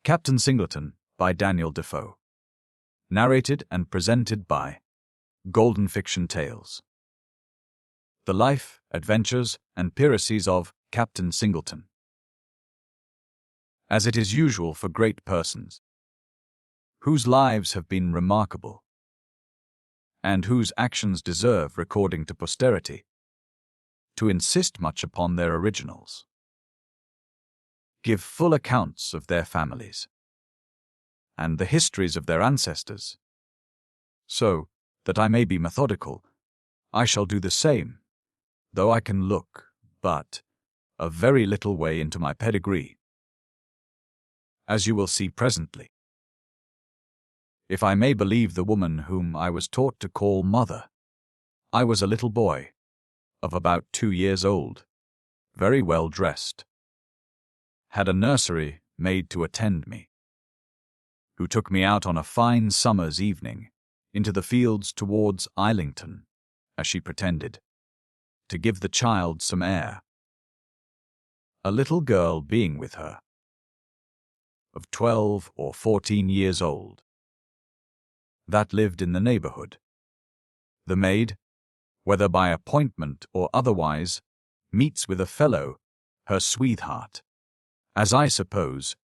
Captain Singleton by Daniel Defoe. Narrated and presented by Golden Fiction Tales. The Life, Adventures, and Piracies of Captain Singleton. As it is usual for great persons, whose lives have been remarkable, and whose actions deserve recording to posterity, to insist much upon their originals, give full accounts of their families, and the histories of their ancestors. So, that I may be methodical, I shall do the same, though I can look but a very little way into my pedigree, as you will see presently. If I may believe the woman whom I was taught to call mother, I was a little boy, of about 2 years old, very well dressed, had a nursery made to attend me, who took me out on a fine summer's evening into the fields towards Islington, as she pretended, to give the child some air, a little girl being with her, of 12 or 14 years old, that lived in the neighborhood. The maid, whether by appointment or otherwise, meets with a fellow, her sweetheart. As I suppose,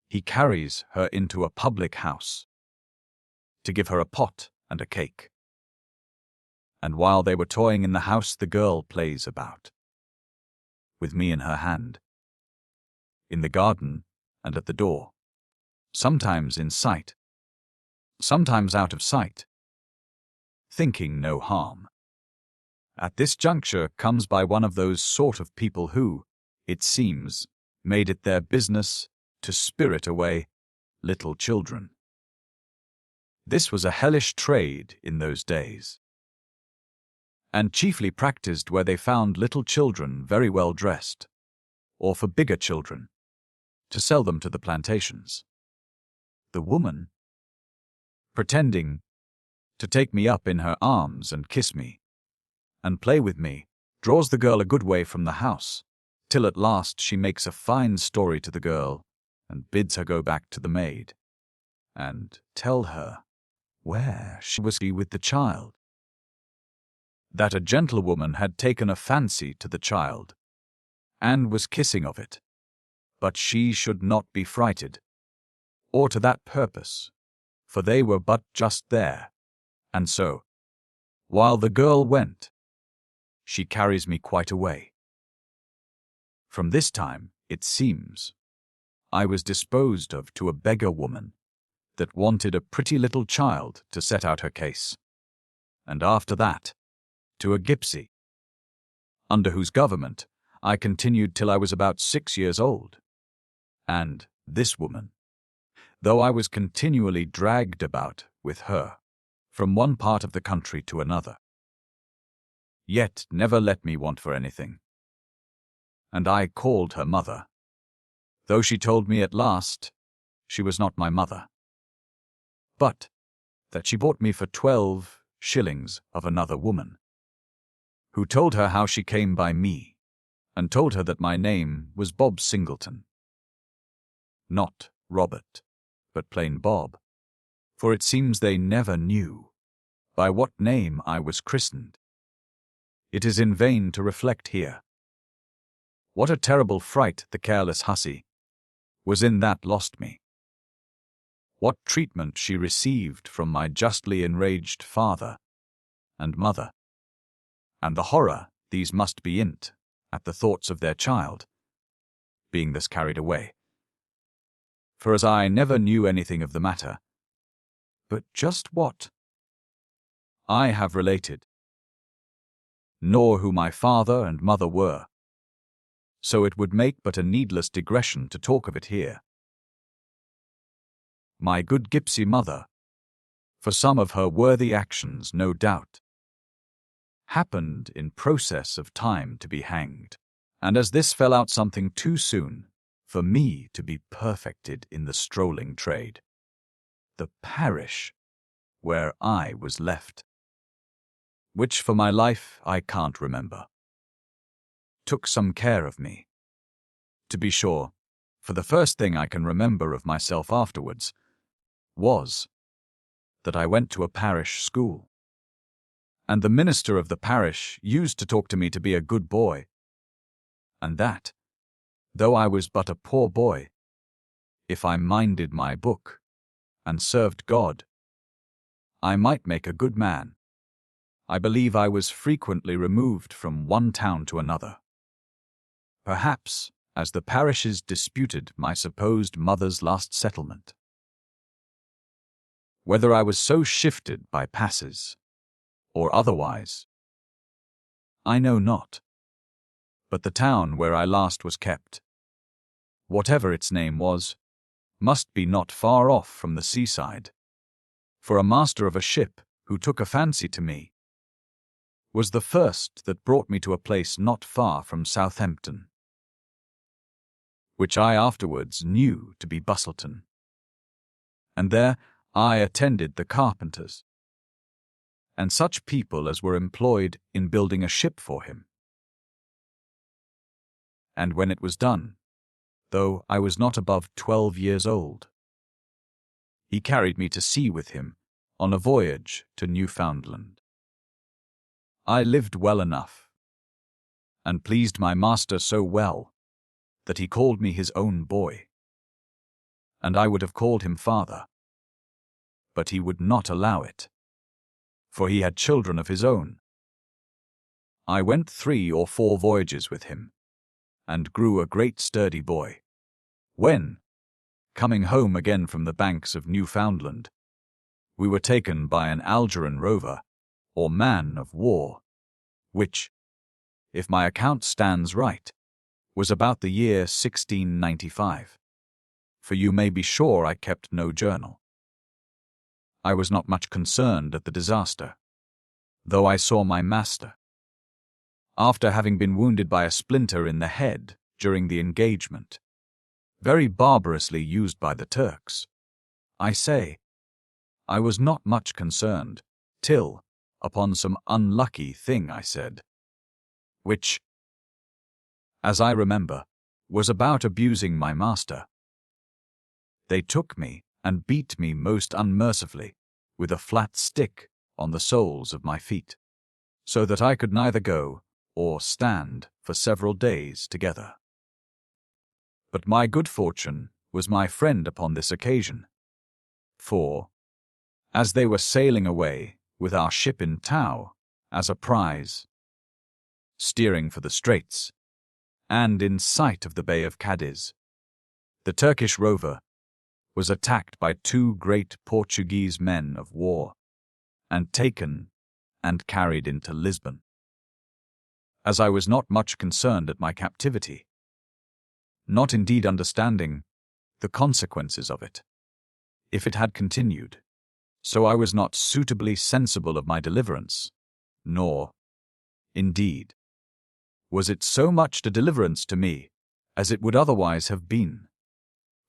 he carries her into a public house to give her a pot and a cake. And while they were toying in the house, the girl plays about, with me in her hand, in the garden and at the door, sometimes in sight, sometimes out of sight, thinking no harm. At this juncture comes by one of those sort of people who, it seems, made it their business to spirit away little children. This was a hellish trade in those days, and chiefly practiced where they found little children very well dressed, or for bigger children, to sell them to the plantations. The woman, pretending to take me up in her arms and kiss me, and play with me, draws the girl a good way from the house, till at last she makes a fine story to the girl, and bids her go back to the maid, and tell her where she was with the child, that a gentlewoman had taken a fancy to the child, and was kissing of it, but she should not be frighted, or to that purpose, for they were but just there, and so, while the girl went, she carries me quite away. From this time, it seems, I was disposed of to a beggar woman that wanted a pretty little child to set out her case, and after that, to a gypsy, under whose government I continued till I was about 6 years old. And this woman, though I was continually dragged about with her from one part of the country to another, yet never let me want for anything. And I called her mother, though she told me at last she was not my mother, but that she bought me for 12 shillings of another woman, who told her how she came by me, and told her that my name was Bob Singleton. Not Robert, but plain Bob, for it seems they never knew by what name I was christened. It is in vain to reflect here. What a terrible fright the careless hussy was in that lost me. What treatment she received from my justly enraged father and mother, and the horror these must be in't at the thoughts of their child, being thus carried away. For as I never knew anything of the matter, but just what I have related, nor who my father and mother were, so it would make but a needless digression to talk of it here. My good gypsy mother, for some of her worthy actions, no doubt, happened in process of time to be hanged, and as this fell out something too soon for me to be perfected in the strolling trade, the parish where I was left, which for my life I can't remember, took some care of me. To be sure, For the first thing I can remember of myself afterwards was that I went to a parish school. And the minister of the parish used to talk to me to be a good boy, and that, though I was but a poor boy, if I minded my book and served God, I might make a good man. I believe I was frequently removed from one town to another. Perhaps as the parishes disputed my supposed mother's last settlement. Whether I was so shifted by passes or otherwise, I know not. But the town where I last was kept, whatever its name was, must be not far off from the seaside, for a master of a ship who took a fancy to me was the first that brought me to a place not far from Southampton, which I afterwards knew to be Bustleton. And there I attended the carpenters, and such people as were employed in building a ship for him. And when it was done, though I was not above 12 years old, he carried me to sea with him on a voyage to Newfoundland. I lived well enough, and pleased my master so well that he called me his own boy, and I would have called him father, but he would not allow it, for he had children of his own. I went 3 or 4 voyages with him, and grew a great sturdy boy. When, coming home again from the banks of Newfoundland, we were taken by an Algerine rover, or man of war, which, if my account stands right, was about the year 1695. For you may be sure I kept no journal. I was not much concerned at the disaster, though I saw my master, after having been wounded by a splinter in the head during the engagement, very barbarously used by the Turks. I say, I was not much concerned, till, upon some unlucky thing I said, which, as I remember, was about abusing my master, they took me and beat me most unmercifully with a flat stick on the soles of my feet, so that I could neither go or stand for several days together. But my good fortune was my friend upon this occasion, for, as they were sailing away with our ship in tow as a prize, steering for the straits, and in sight of the Bay of Cadiz, the Turkish rover was attacked by 2 great Portuguese men of war, and taken and carried into Lisbon. As I was not much concerned at my captivity, not indeed understanding the consequences of it, if it had continued, so I was not suitably sensible of my deliverance, nor, indeed, was it so much a deliverance to me as it would otherwise have been,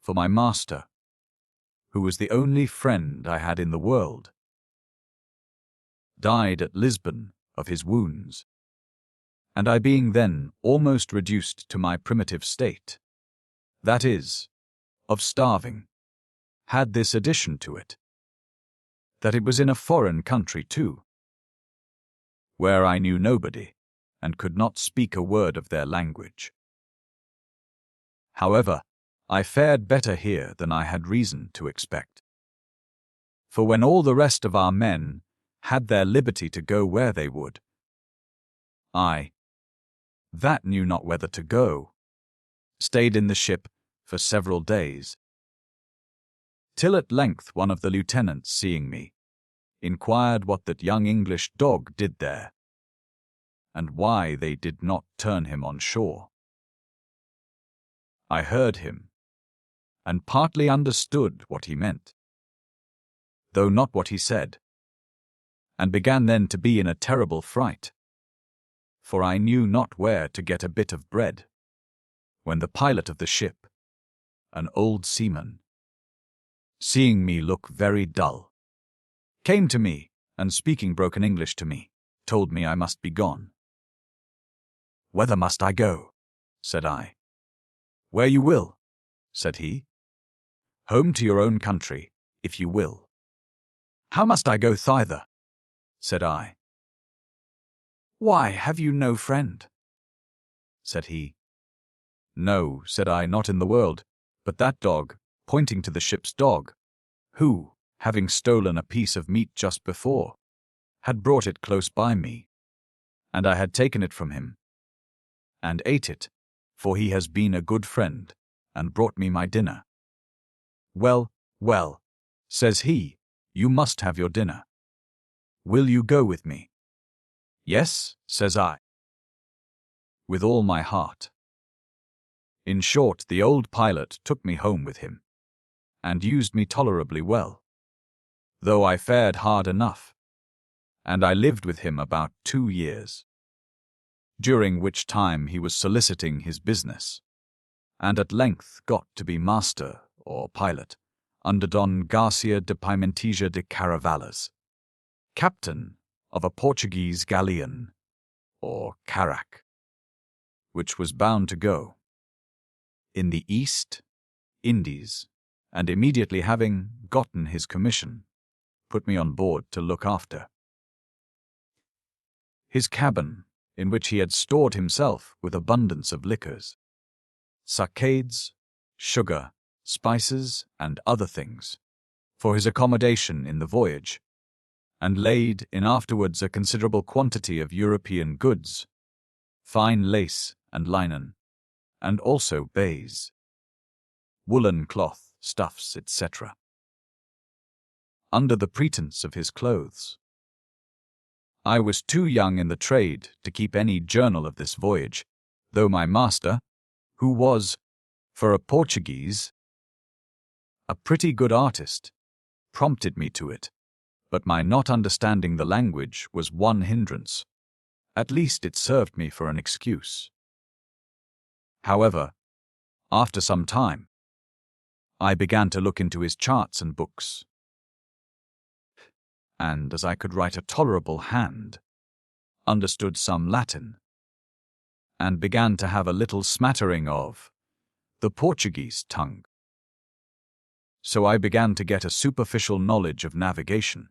for my master, who was the only friend I had in the world, died at Lisbon of his wounds, and I being then almost reduced to my primitive state, that is, of starving, had this addition to it, that it was in a foreign country too, where I knew nobody, and could not speak a word of their language. However, I fared better here than I had reason to expect. For when all the rest of our men had their liberty to go where they would, I, that knew not whether to go, stayed in the ship for several days, till at length one of the lieutenants, seeing me, inquired what that young English dog did there, and why they did not turn him on shore. I heard him, and partly understood what he meant, though not what he said, and began then to be in a terrible fright, for I knew not where to get a bit of bread, when the pilot of the ship, an old seaman, seeing me look very dull, came to me, and speaking broken English to me, told me I must be gone. "Whither must I go?" said I. "Where you will," said he. "Home to your own country, if you will." "How must I go thither?" said I. "Why, have you no friend?" said he. "No," said I, "not in the world, but that dog," pointing to the ship's dog, who, having stolen a piece of meat just before, had brought it close by me, and I had taken it from him, and ate it, for he has been a good friend, and brought me my dinner. "Well, well," says he, "you must have your dinner. Will you go with me?" "Yes," says I, "with all my heart." In short, the old pilot took me home with him, and used me tolerably well, though I fared hard enough, and I lived with him about 2 years, during which time he was soliciting his business, and at length got to be master or pilot under Don Garcia de Pimenteja de Caravallas, captain of a Portuguese galleon, or carrack, which was bound to go in the East Indies, and immediately having gotten his commission, put me on board to look after his cabin, in which he had stored himself with abundance of liquors, escapades, sugar, spices, and other things, for his accommodation in the voyage, and laid in afterwards a considerable quantity of European goods, fine lace and linen, and also baize, woolen cloth, stuffs, etc., under the pretence of his clothes. I was too young in the trade to keep any journal of this voyage, though my master, who was, for a Portuguese, a pretty good artist, prompted me to it, but my not understanding the language was one hindrance. At least it served me for an excuse. However, after some time, I began to look into his charts and books, and as I could write a tolerable hand, understood some Latin, and began to have a little smattering of the Portuguese tongue. So I began to get a superficial knowledge of navigation,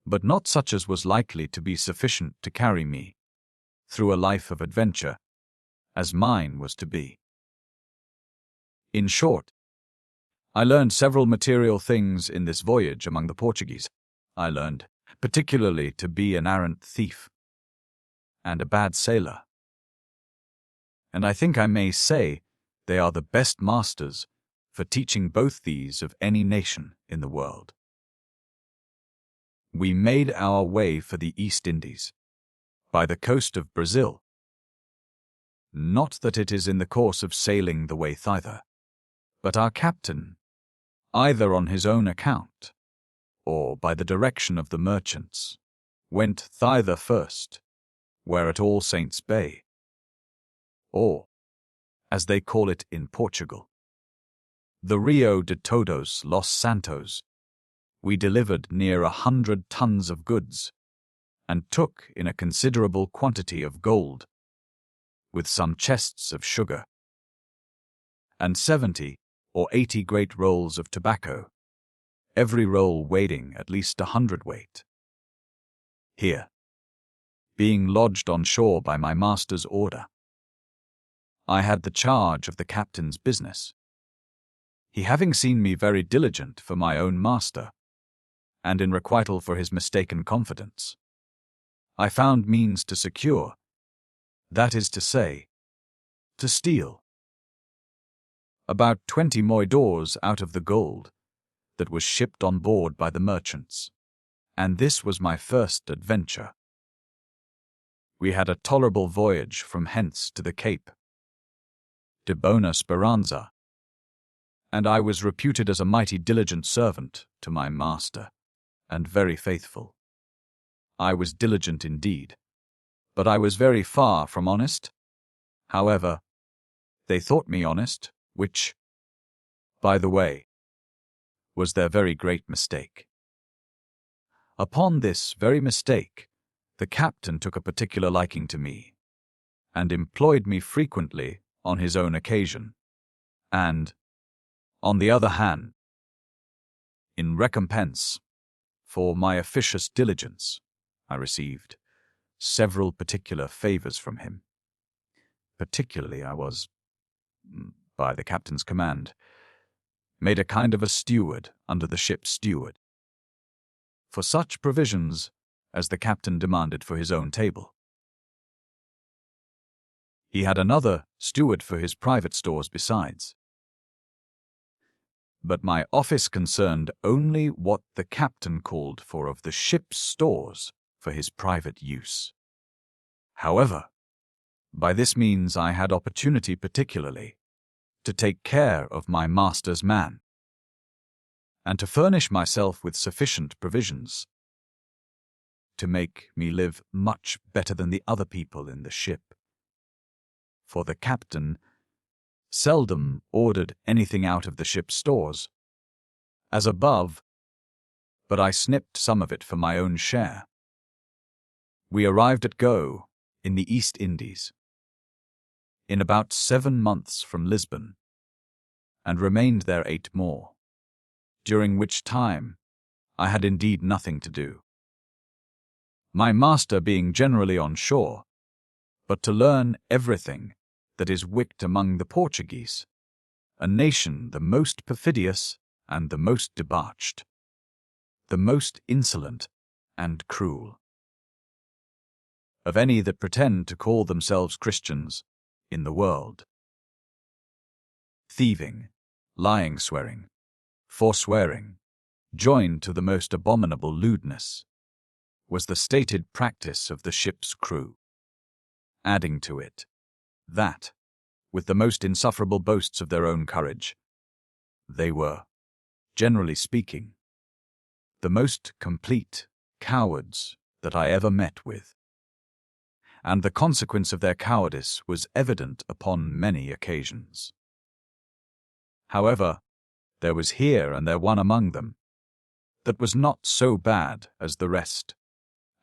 but not such as was likely to be sufficient to carry me through a life of adventure, as mine was to be. In short, I learned several material things in this voyage among the Portuguese. I learned, particularly, to be an arrant thief and a bad sailor. And I think I may say they are the best masters for teaching both these of any nation in the world. We made our way for the East Indies, by the coast of Brazil. Not that it is in the course of sailing the way thither, but our captain, either on his own account, or by the direction of the merchants, went thither first, where at All Saints' Bay, or, as they call it in Portugal, the Rio de Todos Los Santos, we delivered near 100 tons of goods, and took in a considerable quantity of gold, with some chests of sugar, and 70 or 80 great rolls of tobacco, every roll weighing at least 100 weight. Here, being lodged on shore by my master's order, I had the charge of the captain's business, he having seen me very diligent for my own master, and in requital for his mistaken confidence, I found means to secure, that is to say, to steal, about 20 moidores out of the gold that was shipped on board by the merchants, and this was my first adventure. We had a tolerable voyage from hence to the Cape de Bona Speranza, and I was reputed as a mighty diligent servant to my master, and very faithful. I was diligent indeed, but I was very far from honest. However, they thought me honest, which, by the way, was their very great mistake. Upon this very mistake, the captain took a particular liking to me, and employed me frequently on his own occasion, And, on the other hand, in recompense for my officious diligence, I received several particular favors from him. Particularly I was, by the captain's command, made a kind of a steward under the ship's steward, for such provisions as the captain demanded for his own table. He had another steward for his private stores besides. But my office concerned only what the captain called for of the ship's stores for his private use. However, by this means I had opportunity particularly to take care of my master's man, and to furnish myself with sufficient provisions to make me live much better than the other people in the ship. For the captain seldom ordered anything out of the ship's stores, as above, but I snipped some of it for my own share. We arrived at Go, in the East Indies, in about 7 months from Lisbon, and remained there 8 more, during which time I had indeed nothing to do, my master being generally on shore, but to learn everything that is wicked among the Portuguese, a nation the most perfidious and the most debauched, the most insolent and cruel, of any that pretend to call themselves Christians in the world. Thieving, lying, swearing, forswearing, joined to the most abominable lewdness, was the stated practice of the ship's crew. Adding to it, that, with the most insufferable boasts of their own courage, they were, generally speaking, the most complete cowards that I ever met with, and the consequence of their cowardice was evident upon many occasions. However, there was here and there one among them that was not so bad as the rest,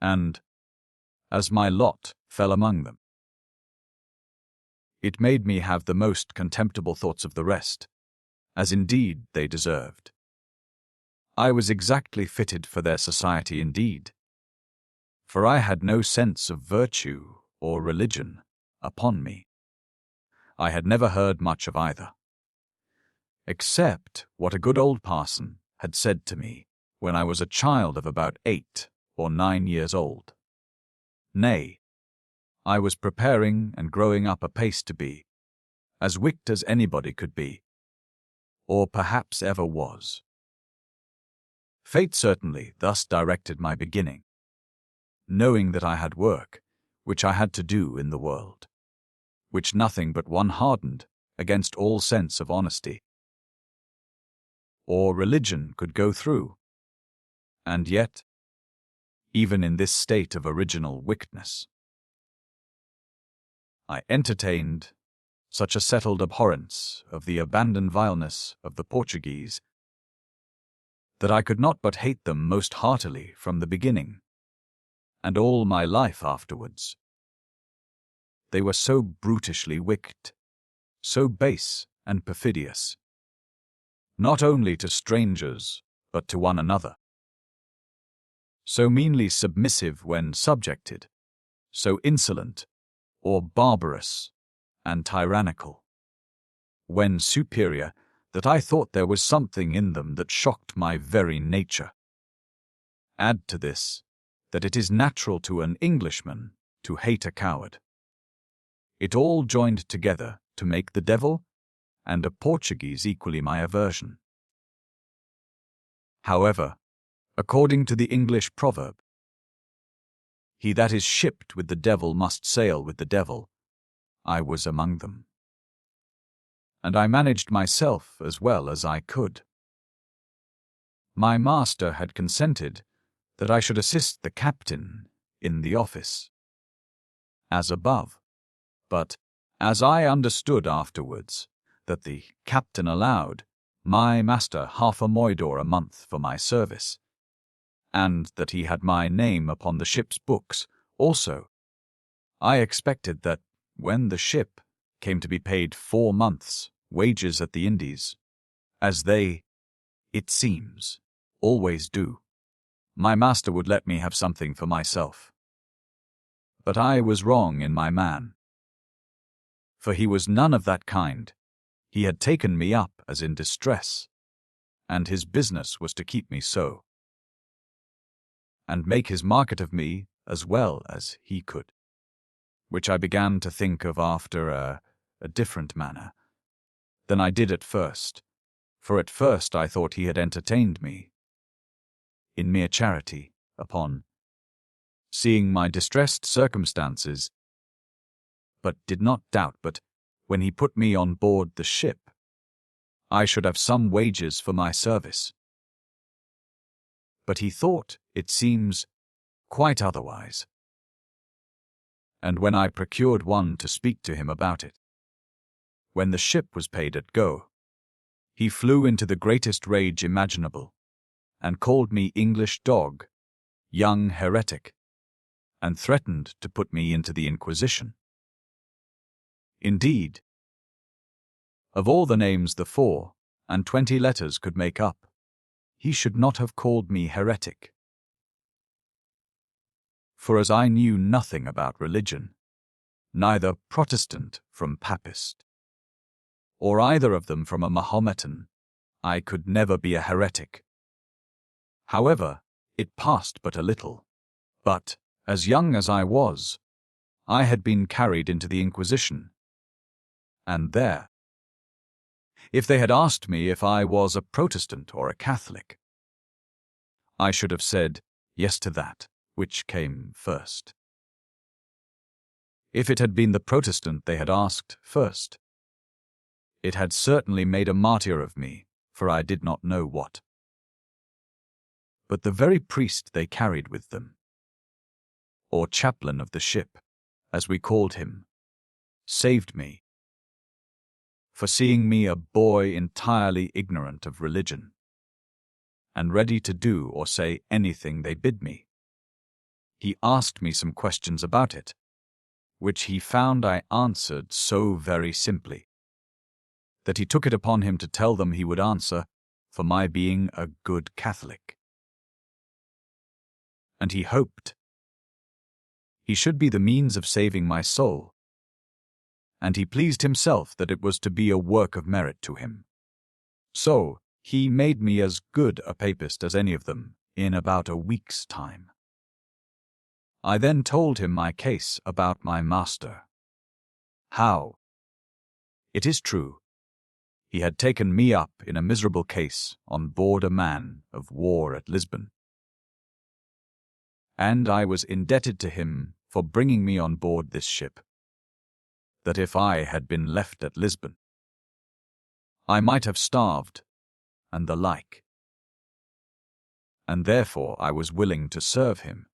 and, as my lot fell among them, it made me have the most contemptible thoughts of the rest, as indeed they deserved. I was exactly fitted for their society indeed, for I had no sense of virtue or religion upon me. I had never heard much of either, except what a good old parson had said to me when I was a child of about 8 or 9 years old. Nay, I was preparing and growing up apace to be as wicked as anybody could be, or perhaps ever was. Fate certainly thus directed my beginning, knowing that I had work which I had to do in the world, which nothing but one hardened against all sense of honesty or religion could go through, and yet, even in this state of original wickedness, I entertained such a settled abhorrence of the abandoned vileness of the Portuguese that I could not but hate them most heartily from the beginning, and all my life afterwards. They were so brutishly wicked, so base and perfidious, not only to strangers but to one another, so meanly submissive when subjected, so insolent or barbarous and tyrannical when superior, that I thought there was something in them that shocked my very nature. Add to this that it is natural to an Englishman to hate a coward. It all joined together to make the devil and a Portuguese equally my aversion. However, according to the English proverb, "He that is shipped with the devil must sail with the devil," I was among them, and I managed myself as well as I could. My master had consented that I should assist the captain in the office, as above, but, as I understood afterwards, that the captain allowed my master half a moidor a month for my service, and that he had my name upon the ship's books also, I expected that, when the ship came to be paid 4 months wages at the Indies, as they, it seems, always do, my master would let me have something for myself. But I was wrong in my man. For he was none of that kind. He had taken me up as in distress, and his business was to keep me so, and make his market of me as well as he could, which I began to think of after a different manner than I did at first, for at first I thought he had entertained me, in mere charity, upon seeing my distressed circumstances, but did not doubt but, when he put me on board the ship, I should have some wages for my service. But he thought, it seems, quite otherwise. And when I procured one to speak to him about it, when the ship was paid at go, he flew into the greatest rage imaginable, and called me English dog, young heretic, and threatened to put me into the Inquisition. Indeed, of all the names the 24 letters could make up, he should not have called me heretic. For as I knew nothing about religion, neither Protestant from Papist, or either of them from a Mahometan, I could never be a heretic. However, it passed but a little. But, as young as I was, I had been carried into the Inquisition, and there, if they had asked me if I was a Protestant or a Catholic, I should have said yes to that, which came first. If it had been the Protestant they had asked first, it had certainly made a martyr of me, for I did not know what. But the very priest they carried with them, or chaplain of the ship, as we called him, saved me. For seeing me a boy entirely ignorant of religion, and ready to do or say anything they bid me, he asked me some questions about it, which he found I answered so very simply, that he took it upon him to tell them he would answer for my being a good Catholic. And he hoped he should be the means of saving my soul, and he pleased himself that it was to be a work of merit to him. So he made me as good a papist as any of them in about a week's time. I then told him my case about my master. How, it is true, he had taken me up in a miserable case on board a man of war at Lisbon, and I was indebted to him for bringing me on board this ship, that if I had been left at Lisbon, I might have starved, and the like. And therefore I was willing to serve him,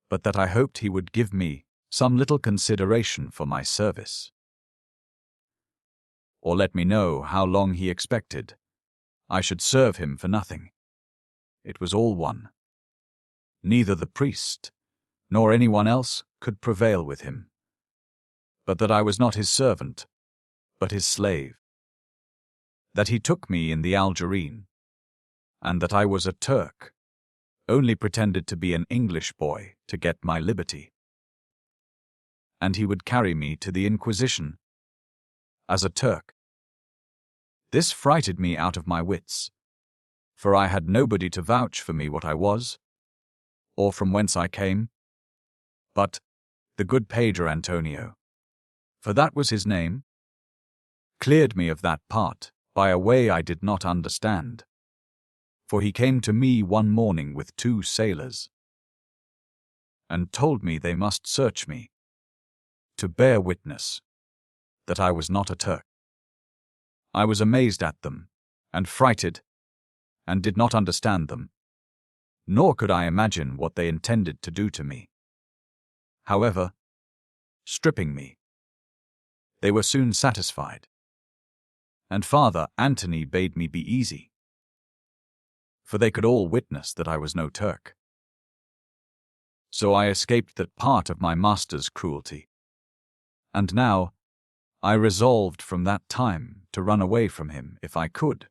but that I hoped he would give me some little consideration for my service, or let me know how long he expected I should serve him for nothing. It was all one. Neither the priest nor anyone else could prevail with him, but that I was not his servant, but his slave, that he took me in the Algerine, and that I was a Turk, only pretended to be an English boy to get my liberty, and he would carry me to the Inquisition as a Turk. This frighted me out of my wits, for I had nobody to vouch for me what I was, or from whence I came, but the good Pedro Antonio, for that was his name, cleared me of that part by a way I did not understand. For he came to me one morning with 2 sailors, and told me they must search me, to bear witness that I was not a Turk. I was amazed at them, and frighted, and did not understand them, nor could I imagine what they intended to do to me. However, stripping me, they were soon satisfied, and Father Anthony bade me be easy, for they could all witness that I was no Turk. So I escaped that part of my master's cruelty, and now I resolved from that time to run away from him if I could.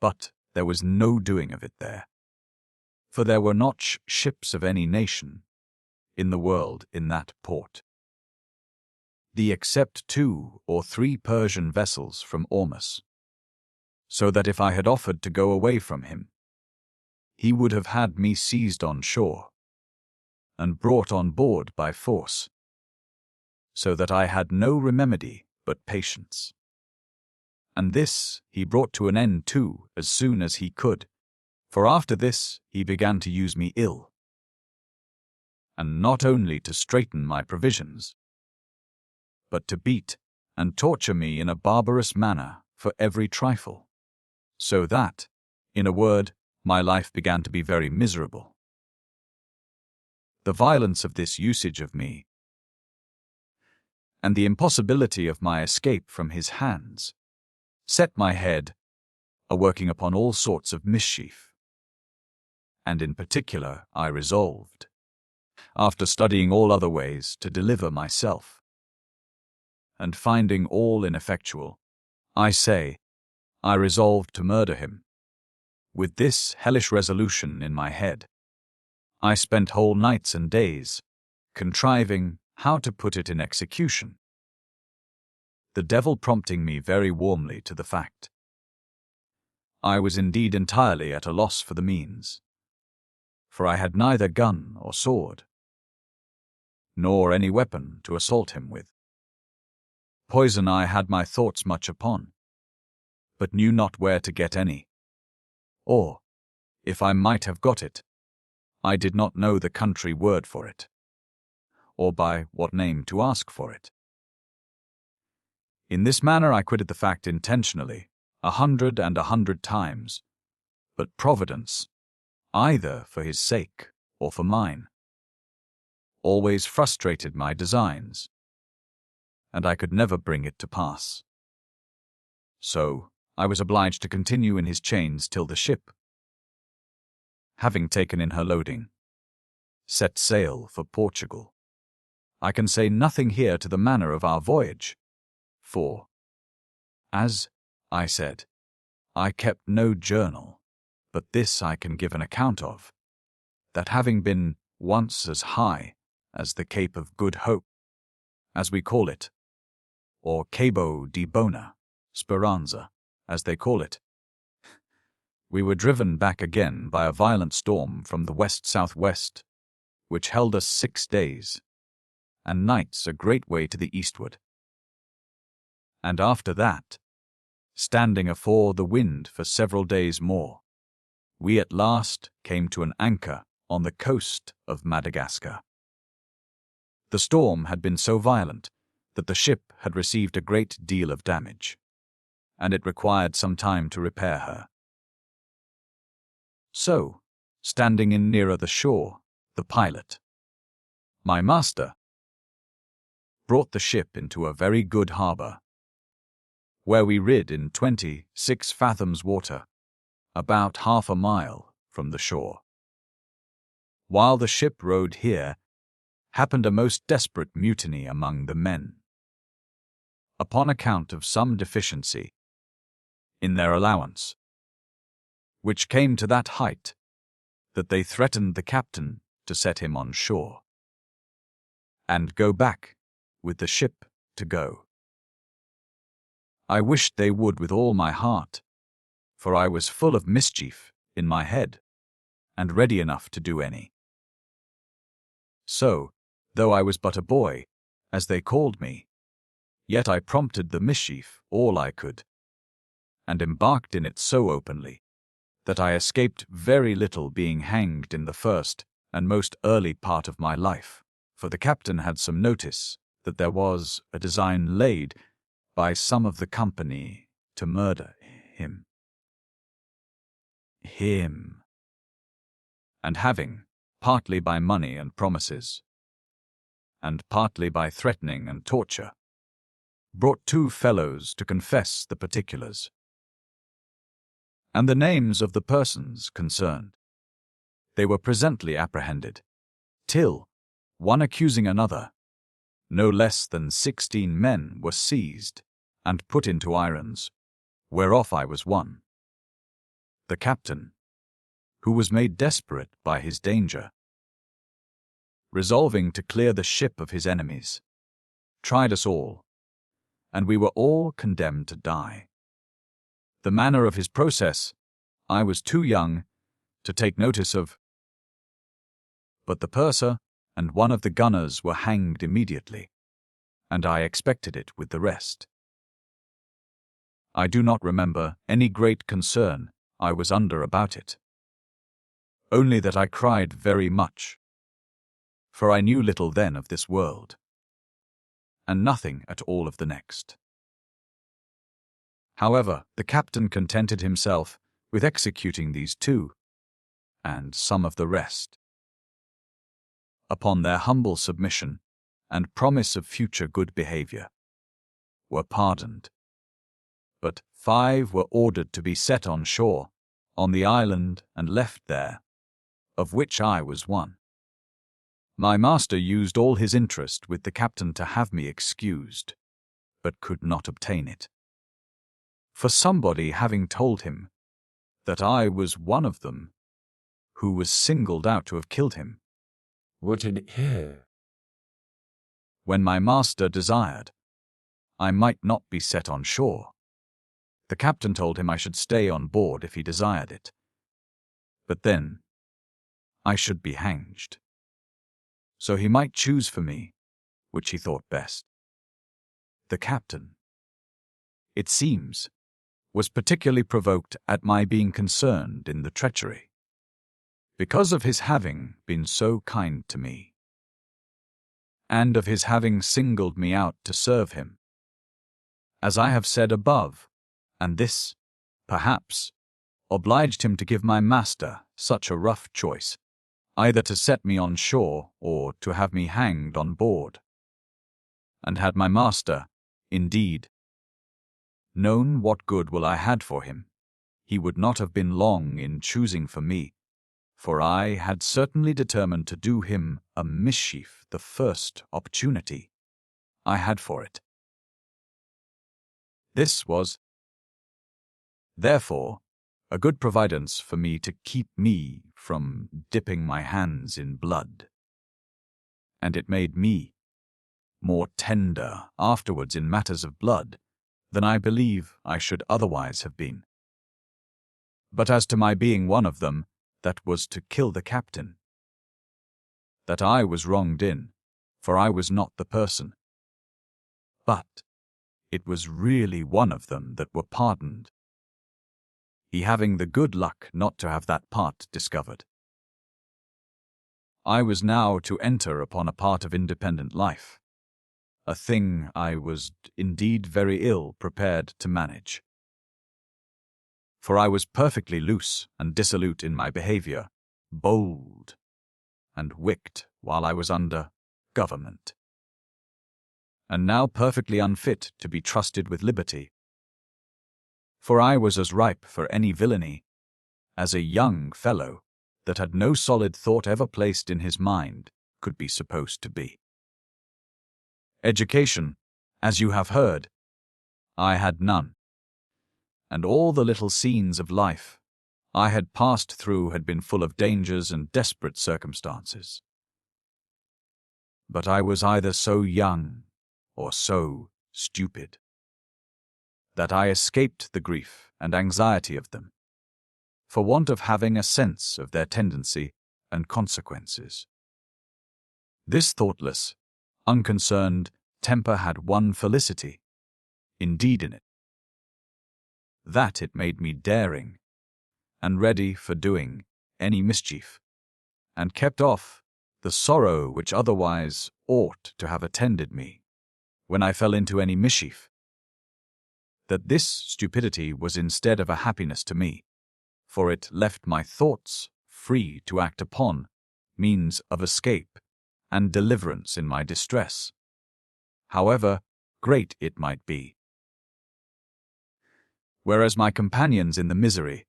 But there was no doing of it there, for there were not ships of any nation in the world in that port, except 2 or 3 Persian vessels from Ormus, so that if I had offered to go away from him, he would have had me seized on shore and brought on board by force, so that I had no remedy but patience. And this he brought to an end too as soon as he could, for after this he began to use me ill, and not only to straiten my provisions, but to beat and torture me in a barbarous manner for every trifle, so that, in a word, my life began to be very miserable. The violence of this usage of me, and the impossibility of my escape from his hands, set my head a-working upon all sorts of mischief. And in particular I resolved, after studying all other ways, to deliver myself. And finding all ineffectual, I resolved to murder him. With this hellish resolution in my head, I spent whole nights and days contriving how to put it in execution, the devil prompting me very warmly to the fact. I was indeed entirely at a loss for the means, for I had neither gun or sword, nor any weapon to assault him with. Poison I had my thoughts much upon, but knew not where to get any, or, if I might have got it, I did not know the country word for it, or by what name to ask for it. In this manner I quitted the fact intentionally, 100 times, but Providence, either for his sake or for mine, always frustrated my designs, and I could never bring it to pass. So I was obliged to continue in his chains till the ship, having taken in her loading, set sail for Portugal. I can say nothing here to the manner of our voyage, for, as I said, I kept no journal, but this I can give an account of, that having been once as high as the Cape of Good Hope, as we call it, or Cabo di Bona Speranza, as they call it, we were driven back again by a violent storm from the west-southwest, which held us 6 days, and nights a great way to the eastward. And after that, standing afore the wind for several days more, we at last came to an anchor on the coast of Madagascar. The storm had been so violent that the ship had received a great deal of damage, and it required some time to repair her. So, standing in nearer the shore, the pilot, my master, brought the ship into a very good harbor, where we rid in 26 fathoms water, about half a mile from the shore. While the ship rode here, happened a most desperate mutiny among the men, upon account of some deficiency in their allowance, which came to that height that they threatened the captain to set him on shore, and go back with the ship to go. I wished they would with all my heart, for I was full of mischief in my head, and ready enough to do any. So, though I was but a boy, as they called me, yet I prompted the mischief all I could, and embarked in it so openly, that I escaped very little being hanged in the first and most early part of my life, for the captain had some notice that there was a design laid by some of the company to murder him. And having, partly by money and promises, and partly by threatening and torture, brought 2 fellows to confess the particulars, and the names of the persons concerned, they were presently apprehended, till, one accusing another, no less than 16 men were seized and put into irons, whereof I was one. The captain, who was made desperate by his danger, resolving to clear the ship of his enemies, tried us all, and we were all condemned to die. The manner of his process I was too young to take notice of, but the purser and one of the gunners were hanged immediately, and I expected it with the rest. I do not remember any great concern I was under about it, only that I cried very much, for I knew little then of this world, and nothing at all of the next. However, the captain contented himself with executing these two, and some of the rest. Upon their humble submission and promise of future good behavior, were pardoned. But 5 were ordered to be set on shore, on the island, and left there, of which I was one. My master used all his interest with the captain to have me excused, but could not obtain it. For somebody having told him that I was one of them, who was singled out to have killed him. What an ear! When my master desired I might not be set on shore, the captain told him I should stay on board if he desired it, but then I should be hanged. So he might choose for me which he thought best. The captain, it seems, was particularly provoked at my being concerned in the treachery, because of his having been so kind to me, and of his having singled me out to serve him. As I have said above, and this, perhaps, obliged him to give my master such a rough choice, either to set me on shore or to have me hanged on board. And had my master, indeed, known what good will I had for him, he would not have been long in choosing for me, for I had certainly determined to do him a mischief the first opportunity I had for it. This was, therefore, a good providence for me to keep me from dipping my hands in blood, and it made me more tender afterwards in matters of blood than I believe I should otherwise have been. But as to my being one of them that was to kill the captain, that I was wronged in, for I was not the person, but it was really one of them that were pardoned, he having the good luck not to have that part discovered. I was now to enter upon a part of independent life, a thing I was indeed very ill prepared to manage. For I was perfectly loose and dissolute in my behavior, bold, and wicked while I was under government, and now perfectly unfit to be trusted with liberty. For I was as ripe for any villainy as a young fellow that had no solid thought ever placed in his mind could be supposed to be. Education, as you have heard, I had none, and all the little scenes of life I had passed through had been full of dangers and desperate circumstances. But I was either so young or so stupid that I escaped the grief and anxiety of them, for want of having a sense of their tendency and consequences. This thoughtless, unconcerned temper had one felicity, indeed, in it, that it made me daring and ready for doing any mischief, and kept off the sorrow which otherwise ought to have attended me when I fell into any mischief. That this stupidity was instead of a happiness to me, for it left my thoughts free to act upon means of escape and deliverance in my distress, however great it might be. Whereas my companions in the misery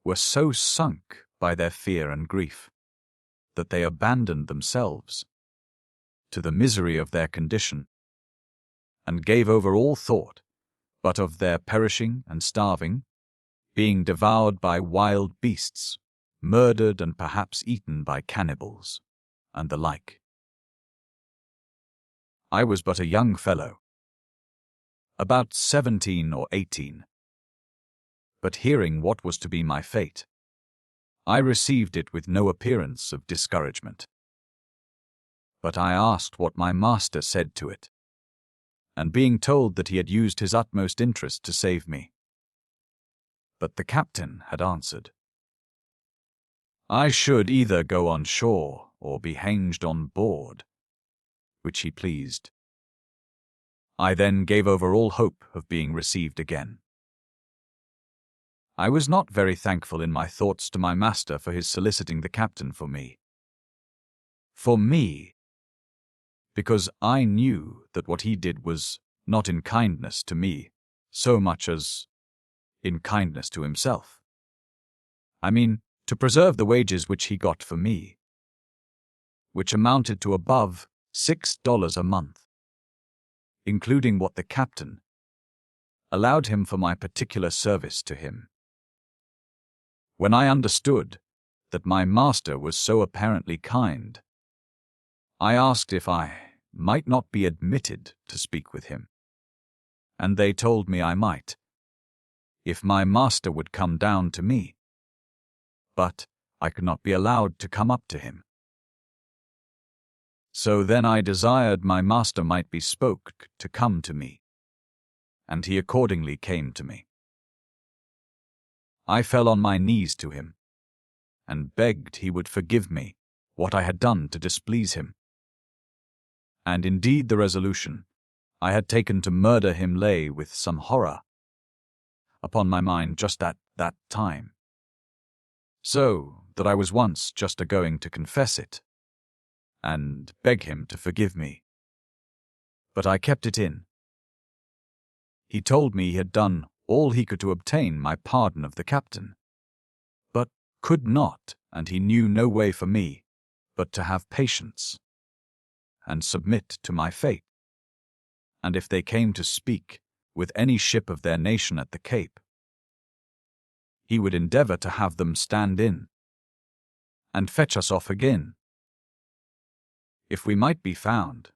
were so sunk by their fear and grief that they abandoned themselves to the misery of their condition, and gave over all thought but of their perishing and starving, being devoured by wild beasts, murdered and perhaps eaten by cannibals, and the like. I was but a young fellow, about 17 or 18, but hearing what was to be my fate, I received it with no appearance of discouragement. But I asked what my master said to it, and being told that he had used his utmost interest to save me. But the captain had answered, I should either go on shore or be hanged on board, which he pleased. I then gave over all hope of being received again. I was not very thankful in my thoughts to my master for his soliciting the captain for me. For me, because I knew that what he did was not in kindness to me so much as in kindness to himself. I mean, to preserve the wages which he got for me, which amounted to above $6 a month, including what the captain allowed him for my particular service to him. When I understood that my master was so apparently kind, I asked if I might not be admitted to speak with him, and they told me I might, if my master would come down to me, but I could not be allowed to come up to him. So then I desired my master might be spoke to come to me, and he accordingly came to me. I fell on my knees to him, and begged he would forgive me what I had done to displease him. And indeed the resolution I had taken to murder him lay with some horror upon my mind just at that time, so that I was once just a-going to confess it, and beg him to forgive me. But I kept it in. He told me he had done all he could to obtain my pardon of the captain, but could not, and he knew no way for me but to have patience, and submit to my fate. And if they came to speak with any ship of their nation at the Cape, he would endeavor to have them stand in, and fetch us off again, if we might be found.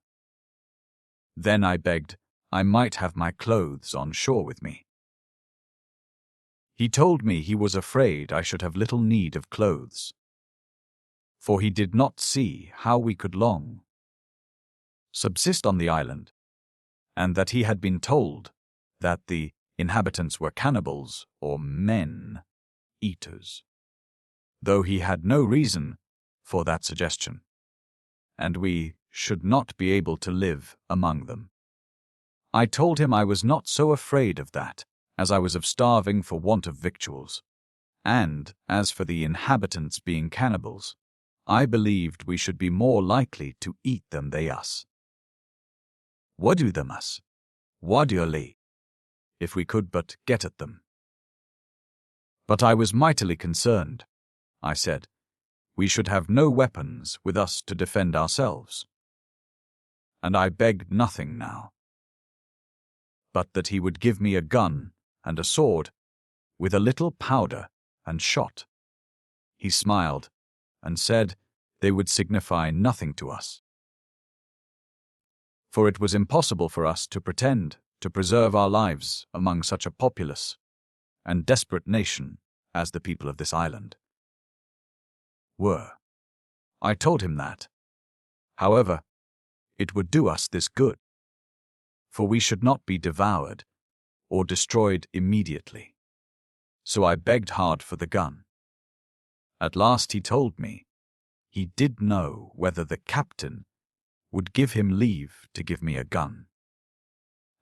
Then I begged I might have my clothes on shore with me. He told me he was afraid I should have little need of clothes, for he did not see how we could long subsist on the island, and that he had been told that the inhabitants were cannibals or men-eaters, though he had no reason for that suggestion, and we should not be able to live among them. I told him I was not so afraid of that, as I was of starving for want of victuals, and as for the inhabitants being cannibals, I believed we should be more likely to eat them they us. Would you them us? Would you li? If we could but get at them. But I was mightily concerned, I said. We should have no weapons with us to defend ourselves. And I begged nothing now, but that he would give me a gun and a sword, with a little powder and shot. He smiled, and said they would signify nothing to us, for it was impossible for us to pretend to preserve our lives among such a populous and desperate nation as the people of this island were. I told him that, however, it would do us this good, for we should not be devoured or destroyed immediately. So I begged hard for the gun. At last he told me he did know whether the captain would give him leave to give me a gun,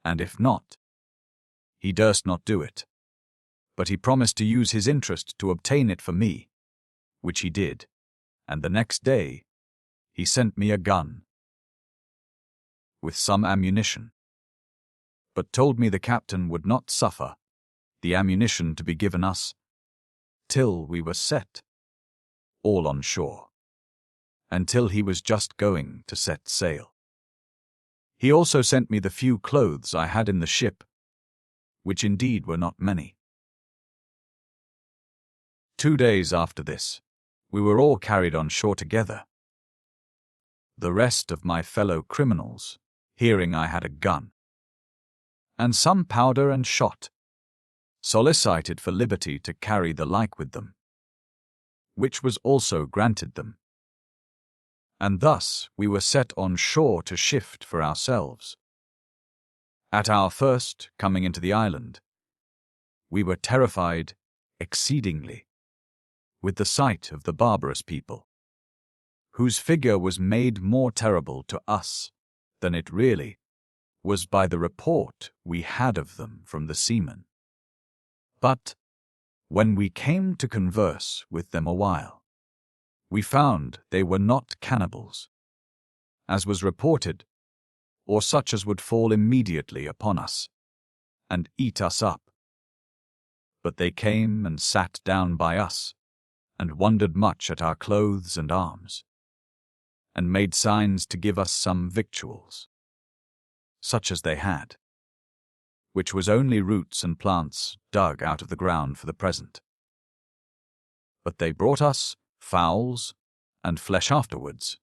and if not, he durst not do it, but he promised to use his interest to obtain it for me, which he did, and the next day he sent me a gun with some ammunition, but told me the captain would not suffer the ammunition to be given us till we were set all on shore, until he was just going to set sail. He also sent me the few clothes I had in the ship, which indeed were not many. 2 days after this, we were all carried on shore together. The rest of my fellow criminals, hearing I had a gun, and some powder and shot, solicited for liberty to carry the like with them, which was also granted them. And thus we were set on shore to shift for ourselves. At our first coming into the island, we were terrified exceedingly with the sight of the barbarous people, whose figure was made more terrible to us than it really was by the report we had of them from the seamen. But when we came to converse with them a while, we found they were not cannibals, as was reported, or such as would fall immediately upon us and eat us up. But they came and sat down by us, and wondered much at our clothes and arms, and made signs to give us some victuals, such as they had, which was only roots and plants dug out of the ground for the present. But they brought us fowls and flesh afterwards,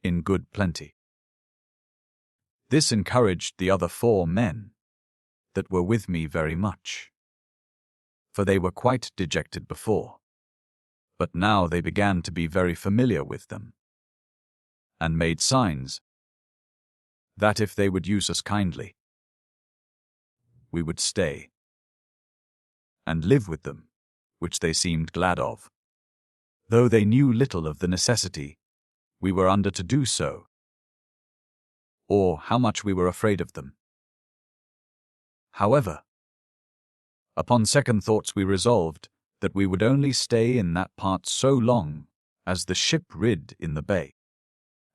in good plenty. This encouraged the other 4 men that were with me very much, for they were quite dejected before, but now they began to be very familiar with them, and made signs that if they would use us kindly, we would stay and live with them, which they seemed glad of, though they knew little of the necessity we were under to do so, or how much we were afraid of them. However, upon second thoughts we resolved that we would only stay in that part so long as the ship rid in the bay,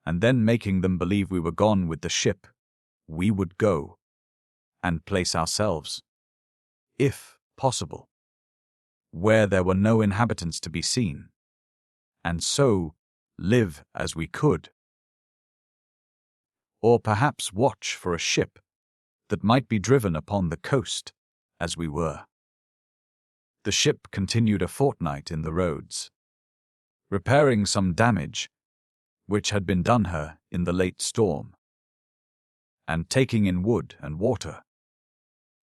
and then making them believe we were gone with the ship, we would go and place ourselves, if possible, where there were no inhabitants to be seen, and so live as we could, or perhaps watch for a ship that might be driven upon the coast, as we were. The ship continued a fortnight in the roads, repairing some damage which had been done her in the late storm, and taking in wood and water,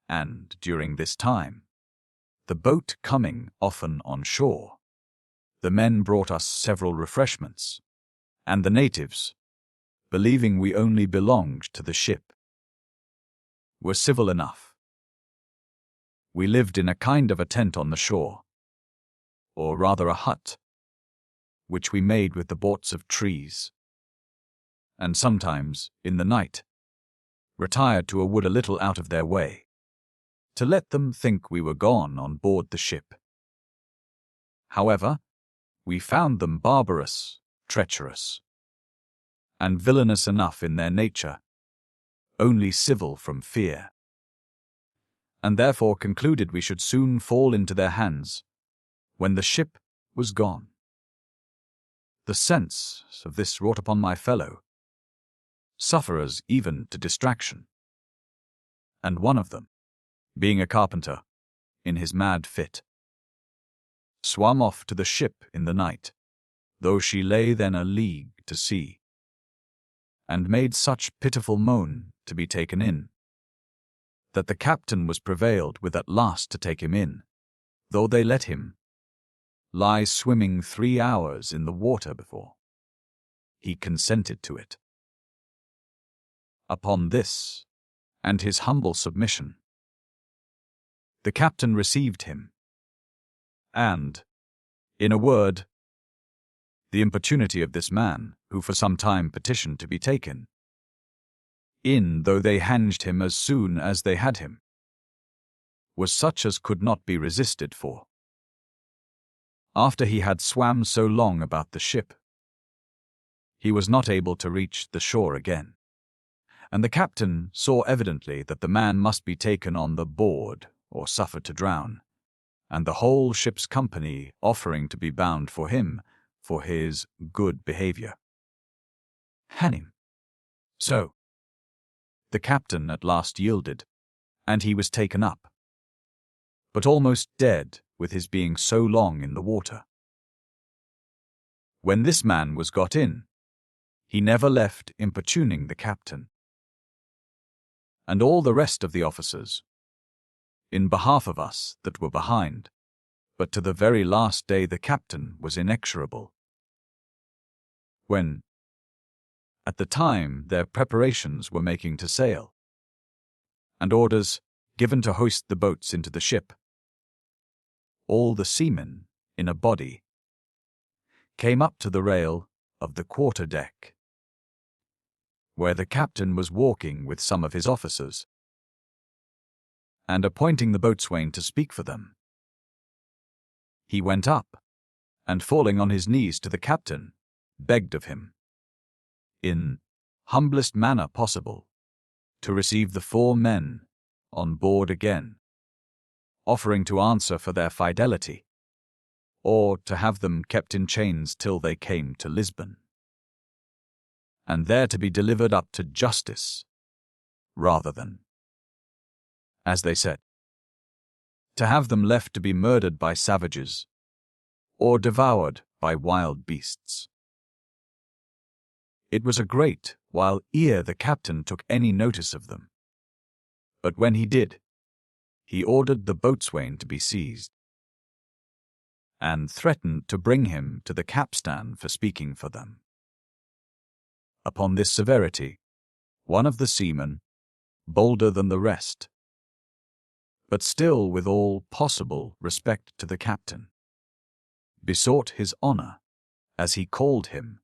and during this time, the boat coming often on shore, the men brought us several refreshments, and the natives, believing we only belonged to the ship, were civil enough. We lived in a kind of a tent on the shore, or rather a hut, which we made with the borts of trees, and sometimes, in the night, retired to a wood a little out of their way, to let them think we were gone on board the ship. However, we found them barbarous, treacherous, and villainous enough in their nature, only civil from fear, and therefore concluded we should soon fall into their hands when the ship was gone. The sense of this wrought upon my fellow sufferers even to distraction, and one of them, being a carpenter, in his mad fit, swam off to the ship in the night, though she lay then a league to sea, and made such pitiful moan to be taken in, that the captain was prevailed with at last to take him in, though they let him lie swimming 3 hours in the water before he consented to it. Upon this, and his humble submission, the captain received him, and, in a word, the importunity of this man, who for some time petitioned to be taken in, though they hanged him as soon as they had him, was such as could not be resisted for. After he had swam so long about the ship, he was not able to reach the shore again, and the captain saw evidently that the man must be taken on the board or suffered to drown, and the whole ship's company offering to be bound for him for his good behavior. Hang him. So, The captain at last yielded, and he was taken up, but almost dead with his being so long in the water. When this man was got in, he never left importuning the captain and all the rest of the officers, in behalf of us that were behind, but to the very last day the captain was inexorable. When, at the time, their preparations were making to sail, and orders given to hoist the boats into the ship, all the seamen, in a body, came up to the rail of the quarter-deck, where the captain was walking with some of his officers, and appointing the boatswain to speak for them. He went up, and falling on his knees to the captain, begged of him, in humblest manner possible, to receive the 4 men on board again, offering to answer for their fidelity, or to have them kept in chains till they came to Lisbon, and there to be delivered up to justice, rather than, as they said, to have them left to be murdered by savages, or devoured by wild beasts. It was a great while ere the captain took any notice of them, but when he did, he ordered the boatswain to be seized, and threatened to bring him to the capstan for speaking for them. Upon this severity, one of the seamen, bolder than the rest, but still with all possible respect to the captain, besought his honour, as he called him,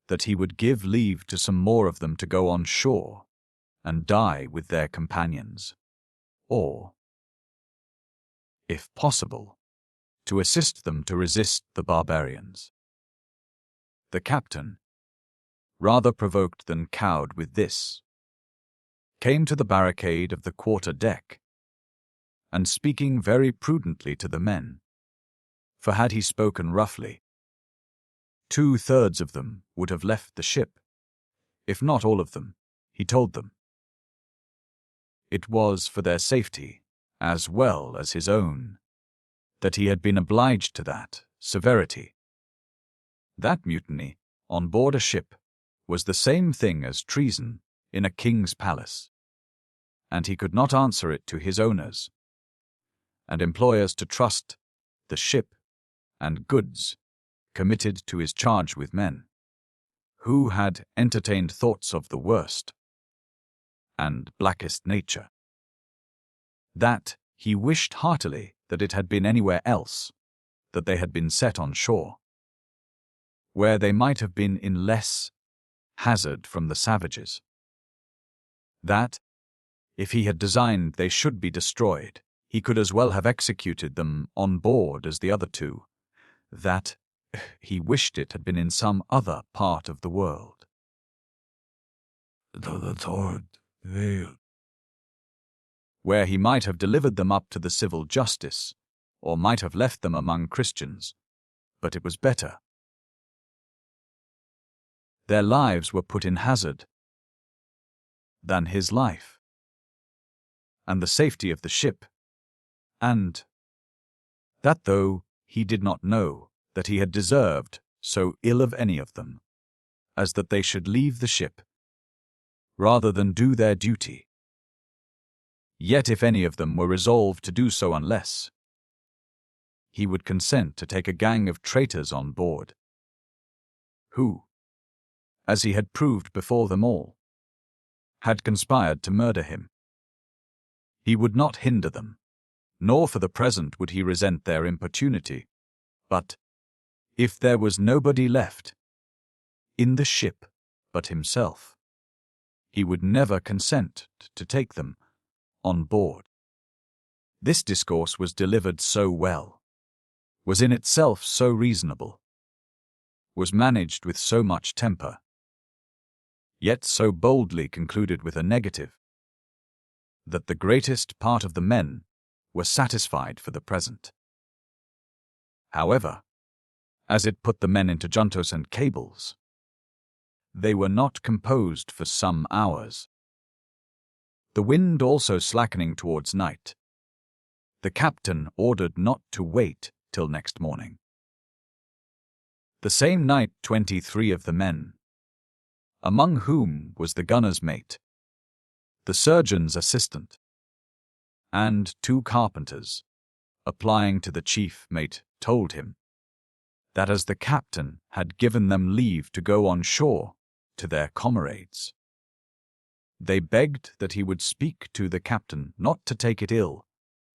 that he would give leave to some more of them to go on shore and die with their companions, or, if possible, to assist them to resist the barbarians. The captain, rather provoked than cowed with this, came to the barricade of the quarter-deck, and speaking very prudently to the men, for had he spoken roughly, 2/3 of them would have left the ship, if not all of them, he told them. It was for their safety, as well as his own, that he had been obliged to that severity. That mutiny, on board a ship, was the same thing as treason in a king's palace, and he could not answer it to his owners, and employers to trust the ship and goods committed to his charge with men, who had entertained thoughts of the worst and blackest nature, that he wished heartily that it had been anywhere else, that they had been set on shore, where they might have been in less hazard from the savages, that, if he had designed they should be destroyed, he could as well have executed them on board as the other 2, that he wished it had been in some other part of the world. The Lord veiled, where he might have delivered them up to the civil justice, or might have left them among Christians, but it was better. Their lives were put in hazard than his life, and the safety of the ship, and that though he did not know that he had deserved so ill of any of them, as that they should leave the ship, rather than do their duty. Yet if any of them were resolved to do so unless, he would consent to take a gang of traitors on board, who, as he had proved before them all, had conspired to murder him. He would not hinder them, nor for the present would he resent their importunity, but, if there was nobody left in the ship but himself, he would never consent to take them on board. This discourse was delivered so well, was in itself so reasonable, was managed with so much temper, yet so boldly concluded with a negative, that the greatest part of the men were satisfied for the present. However, as it put the men into juntos and cables, they were not composed for some hours, the wind also slackening towards night, the captain ordered not to wait till next morning. The same night 23 of the men, among whom was the gunner's mate, the surgeon's assistant, and 2 carpenters, applying to the chief mate, told him that as the captain had given them leave to go on shore to their comrades, they begged that he would speak to the captain not to take it ill,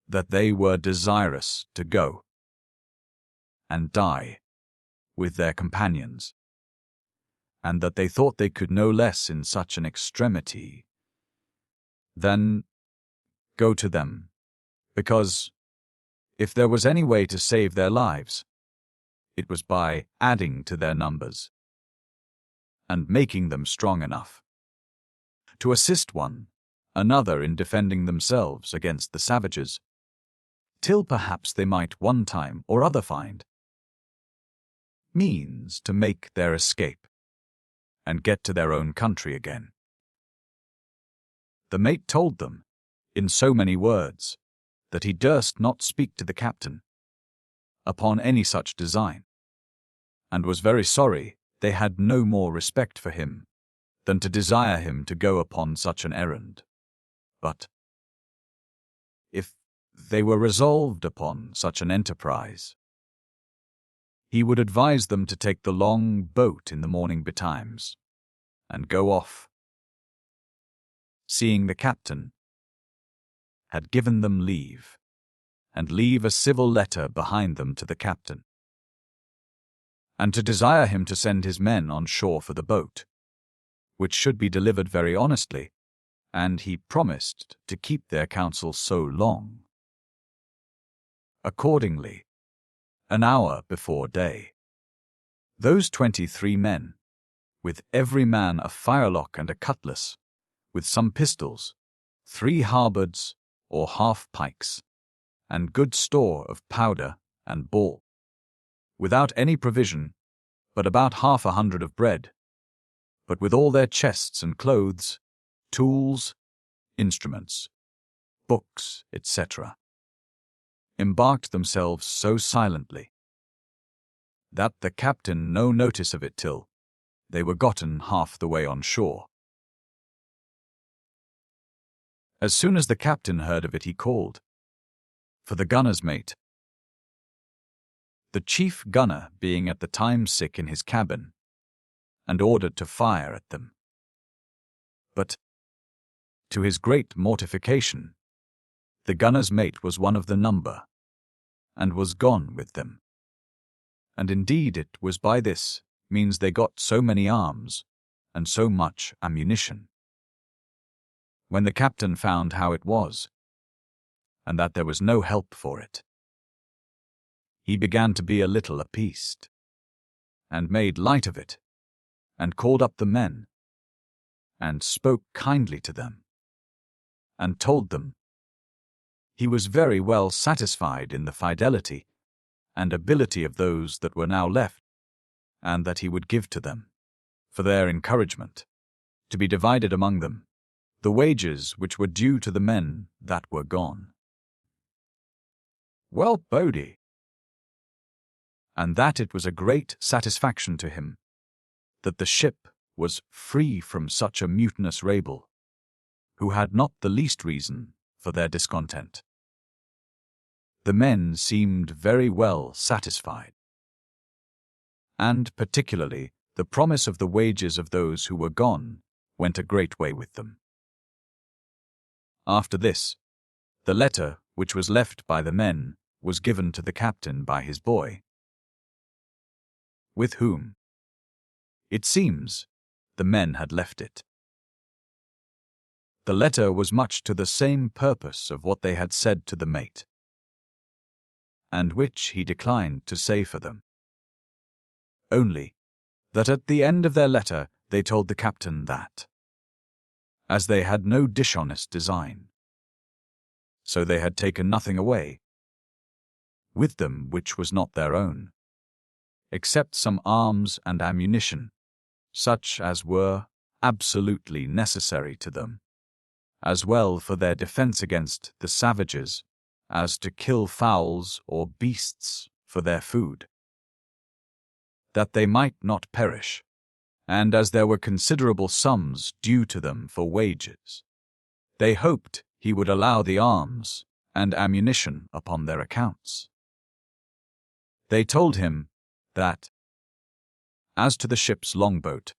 that they were desirous to go and die with their companions, and that they thought they could no less in such an extremity than go to them, because if there was any way to save their lives, it was by adding to their numbers and making them strong enough to assist one another in defending themselves against the savages, till perhaps they might one time or other find means to make their escape and get to their own country again. The mate told them, in so many words, that he durst not speak to the captain upon any such design, and was very sorry they had no more respect for him than to desire him to go upon such an errand. But if they were resolved upon such an enterprise, he would advise them to take the long boat in the morning betimes, and go off, seeing the captain had given them leave, and leave a civil letter behind them to the captain, and to desire him to send his men on shore for the boat, which should be delivered very honestly, and he promised to keep their counsel so long. Accordingly, an hour before day, those 23 men, with every man a firelock and a cutlass, with some pistols, 3 halberds or half-pikes, and good store of powder and ball, without any provision, but about 100 of bread, but with all their chests and clothes, tools, instruments, books, etc., embarked themselves so silently that the captain no notice of it till they were gotten half the way on shore. As soon as the captain heard of it, he called for the gunner's mate, the chief gunner being at the time sick in his cabin, and ordered to fire at them. But, to his great mortification, the gunner's mate was one of the number, and was gone with them. And indeed it was by this means they got so many arms, and so much ammunition. When the captain found how it was, and that there was no help for it, he began to be a little appeased, and made light of it, and called up the men, and spoke kindly to them, and told them he was very well satisfied in the fidelity and ability of those that were now left, and that he would give to them, for their encouragement, to be divided among them, the wages which were due to the men that were gone. Well, Bodie, and that it was a great satisfaction to him that the ship was free from such a mutinous rabble, who had not the least reason for their discontent. The men seemed very well satisfied, and particularly the promise of the wages of those who were gone went a great way with them. After this, the letter which was left by the men was given to the captain by his boy, with whom, it seems, the men had left it. The letter was much to the same purpose of what they had said to the mate, and which he declined to say for them, only that at the end of their letter they told the captain that, as they had no dishonest design, so they had taken nothing away with them which was not their own, except some arms and ammunition, such as were absolutely necessary to them, as well for their defense against the savages as to kill fowls or beasts for their food, that they might not perish, and as there were considerable sums due to them for wages, they hoped he would allow the arms and ammunition upon their accounts. They told him that, as to the ship's longboat,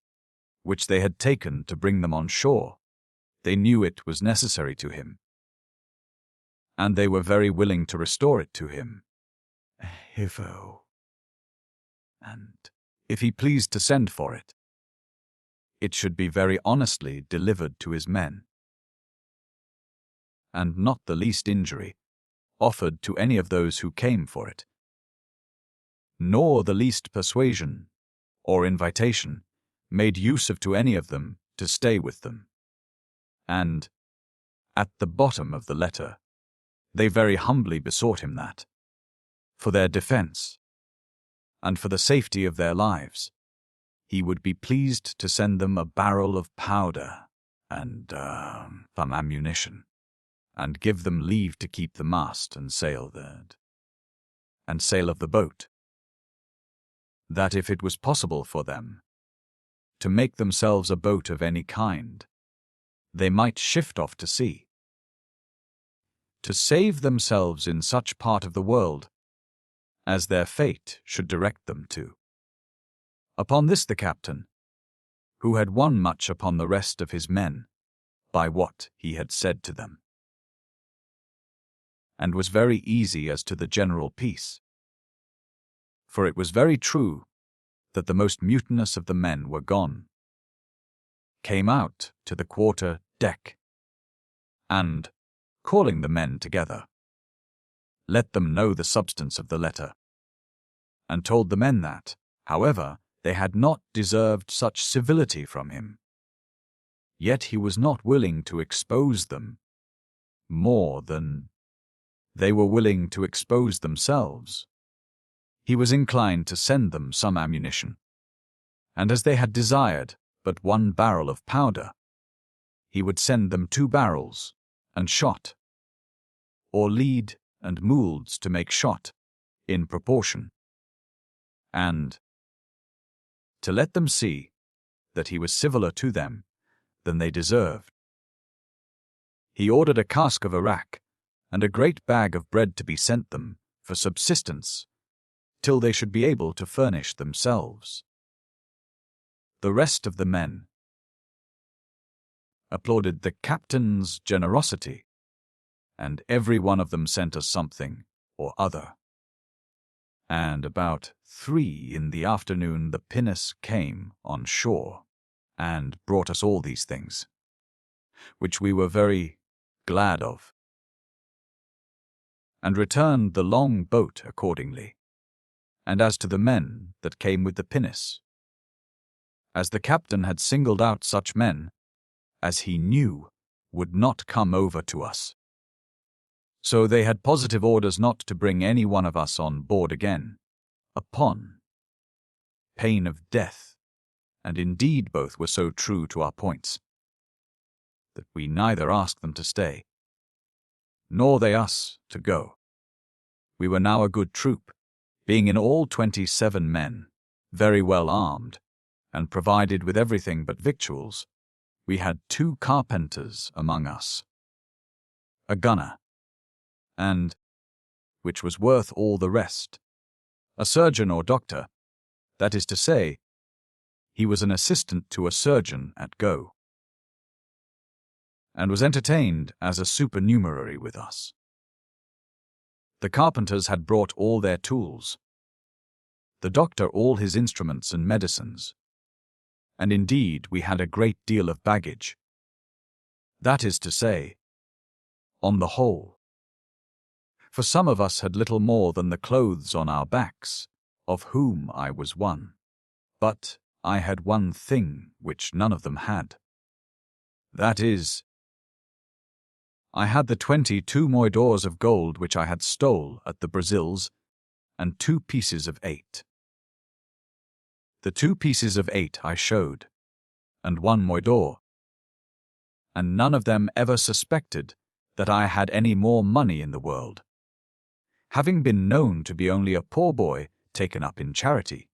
which they had taken to bring them on shore, they knew it was necessary to him, and they were very willing to restore it to him, and if he pleased to send for it, it should be very honestly delivered to his men, and not the least injury offered to any of those who came for it, nor the least persuasion or invitation made use of to any of them to stay with them. And, at the bottom of the letter, they very humbly besought him that, for their defense, and for the safety of their lives, he would be pleased to send them a barrel of powder and some ammunition, and give them leave to keep the mast and sail of the boat, that if it was possible for them to make themselves a boat of any kind, they might shift off to sea, to save themselves in such part of the world as their fate should direct them to. Upon this the captain, who had won much upon the rest of his men by what he had said to them, and was very easy as to the general peace, for it was very true that the most mutinous of the men were gone, came out to the quarter deck, and, calling the men together, let them know the substance of the letter, and told the men that, however, they had not deserved such civility from him, yet he was not willing to expose them more than they were willing to expose themselves. He was inclined to send them some ammunition, and as they had desired but 1 barrel of powder, he would send them 2 barrels, and shot, or lead and moulds to make shot, in proportion, and to let them see that he was civiler to them than they deserved. He ordered a cask of arrack and a great bag of bread to be sent them for subsistence, till they should be able to furnish themselves. The rest of the men applauded the captain's generosity, and every one of them sent us something or other. And about 3 in the afternoon the pinnace came on shore, and brought us all these things, which we were very glad of, and returned the long boat accordingly. And as to the men that came with the pinnace, as the captain had singled out such men as he knew would not come over to us, so they had positive orders not to bring any one of us on board again, upon pain of death, and indeed both were so true to our points, that we neither asked them to stay, nor they us to go. We were now a good troop, being in all 27 men, very well armed, and provided with everything but victuals. We had 2 carpenters among us, a gunner, and, which was worth all the rest, a surgeon or doctor, that is to say, he was an assistant to a surgeon at Go, and was entertained as a supernumerary with us. The carpenters had brought all their tools, the doctor all his instruments and medicines, and indeed we had a great deal of baggage. That is to say, on the whole, for some of us had little more than the clothes on our backs, of whom I was one. But I had one thing which none of them had. That is, I had the 22 moidores of gold which I had stole at the Brazils, and 2 pieces of 8. The 2 pieces of 8 I showed, and 1 moidore, and none of them ever suspected that I had any more money in the world, having been known to be only a poor boy taken up in charity,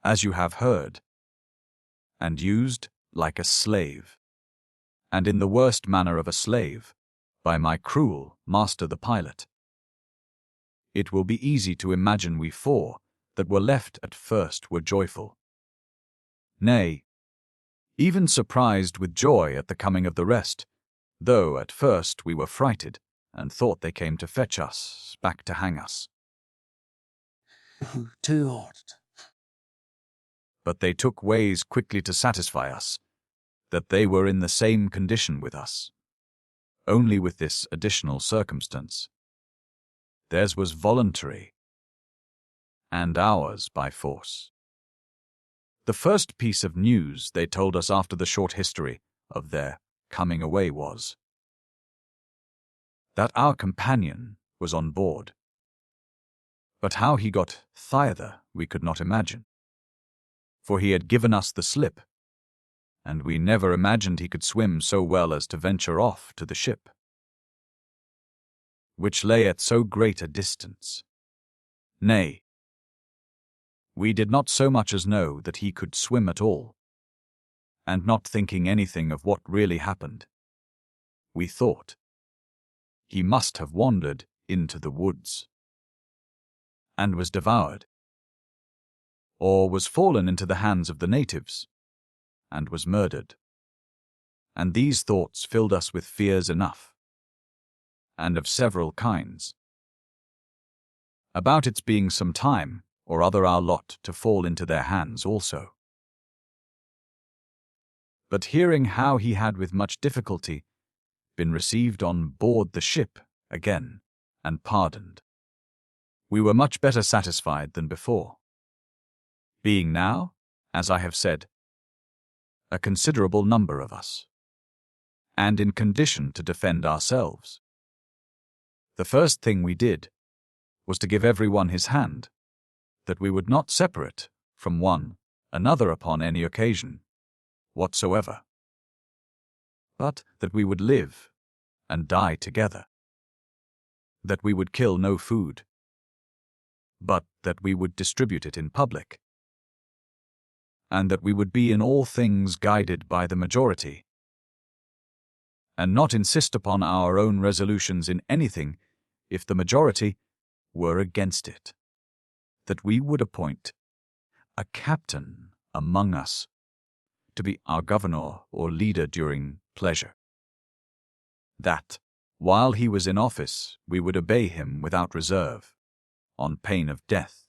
as you have heard, and used like a slave, and in the worst manner of a slave, by my cruel master the pilot. It will be easy to imagine we four that were left at first were joyful, nay, even surprised with joy at the coming of the rest, though at first we were frighted and thought they came to fetch us back to hang us. Too odd. But they took ways quickly to satisfy us that they were in the same condition with us, only with this additional circumstance. Theirs was voluntary, and ours by force. The first piece of news they told us after the short history of their coming away was that our companion was on board. But how he got thither we could not imagine, for he had given us the slip, and we never imagined he could swim so well as to venture off to the ship, which lay at so great a distance. Nay, we did not so much as know that he could swim at all, and not thinking anything of what really happened, we thought he must have wandered into the woods, and was devoured, or was fallen into the hands of the natives, and was murdered. And these thoughts filled us with fears enough, and of several kinds, about its being some time or other our lot to fall into their hands also. But hearing how he had with much difficulty been received on board the ship again and pardoned, we were much better satisfied than before, being now, as I have said, a considerable number of us, and in condition to defend ourselves. The first thing we did was to give everyone his hand, that we would not separate from one another upon any occasion whatsoever, but that we would live and die together, that we would kill no food, but that we would distribute it in public, and that we would be in all things guided by the majority, and not insist upon our own resolutions in anything if the majority were against it, that we would appoint a captain among us to be our governor or leader during pleasure, that, while he was in office, we would obey him without reserve, on pain of death,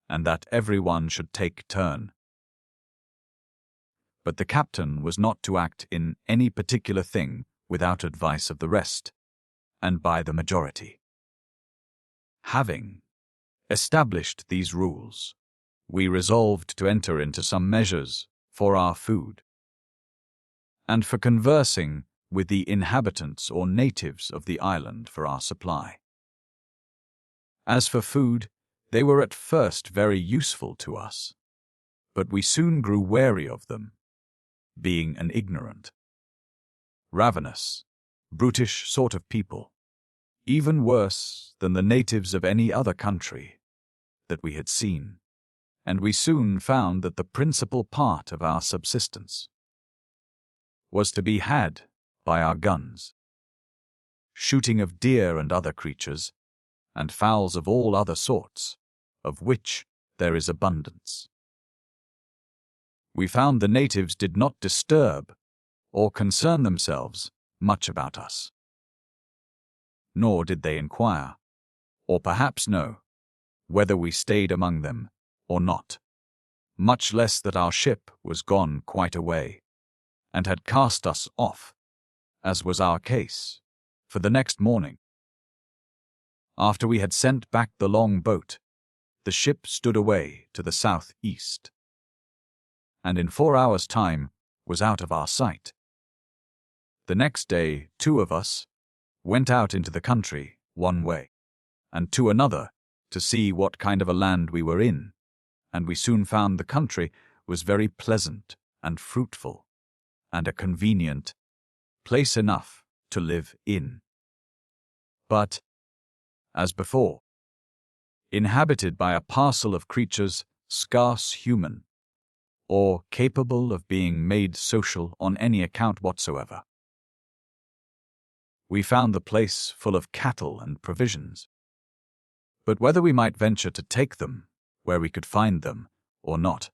and that everyone should take turn. But the captain was not to act in any particular thing without advice of the rest, and by the majority. Having established these rules, we resolved to enter into some measures for our food, and for conversing with the inhabitants or natives of the island for our supply. As for food, they were at first very useful to us, but we soon grew wary of them, being an ignorant, ravenous, brutish sort of people, even worse than the natives of any other country that we had seen, and we soon found that the principal part of our subsistence was to be had by our guns, shooting of deer and other creatures, and fowls of all other sorts, of which there is abundance. We found the natives did not disturb or concern themselves much about us, nor did they inquire, or perhaps know, whether we stayed among them or not, much less that our ship was gone quite away, and had cast us off, as was our case, for the next morning. After we had sent back the long boat, the ship stood away to the southeast, and in 4 hours' time was out of our sight. The next day 2 of us went out into the country one way, and 2 another, to see what kind of a land we were in, and we soon found the country was very pleasant and fruitful, and a convenient place enough to live in. But, as before, inhabited by a parcel of creatures scarce human, or capable of being made social on any account whatsoever. We found the place full of cattle and provisions, but whether we might venture to take them, where we could find them, or not,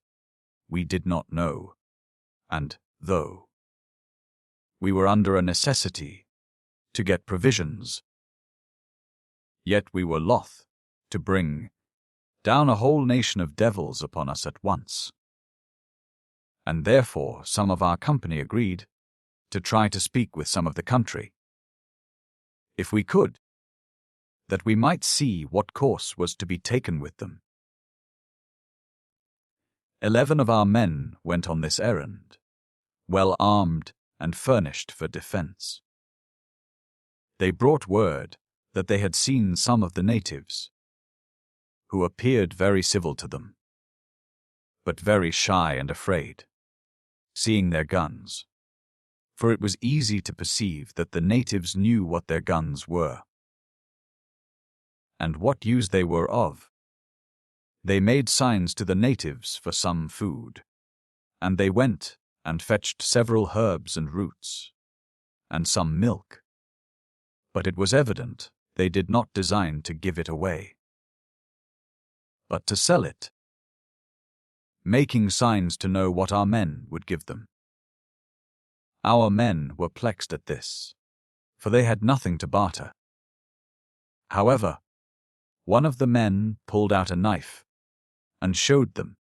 we did not know, and though we were under a necessity to get provisions, yet we were loth to bring down a whole nation of devils upon us at once. And therefore some of our company agreed to try to speak with some of the country, if we could, that we might see what course was to be taken with them. 11 of our men went on this errand, well armed and furnished for defense. They brought word that they had seen some of the natives, who appeared very civil to them, but very shy and afraid, seeing their guns, for it was easy to perceive that the natives knew what their guns were, and what use they were of. They made signs to the natives for some food, and they went and fetched several herbs and roots, and some milk. But it was evident they did not design to give it away, but to sell it, making signs to know what our men would give them. Our men were perplexed at this, for they had nothing to barter. However, one of the men pulled out a knife and showed them,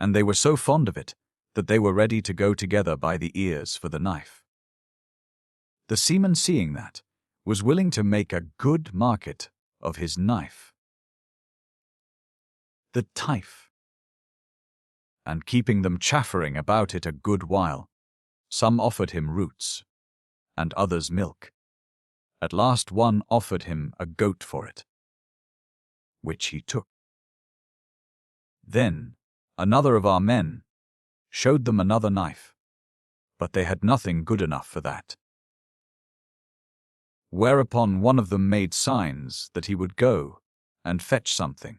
and they were so fond of it that they were ready to go together by the ears for the knife. The seaman, seeing that, was willing to make a good market of his knife, the tife, and keeping them chaffering about it a good while, some offered him roots, and others milk. At last one offered him a goat for it, which he took. Then another of our men showed them another knife, but they had nothing good enough for that. Whereupon one of them made signs that he would go and fetch something.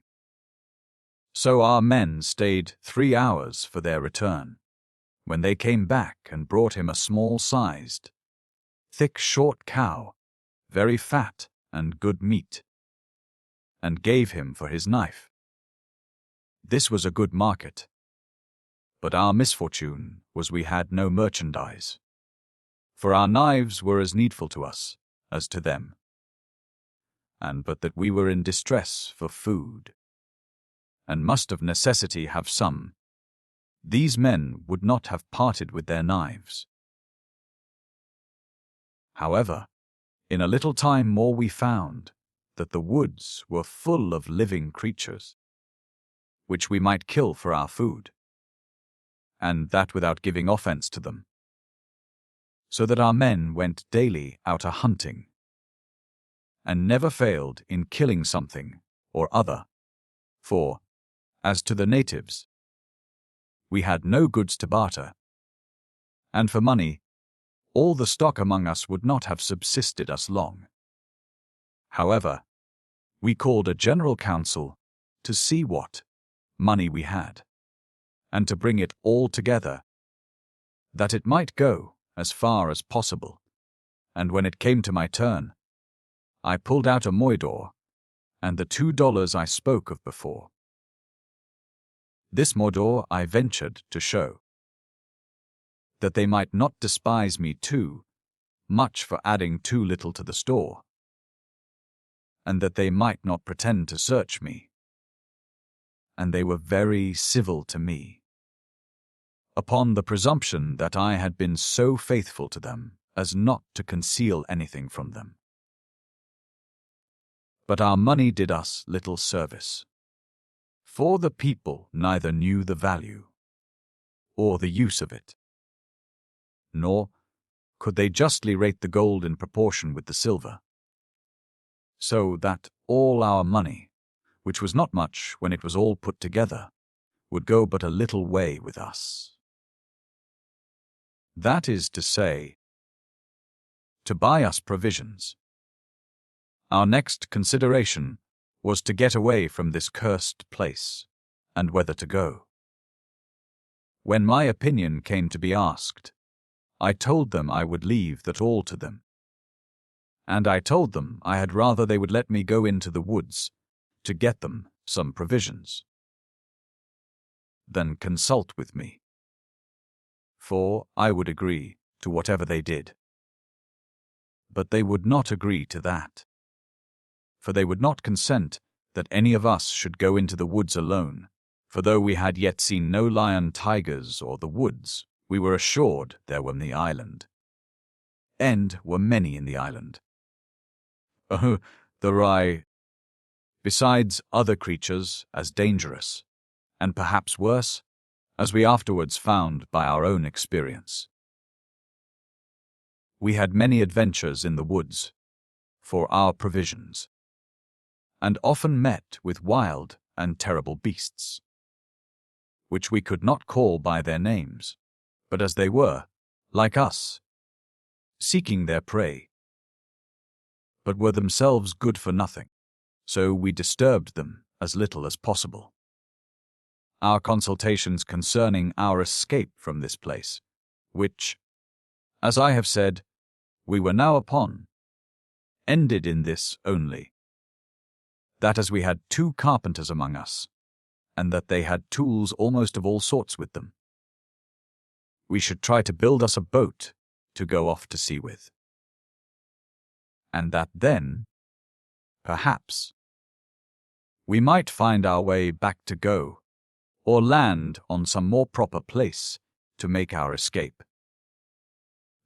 So our men stayed 3 hours for their return, when they came back and brought him a small-sized, thick, short cow, very fat and good meat, and gave him for his knife. This was a good market, but our misfortune was we had no merchandise, for our knives were as needful to us as to them, and but that we were in distress for food, and must of necessity have some, these men would not have parted with their knives. However, in a little time more we found that the woods were full of living creatures, which we might kill for our food, and that without giving offense to them. So that our men went daily out a-hunting, and never failed in killing something or other, for, as to the natives, we had no goods to barter, and for money, all the stock among us would not have subsisted us long. However, we called a general council to see what money we had, and to bring it all together, that it might go as far as possible. And when it came to my turn, I pulled out a moidor and the $2 I spoke of before. This moidor I ventured to show, that they might not despise me too much for adding too little to the store, and that they might not pretend to search me. And they were very civil to me, upon the presumption that I had been so faithful to them as not to conceal anything from them. But our money did us little service, for the people neither knew the value or the use of it, nor could they justly rate the gold in proportion with the silver, so that all our money, which was not much when it was all put together, would go but a little way with us. That is to say, to buy us provisions. Our next consideration was to get away from this cursed place, and whether to go. When my opinion came to be asked, I told them I would leave that all to them. And I told them I had rather they would let me go into the woods to get them some provisions than consult with me, for I would agree to whatever they did. But they would not agree to that, for they would not consent that any of us should go into the woods alone, for though we had yet seen no lion, tigers, or the woods, we were assured there were in the island, and were many in the island. Oh, besides other creatures as dangerous, and perhaps worse, as we afterwards found by our own experience. We had many adventures in the woods for our provisions, and often met with wild and terrible beasts, which we could not call by their names, but as they were, like us, seeking their prey, but were themselves good for nothing, so we disturbed them as little as possible. Our consultations concerning our escape from this place, which, as I have said, we were now upon, ended in this only, that as we had 2 carpenters among us, and that they had tools almost of all sorts with them, we should try to build us a boat to go off to sea with, and that then, perhaps, we might find our way back to go, or land on some more proper place to make our escape.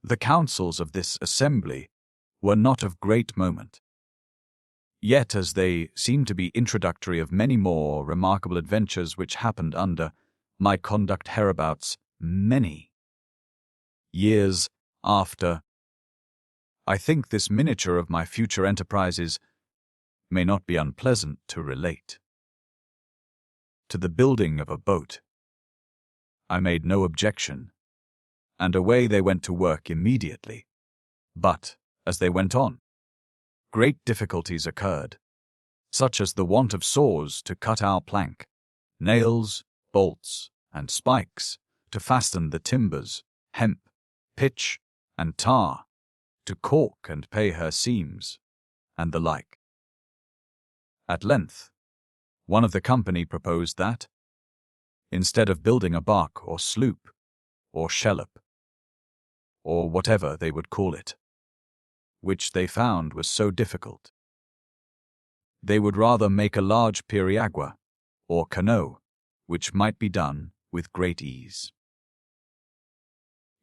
The counsels of this assembly were not of great moment, yet as they seemed to be introductory of many more remarkable adventures which happened under my conduct hereabouts many years after, I think this miniature of my future enterprises may not be unpleasant to relate. To the building of a boat, I made no objection, and away they went to work immediately. But, as they went on, great difficulties occurred, such as the want of saws to cut our plank, nails, bolts, and spikes to fasten the timbers, hemp, pitch, and tar, to caulk and pay her seams, and the like. At length, one of the company proposed that, instead of building a bark or sloop, or shallop, or whatever they would call it, which they found was so difficult, they would rather make a large periagua, or canoe, which might be done with great ease.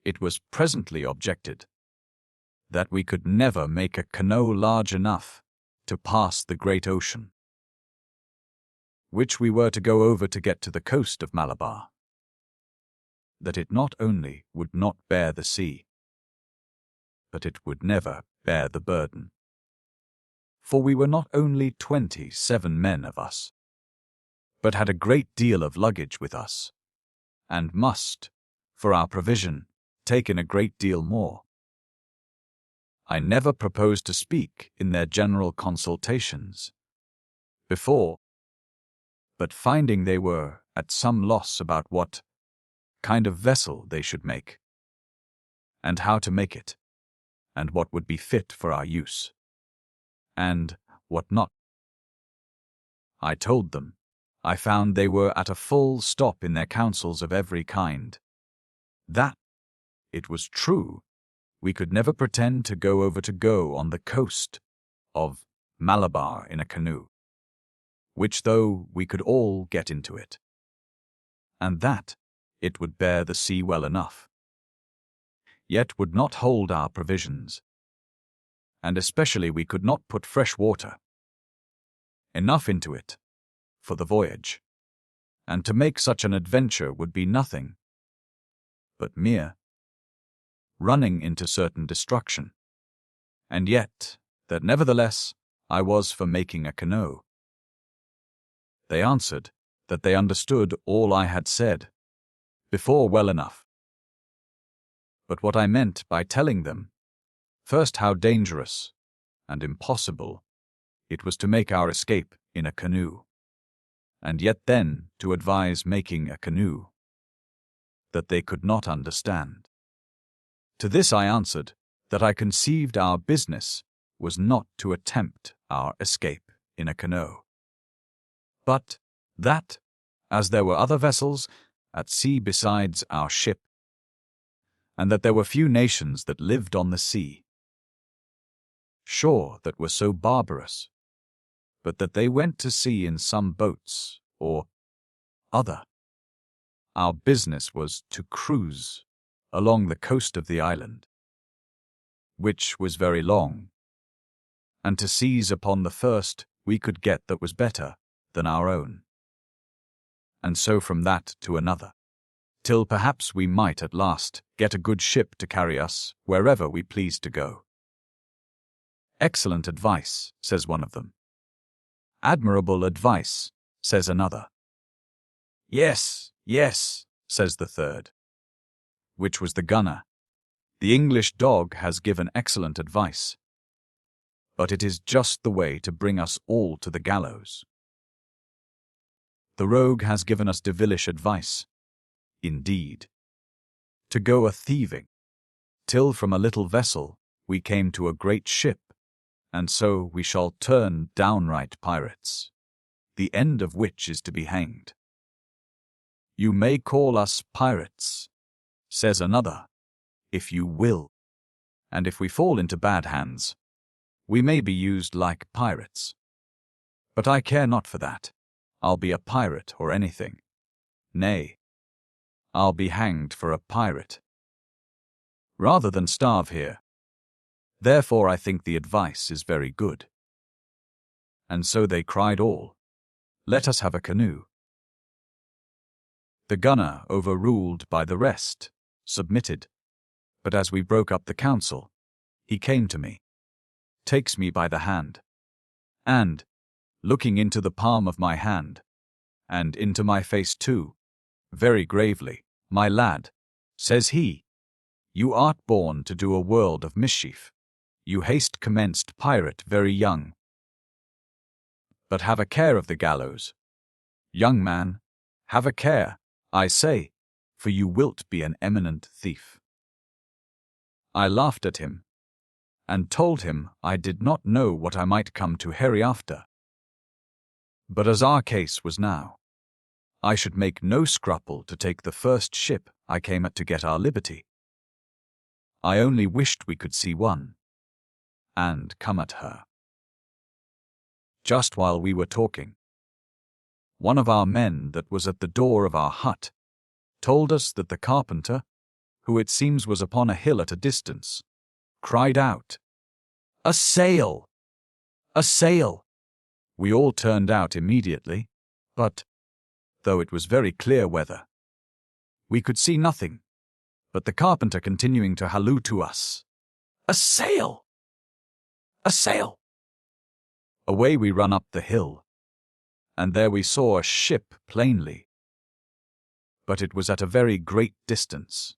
It was presently objected that we could never make a canoe large enough to pass the great ocean, which we were to go over to get to the coast of Malabar, that it not only would not bear the sea, but it would never bear the burden. For we were not only 27 men of us, but had a great deal of luggage with us, and must, for our provision, take in a great deal more. I never proposed to speak in their general consultations before, but finding they were at some loss about what kind of vessel they should make, and how to make it, and what would be fit for our use, and what not, I told them I found they were at a full stop in their counsels of every kind, that, it was true, we could never pretend to go over to go on the coast of Malabar in a canoe, which though we could all get into it, and that it would bear the sea well enough, yet would not hold our provisions, and especially we could not put fresh water enough into it for the voyage, and to make such an adventure would be nothing but mere running into certain destruction, and yet that nevertheless I was for making a canoe. They answered that they understood all I had said before well enough, but what I meant by telling them, first, how dangerous and impossible it was to make our escape in a canoe, and yet then to advise making a canoe that they could not understand. To this I answered that I conceived our business was not to attempt our escape in a canoe, but that, as there were other vessels at sea besides our ship, and that there were few nations that lived on the sea, sure, that were so barbarous, but that they went to sea in some boats or other. Our business was to cruise along the coast of the island, which was very long, and to seize upon the first we could get that was better than our own, and so from that to another, till perhaps we might at last get a good ship to carry us wherever we pleased to go. Excellent advice, says one of them. Admirable advice, says another. Yes, yes, says the third, which was the gunner. The English dog has given excellent advice, but it is just the way to bring us all to the gallows. The rogue has given us devilish advice, indeed, to go a-thieving, till from a little vessel we came to a great ship, and so we shall turn downright pirates, the end of which is to be hanged. You may call us pirates, says another, if you will, and if we fall into bad hands, we may be used like pirates. But I care not for that. I'll be a pirate or anything. Nay, I'll be hanged for a pirate, rather than starve here. Therefore I think the advice is very good. And so they cried all, let us have a canoe. The gunner, overruled by the rest, submitted, but as we broke up the council, he came to me, takes me by the hand, and, looking into the palm of my hand, and into my face too, very gravely, my lad, says he, you art born to do a world of mischief. You haste commenced pirate very young. But have a care of the gallows. Young man, have a care, I say, for you wilt be an eminent thief. I laughed at him, and told him I did not know what I might come to hereafter. But as our case was now, I should make no scruple to take the first ship I came at to get our liberty. I only wished we could see one, and come at her. Just while we were talking, one of our men that was at the door of our hut told us that the carpenter, who it seems was upon a hill at a distance, cried out, "A sail! A sail!" We all turned out immediately, but, though it was very clear weather, we could see nothing, but the carpenter continuing to halloo to us, "A sail! A sail!" Away we run up the hill, and there we saw a ship plainly. But it was at a very great distance,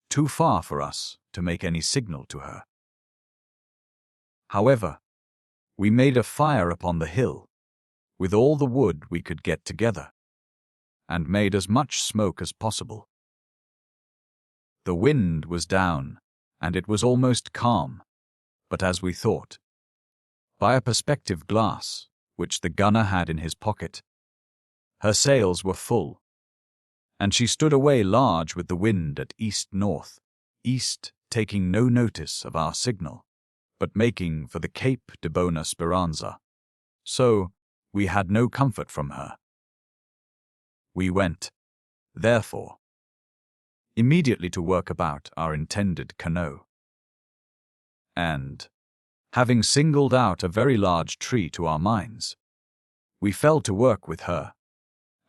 too far for us to make any signal to her. However, we made a fire upon the hill, with all the wood we could get together, and made as much smoke as possible. The wind was down, and it was almost calm, but as we thought, by a perspective glass, which the gunner had in his pocket, her sails were full, and she stood away large with the wind at east-north, east taking no notice of our signal, but making for the Cape de Bona Speranza. So we had no comfort from her. We went, therefore, immediately to work about our intended canoe. And, having singled out a very large tree to our minds, we fell to work with her,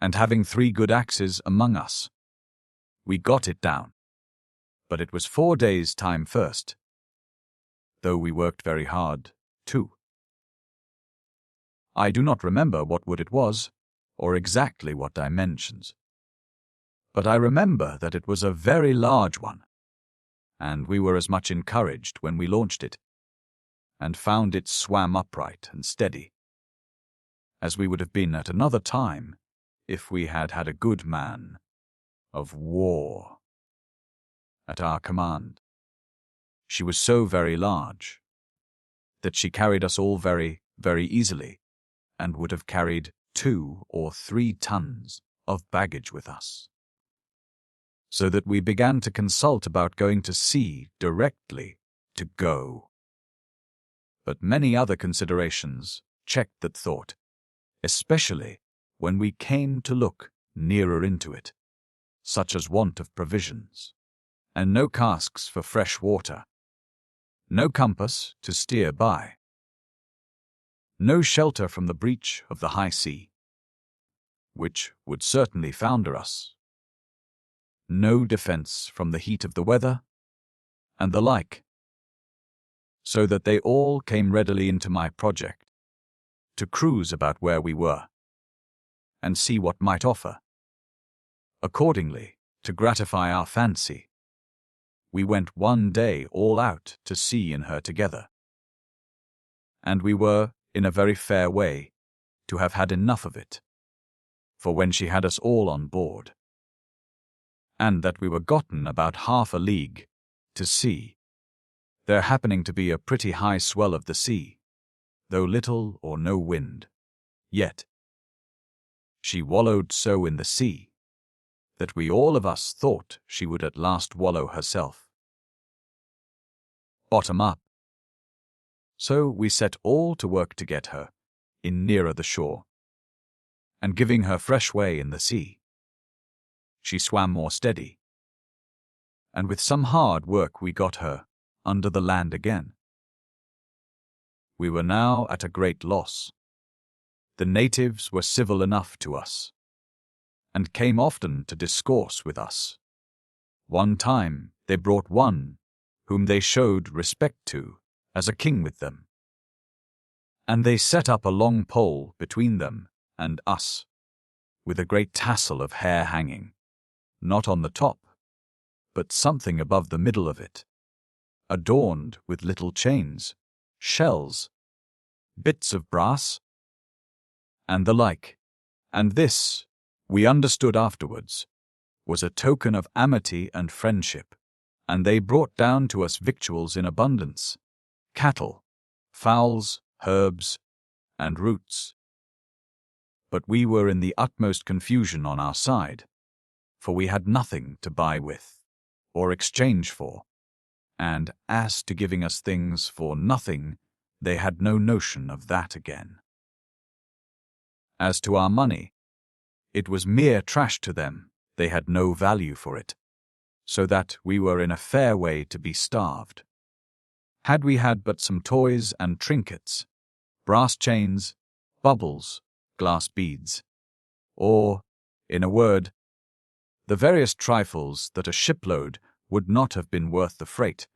and having 3 good axes among us, we got it down. But it was 4 days' time first, though we worked very hard, too. I do not remember what wood it was, or exactly what dimensions, but I remember that it was a very large one, and we were as much encouraged when we launched it, and found it swam upright and steady, as we would have been at another time if we had had a good man of war at our command. She was so very large that she carried us all very, very easily, and would have carried 2 or 3 tons of baggage with us. So that we began to consult about going to sea directly to go. But many other considerations checked that thought, especially when we came to look nearer into it, such as want of provisions, and no casks for fresh water, no compass to steer by, no shelter from the breach of the high sea, which would certainly founder us, no defense from the heat of the weather, and the like, so that they all came readily into my project, to cruise about where we were, and see what might offer. Accordingly, to gratify our fancy, we went one day all out to sea in her together, and we were, in a very fair way, to have had enough of it, for when she had us all on board, and that we were gotten about half a league to sea, there happening to be a pretty high swell of the sea, though little or no wind, yet she wallowed so in the sea that we all of us thought she would at last wallow herself, bottom up. So we set all to work to get her in nearer the shore, and giving her fresh way in the sea, she swam more steady, and with some hard work we got her under the land again. We were now at a great loss. The natives were civil enough to us, and came often to discourse with us. One time they brought one whom they showed respect to as a king with them, and they set up a long pole between them and us, with a great tassel of hair hanging, not on the top, but something above the middle of it, adorned with little chains, shells, bits of brass, and the like, and this, we understood afterwards, was a token of amity and friendship, and they brought down to us victuals in abundance, cattle, fowls, herbs, and roots. But we were in the utmost confusion on our side, for we had nothing to buy with, or exchange for, and as to giving us things for nothing, they had no notion of that again. As to our money, it was mere trash to them, they had no value for it, so that we were in a fair way to be starved. Had we had but some toys and trinkets, brass chains, bubbles, glass beads, or, in a word, the various trifles that a shipload would not have been worth the freight,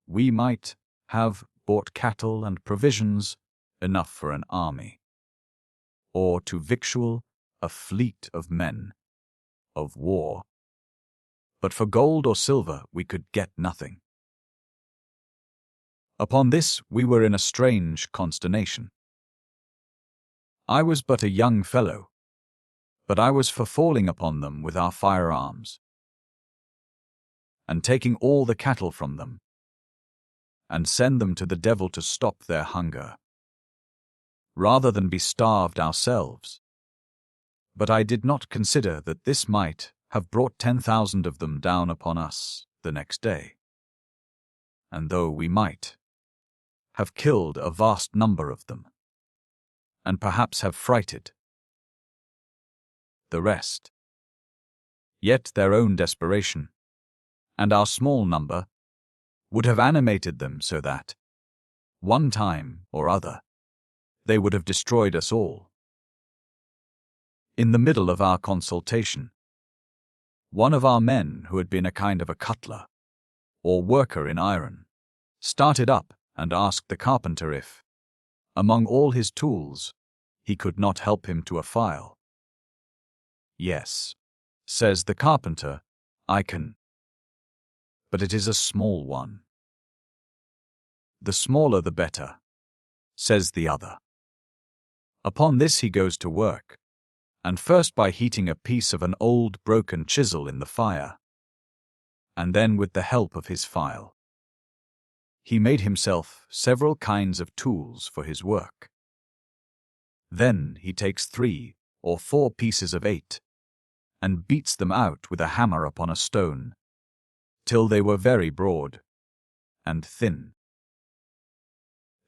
we might have bought cattle and provisions enough for an army, or to victual a fleet of men of war. But for gold or silver we could get nothing. Upon this we were in a strange consternation. I was but a young fellow, but I was for falling upon them with our firearms, and taking all the cattle from them, and send them to the devil to stop their hunger, rather than be starved ourselves. But I did not consider that this might have brought 10,000 of them down upon us the next day, and though we might have killed a vast number of them, and perhaps have frighted the rest, yet their own desperation, and our small number, would have animated them so that, one time or other, they would have destroyed us all. In the middle of our consultation, one of our men, who had been a kind of a cutler, or worker in iron, started up and asked the carpenter if, among all his tools, he could not help him to a file. "Yes," says the carpenter, "I can." but it is a small one. The smaller the better, says the other. Upon this he goes to work, and first by heating a piece of an old broken chisel in the fire, and then with the help of his file, he made himself several kinds of tools for his work. Then he takes 3 or 4 pieces of 8, and beats them out with a hammer upon a stone, till they were very broad and thin.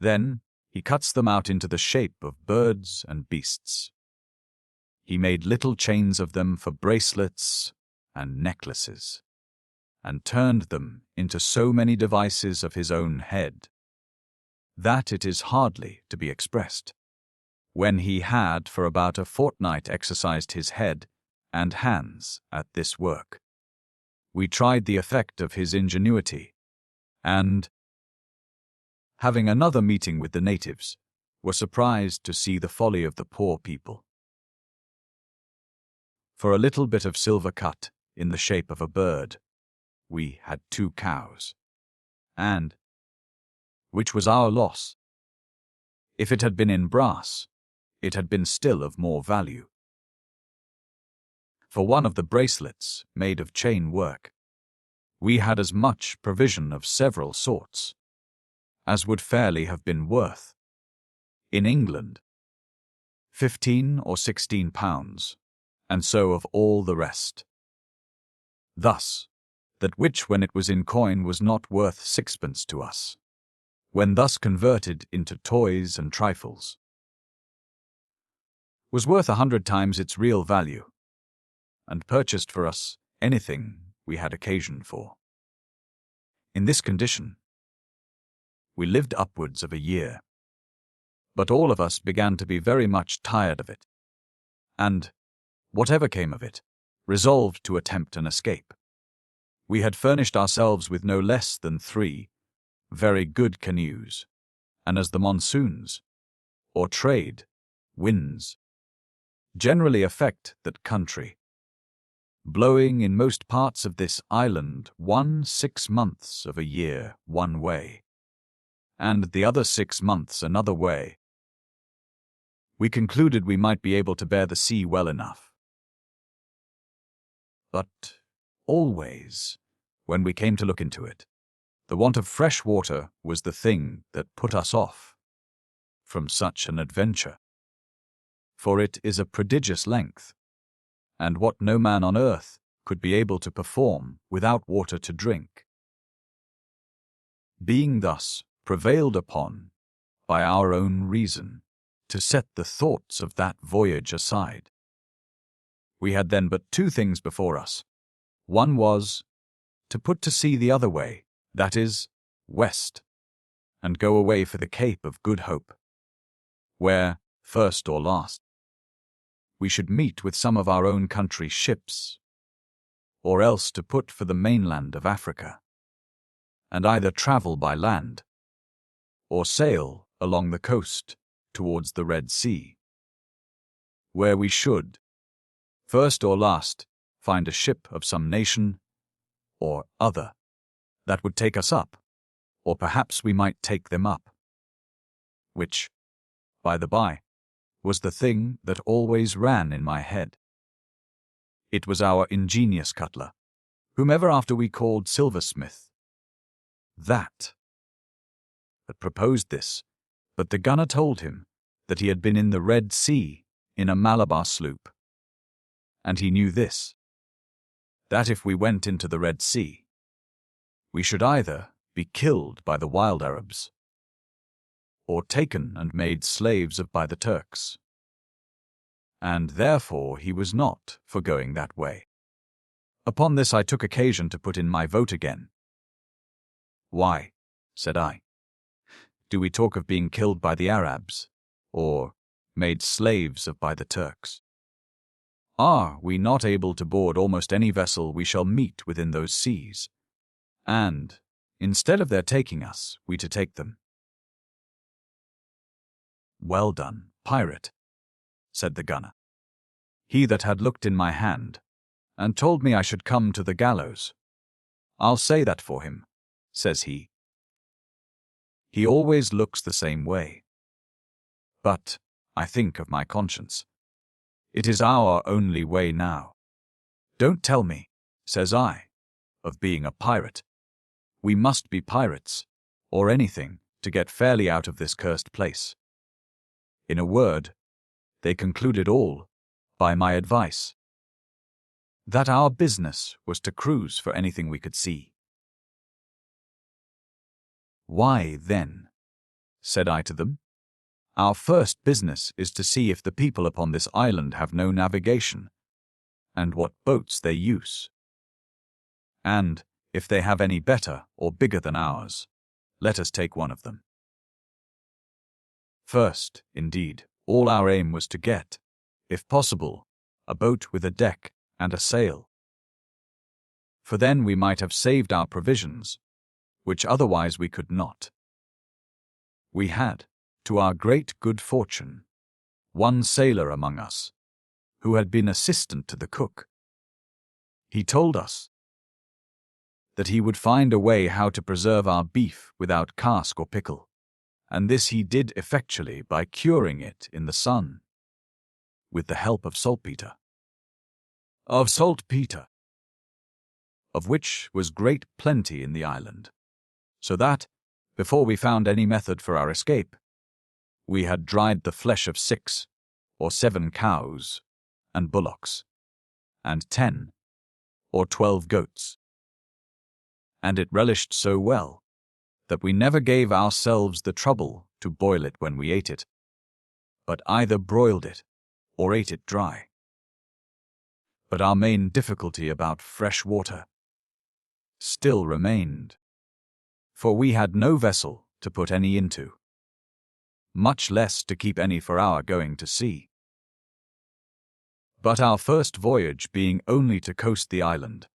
Then he cuts them out into the shape of birds and beasts. He made little chains of them for bracelets and necklaces, and turned them into so many devices of his own head, that it is hardly to be expressed. When he had for about a fortnight exercised his head and hands at this work, we tried the effect of his ingenuity, and, having another meeting with the natives, were surprised to see the folly of the poor people. For a little bit of silver cut in the shape of a bird, we had 2 cows, and, which was our loss, if it had been in brass, it had been still of more value. For one of the bracelets, made of chain work, we had as much provision of several sorts as would fairly have been worth, in England, 15 or 16 pounds, and so of all the rest. Thus, that which when it was in coin was not worth 6pence to us, when thus converted into toys and trifles, was worth 100 times its real value, and purchased for us anything we had occasion for. In this condition, we lived upwards of a year, but all of us began to be very much tired of it, and, whatever came of it, resolved to attempt an escape. We had furnished ourselves with no less than 3 very good canoes, and as the monsoons, or trade, winds, generally affect that country, blowing in most parts of this island 6 months of a year one way, and the other 6 months another way, we concluded we might be able to bear the sea well enough. But always, when we came to look into it, the want of fresh water was the thing that put us off from such an adventure. For it is a prodigious length, and what no man on earth could be able to perform without water to drink. Being thus prevailed upon by our own reason to set the thoughts of that voyage aside, we had then but 2 things before us. One was to put to sea the other way, that is, west, and go away for the Cape of Good Hope, where, first or last, we should meet with some of our own country's ships, or else to put for the mainland of Africa, and either travel by land, or sail along the coast towards the Red Sea, where we should, first or last, find a ship of some nation or other that would take us up, or perhaps we might take them up, which, by the by, was the thing that always ran in my head. It was our ingenious cutler, whom ever after we called Silversmith, that had proposed this, but the gunner told him that he had been in the Red Sea in a Malabar sloop, and he knew this, that if we went into the Red Sea, we should either be killed by the wild Arabs, or taken and made slaves of by the Turks, and therefore he was not for going that way. Upon this I took occasion to put in my vote again. Why, said I, do we talk of being killed by the Arabs, or made slaves of by the Turks? Are we not able to board almost any vessel we shall meet within those seas, and, instead of their taking us, we to take them? Well done, pirate, said the gunner, he that had looked in my hand, and told me I should come to the gallows. "I'll say that for him," says he. "He always looks the same way. But I think of my conscience. It is our only way now." "Don't tell me," says I, "of being a pirate. We must be pirates, or anything, to get fairly out of this cursed place." In a word, they concluded all by my advice, that our business was to cruise for anything we could see. "Why, then," said I to them, "our first business is to see if the people upon this island have no navigation, and what boats they use. And, if they have any better or bigger than ours, let us take one of them." First, indeed, all our aim was to get, if possible, a boat with a deck and a sail. For then we might have saved our provisions, which otherwise we could not. We had, to our great good fortune, one sailor among us, who had been assistant to the cook. He told us that he would find a way how to preserve our beef without cask or pickle, and this he did effectually by curing it in the sun, with the help of saltpeter. Of which was great plenty in the island, so that, before we found any method for our escape, we had dried the flesh of 6 or 7 cows and bullocks, and 10 or 12 goats. And it relished so well that we never gave ourselves the trouble to boil it when we ate it, but either broiled it or ate it dry. But our main difficulty about fresh water still remained, for we had no vessel to put any into, much less to keep any for our going to sea. But our first voyage being only to coast the island,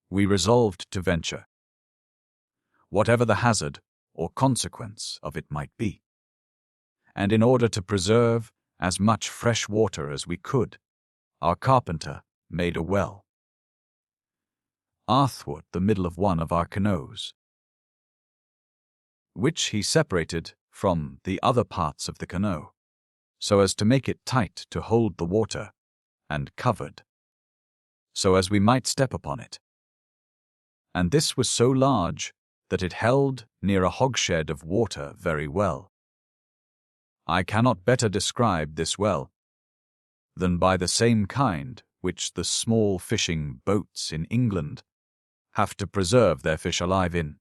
we resolved to venture, whatever the hazard or consequence of it might be. And in order to preserve as much fresh water as we could, our carpenter made a well athwart the middle of one of our canoes, which he separated from the other parts of the canoe, so as to make it tight to hold the water, and covered, so as we might step upon it. And this was so large that it held near a hogshead of water very well. I cannot better describe this well than by the same kind which the small fishing boats in England have to preserve their fish alive in,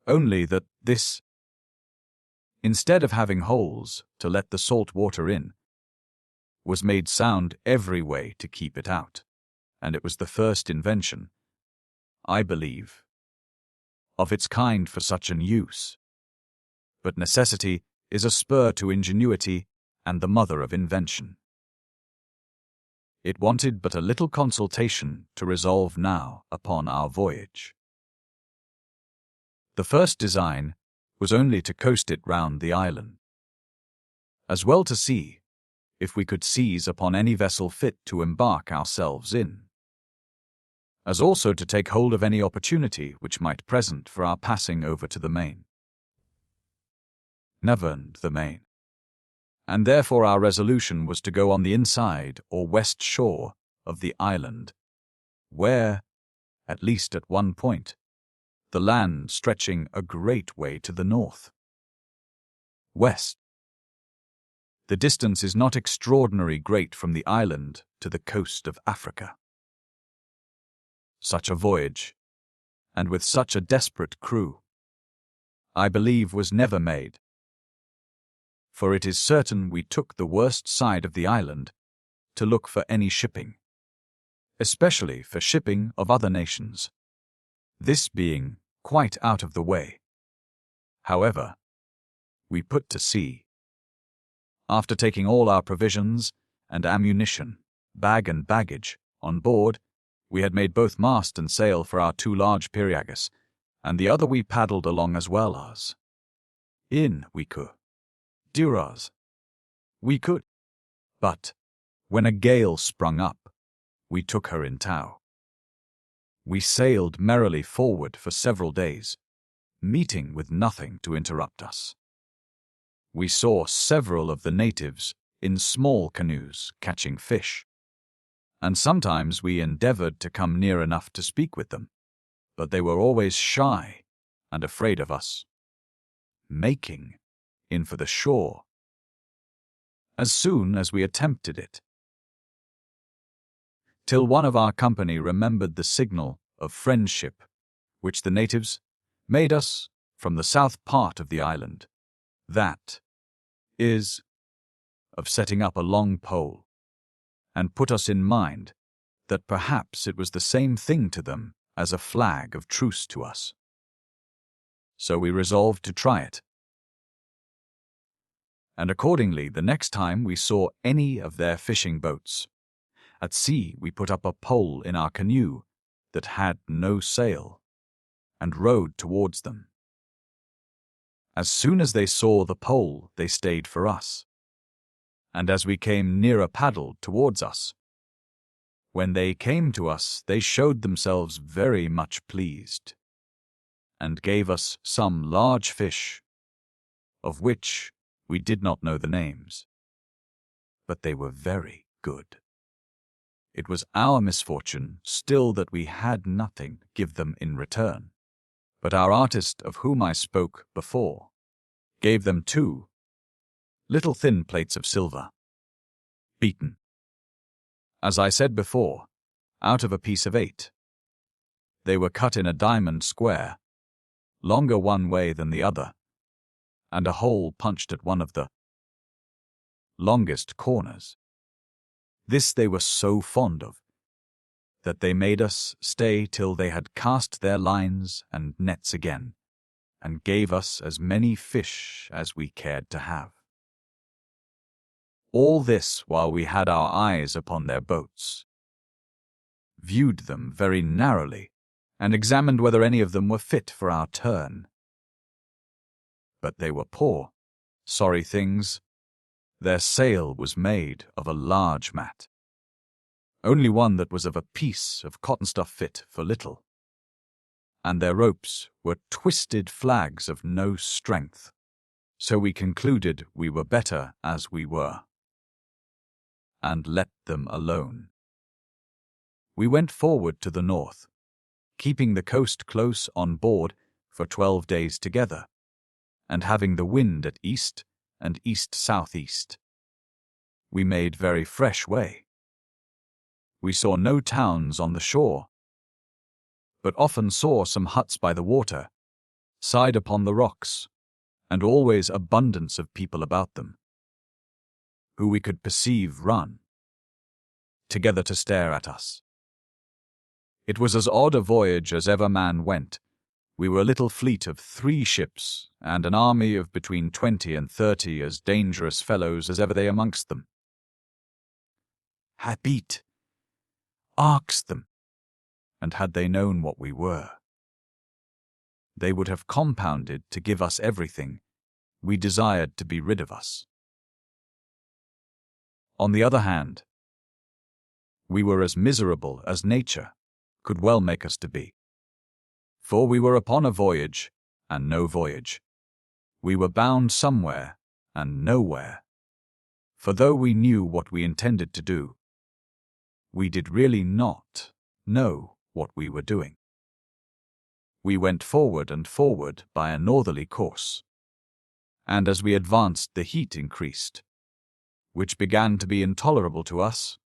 only that this, instead of having holes to let the salt water in, was made sound every way to keep it out, and it was the first invention, I believe, of its kind for such an use. But necessity is a spur to ingenuity and the mother of invention. It wanted but a little consultation to resolve now upon our voyage. The first design was only to coast it round the island, as well to see if we could seize upon any vessel fit to embark ourselves in, as also to take hold of any opportunity which might present for our passing over to the main. And therefore our resolution was to go on the inside or west shore of the island, where, at least at one point, the land stretching a great way to the north west. The distance is not extraordinary great from the island to the coast of Africa. Such a voyage, and with such a desperate crew, I believe was never made. For it is certain we took the worst side of the island to look for any shipping, especially for shipping of other nations, this being quite out of the way. However, we put to sea. After taking all our provisions and ammunition, bag and baggage, on board, we had made both mast and sail for our 2 large periagus, and the other we paddled along as well as in we could. Duras. We could. But, when a gale sprung up, we took her in tow. We sailed merrily forward for several days, meeting with nothing to interrupt us. We saw several of the natives in small canoes catching fish, and sometimes we endeavored to come near enough to speak with them, but they were always shy and afraid of us, making in for the shore as soon as we attempted it, till one of our company remembered the signal of friendship which the natives made us from the south part of the island, that is, of setting up a long pole, and put us in mind that perhaps it was the same thing to them as a flag of truce to us. So we resolved to try it. And accordingly, the next time we saw any of their fishing boats at sea, we put up a pole in our canoe that had no sail, and rowed towards them. As soon as they saw the pole, they stayed for us, and as we came nearer paddled towards us. When they came to us, they showed themselves very much pleased, and gave us some large fish, of which we did not know the names, but they were very good. It was our misfortune still that we had nothing to give them in return, but our artist, of whom I spoke before, gave them 2 little thin plates of silver, beaten, as I said before, out of a piece of 8. They were cut in a diamond square, longer one way than the other, and a hole punched at one of the longest corners. This they were so fond of, that they made us stay till they had cast their lines and nets again, and gave us as many fish as we cared to have. All this while we had our eyes upon their boats, viewed them very narrowly, and examined whether any of them were fit for our turn. But they were poor, sorry things. Their sail was made of a large mat, only one that was of a piece of cotton stuff fit for little, and their ropes were twisted flags of no strength, so we concluded we were better as we were, and let them alone. We went forward to the north, keeping the coast close on board for 12 days together, and having the wind at east and east-southeast. We made very fresh way. We saw no towns on the shore, but often saw some huts by the water, side upon the rocks, and always abundance of people about them, who we could perceive run together to stare at us. It was as odd a voyage as ever man went. We were a little fleet of 3 ships, and an army of between 20 and 30 as dangerous fellows as ever they amongst them. Habit, asked them, and had they known what we were, they would have compounded to give us everything we desired to be rid of us. On the other hand, we were as miserable as nature could well make us to be. For we were upon a voyage, and no voyage. We were bound somewhere, and nowhere. For though we knew what we intended to do, we did really not know what we were doing. We went forward and forward by a northerly course, and as we advanced the heat increased, which began to be intolerable to us,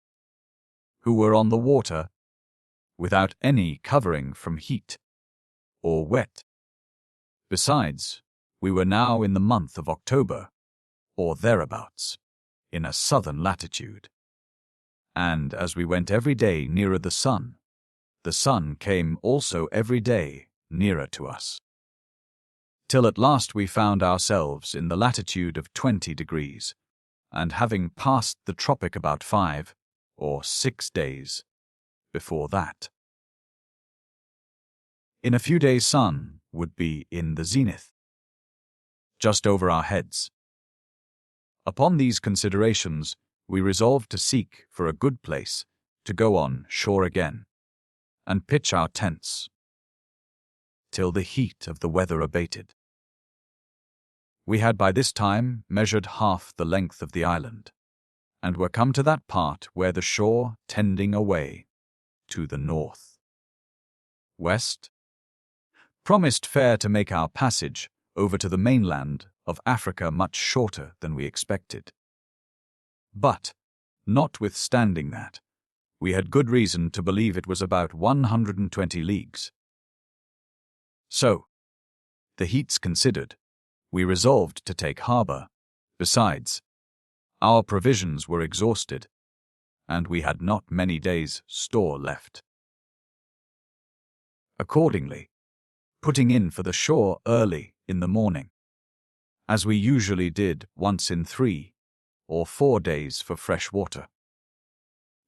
who were on the water, without any covering from heat or wet. Besides, we were now in the month of October, or thereabouts, in a southern latitude, and as we went every day nearer the sun came also every day nearer to us, till at last we found ourselves in the latitude of 20 degrees, and having passed the tropic about 5 or 6 days before that. In a few days sun would be in the zenith, just over our heads. Upon these considerations, we resolved to seek for a good place to go on shore again, and pitch our tents, till the heat of the weather abated. We had by this time measured half the length of the island, and were come to that part where the shore tending away to the north west promised fair to make our passage over to the mainland of Africa much shorter than we expected. But, notwithstanding that, we had good reason to believe it was about 120 leagues. So, the heats considered, we resolved to take harbour. Besides, our provisions were exhausted, and we had not many days' store left. Accordingly, putting in for the shore early in the morning, as we usually did once in 3 or 4 days for fresh water,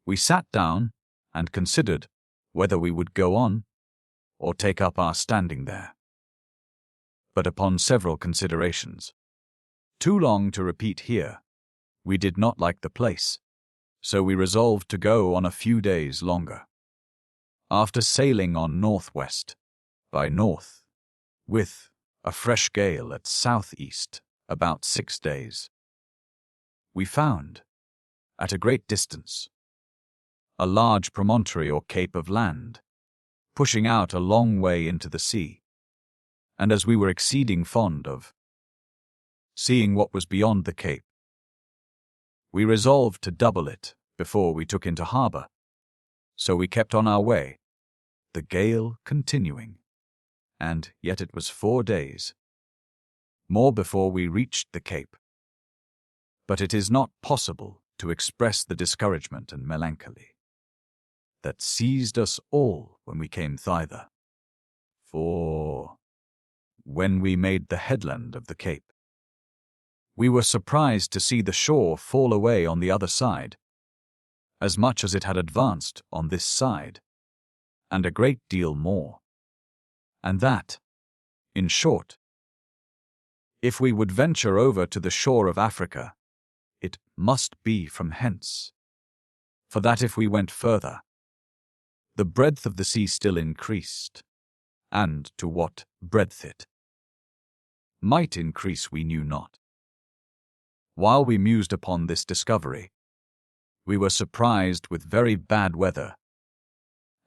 we sat down and considered whether we would go on or take up our standing there. But upon several considerations, too long to repeat here, we did not like the place, so we resolved to go on a few days longer. After sailing on northwest by north, with a fresh gale at southeast about 6 days, we found, at a great distance, a large promontory or cape of land, pushing out a long way into the sea, and as we were exceeding fond of seeing what was beyond the cape, we resolved to double it before we took into harbour. So we kept on our way, the gale continuing, and yet it was 4 days more before we reached the cape. But it is not possible to express the discouragement and melancholy that seized us all when we came thither. For when we made the headland of the cape, we were surprised to see the shore fall away on the other side, as much as it had advanced on this side, and a great deal more. And that, in short, if we would venture over to the shore of Africa, it must be from hence. For that if we went further, the breadth of the sea still increased, and to what breadth it might increase we knew not. While we mused upon this discovery, we were surprised with very bad weather,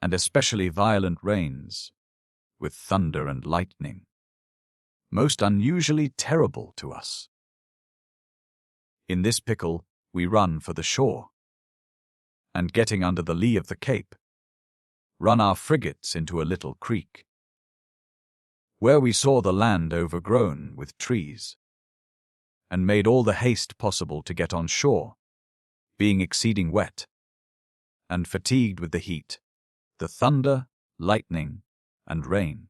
and especially violent rains, with thunder and lightning, most unusually terrible to us. In this pickle we run for the shore, and getting under the lee of the cape, run our frigates into a little creek, where we saw the land overgrown with trees, and made all the haste possible to get on shore, being exceeding wet, and fatigued with the heat, the thunder, lightning, and rain.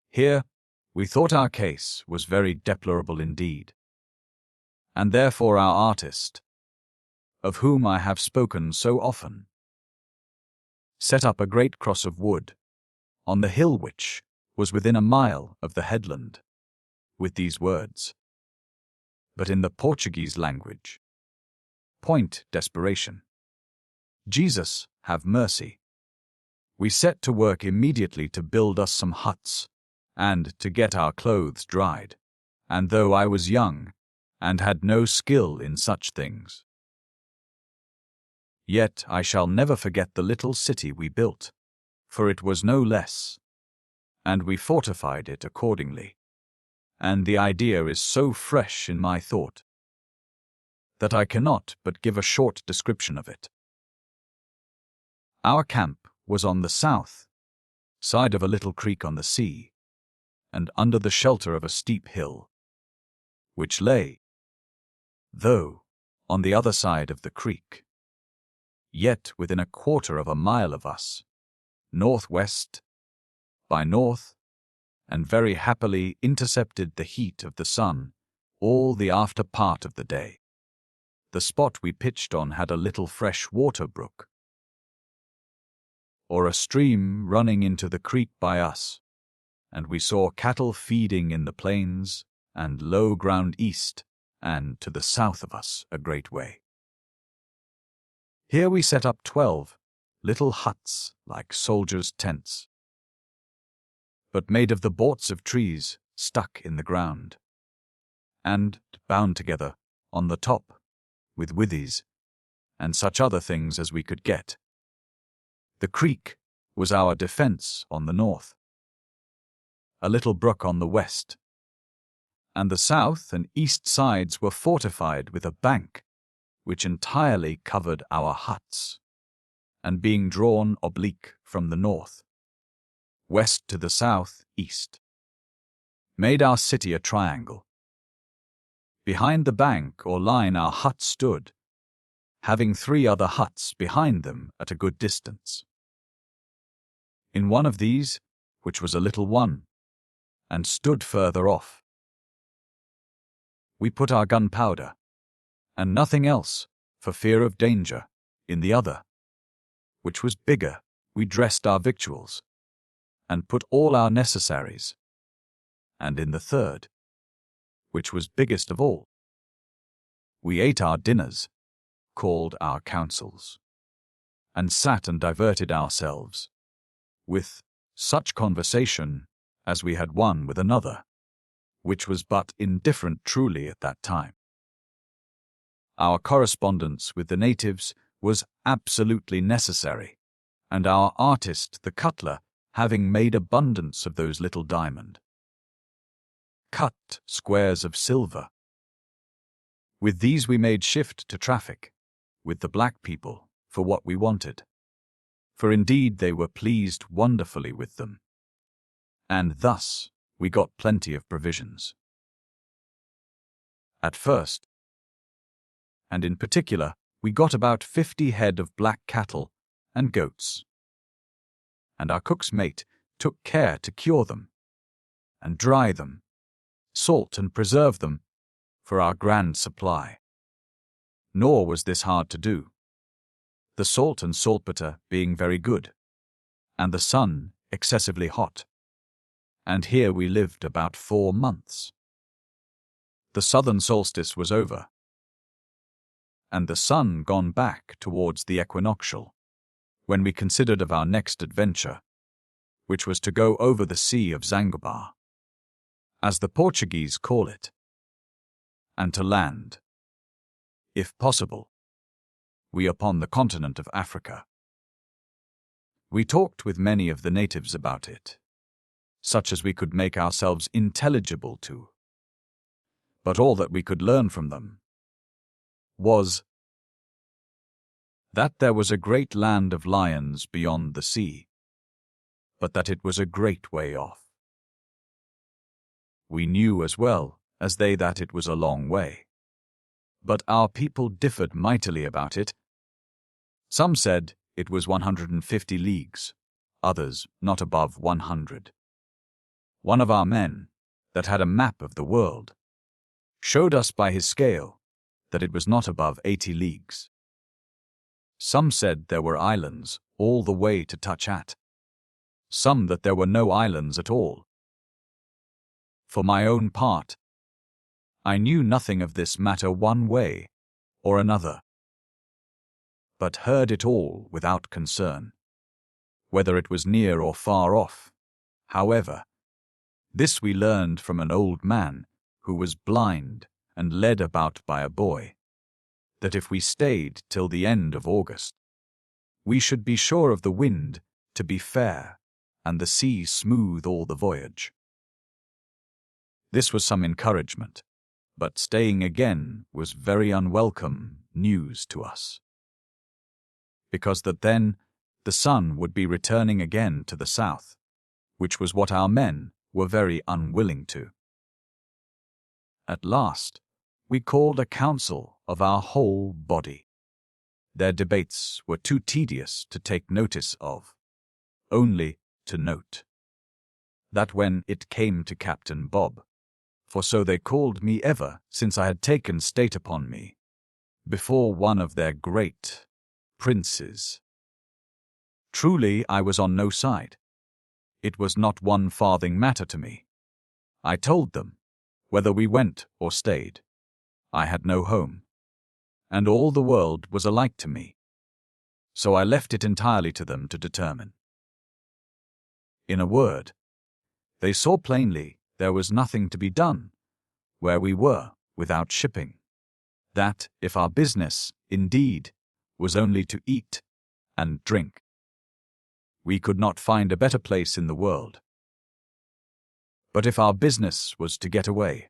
Here we thought our case was very deplorable indeed, and therefore our artist, of whom I have spoken so often, set up a great cross of wood on the hill which was within a mile of the headland, with these words, but in the Portuguese language: Point desperation. Jesus, have mercy. We set to work immediately to build us some huts, and to get our clothes dried, and though I was young, and had no skill in such things, yet I shall never forget the little city we built, for it was no less, and we fortified it accordingly, and the idea is so fresh in my thought that I cannot but give a short description of it. Our camp was on the south side of a little creek on the sea, and under the shelter of a steep hill, which lay, though on the other side of the creek, yet within a quarter of a mile of us, northwest by north, and very happily intercepted the heat of the sun all the after part of the day. The spot we pitched on had a little fresh water brook, or a stream running into the creek by us, and we saw cattle feeding in the plains and low ground east and to the south of us a great way. Here we set up 12 little huts like soldiers' tents, but made of the borts of trees stuck in the ground, and bound together on the top with withies and such other things as we could get. The creek was our defense on the north, a little brook on the west, and the south and east sides were fortified with a bank which entirely covered our huts, and being drawn oblique from the north, west to the south-east, made our city a triangle. Behind the bank or line our huts stood, having 3 other huts behind them at a good distance. In one of these, which was a little one, and stood further off, we put our gunpowder, and nothing else, for fear of danger. In the other, which was bigger, we dressed our victuals, and put all our necessaries. And in the third, which was biggest of all, we ate our dinners, called our councils, and sat and diverted ourselves with such conversation as we had one with another, which was but indifferent truly at that time. Our correspondence with the natives was absolutely necessary, and our artist, the cutler, having made abundance of those little diamond cut squares of silver. With these we made shift to traffic with the black people for what we wanted, for indeed they were pleased wonderfully with them, and thus we got plenty of provisions. At first, and in particular, we got about 50 head of black cattle and goats, and our cook's mate took care to cure them, and dry them, salt and preserve them, for our grand supply. Nor was this hard to do, the salt and saltpetre being very good, and the sun excessively hot, and here we lived about 4 months. The southern solstice was over, and the sun gone back towards the equinoctial, when we considered of our next adventure, which was to go over the Sea of Zanzibar, as the Portuguese call it, and to land, if possible, we upon the continent of Africa. We talked with many of the natives about it, such as we could make ourselves intelligible to, but all that we could learn from them was that there was a great land of lions beyond the sea, but that it was a great way off. We knew as well as they that it was a long way, but our people differed mightily about it. Some said it was 150 leagues, others not above 100. One of our men, that had a map of the world, showed us by his scale that it was not above 80 leagues. Some said there were islands all the way to touch at, some that there were no islands at all. For my own part, I knew nothing of this matter one way or another, but heard it all without concern, whether it was near or far off. However, this we learned from an old man who was blind and led about by a boy, that if we stayed till the end of August, we should be sure of the wind to be fair and the sea smooth all the voyage. This was some encouragement, but staying again was very unwelcome news to us, because that then the sun would be returning again to the south, which was what our men were very unwilling to. At last, we called a council of our whole body. Their debates were too tedious to take notice of, only to note that when it came to Captain Bob, for so they called me ever since I had taken state upon me, before one of their great princes, truly I was on no side. It was not 1 farthing matter to me. I told them, whether we went or stayed, I had no home, and all the world was alike to me. so I left it entirely to them to determine. In a word, they saw plainly there was nothing to be done where we were without shipping, that if our business, indeed, was only to eat and drink, we could not find a better place in the world. But if our business was to get away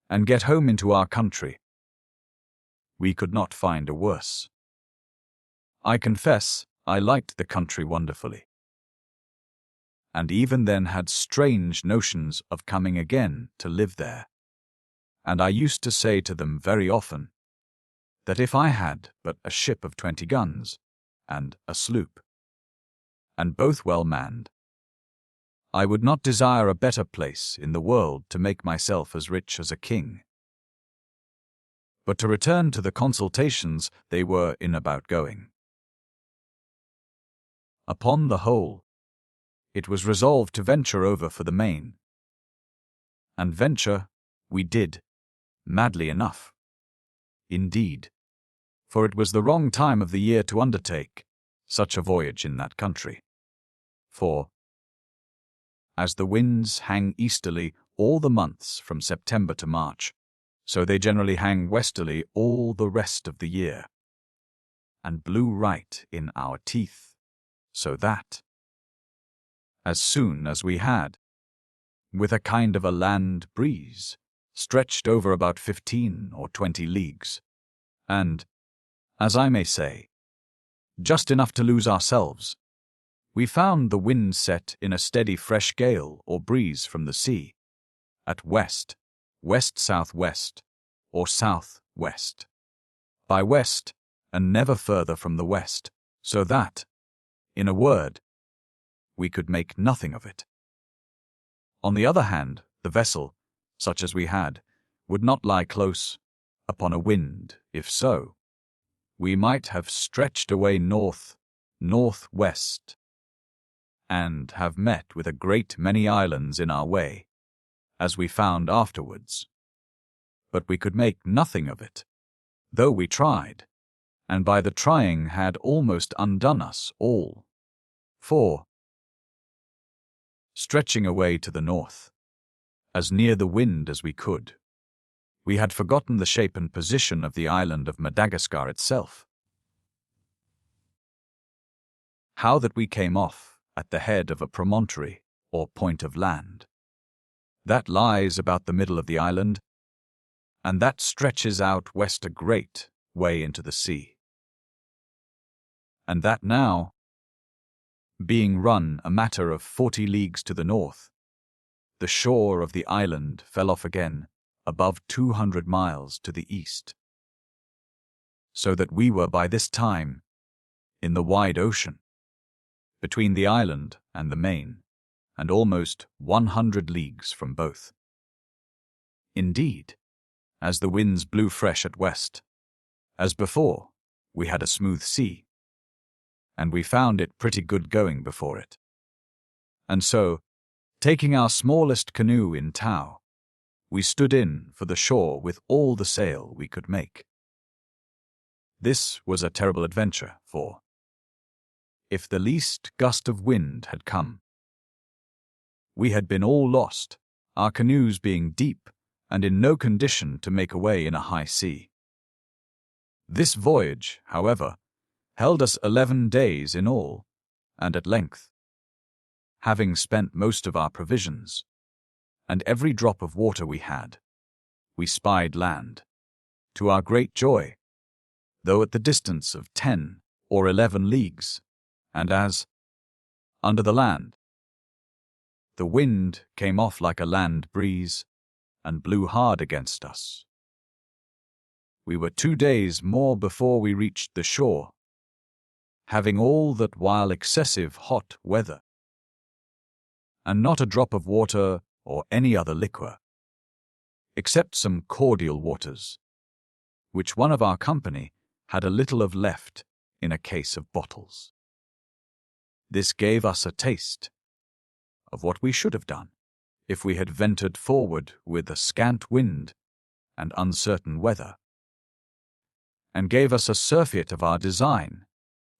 and get home into our country, we could not find a worse. I confess I liked the country wonderfully, and even then had strange notions of coming again to live there. And I used to say to them very often that if I had but a ship of 20 guns and a sloop, and both well manned, I would not desire a better place in the world to make myself as rich as a king. But to return to the consultations they were in about going. Upon the whole, it was resolved to venture over for the main. And venture we did, madly enough. Indeed, for it was the wrong time of the year to undertake such a voyage in that country. For, as the winds hang easterly all the months from September to March, so they generally hang westerly all the rest of the year, and blew right in our teeth, so that, as soon as we had, with a kind of a land breeze, stretched over about 15 or 20 leagues, and, as I may say, just enough to lose ourselves, we found the wind set in a steady fresh gale or breeze from the sea, at west, west-southwest, or south-west, by west, and never further from the west, so that, in a word, we could make nothing of it. On the other hand, the vessel, such as we had, would not lie close upon a wind. If so, we might have stretched away north-northwest, and have met with a great many islands in our way, as we found afterwards. But we could make nothing of it, though we tried, and by the trying had almost undone us all. For, stretching away to the north, as near the wind as we could, we had forgotten the shape and position of the island of Madagascar itself. How that we came off at the head of a promontory, or point of land, that lies about the middle of the island, and that stretches out west a great way into the sea. And that now, being run a matter of 40 leagues to the north, the shore of the island fell off again above 200 miles to the east, so that we were by this time in the wide ocean, between the island and the main, and almost 100 leagues from both. Indeed, as the winds blew fresh at west, as before, we had a smooth sea, and we found it pretty good going before it. And so, taking our smallest canoe in tow, we stood in for the shore with all the sail we could make. This was a terrible adventure, for, if the least gust of wind had come, we had been all lost, our canoes being deep and in no condition to make away in a high sea. This voyage, however, held us 11 days in all, and at length, having spent most of our provisions, and every drop of water we had, we spied land, to our great joy, though at the distance of 10 or 11 leagues, and as, under the land, the wind came off like a land breeze, and blew hard against us. We were 2 days more before we reached the shore, having all that while excessive hot weather, and not a drop of water or any other liquor, except some cordial waters, which one of our company had a little of left in a case of bottles. This gave us a taste of what we should have done if we had ventured forward with a scant wind and uncertain weather, and gave us a surfeit of our design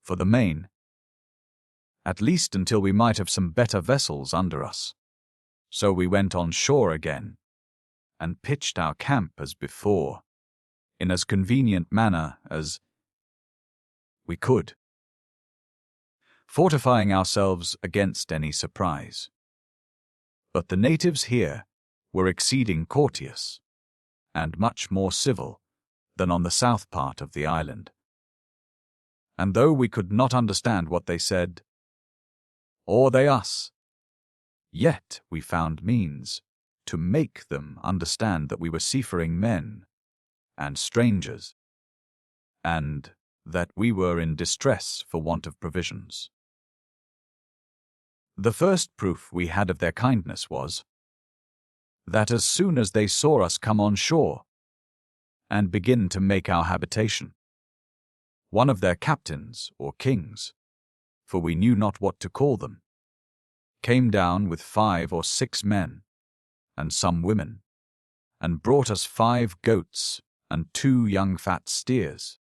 for the main, at least until we might have some better vessels under us. So we went on shore again, and pitched our camp as before, in as convenient manner as we could, fortifying ourselves against any surprise. But the natives here were exceeding courteous, and much more civil than on the south part of the island. And though we could not understand what they said, or they us, yet we found means to make them understand that we were seafaring men and strangers, and that we were in distress for want of provisions. The first proof we had of their kindness was that as soon as they saw us come on shore and begin to make our habitation, one of their captains or kings, for we knew not what to call them, came down with 5 or 6 men and some women, and brought us 5 goats and 2 young fat steers,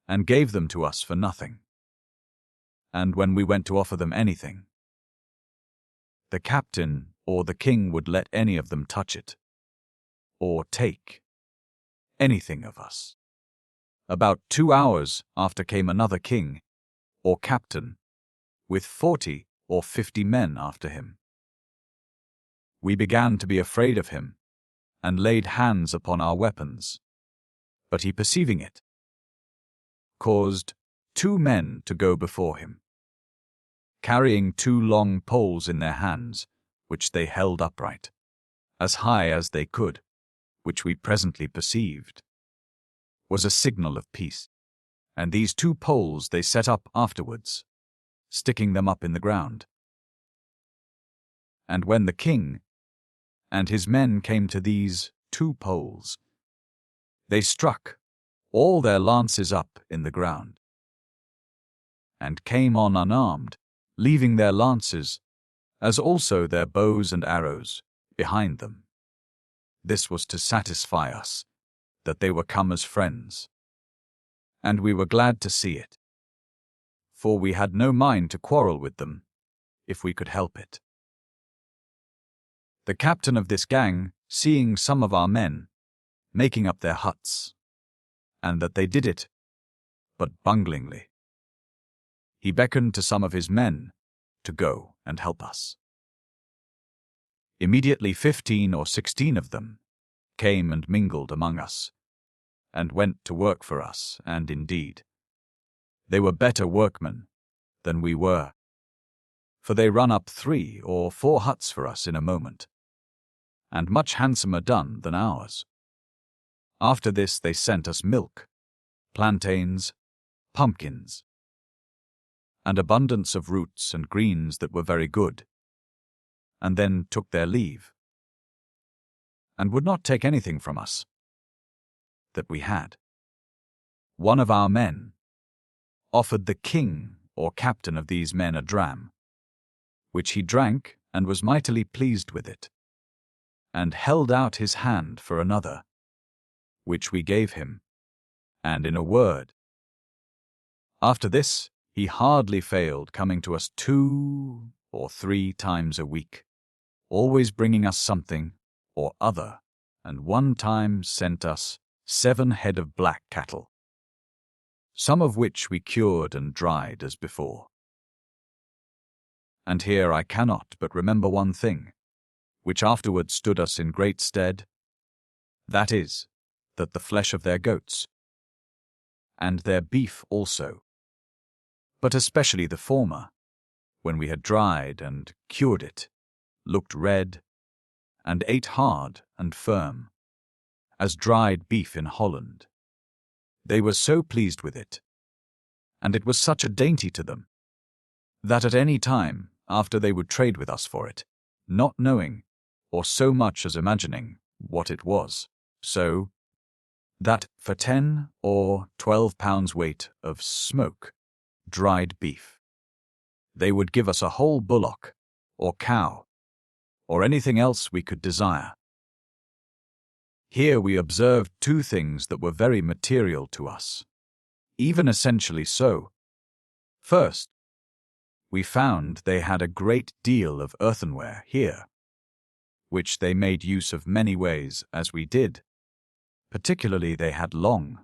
and gave them to us for nothing. And when we went to offer them anything, the captain or the king would let any of them touch it, or take anything of us. About 2 hours after came another king, or captain, with 40 or 50 men after him. We began to be afraid of him, and laid hands upon our weapons. But he, perceiving it, caused 2 men to go before him, carrying 2 long poles in their hands, which they held upright, as high as they could, which we presently perceived was a signal of peace. And these 2 poles they set up afterwards, sticking them up in the ground. And when the king and his men came to these 2 poles, they struck all their lances up in the ground, and came on unarmed, leaving their lances, as also their bows and arrows, behind them. This was to satisfy us that they were come as friends, and we were glad to see it, for we had no mind to quarrel with them, if we could help it. The captain of this gang, seeing some of our men making up their huts, and that they did it but bunglingly, he beckoned to some of his men to go and help us. Immediately 15 or 16 of them came and mingled among us, and went to work for us, and indeed, they were better workmen than we were, for they run up 3 or 4 huts for us in a moment, and much handsomer done than ours. After this they sent us milk, plantains, pumpkins, and abundance of roots and greens that were very good, and then took their leave, and would not take anything from us that we had. One of our men offered the king or captain of these men a dram, which he drank and was mightily pleased with it, and held out his hand for another, which we gave him, and in a word. After this, he hardly failed coming to us 2 or 3 times a week, always bringing us something or other, and one time sent us 7 head of black cattle, some of which we cured and dried as before. And here I cannot but remember one thing, which afterwards stood us in great stead, that is, that the flesh of their goats, and their beef also, but especially the former, when we had dried and cured it, looked red, and ate hard and firm, as dried beef in Holland. They were so pleased with it, and it was such a dainty to them, that at any time after they would trade with us for it, not knowing, or so much as imagining, what it was, so that for 10 or 12 pounds weight of smoke, dried beef, they would give us a whole bullock, or cow, or anything else we could desire. Here we observed 2 things that were very material to us, even essentially so, First, we found they had a great deal of earthenware here, which they made use of many ways as we did. Particularly they had long,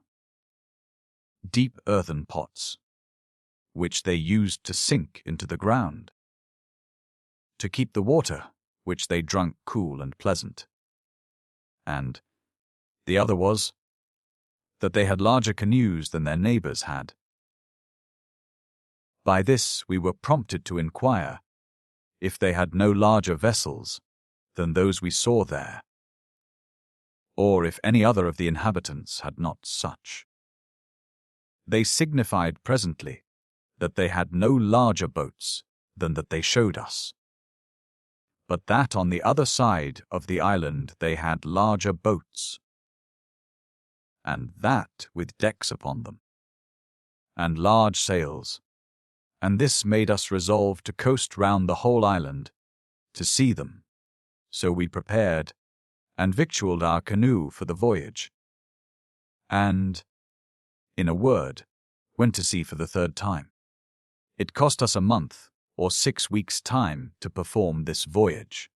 deep earthen pots, which they used to sink into the ground, to keep the water, which they drunk cool and pleasant. And the other was that they had larger canoes than their neighbors had. By this we were prompted to inquire if they had no larger vessels than those we saw there, or if any other of the inhabitants had not such. They signified presently that they had no larger boats than that they showed us, but that on the other side of the island they had larger boats, and that with decks upon them, and large sails, and this made us resolve to coast round the whole island to see them. So we prepared and victualled our canoe for the voyage, and, in a word, went to sea for the third time. It cost us a month or 6 weeks' time to perform this voyage,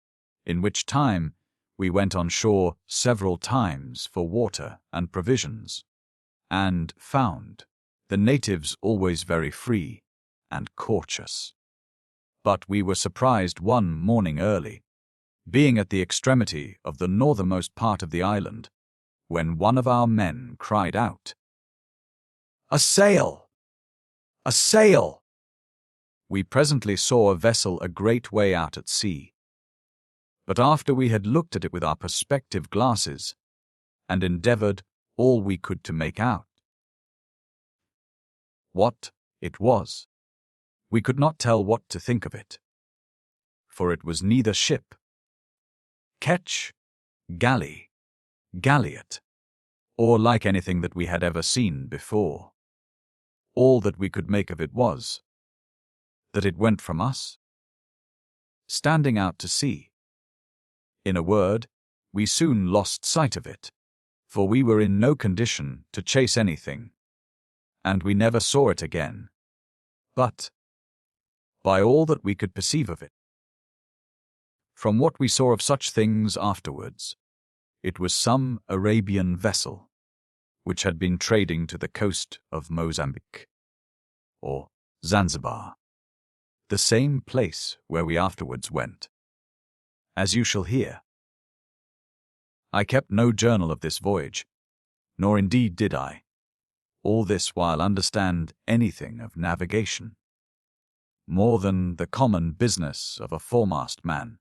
in which time we went on shore several times for water and provisions, and found the natives always very free and courteous. But we were surprised one morning early, being at the extremity of the northernmost part of the island, when one of our men cried out, "A sail! A sail!" We presently saw a vessel a great way out at sea, but after we had looked at it with our perspective glasses, and endeavored all we could to make out what it was, we could not tell what to think of it, for it was neither ship, ketch, galley, galliot, or like anything that we had ever seen before. All that we could make of it was that it went from us, standing out to sea. In a word, we soon lost sight of it, for we were in no condition to chase anything, and we never saw it again. But, by all that we could perceive of it, from what we saw of such things afterwards, it was some Arabian vessel, which had been trading to the coast of Mozambique, or Zanzibar, the same place where we afterwards went, as you shall hear. I kept no journal of this voyage, nor indeed did I, all this while understand anything of navigation, more than the common business of a foremast man.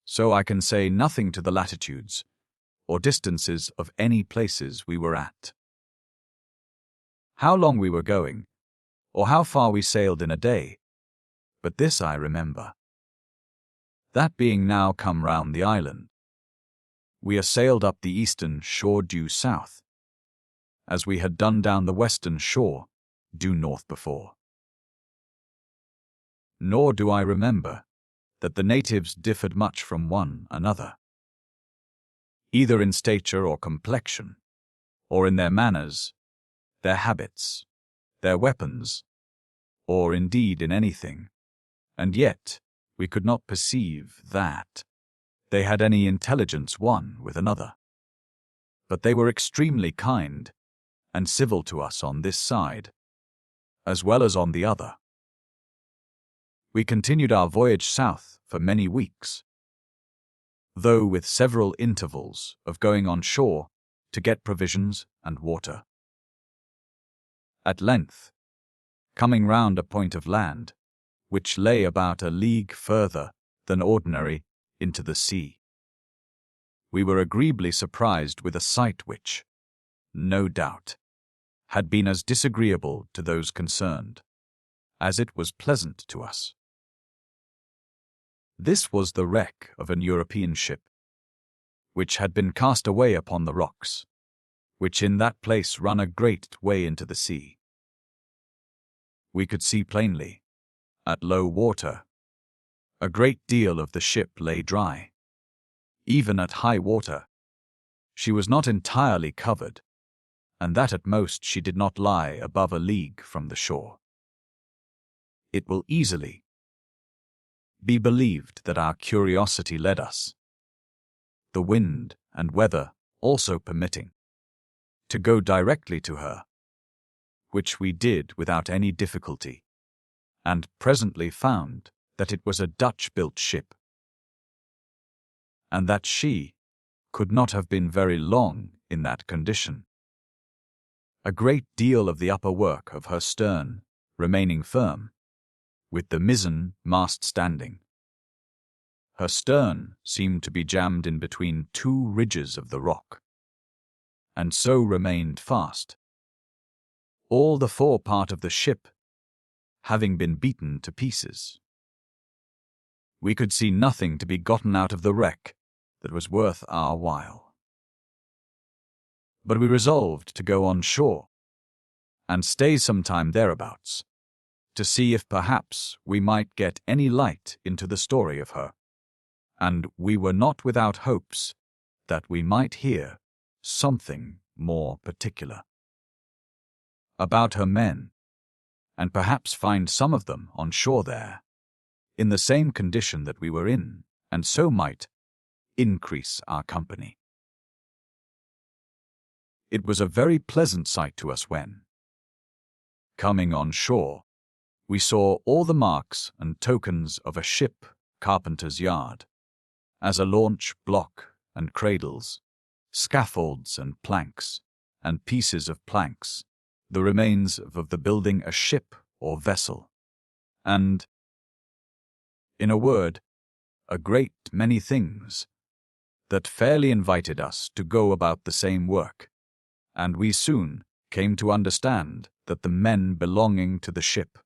So I can say nothing to the latitudes or distances of any places we were at, how long we were going, or how far we sailed in a day, but this I remember, that being now come round the island, we sailed up the eastern shore due south, as we had done down the western shore due north before. Nor do I remember that the natives differed much from one another, either in stature or complexion, or in their manners, their habits, their weapons, or indeed in anything, and yet we could not perceive that they had any intelligence one with another. But they were extremely kind and civil to us on this side, as well as on the other. We continued our voyage south for many weeks, though with several intervals of going on shore to get provisions and water. At length, coming round a point of land, which lay about a league further than ordinary into the sea, we were agreeably surprised with a sight which, no doubt, had been as disagreeable to those concerned as it was pleasant to us. This was the wreck of an European ship, which had been cast away upon the rocks, which in that place run a great way into the sea. We could see plainly, at low water, a great deal of the ship lay dry. Even at high water, she was not entirely covered, and that at most she did not lie above a league from the shore. it will easily be believed that our curiosity led us, the wind and weather also permitting, to go directly to her, which we did without any difficulty, and presently found that it was a Dutch-built ship, and that she could not have been very long in that condition. A great deal of the upper work of her stern remaining firm, with the mizzen mast standing. Her stern seemed to be jammed in between two ridges of the rock, and so remained fast. All the fore part of the ship having been beaten to pieces. We could see nothing to be gotten out of the wreck that was worth our while. But we resolved to go on shore, and stay some time thereabouts, to see if perhaps we might get any light into the story of her, and we were not without hopes that we might hear something more particular about her men, and perhaps find some of them on shore there, in the same condition that we were in, and so might increase our company. It was a very pleasant sight to us when, coming on shore, we saw all the marks and tokens of a ship carpenter's yard, as a launch block and cradles, scaffolds and planks, and pieces of planks, the remains of the building a ship or vessel, and, in a word, a great many things that fairly invited us to go about the same work, and we soon came to understand that the men belonging to the ship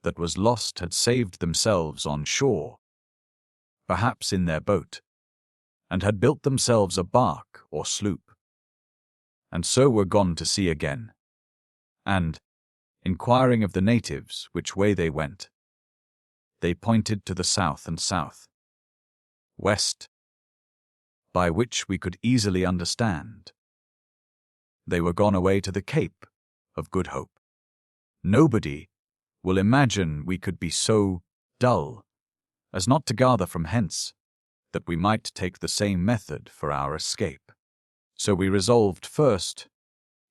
that was lost had saved themselves on shore, perhaps in their boat, and had built themselves a bark or sloop, and so were gone to sea again, and, inquiring of the natives which way they went, they pointed to the south and south-west, by which we could easily understand they were gone away to the Cape of Good Hope. Nobody will imagine we could be so dull as not to gather from hence that we might take the same method for our escape. So we resolved first,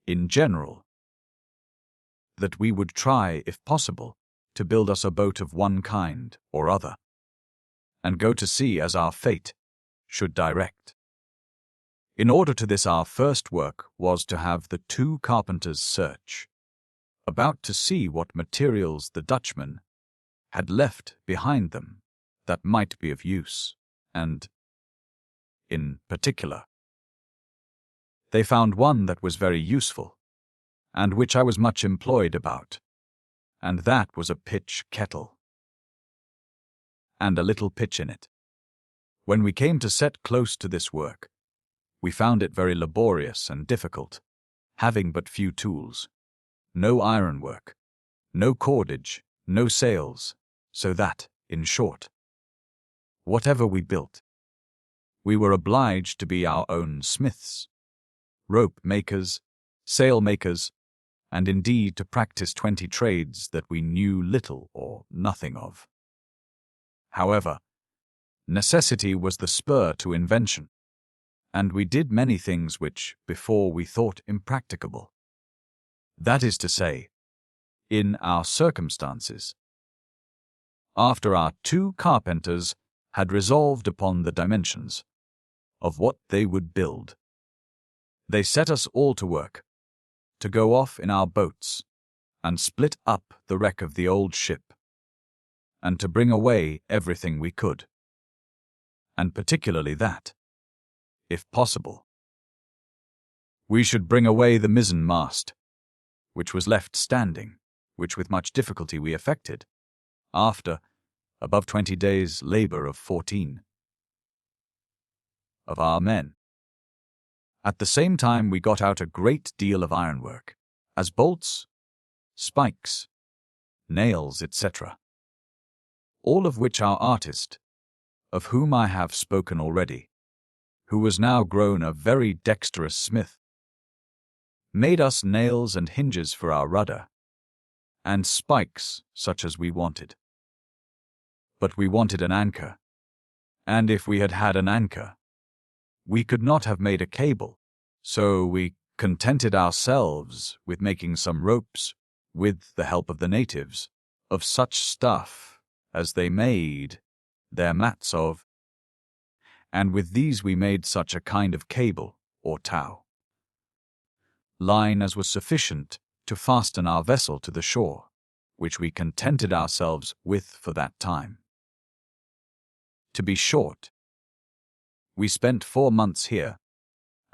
in general, that we would try, if possible, to build us a boat of one kind or other, and go to sea as our fate should direct. In order to this, our first work was to have the two carpenters search about to see what materials the Dutchmen had left behind them that might be of use, and, in particular, they found one that was very useful, and which I was much employed about, and that was a pitch kettle, and a little pitch in it. When we came to set close to this work, we found it very laborious and difficult, having but few tools, no ironwork, no cordage, no sails, so that, in short, whatever we built, we were obliged to be our own smiths, rope makers, sail makers, and indeed to practice 20 trades that we knew little or nothing of. However, necessity was the spur to invention, and we did many things which before we thought impracticable. That is to say, in our circumstances. After our two carpenters had resolved upon the dimensions of what they would build, they set us all to work, to go off in our boats, and split up the wreck of the old ship, and to bring away everything we could, and particularly that, if possible, we should bring away the mizzen mast, which was left standing, which with much difficulty we effected, after above 20 days' labor of 14 of our men. At the same time we got out a great deal of ironwork, as bolts, spikes, nails, etc., all of which our artist, of whom I have spoken already, who was now grown a very dexterous smith, made us nails and hinges for our rudder, and spikes such as we wanted. But we wanted an anchor, and if we had had an anchor, we could not have made a cable, so we contented ourselves with making some ropes, with the help of the natives, of such stuff as they made their mats of, and with these we made such a kind of cable, or tow, line as was sufficient to fasten our vessel to the shore, which we contented ourselves with for that time. To be short, we spent 4 months here,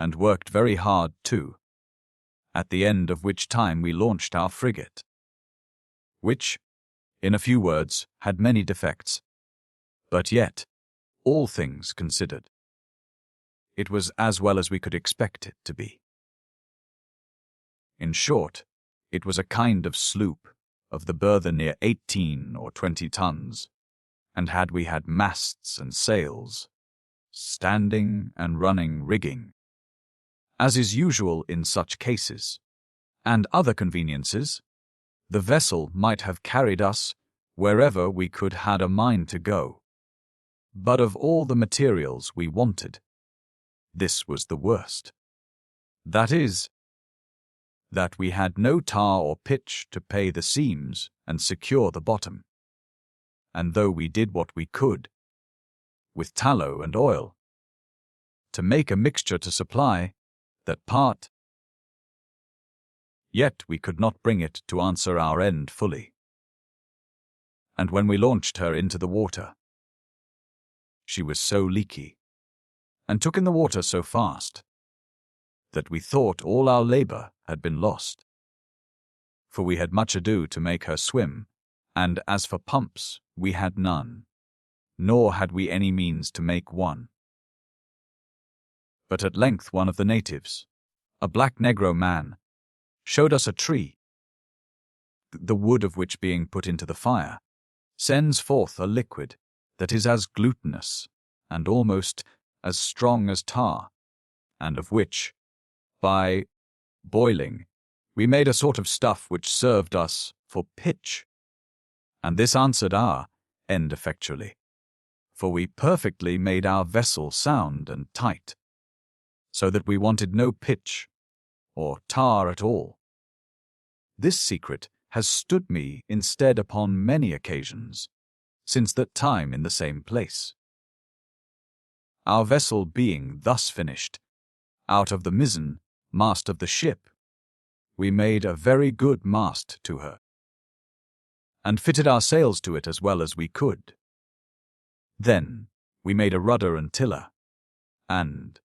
and worked very hard too, at the end of which time we launched our frigate, which, in a few words, had many defects, but yet, all things considered, it was as well as we could expect it to be. In short, it was a kind of sloop, of the burthen near 18 or 20 tons, and had we had masts and sails, standing and running rigging, as is usual in such cases, and other conveniences, the vessel might have carried us wherever we could had a mind to go. But of all the materials we wanted, this was the worst. That is, that we had no tar or pitch to pay the seams and secure the bottom. And though we did what we could, with tallow and oil, to make a mixture to supply that part, yet we could not bring it to answer our end fully. And when we launched her into the water, she was so leaky, and took in the water so fast, that we thought all our labor had been lost. For we had much ado to make her swim, and as for pumps, we had none, nor had we any means to make one. But at length one of the natives, a black negro man, showed us a tree, the wood of which being put into the fire, sends forth a liquid that is as glutinous, and almost as strong as tar, and of which, by boiling, we made a sort of stuff which served us for pitch, and this answered our end effectually, for we perfectly made our vessel sound and tight, so that we wanted no pitch or tar at all. This secret has stood me in stead upon many occasions, since that time in the same place. Our vessel being thus finished, out of the mizzen mast of the ship, we made a very good mast to her, and fitted our sails to it as well as we could. Then we made a rudder and tiller, and,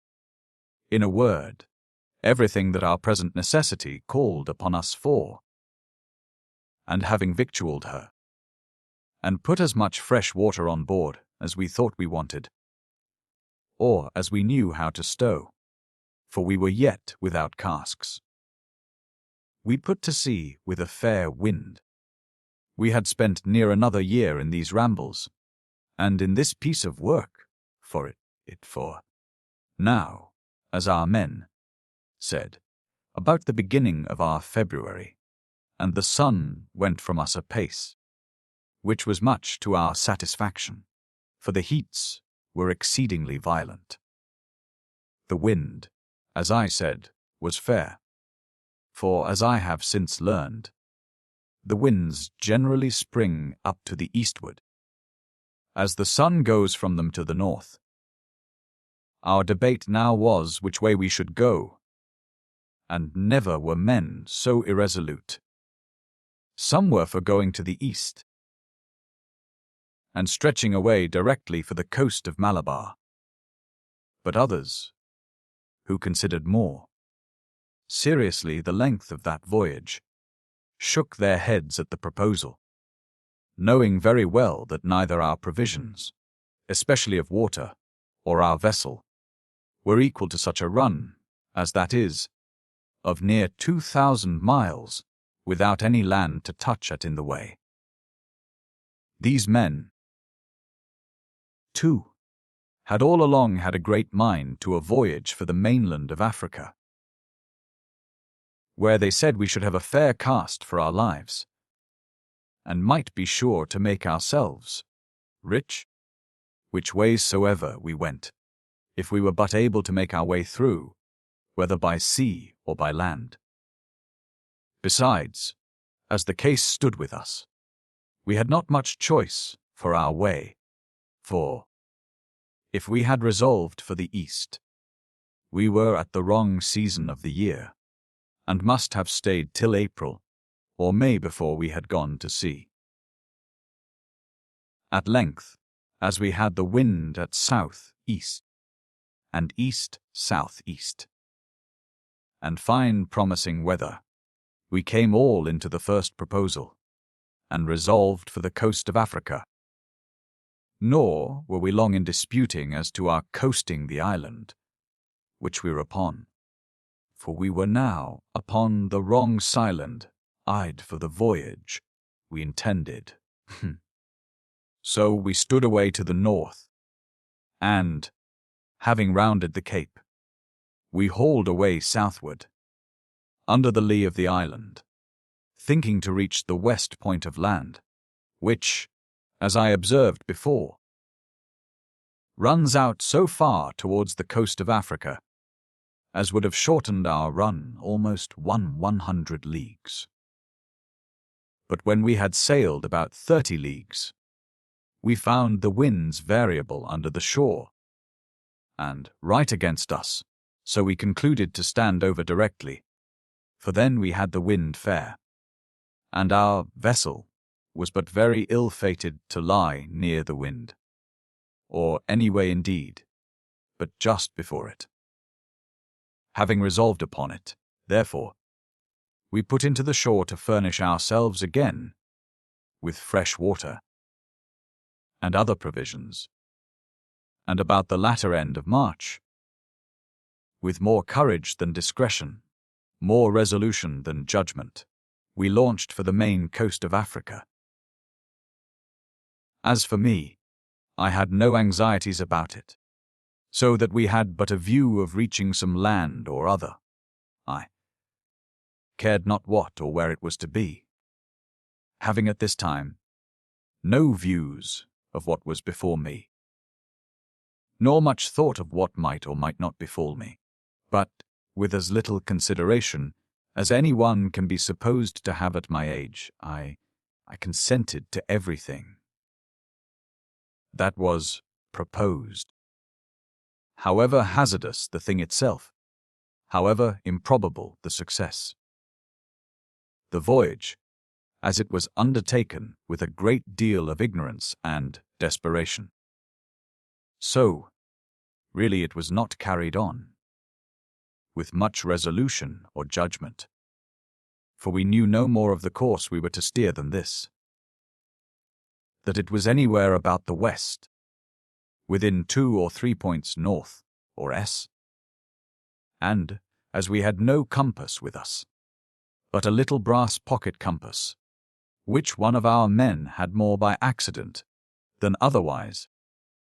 in a word, everything that our present necessity called upon us for. And having victualled her, and put as much fresh water on board as we thought we wanted, or as we knew how to stow, for we were yet without casks, we put to sea with a fair wind. We had spent near another year in these rambles, and in this piece of work, for now, as our men said, about the beginning of our February, and the sun went from us apace, which was much to our satisfaction, for the heats were exceedingly violent. The wind, as I said, was fair, for as I have since learned, the winds generally spring up to the eastward, as the sun goes from them to the north. Our debate now was which way we should go, and never were men so irresolute. Some were for going to the east, and stretching away directly for the coast of Malabar, but others, who considered more seriously the length of that voyage, shook their heads at the proposal, knowing very well that neither our provisions, especially of water, or our vessel, were equal to such a run, as that is, of near 2,000 miles, without any land to touch at in the way. These men, too, had all along had a great mind to a voyage for the mainland of Africa, where they said we should have a fair cast for our lives, and might be sure to make ourselves rich, which ways soever we went, if we were but able to make our way through, whether by sea or by land. Besides, as the case stood with us, we had not much choice for our way, for if we had resolved for the east, we were at the wrong season of the year, and must have stayed till April or May before we had gone to sea. At length, as we had the wind at south-east and east-south-east, and fine promising weather, we came all into the first proposal, and resolved for the coast of Africa. Nor were we long in disputing as to our coasting the island, which we were upon, for we were now upon the wrong silent eyed for the voyage we intended. So we stood away to the north, and, having rounded the cape, we hauled away southward, under the lee of the island, thinking to reach the west point of land, which, as I observed before, runs out so far towards the coast of Africa as would have shortened our run almost 100 leagues. But when we had sailed about 30 leagues, we found the winds variable under the shore, and right against us, so we concluded to stand over directly, for then we had the wind fair, and our vessel was but very ill-fated to lie near the wind, or any way indeed, but just before it. Having resolved upon it, therefore, we put into the shore to furnish ourselves again with fresh water and other provisions, and about the latter end of March, with more courage than discretion, more resolution than judgment, we launched for the main coast of Africa. As for me, I had no anxieties about it, so that we had but a view of reaching some land or other. I cared not what or where it was to be, having at this time no views of what was before me, nor much thought of what might or might not befall me, but with as little consideration as any one can be supposed to have at my age, I consented to everything that was proposed, however hazardous the thing itself, however improbable the success. The voyage, as it was undertaken with a great deal of ignorance and desperation, so really it was not carried on with much resolution or judgment, for we knew no more of the course we were to steer than this, that it was anywhere about the west, within 2 or 3 points north, or s. And, as we had no compass with us, but a little brass pocket compass, which one of our men had more by accident than otherwise,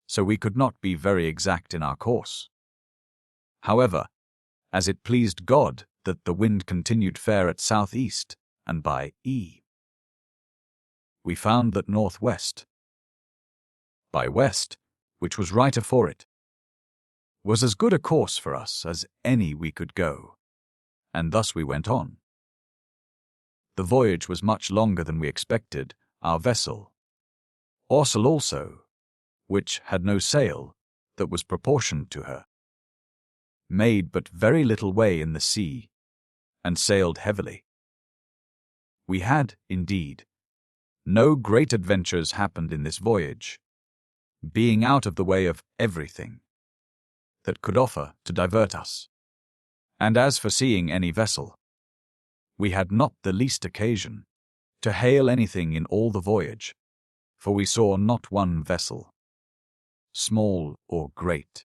so we could not be very exact in our course. However, as it pleased God that the wind continued fair at southeast and by E, we found that northwest, by west, which was right afore it, was as good a course for us as any we could go, and thus we went on. The voyage was much longer than we expected. Our vessel, Orsel also, which had no sail that was proportioned to her, made but very little way in the sea, and sailed heavily. We had, indeed, no great adventures happened in this voyage, being out of the way of everything that could offer to divert us. And as for seeing any vessel, we had not the least occasion to hail anything in all the voyage, for we saw not one vessel, small or great.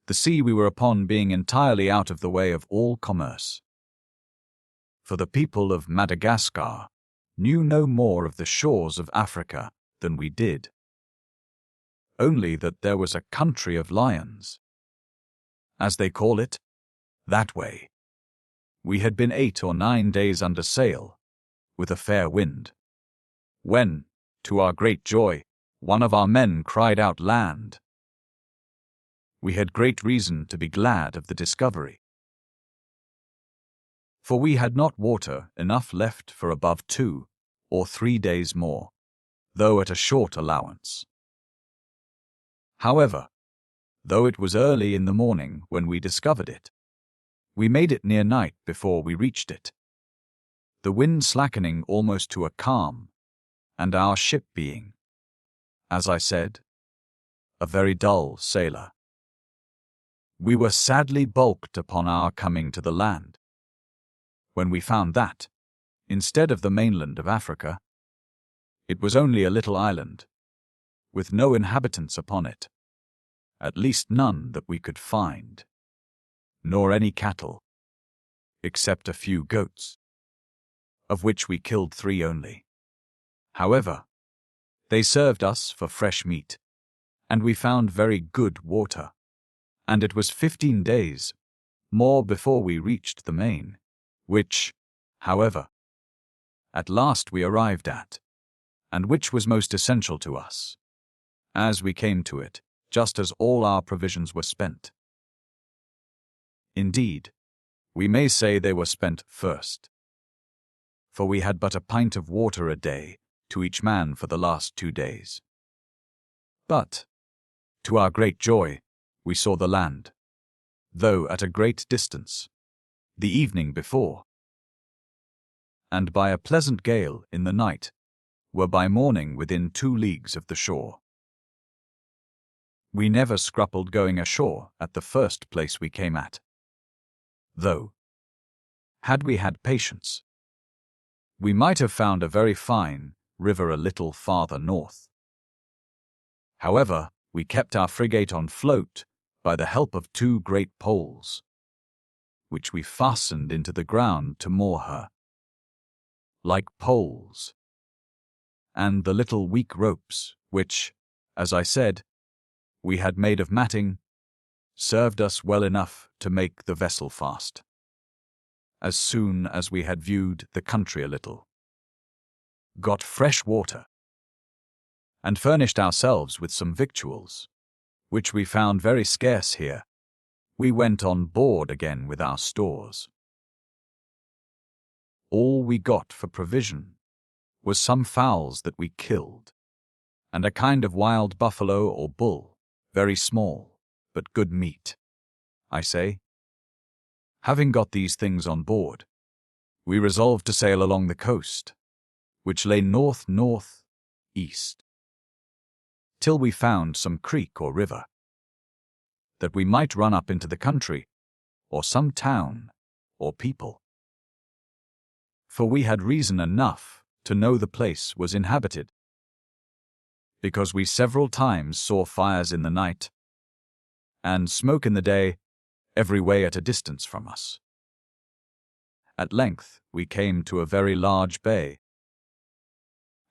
The sea we were upon being entirely out of the way of all commerce. For the people of Madagascar knew no more of the shores of Africa than we did, only that there was a country of lions, as they call it, that way. We had been 8 or 9 days under sail, with a fair wind, when, to our great joy, one of our men cried out, "Land!" We had great reason to be glad of the discovery, for we had not water enough left for above 2 or 3 days more, though at a short allowance. However, though it was early in the morning when we discovered it, we made it near night before we reached it, the wind slackening almost to a calm, and our ship being, as I said, a very dull sailor. We were sadly balked upon our coming to the land, when we found that, instead of the mainland of Africa, it was only a little island, with no inhabitants upon it, at least none that we could find, nor any cattle, except a few goats, of which we killed 3 only. However, they served us for fresh meat, and we found very good water, and it was 15 days more before we reached the main, which, however, at last we arrived at, and which was most essential to us, as we came to it just as all our provisions were spent. Indeed, we may say they were spent first, for we had but a pint of water a day to each man for the last 2 days. But, to our great joy, we saw the land, though at a great distance, the evening before, and by a pleasant gale in the night, were by morning within 2 leagues of the shore. We never scrupled going ashore at the first place we came at, though, had we had patience, we might have found a very fine river a little farther north. However, we kept our frigate on float by the help of 2 great poles, which we fastened into the ground to moor her, like poles, and the little weak ropes which, as I said, we had made of matting, served us well enough to make the vessel fast, as soon as we had viewed the country a little, got fresh water, and furnished ourselves with some victuals, which we found very scarce here, we went on board again with our stores. All we got for provision was some fowls that we killed, and a kind of wild buffalo or bull, very small, but good meat, I say. Having got these things on board, we resolved to sail along the coast, which lay north-north-east, till we found some creek or river, that we might run up into the country, or some town, or people. For we had reason enough to know the place was inhabited, because we several times saw fires in the night, and smoke in the day, every way at a distance from us. At length we came to a very large bay,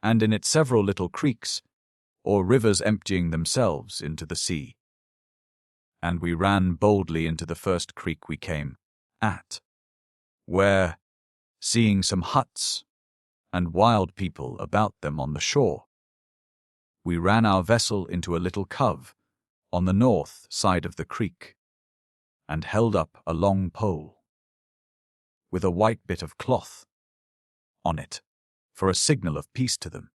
and in it several little creeks, or rivers emptying themselves into the sea. And we ran boldly into the first creek we came at, where, seeing some huts and wild people about them on the shore, we ran our vessel into a little cove on the north side of the creek, and held up a long pole, with a white bit of cloth on it, for a signal of peace to them.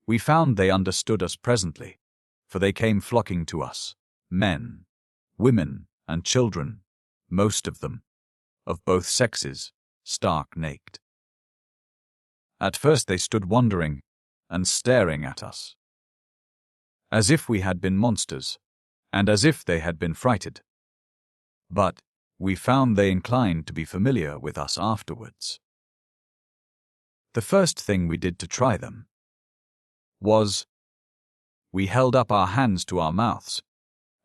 We found they understood us presently, for they came flocking to us, men, women, and children, most of them, of both sexes, stark naked. At first they stood wondering and staring at us, as if we had been monsters, and as if they had been frighted. But we found they inclined to be familiar with us afterwards. The first thing we did to try them was, we held up our hands to our mouths,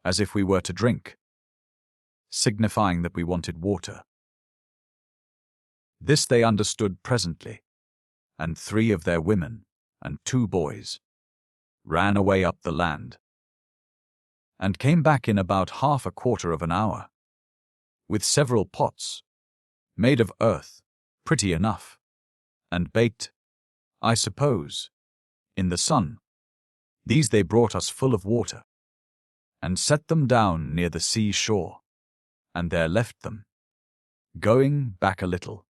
as if we were to drink, signifying that we wanted water. This they understood presently, and 3 of their women and 2 boys ran away up the land, and came back in about half a quarter of an hour, with several pots, made of earth, pretty enough, and baked, I suppose, in the sun. These they brought us full of water, and set them down near the sea shore, and there left them, going back a little,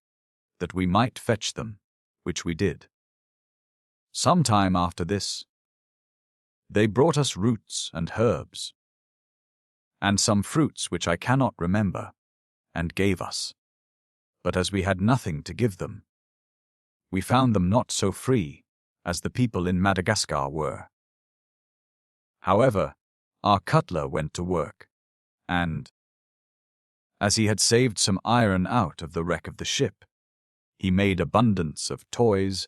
that we might fetch them, which we did. Some time after this, they brought us roots and herbs, and some fruits which I cannot remember, and gave us. But as we had nothing to give them, we found them not so free as the people in Madagascar were. However, our cutler went to work, and, as he had saved some iron out of the wreck of the ship, he made abundance of toys,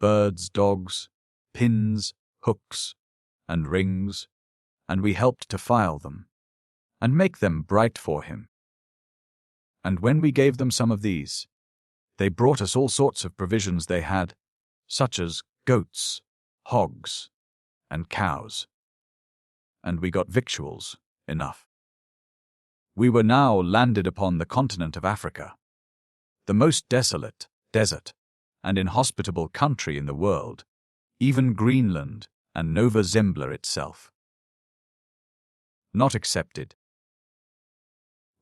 birds, dogs, pins, hooks, and rings, and we helped to file them, and make them bright for him. And when we gave them some of these, they brought us all sorts of provisions they had, such as goats, hogs, and cows. And we got victuals enough. We were now landed upon the continent of Africa, the most desolate, desert, and inhospitable country in the world, even Greenland and Nova Zembla itself not excepted.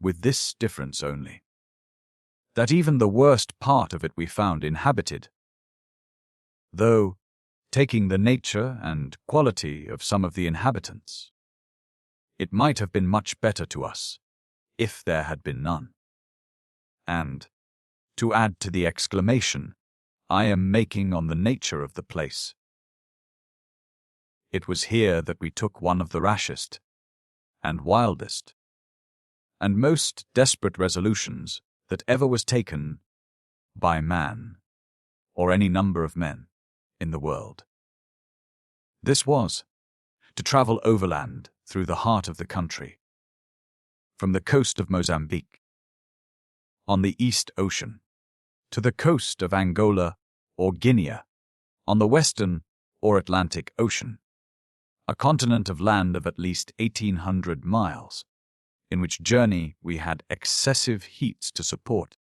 With this difference only, that even the worst part of it we found inhabited, though, taking the nature and quality of some of the inhabitants, it might have been much better to us if there had been none. And, to add to the exclamation I am making on the nature of the place, it was here that we took one of the rashest, and wildest, and most desperate resolutions that ever was taken by man, or any number of men, in the world. This was to travel overland through the heart of the country, from the coast of Mozambique, on the East Ocean, to the coast of Angola or Guinea, on the Western or Atlantic Ocean, a continent of land of at least 1,800 miles, in which journey we had excessive heats to support,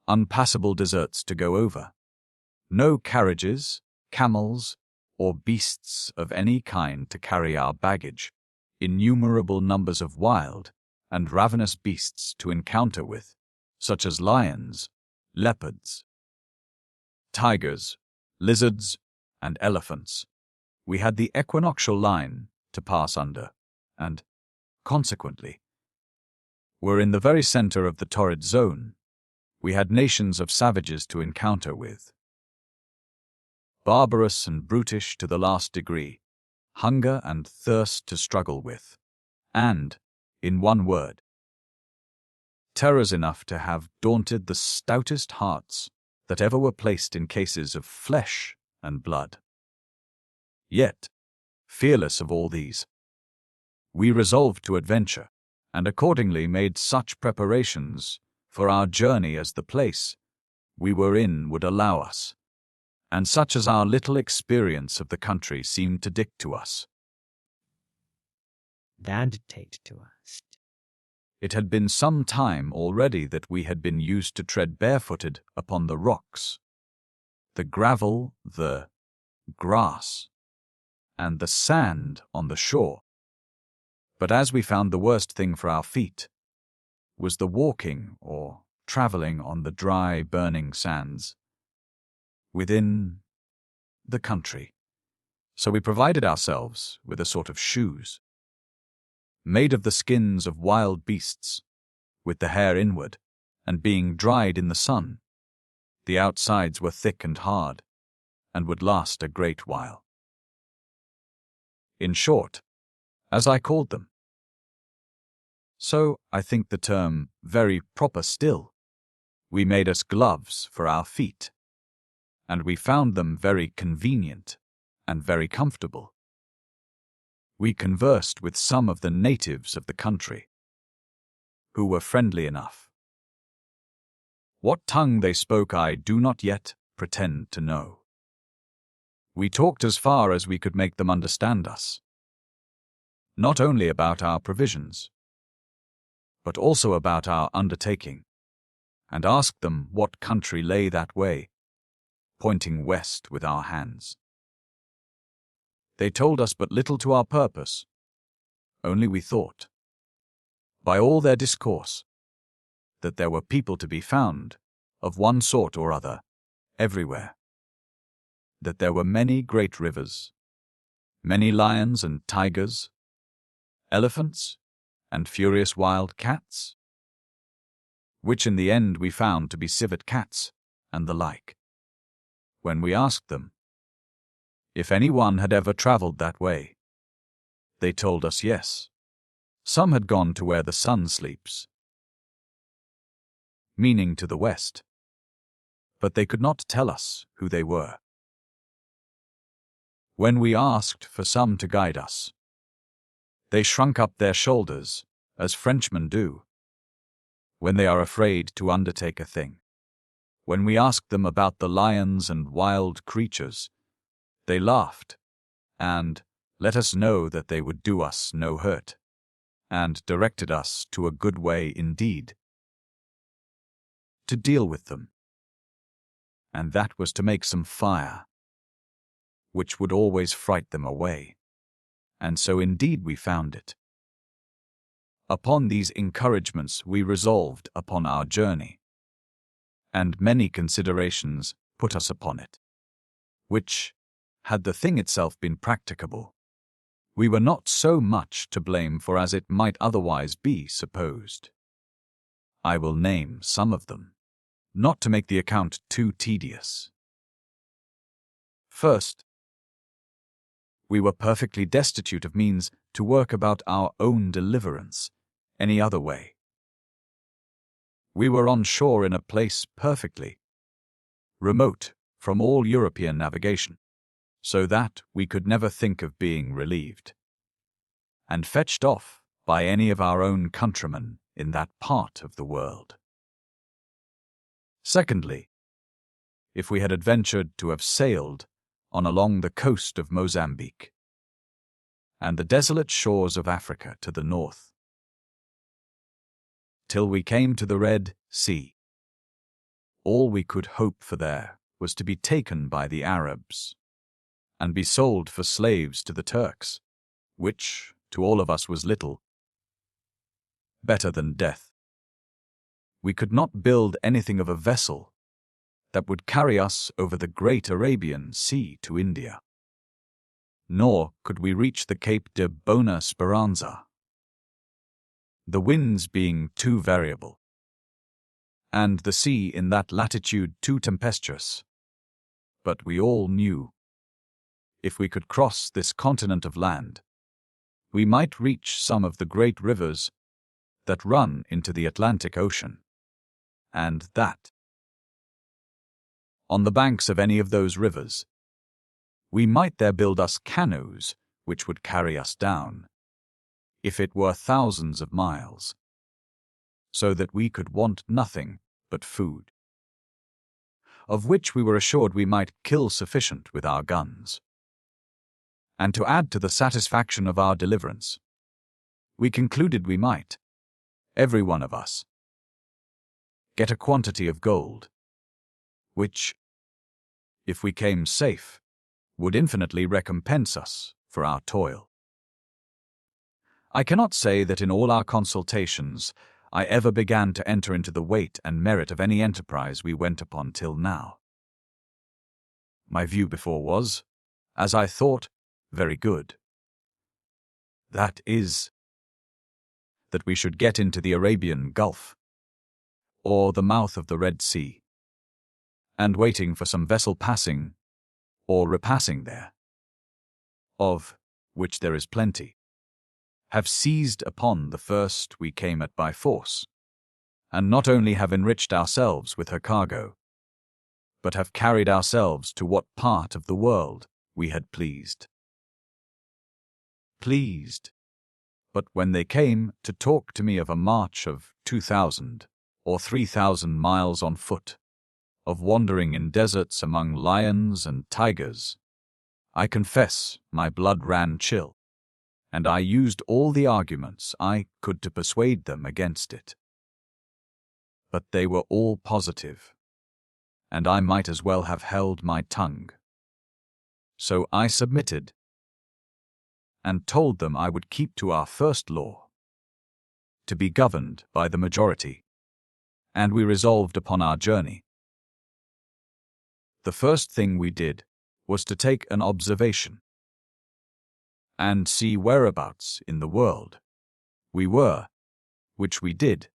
unpassable deserts to go over, no carriages, camels, or beasts of any kind to carry our baggage, innumerable numbers of wild and ravenous beasts to encounter with, such as lions, leopards, tigers, lizards, and elephants. We had the equinoctial line to pass under, and, consequently, were in the very center of the torrid zone. We had nations of savages to encounter with, barbarous and brutish to the last degree, hunger and thirst to struggle with, and, in one word, terrors enough to have daunted the stoutest hearts that ever were placed in cases of flesh and blood. Yet, fearless of all these, we resolved to adventure, and accordingly made such preparations for our journey as the place we were in would allow us, and such as our little experience of the country seemed to dictate to us. It had been some time already that we had been used to tread barefooted upon the rocks, the gravel, the grass, and the sand on the shore. But as we found the worst thing for our feet was the walking or traveling on the dry, burning sands within the country, so we provided ourselves with a sort of shoes, made of the skins of wild beasts, with the hair inward, and being dried in the sun, the outsides were thick and hard, and would last a great while. In short, as I called them, so I think the term very proper still, we made us gloves for our feet, and we found them very convenient and very comfortable. We conversed with some of the natives of the country, who were friendly enough. What tongue they spoke I do not yet pretend to know. We talked as far as we could make them understand us, not only about our provisions, but also about our undertaking, and asked them what country lay that way, pointing west with our hands. They told us but little to our purpose, only we thought, by all their discourse, that there were people to be found, of one sort or other, everywhere, that there were many great rivers, many lions and tigers, elephants, and furious wild cats, which in the end we found to be civet cats and the like. When we asked them if anyone had ever traveled that way, they told us yes. Some had gone to where the sun sleeps, meaning to the west, but they could not tell us who they were. When we asked for some to guide us, they shrunk up their shoulders, as Frenchmen do, when they are afraid to undertake a thing. When we asked them about the lions and wild creatures, they laughed, and let us know that they would do us no hurt, and directed us to a good way indeed to deal with them, and that was to make some fire, which would always fright them away, and so indeed we found it. Upon these encouragements we resolved upon our journey, and many considerations put us upon it, which, had the thing itself been practicable, we were not so much to blame for as it might otherwise be supposed. I will name some of them, not to make the account too tedious. First, we were perfectly destitute of means to work about our own deliverance any other way. We were on shore in a place perfectly remote from all European navigation, so that we could never think of being relieved, and fetched off by any of our own countrymen in that part of the world. Secondly, if we had adventured to have sailed on along the coast of Mozambique and the desolate shores of Africa to the north, till we came to the Red Sea, all we could hope for there was to be taken by the Arabs and be sold for slaves to the Turks, which to all of us was little better than death. We could not build anything of a vessel that would carry us over the great Arabian Sea to India, nor could we reach the Cape de Bona Speranza, the winds being too variable, and the sea in that latitude too tempestuous. But we all knew, if we could cross this continent of land, we might reach some of the great rivers that run into the Atlantic Ocean, and that, on the banks of any of those rivers, we might there build us canoes which would carry us down, if it were thousands of miles, so that we could want nothing but food, of which we were assured we might kill sufficient with our guns. And to add to the satisfaction of our deliverance, we concluded we might, every one of us, get a quantity of gold, which, if we came safe, would infinitely recompense us for our toil. I cannot say that in all our consultations I ever began to enter into the weight and merit of any enterprise we went upon till now. My view before was, as I thought, very good. That is, that we should get into the Arabian Gulf, or the mouth of the Red Sea, and waiting for some vessel passing or repassing there, of which there is plenty, have seized upon the first we came at by force, and not only have enriched ourselves with her cargo, but have carried ourselves to what part of the world we had pleased. But when they came to talk to me of a march of 2,000 or 3,000 miles on foot, of wandering in deserts among lions and tigers, I confess my blood ran chill, and I used all the arguments I could to persuade them against it. But they were all positive, and I might as well have held my tongue. So I submitted, and told them I would keep to our first law, to be governed by the majority, and we resolved upon our journey. The first thing we did was to take an observation, and see whereabouts in the world we were, which we did,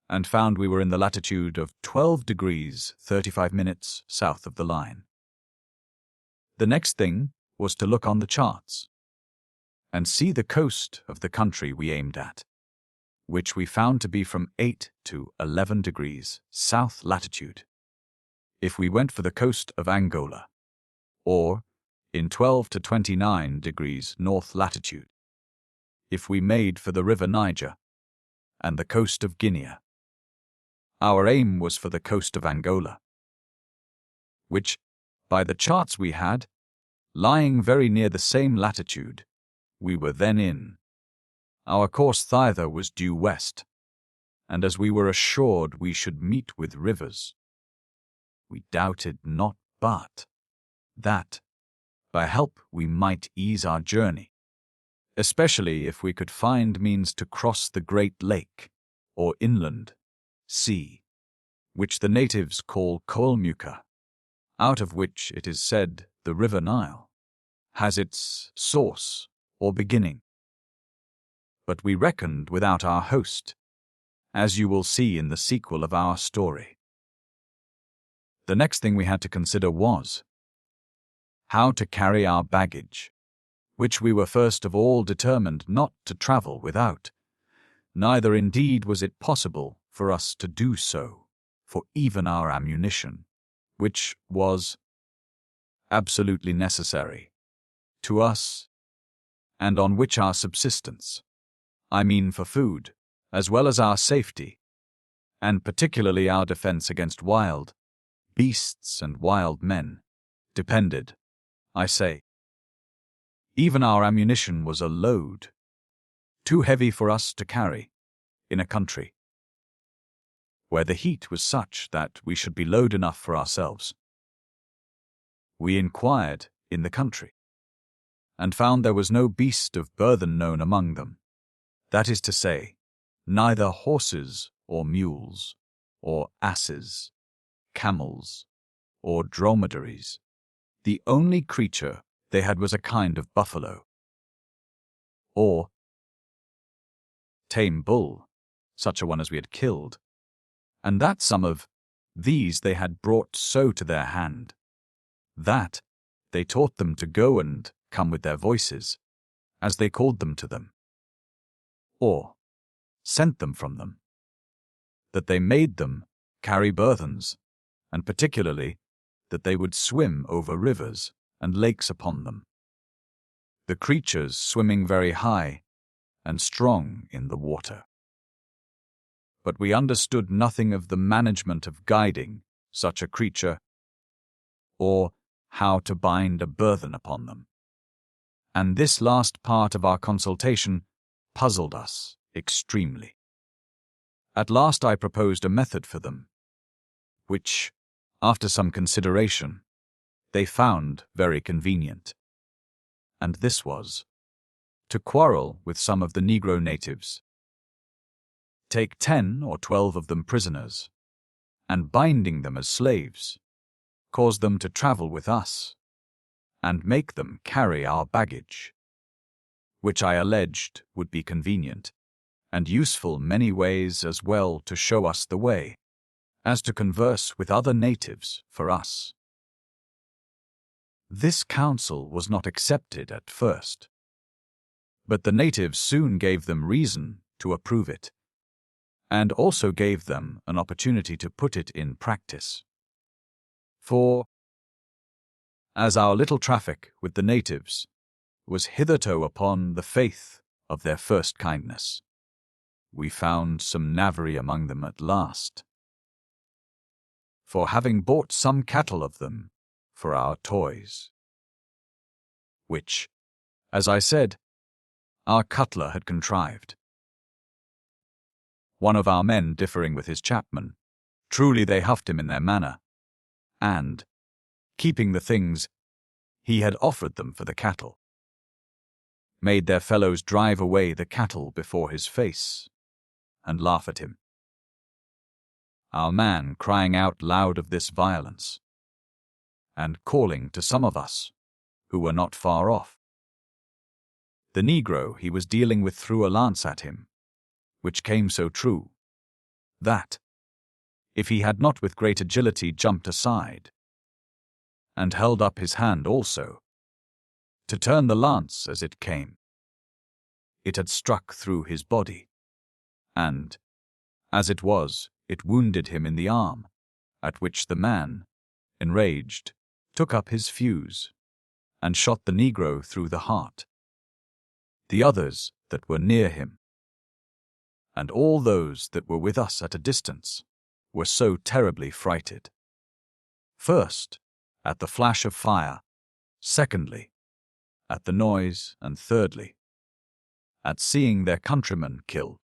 and found we were in the latitude of 12 degrees 35 minutes south of the line. The next thing was to look on the charts, and see the coast of the country we aimed at, which we found to be from 8 to 11 degrees south latitude, if we went for the coast of Angola, or in 12 to 29 degrees north latitude, if we made for the river Niger and the coast of Guinea. Our aim was for the coast of Angola, which, by the charts we had, lying very near the same latitude we were then in. Our course thither was due west, and as we were assured we should meet with rivers, we doubted not but that, by help, we might ease our journey, especially if we could find means to cross the great lake, or inland sea, which the natives call Kolmuka, out of which it is said the river Nile has its source or beginning. But we reckoned without our host, as you will see in the sequel of our story. The next thing we had to consider was how to carry our baggage, which we were first of all determined not to travel without. Neither indeed was it possible for us to do so, for even our ammunition, which was absolutely necessary to us, and on which our subsistence, I mean for food, as well as our safety, and particularly our defense against wild beasts and wild men, depended, I say. Even our ammunition was a load, too heavy for us to carry, in a country where the heat was such that we should be load enough for ourselves. We inquired in the country, and found there was no beast of burthen known among them, that is to say, neither horses or mules, or asses, camels, or dromedaries. The only creature they had was a kind of buffalo, or tame bull, such a one as we had killed, and that some of these they had brought so to their hand, that they taught them to go and come with their voices, as they called them to them, or sent them from them, that they made them carry burthens, and particularly that they would swim over rivers and lakes upon them, the creatures swimming very high and strong in the water. But we understood nothing of the management of guiding such a creature, or how to bind a burthen upon them. And this last part of our consultation puzzled us extremely. At last I proposed a method for them, which, after some consideration, they found very convenient. And this was to quarrel with some of the Negro natives, take 10 or 12 of them prisoners, and binding them as slaves, cause them to travel with us, and make them carry our baggage, which I alleged would be convenient, and useful many ways as well to show us the way, as to converse with other natives for us. This counsel was not accepted at first, but the natives soon gave them reason to approve it, and also gave them an opportunity to put it in practice. For, as our little traffic with the natives was hitherto upon the faith of their first kindness, we found some knavery among them at last. For having bought some cattle of them for our toys, which, as I said, our cutler had contrived, one of our men differing with his chapman, truly they huffed him in their manner, and, keeping the things he had offered them for the cattle, made their fellows drive away the cattle before his face and laugh at him. Our man crying out loud of this violence, and calling to some of us, who were not far off. The negro he was dealing with threw a lance at him, which came so true, that, if he had not with great agility jumped aside, and held up his hand also, to turn the lance as it came, it had struck through his body, and, as it was, it wounded him in the arm, at which the man, enraged, took up his fuse, and shot the negro through the heart. The others that were near him, and all those that were with us at a distance, were so terribly frighted. First, at the flash of fire, secondly, at the noise, and thirdly, at seeing their countrymen killed,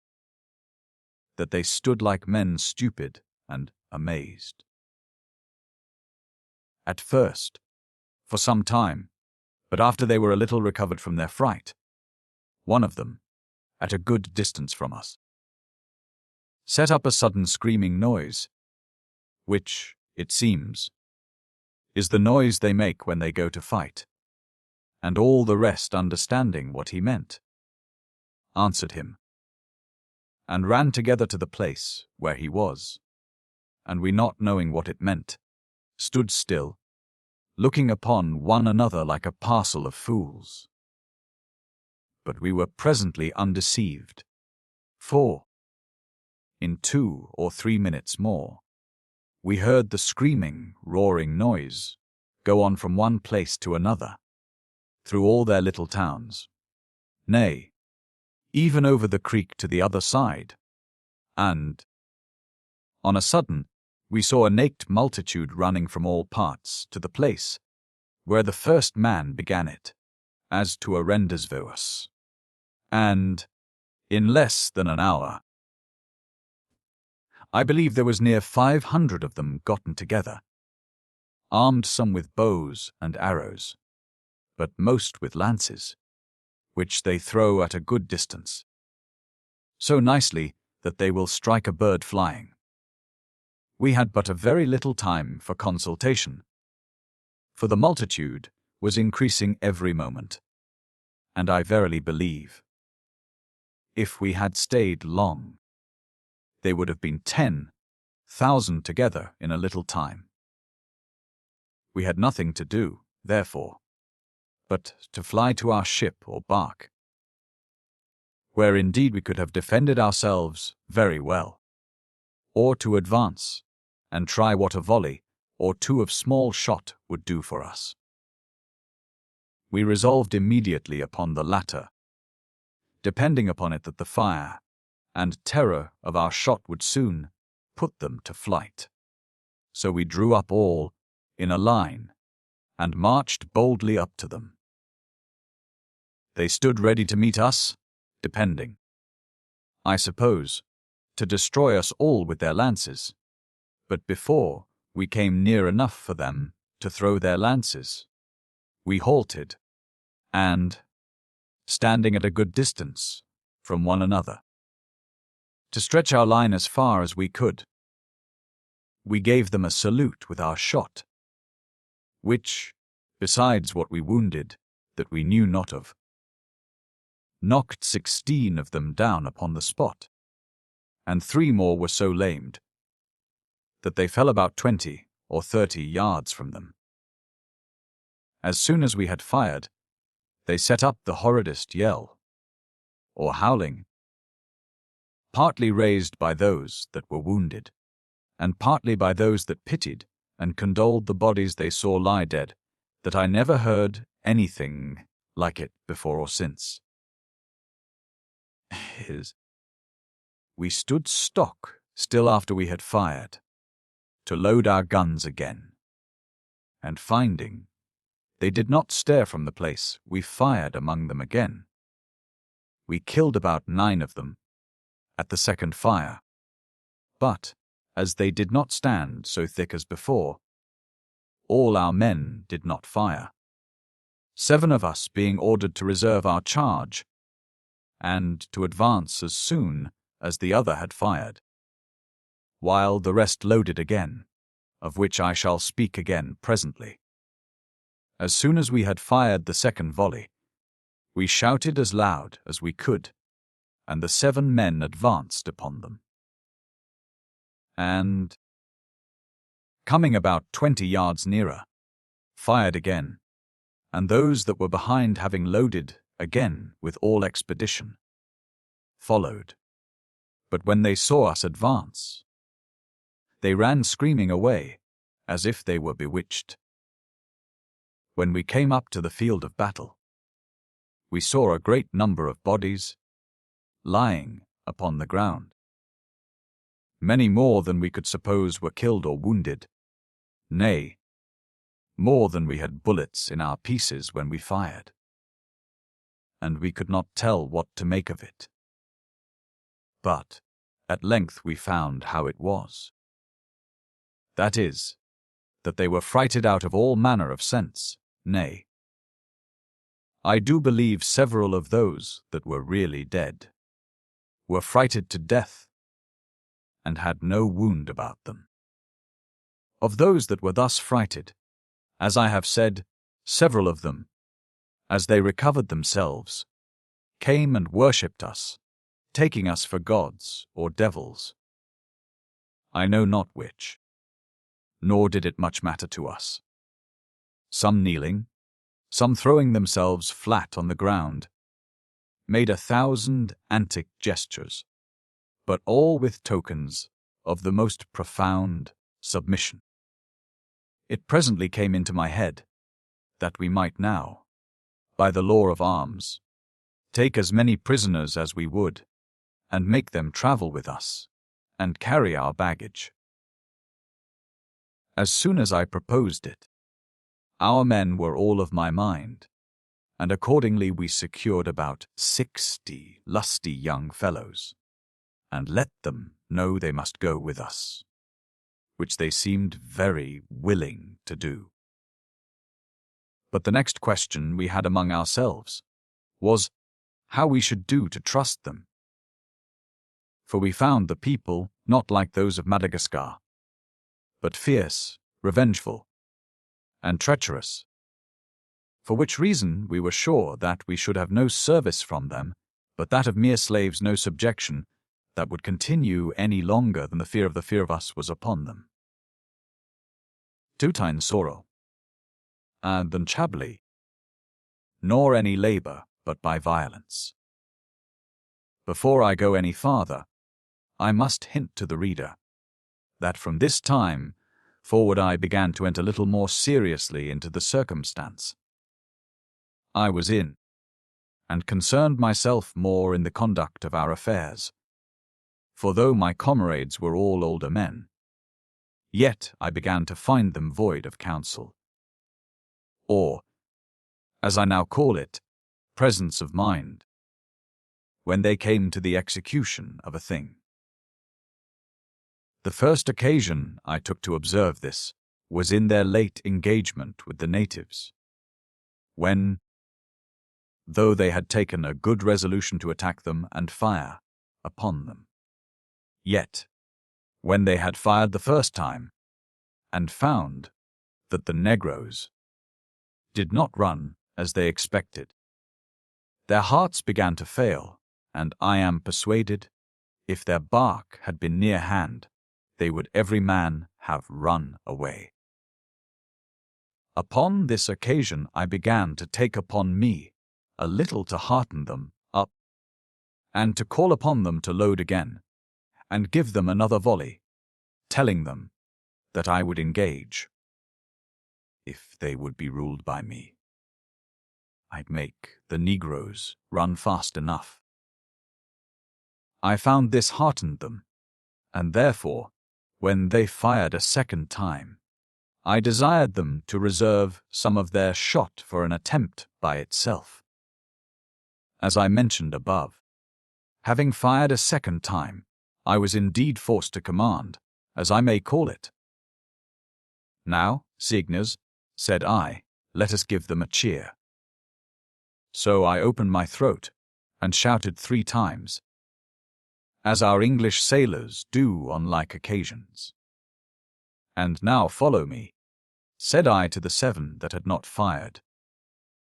that they stood like men stupid and amazed. At first, for some time, but after they were a little recovered from their fright, one of them, at a good distance from us, set up a sudden screaming noise, which, it seems, is the noise they make when they go to fight, and all the rest understanding what he meant, answered him, and ran together to the place where he was, and we not knowing what it meant, stood still, looking upon one another like a parcel of fools. But we were presently undeceived, for, in 2 or 3 minutes more, we heard the screaming, roaring noise go on from one place to another, through all their little towns, nay, even over the creek to the other side, and, on a sudden, we saw a naked multitude running from all parts to the place where the first man began it, as to a rendezvous, and, in less than an hour, I believe there was near 500 of them gotten together, armed some with bows and arrows, but most with lances, which they throw at a good distance, so nicely that they will strike a bird flying. We had but a very little time for consultation, for the multitude was increasing every moment, and I verily believe, if we had stayed long, they would have been 10,000 together in a little time. We had nothing to do, therefore, but to fly to our ship or bark, where indeed we could have defended ourselves very well, or to advance and try what a volley or 2 of small shot would do for us. We resolved immediately upon the latter, depending upon it that the fire and terror of our shot would soon put them to flight. So we drew up all in a line and marched boldly up to them. They stood ready to meet us, depending, I suppose, to destroy us all with their lances, but before we came near enough for them to throw their lances, we halted, and, standing at a good distance from one another, to stretch our line as far as we could, we gave them a salute with our shot, which, besides what we wounded that we knew not of, knocked 16 of them down upon the spot, and 3 more were so lamed that they fell about 20 or 30 yards from them. As soon as we had fired, they set up the horridest yell, or howling, partly raised by those that were wounded, and partly by those that pitied and condoled the bodies they saw lie dead, that I never heard anything like it before or since. We stood stock still after we had fired, to load our guns again, and finding they did not stir from the place, we fired among them again. We killed about 9 of them at the second fire, but, as they did not stand so thick as before, all our men did not fire, 7 of us being ordered to reserve our charge and to advance as soon as the other had fired, while the rest loaded again, of which I shall speak again presently. As soon as we had fired the second volley, we shouted as loud as we could, and the 7 men advanced upon them. And, coming about 20 yards nearer, fired again, and those that were behind, having loaded again with all expedition, followed. But when they saw us advance, they ran screaming away, as if they were bewitched. When we came up to the field of battle, we saw a great number of bodies lying upon the ground. Many more than we could suppose were killed or wounded, nay, more than we had bullets in our pieces when we fired, and we could not tell what to make of it. But at length we found how it was. That is, that they were frighted out of all manner of sense, nay, I do believe several of those that were really dead were frighted to death, and had no wound about them. Of those that were thus frighted, as I have said, several of them, as they recovered themselves, came and worshipped us, taking us for gods or devils. I know not which, nor did it much matter to us. Some kneeling, some throwing themselves flat on the ground, made 1,000 antic gestures, but all with tokens of the most profound submission. It presently came into my head that we might now, by the law of arms, take as many prisoners as we would, and make them travel with us, and carry our baggage. As soon as I proposed it, our men were all of my mind, and accordingly we secured about 60 lusty young fellows, and let them know they must go with us, which they seemed very willing to do. But the next question we had among ourselves was how we should do to trust them. For we found the people not like those of Madagascar, but fierce, revengeful, and treacherous, for which reason we were sure that we should have no service from them, but that of mere slaves no subjection, that would continue any longer than the fear of us was upon them. Tutain sorrow, and unchably, nor any labour but by violence. Before I go any farther, I must hint to the reader that from this time forward I began to enter a little more seriously into the circumstance. I was in, and concerned myself more in the conduct of our affairs. For though my comrades were all older men, yet I began to find them void of counsel, or, as I now call it, presence of mind, when they came to the execution of a thing. The first occasion I took to observe this was in their late engagement with the natives, when, though they had taken a good resolution to attack them and fire upon them, yet, when they had fired the first time, and found that the negroes did not run as they expected, their hearts began to fail, and I am persuaded, if their bark had been near hand, they would every man have run away. Upon this occasion I began to take upon me a little to hearten them up, and to call upon them to load again, and give them another volley, telling them that I would engage, if they would be ruled by me. I'd make the negroes run fast enough. I found this heartened them, and therefore, when they fired a second time, I desired them to reserve some of their shot for an attempt by itself. As I mentioned above, having fired a second time, I was indeed forced to command, as I may call it. Now, "Signors," said I, "let us give them a cheer." So I opened my throat and shouted 3 times, as our English sailors do on like occasions. "And now follow me," said I to the 7 that had not fired,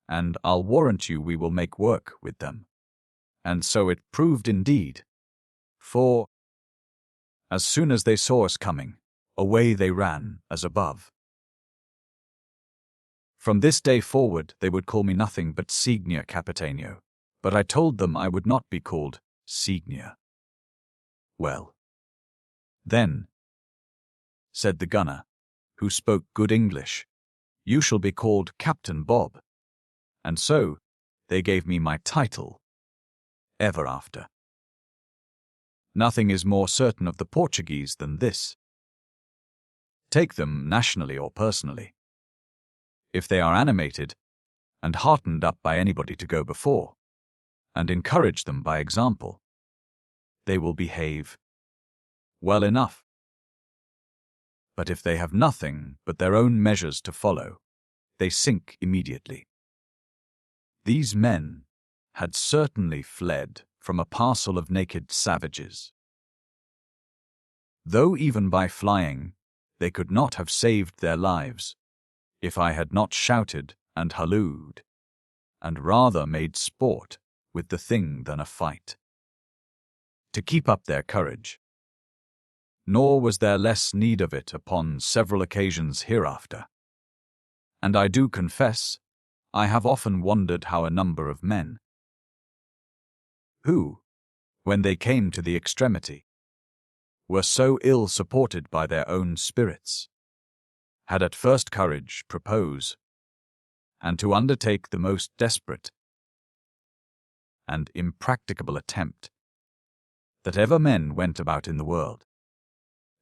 "and I'll warrant you we will make work with them." And so it proved indeed, for, as soon as they saw us coming, away they ran as above. From this day forward they would call me nothing but Signor Capitanio, but I told them I would not be called Signor. "Well, then," said the gunner, who spoke good English, "you shall be called Captain Bob." And so they gave me my title ever after. Nothing is more certain of the Portuguese than this. Take them nationally or personally. If they are animated and heartened up by anybody to go before, and encourage them by example, they will behave well enough. But if they have nothing but their own measures to follow, they sink immediately. These men had certainly fled from a parcel of naked savages. Though even by flying, they could not have saved their lives, if I had not shouted and hallooed, and rather made sport with the thing than a fight, to keep up their courage. Nor was there less need of it upon several occasions hereafter. And I do confess, I have often wondered how a number of men, who, when they came to the extremity, were so ill supported by their own spirits, had at first courage propose, and to undertake the most desperate and impracticable attempt that ever men went about in the world.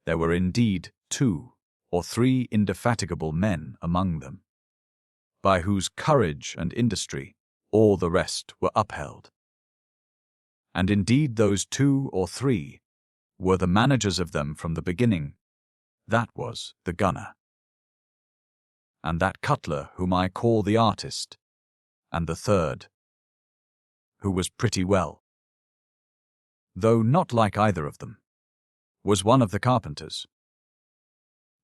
There were indeed 2 or 3 indefatigable men among them, by whose courage and industry all the rest were upheld. And indeed those 2 or 3 were the managers of them from the beginning. That was the gunner, and that cutler whom I call the artist, and the 3rd, who was pretty well, though not like either of them, was one of the carpenters.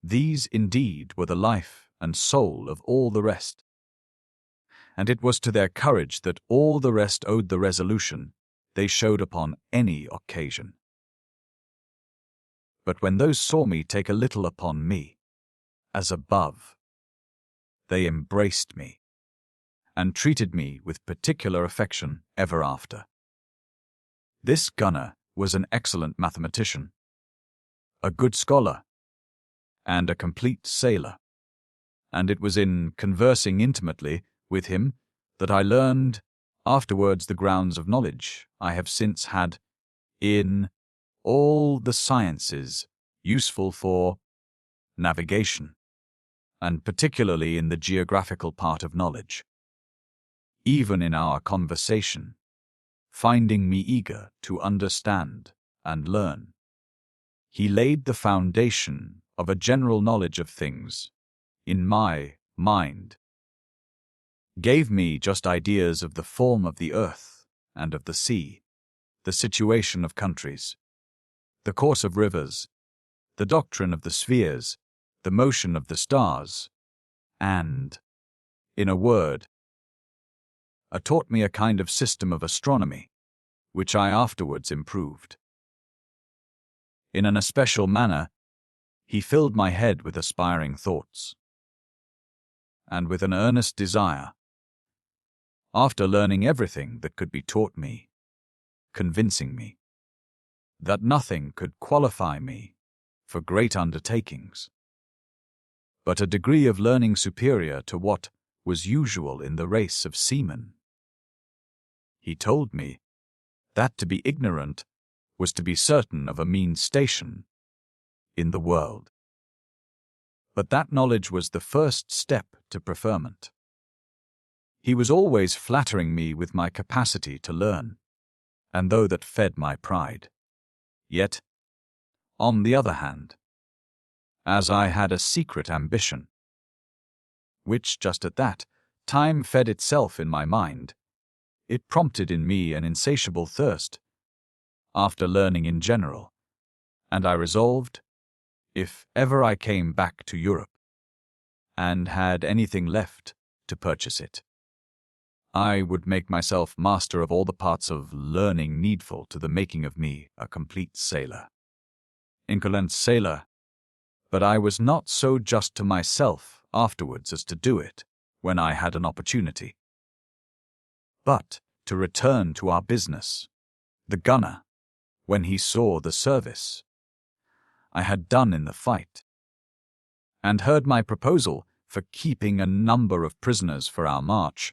These indeed were the life and soul of all the rest, and it was to their courage that all the rest owed the resolution they showed upon any occasion. But when those saw me take a little upon me, as above, they embraced me, and treated me with particular affection ever after. This gunner was an excellent mathematician, a good scholar, and a complete sailor, and it was in conversing intimately with him that I learned afterwards the grounds of knowledge I have since had in all the sciences useful for navigation, and particularly in the geographical part of knowledge. Even in our conversation, finding me eager to understand and learn, he laid the foundation of a general knowledge of things in my mind, gave me just ideas of the form of the earth and of the sea, the situation of countries, the course of rivers, the doctrine of the spheres, the motion of the stars, and, in a word, taught me a kind of system of astronomy, which I afterwards improved. In an especial manner, he filled my head with aspiring thoughts, and with an earnest desire, after learning everything that could be taught me, convincing me that nothing could qualify me for great undertakings, but a degree of learning superior to what was usual in the race of seamen. He told me that to be ignorant was to be certain of a mean station in the world, but that knowledge was the first step to preferment. He was always flattering me with my capacity to learn, and though that fed my pride, yet, on the other hand, as I had a secret ambition, which just at that time fed itself in my mind. It prompted in me an insatiable thirst after learning in general, and I resolved, if ever I came back to Europe and had anything left to purchase it, I would make myself master of all the parts of learning needful to the making of me a complete sailor. Insolent sailor, but I was not so just to myself afterwards as to do it when I had an opportunity. But to return to our business, the gunner, when he saw the service I had done in the fight, and heard my proposal for keeping a number of prisoners for our march,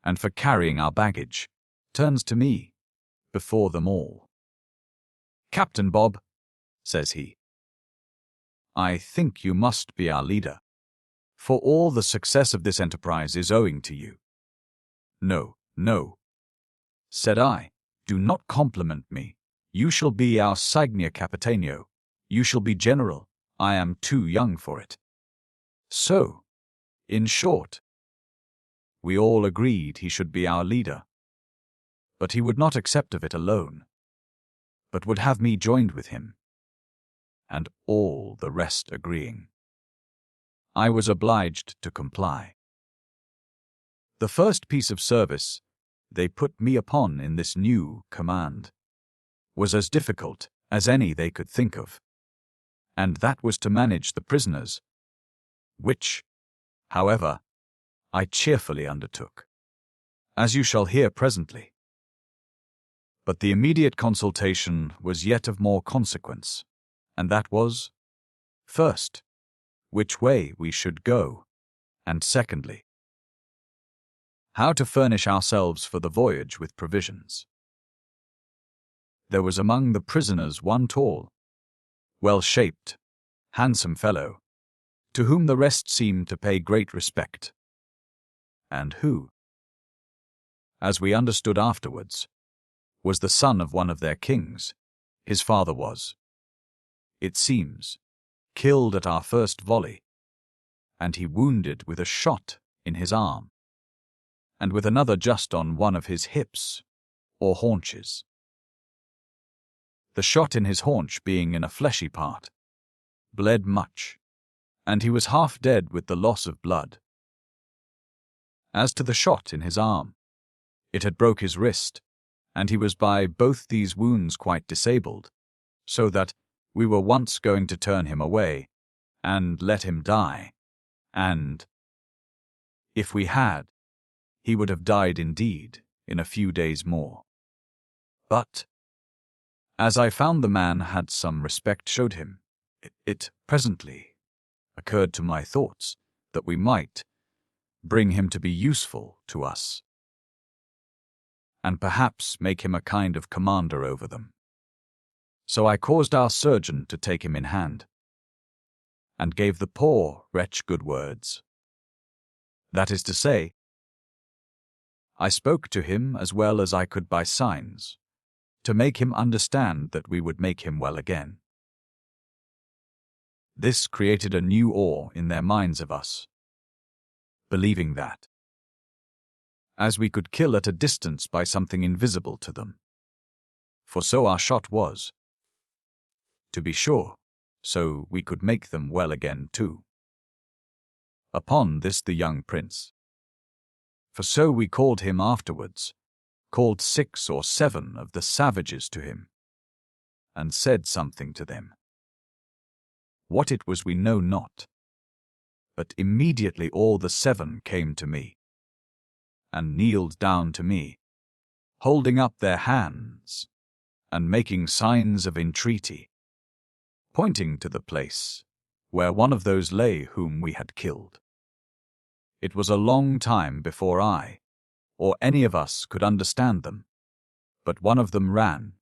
and for carrying our baggage, turns to me before them all. "Captain Bob," says he, "I think you must be our leader, for all the success of this enterprise is owing to you." "No, no," said I, "do not compliment me. You shall be our Signia Capitanio. You shall be general. I am too young for it." So, in short, we all agreed he should be our leader, but he would not accept of it alone, but would have me joined with him, and all the rest agreeing, I was obliged to comply. The first piece of service they put me upon in this new command was as difficult as any they could think of, and that was to manage the prisoners, which, however, I cheerfully undertook, as you shall hear presently. But the immediate consultation was yet of more consequence, and that was, first, which way we should go, and secondly, how to furnish ourselves for the voyage with provisions. There was among the prisoners one tall, well-shaped, handsome fellow, to whom the rest seemed to pay great respect, and who, as we understood afterwards, was the son of one of their kings. His father was, it seems, killed at our first volley, and he wounded with a shot in his arm, and with another just on one of his hips or haunches. The shot in his haunch being in a fleshy part, bled much, and he was half dead with the loss of blood. As to the shot in his arm, it had broke his wrist, and he was by both these wounds quite disabled, so that we were once going to turn him away, and let him die, and, if we had, he would have died indeed in a few days more. But, as I found the man had some respect showed him, it presently occurred to my thoughts that we might bring him to be useful to us, and perhaps make him a kind of commander over them. So I caused our surgeon to take him in hand, and gave the poor wretch good words. That is to say, I spoke to him as well as I could by signs, to make him understand that we would make him well again. This created a new awe in their minds of us, believing that, as we could kill at a distance by something invisible to them, for so our shot was, to be sure, so we could make them well again too. Upon this the young prince, for so we called him afterwards, called 6 or 7 of the savages to him, and said something to them. What it was we know not, but immediately all the 7 came to me, and kneeled down to me, holding up their hands, and making signs of entreaty, pointing to the place where one of those lay whom we had killed. It was a long time before I, or any of us, could understand them, but one of them ran,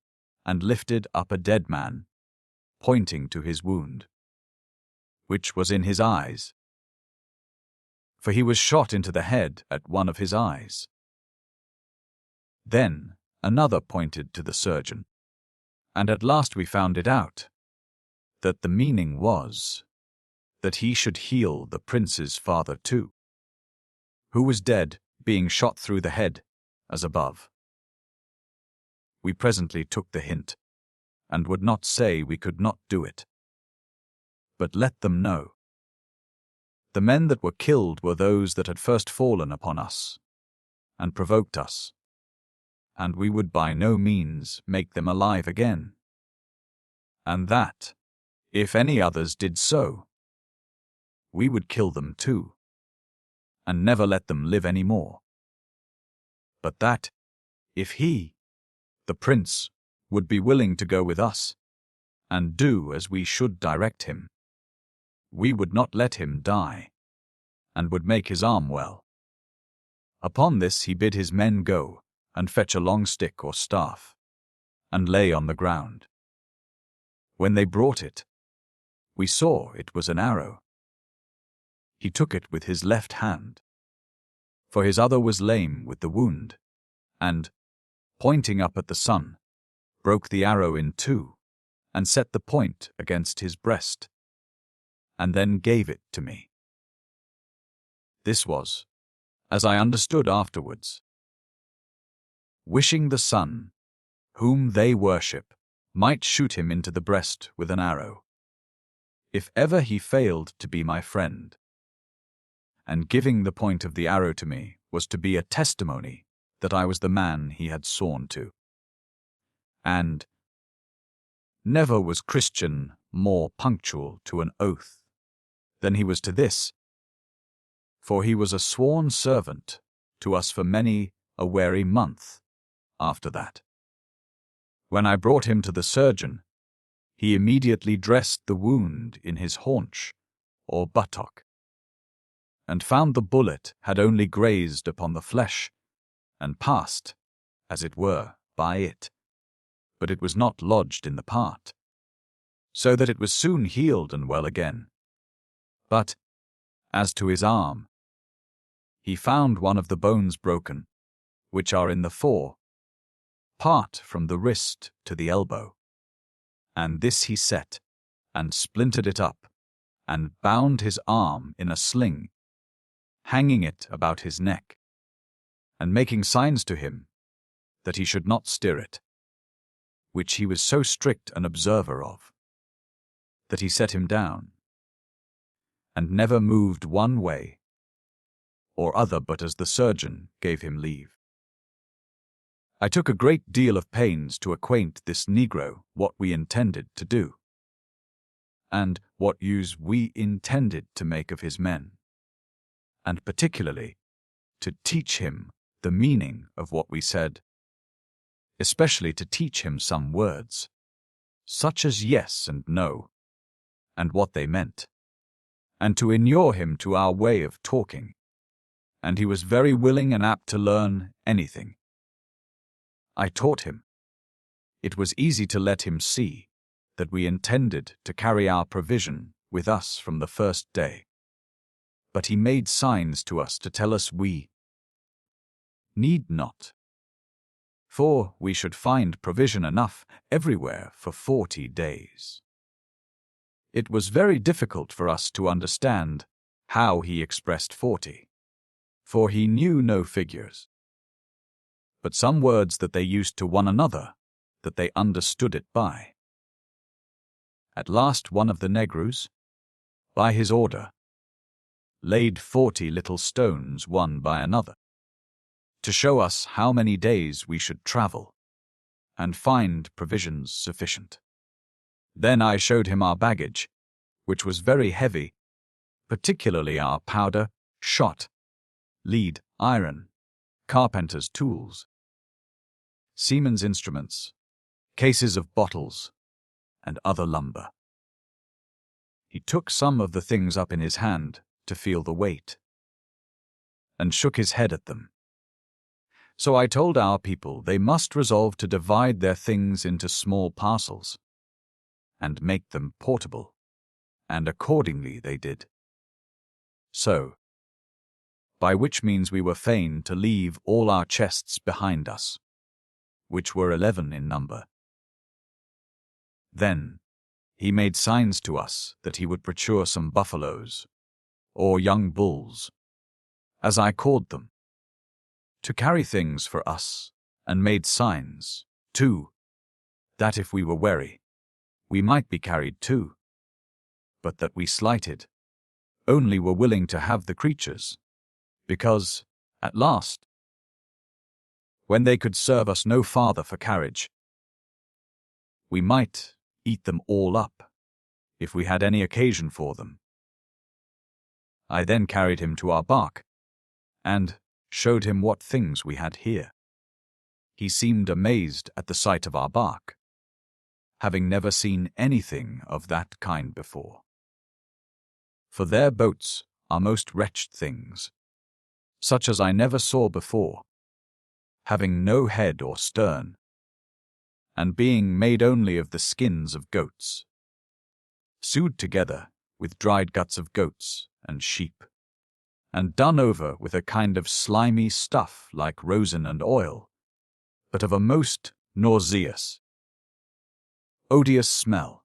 and lifted up a dead man, pointing to his wound, which was in his eyes, for he was shot into the head at one of his eyes. Then another pointed to the surgeon, and at last we found it out, that the meaning was that he should heal the prince's father too. who was dead, being shot through the head, as above. We presently took the hint, and would not say we could not do it, but let them know. The men that were killed were those that had first fallen upon us, and provoked us, and we would by no means make them alive again, and that, if any others did so, we would kill them too, and never let them live any more. But that, if he, the prince, would be willing to go with us, and do as we should direct him, we would not let him die, and would make his arm well. Upon this he bid his men go, and fetch a long stick or staff, and lay on the ground. When they brought it, we saw it was an arrow. He took it with his left hand, for his other was lame with the wound, and, pointing up at the sun, broke the arrow in two, and set the point against his breast, and then gave it to me. This was, as I understood afterwards, wishing the sun, whom they worship, might shoot him into the breast with an arrow, if ever he failed to be my friend. And giving the point of the arrow to me was to be a testimony that I was the man he had sworn to. And never was Christian more punctual to an oath than he was to this, for he was a sworn servant to us for many a weary month after that. When I brought him to the surgeon, he immediately dressed the wound in his haunch or buttock, and found the bullet had only grazed upon the flesh, and passed, as it were, by it, but it was not lodged in the part, so that it was soon healed and well again. But, as to his arm, he found one of the bones broken, which are in the fore, part from the wrist to the elbow, and this he set, and splintered it up, and bound his arm in a sling, hanging it about his neck, and making signs to him that he should not stir it, which he was so strict an observer of, that he set him down, and never moved one way or other but as the surgeon gave him leave. I took a great deal of pains to acquaint this negro what we intended to do, and what use we intended to make of his men, and particularly to teach him the meaning of what we said, especially to teach him some words, such as yes and no, and what they meant, and to inure him to our way of talking, and he was very willing and apt to learn anything. I taught him. It was easy to let him see that we intended to carry our provision with us from the first day, but he made signs to us to tell us we need not, for we should find provision enough everywhere for 40 days. It was very difficult for us to understand how he expressed 40, for he knew no figures, but some words that they used to one another, that they understood it by. At last one of the negroes, by his order, laid 40 little stones one by another, to show us how many days we should travel, and find provisions sufficient. Then I showed him our baggage, which was very heavy, particularly our powder, shot, lead, iron, carpenter's tools, seamen's instruments, cases of bottles, and other lumber. He took some of the things up in his hand to feel the weight, and shook his head at them. So I told our people they must resolve to divide their things into small parcels, and make them portable, and accordingly they did. So, by which means we were fain to leave all our chests behind us, which were 11 in number. Then he made signs to us that he would procure some buffaloes, or young bulls, as I called them, to carry things for us, and made signs, too, that if we were wary, we might be carried too, but that we slighted, only were willing to have the creatures, because, at last, when they could serve us no farther for carriage, we might eat them all up, if we had any occasion for them. I then carried him to our bark, and showed him what things we had here. He seemed amazed at the sight of our bark, having never seen anything of that kind before. For their boats are most wretched things, such as I never saw before, having no head or stern, and being made only of the skins of goats, sewed together with dried guts of goats and sheep, and done over with a kind of slimy stuff like rosin and oil, but of a most nauseous, odious smell,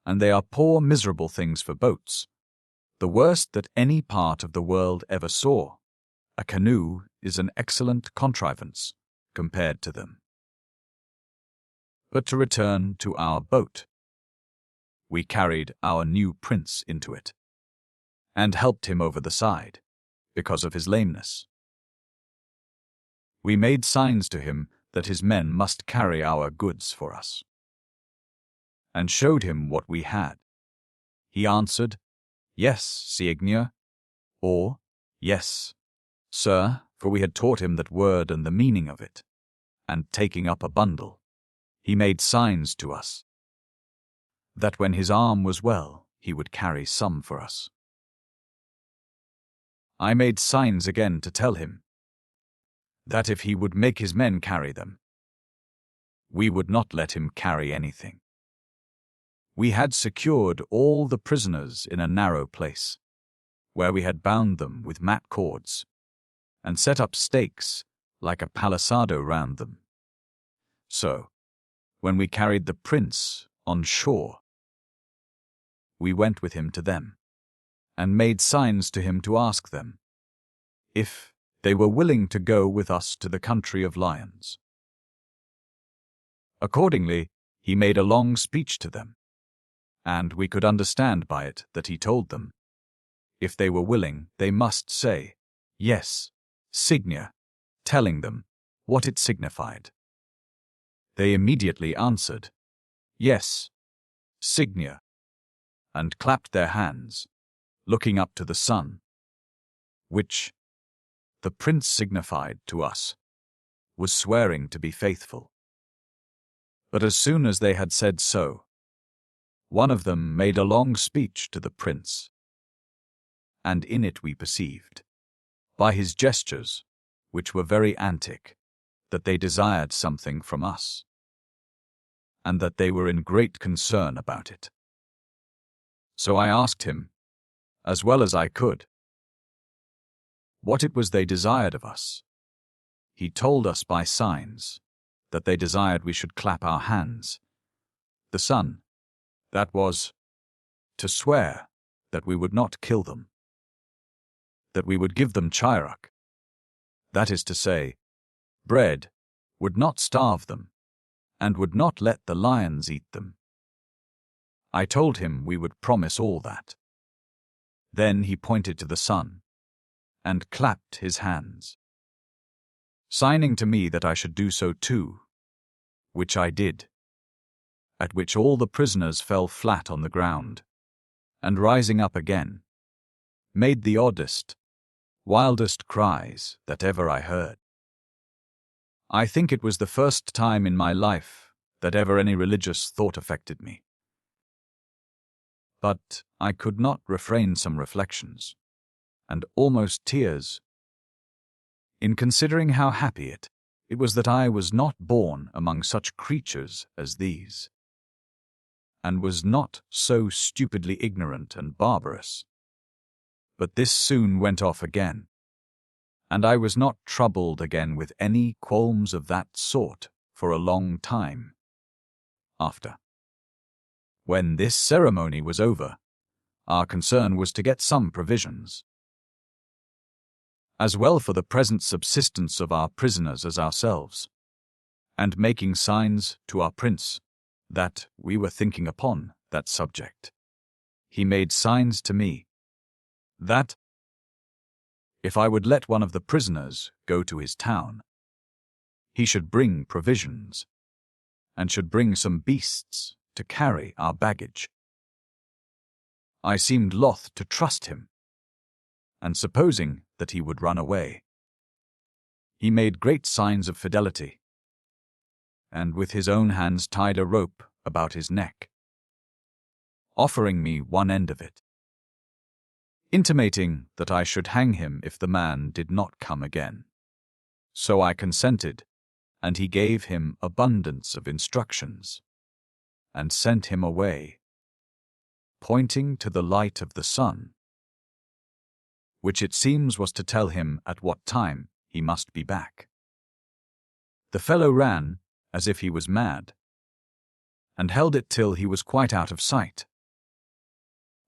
and they are poor miserable things for boats, the worst that any part of the world ever saw. A canoe is an excellent contrivance compared to them. But to return to our boat, we carried our new prince into it, and helped him over the side, because of his lameness. We made signs to him that his men must carry our goods for us, and showed him what we had. He answered, "Yes, Seigneur," or "Yes, sir," for we had taught him that word and the meaning of it, and taking up a bundle, he made signs to us, that when his arm was well, he would carry some for us. I made signs again to tell him, that if he would make his men carry them, we would not let him carry anything. We had secured all the prisoners in a narrow place, where we had bound them with mat cords, and set up stakes like a palisado round them. So, when we carried the prince on shore, we went with him to them, and made signs to him to ask them, if they were willing to go with us to the country of lions. Accordingly, he made a long speech to them, and we could understand by it that he told them, if they were willing, they must say, "Yes, Seigneur," telling them what it signified. They immediately answered, "Yes, Seigneur," and clapped their hands, looking up to the sun, which, the prince signified to us, was swearing to be faithful. But as soon as they had said so, one of them made a long speech to the prince, and in it we perceived, by his gestures, which were very antic, that they desired something from us, and that they were in great concern about it. So I asked him, as well as I could, what it was they desired of us. He told us by signs that they desired we should clap our hands. The sun, that was, to swear that we would not kill them, that we would give them chirok, that is to say, bread, would not starve them, and would not let the lions eat them. I told him we would promise all that. Then he pointed to the sun, and clapped his hands, signing to me that I should do so too, which I did, at which all the prisoners fell flat on the ground, and rising up again, made the oddest, wildest cries that ever I heard. I think it was the first time in my life that ever any religious thought affected me. But I could not refrain some reflections, and almost tears, in considering how happy it was that I was not born among such creatures as these, and was not so stupidly ignorant and barbarous. But this soon went off again, and I was not troubled again with any qualms of that sort for a long time after. When this ceremony was over, our concern was to get some provisions. as well for the present subsistence of our prisoners as ourselves, and making signs to our prince that we were thinking upon that subject. He made signs to me that if I would let one of the prisoners go to his town, he should bring provisions, and should bring some beasts to carry our baggage. I seemed loth to trust him, and supposing that he would run away, he made great signs of fidelity, and with his own hands tied a rope about his neck, offering me one end of it, intimating that I should hang him if the man did not come again. So I consented, and he gave him abundance of instructions, and sent him away, pointing to the light of the sun, which it seems was to tell him at what time he must be back. The fellow ran as if he was mad, and held it till he was quite out of sight,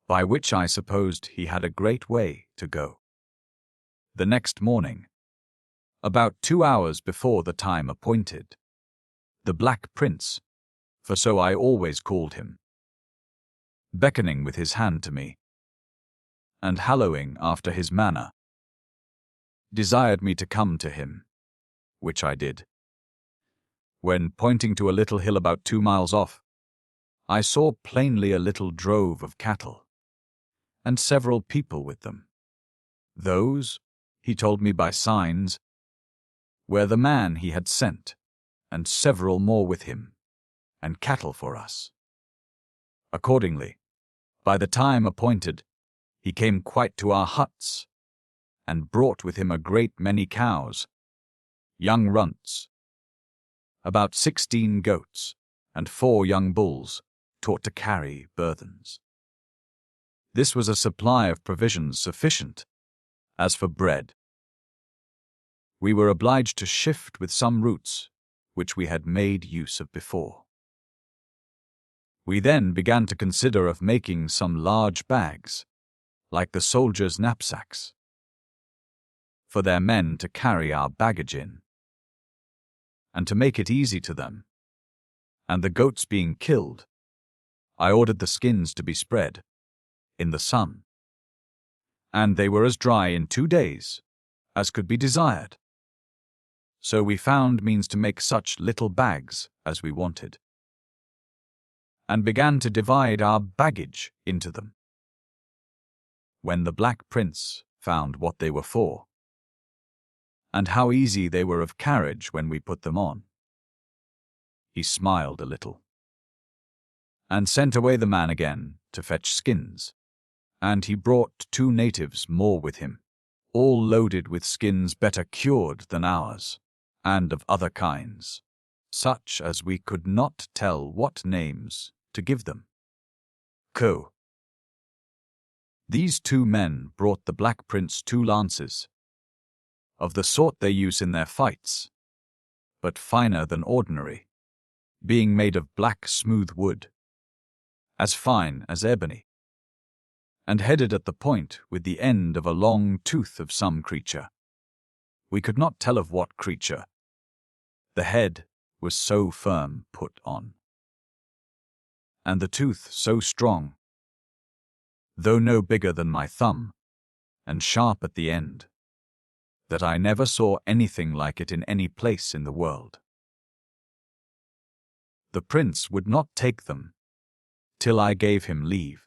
by which I supposed he had a great way to go. The next morning, about 2 hours before the time appointed, the Black Prince, for so I always called him, beckoning with his hand to me, and hallowing after his manner, desired me to come to him, which I did. When, pointing to a little hill about 2 miles off, I saw plainly a little drove of cattle, and several people with them. Those, he told me by signs, were the man he had sent, and several more with him, and cattle for us. Accordingly, by the time appointed, he came quite to our huts, and brought with him a great many cows, young runts, about 16 goats, and 4 young bulls, taught to carry burthens. This was a supply of provisions sufficient. As for bread, we were obliged to shift with some roots which we had made use of before. We then began to consider of making some large bags, like the soldiers' knapsacks, for their men to carry our baggage in, and to make it easy to them. And the goats being killed, I ordered the skins to be spread in the sun, and they were as dry in 2 days as could be desired. So we found means to make such little bags as we wanted, and began to divide our baggage into them. When the Black Prince found what they were for, and how easy they were of carriage when we put them on, he smiled a little, and sent away the man again to fetch skins, and he brought 2 natives more with him, all loaded with skins better cured than ours, and of other kinds, such as we could not tell what names to give them. These 2 men brought the Black Prince 2 lances, of the sort they use in their fights, but finer than ordinary, being made of black smooth wood, as fine as ebony, and headed at the point with the end of a long tooth of some creature. We could not tell of what creature. The head was so firm put on, and the tooth so strong, though no bigger than my thumb, and sharp at the end, that I never saw anything like it in any place in the world. The prince would not take them till I gave him leave,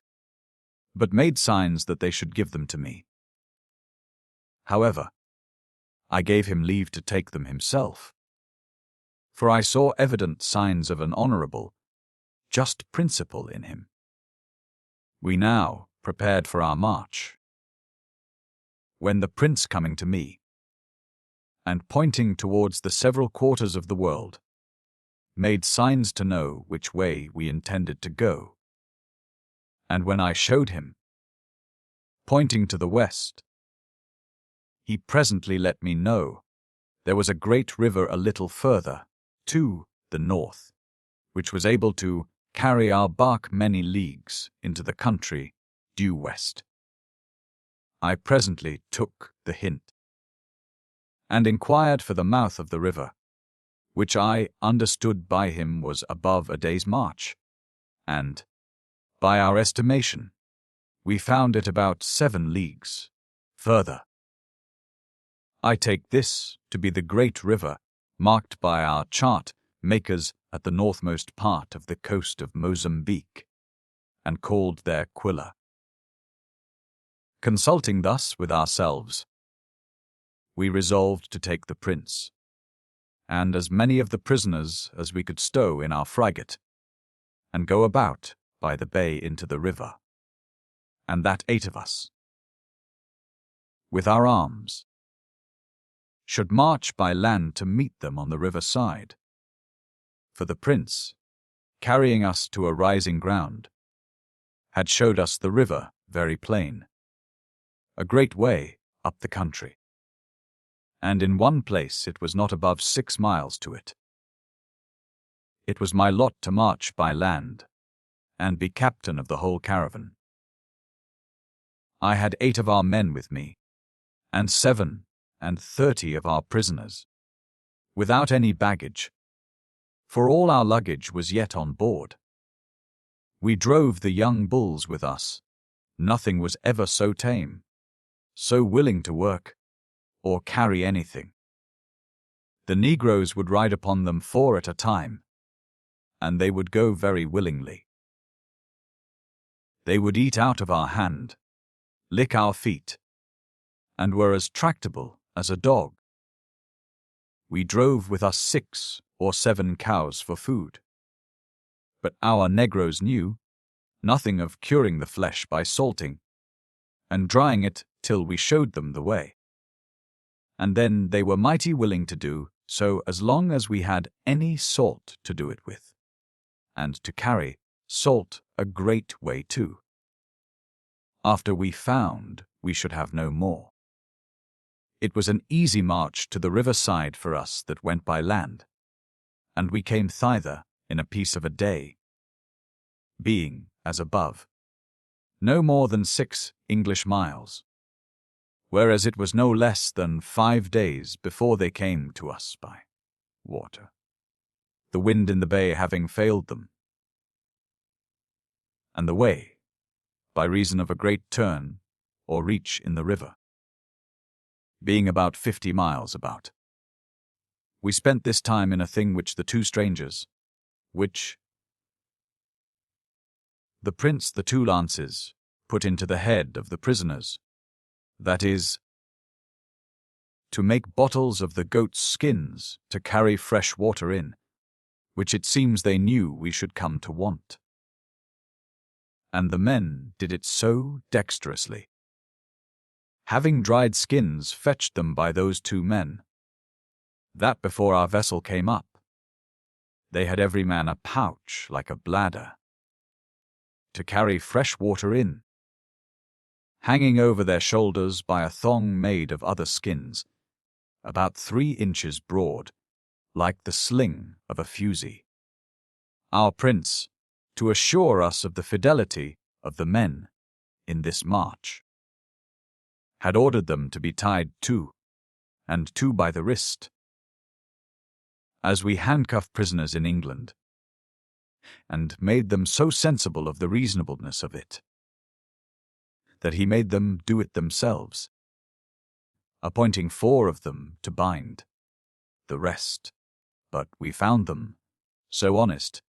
but made signs that they should give them to me. However, I gave him leave to take them himself, for I saw evident signs of an honorable, just principle in him. We now prepared for our march, when the prince coming to me, and pointing towards the several quarters of the world, made signs to know which way we intended to go. And when I showed him, pointing to the west, he presently let me know there was a great river a little further, to the north, which was able to carry our bark many leagues into the country due west. I presently took the hint, and inquired for the mouth of the river, which I understood by him was above a day's march, and, by our estimation, we found it about 7 leagues further. I take this to be the great river marked by our chart makers at the northmost part of the coast of Mozambique, and called there Quilla. Consulting thus with ourselves, we resolved to take the prince, and as many of the prisoners as we could stow in our frigate, and go about by the bay into the river, and that 8 of us, with our arms, should march by land to meet them on the river side. For the prince, carrying us to a rising ground, had showed us the river very plain, a great way up the country, and in one place it was not above 6 miles to it. It was my lot to march by land, and be captain of the whole caravan. I had 8 of our men with me, and 37 of our prisoners, without any baggage, for all our luggage was yet on board. We drove the young bulls with us. Nothing was ever so tame, so willing to work, or carry anything. The negroes would ride upon them 4 at a time, and they would go very willingly. They would eat out of our hand, lick our feet, and were as tractable as a dog. We drove with us 6 or 7 cows for food. But our negroes knew nothing of curing the flesh by salting, and drying it till we showed them the way. And then they were mighty willing to do so as long as we had any salt to do it with, and to carry salt a great way too, after we found we should have no more. It was an easy march to the river side for us that went by land, and we came thither in a piece of a day, being, as above, no more than 6 English miles, whereas it was no less than 5 days before they came to us by water, the wind in the bay having failed them, and the way, by reason of a great turn or reach in the river, being about 50 miles about. We spent this time in a thing which the 2 strangers, which the prince the 2 lances put into the head of the prisoners, that is, to make bottles of the goats' skins to carry fresh water in, which it seems they knew we should come to want. And the men did it so dexterously, having dried skins fetched them by those 2 men, that before our vessel came up, they had every man a pouch like a bladder, to carry fresh water in, hanging over their shoulders by a thong made of other skins, about 3 inches broad, like the sling of a fusee. Our prince, to assure us of the fidelity of the men in this march, had ordered them to be tied 2 and 2 by the wrist, as we handcuff prisoners in England, and made them so sensible of the reasonableness of it, that he made them do it themselves, appointing 4 of them to bind the rest. But we found them so honest,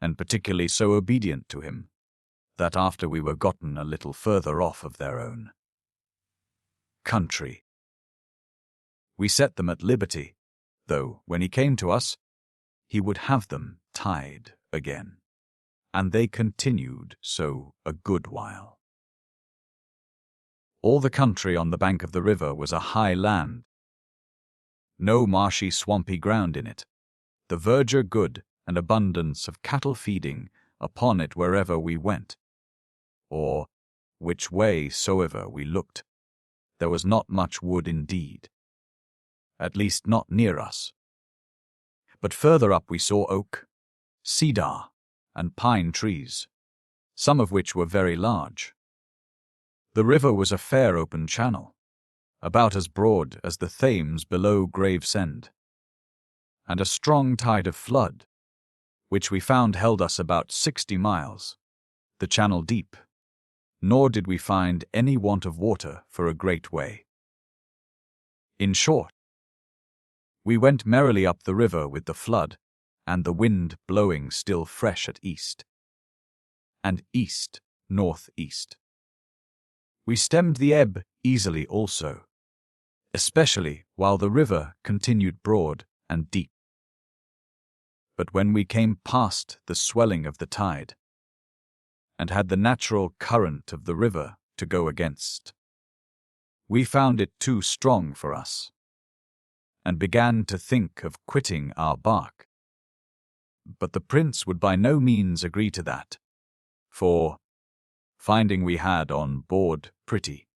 and particularly so obedient to him, that after we were gotten a little further off of their own country, we set them at liberty, though when he came to us, he would have them tied again, and they continued so a good while. All the country on the bank of the river was a high land, no marshy swampy ground in it, the verdure good, and abundance of cattle feeding upon it wherever we went, or which way soever we looked. There was not much wood indeed, at least not near us. But further up we saw oak, cedar, and pine trees, some of which were very large. The river was a fair open channel, about as broad as the Thames below Gravesend, and a strong tide of flood, which we found held us about 60 miles, the channel deep, nor did we find any want of water for a great way. In short, we went merrily up the river with the flood, and the wind blowing still fresh at east, and east-northeast. We stemmed the ebb easily also, especially while the river continued broad and deep. But when we came past the swelling of the tide, and had the natural current of the river to go against, we found it too strong for us, and began to think of quitting our bark. But the prince would by no means agree to that, for, finding we had on board pretty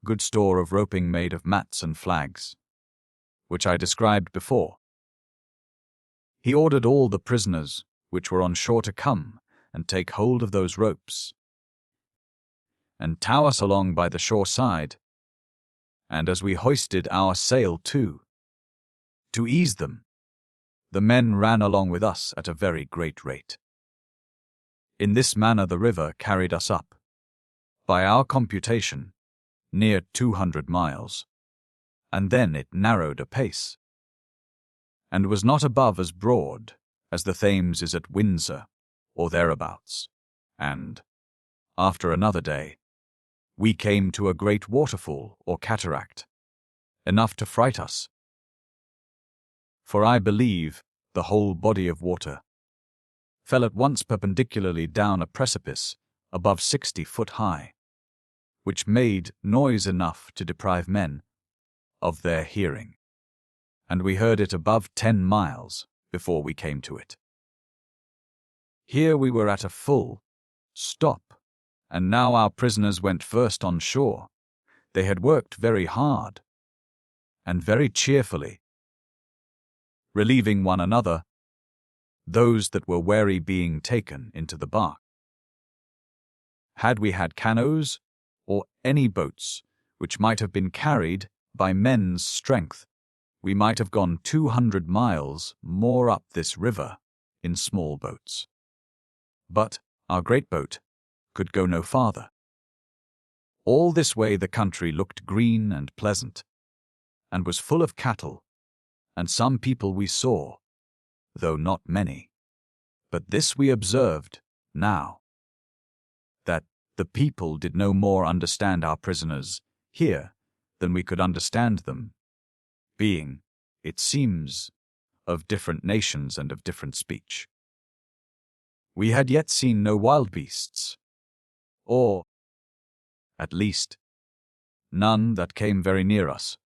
good store of roping made of mats and flags, which I described before, he ordered all the prisoners which were on shore to come and take hold of those ropes, and tow us along by the shore side, and as we hoisted our sail to ease them, the men ran along with us at a very great rate. In this manner the river carried us up, by our computation, near 200 miles, and then it narrowed apace, and was not above as broad as the Thames is at Windsor, or thereabouts, and, after another day, we came to a great waterfall or cataract, enough to fright us. For I believe the whole body of water fell at once perpendicularly down a precipice above 60 foot high, which made noise enough to deprive men of their hearing, and we heard it above 10 miles before we came to it. Here we were at a full stop, and now our prisoners went first on shore. They had worked very hard and very cheerfully, relieving one another, those that were weary being taken into the bark. Had we had canoes, or any boats which might have been carried by men's strength, we might have gone 200 miles more up this river in small boats. But our great boat could go no farther. All this way the country looked green and pleasant, and was full of cattle, and some people we saw, though not many. But this we observed now, that the people did no more understand our prisoners here than we could understand them, being, it seems, of different nations and of different speech. We had yet seen no wild beasts, or, at least, none that came very near us,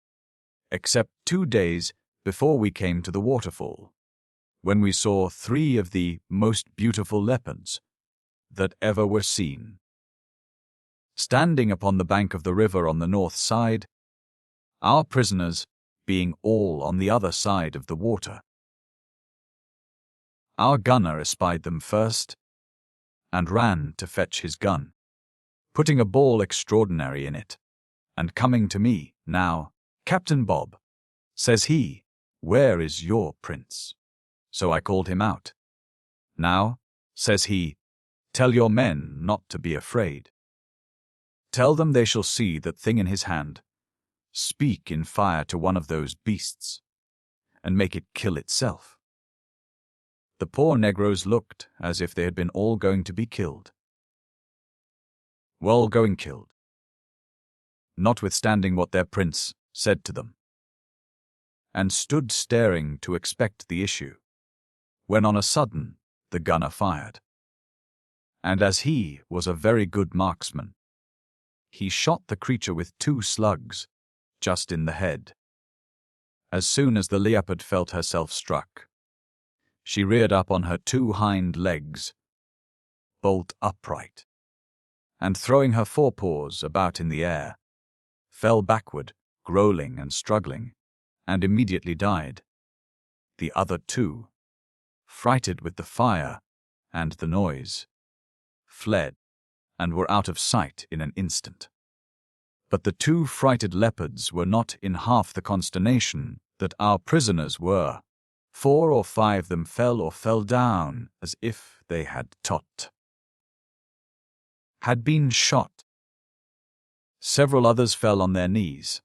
except 2 days before we came to the waterfall, when we saw 3 of the most beautiful leopards that ever were seen, standing upon the bank of the river on the north side, our prisoners being all on the other side of the water. Our gunner espied them first, and ran to fetch his gun, putting a ball extraordinary in it, and coming to me, "Now, Captain Bob," says he, "where is your prince?" So I called him out. "Now," says he, "tell your men not to be afraid. Tell them they shall see that thing in his hand. Speak in fire to one of those beasts, and make it kill itself." The poor negroes looked as if they had been all going to be killed. Well, going killed, notwithstanding what their prince said to them, and stood staring to expect the issue, when on a sudden the gunner fired. And as he was a very good marksman, he shot the creature with 2 slugs, just in the head. As soon as the leopard felt herself struck, she reared up on her 2 hind legs, bolt upright, and throwing her forepaws about in the air, fell backward, growling and struggling, and immediately died. The other 2, frighted with the fire and the noise, fled, and were out of sight in an instant. But the 2 frighted leopards were not in half the consternation that our prisoners were. 4 or 5 them fell down as if they had been shot. Several others fell on their knees,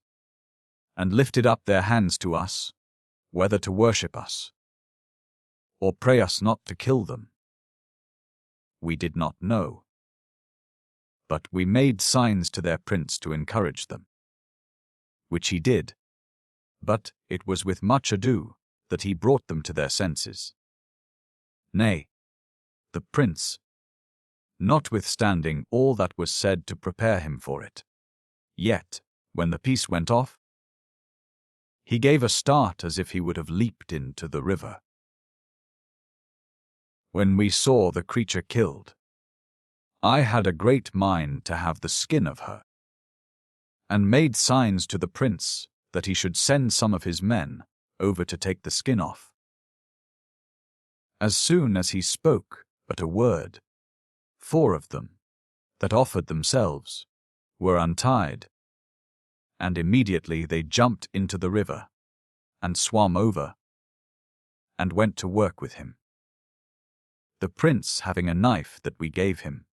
and lifted up their hands to us, whether to worship us, or pray us not to kill them. We did not know. But we made signs to their prince to encourage them, which he did, but it was with much ado that he brought them to their senses. Nay, the prince, notwithstanding all that was said to prepare him for it, yet, when the piece went off, he gave a start as if he would have leaped into the river. When we saw the creature killed, I had a great mind to have the skin of her, and made signs to the prince that he should send some of his men over to take the skin off. As soon as he spoke but a word, 4 of them, that offered themselves, were untied, and immediately they jumped into the river, and swam over, and went to work with him. The prince, having a knife that we gave him,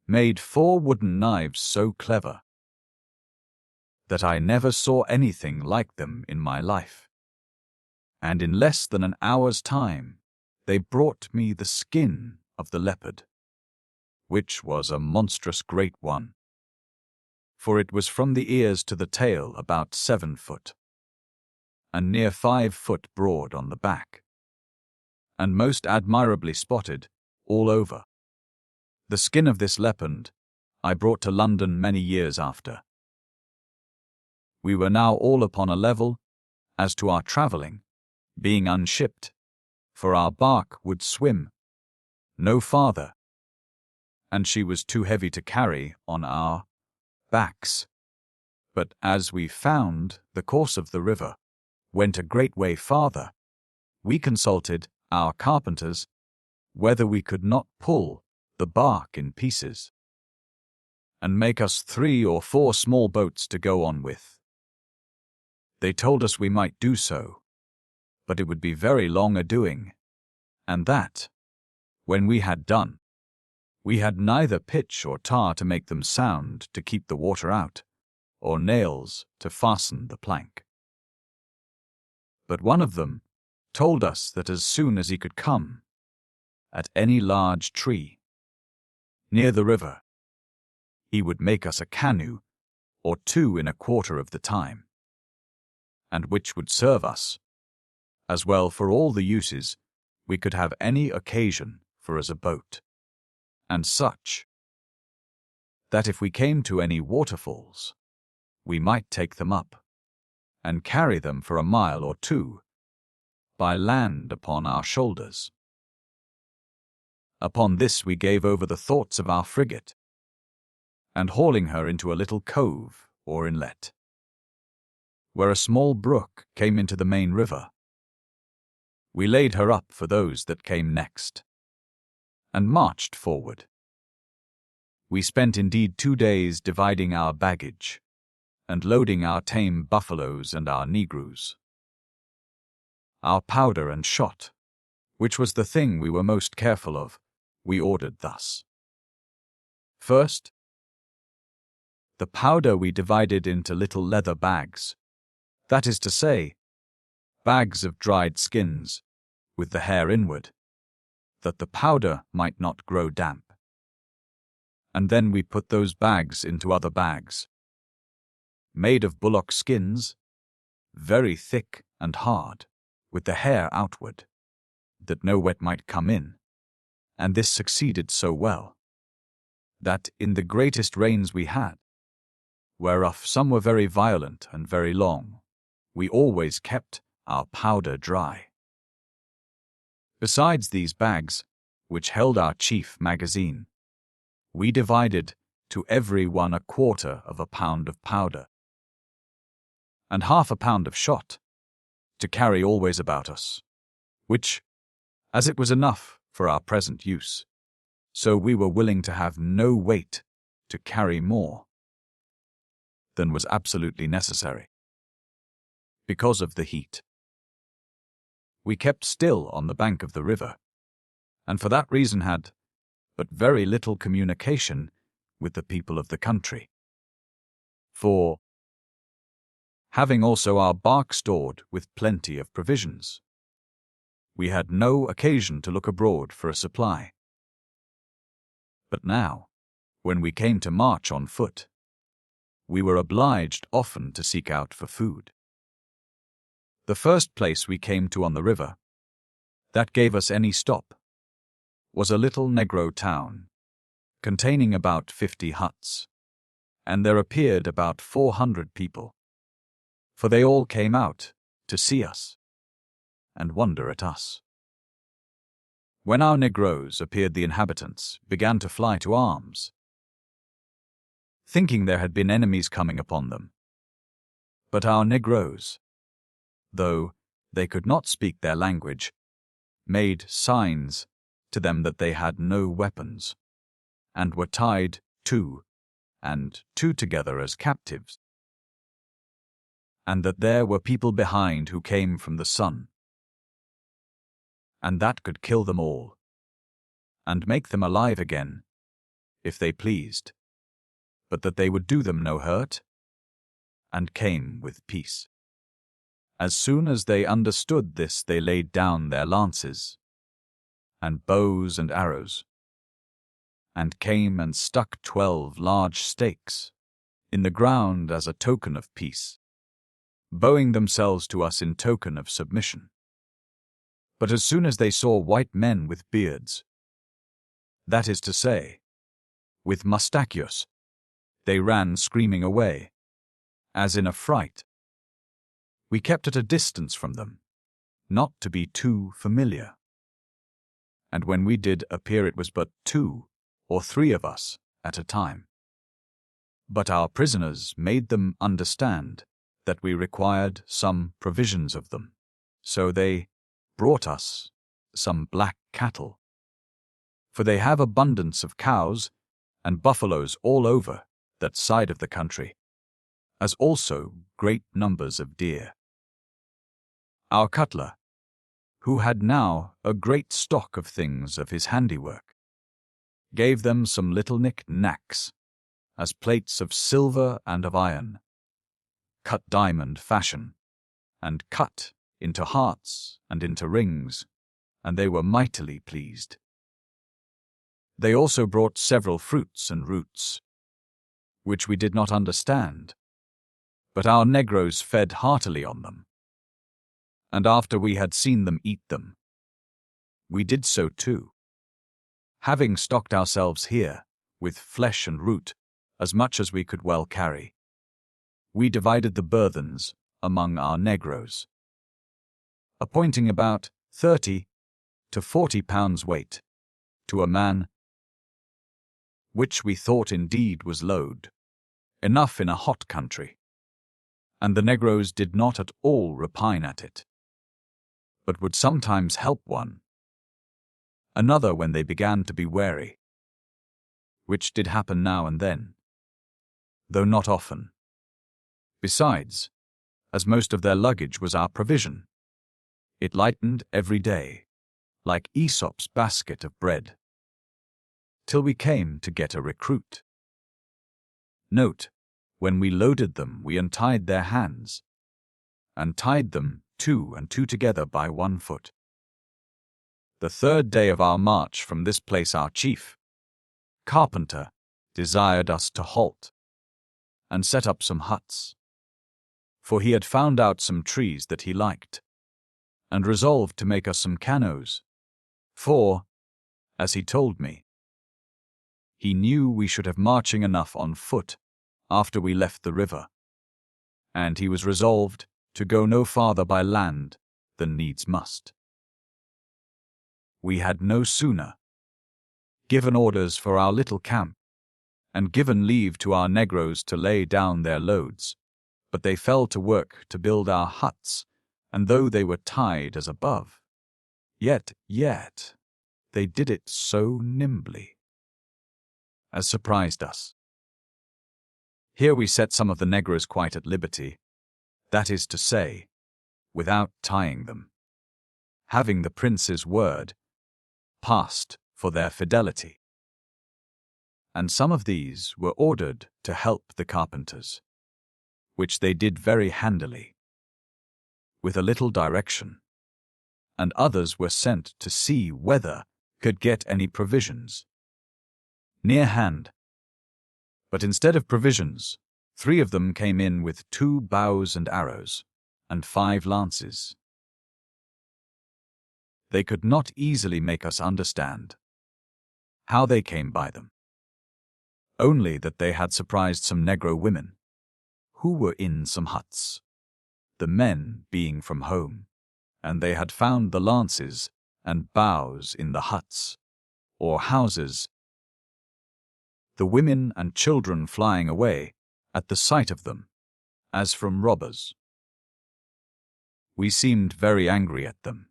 made 4 wooden knives so clever that I never saw anything like them in my life, and in less than an hour's time they brought me the skin of the leopard, which was a monstrous great one, for it was from the ears to the tail about 7 foot, and near 5 foot broad on the back, and most admirably spotted all over. The skin of this leopard I brought to London many years after. We were now all upon a level as to our travelling, being unshipped, for our bark would swim no farther, and she was too heavy to carry on our backs. But as we found the course of the river went a great way farther, we consulted our carpenters whether we could not pull the bark in pieces, and make us 3 or 4 small boats to go on with. They told us we might do so, but it would be very long a-doing, and that, when we had done, we had neither pitch or tar to make them sound to keep the water out, or nails to fasten the plank. But one of them told us that as soon as he could come, at any large tree, near the river, he would make us a canoe or 2 in a quarter of the time, and which would serve us as well for all the uses we could have any occasion for as a boat, and such, that if we came to any waterfalls, we might take them up, and carry them for a mile or 2 by land upon our shoulders. Upon this we gave over the thoughts of our frigate, and hauling her into a little cove or inlet, where a small brook came into the main river, we laid her up for those that came next, and marched forward. We spent indeed 2 days dividing our baggage, and loading our tame buffaloes and our negroes. Our powder and shot, which was the thing we were most careful of, we ordered thus. First, the powder we divided into little leather bags, that is to say, bags of dried skins, with the hair inward, that the powder might not grow damp. And then we put those bags into other bags, made of bullock skins, very thick and hard, with the hair outward, that no wet might come in, and this succeeded so well, that in the greatest rains we had, whereof some were very violent and very long, we always kept our powder dry. Besides these bags, which held our chief magazine, we divided to every one 1/4 pound of powder, and 1/2 pound of shot, to carry always about us, which, as it was enough for our present use, so we were willing to have no weight to carry more. than was absolutely necessary. Because of the heat. We kept still on the bank of the river, and for that reason had but very little communication with the people of the country. For, having also our bark stored with plenty of provisions, we had no occasion to look abroad for a supply. But now, when we came to march on foot, we were obliged often to seek out for food. The first place we came to on the river, that gave us any stop, was a little Negro town, containing about 50 huts, and there appeared about 400 people, for they all came out to see us and wonder at us. When our Negroes appeared, the inhabitants began to fly to arms, thinking there had been enemies coming upon them. But our Negroes, though they could not speak their language, made signs to them that they had no weapons, and were tied 2 and 2 together as captives, and that there were people behind who came from the sun, and that could kill them all, and make them alive again, if they pleased, but that they would do them no hurt, and came with peace. As soon as they understood this, they laid down their lances, and bows and arrows, and came and stuck 12 large stakes in the ground as a token of peace, bowing themselves to us in token of submission. But as soon as they saw white men with beards, that is to say, with mustachios, they ran screaming away, as in a fright. We kept at a distance from them, not to be too familiar. And when we did appear, it was but 2 or 3 of us at a time. But our prisoners made them understand that we required some provisions of them, so they brought us some black cattle, for they have abundance of cows and buffaloes all over that side of the country, as also great numbers of deer. Our cutler, who had now a great stock of things of his handiwork, gave them some little knick-knacks, as plates of silver and of iron, cut diamond fashion, and cut into hearts and into rings, and they were mightily pleased. They also brought several fruits and roots, which we did not understand, but our Negroes fed heartily on them. And after we had seen them eat them, we did so too. Having stocked ourselves here with flesh and root as much as we could well carry, we divided the burthens among our Negroes, appointing about 30 to 40 pounds weight to a man, which we thought indeed was load enough in a hot country, and the Negroes did not at all repine at it, but would sometimes help one another when they began to be wary, which did happen now and then, though not often. Besides, as most of their luggage was our provision, it lightened every day, like Aesop's basket of bread, till we came to get a recruit. Note, when we loaded them, we untied their hands, and tied them 2 and 2 together by 1 foot. The 3rd day of our march from this place, our chief, carpenter, desired us to halt and set up some huts, for he had found out some trees that he liked, and resolved to make us some canoes, for, as he told me, he knew we should have marching enough on foot after we left the river, and he was resolved to go no farther by land than needs must. We had no sooner given orders for our little camp, and given leave to our Negroes to lay down their loads, but they fell to work to build our huts, and though they were tied as above, yet they did it so nimbly as surprised us. Here we set some of the negroes quite at liberty, that is to say, without tying them, having the prince's word passed for their fidelity. And some of these were ordered to help the carpenters, which they did very handily, with a little direction, and others were sent to see whether could get any provisions near hand. But instead of provisions, 3 of them came in with 2 bows and arrows, and 5 lances. They could not easily make us understand how they came by them, only that they had surprised some negro women, who were in some huts, the men being from home, and they had found the lances and bows in the huts, or houses, the women and children flying away at the sight of them, as from robbers. We seemed very angry at them,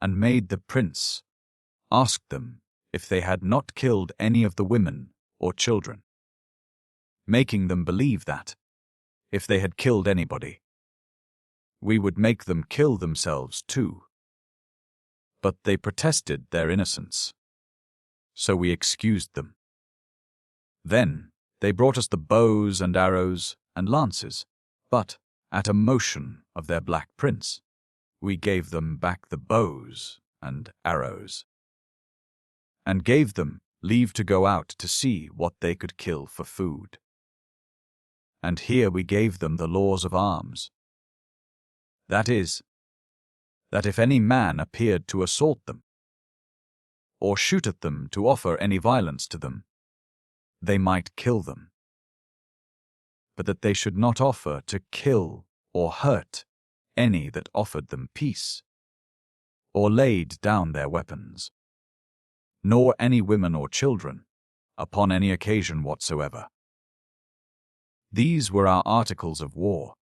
and made the prince ask them if they had not killed any of the women or children, making them believe that, if they had killed anybody, we would make them kill themselves too. But they protested their innocence, so we excused them. Then they brought us the bows and arrows and lances, but, at a motion of their black prince, we gave them back the bows and arrows, and gave them leave to go out to see what they could kill for food. And here we gave them the laws of arms. That is, that if any man appeared to assault them, or shoot at them to offer any violence to them, they might kill them, but that they should not offer to kill or hurt any that offered them peace, or laid down their weapons, nor any women or children, upon any occasion whatsoever. These were our articles of war.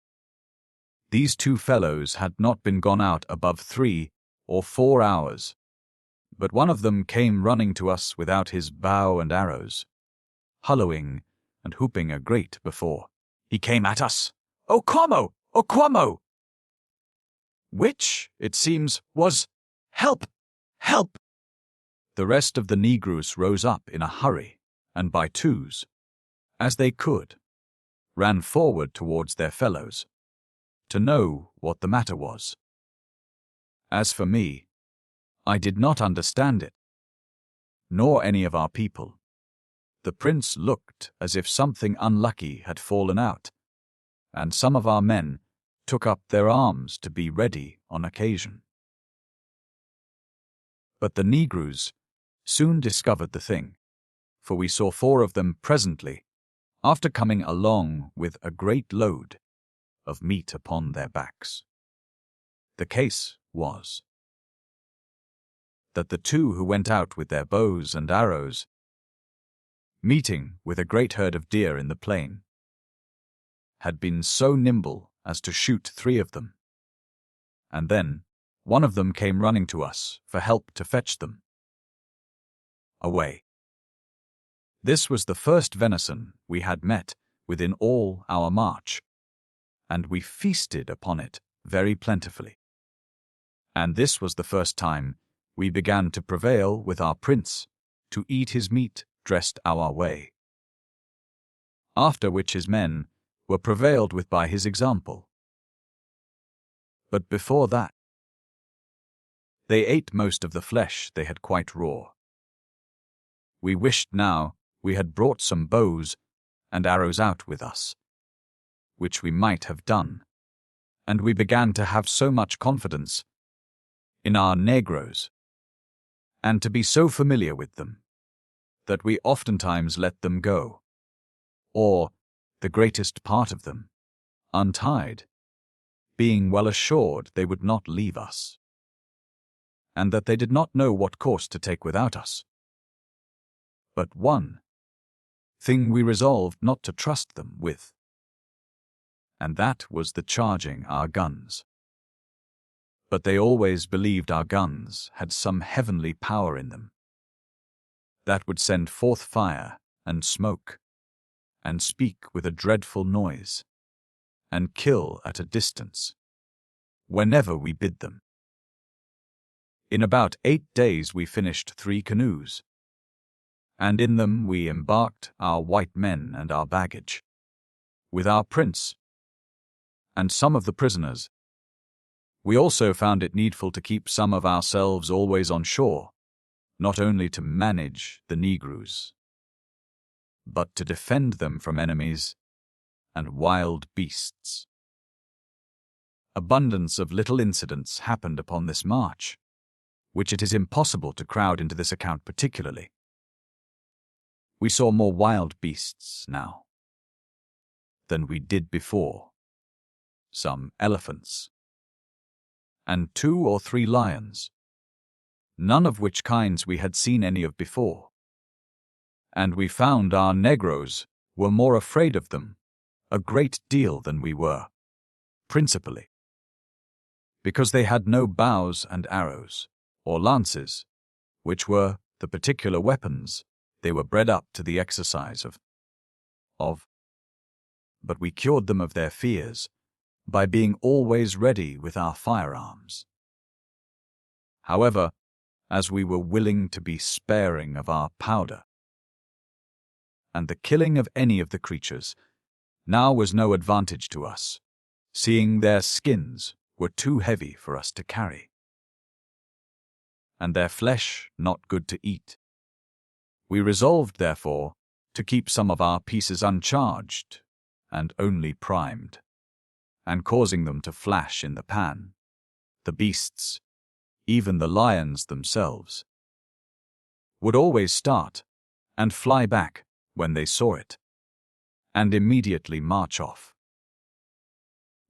These 2 fellows had not been gone out above 3 or 4 hours, but one of them came running to us without his bow and arrows, hallooing and whooping a great before he came at us, "O Como! O Como!" which, it seems, was, "Help! Help!" The rest of the negroes rose up in a hurry, and by twos, as they could, ran forward towards their fellows, to know what the matter was. As for me, I did not understand it, nor any of our people. The prince looked as if something unlucky had fallen out, and some of our men took up their arms to be ready on occasion. But the negroes soon discovered the thing, for we saw 4 of them presently, after coming along with a great load of meat upon their backs. The case was that the 2 who went out with their bows and arrows, meeting with a great herd of deer in the plain, had been so nimble as to shoot 3 of them, and then one of them came running to us for help to fetch them away. This was the first venison we had met within all our march, and we feasted upon it very plentifully. And this was the first time we began to prevail with our prince to eat his meat dressed our way, after which his men were prevailed with by his example. But before that, they ate most of the flesh they had quite raw. We wished now we had brought some bows and arrows out with us, which we might have done, and we began to have so much confidence in our negroes, and to be so familiar with them, that we oftentimes let them go, or the greatest part of them, untied, being well assured they would not leave us, and that they did not know what course to take without us. But one thing we resolved not to trust them with, and that was the charging our guns. But they always believed our guns had some heavenly power in them that would send forth fire and smoke, and speak with a dreadful noise, and kill at a distance, whenever we bid them. In about 8 days we finished 3 canoes, and in them we embarked our white men and our baggage, with our prince, and some of the prisoners. We also found it needful to keep some of ourselves always on shore, not only to manage the Negroes, but to defend them from enemies and wild beasts. Abundance of little incidents happened upon this march, which it is impossible to crowd into this account particularly. We saw more wild beasts now than we did before, some elephants, and 2 or 3 lions, none of which kinds we had seen any of before. And we found our Negroes were more afraid of them a great deal than we were, principally because they had no bows and arrows, or lances, which were the particular weapons they were bred up to the exercise of. But we cured them of their fears by being always ready with our firearms. However, as we were willing to be sparing of our powder, and the killing of any of the creatures now was no advantage to us, seeing their skins were too heavy for us to carry, and their flesh not good to eat. We resolved, therefore, to keep some of our pieces uncharged and only primed, and causing them to flash in the pan. The beasts, even the lions themselves, would always start and fly back when they saw it, and immediately march off.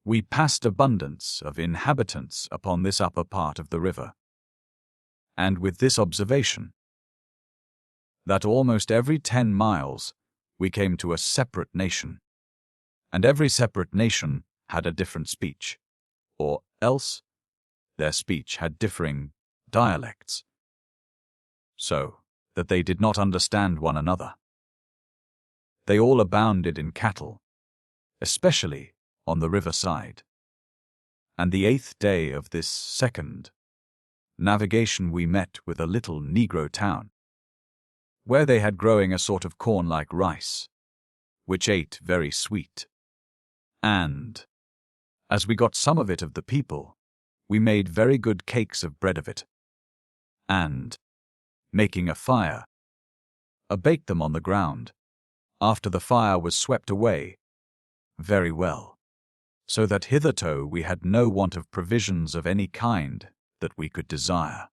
We passed abundance of inhabitants upon this upper part of the river, and with this observation, that almost every 10 miles we came to a separate nation, and every separate nation had a different speech, or else their speech had differing dialects, so that they did not understand one another. They all abounded in cattle, especially on the riverside. And the 8th day of this second navigation we met with a little Negro town, where they had growing a sort of corn like rice, which ate very sweet. And, as we got some of it of the people, we made very good cakes of bread of it, and, making a fire, baked them on the ground, after the fire was swept away, very well, so that hitherto we had no want of provisions of any kind that we could desire.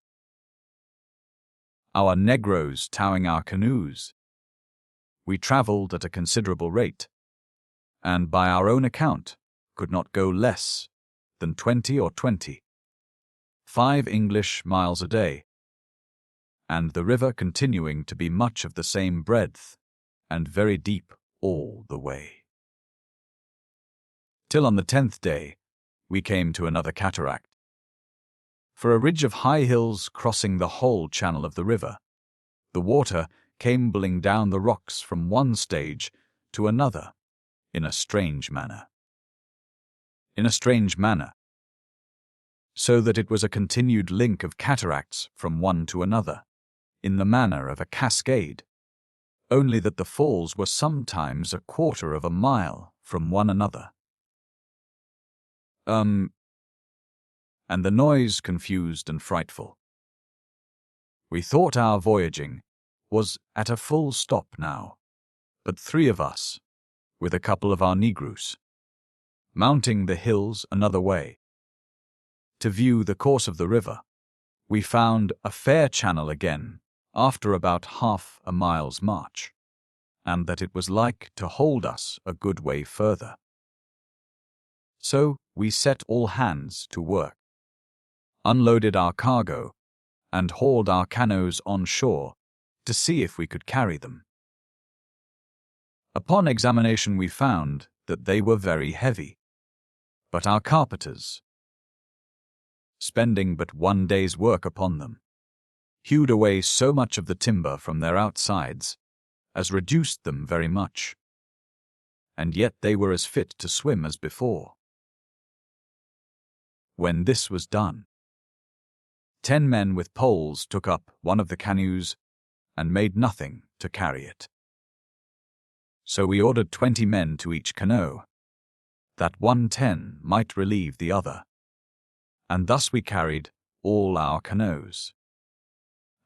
Our Negroes towing our canoes, we travelled at a considerable rate, and by our own account could not go less than 20 or 25 English miles a day, and the river continuing to be much of the same breadth and very deep all the way. Till on the 10th day we came to another cataract. For a ridge of high hills crossing the whole channel of the river, the water came bubbling down the rocks from one stage to another in a strange manner. So that it was a continued link of cataracts from one to another, in the manner of a cascade, only that the falls were sometimes 1/4 of a mile from one another. And the noise confused and frightful. We thought our voyaging was at a full stop now, but 3 of us, with a couple of our Negroes, mounting the hills another way, to view the course of the river, we found a fair channel again after about half a mile's march, and that it was like to hold us a good way further. So we set all hands to work, unloaded our cargo, and hauled our canoes on shore to see if we could carry them. Upon examination we found that they were very heavy, but our carpenters, spending but 1 day's work upon them, hewed away so much of the timber from their outsides as reduced them very much, and yet they were as fit to swim as before. When this was done, 10 men with poles took up one of the canoes and made nothing to carry it. So we ordered 20 men to each canoe, that 110 might relieve the other, and thus we carried all our canoes,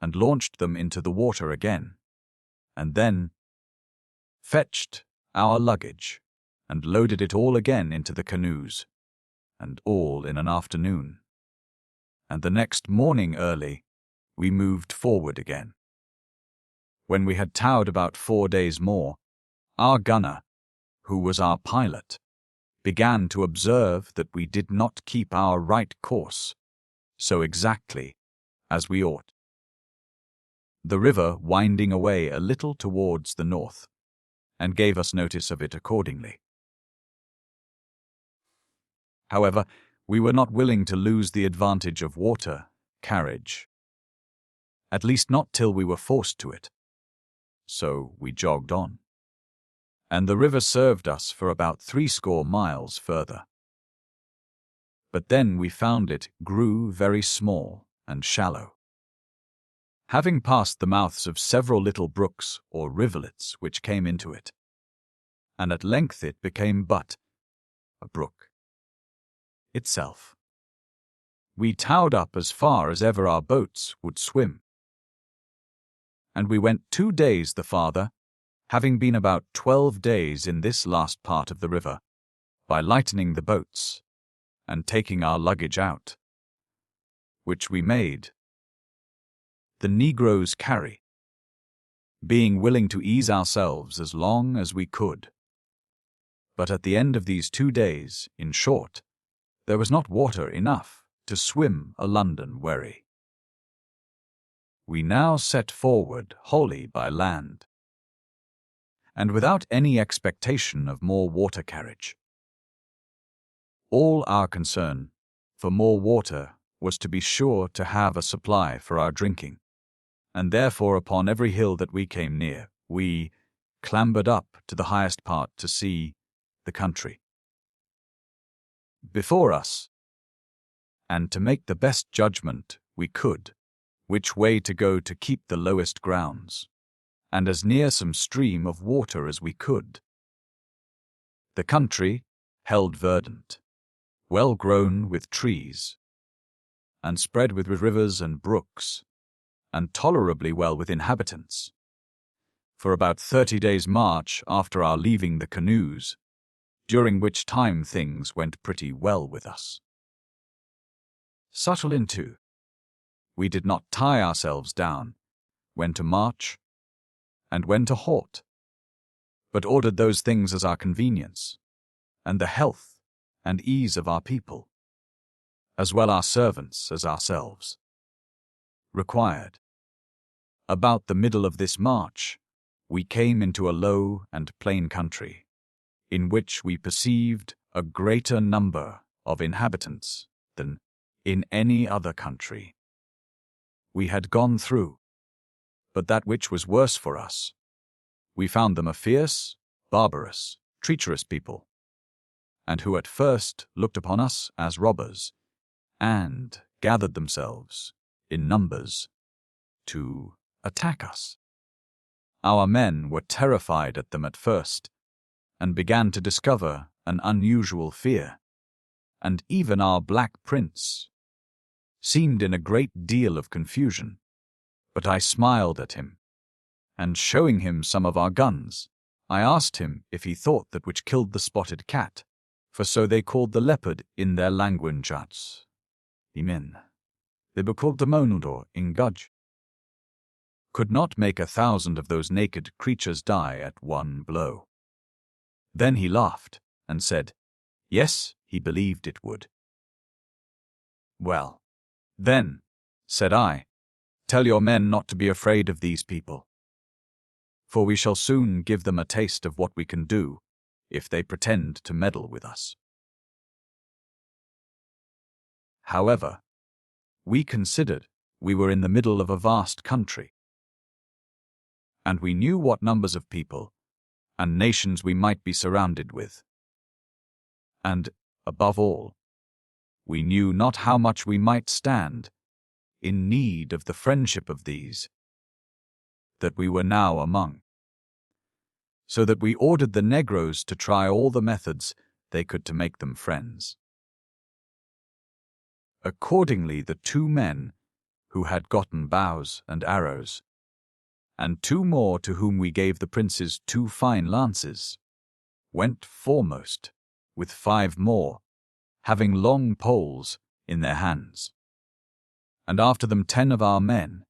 and launched them into the water again, and then fetched our luggage, and loaded it all again into the canoes, and all in an afternoon. And the next morning early, we moved forward again. When we had towed about 4 days more, our gunner, who was our pilot, began to observe that we did not keep our right course so exactly as we ought, the river winding away a little towards the north, and gave us notice of it accordingly. However, we were not willing to lose the advantage of water carriage, at least not till we were forced to it. So we jogged on, and the river served us for about 60 miles further. But then we found it grew very small and shallow, having passed the mouths of several little brooks or rivulets which came into it, and at length it became but a brook itself. We towed up as far as ever our boats would swim, and we went 2 days the farther, having been about 12 days in this last part of the river, by lightening the boats, and taking our luggage out, which we made the negroes carry, being willing to ease ourselves as long as we could. But at the end of these 2 days, in short, there was not water enough to swim a London wherry. We now set forward wholly by land, and without any expectation of more water carriage. All our concern for more water was to be sure to have a supply for our drinking, and therefore upon every hill that we came near, we clambered up to the highest part to see the country before us, and to make the best judgment we could which way to go to keep the lowest grounds, and as near some stream of water as we could. The country held verdant, well grown with trees, and spread with rivers and brooks, and tolerably well with inhabitants, for about 30 days' march after our leaving the canoes, during which time things went pretty well with us. Subtle in too, we did not tie ourselves down when to march and when to halt, but ordered those things as our convenience, and the health and ease of our people, as well our servants as ourselves, required. About the middle of this march, we came into a low and plain country, in which we perceived a greater number of inhabitants than in any other country we had gone through. But that which was worse for us, we found them a fierce, barbarous, treacherous people, and who at first looked upon us as robbers, and gathered themselves in numbers to attack us. Our men were terrified at them at first, and began to discover an unusual fear, and even our black prince seemed in a great deal of confusion. But I smiled at him, and showing him some of our guns, I asked him if he thought that which killed the spotted cat, for so they called the leopard in their language, Imen, they were called the monudor in Gudge, could not make 1,000 of those naked creatures die at one blow. Then he laughed, and said, yes, he believed it would. Well, then, said I, tell your men not to be afraid of these people, for we shall soon give them a taste of what we can do if they pretend to meddle with us. However, we considered we were in the middle of a vast country, and we knew what numbers of people and nations we might be surrounded with. And, above all, we knew not how much we might stand in need of the friendship of these that we were now among, so that we ordered the negroes to try all the methods they could to make them friends. Accordingly, the 2 men who had gotten bows and arrows, and 2 more to whom we gave the prince's 2 fine lances, went foremost, with 5 more, having long poles in their hands. And after them 10 of our men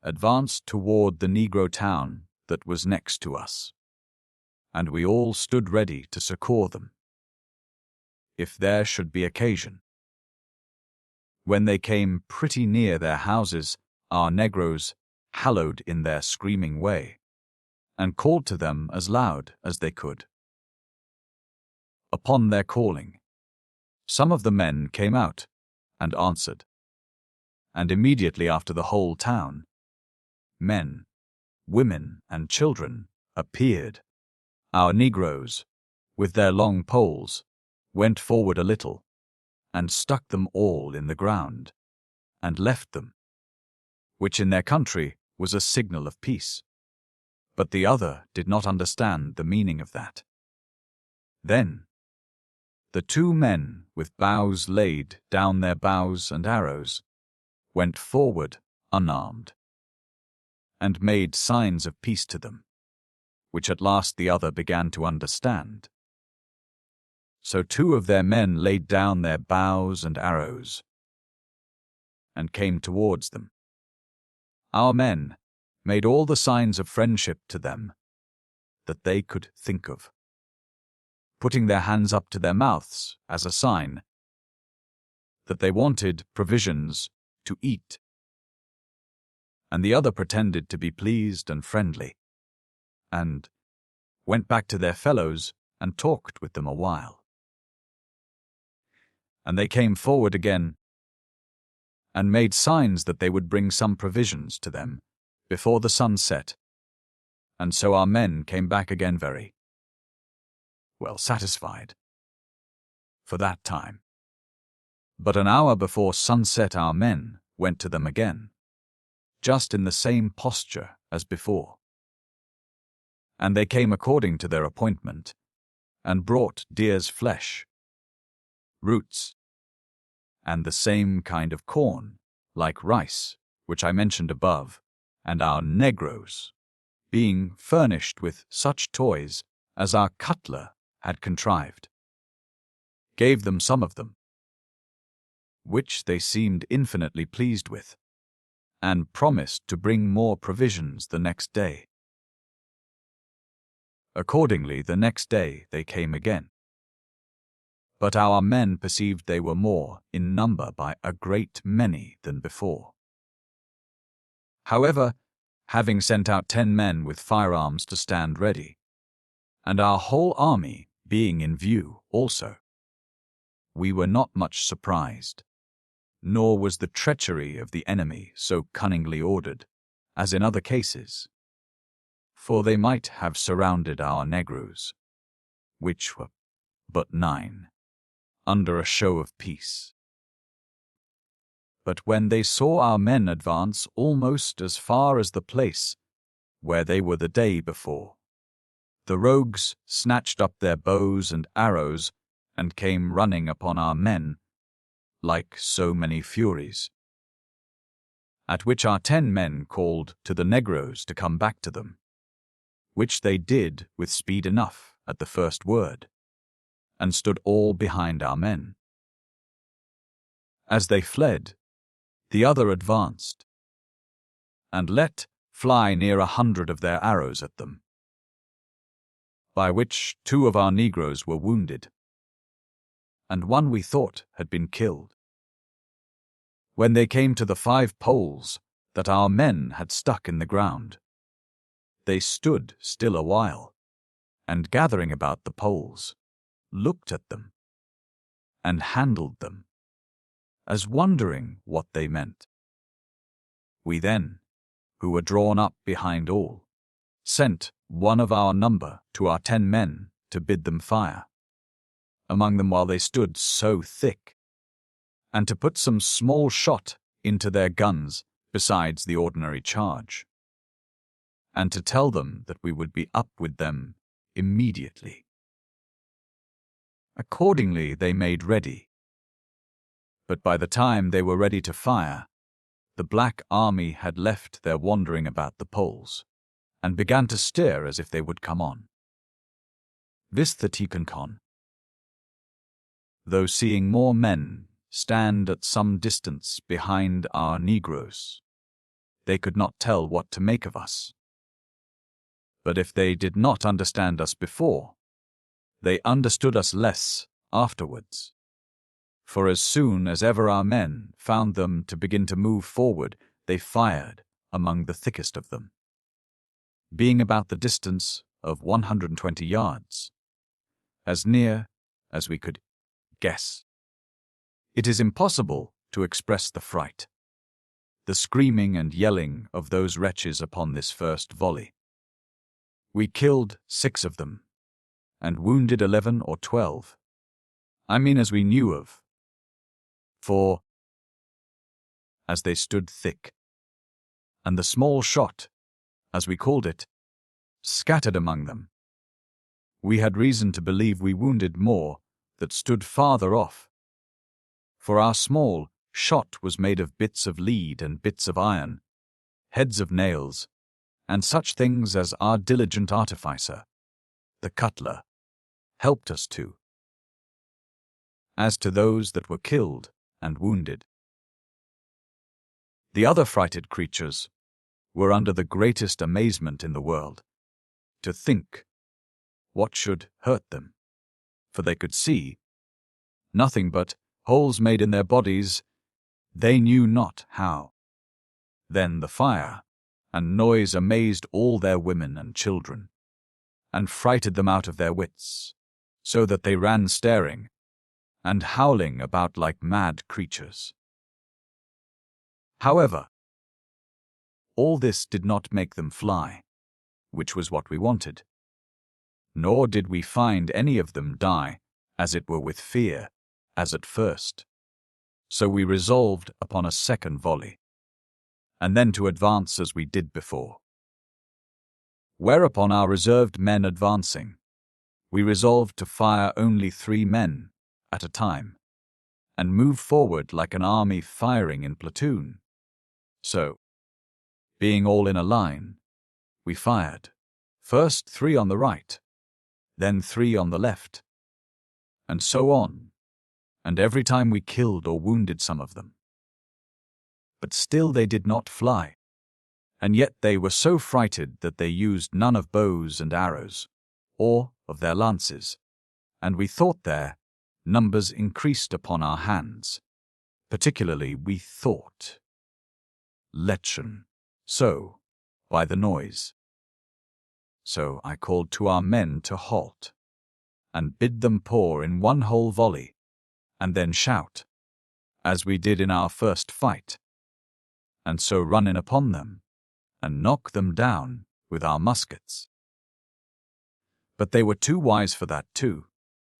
advanced toward the Negro town that was next to us, and we all stood ready to succor them, if there should be occasion. When they came pretty near their houses, our negroes hallooed in their screaming way, and called to them as loud as they could. Upon their calling, some of the men came out and answered, and immediately after the whole town, men, women, and children appeared. Our negroes, with their long poles, went forward a little, and stuck them all in the ground, and left them, which in their country was a signal of peace. But the other did not understand the meaning of that. Then the 2 men with bows laid down their bows and arrows went forward unarmed, and made signs of peace to them, which at last the other began to understand. So 2 of their men laid down their bows and arrows, and came towards them. Our men made all the signs of friendship to them that they could think of, putting their hands up to their mouths as a sign that they wanted provisions to eat. And the other pretended to be pleased and friendly, and went back to their fellows and talked with them a while. And they came forward again and made signs that they would bring some provisions to them before the sun set, and so our men came back again very well satisfied for that time. But an hour before sunset our men went to them again, just in the same posture as before. And they came according to their appointment, and brought deer's flesh, roots, and the same kind of corn, like rice, which I mentioned above, and our negroes, being furnished with such toys as our cutler had contrived, gave them some of them, which they seemed infinitely pleased with, and promised to bring more provisions the next day. Accordingly, the next day they came again. But our men perceived they were more in number by a great many than before. However, having sent out 10 men with firearms to stand ready, and our whole army being in view also, we were not much surprised, nor was the treachery of the enemy so cunningly ordered as in other cases, for they might have surrounded our negroes, which were but 9, under a show of peace. But when they saw our men advance almost as far as the place where they were the day before, the rogues snatched up their bows and arrows and came running upon our men like so many furies, at which our 10 men called to the negroes to come back to them, which they did with speed enough at the first word, and stood all behind our men. As they fled, the other advanced, and let fly near 100 of their arrows at them, by which 2 of our negroes were wounded, and 1 we thought had been killed. When they came to the 5 poles that our men had stuck in the ground, they stood still a while, and gathering about the poles, looked at them, and handled them, as wondering what they meant. We then, who were drawn up behind all, sent one of our number to our 10 men to bid them fire among them while they stood so thick, and to put some small shot into their guns besides the ordinary charge, and to tell them that we would be up with them immediately. Accordingly they made ready, but by the time they were ready to fire, the black army had left their wandering about the poles, and began to steer as if they would come on. This the Ticoncon, though seeing more men stand at some distance behind our negroes, they could not tell what to make of us. But if they did not understand us before, they understood us less afterwards. For as soon as ever our men found them to begin to move forward, they fired among the thickest of them, being about the distance of 120 yards, as near as we could guess. It is impossible to express the fright, the screaming and yelling of those wretches upon this first volley. We killed 6 of them, and wounded 11 or 12. I mean as we knew of. For, as they stood thick, and the small shot, as we called it, scattered among them, we had reason to believe we wounded more that stood farther off. For our small shot was made of bits of lead and bits of iron, heads of nails, and such things as our diligent artificer, the cutler, helped us to. As to those that were killed and wounded, the other frighted creatures were under the greatest amazement in the world, to think what should hurt them, for they could see nothing but holes made in their bodies, they knew not how. Then the fire and noise amazed all their women and children, and frighted them out of their wits, so that they ran staring and howling about like mad creatures. However, all this did not make them fly, which was what we wanted, nor did we find any of them die, as it were with fear, as at first. So we resolved upon a second volley, and then to advance as we did before. Whereupon our reserved men advancing, we resolved to fire only 3 men at a time, and move forward like an army firing in platoon. So, being all in a line, we fired, first 3 on the right, then 3 on the left, and so on, and every time we killed or wounded some of them. But still they did not fly, and yet they were so frighted that they used none of bows and arrows, or of their lances, and we thought their numbers increased upon our hands, particularly we thought Lechen, so, by the noise. So I called to our men to halt, and bid them pour in one whole volley, and then shout, as we did in our first fight, and so run in upon them, and knock them down with our muskets. But they were too wise for that too,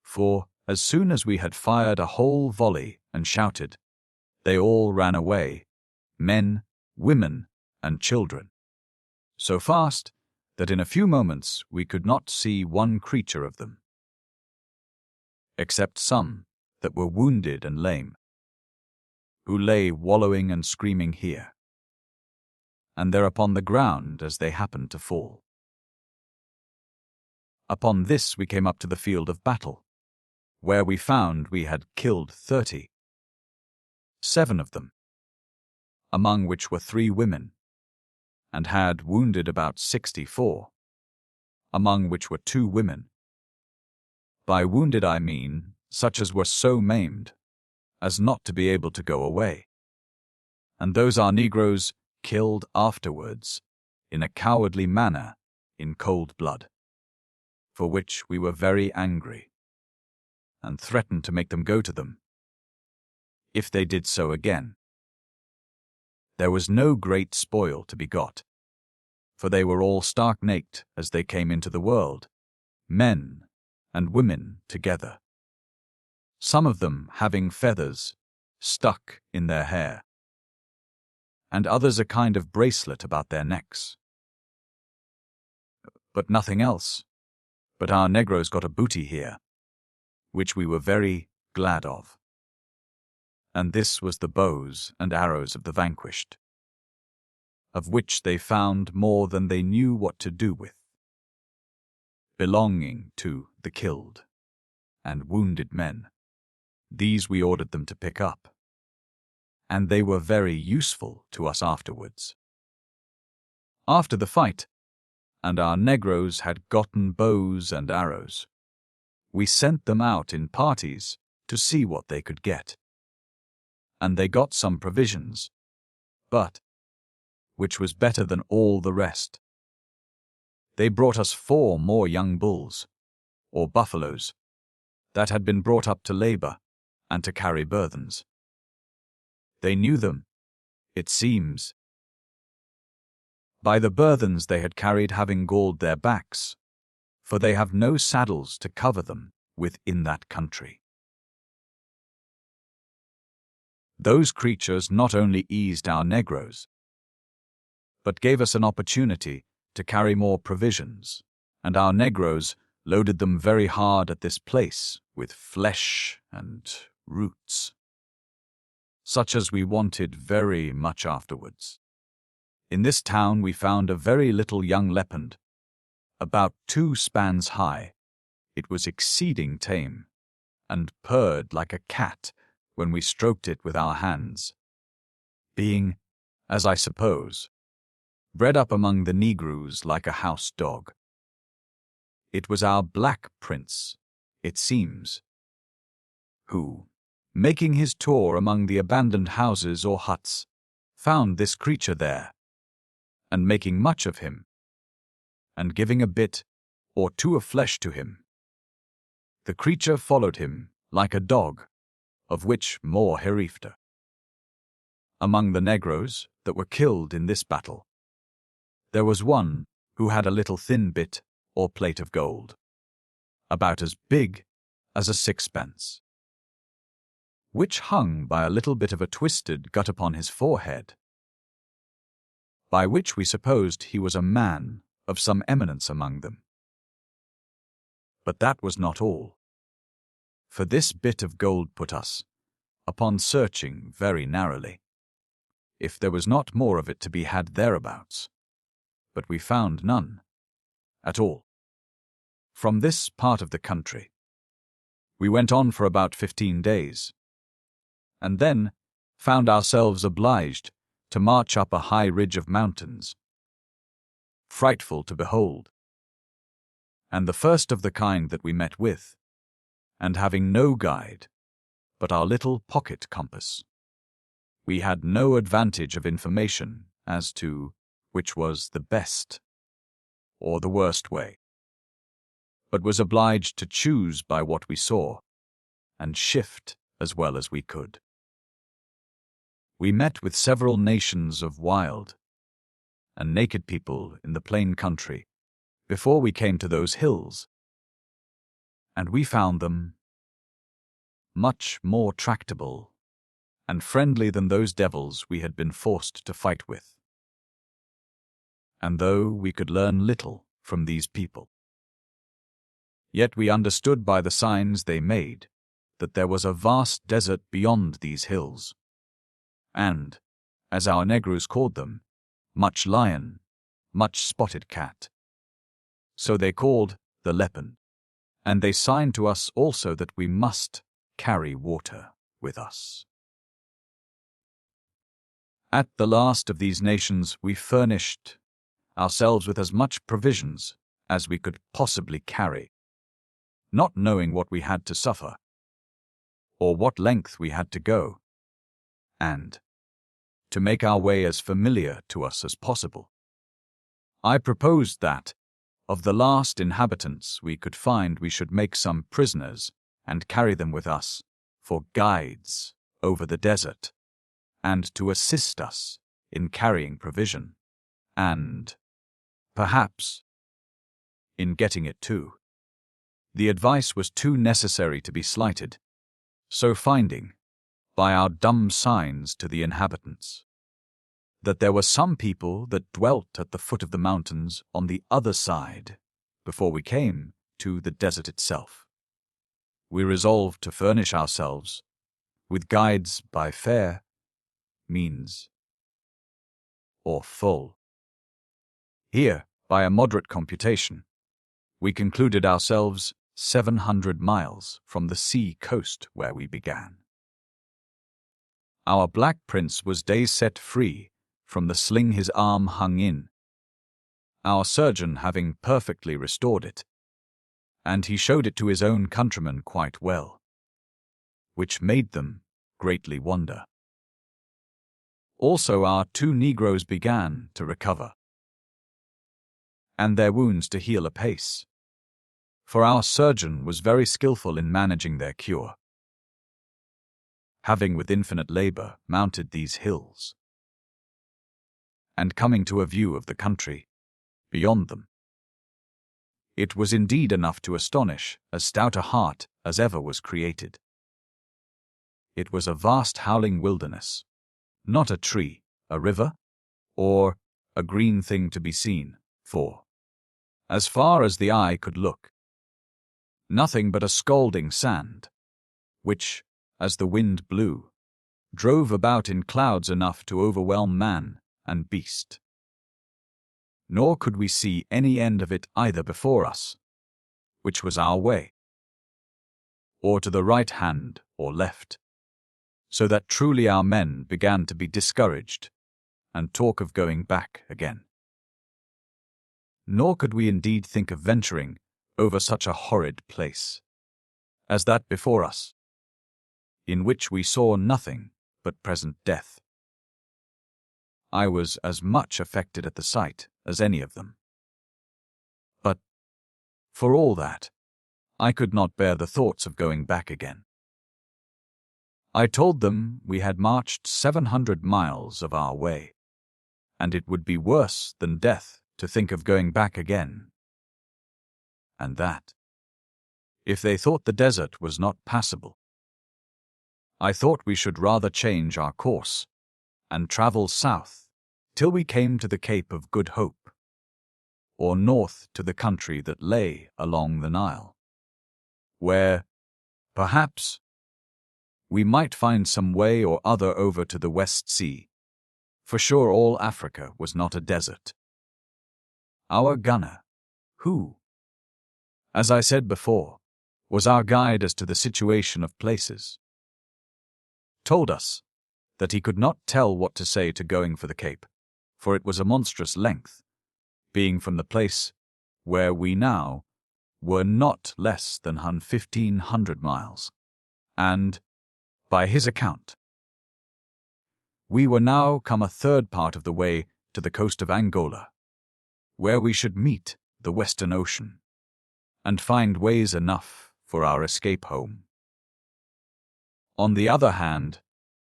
for, as soon as we had fired a whole volley and shouted, they all ran away, men, women, and children, so fast that in a few moments we could not see one creature of them, except some that were wounded and lame, who lay wallowing and screaming here and there upon the ground as they happened to fall. Upon this we came up to the field of battle, where we found we had killed 37 of them, among which were 3 women, and had wounded about 64, among which were 2 women. By wounded I mean such as were so maimed as not to be able to go away, and those our negroes killed afterwards in a cowardly manner in cold blood, for which we were very angry, and threatened to make them go to them, if they did so again. There was no great spoil to be got, for they were all stark naked as they came into the world, men and women together, some of them having feathers stuck in their hair, and others a kind of bracelet about their necks. But nothing else. But our Negroes got a booty here, which we were very glad of. And this was the bows and arrows of the vanquished, of which they found more than they knew what to do with, belonging to the killed and wounded men. These we ordered them to pick up, and they were very useful to us afterwards. After the fight, and our Negroes had gotten bows and arrows, we sent them out in parties to see what they could get. And they got some provisions, but, which was better than all the rest, they brought us 4 more young bulls, or buffaloes, that had been brought up to labor and to carry burthens. They knew them, it seems, by the burthens they had carried having galled their backs, for they have no saddles to cover them with in that country. Those creatures not only eased our Negroes, but gave us an opportunity to carry more provisions, and our Negroes loaded them very hard at this place with flesh and roots, such as we wanted very much afterwards. In this town we found a very little young leopard, about 2 spans high. It was exceeding tame, and purred like a cat when we stroked it with our hands, being, as I suppose, bred up among the Negroes like a house dog. It was our black prince, it seems, who, making his tour among the abandoned houses or huts, found this creature there, and making much of him, and giving a bit or 2 of flesh to him. The creature followed him like a dog, of which more hereafter. Among the Negroes that were killed in this battle, there was one who had a little thin bit or plate of gold, about as big as a 6pence, which hung by a little bit of a twisted gut upon his forehead, by which we supposed he was a man of some eminence among them. But that was not all, for this bit of gold put us, upon searching very narrowly, if there was not more of it to be had thereabouts, but we found none at all. From this part of the country, we went on for about 15 days, and then found ourselves obliged to march up a high ridge of mountains, frightful to behold, and the first of the kind that we met with, and having no guide but our little pocket compass, we had no advantage of information as to which was the best or the worst way, but was obliged to choose by what we saw, and shift as well as we could. We met with several nations of wild and naked people in the plain country before we came to those hills, and we found them much more tractable and friendly than those devils we had been forced to fight with. And though we could learn little from these people, yet we understood by the signs they made that there was a vast desert beyond these hills, and, as our Negroes called them, much lion, much spotted cat. So they called the leopard, and they signed to us also that we must carry water with us. At the last of these nations we furnished ourselves with as much provisions as we could possibly carry, not knowing what we had to suffer, or what length we had to go, and, to make our way as familiar to us as possible, I proposed that, of the last inhabitants we could find, we should make some prisoners and carry them with us for guides over the desert, and to assist us in carrying provision, and, perhaps, in getting it too. The advice was too necessary to be slighted, so finding, by our dumb signs to the inhabitants, that there were some people that dwelt at the foot of the mountains on the other side before we came to the desert itself, we resolved to furnish ourselves with guides by fair means or full. Here, by a moderate computation, we concluded ourselves 700 miles from the sea coast where we began. Our black prince was days set free from the sling his arm hung in, our surgeon having perfectly restored it, and he showed it to his own countrymen quite well, which made them greatly wonder. Also our 2 negroes began to recover, and their wounds to heal apace, for our surgeon was very skillful in managing their cure, having with infinite labor mounted these hills, and coming to a view of the country beyond them. It was indeed enough to astonish as stout a heart as ever was created. It was a vast howling wilderness, not a tree, a river, or a green thing to be seen, for, as far as the eye could look, nothing but a scalding sand, which, as the wind blew, drove about in clouds enough to overwhelm man and beast. Nor could we see any end of it either before us, which was our way, or to the right hand or left, so that truly our men began to be discouraged and talk of going back again. Nor could we indeed think of venturing over such a horrid place as that before us, in which we saw nothing but present death. I was as much affected at the sight as any of them. But, for all that, I could not bear the thoughts of going back again. I told them we had marched 700 miles of our way, and it would be worse than death to think of going back again, and that, if they thought the desert was not passable, I thought we should rather change our course and travel south till we came to the Cape of Good Hope, or north to the country that lay along the Nile, where, perhaps, we might find some way or other over to the West Sea, for sure all Africa was not a desert. Our gunner, who, as I said before, was our guide as to the situation of places, told us that he could not tell what to say to going for the Cape, for it was a monstrous length, being from the place where we now were not less than 1,500 miles, and, by his account, we were now come a third part of the way to the coast of Angola, where we should meet the Western Ocean, and find ways enough for our escape home. On the other hand,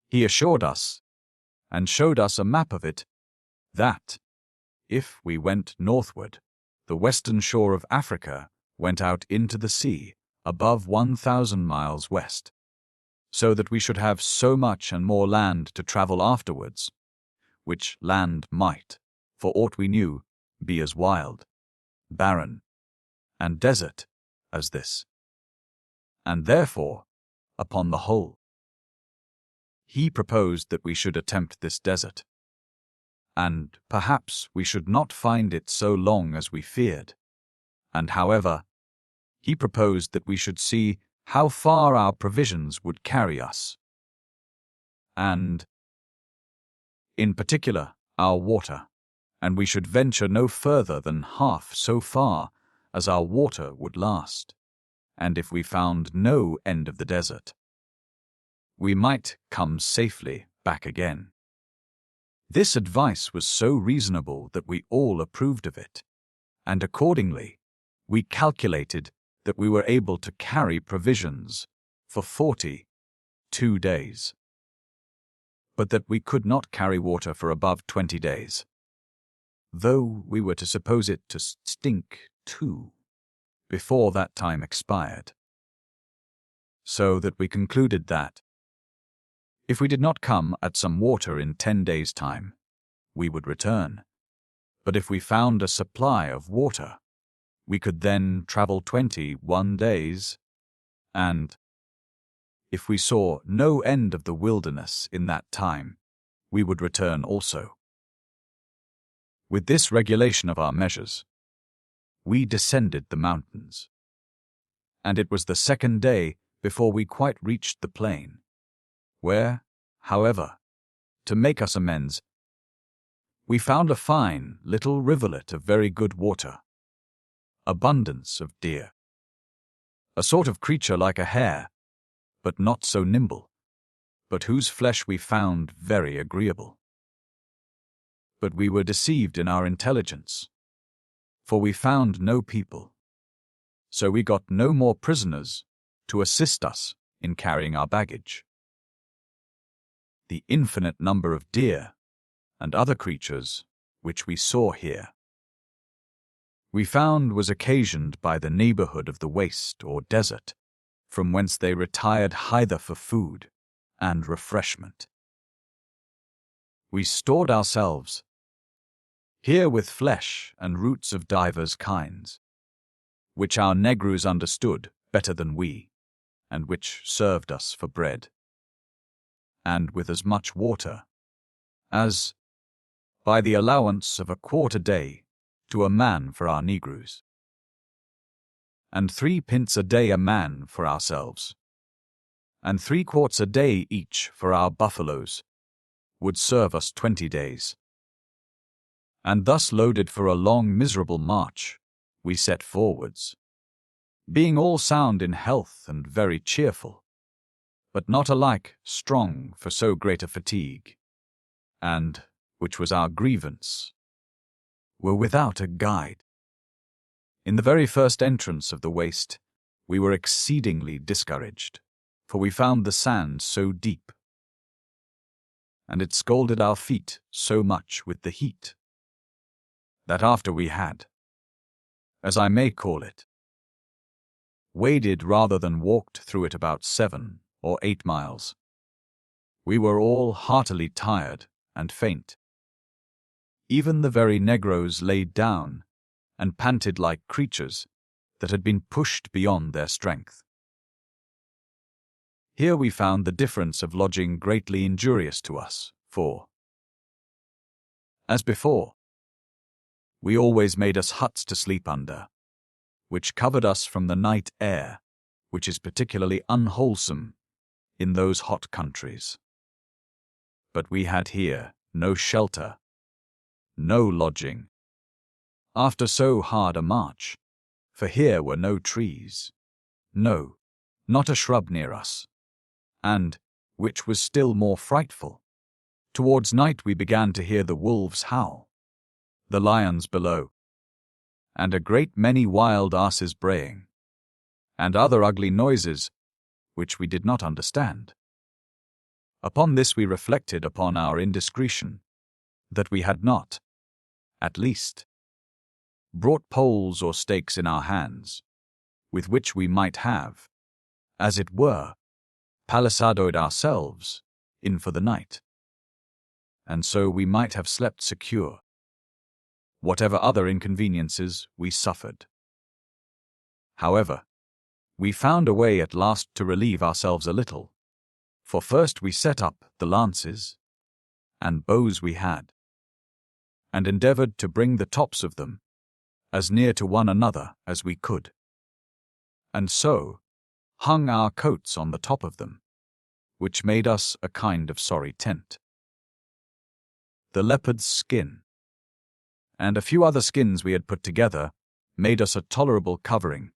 he assured us, and showed us a map of it, that, if we went northward, the western shore of Africa went out into the sea above 1,000 miles west, so that we should have so much and more land to travel afterwards, which land might, for aught we knew, be as wild, barren, and desert as this. And therefore, upon the whole, he proposed that we should attempt this desert, and perhaps we should not find it so long as we feared, and however, he proposed that we should see how far our provisions would carry us, and, in particular, our water, and we should venture no further than half so far as our water would last, and if we found no end of the desert, we might come safely back again. This advice was so reasonable that we all approved of it, and accordingly, we calculated that we were able to carry provisions for 42 days, but that we could not carry water for above 20 days. though we were to suppose it to stink too, before that time expired. So that we concluded that, if we did not come at some water in 10 days' time, we would return. But if we found a supply of water, we could then travel 21 days, and if we saw no end of the wilderness in that time, we would return also. With this regulation of our measures, we descended the mountains, and it was the 2nd day before we quite reached the plain, where, however, to make us amends, we found a fine little rivulet of very good water, abundance of deer, a sort of creature like a hare, but not so nimble, but whose flesh we found very agreeable. But we were deceived in our intelligence, for we found no people, so we got no more prisoners to assist us in carrying our baggage. The infinite number of deer and other creatures which we saw here, we found was occasioned by the neighborhood of the waste or desert, from whence they retired hither for food and refreshment. We stored ourselves here with flesh and roots of divers kinds, which our negroes understood better than we, and which served us for bread, and with as much water as, by the allowance of a quart a day to a man for our negroes, and 3 pints a day a man for ourselves, and 3 quarts a day each for our buffaloes, would serve us 20 days. And thus loaded for a long miserable march, we set forwards, being all sound in health and very cheerful, but not alike strong for so great a fatigue, and, which was our grievance, were without a guide. In the very first entrance of the waste, we were exceedingly discouraged, for we found the sand so deep, and it scalded our feet so much with the heat, that after we had, as I may call it, waded rather than walked through it about 7 or 8 miles, we were all heartily tired and faint. Even the very negroes laid down and panted like creatures that had been pushed beyond their strength. Here we found the difference of lodging greatly injurious to us, for, as before, we always made us huts to sleep under, which covered us from the night air, which is particularly unwholesome in those hot countries. But we had here no shelter, no lodging, after so hard a march, for here were no trees, no, not a shrub near us, and, which was still more frightful, towards night we began to hear the wolves howl, the lions below, and a great many wild asses braying, and other ugly noises, which we did not understand. Upon this we reflected upon our indiscretion, that we had not, at least, brought poles or stakes in our hands, with which we might have, as it were, palisadoed ourselves in for the night, and so we might have slept secure, whatever other inconveniences we suffered. However, we found a way at last to relieve ourselves a little, for first we set up the lances and bows we had, and endeavored to bring the tops of them as near to one another as we could, and so hung our coats on the top of them, which made us a kind of sorry tent. The leopard's skin, and a few other skins we had put together, made us a tolerable covering,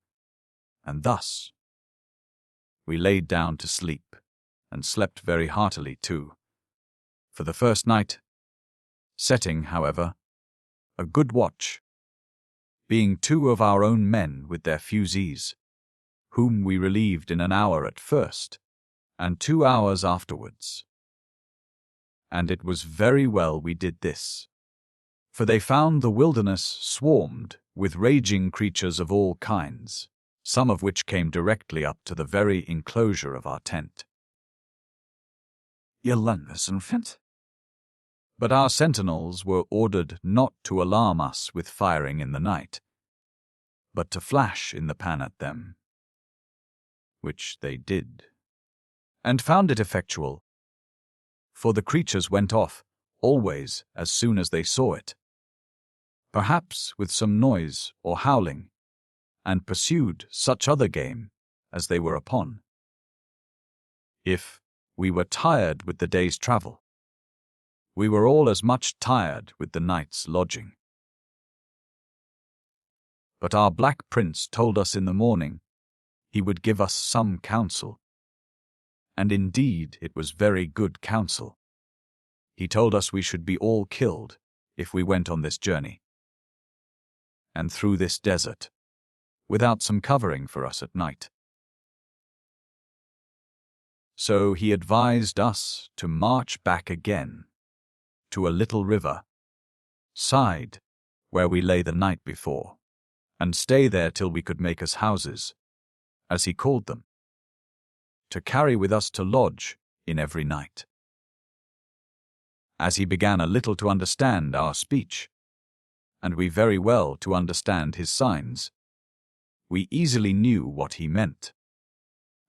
and thus we laid down to sleep, and slept very heartily too, for the first night, setting, however, a good watch, being 2 of our own men with their fusees, whom we relieved in an hour at first, and 2 hours afterwards. And it was very well we did this, For they found the wilderness swarmed with raging creatures of all kinds, some of which came directly up to the very enclosure of our tent. But our sentinels were ordered not to alarm us with firing in the night, but to flash in the pan at them, which they did, and found it effectual, for the creatures went off always as soon as they saw it, perhaps with some noise or howling, and pursued such other game as they were upon. If we were tired with the day's travel, we were all as much tired with the night's lodging. But our Black Prince told us in the morning he would give us some counsel. And indeed it was very good counsel. He told us we should be all killed if we went on this journey, and through this desert, without some covering for us at night. So he advised us to march back again to a little river side where we lay the night before, and stay there till we could make us houses, as he called them, to carry with us to lodge in every night. As he began a little to understand our speech, and we very well to understand his signs, we easily knew what he meant,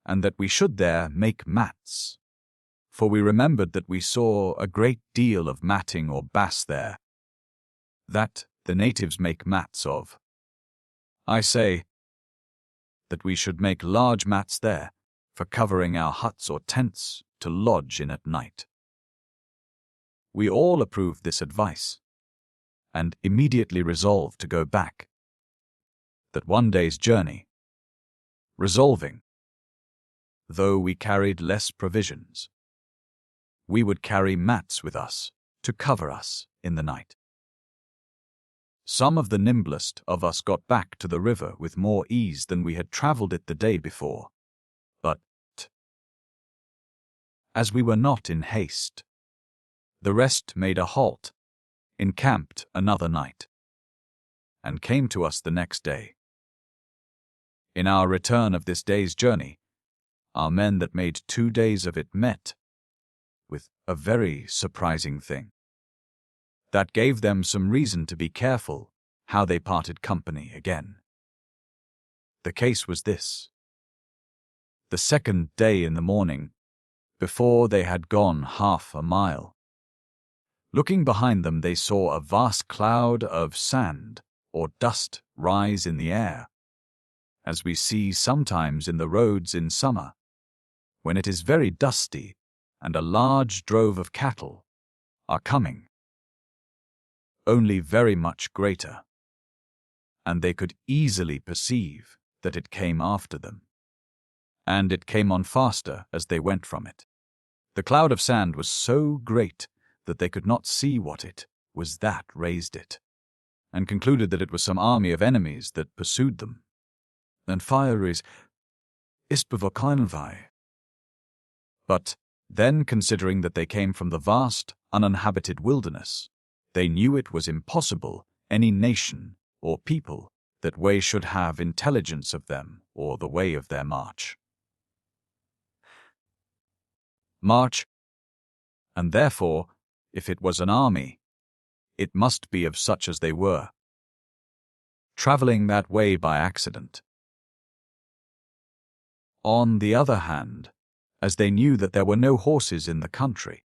and that we should there make mats, for we remembered that we saw a great deal of matting or bass there, that the natives make mats of. I say that we should make large mats there for covering our huts or tents to lodge in at night. We all approved this advice, and immediately resolved to go back, that one day's journey, resolving, though we carried less provisions, we would carry mats with us to cover us in the night. Some of the nimblest of us got back to the river with more ease than we had travelled it the day before, but, as we were not in haste, the rest made a halt, encamped another night, and came to us the next day. In our return of this day's journey, our men that made 2 days of it met with a very surprising thing, that gave them some reason to be careful how they parted company again. The case was this. The second day in the morning, before they had gone half a mile, looking behind them they saw a vast cloud of sand or dust rise in the air, as we see sometimes in the roads in summer, when it is very dusty and a large drove of cattle are coming, only very much greater, and they could easily perceive that it came after them, and it came on faster as they went from it. The cloud of sand was so great that they could not see what it was that raised it, and concluded that it was some army of enemies that pursued them. And fire is isbevokeinvai. But then, considering that they came from the vast, uninhabited wilderness, they knew it was impossible any nation or people that way should have intelligence of them or the way of their march. And therefore, if it was an army, it must be of such as they were, travelling that way by accident. On the other hand, as they knew that there were no horses in the country,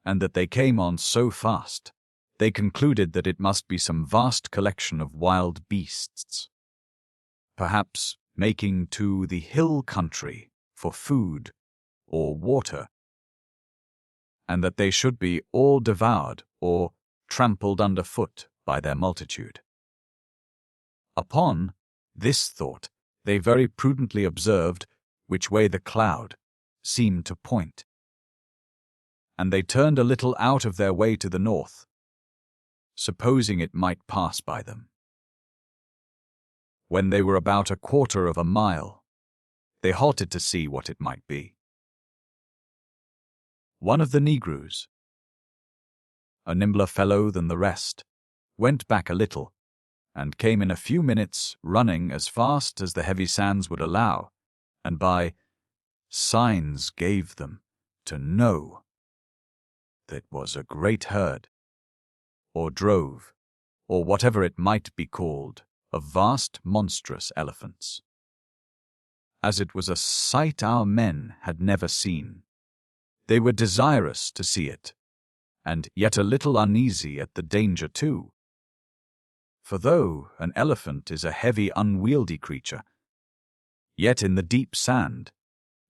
and that they came on so fast, they concluded that it must be some vast collection of wild beasts, perhaps making to the hill country for food or water, and that they should be all devoured or trampled underfoot by their multitude. Upon this thought, they very prudently observed which way the cloud seemed to point, and they turned a little out of their way to the north, supposing it might pass by them. When they were about 1/4 of a mile, they halted to see what it might be. One of the Negroes, a nimbler fellow than the rest, went back a little, and came in a few minutes running as fast as the heavy sands would allow, and by signs gave them to know that was a great herd, or drove, or whatever it might be called, of vast monstrous elephants. As it was a sight our men had never seen, they were desirous to see it, and yet a little uneasy at the danger too. For though an elephant is a heavy, unwieldy creature, yet in the deep sand,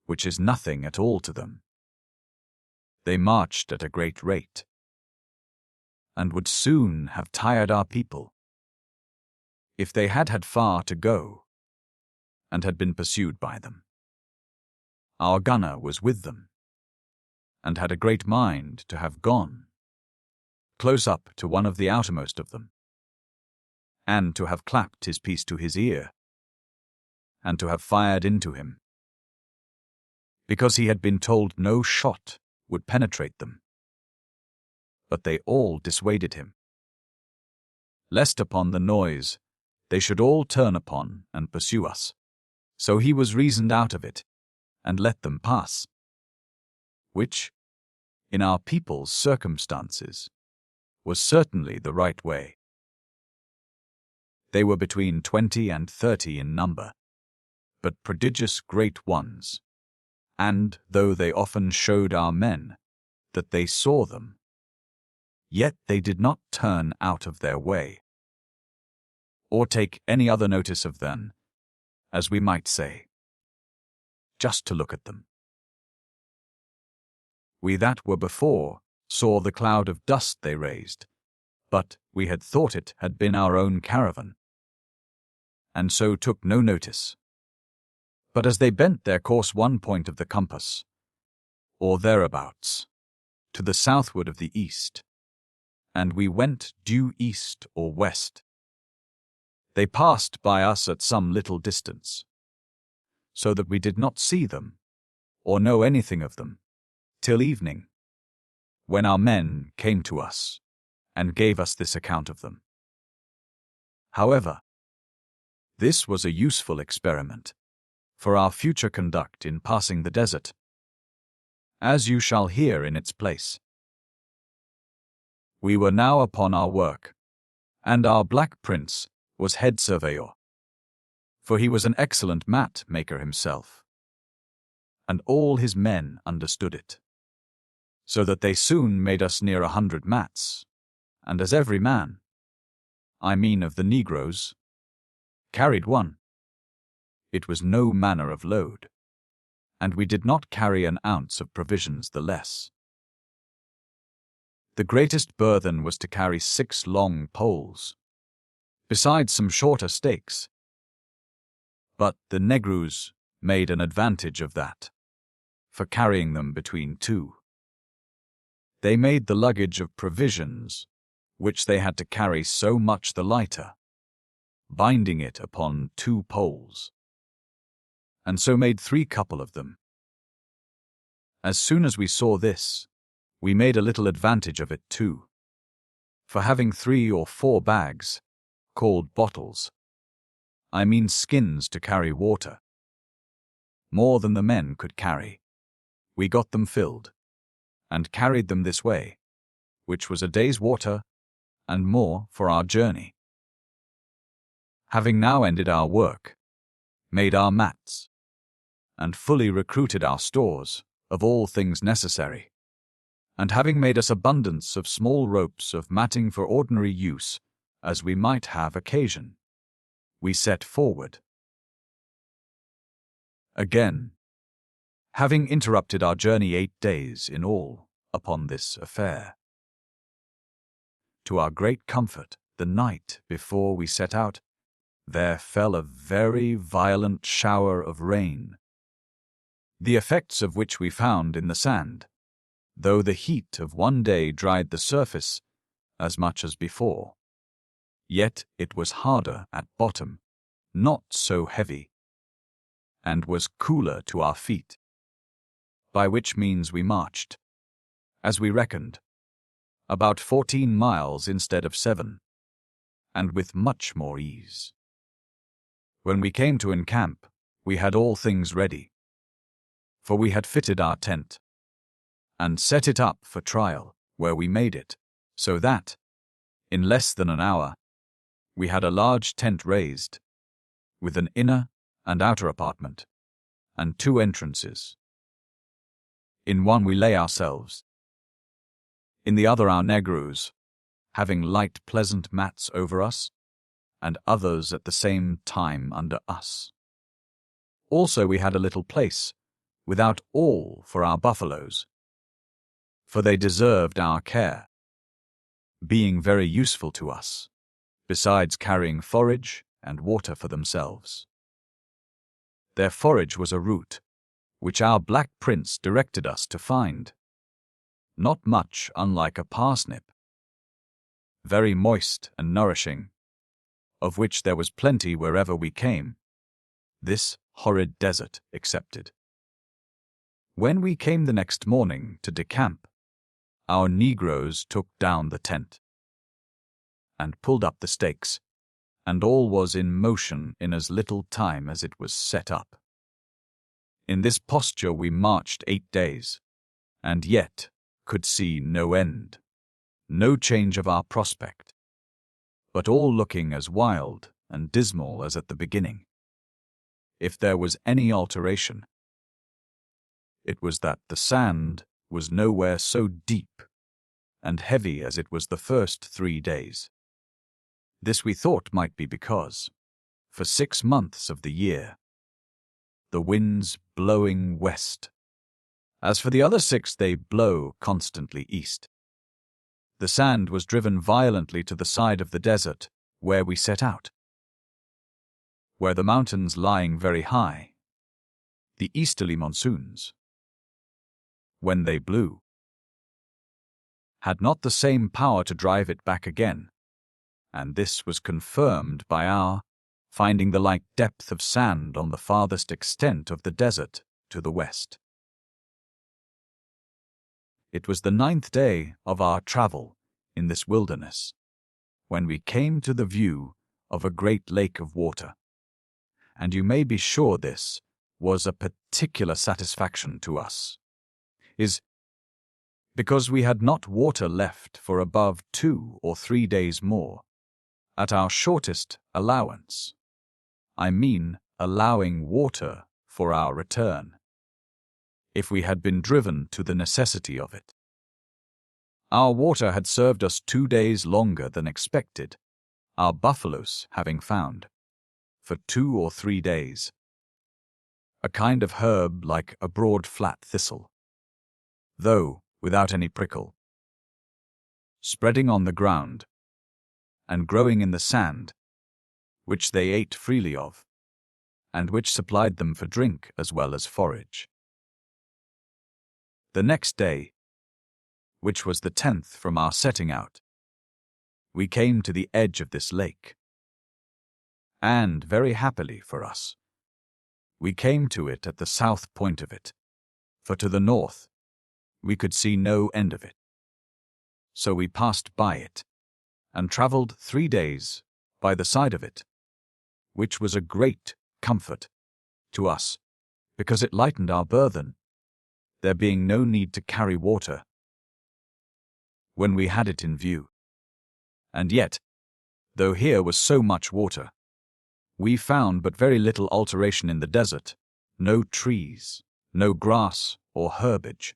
which is nothing at all to them, they marched at a great rate, and would soon have tired our people, if they had had far to go, and had been pursued by them. Our gunner was with them, and had a great mind to have gone close up to one of the outermost of them, and to have clapped his piece to his ear, and to have fired into him, because he had been told no shot would penetrate them. But they all dissuaded him, lest upon the noise they should all turn upon and pursue us. So he was reasoned out of it, and let them pass, which, in our people's circumstances, was certainly the right way. They were between 20 and 30 in number, but prodigious great ones, and though they often showed our men that they saw them, yet they did not turn out of their way, or take any other notice of them, as we might say, just to look at them. We that were before saw the cloud of dust they raised, but we had thought it had been our own caravan, and so took no notice. But as they bent their course one point of the compass, or thereabouts, to the southward of the east, and we went due east or west, they passed by us at some little distance, so that we did not see them, or know anything of them, till evening, when our men came to us, and gave us this account of them. However, this was a useful experiment for our future conduct in passing the desert, as you shall hear in its place. We were now upon our work, and our black prince was head surveyor, for he was an excellent mat maker himself, and all his men understood it, so that they soon made us near 100 mats, and as every man, I mean of the negroes, carried one, it was no manner of load, and we did not carry an ounce of provisions the less. The greatest burthen was to carry 6 long poles, besides some shorter stakes. But the negroes made an advantage of that, for carrying them between 2. They made the luggage of provisions, which they had to carry so much the lighter, binding it upon 2 poles, and so made 3 couple of them. As soon as we saw this, we made a little advantage of it too, for having 3 or 4 bags, called bottles, I mean skins to carry water, more than the men could carry, we got them filled, and carried them this way, which was a day's water, and more for our journey. Having now ended our work, made our mats, and fully recruited our stores of all things necessary, and having made us abundance of small ropes of matting for ordinary use, as we might have occasion, we set forward. Again, having interrupted our journey 8 days in all upon this affair, to our great comfort, the night before we set out, there fell a very violent shower of rain, the effects of which we found in the sand, though the heat of one day dried the surface as much as before. Yet it was harder at bottom, not so heavy, and was cooler to our feet, by which means we marched, as we reckoned, about 14 miles instead of 7, and with much more ease. When we came to encamp, we had all things ready, for we had fitted our tent, and set it up for trial where we made it, so that, in less than an hour, we had a large tent raised, with an inner and outer apartment, and 2 entrances. In one we lay ourselves, in the other our negroes, having light pleasant mats over us, and others at the same time under us. Also we had a little place, without all, for our buffaloes, for they deserved our care, being very useful to us, besides carrying forage and water for themselves. Their forage was a root, which our black prince directed us to find, not much unlike a parsnip, very moist and nourishing, of which there was plenty wherever we came, this horrid desert excepted. When we came the next morning to decamp, our negroes took down the tent, and pulled up the stakes, and all was in motion in as little time as it was set up. In this posture we marched 8 days, and yet could see no end, no change of our prospect, but all looking as wild and dismal as at the beginning. If there was any alteration, it was that the sand was nowhere so deep and heavy as it was the first 3 days. This we thought might be because, for 6 months of the year, the winds blowing west, as for the other 6 they blow constantly east. The sand was driven violently to the side of the desert where we set out, where the mountains lying very high, the easterly monsoons, when they blew, had not the same power to drive it back again, and this was confirmed by our finding the like depth of sand on the farthest extent of the desert to the west. It was the 9th day of our travel in this wilderness, when we came to the view of a great lake of water, and you may be sure this was a particular satisfaction to us, is because we had not water left for above 2 or 3 days more, at our shortest allowance. I mean allowing water for our return, if we had been driven to the necessity of it. Our water had served us 2 days longer than expected, our buffaloes having found, for 2 or 3 days, a kind of herb like a broad flat thistle, though without any prickle, spreading on the ground, and growing in the sand, which they ate freely of, and which supplied them for drink as well as forage. The next day, which was the 10th from our setting out, we came to the edge of this lake, and, very happily for us, we came to it at the south point of it, for to the north we could see no end of it. So we passed by it, and travelled 3 days by the side of it, which was a great comfort to us, because it lightened our burthen, there being no need to carry water when we had it in view. And yet, though here was so much water, we found but very little alteration in the desert, no trees, no grass or herbage,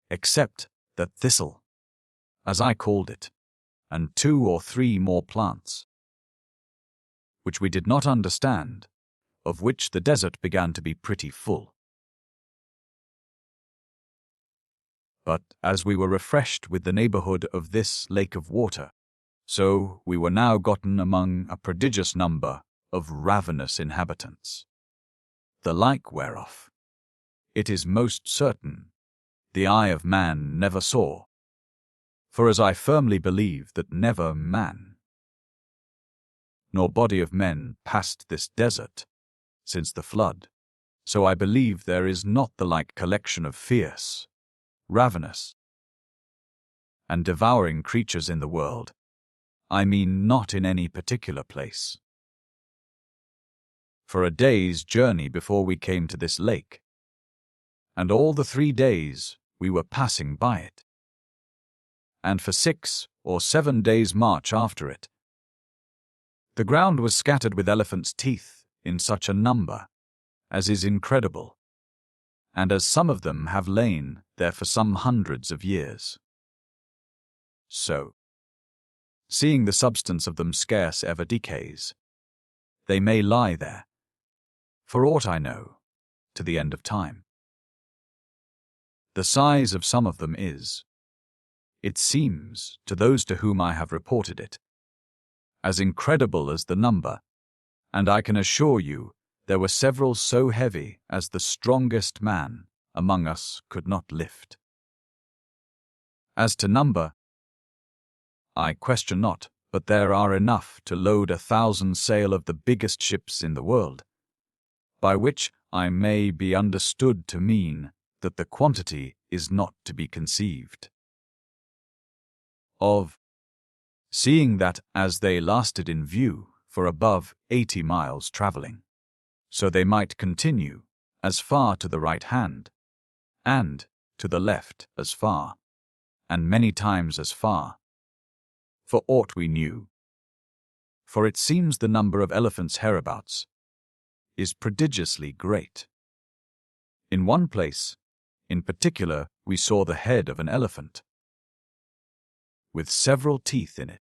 except that thistle, as I called it, and 2 or 3 more plants, which we did not understand, of which the desert began to be pretty full. But as we were refreshed with the neighborhood of this lake of water, so we were now gotten among a prodigious number of ravenous inhabitants, the like whereof, it is most certain, the eye of man never saw, for as I firmly believe that never man, nor body of men passed this desert since the flood, so I believe there is not the like collection of fierce, ravenous, and devouring creatures in the world, I mean not in any particular place. For a day's journey before we came to this lake, and all the 3 days we were passing by it, and for 6 or 7 days' march after it. The ground was scattered with elephants' teeth in such a number as is incredible, and as some of them have lain there for some hundreds of years. So, seeing the substance of them scarce ever decays, they may lie there, for aught I know, to the end of time. The size of some of them is, it seems, to those to whom I have reported it, as incredible as the number, and I can assure you there were several so heavy as the strongest man among us could not lift. As to number, I question not, but there are enough to load 1,000 sail of the biggest ships in the world, by which I may be understood to mean that the quantity is not to be conceived of, seeing that as they lasted in view for above 80 miles travelling, so they might continue as far to the right hand, and to the left as far, and many times as far, for aught we knew. For it seems the number of elephants hereabouts is prodigiously great. In one place, in particular, we saw the head of an elephant, with several teeth in it.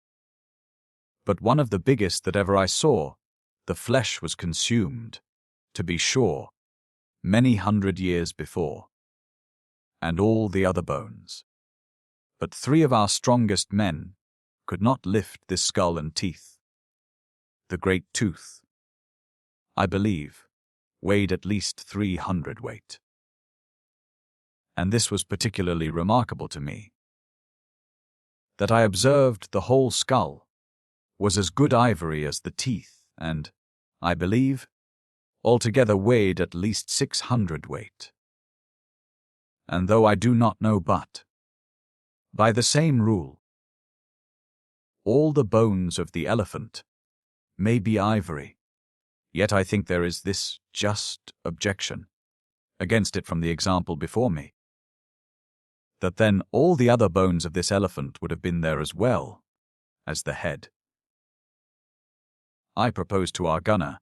But one of the biggest that ever I saw, the flesh was consumed, to be sure, many 100 years before, and all the other bones. But 3 of our strongest men could not lift this skull and teeth. The great tooth, I believe, weighed at least 300 weight. And this was particularly remarkable to me, that I observed the whole skull was as good ivory as the teeth, and, I believe, altogether weighed at least 600 weight. And though I do not know but, by the same rule, all the bones of the elephant may be ivory, yet I think there is this just objection against it from the example before me, that then all the other bones of this elephant would have been there as well as the head. I proposed to our gunner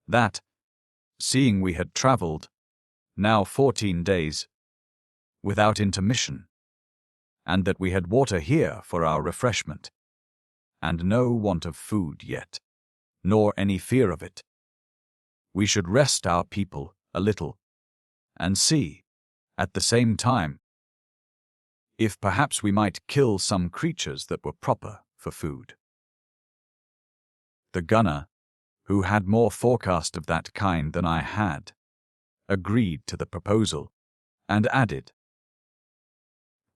that, seeing we had travelled now 14 days without intermission, and that we had water here for our refreshment, and no want of food yet, nor any fear of it, we should rest our people a little, and see, at the same time, if perhaps we might kill some creatures that were proper for food. The gunner, who had more forecast of that kind than I had, agreed to the proposal, and added,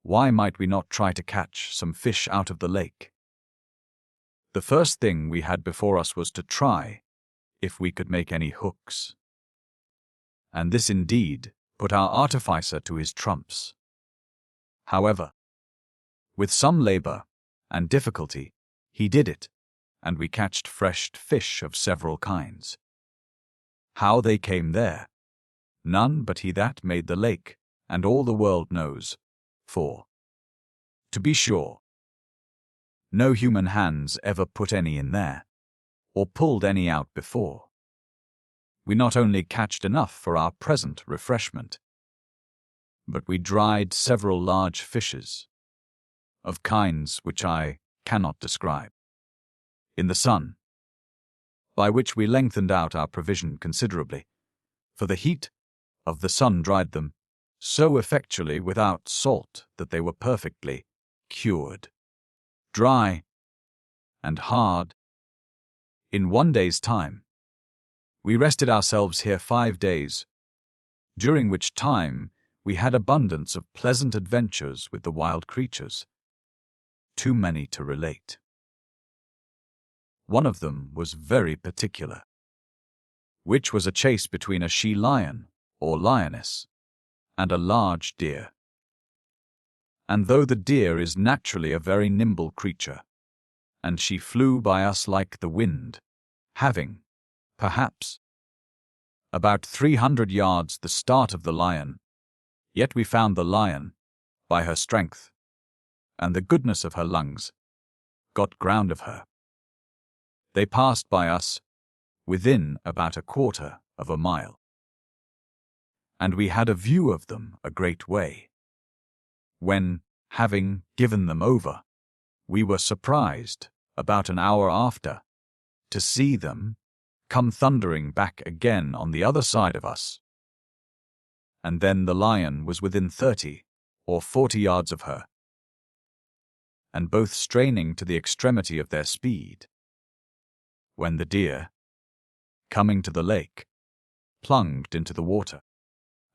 why might we not try to catch some fish out of the lake? The first thing we had before us was to try if we could make any hooks. And this indeed put our artificer to his trumps. However, with some labour and difficulty, he did it, and we catched fresh fish of several kinds. How they came there, none but he that made the lake, and all the world knows, for, to be sure, no human hands ever put any in there, or pulled any out before. We not only catched enough for our present refreshment, but we dried several large fishes, of kinds which I cannot describe, in the sun, by which we lengthened out our provision considerably, for the heat of the sun dried them so effectually without salt that they were perfectly cured, dry, and hard. In 1 day's time, we rested ourselves here 5 days, during which time we had abundance of pleasant adventures with the wild creatures, too many to relate. One of them was very particular, which was a chase between a she-lion, or lioness, and a large deer. And though the deer is naturally a very nimble creature, and she flew by us like the wind, having, perhaps, about 300 yards the start of the lion, yet we found the lion, by her strength, and the goodness of her lungs, got ground of her. They passed by us, within about a quarter of a mile, and we had a view of them a great way, when, having given them over, we were surprised, about an hour after, to see them come thundering back again on the other side of us. And then the lion was within 30 or 40 yards of her, and both straining to the extremity of their speed, when the deer, coming to the lake, plunged into the water,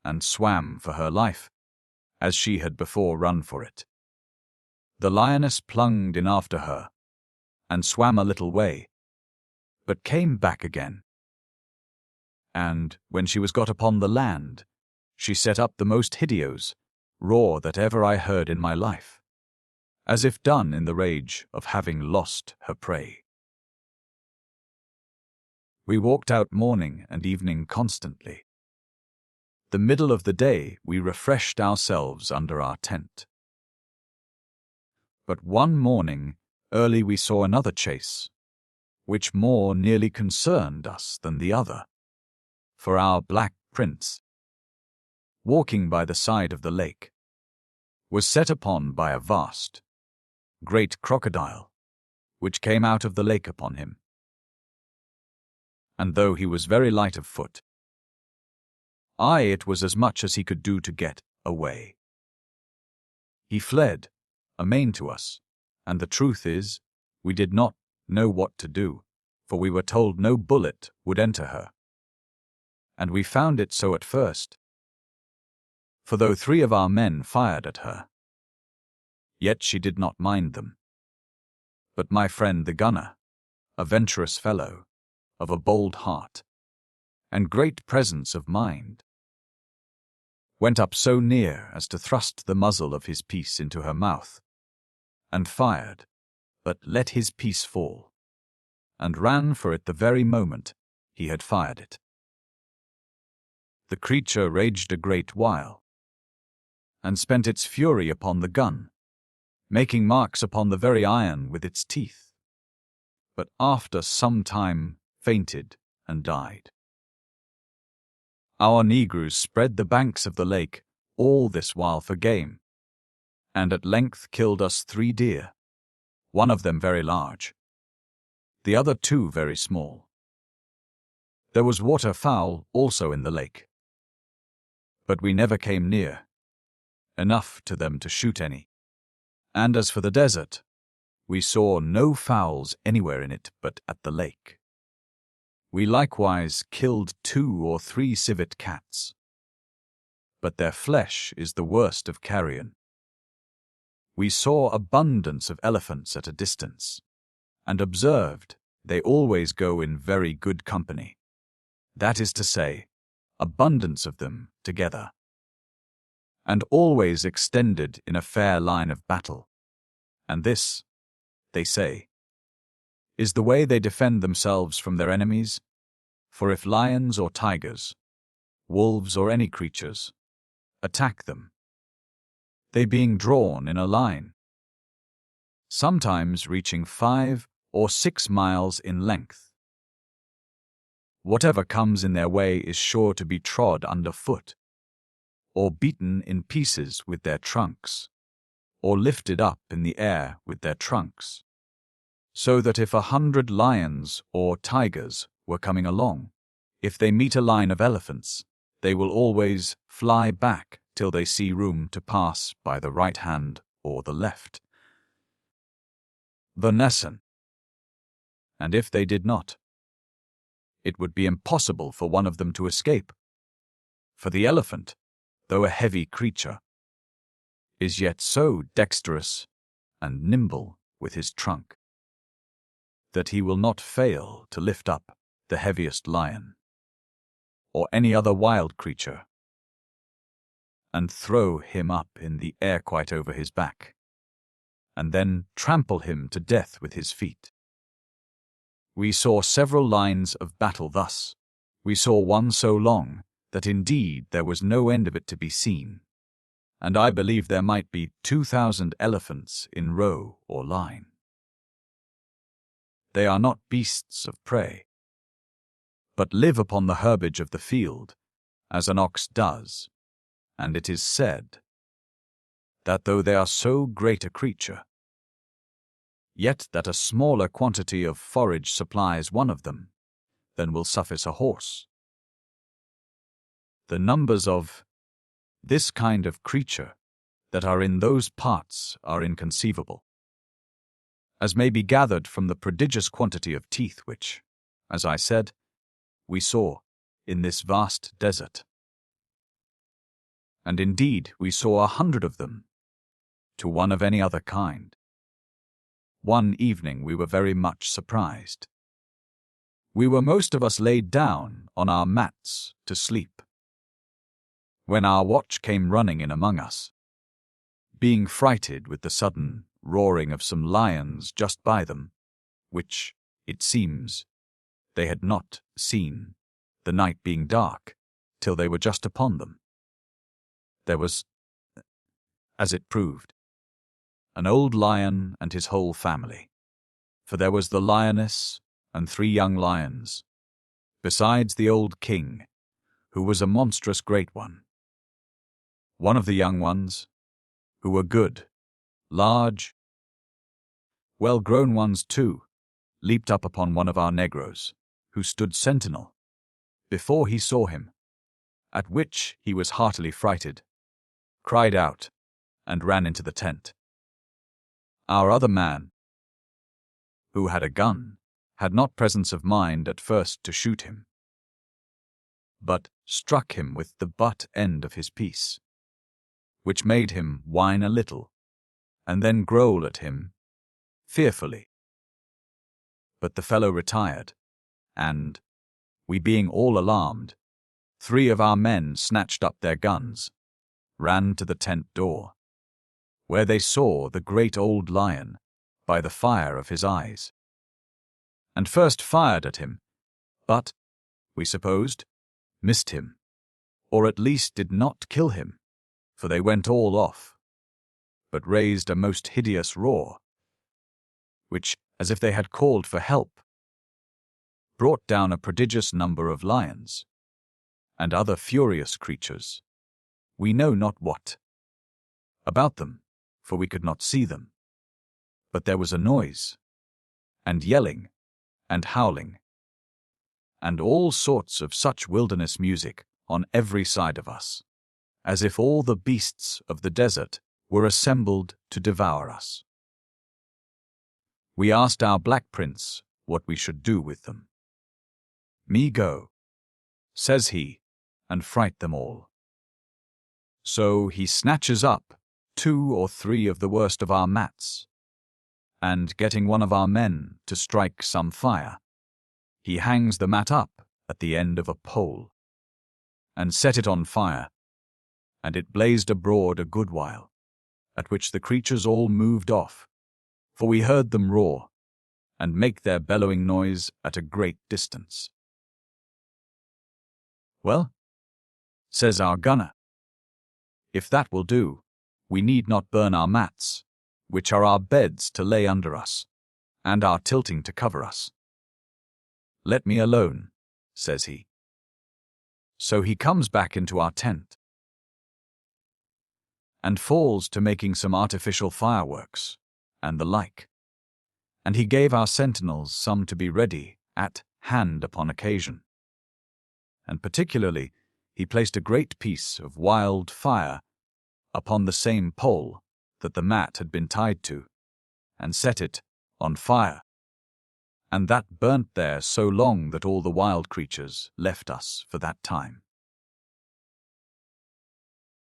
and swam for her life, as she had before run for it. The lioness plunged in after her, and swam a little way, but came back again. And, when she was got upon the land, she set up the most hideous roar that ever I heard in my life, as if done in the rage of having lost her prey. We walked out morning and evening constantly. The middle of the day we refreshed ourselves under our tent. But one morning early we saw another chase, which more nearly concerned us than the other, for our black prince, walking by the side of the lake, was set upon by a vast, great crocodile, which came out of the lake upon him. And though he was very light of foot, it was as much as he could do to get away. He fled amain to us, and the truth is, we did not know what to do, for we were told no bullet would enter her. And we found it so at first. For though 3 of our men fired at her, yet she did not mind them. But my friend the gunner, a venturous fellow, of a bold heart, and great presence of mind, went up so near as to thrust the muzzle of his piece into her mouth, and fired, but let his piece fall, and ran for it the very moment he had fired it. The creature raged a great while, and spent its fury upon the gun, making marks upon the very iron with its teeth, but after some time fainted and died. Our negroes spread the banks of the lake all this while for game, and at length killed us 3 deer, one of them very large, the other 2 very small. There was waterfowl also in the lake, but we never came near enough to them to shoot any. And as for the desert, we saw no fowls anywhere in it but at the lake. We likewise killed 2 or 3 civet cats, but their flesh is the worst of carrion. We saw abundance of elephants at a distance, and observed they always go in very good company, that is to say, abundance of them together, and always extended in a fair line of battle. And this, they say, is the way they defend themselves from their enemies, for if lions or tigers, wolves or any creatures, attack them, they being drawn in a line, sometimes reaching 5 or 6 miles in length, whatever comes in their way is sure to be trod under foot, or beaten in pieces with their trunks, or lifted up in the air with their trunks, so that if 100 lions or tigers were coming along, if they meet a line of elephants, they will always fly back till they see room to pass by the right hand or the left. The Nesson. And if they did not, it would be impossible for one of them to escape, for the elephant, though a heavy creature, is yet so dexterous and nimble with his trunk that he will not fail to lift up the heaviest lion, or any other wild creature, and throw him up in the air quite over his back, and then trample him to death with his feet. We saw several lines of battle thus. We saw one so long that indeed there was no end of it to be seen, and I believe there might be 2,000 elephants in row or line. They are not beasts of prey, but live upon the herbage of the field, as an ox does, and it is said that though they are so great a creature, yet that a smaller quantity of forage supplies one of them than will suffice a horse. The numbers of this kind of creature that are in those parts are inconceivable, as may be gathered from the prodigious quantity of teeth which, as I said, we saw in this vast desert. And indeed we saw 100 of them, to one of any other kind. One evening we were very much surprised. We were most of us laid down on our mats to sleep, when our watch came running in among us, being frighted with the sudden roaring of some lions just by them, which, it seems, they had not seen, the night being dark, till they were just upon them. There was, as it proved, an old lion and his whole family, for there was the lioness and 3 young lions, besides the old king, who was a monstrous great one. One of the young ones, who were good, large, well-grown ones too, leaped up upon one of our negroes, who stood sentinel, before he saw him, at which he was heartily frighted, cried out, and ran into the tent. Our other man, who had a gun, had not presence of mind at first to shoot him, but struck him with the butt end of his piece, which made him whine a little, and then growl at him fearfully. But the fellow retired, and, we being all alarmed, 3 of our men snatched up their guns, ran to the tent door, where they saw the great old lion by the fire of his eyes, and first fired at him, but, we supposed, missed him, or at least did not kill him, for they went all off, but raised a most hideous roar, which, as if they had called for help, brought down a prodigious number of lions, and other furious creatures, we know not what, about them, for we could not see them, but there was a noise, and yelling, and howling, and all sorts of such wilderness music on every side of us, as if all the beasts of the desert were assembled to devour us. We asked our black prince what we should do with them. "Me go," says he, "and fright them all." So he snatches up 2 or 3 of the worst of our mats, and getting one of our men to strike some fire, he hangs the mat up at the end of a pole, and set it on fire, and it blazed abroad a good while, at which the creatures all moved off, for we heard them roar, and make their bellowing noise at a great distance. "Well," says our gunner, "if that will do, we need not burn our mats, which are our beds to lay under us, and our tilting to cover us. Let me alone," says he. So he comes back into our tent, and falls to making some artificial fireworks, and the like, and he gave our sentinels some to be ready at hand upon occasion. And particularly he placed a great piece of wild fire upon the same pole that the mat had been tied to, and set it on fire, and that burnt there so long that all the wild creatures left us for that time.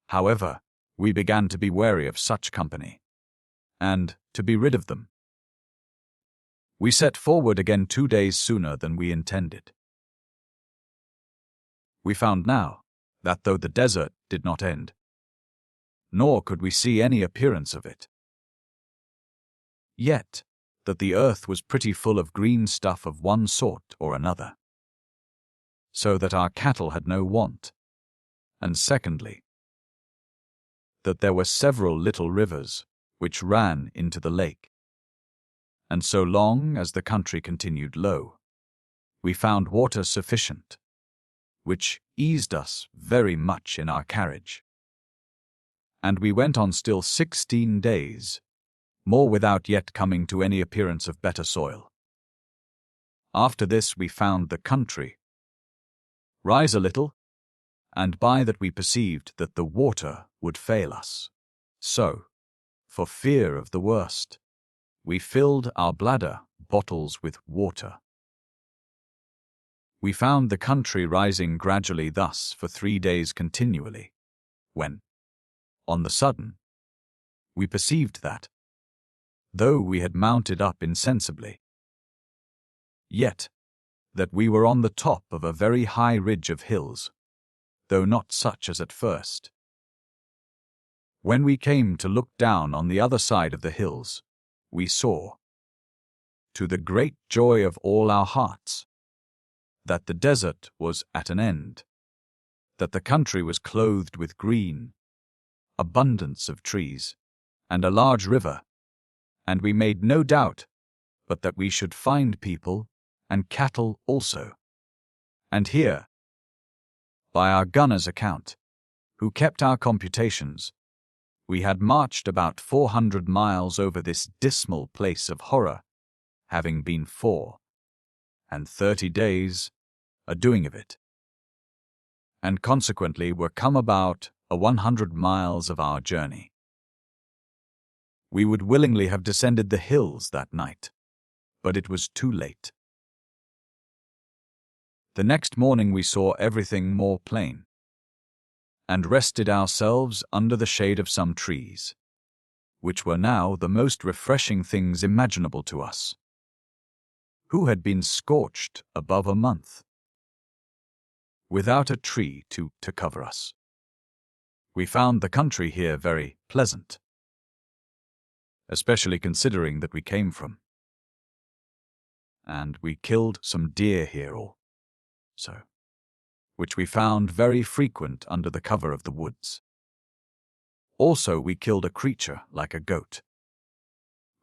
However, we began to be wary of such company, and to be rid of them. We set forward again 2 days sooner than we intended. We found now that though the desert did not end, nor could we see any appearance of it, yet that the earth was pretty full of green stuff of one sort or another, so that our cattle had no want, and secondly, that there were several little rivers which ran into the lake, and so long as the country continued low, we found water sufficient, which eased us very much in our carriage. And we went on still 16 days, more without yet coming to any appearance of better soil. After this we found the country rise a little, and by that we perceived that the water would fail us. So, for fear of the worst, we filled our bladder bottles with water. We found the country rising gradually thus for 3 days continually, when, on the sudden, we perceived that, though we had mounted up insensibly, yet that we were on the top of a very high ridge of hills, though not such as at first. When we came to look down on the other side of the hills, we saw, to the great joy of all our hearts, that the desert was at an end, that the country was clothed with green, abundance of trees, and a large river, and we made no doubt but that we should find people and cattle also. And here, by our gunner's account, who kept our computations, we had marched about 400 miles over this dismal place of horror, having been 34 days a-doing of it, and consequently were come about 100 miles of our journey. We would willingly have descended the hills that night, but it was too late. The next morning we saw everything more plain, and rested ourselves under the shade of some trees, which were now the most refreshing things imaginable to us, who had been scorched above a month, without a tree to cover us. We found the country here very pleasant, especially considering that we came from, and we killed some deer here also, which we found very frequent under the cover of the woods. Also we killed a creature like a goat,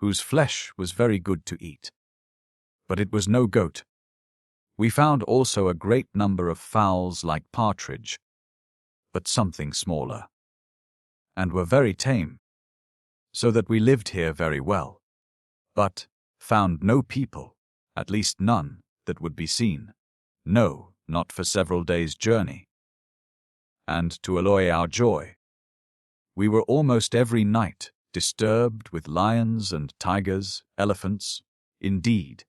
whose flesh was very good to eat, but it was no goat. We found also a great number of fowls like partridge, but something smaller, and were very tame, so that we lived here very well, but found no people, at least none, that would be seen, no, not for several days' journey. And to alloy our joy, we were almost every night disturbed with lions and tigers, elephants. Indeed,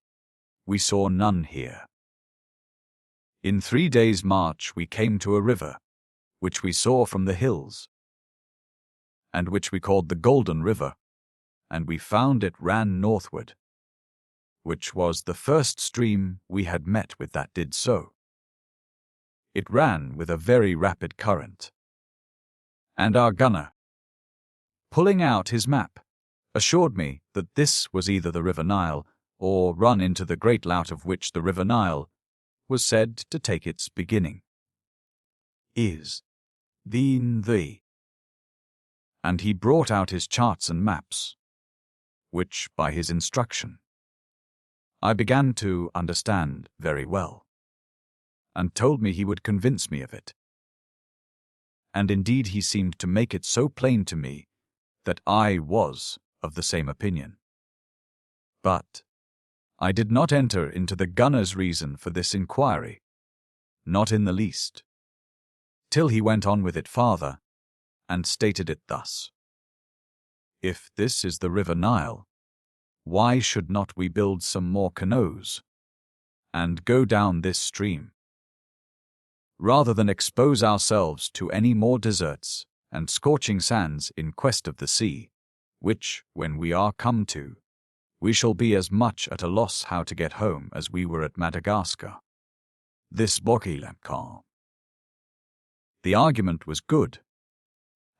we saw none here. In 3 days' march we came to a river, which we saw from the hills, and which we called the Golden River, and we found it ran northward, which was the first stream we had met with that did so. It ran with a very rapid current, and our gunner, pulling out his map, assured me that this was either the River Nile or run into the great lout of which the River Nile was said to take its beginning. Is the and he brought out his charts and maps, which, by his instruction, I began to understand very well, and told me he would convince me of it. And indeed he seemed to make it so plain to me that I was of the same opinion. But I did not enter into the gunner's reason for this inquiry, not in the least, till he went on with it farther, and stated it thus: if this is the River Nile, why should not we build some more canoes, and go down this stream, rather than expose ourselves to any more deserts and scorching sands in quest of the sea, which, when we are come to, we shall be as much at a loss how to get home as we were at Madagascar. This Bokilemkan. The argument was good,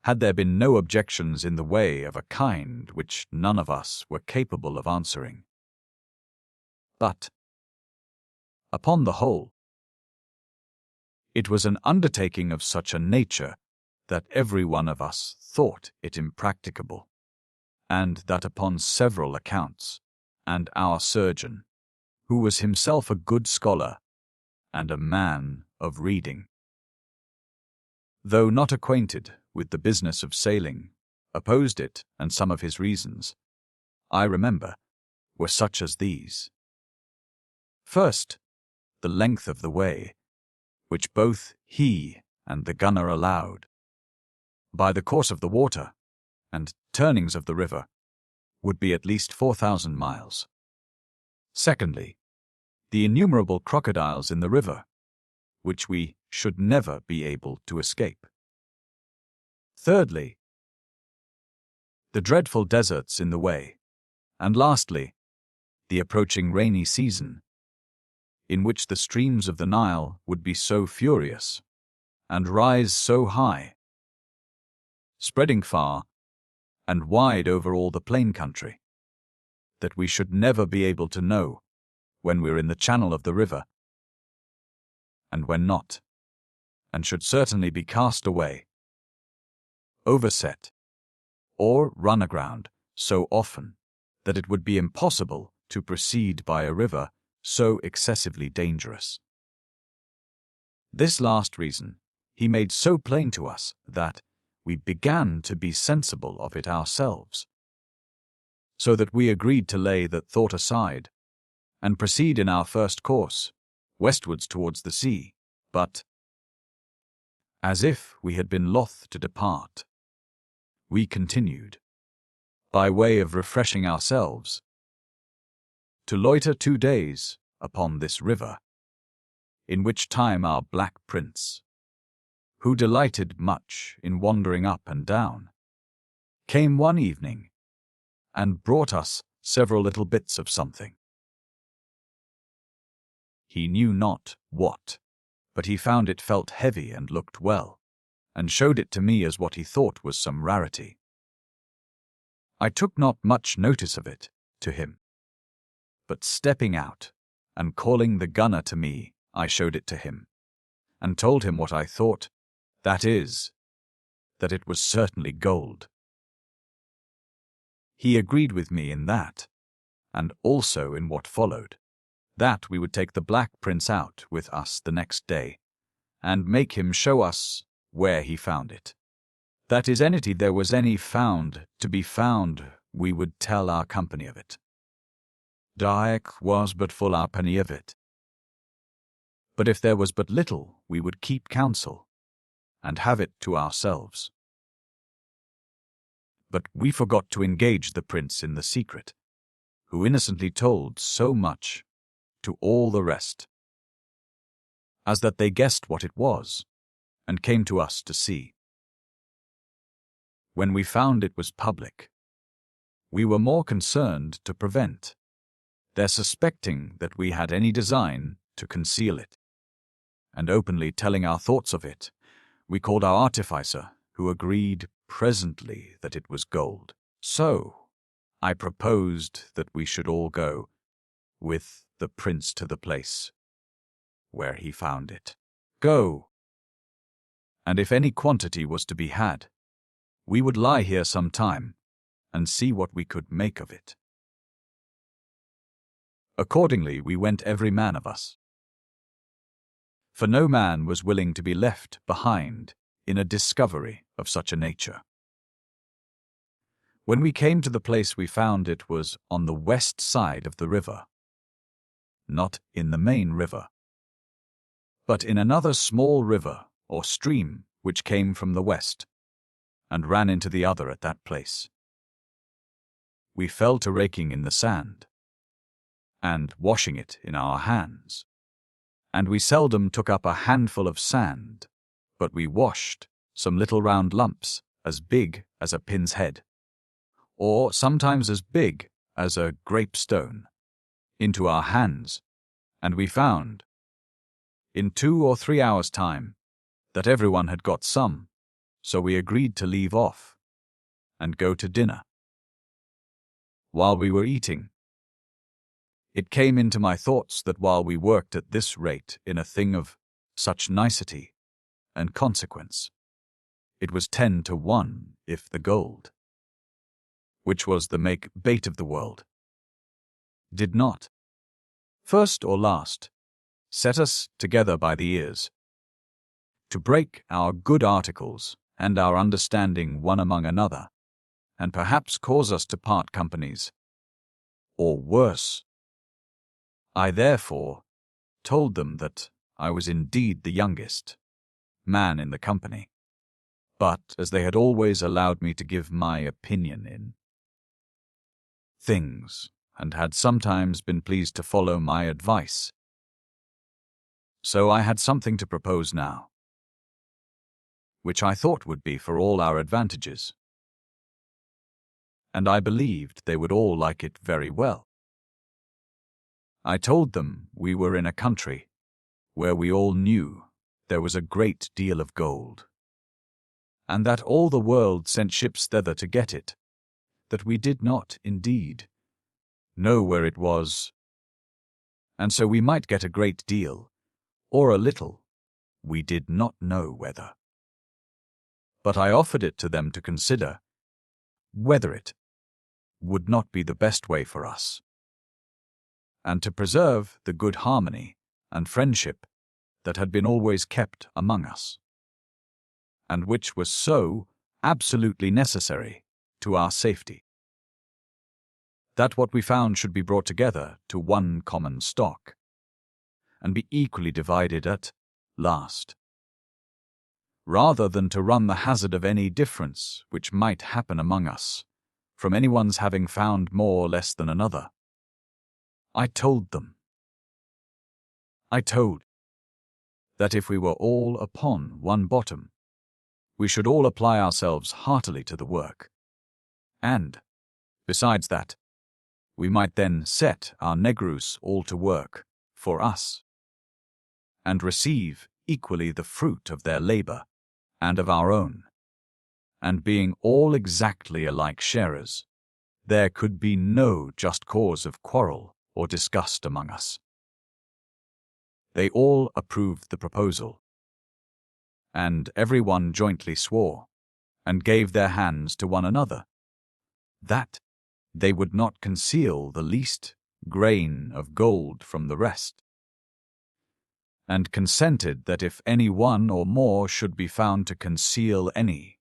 had there been no objections in the way of a kind which none of us were capable of answering. But, upon the whole, it was an undertaking of such a nature that every one of us thought it impracticable, and that upon several accounts, and our surgeon, who was himself a good scholar and a man of reading, though not acquainted with the business of sailing, opposed it, and some of his reasons, I remember, were such as these. First, the length of the way, which both he and the gunner allowed, by the course of the water and turnings of the river, would be at least 4,000 miles. Secondly, the innumerable crocodiles in the river, which we should never be able to escape. Thirdly, the dreadful deserts in the way, and lastly, the approaching rainy season, in which the streams of the Nile would be so furious and rise so high, spreading far and wide over all the plain country, that we should never be able to know when we're in the channel of the river, and when not, and should certainly be cast away, overset, or run aground so often that it would be impossible to proceed by a river so excessively dangerous. This last reason he made so plain to us that we began to be sensible of it ourselves, so that we agreed to lay that thought aside and proceed in our first course, westwards towards the sea, but, as if we had been loth to depart, we continued, by way of refreshing ourselves, to loiter 2 days upon this river, in which time our black prince, who delighted much in wandering up and down, came one evening and brought us several little bits of something. He knew not what, but he found it felt heavy and looked well, and showed it to me as what he thought was some rarity. I took not much notice of it to him, but stepping out and calling the gunner to me, I showed it to him, and told him what I thought, that is, that it was certainly gold. He agreed with me in that, and also in what followed, that we would take the Black Prince out with us the next day, and make him show us where he found it. That is, anything there was any found to be found, we would tell our company of it. Daek was but full our penny of it. But if there was but little, we would keep counsel, and have it to ourselves. But we forgot to engage the prince in the secret, who innocently told so much to all the rest, as that they guessed what it was, and came to us to see. When we found it was public, we were more concerned to prevent their suspecting that we had any design to conceal it, and openly telling our thoughts of it, we called our artificer, who agreed presently that it was gold. So I proposed that we should all go with the prince to the place where he found it. Go, and if any quantity was to be had, we would lie here some time and see what we could make of it. Accordingly, we went every man of us, for no man was willing to be left behind in a discovery of such a nature. When we came to the place, we found it was on the west side of the river, not in the main river, but in another small river or stream which came from the west, and ran into the other at that place. We fell to raking in the sand, and washing it in our hands, and we seldom took up a handful of sand, but we washed some little round lumps as big as a pin's head, or sometimes as big as a grape-stone, into our hands, and we found, in 2 or 3 hours' time, that everyone had got some, So we agreed to leave off and go to dinner. While we were eating, it came into my thoughts that while we worked at this rate in a thing of such nicety and consequence, it was 10 to 1 if the gold, which was the make bait of the world, did not, first or last, set us together by the ears, to break our good articles and our understanding one among another, and perhaps cause us to part companies, or worse. I therefore told them that I was indeed the youngest man in the company, but as they had always allowed me to give my opinion in things, and had sometimes been pleased to follow my advice, so I had something to propose now, which I thought would be for all our advantages, and I believed they would all like it very well. I told them we were in a country where we all knew there was a great deal of gold, and that all the world sent ships thither to get it, that we did not, indeed, know where it was, and so we might get a great deal, or a little, we did not know whether. But I offered it to them to consider whether it would not be the best way for us, and to preserve the good harmony and friendship that had been always kept among us, and which was so absolutely necessary to our safety, that what we found should be brought together to one common stock, and be equally divided at last, rather than to run the hazard of any difference which might happen among us, from anyone's having found more or less than another. I told that if we were all upon one bottom, we should all apply ourselves heartily to the work, and, besides that, we might then set our negroes all to work for us, and receive equally the fruit of their labor and of our own, and being all exactly alike sharers, there could be no just cause of quarrel or disgust among us. They all approved the proposal, and every one jointly swore, and gave their hands to one another, that they would not conceal the least grain of gold from the rest, and consented that if any one or more should be found to conceal any,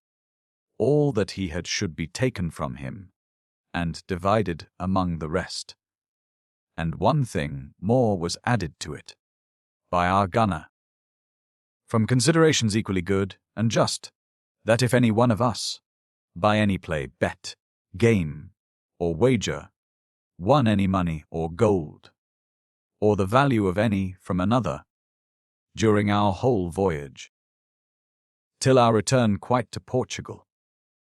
all that he had should be taken from him, and divided among the rest. And one thing more was added to it, by our gunner, from considerations equally good and just, that if any one of us, by any play, bet, game, or wager, won any money or gold, or the value of any from another, during our whole voyage, till our return quite to Portugal,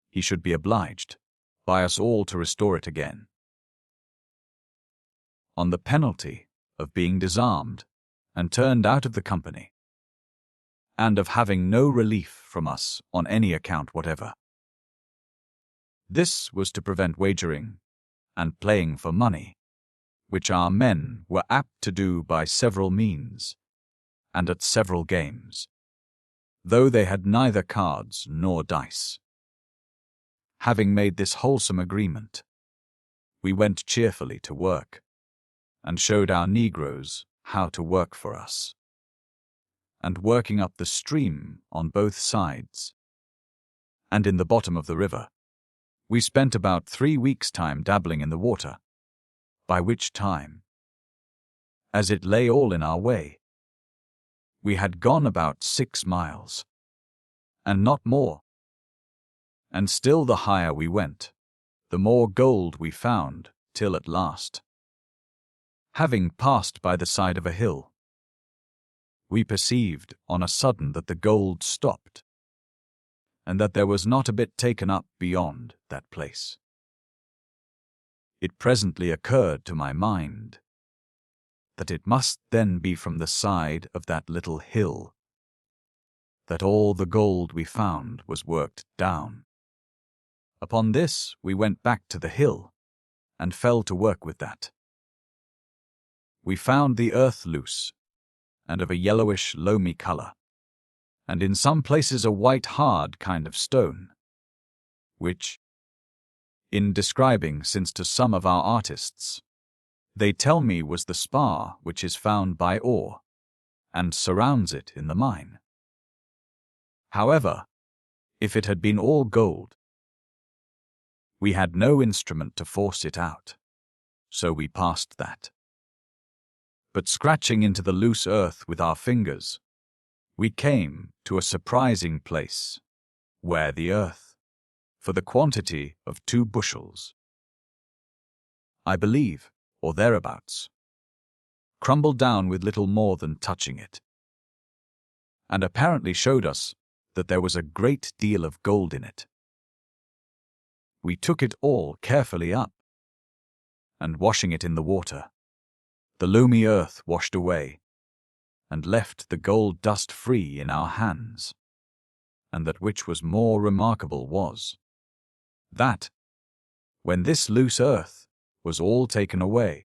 he should be obliged by us all to restore it again, on the penalty of being disarmed and turned out of the company, and of having no relief from us on any account whatever. This was to prevent wagering and playing for money, which our men were apt to do by several means, and at several games, though they had neither cards nor dice. Having made this wholesome agreement, we went cheerfully to work, and showed our negroes how to work for us, and working up the stream on both sides, and in the bottom of the river, we spent about 3 weeks' time dabbling in the water, by which time, as it lay all in our way, we had gone about 6 miles, and not more, and still the higher we went, the more gold we found, till at last, having passed by the side of a hill, we perceived on a sudden that the gold stopped, and that there was not a bit taken up beyond that place. It presently occurred to my mind that it must then be from the side of that little hill that all the gold we found was worked down. Upon this we went back to the hill, and fell to work with that. We found the earth loose, and of a yellowish, loamy color, and in some places a white hard kind of stone, which, in describing since to some of our artists, they tell me was the spar which is found by ore, and surrounds it in the mine. However, if it had been all gold, we had no instrument to force it out, so we passed that. But scratching into the loose earth with our fingers, we came to a surprising place, where the earth, for the quantity of 2 bushels, I believe, or thereabouts, crumbled down with little more than touching it, and apparently showed us that there was a great deal of gold in it. We took it all carefully up, and washing it in the water, the loamy earth washed away, and left the gold dust free in our hands. And that which was more remarkable was, that, when this loose earth was all taken away,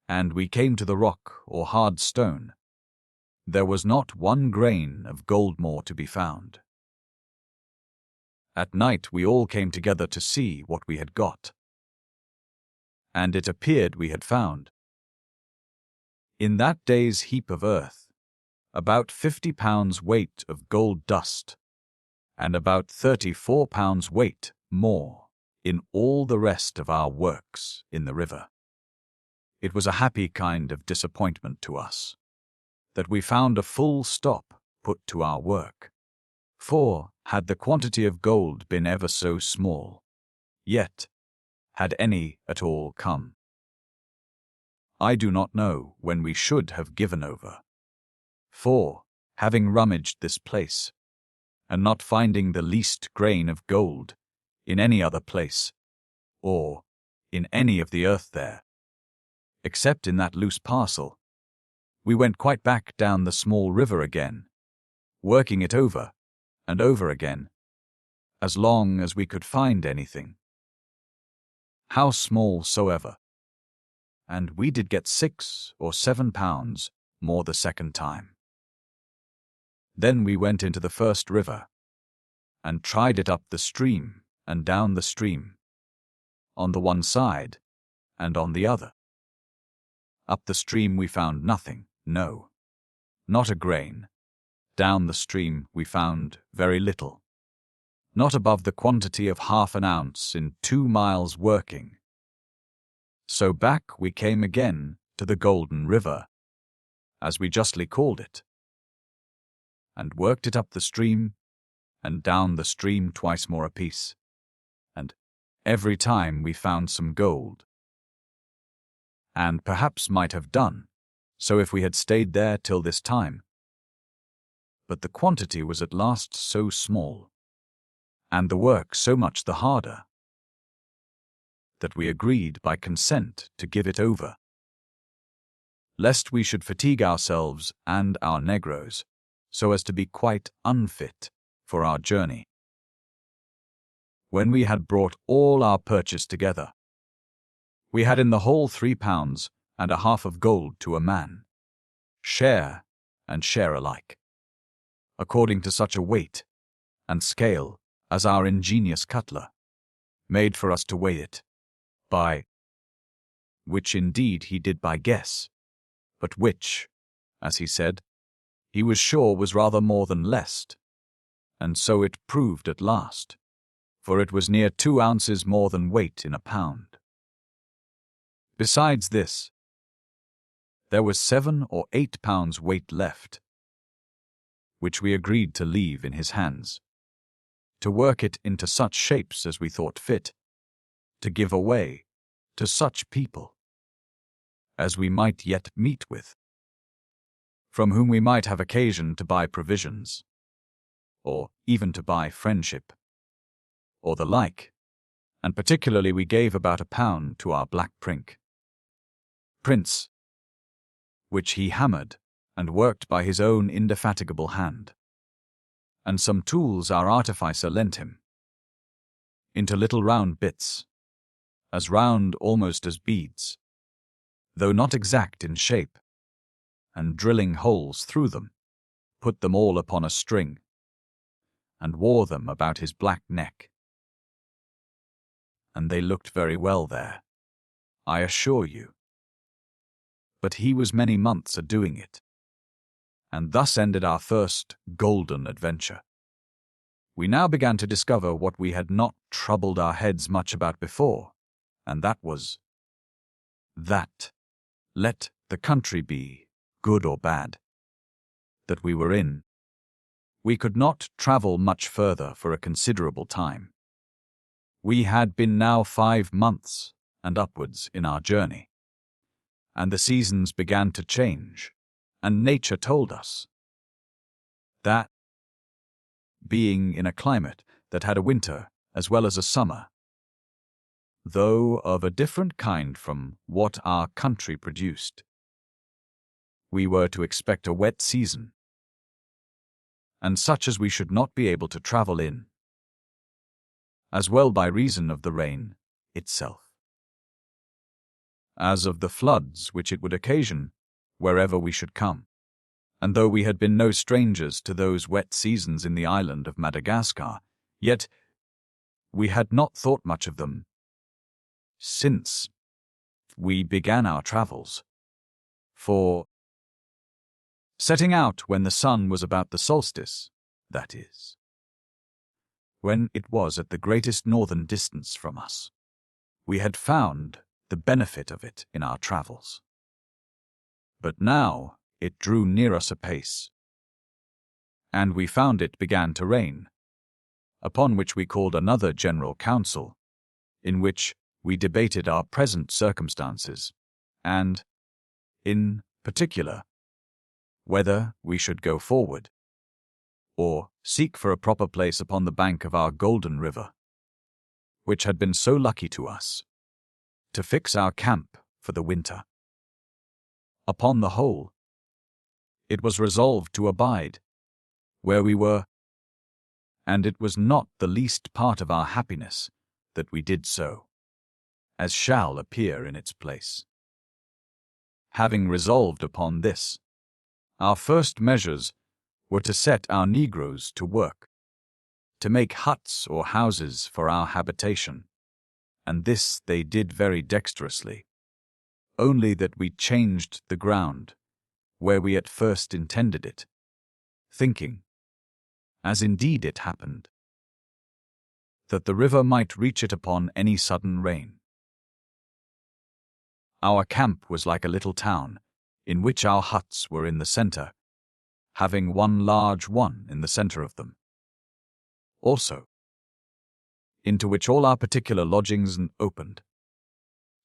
and we came to the rock or hard stone, there was not 1 grain of gold more to be found. At night we all came together to see what we had got, and it appeared we had found, in that day's heap of earth, about 50 pounds weight of gold dust, and about 34 pounds weight more in all the rest of our works in the river. It was a happy kind of disappointment to us, that we found a full stop put to our work. For, had the quantity of gold been ever so small, yet, had any at all come, I do not know when we should have given over. For, having rummaged this place, and not finding the least grain of gold in any other place, or in any of the earth there, except in that loose parcel, we went quite back down the small river again, working it over and over again, as long as we could find anything, how small soever, and we did get 6 or 7 pounds more the second time. Then we went into the first river, and tried it up the stream and down the stream, on the one side and on the other. Up the stream we found nothing, no, not a grain. Down the stream we found very little, not above the quantity of 1/2 an ounce in 2 miles working. So back we came again to the Golden River, as we justly called it, and worked it up the stream and down the stream twice more apiece, and every time we found some gold, and perhaps might have done so if we had stayed there till this time. But the quantity was at last so small, and the work so much the harder, that we agreed by consent to give it over, lest we should fatigue ourselves and our negroes, so as to be quite unfit for our journey. When we had brought all our purchase together, we had in the whole 3 pounds and a half of gold to a man, share and share alike, according to such a weight and scale as our ingenious cutler made for us to weigh it by, which indeed he did by guess, but which, as he said, he was sure was rather more than less, and so it proved at last, for it was near 2 ounces more than weight in a pound. Besides this, there was 7 or 8 pounds weight left, which we agreed to leave in his hands, to work it into such shapes as we thought fit, to give away to such people as we might yet meet with, from whom we might have occasion to buy provisions, or even to buy friendship, or the like, and particularly we gave about £1 to our black prince, which he hammered and worked by his own indefatigable hand, and some tools our artificer lent him, into little round bits, as round almost as beads, though not exact in shape, and drilling holes through them, put them all upon a string, and wore them about his black neck. And they looked very well there, I assure you. But he was many months a-doing it, and thus ended our first golden adventure. We now began to discover what we had not troubled our heads much about before, and that was that, let the country be good or bad, that we were in, we could not travel much further for a considerable time. We had been now 5 months and upwards in our journey, and the seasons began to change, and nature told us that, being in a climate that had a winter as well as a summer, though of a different kind from what our country produced, we were to expect a wet season, and such as we should not be able to travel in, as well by reason of the rain itself, as of the floods which it would occasion wherever we should come. And though we had been no strangers to those wet seasons in the island of Madagascar, yet we had not thought much of them since we began our travels. For, setting out when the sun was about the solstice, that is, when it was at the greatest northern distance from us, we had found the benefit of it in our travels. But now it drew near us apace, and we found it began to rain, upon which we called another general council, in which we debated our present circumstances, and, in particular, whether we should go forward, or seek for a proper place upon the bank of our golden river, which had been so lucky to us, to fix our camp for the winter. Upon the whole, it was resolved to abide where we were, and it was not the least part of our happiness that we did so, as shall appear in its place. Having resolved upon this, our first measures were to set our negroes to work, to make huts or houses for our habitation, and this they did very dexterously, only that we changed the ground where we at first intended it, thinking, as indeed it happened, that the river might reach it upon any sudden rain. Our camp was like a little town, in which our huts were in the center, having one large one in the center of them, also, into which all our particular lodgings opened,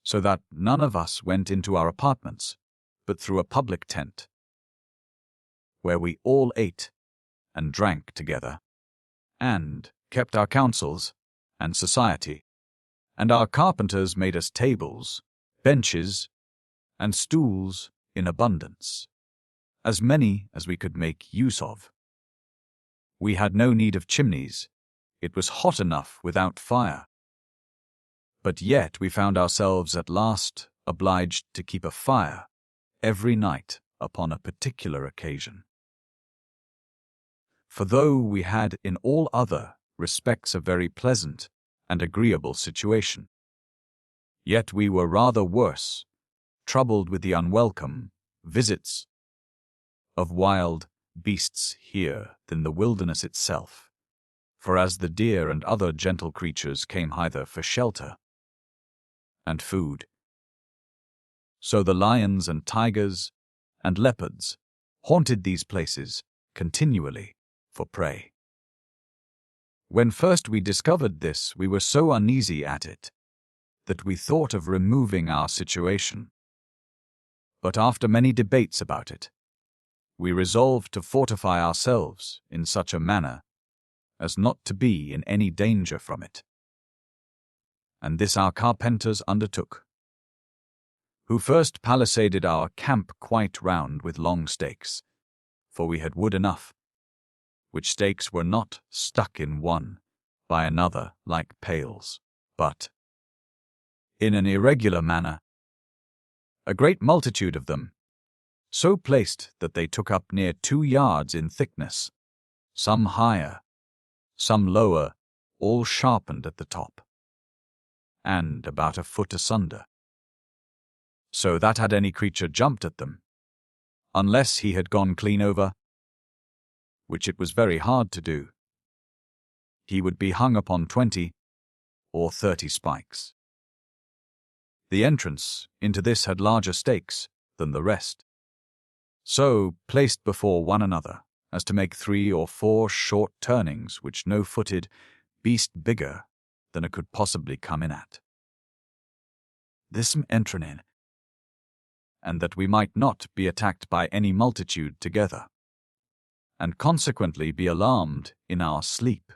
so that none of us went into our apartments, but through a public tent, where we all ate and drank together, and kept our councils and society, and our carpenters made us tables, benches, and stools in abundance, as many as we could make use of. We had no need of chimneys, it was hot enough without fire. But yet we found ourselves at last obliged to keep a fire every night upon a particular occasion. For though we had in all other respects a very pleasant and agreeable situation, yet we were rather worse, troubled with the unwelcome visits of wild beasts here than the wilderness itself. For as the deer and other gentle creatures came hither for shelter and food, so the lions and tigers and leopards haunted these places continually for prey. When first we discovered this, we were so uneasy at it that we thought of removing our situation. But after many debates about it, we resolved to fortify ourselves in such a manner as not to be in any danger from it. And this our carpenters undertook, who first palisaded our camp quite round with long stakes, for we had wood enough, which stakes were not stuck in one by another like pails, but in an irregular manner, a great multitude of them, so placed that they took up near 2 yards in thickness, some higher, some lower, all sharpened at the top, and about a foot asunder, so that had any creature jumped at them, unless he had gone clean over, which it was very hard to do, he would be hung upon 20 or 30 spikes. The entrance into this had larger stakes than the rest, so placed before one another as to make 3 or 4 short turnings which no footed beast bigger than it could possibly come in at. This entering in, and that we might not be attacked by any multitude together, and consequently be alarmed in our sleep,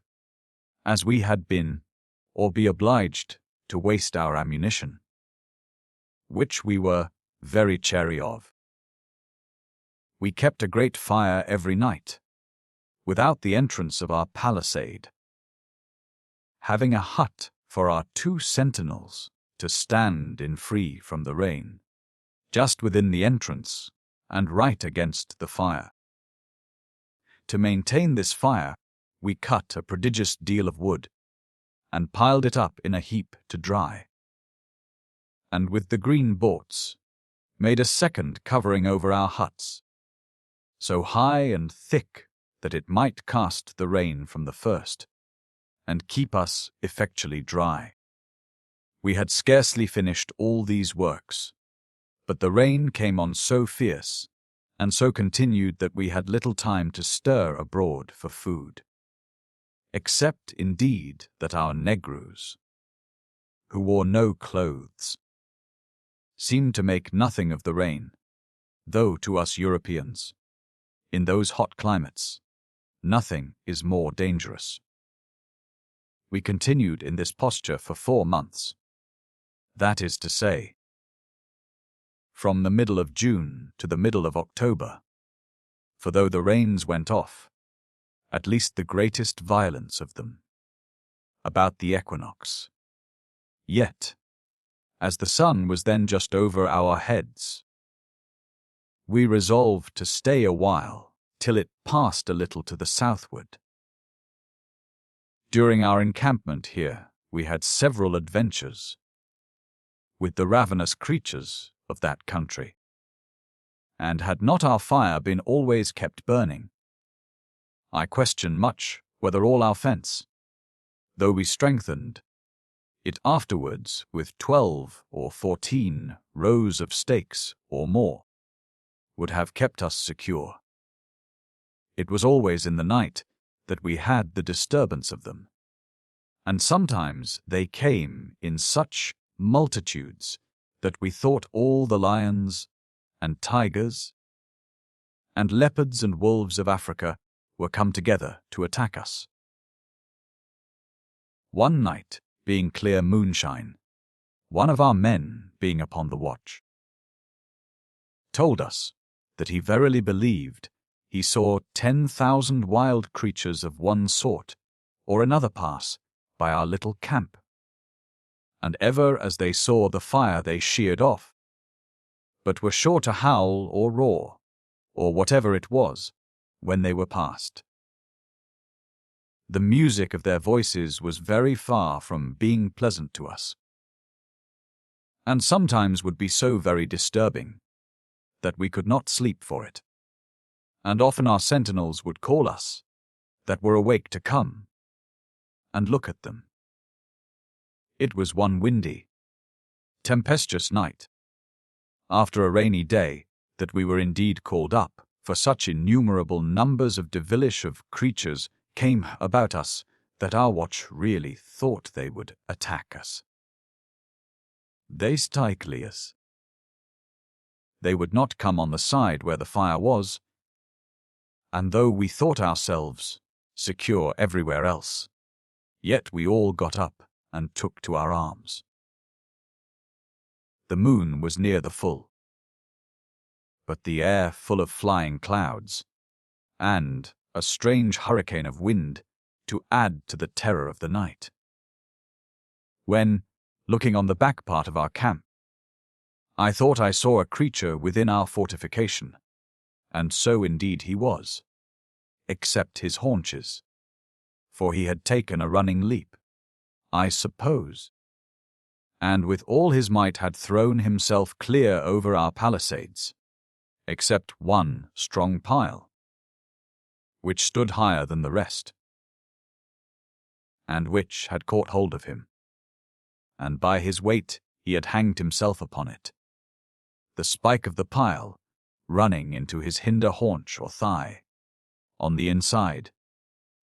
as we had been, or be obliged to waste our ammunition, which we were very chary of. We kept a great fire every night, without the entrance of our palisade, having a hut for our 2 sentinels to stand in free from the rain, just within the entrance and right against the fire. To maintain this fire, we cut a prodigious deal of wood, and piled it up in a heap to dry, and with the green boards made a second covering over our huts, so high and thick that it might cast the rain from the first, and keep us effectually dry. We had scarcely finished all these works, but the rain came on so fierce, and so continued that we had little time to stir abroad for food, except indeed that our negroes, who wore no clothes, seemed to make nothing of the rain, though to us Europeans, in those hot climates, nothing is more dangerous. We continued in this posture for 4 months, that is to say, from the middle of June to the middle of October, for though the rains went off, at least the greatest violence of them, about the equinox, yet, as the sun was then just over our heads, we resolved to stay a while till it passed a little to the southward. During our encampment here, we had several adventures with the ravenous creatures of that country, and had not our fire been always kept burning, I question much whether all our fence, though we strengthened it afterwards with 12 or 14 rows of stakes or more, would have kept us secure. It was always in the night that we had the disturbance of them, and sometimes they came in such multitudes that we thought all the lions and tigers and leopards and wolves of Africa were come together to attack us. One night, being clear moonshine, one of our men, being upon the watch, told us that he verily believed he saw 10,000 wild creatures of one sort or another pass by our little camp, and ever as they saw the fire they sheered off, but were sure to howl or roar, or whatever it was, when they were past. The music of their voices was very far from being pleasant to us, and sometimes would be so very disturbing that we could not sleep for it, and often our sentinels would call us, that were awake, to come and look at them. It was one windy, tempestuous night, after a rainy day, that we were indeed called up, for such innumerable numbers of devilish of creatures came about us that our watch really thought they would attack us. They stikely us. They would not come on the side where the fire was, and though we thought ourselves secure everywhere else, yet we all got up and took to our arms. The moon was near the full, but the air full of flying clouds, and a strange hurricane of wind to add to the terror of the night. When, looking on the back part of our camp, I thought I saw a creature within our fortification, and so indeed he was, except his haunches, for he had taken a running leap, I suppose, and with all his might had thrown himself clear over our palisades, except one strong pile, which stood higher than the rest, and which had caught hold of him, and by his weight he had hanged himself upon it, the spike of the pile running into his hinder haunch or thigh, on the inside,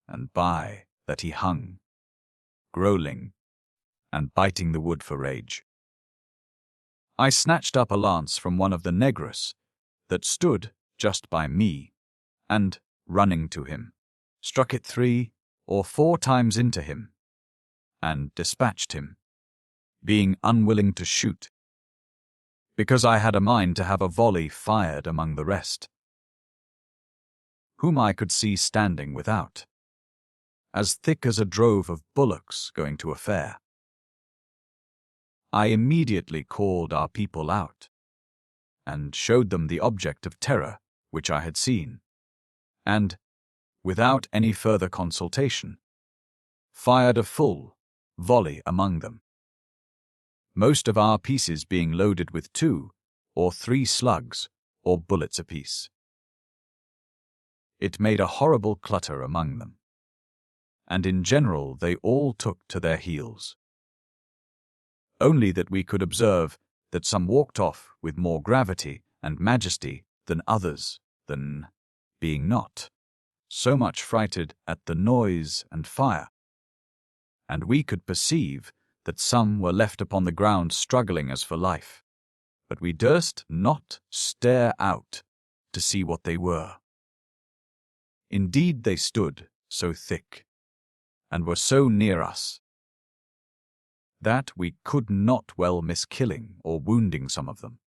and by that he hung, growling, and biting the wood for rage. I snatched up a lance from one of the negroes that stood just by me, and, running to him, struck it 3 or 4 times into him, and dispatched him, being unwilling to shoot, because I had a mind to have a volley fired among the rest, whom I could see standing without, as thick as a drove of bullocks going to a fair. I immediately called our people out, and showed them the object of terror which I had seen, and, without any further consultation, fired a full volley among them, most of our pieces being loaded with 2 or 3 slugs or bullets apiece. It made a horrible clutter among them, and in general they all took to their heels. Only that we could observe that some walked off with more gravity and majesty than others, than, being not so much frighted at the noise and fire, and we could perceive that some were left upon the ground struggling as for life, but we durst not stare out to see what they were. Indeed they stood so thick, and were so near us, that we could not well miss killing or wounding some of them,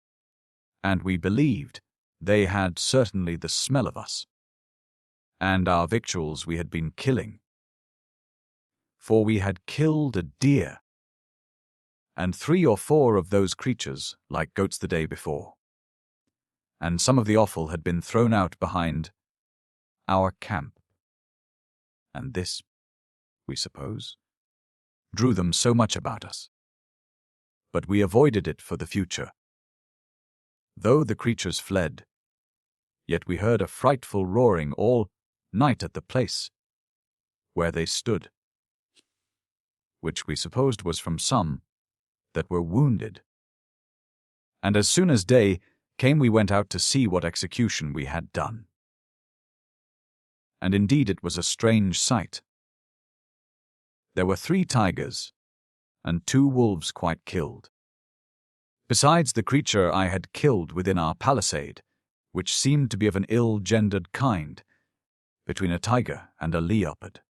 and we believed they had certainly the smell of us, and our victuals we had been killing, for we had killed a deer, and 3 or 4 of those creatures like goats the day before, and some of the offal had been thrown out behind our camp, and this, we suppose, drew them so much about us. But we avoided it for the future. Though the creatures fled, yet we heard a frightful roaring all night at the place where they stood, which we supposed was from some that were wounded. And as soon as day came we went out to see what execution we had done. And indeed it was a strange sight. There were 3 tigers, and 2 wolves quite killed, besides the creature I had killed within our palisade, which seemed to be of an ill-gendered kind, between a tiger and a leopard.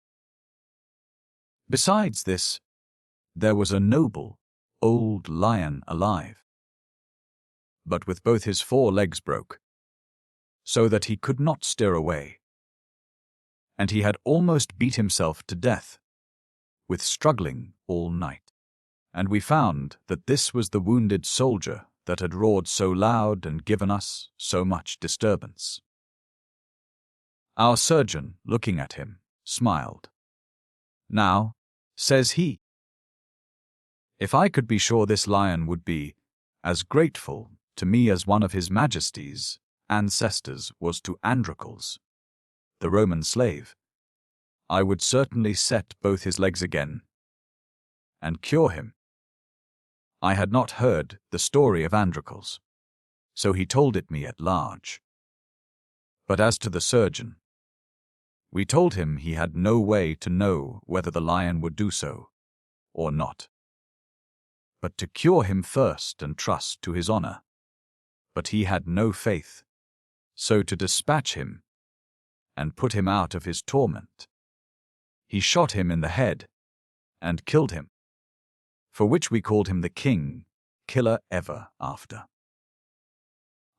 Besides this, there was a noble, old lion alive, but with both his 4 legs broke, so that he could not stir away, and he had almost beat himself to death, with struggling all night. And we found that this was the wounded soldier that had roared so loud and given us so much disturbance. Our surgeon, looking at him, smiled. Now, says he, if I could be sure this lion would be as grateful to me as one of his Majesty's ancestors was to Androcles, the Roman slave, I would certainly set both his legs again and cure him. I had not heard the story of Androcles, so he told it me at large. But as to the surgeon, we told him he had no way to know whether the lion would do so or not, but to cure him first and trust to his honor. But he had no faith, so to dispatch him and put him out of his torment, he shot him in the head and killed him, for which we called him the king, killer ever after.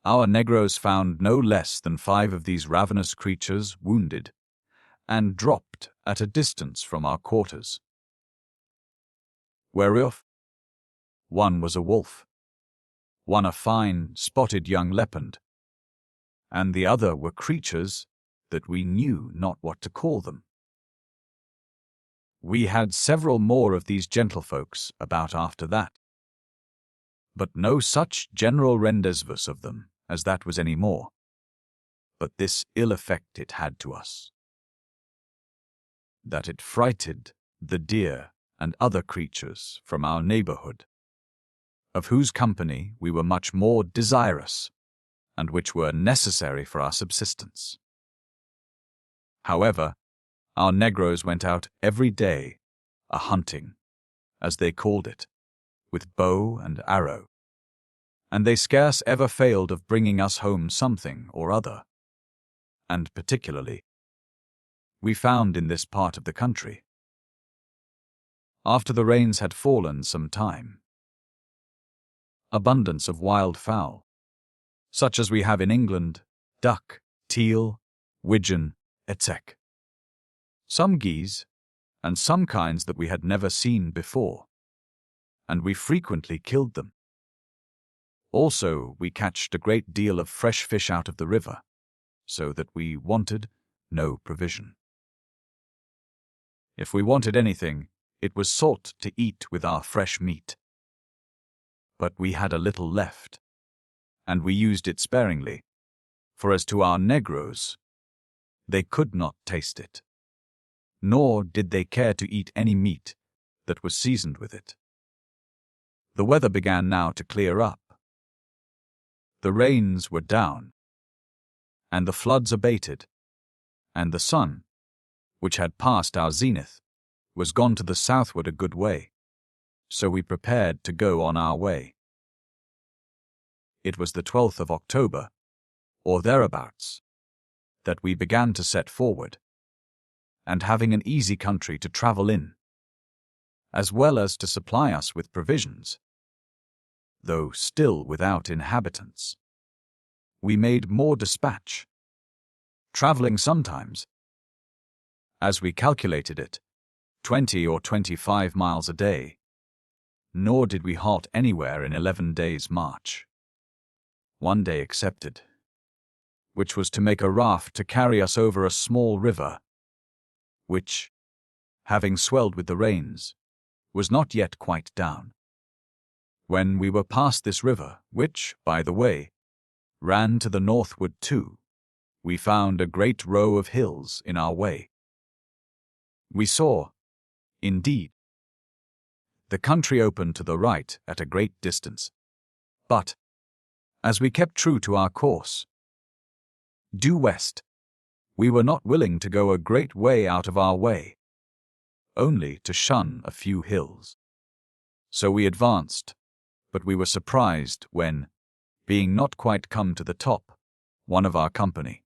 Our negroes found no less than 5 of these ravenous creatures wounded, and dropped at a distance from our quarters, whereof one was a wolf, one a fine, spotted young leopard, and the other were creatures that we knew not what to call them. We had several more of these gentlefolks about after that, but no such general rendezvous of them as that was any more. But this ill effect it had to us, that it frighted the deer and other creatures from our neighborhood, of whose company we were much more desirous, and which were necessary for our subsistence. However, our negroes went out every day a-hunting, as they called it, with bow and arrow, and they scarce ever failed of bringing us home something or other, and particularly we found in this part of the country, after the rains had fallen some time, abundance of wild fowl, such as we have in England, duck, teal, widgeon, etc. Some geese, and some kinds that we had never seen before, and we frequently killed them. Also, we catched a great deal of fresh fish out of the river, so that we wanted no provision. If we wanted anything, it was salt to eat with our fresh meat. But we had a little left, and we used it sparingly, for as to our negroes, they could not taste it, nor did they care to eat any meat that was seasoned with it. The weather began now to clear up. The rains were down, and the floods abated, and the sun, which had passed our zenith, was gone to the southward a good way, so we prepared to go on our way. It was the 12th of October, or thereabouts, that we began to set forward, and having an easy country to travel in, as well as to supply us with provisions, though still without inhabitants, we made more dispatch, traveling sometimes, as we calculated it, 20 or 25 miles a day, nor did we halt anywhere in 11 days' march, one day excepted, which was to make a raft to carry us over a small river, which, having swelled with the rains, was not yet quite down. When we were past this river, which, by the way, ran to the northward too, we found a great row of hills in our way. We saw, indeed, the country open to the right at a great distance, but, as we kept true to our course, due west, we were not willing to go a great way out of our way, only to shun a few hills. So we advanced, but we were surprised when, being not quite come to the top, one of our company,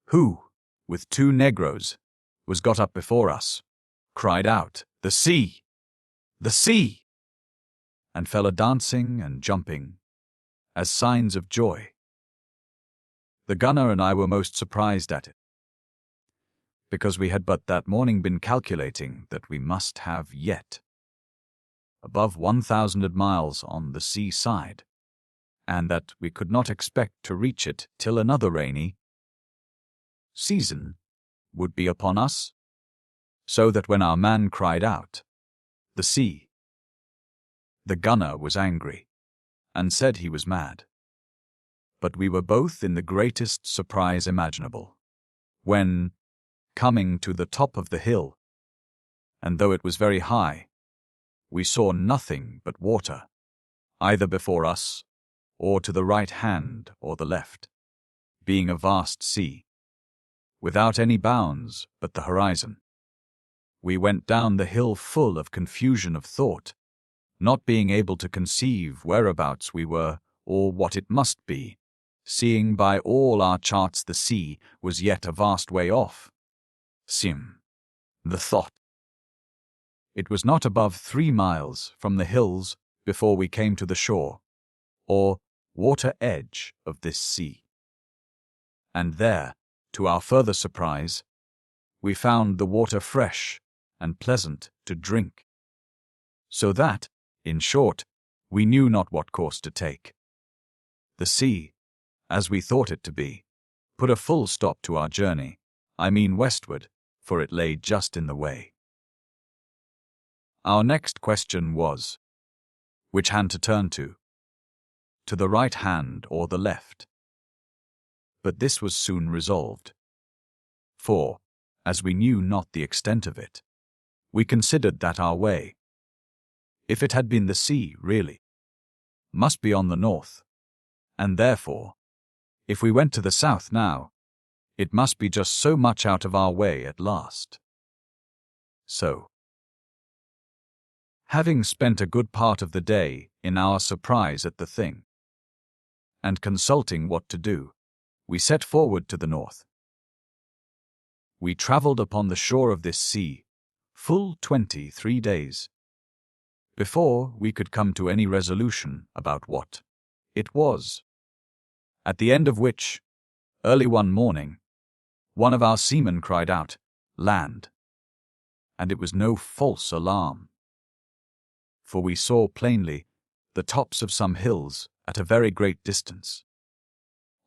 who, with 2 negroes, was got up before us, cried out, "The sea! The sea!" and fell a-dancing and jumping, as signs of joy. The gunner and I were most surprised at it, because we had but that morning been calculating that we must have yet above 1,000 miles on the sea side, and that we could not expect to reach it till another rainy season would be upon us, so that when our man cried out, "The sea," the gunner was angry, and said he was mad. But we were both in the greatest surprise imaginable, when, coming to the top of the hill, and though it was very high, we saw nothing but water, either before us, or to the right hand or the left, being a vast sea, without any bounds but the horizon. We went down the hill full of confusion of thought, not being able to conceive whereabouts we were or what it must be, seeing by all our charts the sea was yet a vast way off. The thought. It was not above 3 miles from the hills before we came to the shore, or water edge of this sea. And there, to our further surprise, we found the water fresh and pleasant to drink. So that, in short, we knew not what course to take. The sea, as we thought it to be, put a full stop to our journey, I mean westward, for it lay just in the way. Our next question was, which hand to turn to the right hand or the left? But this was soon resolved. For, as we knew not the extent of it, we considered that our way, if it had been the sea really, must be on the north, and therefore, if we went to the south now, it must be just so much out of our way at last. So, having spent a good part of the day in our surprise at the thing, and consulting what to do, we set forward to the north. We travelled upon the shore of this sea full 23 days, before we could come to any resolution about what it was, at the end of which, early one morning, one of our seamen cried out, "Land!" And it was no false alarm, for we saw plainly the tops of some hills at a very great distance,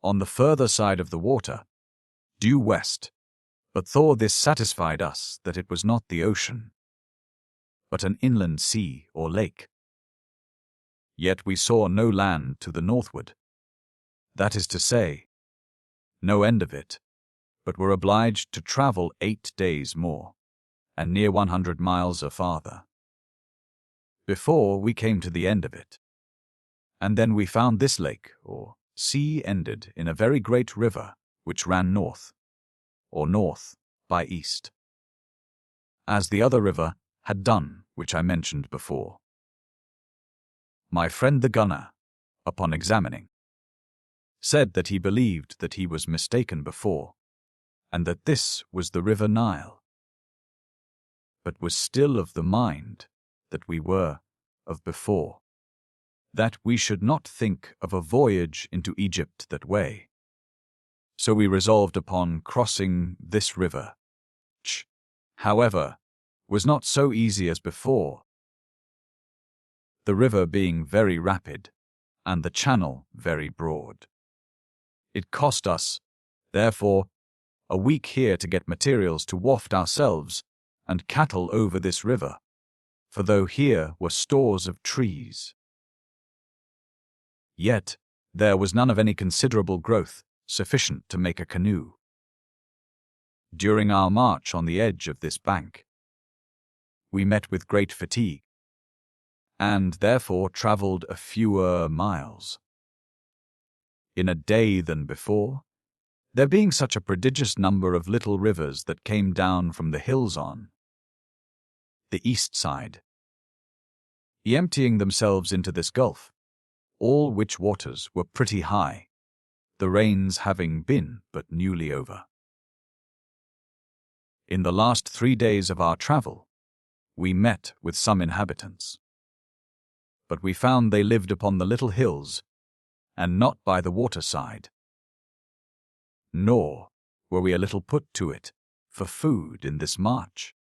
on the further side of the water, due west, but though this satisfied us that it was not the ocean, but an inland sea or lake, yet we saw no land to the northward, that is to say, no end of it, but were obliged to travel 8 days more, and near 100 miles or farther, before we came to the end of it. And then we found this lake, or sea, ended in a very great river, which ran north, or north by east, as the other river had done, which I mentioned before. My friend the gunner, upon examining, said that he believed that he was mistaken before, and that this was the river Nile, but was still of the mind that we were of before, that we should not think of a voyage into Egypt that way. So we resolved upon crossing this river, which, however, was not so easy as before, the river being very rapid, and the channel very broad. It cost us, therefore, a week here to get materials to waft ourselves and cattle over this river, for though here were stores of trees, yet there was none of any considerable growth sufficient to make a canoe. During our march on the edge of this bank, we met with great fatigue, and therefore travelled a fewer miles in a day than before, there being such a prodigious number of little rivers that came down from the hills on the east side, emptying themselves into this gulf, all which waters were pretty high, the rains having been but newly over. In the last 3 days of our travel, we met with some inhabitants, but we found they lived upon the little hills, and not by the waterside. Nor were we a little put to it for food in this march,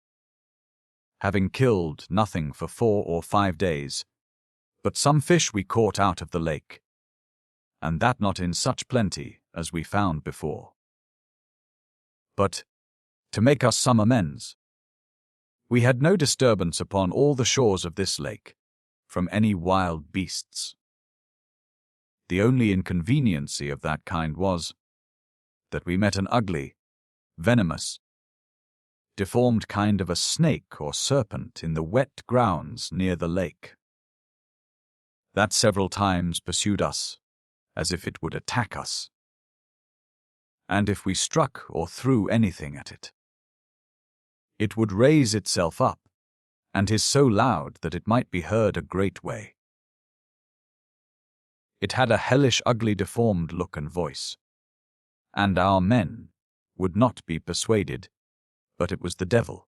having killed nothing for 4 or 5 days, but some fish we caught out of the lake, and that not in such plenty as we found before. But, to make us some amends, we had no disturbance upon all the shores of this lake from any wild beasts. The only inconveniency of that kind was that we met an ugly, venomous, deformed kind of a snake or serpent in the wet grounds near the lake, that several times pursued us as if it would attack us, and if we struck or threw anything at it, it would raise itself up, and is so loud that it might be heard a great way. It had a hellish ugly deformed look and voice, and our men would not be persuaded but it was the devil,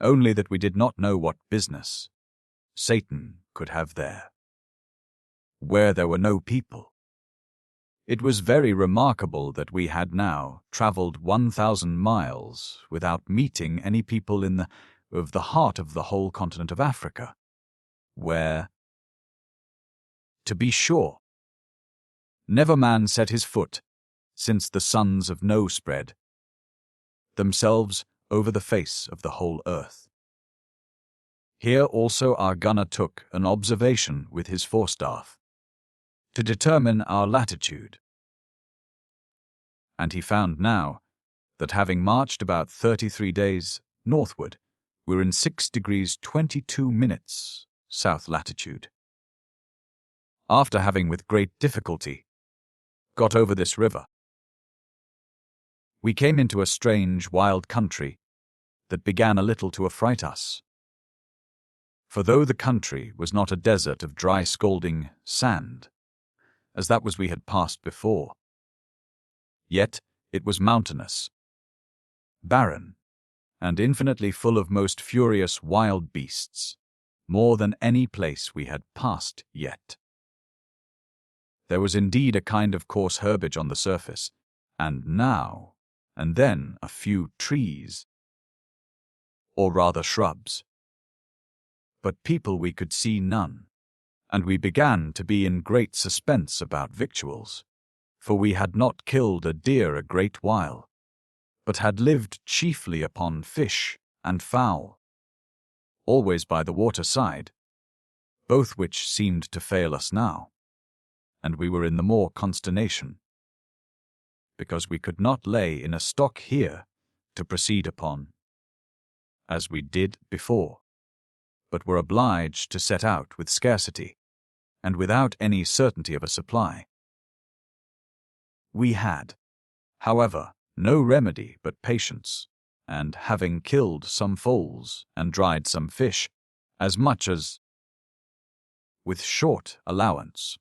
only that we did not know what business Satan could have there, where there were no people. It was very remarkable that we had now travelled 1,000 miles without meeting any people in the heart of the whole continent of Africa, where, to be sure, never man set his foot since the sons of No spread themselves over the face of the whole earth. Here also our gunner took an observation with his forestaff to determine our latitude, and he found now that having marched about 33 days northward, we're in 6 degrees 22 minutes south latitude. After having with great difficulty got over this river, we came into a strange, wild country that began a little to affright us. For though the country was not a desert of dry scalding sand, as that was we had passed before, yet it was mountainous, barren, and infinitely full of most furious wild beasts, more than any place we had passed yet. There was indeed a kind of coarse herbage on the surface, and now and then a few trees, or rather shrubs. But people we could see none, and we began to be in great suspense about victuals, for we had not killed a deer a great while, but had lived chiefly upon fish and fowl, always by the water side, both which seemed to fail us now, and we were in the more consternation, because we could not lay in a stock here to proceed upon, as we did before, but were obliged to set out with scarcity, and without any certainty of a supply. We had, however, no remedy but patience, and having killed some foals and dried some fish, as much as, with short allowance,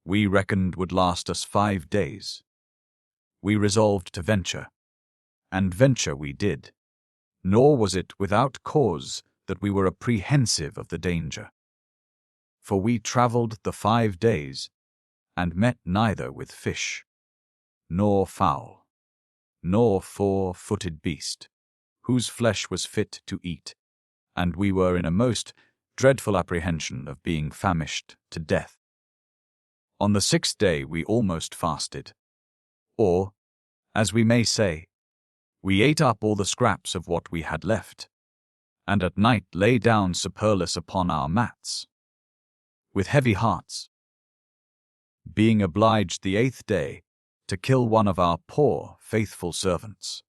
we reckoned would last us 5 days, we resolved to venture, and venture we did, nor was it without cause that we were apprehensive of the danger. For we travelled the 5 days, and met neither with fish, nor fowl, nor 4-footed beast, whose flesh was fit to eat, and we were in a most dreadful apprehension of being famished to death. On the 6th day we almost fasted, or, as we may say, we ate up all the scraps of what we had left, and at night lay down perilous upon our mats, with heavy hearts, being obliged the 8th day to kill one of our poor faithful servants,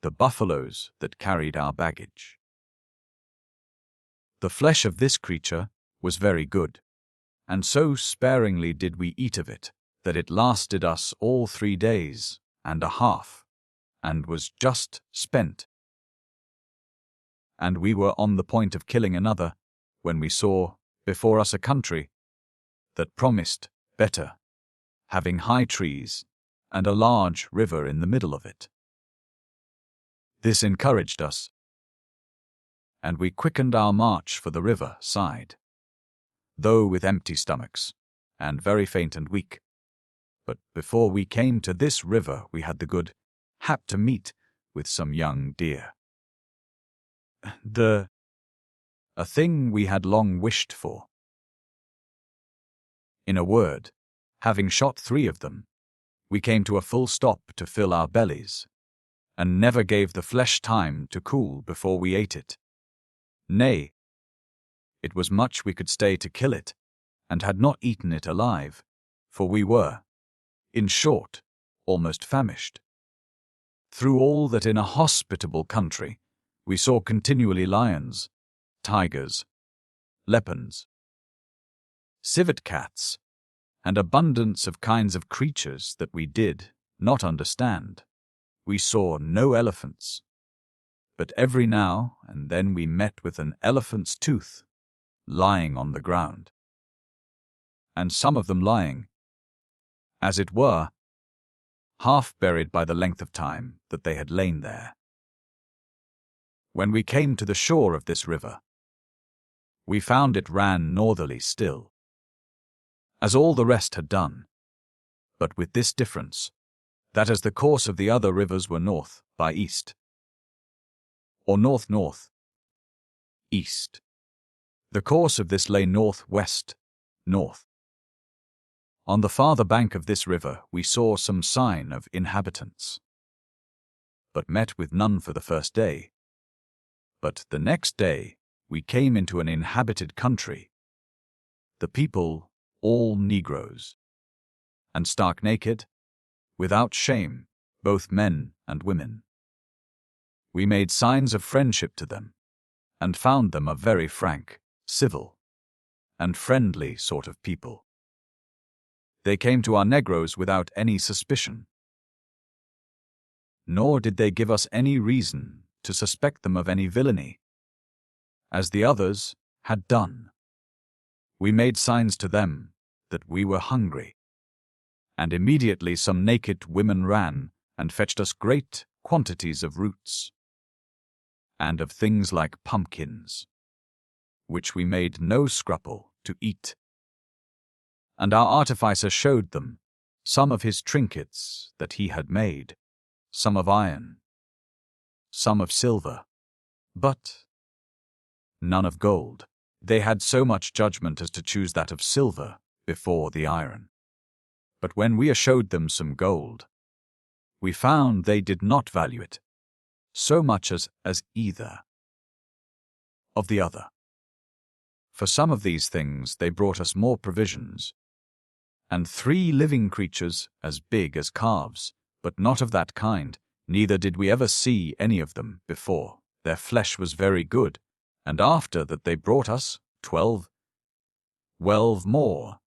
the buffaloes that carried our baggage. The flesh of this creature was very good, and so sparingly did we eat of it, that it lasted us all 3 days and a half, and was just spent. And we were on the point of killing another, when we saw before us a country that promised better, having high trees and a large river in the middle of it. This encouraged us, and we quickened our march for the river side, though with empty stomachs, and very faint and weak. But before we came to this river we had the good hap to meet with some young deer. A thing we had long wished for. In a word, having shot 3 of them, we came to a full stop to fill our bellies, and never gave the flesh time to cool before we ate it. Nay, it was much we could stay to kill it, and had not eaten it alive, for we were, in short, almost famished. Through all that in a hospitable country we saw continually lions, tigers, leopards, civet cats, and abundance of kinds of creatures that we did not understand. We saw no elephants, but every now and then we met with an elephant's tooth lying on the ground, and some of them lying, as it were, half buried by the length of time that they had lain there. When we came to the shore of this river, we found it ran northerly still, as all the rest had done, but with this difference, that as the course of the other rivers were north by east, or north-north, east, the course of this lay north-west, north. On the farther bank of this river we saw some sign of inhabitants, but met with none for the first day. But the next day we came into an inhabited country, the people all Negroes, and stark naked, without shame, both men and women. We made signs of friendship to them, and found them a very frank, civil, and friendly sort of people. They came to our Negroes without any suspicion, nor did they give us any reason to suspect them of any villainy, as the others had done. We made signs to them that we were hungry, and immediately some naked women ran and fetched us great quantities of roots, and of things like pumpkins, which we made no scruple to eat. And our artificer showed them some of his trinkets that he had made, some of iron, some of silver, but none of gold. They had so much judgment as to choose that of silver before the iron. But when we showed them some gold, we found they did not value it so much as either of the other. For some of these things they brought us more provisions, and 3 living creatures as big as calves, but not of that kind, neither did we ever see any of them before. Their flesh was very good, and after that they brought us 12 more,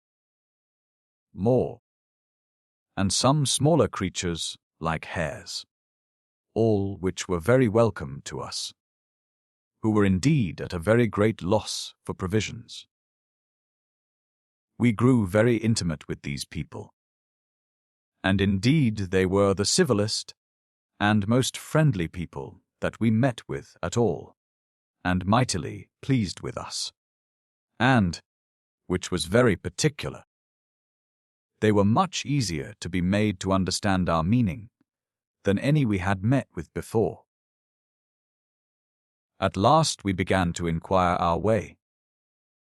and some smaller creatures like hares, all which were very welcome to us, who were indeed at a very great loss for provisions. We grew very intimate with these people, and indeed they were the civillest and most friendly people that we met with at all, and mightily pleased with us. And, which was very particular, they were much easier to be made to understand our meaning than any we had met with before. At last we began to inquire our way,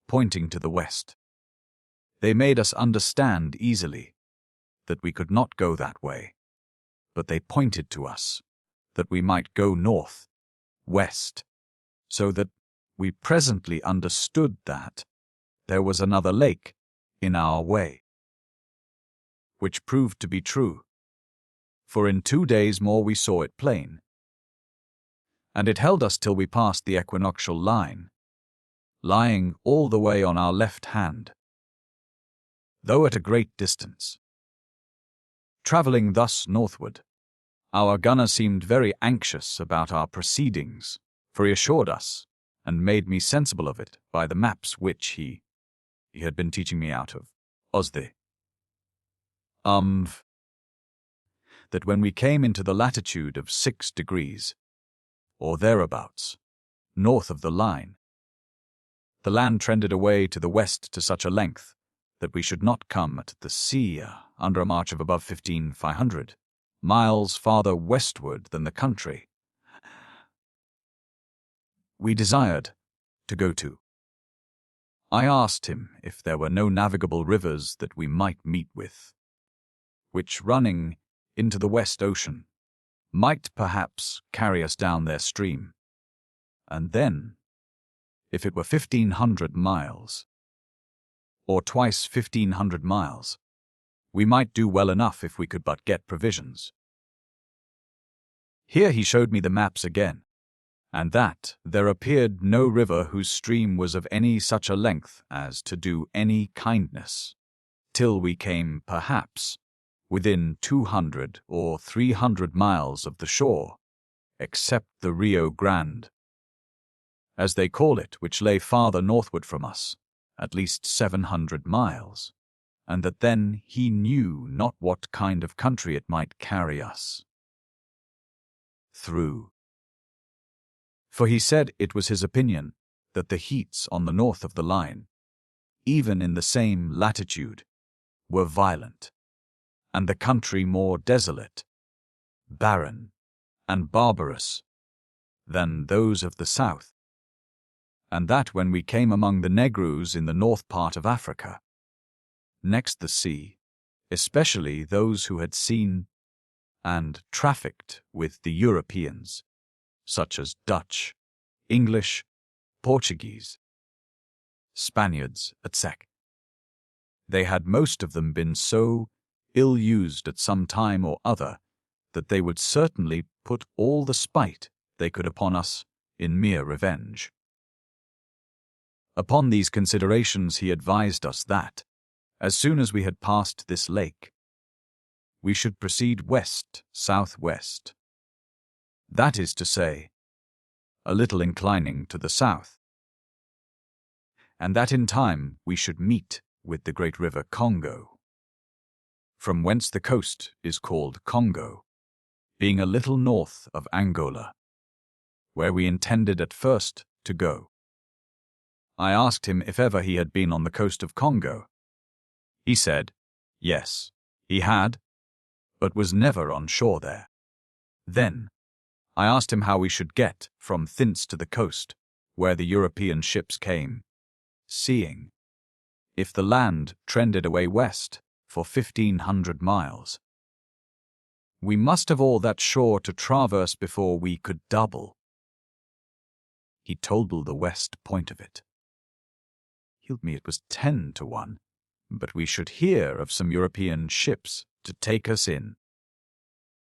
pointing to the west. They made us understand easily that we could not go that way, but they pointed to us that we might go north, west, so that we presently understood that there was another lake in our way, which proved to be true, for in 2 days more we saw it plain, and it held us till we passed the equinoctial line, lying all the way on our left hand, though at a great distance. Travelling thus northward, our gunner seemed very anxious about our proceedings, for he assured us, and made me sensible of it by the maps which he had been teaching me out of Osde, that when we came into the latitude of 6 degrees, or thereabouts, north of the line, the land trended away to the west to such a length that we should not come at the sea under a march of above 1500 miles farther westward than the country we desired to go to. I asked him if there were no navigable rivers that we might meet with, which, running into the West Ocean, might perhaps carry us down their stream, and then, if it were 1500 miles, or twice 1500 miles, we might do well enough if we could but get provisions. Here he showed me the maps again, and that there appeared no river whose stream was of any such a length as to do any kindness, till we came, perhaps, within 200 or 300 miles of the shore, except the Rio Grande, as they call it, which lay farther northward from us, at least 700 miles, and that then he knew not what kind of country it might carry us through. For he said it was his opinion that the heats on the north of the line, even in the same latitude, were violent, and the country more desolate, barren, and barbarous than those of the south, and that when we came among the Negroes in the north part of Africa, next the sea, especially those who had seen and trafficked with the Europeans, such as Dutch, English, Portuguese, Spaniards, etc. They had most of them been so ill-used at some time or other that they would certainly put all the spite they could upon us in mere revenge. Upon these considerations he advised us that, as soon as we had passed this lake, we should proceed west-southwest. That is to say, a little inclining to the south, and that in time we should meet with the great river Congo, from whence the coast is called Congo, being a little north of Angola, where we intended at first to go. I asked him if ever he had been on the coast of Congo. He said, yes, he had, but was never on shore there. Then I asked him how we should get from thence to the coast, where the European ships came, seeing, if the land trended away west for 1,500 miles. We must have all that shore to traverse before we could double. He told the west point of it. Told me it was 10 to 1, but we should hear of some European ships to take us in,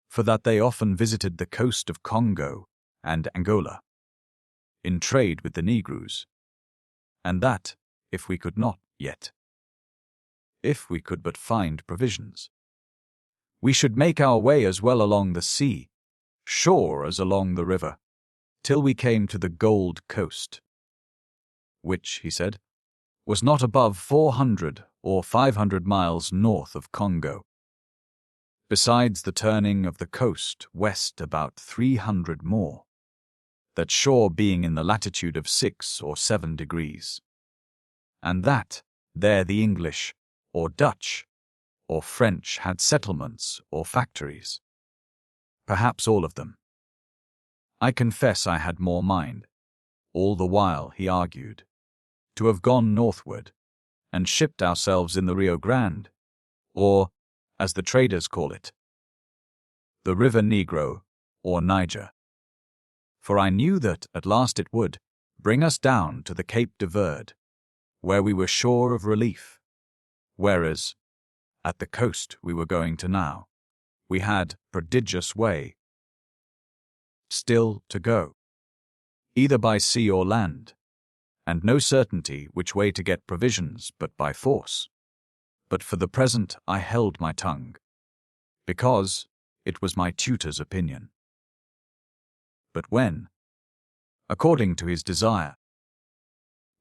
for that they often visited the coast of Congo and Angola, in trade with the Negroes, and that, if we could not yet, if we could but find provisions, we should make our way as well along the sea, shore as along the river, till we came to the Gold Coast, which, he said, was not above 400 or 500 miles north of Congo, besides the turning of the coast west about 300 more, that shore being in the latitude of 6 or 7 degrees, and that there the English, or Dutch, or French had settlements or factories, perhaps all of them. I confess I had more mind, all the while he argued, to have gone northward, and shipped ourselves in the Rio Grande, or, as the traders call it, the River Negro, or Niger. For I knew that at last it would bring us down to the Cape de Verde, where we were sure of relief, whereas, at the coast we were going to now, we had prodigious way still to go, either by sea or land, and no certainty which way to get provisions but by force. But for the present I held my tongue, because it was my tutor's opinion. But when, according to his desire,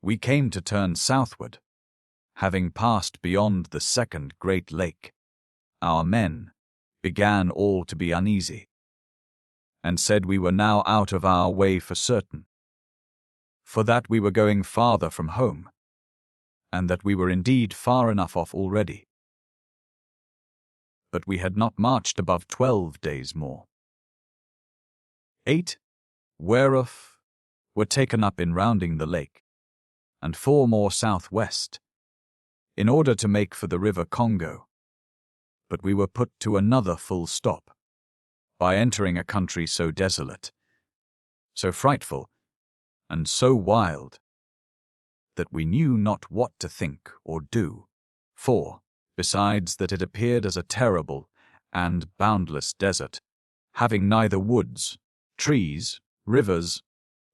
we came to turn southward, having passed beyond the second great lake, our men began all to be uneasy, and said we were now out of our way for certain, for that we were going farther from home, and that we were indeed far enough off already. But we had not marched above 12 days more. 8, whereof were taken up in rounding the lake, and 4 more southwest, in order to make for the river Congo. But we were put to another full stop, by entering a country so desolate, so frightful, and so wild, that we knew not what to think or do, for, besides that it appeared as a terrible and boundless desert, having neither woods, trees, rivers,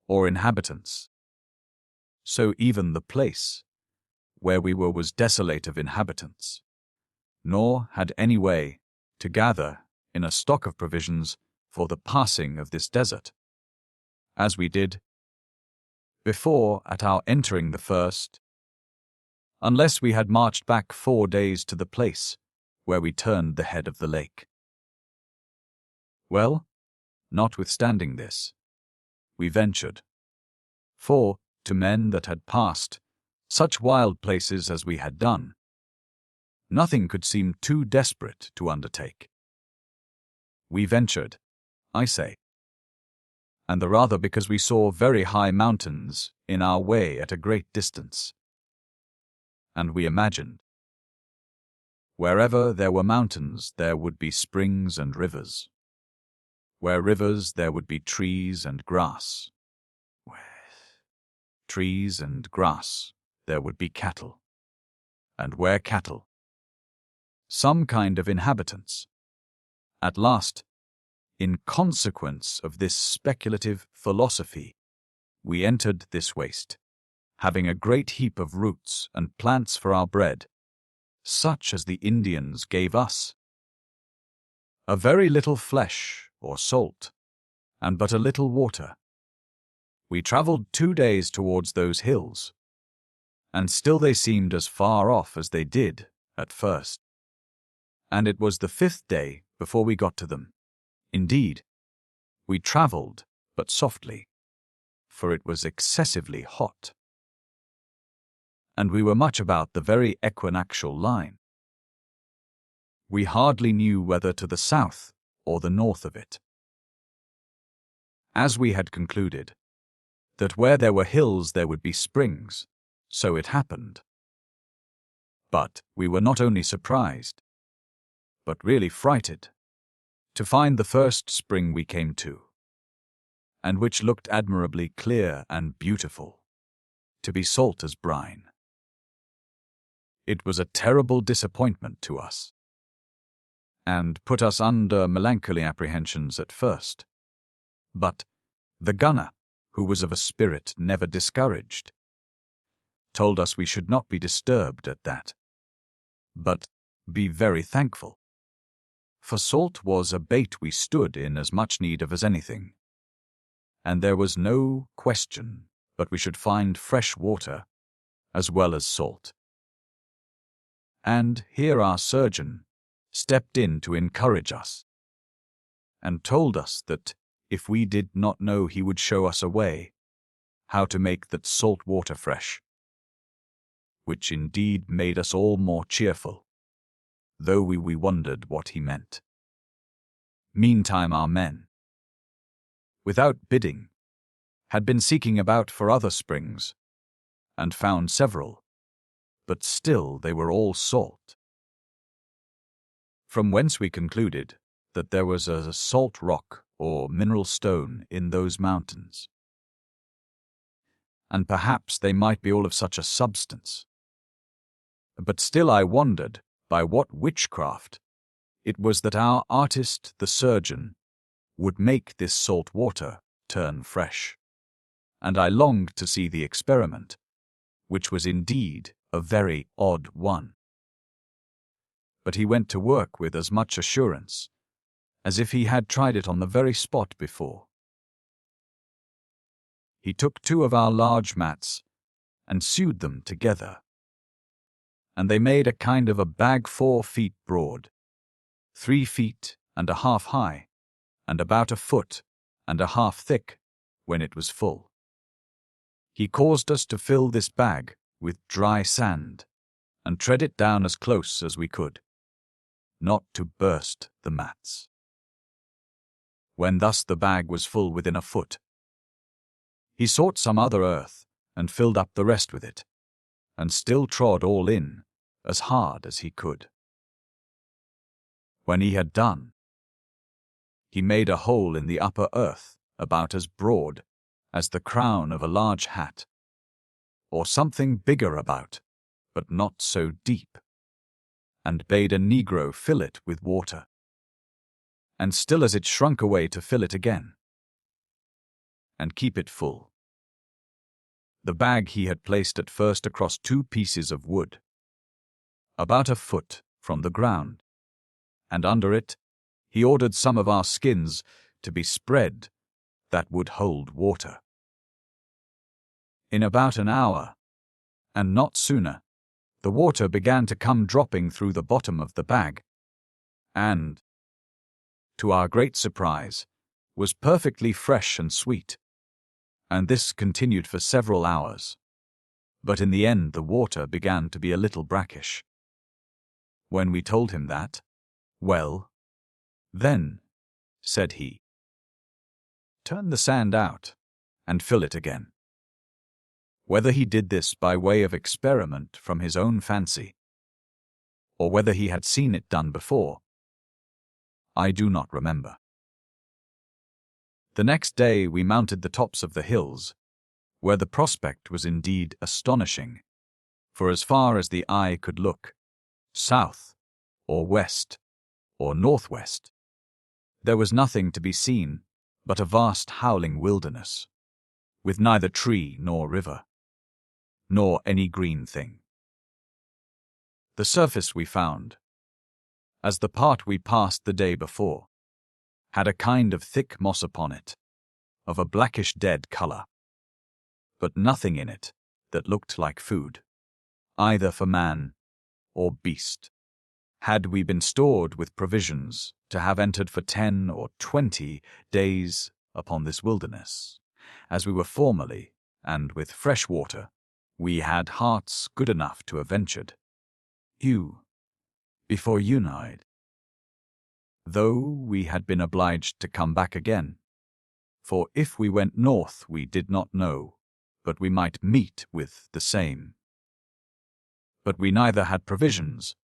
or inhabitants, so even the place where we were was desolate of inhabitants, nor had any way to gather in a stock of provisions for the passing of this desert, as we did before at our entering the first, unless we had marched back 4 days to the place where we turned the head of the lake. Well, notwithstanding this, we ventured, for, to men that had passed such wild places as we had done, Nothing could seem too desperate to undertake. We ventured, I say, and the rather because we saw very high mountains in our way at a great distance. And we imagined, wherever there were mountains, there would be springs and rivers. Where rivers, there would be trees and grass. Where trees and grass, there would be cattle. And where cattle, some kind of inhabitants. At last, in consequence of this speculative philosophy, we entered this waste, having a great heap of roots and plants for our bread, such as the Indians gave us. A very little flesh or salt, and but a little water. We travelled 2 days towards those hills, and still they seemed as far off as they did at first. And it was the 5th day before we got to them. Indeed, we travelled but softly, for it was excessively hot, and we were much about the very equinoctial line. We hardly knew whether to the south or the north of it. As we had concluded, that where there were hills there would be springs, so it happened. But we were not only surprised, but really frighted, to find the first spring we came to, and which looked admirably clear and beautiful, to be salt as brine. It was a terrible disappointment to us, and put us under melancholy apprehensions at first. But the gunner, who was of a spirit never discouraged, told us we should not be disturbed at that, but be very thankful, for salt was a bait we stood in as much need of as anything, and there was no question but we should find fresh water as well as salt. And here our surgeon stepped in to encourage us, and told us that if we did not know he would show us a way how to make that salt water fresh, which indeed made us all more cheerful, though we wondered what he meant. Meantime our men, without bidding, had been seeking about for other springs, and found several, but still they were all salt. From whence we concluded that there was a salt rock or mineral stone in those mountains, and perhaps they might be all of such a substance. But still I wondered by what witchcraft it was that our artist the surgeon would make this salt water turn fresh, and I longed to see the experiment, which was indeed a very odd one. But he went to work with as much assurance as if he had tried it on the very spot before. He took 2 of our large mats and sewed them together, and they made a kind of a bag 4 feet broad, 3 feet and a half high, and about 1 foot and a half thick when it was full. He caused us to fill this bag with dry sand and tread it down as close as we could, not to burst the mats. When thus the bag was full within 1 foot, he sought some other earth and filled up the rest with it, and still trod all in as hard as he could. When he had done, he made a hole in the upper earth about as broad as the crown of a large hat, or something bigger about, but not so deep, and bade a negro fill it with water, and still as it shrunk away to fill it again, and keep it full. The bag he had placed at first across 2 pieces of wood, about 1 foot from the ground, and under it he ordered some of our skins to be spread that would hold water. In about an hour, and not sooner, the water began to come dropping through the bottom of the bag, and, to our great surprise, was perfectly fresh and sweet, and this continued for several hours, but in the end the water began to be a little brackish. When we told him that, "Well, then," said he, "turn the sand out and fill it again." Whether he did this by way of experiment from his own fancy, or whether he had seen it done before, I do not remember. The next day we mounted the tops of the hills, where the prospect was indeed astonishing, for as far as the eye could look, south, or west, or northwest, there was nothing to be seen but a vast howling wilderness, with neither tree nor river, nor any green thing. The surface we found, as the part we passed the day before, had a kind of thick moss upon it, of a blackish dead color, but nothing in it that looked like food, either for man or beast. Had we been stored with provisions to have entered for 10 or 20 days upon this wilderness, as we were formerly, and with fresh water, we had hearts good enough to have ventured. Before you died, though we had been obliged to come back again, for if we went north we did not know, but we might meet with the same. But we neither had provisions,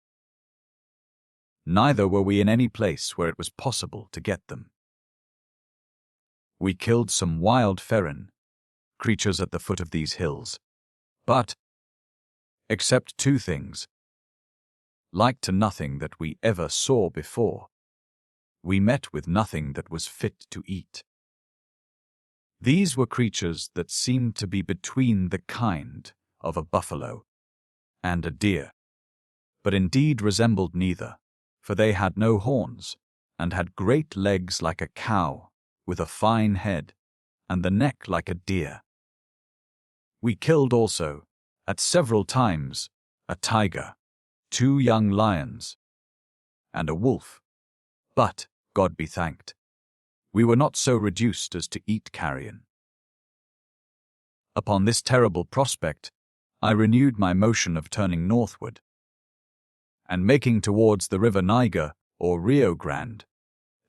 neither were we in any place where it was possible to get them. We killed some wild ferren, creatures at the foot of these hills, but, except 2 things, like to nothing that we ever saw before, we met with nothing that was fit to eat. These were creatures that seemed to be between the kind of a buffalo and a deer, but indeed resembled neither, for they had no horns, and had great legs like a cow, with a fine head, and the neck like a deer. We killed also, at several times, a tiger, 2 young lions, and a wolf, but, God be thanked, we were not so reduced as to eat carrion. Upon this terrible prospect, I renewed my motion of turning northward, and making towards the river Niger or Rio Grande,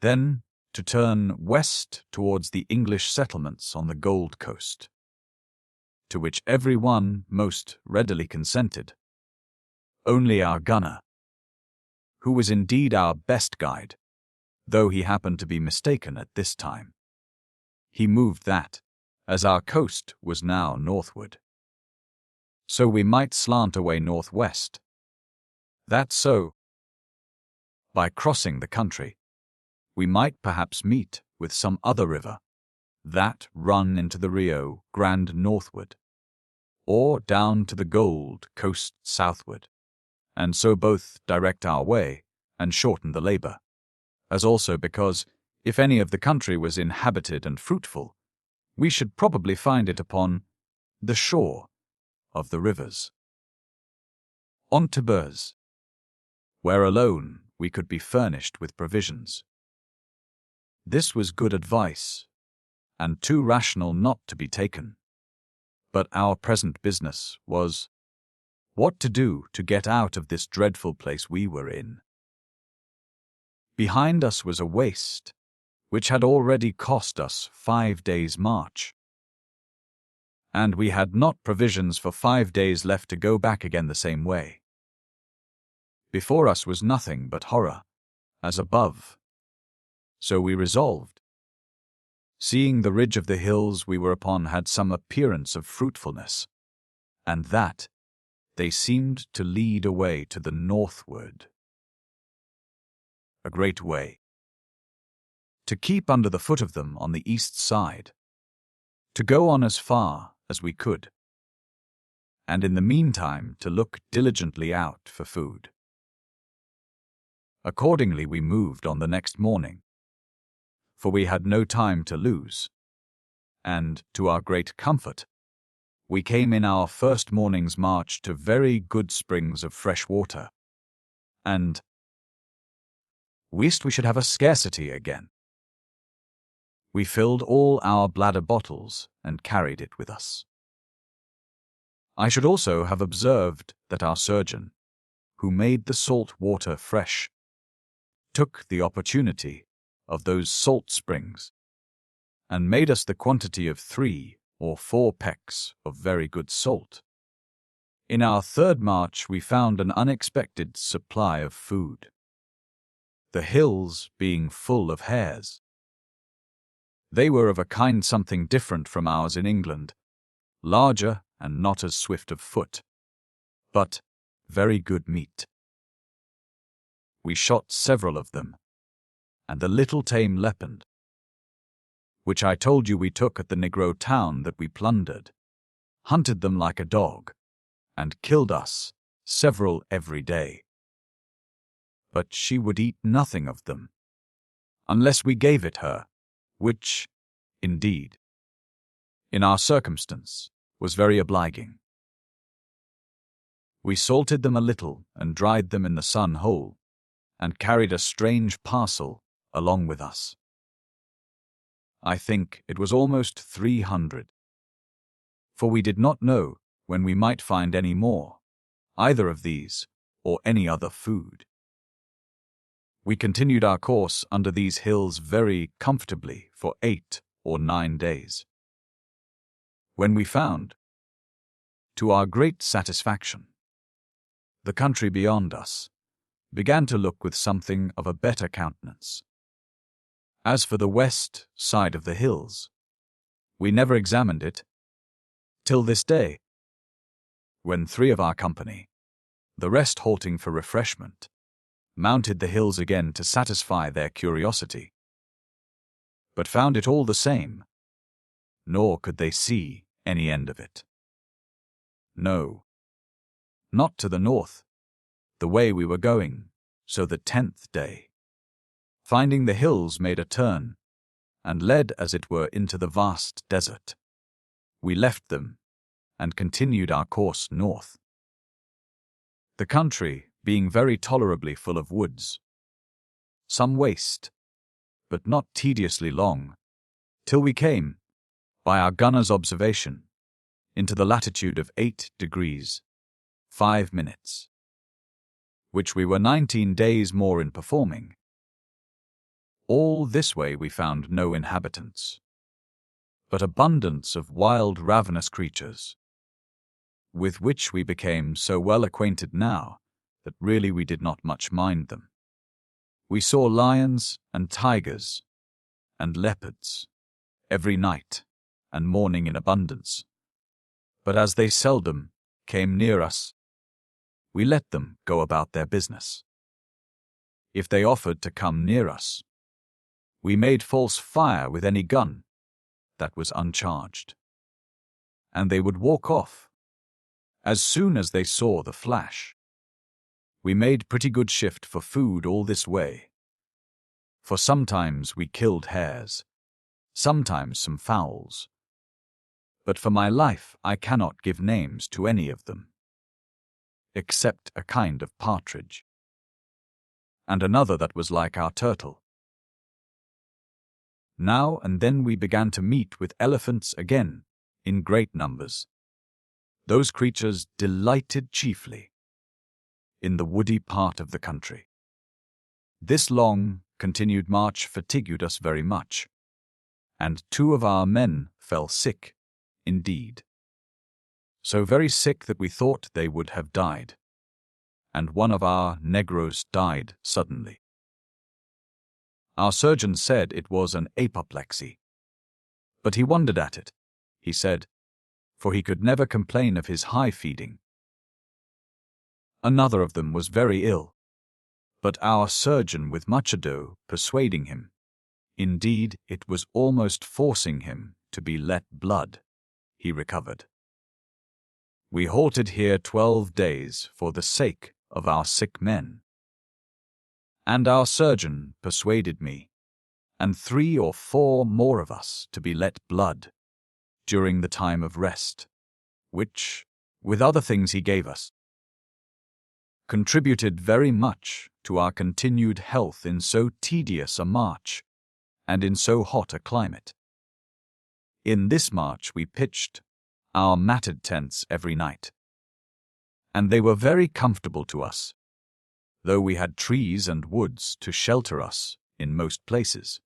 then to turn west towards the English settlements on the Gold Coast, to which every one most readily consented. Only our gunner, who was indeed our best guide, though he happened to be mistaken at this time, he moved that, as our coast was now northward, so we might slant away northwest. That so, by crossing the country, we might perhaps meet with some other river, that run into the Rio Grande northward, or down to the Gold Coast southward, and so both direct our way and shorten the labor, as also because, if any of the country was inhabited and fruitful, we should probably find it upon the shore of the rivers. On to Bers, where alone we could be furnished with provisions. This was good advice, and too rational not to be taken. But our present business was what to do to get out of this dreadful place we were in. Behind us was a waste, which had already cost us 5 days' march, and we had not provisions for 5 days left to go back again the same way. Before us was nothing but horror, as above. So we resolved, seeing the ridge of the hills we were upon had some appearance of fruitfulness, and that they seemed to lead away to the northward, a great way, to keep under the foot of them on the east side, to go on as far as we could, and in the meantime to look diligently out for food. Accordingly we moved on the next morning, for we had no time to lose, and, to our great comfort, we came in our first morning's march to very good springs of fresh water, and wist we should have a scarcity again. We filled all our bladder bottles and carried it with us. I should also have observed that our surgeon, who made the salt water fresh, took the opportunity of those salt springs, and made us the quantity of 3 or 4 pecks of very good salt. In our third march we found an unexpected supply of food, the hills being full of hares. They were of a kind something different from ours in England, larger and not as swift of foot, but very good meat. We shot several of them, and the little tame leopard, which I told you we took at the Negro town that we plundered, hunted them like a dog, and killed us several every day. But she would eat nothing of them, unless we gave it her, which, indeed, in our circumstance, was very obliging. We salted them a little and dried them in the sun whole, and carried a strange parcel along with us. I think it was almost 300, for we did not know when we might find any more, either of these or any other food. We continued our course under these hills very comfortably for 8 or 9 days, when we found, to our great satisfaction, the country beyond us began to look with something of a better countenance. As for the west side of the hills, we never examined it till this day, when 3 of our company, the rest halting for refreshment, mounted the hills again to satisfy their curiosity, but found it all the same, nor could they see any end of it. No, not to the north, the way we were going, so the 10th day, finding the hills made a turn, and led as it were into the vast desert, we left them, and continued our course north. The country being very tolerably full of woods, some waste, but not tediously long, till we came, by our gunner's observation, into the latitude of 8 degrees, 5 minutes, which we were 19 days more in performing. All this way we found no inhabitants, but abundance of wild ravenous creatures, with which we became so well acquainted now that really we did not much mind them. We saw lions and tigers and leopards every night and morning in abundance, but as they seldom came near us, we let them go about their business. If they offered to come near us, we made false fire with any gun that was uncharged, and they would walk off as soon as they saw the flash. We made pretty good shift for food all this way, for sometimes we killed hares, sometimes some fowls, but for my life I cannot give names to any of them, except a kind of partridge, and another that was like our turtle. Now and then we began to meet with elephants again, in great numbers. Those creatures delighted chiefly in the woody part of the country. This long, continued march fatigued us very much, and 2 of our men fell sick, indeed. So very sick that we thought they would have died, and one of our negroes died suddenly. Our surgeon said it was an apoplexy, but he wondered at it, he said, for he could never complain of his high feeding. Another of them was very ill, but our surgeon with much ado persuading him, indeed it was almost forcing him to be let blood, he recovered. We halted here 12 days for the sake of our sick men, and our surgeon persuaded me, and 3 or 4 more of us to be let blood during the time of rest, which, with other things he gave us, contributed very much to our continued health in so tedious a march, and in so hot a climate. In this march we pitched our matted tents every night, and they were very comfortable to us, though we had trees and woods to shelter us in most places.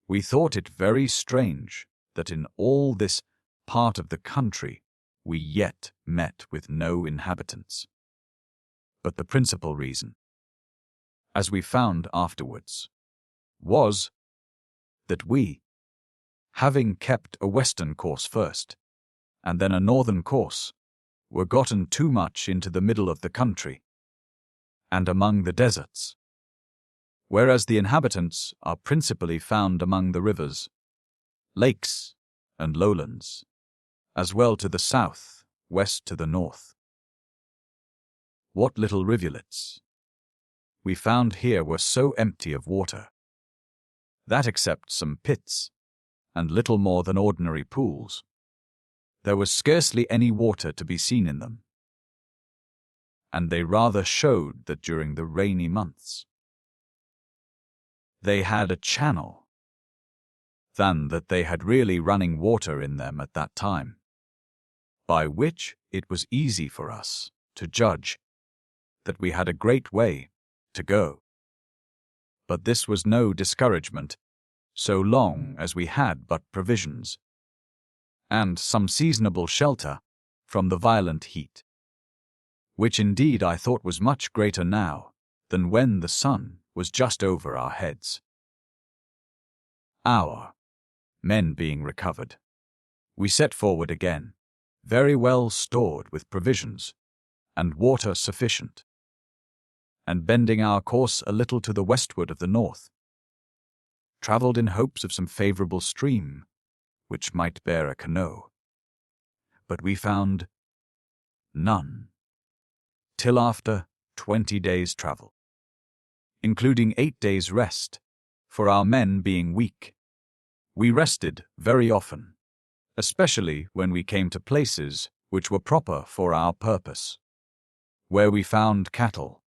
We thought it very strange that in all this part of the country we yet met with no inhabitants. But the principal reason, as we found afterwards, was that we, having kept a western course first, and then a northern course, were gotten too much into the middle of the country, and among the deserts, whereas the inhabitants are principally found among the rivers, lakes, and lowlands, as well to the south, west to the north. What little rivulets we found here were so empty of water, that except some pits, and little more than ordinary pools, there was scarcely any water to be seen in them, and they rather showed that during the rainy months they had a channel, than that they had really running water in them at that time, by which it was easy for us to judge that we had a great way to go. But this was no discouragement, so long as we had but provisions, and some seasonable shelter from the violent heat, which indeed I thought was much greater now than when the sun was just over our heads. Our men being recovered, we set forward again, very well stored with provisions, and water sufficient, and bending our course a little to the westward of the north, travelled in hopes of some favourable stream, which might bear a canoe. But we found none, till after 20 days' travel, including 8 days' rest, for our men being weak. We rested very often, especially when we came to places which were proper for our purpose, where we found cattle,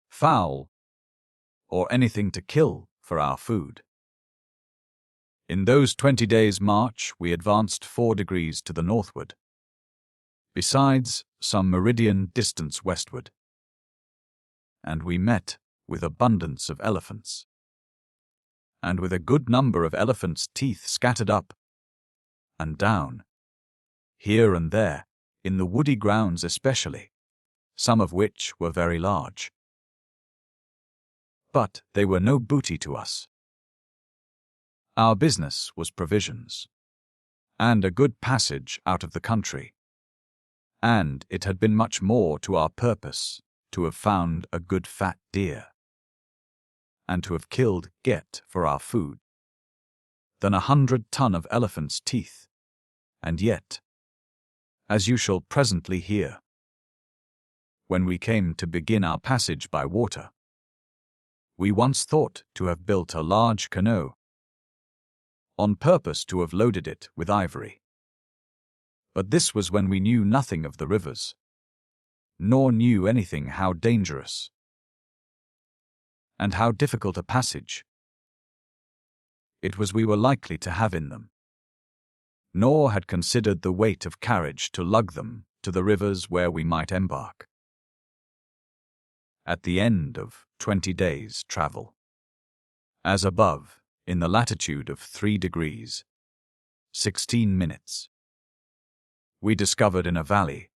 fowl, or anything to kill for our food. In those 20 days' march we advanced 4 degrees to the northward, besides some meridian distance westward, and we met with abundance of elephants, and with a good number of elephants' teeth scattered up and down, here and there, in the woody grounds especially, some of which were very large. But they were no booty to us. Our business was provisions, and a good passage out of the country, and it had been much more to our purpose to have found a good fat deer, and to have killed get for our food, than 100 ton of elephants' teeth, and yet, as you shall presently hear, when we came to begin our passage by water, we once thought to have built a large canoe, on purpose to have loaded it with ivory. But this was when we knew nothing of the rivers, nor knew anything how dangerous and how difficult a passage it was we were likely to have in them, nor had considered the weight of carriage to lug them to the rivers where we might embark. At the end of 20 days' travel, as above, in the latitude of 3 degrees, 16 minutes, we discovered in a valley,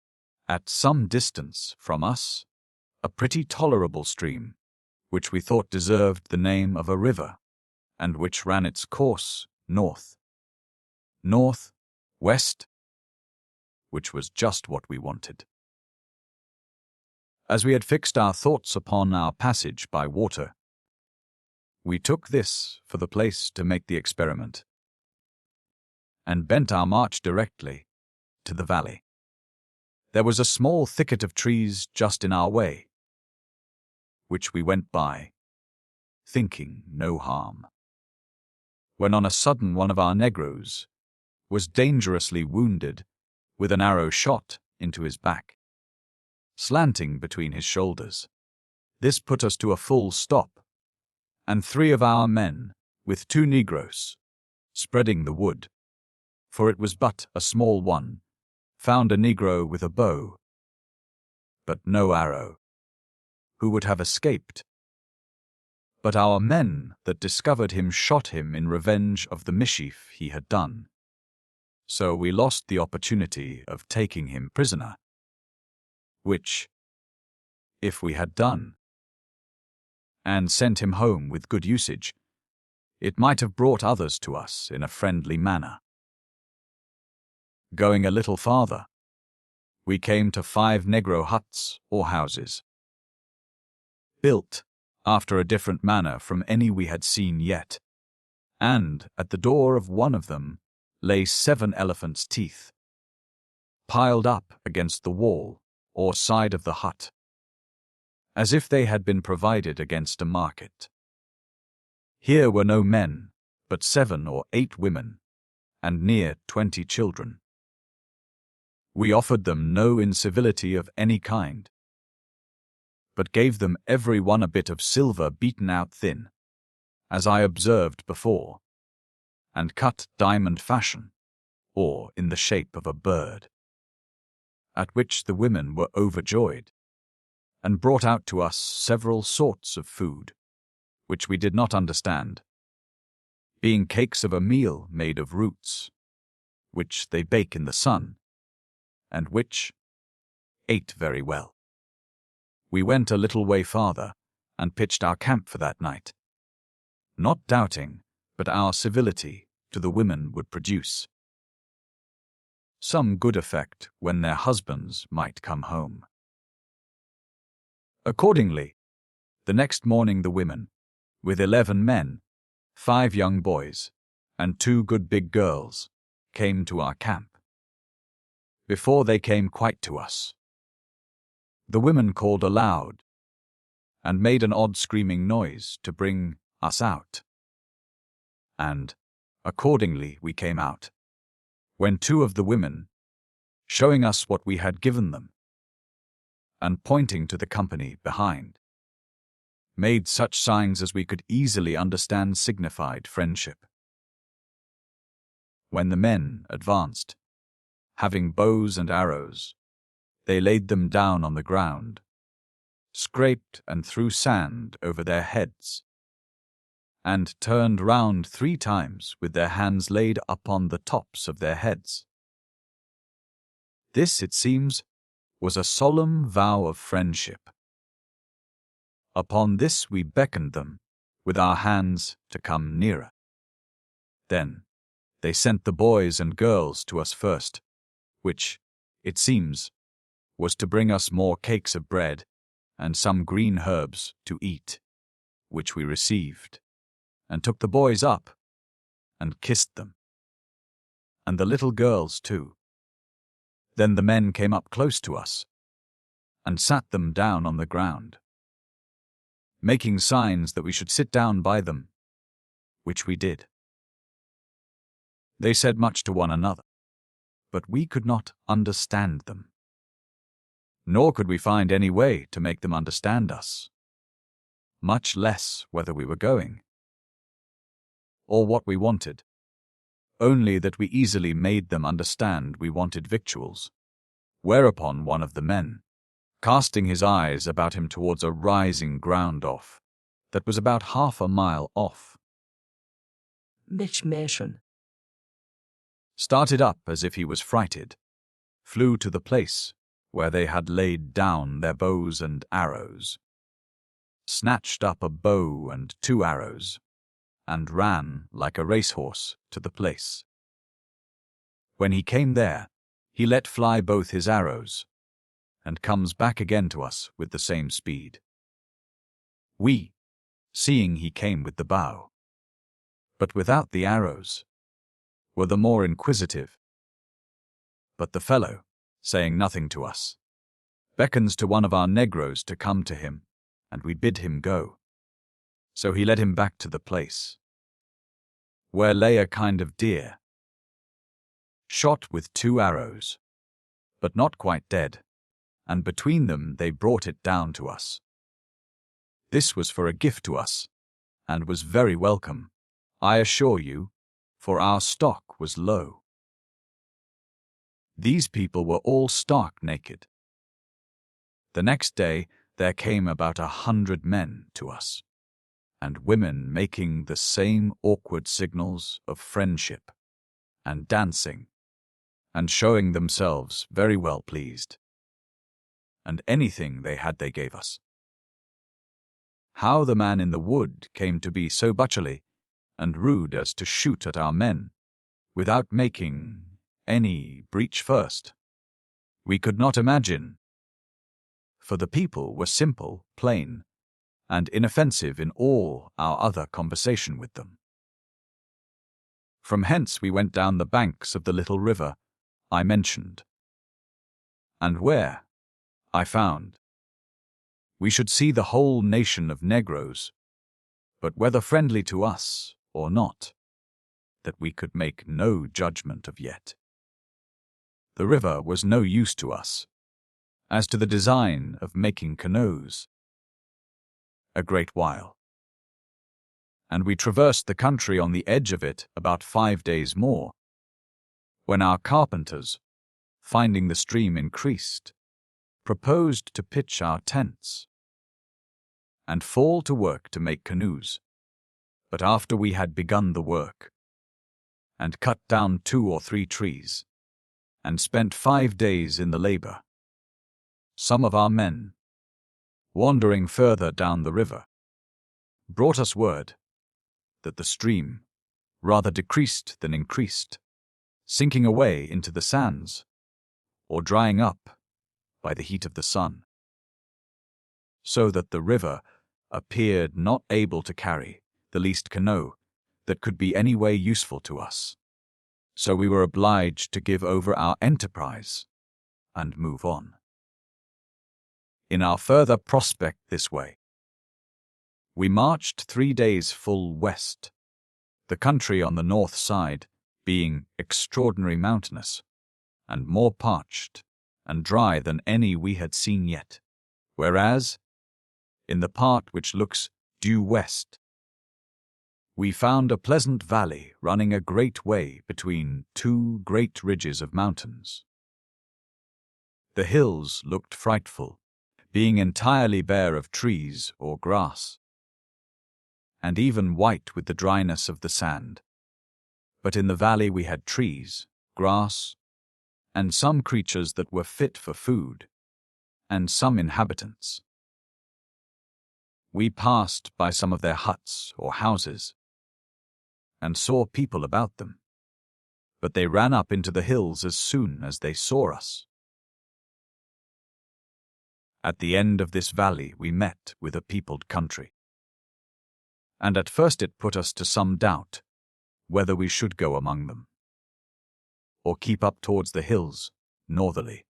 at some distance from us, a pretty tolerable stream, which we thought deserved the name of a river, and which ran its course north, west, which was just what we wanted. As we had fixed our thoughts upon our passage by water, we took this for the place to make the experiment, and bent our march directly to the valley. There was a small thicket of trees just in our way, which we went by, thinking no harm, when on a sudden one of our negroes was dangerously wounded with an arrow shot into his back, slanting between his shoulders. This put us to a full stop, and 3 of our men, with 2 negroes, spreading the wood, for it was but a small one, found a negro with a bow, but no arrow. who would have escaped. But our men that discovered him shot him in revenge of the mischief he had done. So we lost the opportunity of taking him prisoner, which, if we had done, and sent him home with good usage, it might have brought others to us in a friendly manner. Going a little farther, we came to 5 negro huts or houses, built after a different manner from any we had seen yet, and at the door of one of them lay 7 elephants' teeth, piled up against the wall or side of the hut, as if they had been provided against a market. Here were no men, but 7 or 8 women, and near 20 children. We offered them no incivility of any kind, but gave them every one a bit of silver beaten out thin, as I observed before, and cut diamond fashion, or in the shape of a bird, at which the women were overjoyed, and brought out to us several sorts of food, which we did not understand, being cakes of a meal made of roots, which they bake in the sun, and which ate very well. We went a little way farther, and pitched our camp for that night, not doubting but our civility to the women would produce some good effect when their husbands might come home. Accordingly, the next morning the women, with 11 men, 5 young boys, and 2 good big girls, came to our camp. Before they came quite to us, the women called aloud, and made an odd screaming noise to bring us out. And, accordingly, we came out, when 2 of the women, showing us what we had given them, and pointing to the company behind, made such signs as we could easily understand signified friendship. When the men advanced, having bows and arrows, they laid them down on the ground, scraped and threw sand over their heads, and turned round 3 times with their hands laid upon the tops of their heads. This, it seems, was a solemn vow of friendship. Upon this we beckoned them with our hands to come nearer. Then they sent the boys and girls to us first, which, it seems, was to bring us more cakes of bread and some green herbs to eat, which we received, and took the boys up and kissed them, and the little girls too. Then the men came up close to us and sat them down on the ground, making signs that we should sit down by them, which we did. They said much to one another, but we could not understand them, nor could we find any way to make them understand us, much less whether we were going, or what we wanted, only that we easily made them understand we wanted victuals. Whereupon one of the men, casting his eyes about him towards a rising ground off, that was about 1/2 mile off, started up as if he was frighted, flew to the place where they had laid down their bows and arrows, snatched up a bow and 2 arrows, and ran like a racehorse to the place. When he came there, he let fly both his arrows, and comes back again to us with the same speed. We, seeing he came with the bow, but without the arrows, were the more inquisitive. But the fellow, saying nothing to us, beckons to one of our negroes to come to him, and we bid him go. So he led him back to the place, where lay a kind of deer, shot with 2 arrows, but not quite dead, and between them they brought it down to us. This was for a gift to us, and was very welcome, I assure you, for our stock was low. These people were all stark naked. The next day there came about 100 men to us, and women making the same awkward signals of friendship, and dancing, and showing themselves very well pleased, and anything they had they gave us. How the man in the wood came to be so butcherly and rude as to shoot at our men, without making any breach first, we could not imagine, for the people were simple, plain, and inoffensive in all our other conversation with them. From hence we went down the banks of the little river I mentioned, and where, I found, we should see the whole nation of Negroes, but whether friendly to us or not, that we could make no judgment of yet. The river was no use to us, as to the design of making canoes, a great while, and we traversed the country on the edge of it about 5 days more, when our carpenters, finding the stream increased, proposed to pitch our tents, and fall to work to make canoes. But after we had begun the work, and cut down 2 or 3 trees, and spent 5 days in the labor, some of our men, wandering further down the river, brought us word that the stream rather decreased than increased, sinking away into the sands, or drying up by the heat of the sun, so that the river appeared not able to carry the least canoe that could be any way useful to us. So we were obliged to give over our enterprise and move on. In our further prospect this way, we marched 3 days full west, the country on the north side being extraordinary mountainous, and more parched and dry than any we had seen yet, whereas, in the part which looks due west, we found a pleasant valley running a great way between 2 great ridges of mountains. The hills looked frightful, being entirely bare of trees or grass, and even white with the dryness of the sand. But in the valley we had trees, grass, and some creatures that were fit for food, and some inhabitants. We passed by some of their huts or houses, and saw people about them, but they ran up into the hills as soon as they saw us. At the end of this valley we met with a peopled country, and at first it put us to some doubt whether we should go among them, or keep up towards the hills northerly.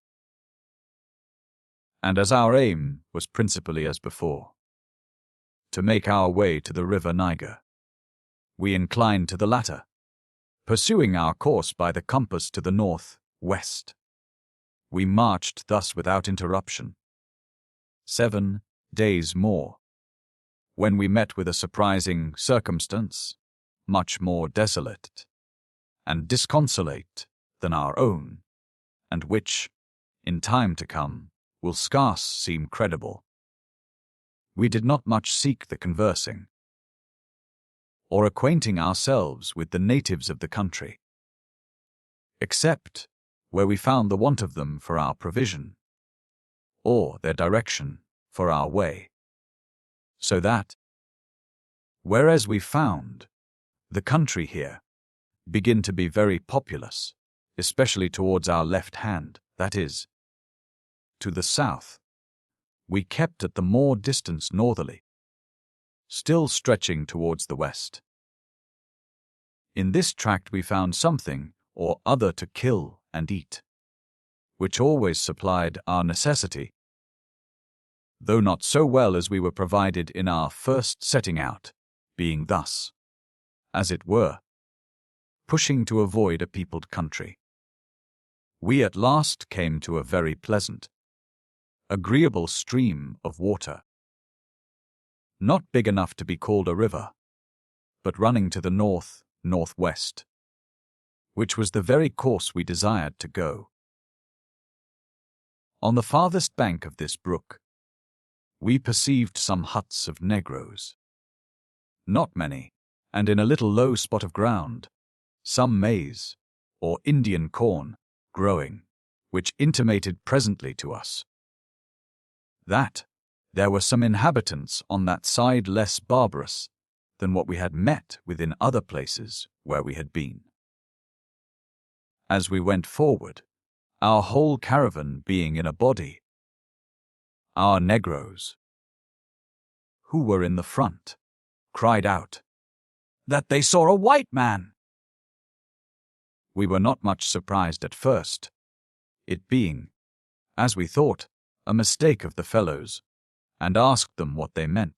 And as our aim was principally as before, to make our way to the river Niger, we inclined to the latter, pursuing our course by the compass to the north-west. We marched thus without interruption 7 days more, when we met with a surprising circumstance, much more desolate and disconsolate than our own, and which, in time to come, will scarce seem credible. We did not much seek the conversing, or acquainting ourselves with the natives of the country, except where we found the want of them for our provision, or their direction for our way. So that, whereas we found the country here begin to be very populous, especially towards our left hand, that is, to the south, we kept at the more distance northerly, still stretching towards the west. In this tract we found something or other to kill and eat, which always supplied our necessity, though not so well as we were provided in our first setting out, being thus, as it were, pushing to avoid a peopled country. We at last came to a very pleasant, agreeable stream of water, not big enough to be called a river, but running to the north-northwest, which was the very course we desired to go. On the farthest bank of this brook, we perceived some huts of Negroes. Not many, and in a little low spot of ground, some maize, or Indian corn, growing, which intimated presently to us that there were some inhabitants on that side less barbarous than what we had met with in other places where we had been. As we went forward, our whole caravan being in a body, our Negroes, who were in the front, cried out that they saw a white man. We were not much surprised at first, it being, as we thought, a mistake of the fellows, and asked them what they meant.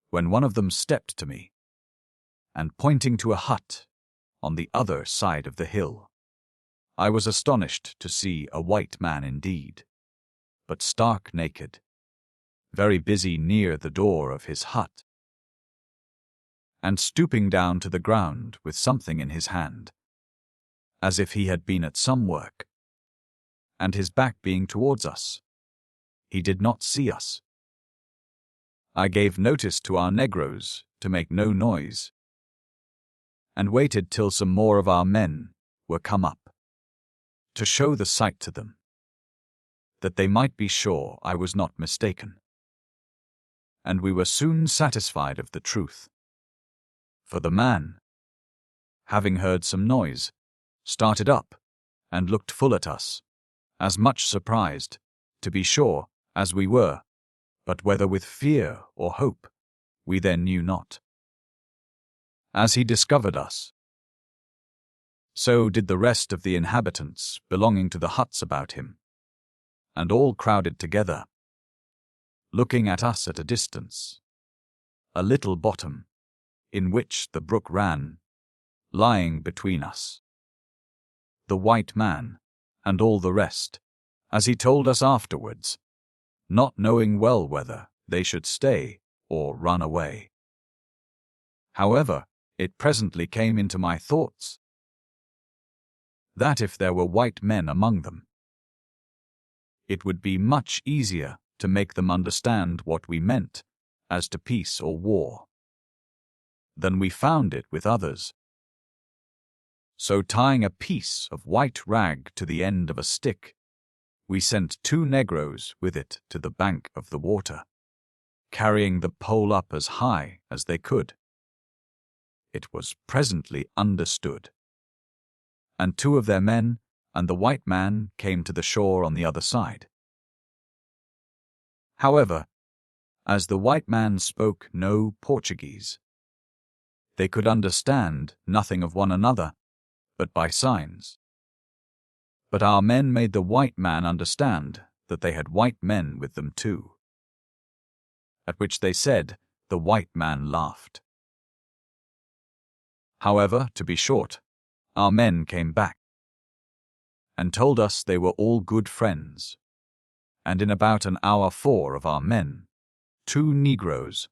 When one of them stepped to me, and pointing to a hut on the other side of the hill, I was astonished to see a white man indeed, but stark naked, very busy near the door of his hut, and stooping down to the ground with something in his hand, as if he had been at some work, and his back being towards us. He did not see us. I gave notice to our Negroes to make no noise, and waited till some more of our men were come up, to show the sight to them, that they might be sure I was not mistaken. And we were soon satisfied of the truth. For the man, having heard some noise, started up, and looked full at us, as much surprised, to be sure, as we were, but whether with fear or hope, we then knew not. As he discovered us, so did the rest of the inhabitants belonging to the huts about him, and all crowded together, looking at us at a distance, a little bottom, in which the brook ran, lying between us, the white man, and all the rest, as he told us afterwards, not knowing well whether they should stay or run away. However, it presently came into my thoughts that if there were white men among them, it would be much easier to make them understand what we meant as to peace or war, than we found it with others. So tying a piece of white rag to the end of a stick, we sent 2 Negroes with it to the bank of the water, carrying the pole up as high as they could. It was presently understood, and 2 of their men and the white man came to the shore on the other side. However, as the white man spoke no Portuguese, they could understand nothing of one another but by signs. But our men made the white man understand that they had white men with them too, at which they said the white man laughed. However, to be short, our men came back and told us they were all good friends, and in about an hour 4 of our men, 2 Negroes,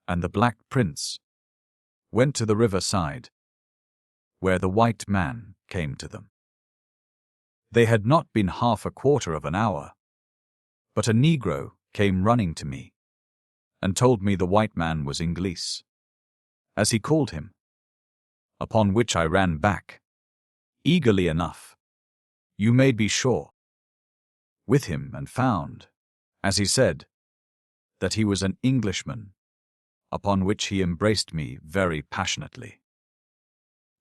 and the Black Prince, went to the river side, where the white man came to them. They had not been half a quarter of an hour, but a Negro came running to me, and told me the white man was Inglese, as he called him, upon which I ran back, eagerly enough, you may be sure, with him, and found, as he said, that he was an Englishman, upon which he embraced me very passionately,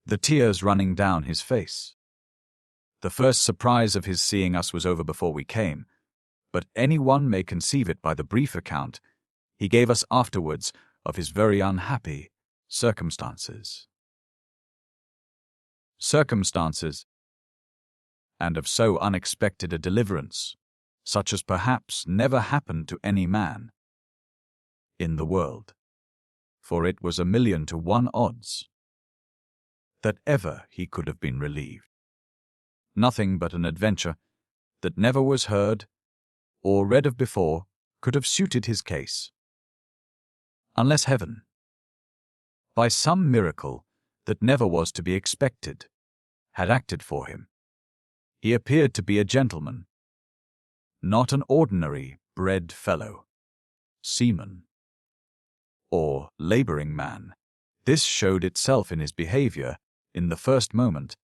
the tears running down his face. The first surprise of his seeing us was over before we came, but any one may conceive it by the brief account he gave us afterwards of his very unhappy circumstances, and of so unexpected a deliverance, such as perhaps never happened to any man in the world, for it was 1,000,000 to 1 odds that ever he could have been relieved. Nothing but an adventure that never was heard or read of before could have suited his case, unless heaven, by some miracle that never was to be expected, had acted for him. He appeared to be a gentleman, not an ordinary bred fellow, seaman, or laboring man. This showed itself in his behavior in the first moment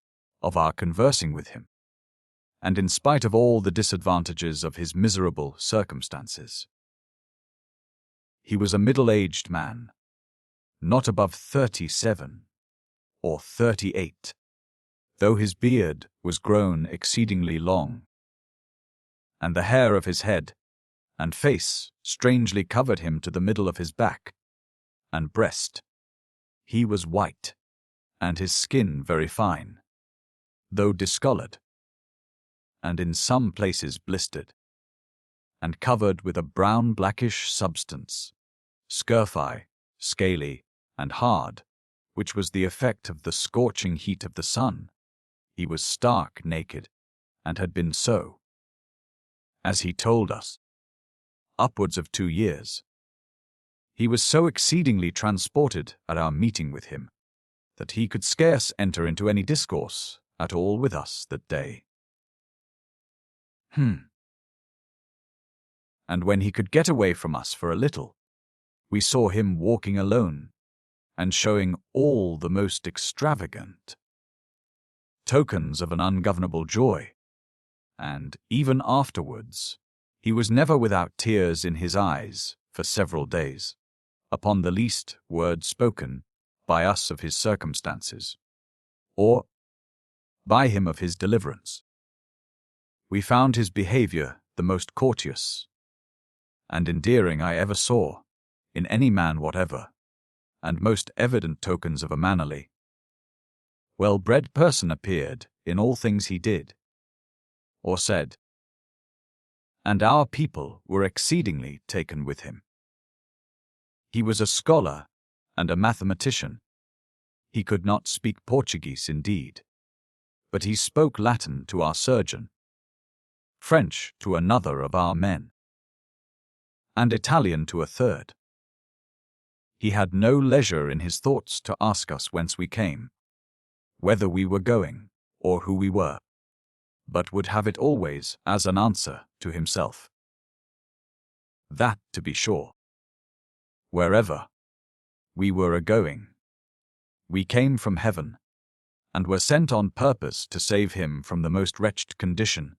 of our conversing with him, and in spite of all the disadvantages of his miserable circumstances. He was a middle-aged man, not above 37 or 38, though his beard was grown exceedingly long, and the hair of his head and face strangely covered him to the middle of his back and breast. He was white, and his skin very fine, though discolored, and in some places blistered, and covered with a brown-blackish substance, scurfy, scaly, and hard, which was the effect of the scorching heat of the sun. He was stark naked, and had been so, as he told us, upwards of 2 years. He was so exceedingly transported at our meeting with him, that he could scarce enter into any discourse at all with us that day. And when he could get away from us for a little, we saw him walking alone, and showing all the most extravagant tokens of an ungovernable joy, and even afterwards he was never without tears in his eyes for several days, upon the least word spoken by us of his circumstances, or by him of his deliverance. We found his behavior the most courteous and endearing I ever saw in any man whatever, and most evident tokens of a mannerly, well-bred person appeared in all things he did or said, and our people were exceedingly taken with him. He was a scholar and a mathematician. He could not speak Portuguese indeed, but he spoke Latin to our surgeon, French to another of our men, and Italian to a third. He had no leisure in his thoughts to ask us whence we came, whether we were going, or who we were, but would have it always as an answer to himself, that, to be sure, wherever we were a-going, we came from heaven, and were sent on purpose to save him from the most wretched condition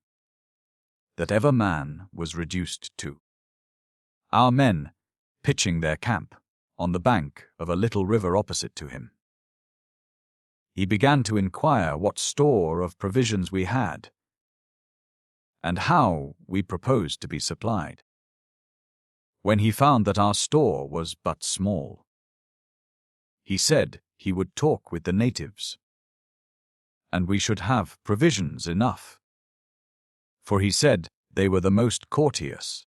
that ever man was reduced to. Our men pitching their camp on the bank of a little river opposite to him, he began to inquire what store of provisions we had, and how we proposed to be supplied. When he found that our store was but small, he said he would talk with the natives, and we should have provisions enough, for he said they were the most courteous,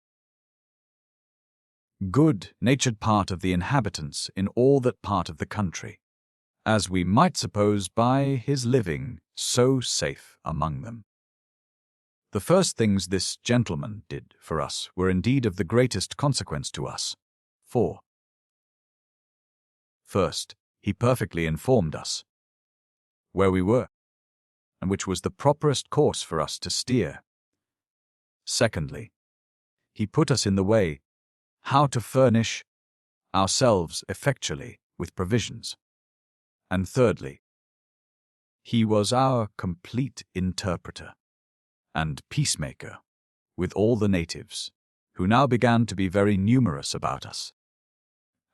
good-natured part of the inhabitants in all that part of the country, as we might suppose by his living so safe among them. The first things this gentleman did for us were indeed of the greatest consequence to us, for, first, he perfectly informed us where we were, and which was the properest course for us to steer. Secondly, he put us in the way how to furnish ourselves effectually with provisions. And thirdly, he was our complete interpreter and peacemaker with all the natives, who now began to be very numerous about us,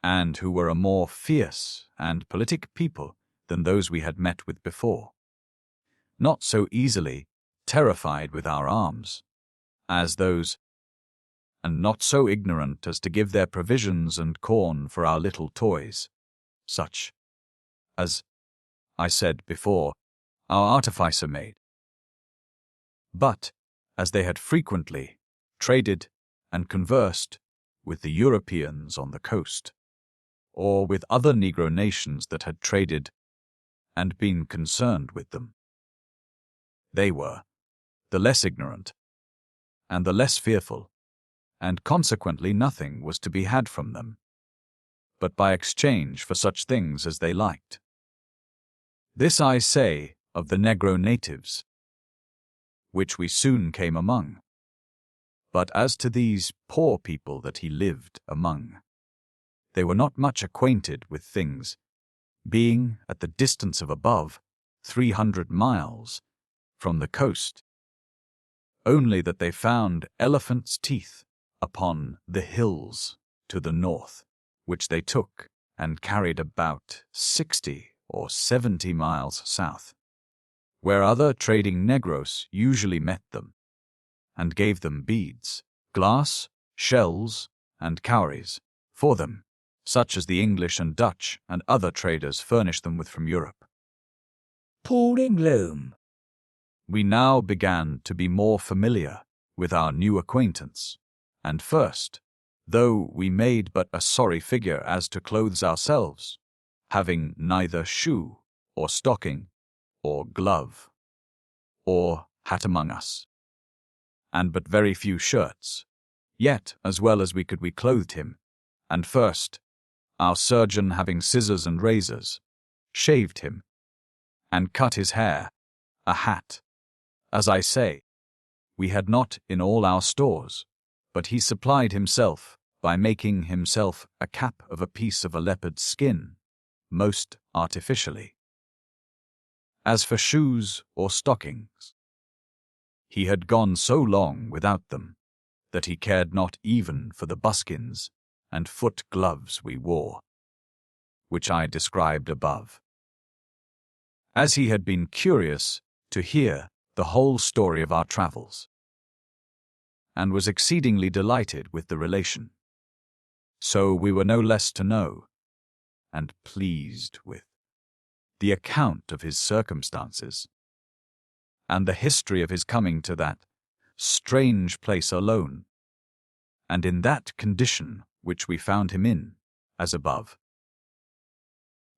and who were a more fierce and politic people than those we had met with before, not so easily terrified with our arms as those, and not so ignorant as to give their provisions and corn for our little toys, such as, I said before, our artificer made. But, as they had frequently traded and conversed with the Europeans on the coast, or with other Negro nations that had traded and been concerned with them, they were the less ignorant and the less fearful, and consequently nothing was to be had from them, but by exchange for such things as they liked. This I say of the Negro natives, which we soon came among, But as to these poor people that he lived among, they were not much acquainted with things, being at the distance of above 300 miles from the coast, only that they found elephants' teeth upon the hills to the north, which they took and carried about 60 or 70 miles south, where other trading Negros usually met them, and gave them beads, glass, shells, and cowries for them, such as the English and Dutch and other traders furnished them with from Europe. Pouring gloom. We now began to be more familiar with our new acquaintance, and first, though we made but a sorry figure as to clothes ourselves, having neither shoe or stocking or glove or hat among us, and but very few shirts, yet as well as we could we clothed him, and first, our surgeon having scissors and razors, shaved him, and cut his hair, a hat. As I say, we had not in all our stores, but he supplied himself by making himself a cap of a piece of a leopard's skin, most artificially. As for shoes or stockings, he had gone so long without them that he cared not even for the buskins and foot gloves we wore, which I described above. As he had been curious to hear the whole story of our travels, and was exceedingly delighted with the relation, so we were no less to know, and pleased with, the account of his circumstances, and the history of his coming to that strange place alone, and in that condition which we found him in, as above.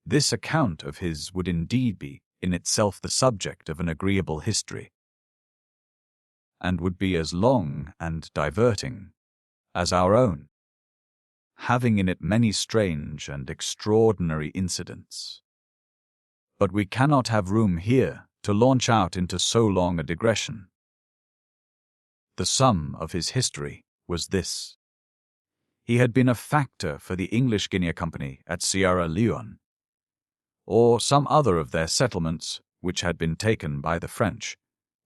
This account of his would indeed be in itself the subject of an agreeable history, and would be as long and diverting as our own, having in it many strange and extraordinary incidents. But we cannot have room here to launch out into so long a digression. The sum of his history was this. He had been a factor for the English Guinea Company at Sierra Leone, or some other of their settlements which had been taken by the French,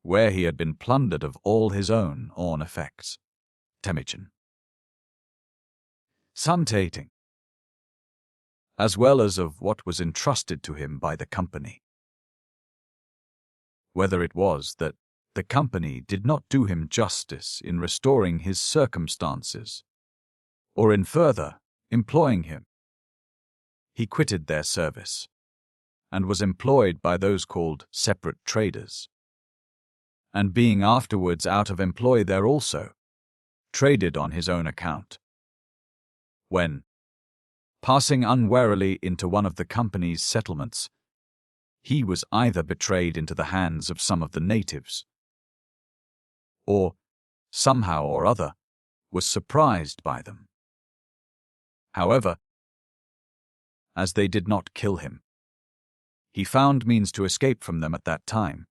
where he had been plundered of all his own effects, Temujin, Suntating, as well as of what was entrusted to him by the company. Whether it was that the company did not do him justice in restoring his circumstances, or in further employing him, he quitted their service, and was employed by those called separate traders, and being afterwards out of employ there also, traded on his own account. When, passing unwarily into one of the company's settlements, he was either betrayed into the hands of some of the natives, or, somehow or other, was surprised by them. However, as they did not kill him, he found means to escape from them at that time,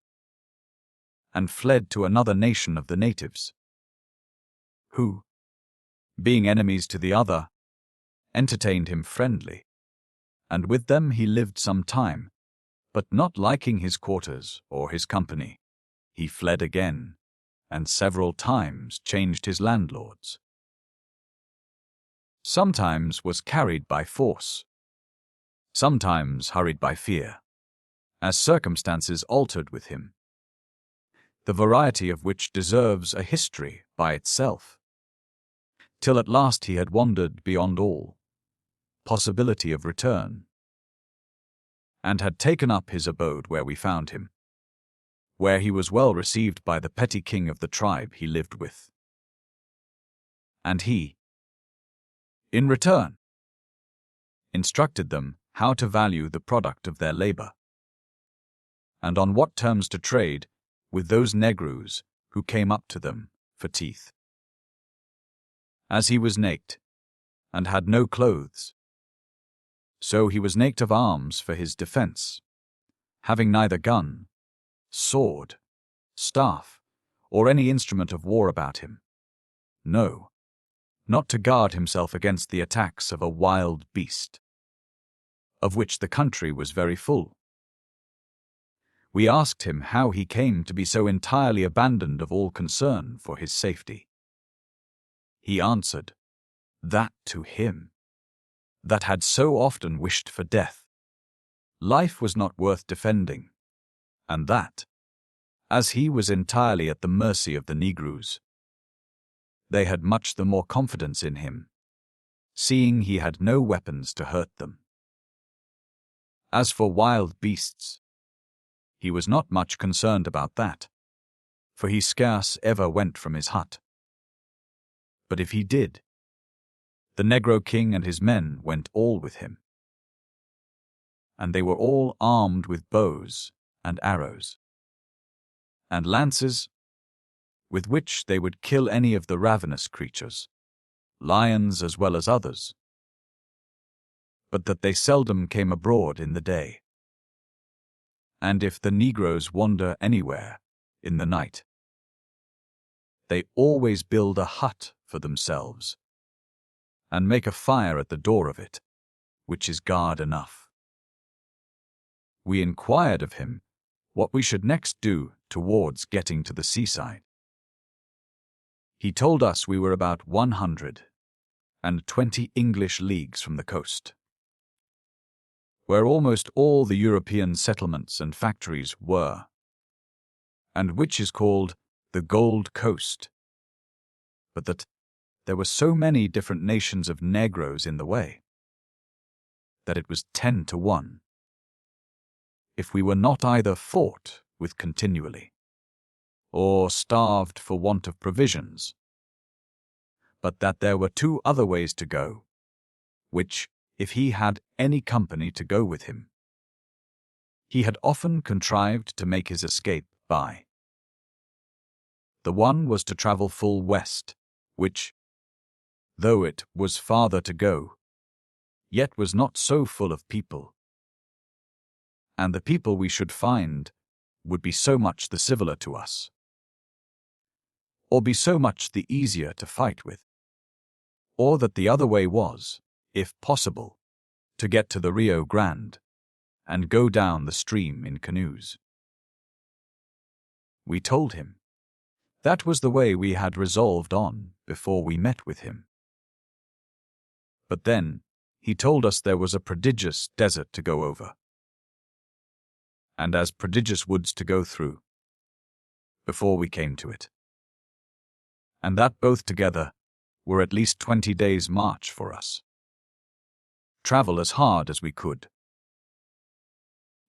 and fled to another nation of the natives, who, being enemies to the other, entertained him friendly, and with them he lived some time, but not liking his quarters or his company, he fled again, and several times changed his landlords. Sometimes was carried by force, sometimes hurried by fear, as circumstances altered with him, the variety of which deserves a history by itself, till at last he had wandered beyond all possibility of return, and had taken up his abode where we found him, where he was well received by the petty king of the tribe he lived with. And he, in return, instructed them how to value the product of their labor, and on what terms to trade with those Negroes who came up to them for teeth. As he was naked, and had no clothes, so he was naked of arms for his defense, having neither gun, sword, staff, or any instrument of war about him. No, not to guard himself against the attacks of a wild beast, of which the country was very full. We asked him how he came to be so entirely abandoned of all concern for his safety. He answered, that to him, that had so often wished for death, life was not worth defending, and that, as he was entirely at the mercy of the Negroes, they had much the more confidence in him, seeing he had no weapons to hurt them. As for wild beasts, he was not much concerned about that, for he scarce ever went from his hut. But if he did, the Negro King and his men went all with him, and they were all armed with bows and arrows, and lances, with which they would kill any of the ravenous creatures, lions as well as others, but that they seldom came abroad in the day. And if the Negroes wander anywhere in the night, they always build a hut for themselves, and make a fire at the door of it, which is guard enough. We inquired of him what we should next do towards getting to the seaside. He told us we were about 120 English leagues from the coast, where almost all the European settlements and factories were, and which is called the Gold Coast, but that there were so many different nations of Negroes in the way, that it was 10 to 1, if we were not either fought with continually, or starved for want of provisions, but that there were 2 other ways to go, which, if he had any company to go with him, he had often contrived to make his escape by. The one was to travel full west, which, though it was farther to go, yet was not so full of people, and the people we should find would be so much the civiller to us, or be so much the easier to fight with, or that the other way was, if possible, to get to the Rio Grande, and go down the stream in canoes. We told him that was the way we had resolved on before we met with him. But then he told us there was a prodigious desert to go over, and as prodigious woods to go through, before we came to it, and that both together were at least 20 days' march for us. Travel as hard as we could.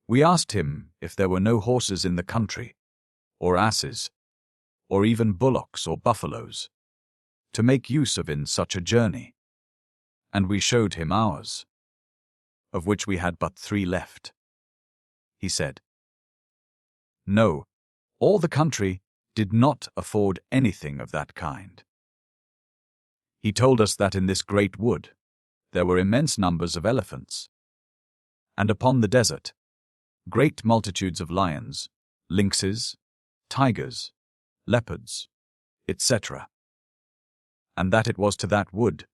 We asked him if there were no horses in the country, or asses, or even bullocks or buffaloes, to make use of in such a journey, and we showed him ours, of which we had but 3 left. He said, no, all the country did not afford anything of that kind. He told us that in this great wood there were immense numbers of elephants, and upon the desert great multitudes of lions, lynxes, tigers, leopards, etc., and that it was to that wood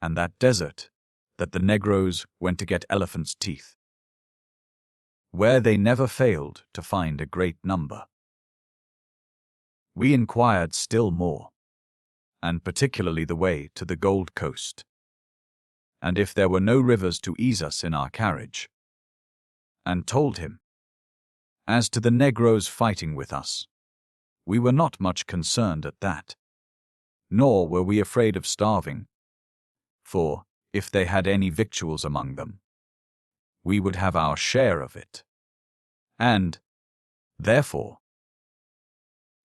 and that desert that the Negroes went to get elephants' teeth, where they never failed to find a great number. We inquired still more, and particularly the way to the Gold Coast, and if there were no rivers to ease us in our carriage, and told him, as to the Negroes fighting with us, we were not much concerned at that, nor were we afraid of starving, for, if they had any victuals among them, we would have our share of it, and, therefore,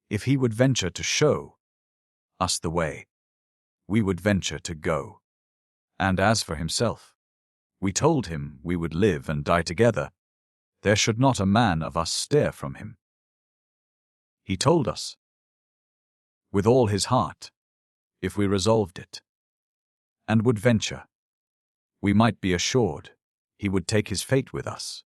if he would venture to show us the way, we would venture to go. And as for himself, we told him we would live and die together, there should not a man of us stir from him. He told us, with all his heart, if we resolved it, and would venture, we might be assured he would take his fate with us,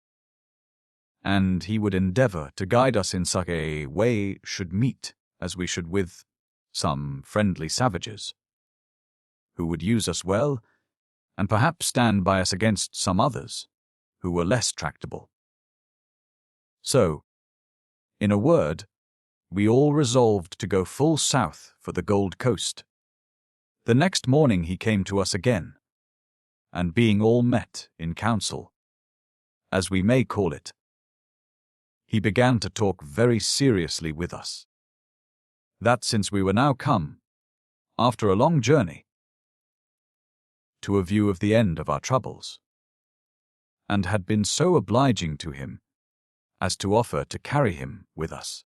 and he would endeavor to guide us in such a way should meet as we should with some friendly savages, who would use us well, and perhaps stand by us against some others, who were less tractable. So, in a word, we all resolved to go full south for the Gold Coast. The next morning he came to us again, and being all met in council, as we may call it, he began to talk very seriously with us, that since we were now come, after a long journey, to a view of the end of our troubles, and had been so obliging to him as to offer to carry him with us.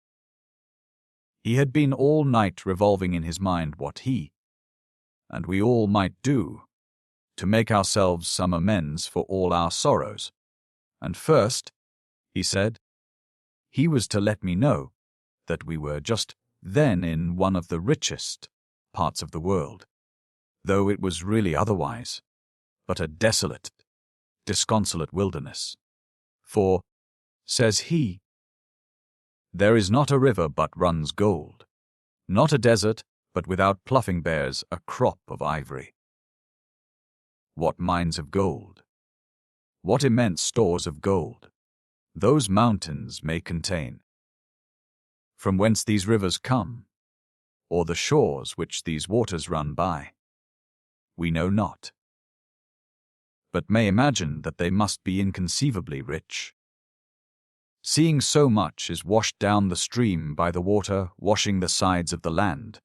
He had been all night revolving in his mind what he, and we all might do, to make ourselves some amends for all our sorrows. And first, he said, he was to let me know that we were just then in one of the richest parts of the world, though it was really otherwise, but a desolate, disconsolate wilderness. For, says he, there is not a river but runs gold, not a desert but without ploughing bears a crop of ivory. What mines of gold! What immense stores of gold those mountains may contain! From whence these rivers come, or the shores which these waters run by, we know not, but may imagine that they must be inconceivably rich, seeing so much is washed down the stream by the water washing the sides of the land,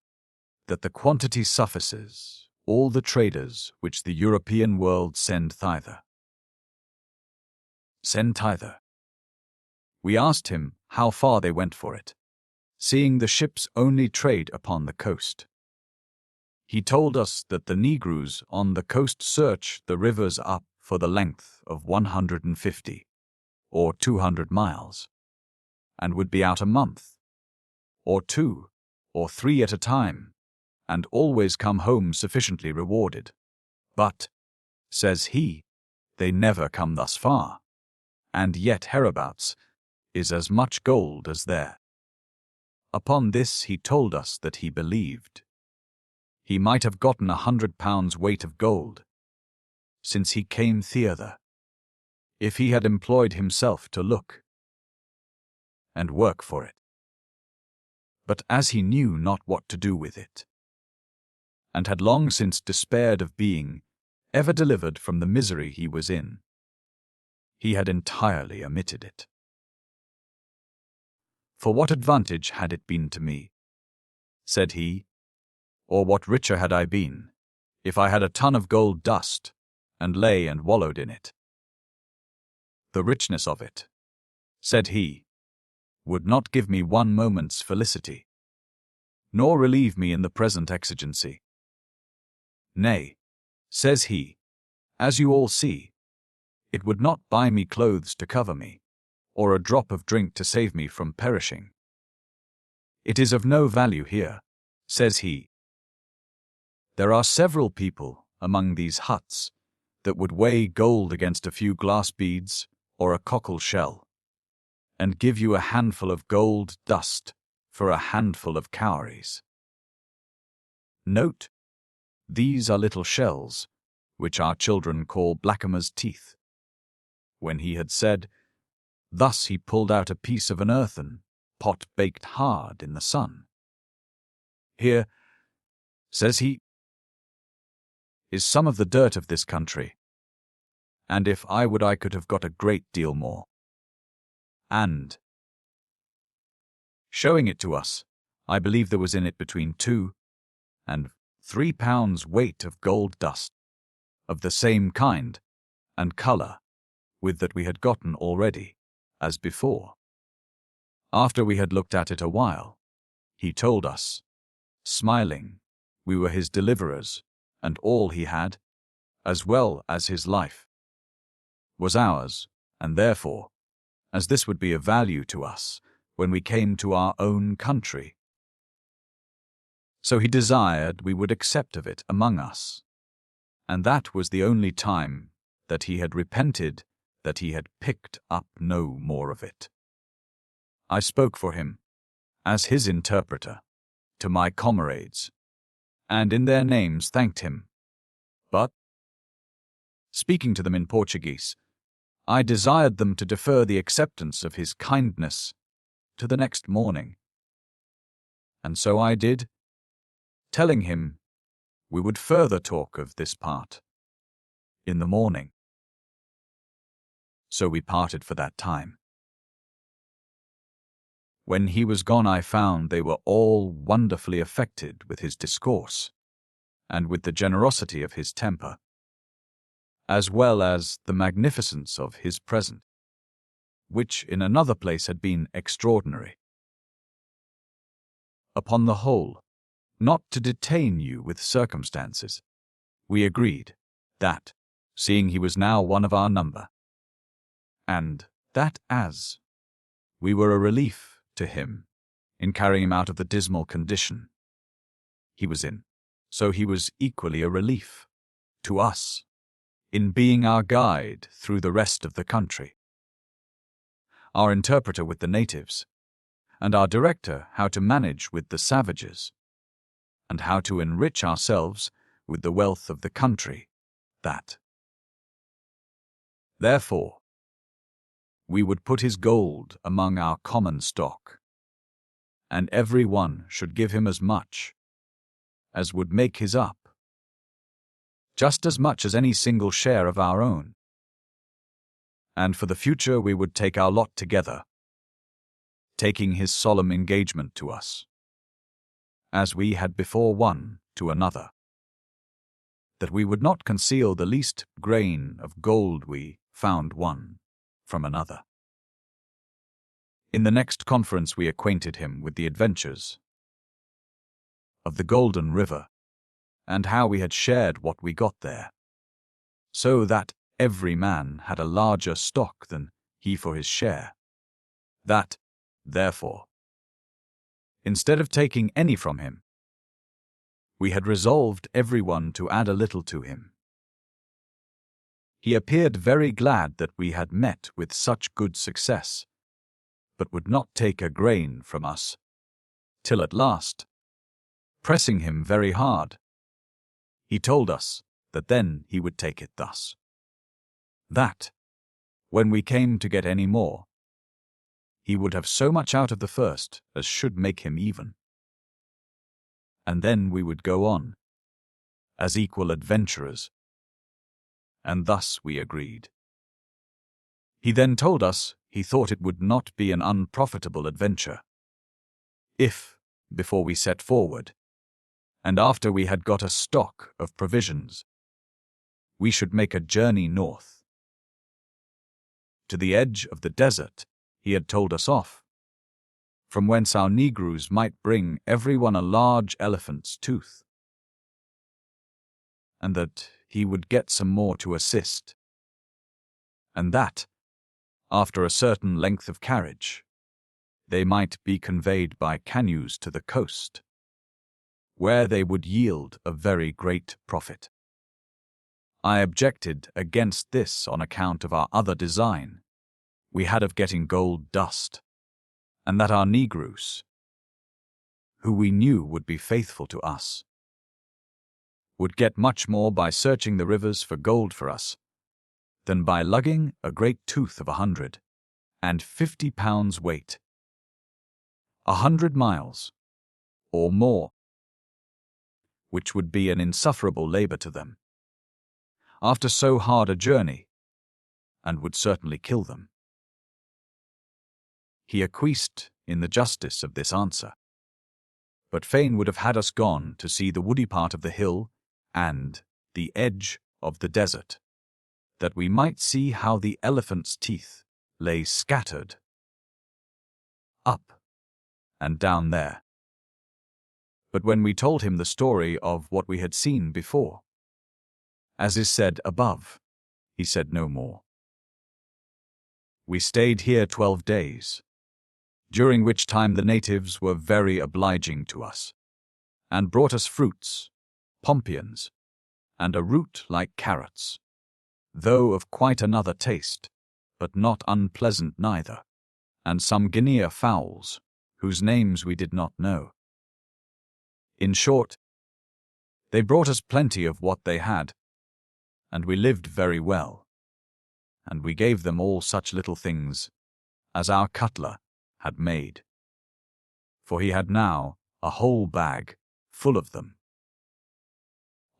that the quantity suffices all the traders which the European world send thither. Send thither. We asked him how far they went for it, seeing the ships only trade upon the coast. He told us that the Negroes on the coast search the rivers up for the length of 150 or 200 miles, and would be out a month, or 2 or 3 at a time, and always come home sufficiently rewarded. But, says he, they never come thus far, and yet hereabouts is as much gold as there. Upon this he told us that he believed he might have gotten 100 pounds weight of gold, since he came thither, if he had employed himself to look and work for it. But as he knew not what to do with it, and had long since despaired of being ever delivered from the misery he was in, he had entirely omitted it. For what advantage had it been to me, said he, or what richer had I been, if I had a ton of gold dust, and lay and wallowed in it? The richness of it, said he, would not give me one moment's felicity, nor relieve me in the present exigency. Nay, says he, as you all see, it would not buy me clothes to cover me, or a drop of drink to save me from perishing. It is of no value here, says he. There are several people among these huts that would weigh gold against a few glass beads or a cockle shell, and give you a handful of gold dust for a handful of cowries. Note, these are little shells, which our children call blackamoor's teeth. When he had said, thus he pulled out a piece of an earthen pot baked hard in the sun. Here, says he, is some of the dirt of this country, and if I would I could have got a great deal more. And, showing it to us, I believe there was in it between 2 and 3 pounds weight of gold dust, of the same kind and colour with that we had gotten already, as before. After we had looked at it a while, he told us, smiling, we were his deliverers, and all he had, as well as his life, was ours, and therefore, as this would be of value to us when we came to our own country, so he desired we would accept of it among us, and that was the only time that he had repented that he had picked up no more of it. I spoke for him, as his interpreter, to my comrades, and in their names thanked him. But, speaking to them in Portuguese, I desired them to defer the acceptance of his kindness to the next morning. And so I did, telling him we would further talk of this part in the morning. So we parted for that time. When he was gone, I found they were all wonderfully affected with his discourse, and with the generosity of his temper, as well as the magnificence of his present, which in another place had been extraordinary. Upon the whole, not to detain you with circumstances, we agreed that, seeing he was now one of our number, and that as we were a relief to him in carrying him out of the dismal condition he was in, so he was equally a relief to us in being our guide through the rest of the country, our interpreter with the natives, and our director how to manage with the savages, and how to enrich ourselves with the wealth of the country, that, therefore, we would put his gold among our common stock, and every one should give him as much as would make his up, just as much as any single share of our own. And for the future we would take our lot together, taking his solemn engagement to us, as we had before one to another, that we would not conceal the least grain of gold we found one from another. In the next conference we acquainted him with the adventures of the Golden River, and how we had shared what we got there, so that every man had a larger stock than he for his share, that, therefore, instead of taking any from him, we had resolved every one to add a little to him. He appeared very glad that we had met with such good success, but would not take a grain from us, till at last, pressing him very hard, he told us that then he would take it thus: that, when we came to get any more, he would have so much out of the first as should make him even, and then we would go on, as equal adventurers, and thus we agreed. He then told us he thought it would not be an unprofitable adventure, if, before we set forward, and after we had got a stock of provisions, we should make a journey north, to the edge of the desert he had told us off, from whence our negroes might bring every one a large elephant's tooth, and that he would get some more to assist, and that, after a certain length of carriage, they might be conveyed by canoes to the coast, where they would yield a very great profit. I objected against this on account of our other design we had of getting gold dust, and that our negroes, who we knew would be faithful to us, would get much more by searching the rivers for gold for us than by lugging a great tooth of 150 pounds weight, 100 miles, or more, which would be an insufferable labor to them, after so hard a journey, and would certainly kill them. He acquiesced in the justice of this answer, but fain would have had us gone to see the woody part of the hill and the edge of the desert, that we might see how the elephant's teeth lay scattered up and down there. But when we told him the story of what we had seen before, as is said above, he said no more. We stayed here 12 days, during which time the natives were very obliging to us, and brought us fruits, pompions, and a root like carrots, though of quite another taste, but not unpleasant neither, and some guinea fowls, whose names we did not know. In short, they brought us plenty of what they had, and we lived very well, and we gave them all such little things as our cutler had made, for he had now a whole bag full of them.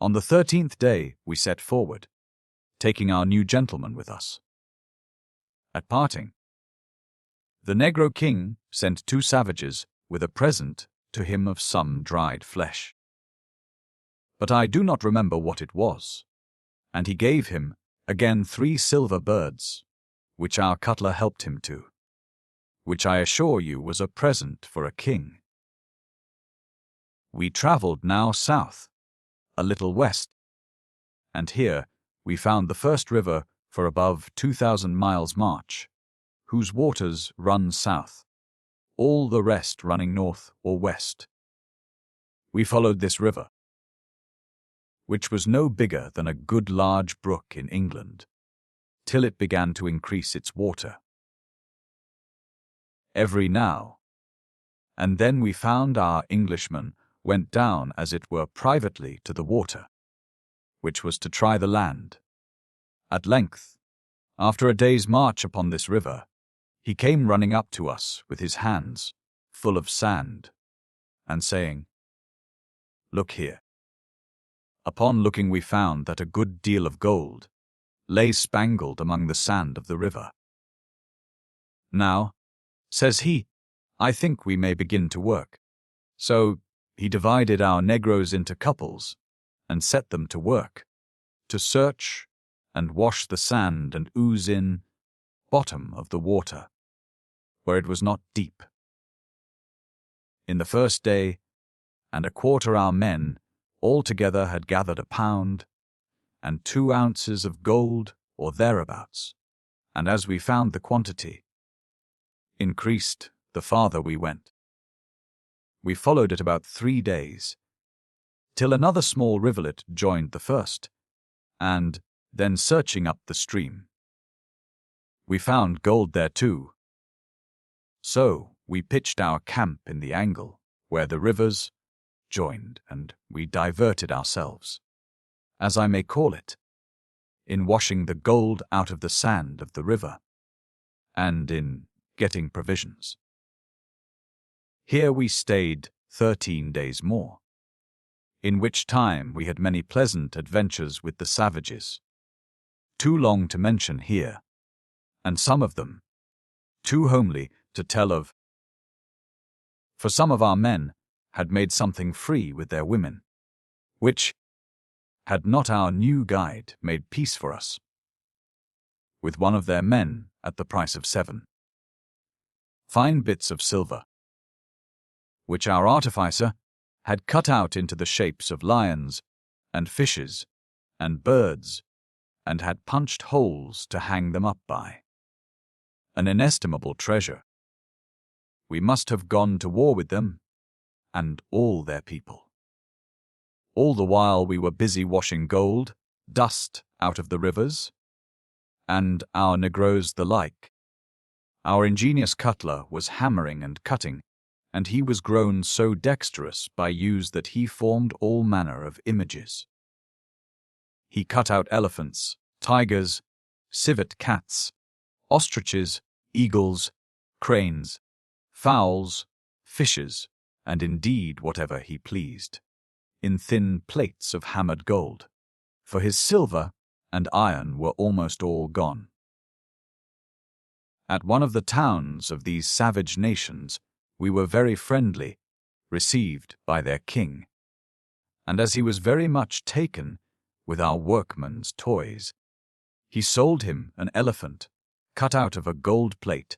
On the 13th day we set forward, taking our new gentleman with us. At parting, the Negro King sent 2 savages with a present to him of some dried flesh. But I do not remember what it was, and he gave him again 3 silver birds, which our cutler helped him to, which I assure you was a present for a king. We travelled now south, a little west, and here we found the first river for above 2,000 miles march, whose waters run south, all the rest running north or west. We followed this river, which was no bigger than a good large brook in England, till it began to increase its water. Every now and then we found our Englishman went down as it were privately to the water, which was to try the land. At length, after a day's march upon this river, he came running up to us with his hands full of sand, and saying, "Look here." Upon looking we found that a good deal of gold lay spangled among the sand of the river. "Now," says he, "I think we may begin to work." So he divided our negroes into couples and set them to work, to search and wash the sand and ooze in bottom of the water, where it was not deep. In the first day and a quarter our men altogether had gathered 1 pound and 2 ounces of gold or thereabouts, and as we found the quantity increased the farther we went. We followed it about 3 days, till another small rivulet joined the first, and then searching up the stream, we found gold there too. So we pitched our camp in the angle where the rivers joined, and we diverted ourselves, as I may call it, in washing the gold out of the sand of the river, and in getting provisions. Here we stayed 13 days more, in which time we had many pleasant adventures with the savages, too long to mention here, and some of them too homely to tell of, for some of our men had made something free with their women, which had not our new guide made peace for us, with one of their men at the price of 7 fine bits of silver, which our artificer had cut out into the shapes of lions and fishes and birds, and had punched holes to hang them up by. An inestimable treasure. We must have gone to war with them, and all their people. All the while we were busy washing gold, dust out of the rivers, and our negroes the like. Our ingenious cutler was hammering and cutting, and he was grown so dexterous by use that he formed all manner of images. He cut out elephants, tigers, civet cats, ostriches, eagles, cranes, fowls, fishes, and indeed whatever he pleased, in thin plates of hammered gold, for his silver and iron were almost all gone. At one of the towns of these savage nations we were very friendly, received by their king, and as he was very much taken with our workman's toys, he sold him an elephant cut out of a gold plate,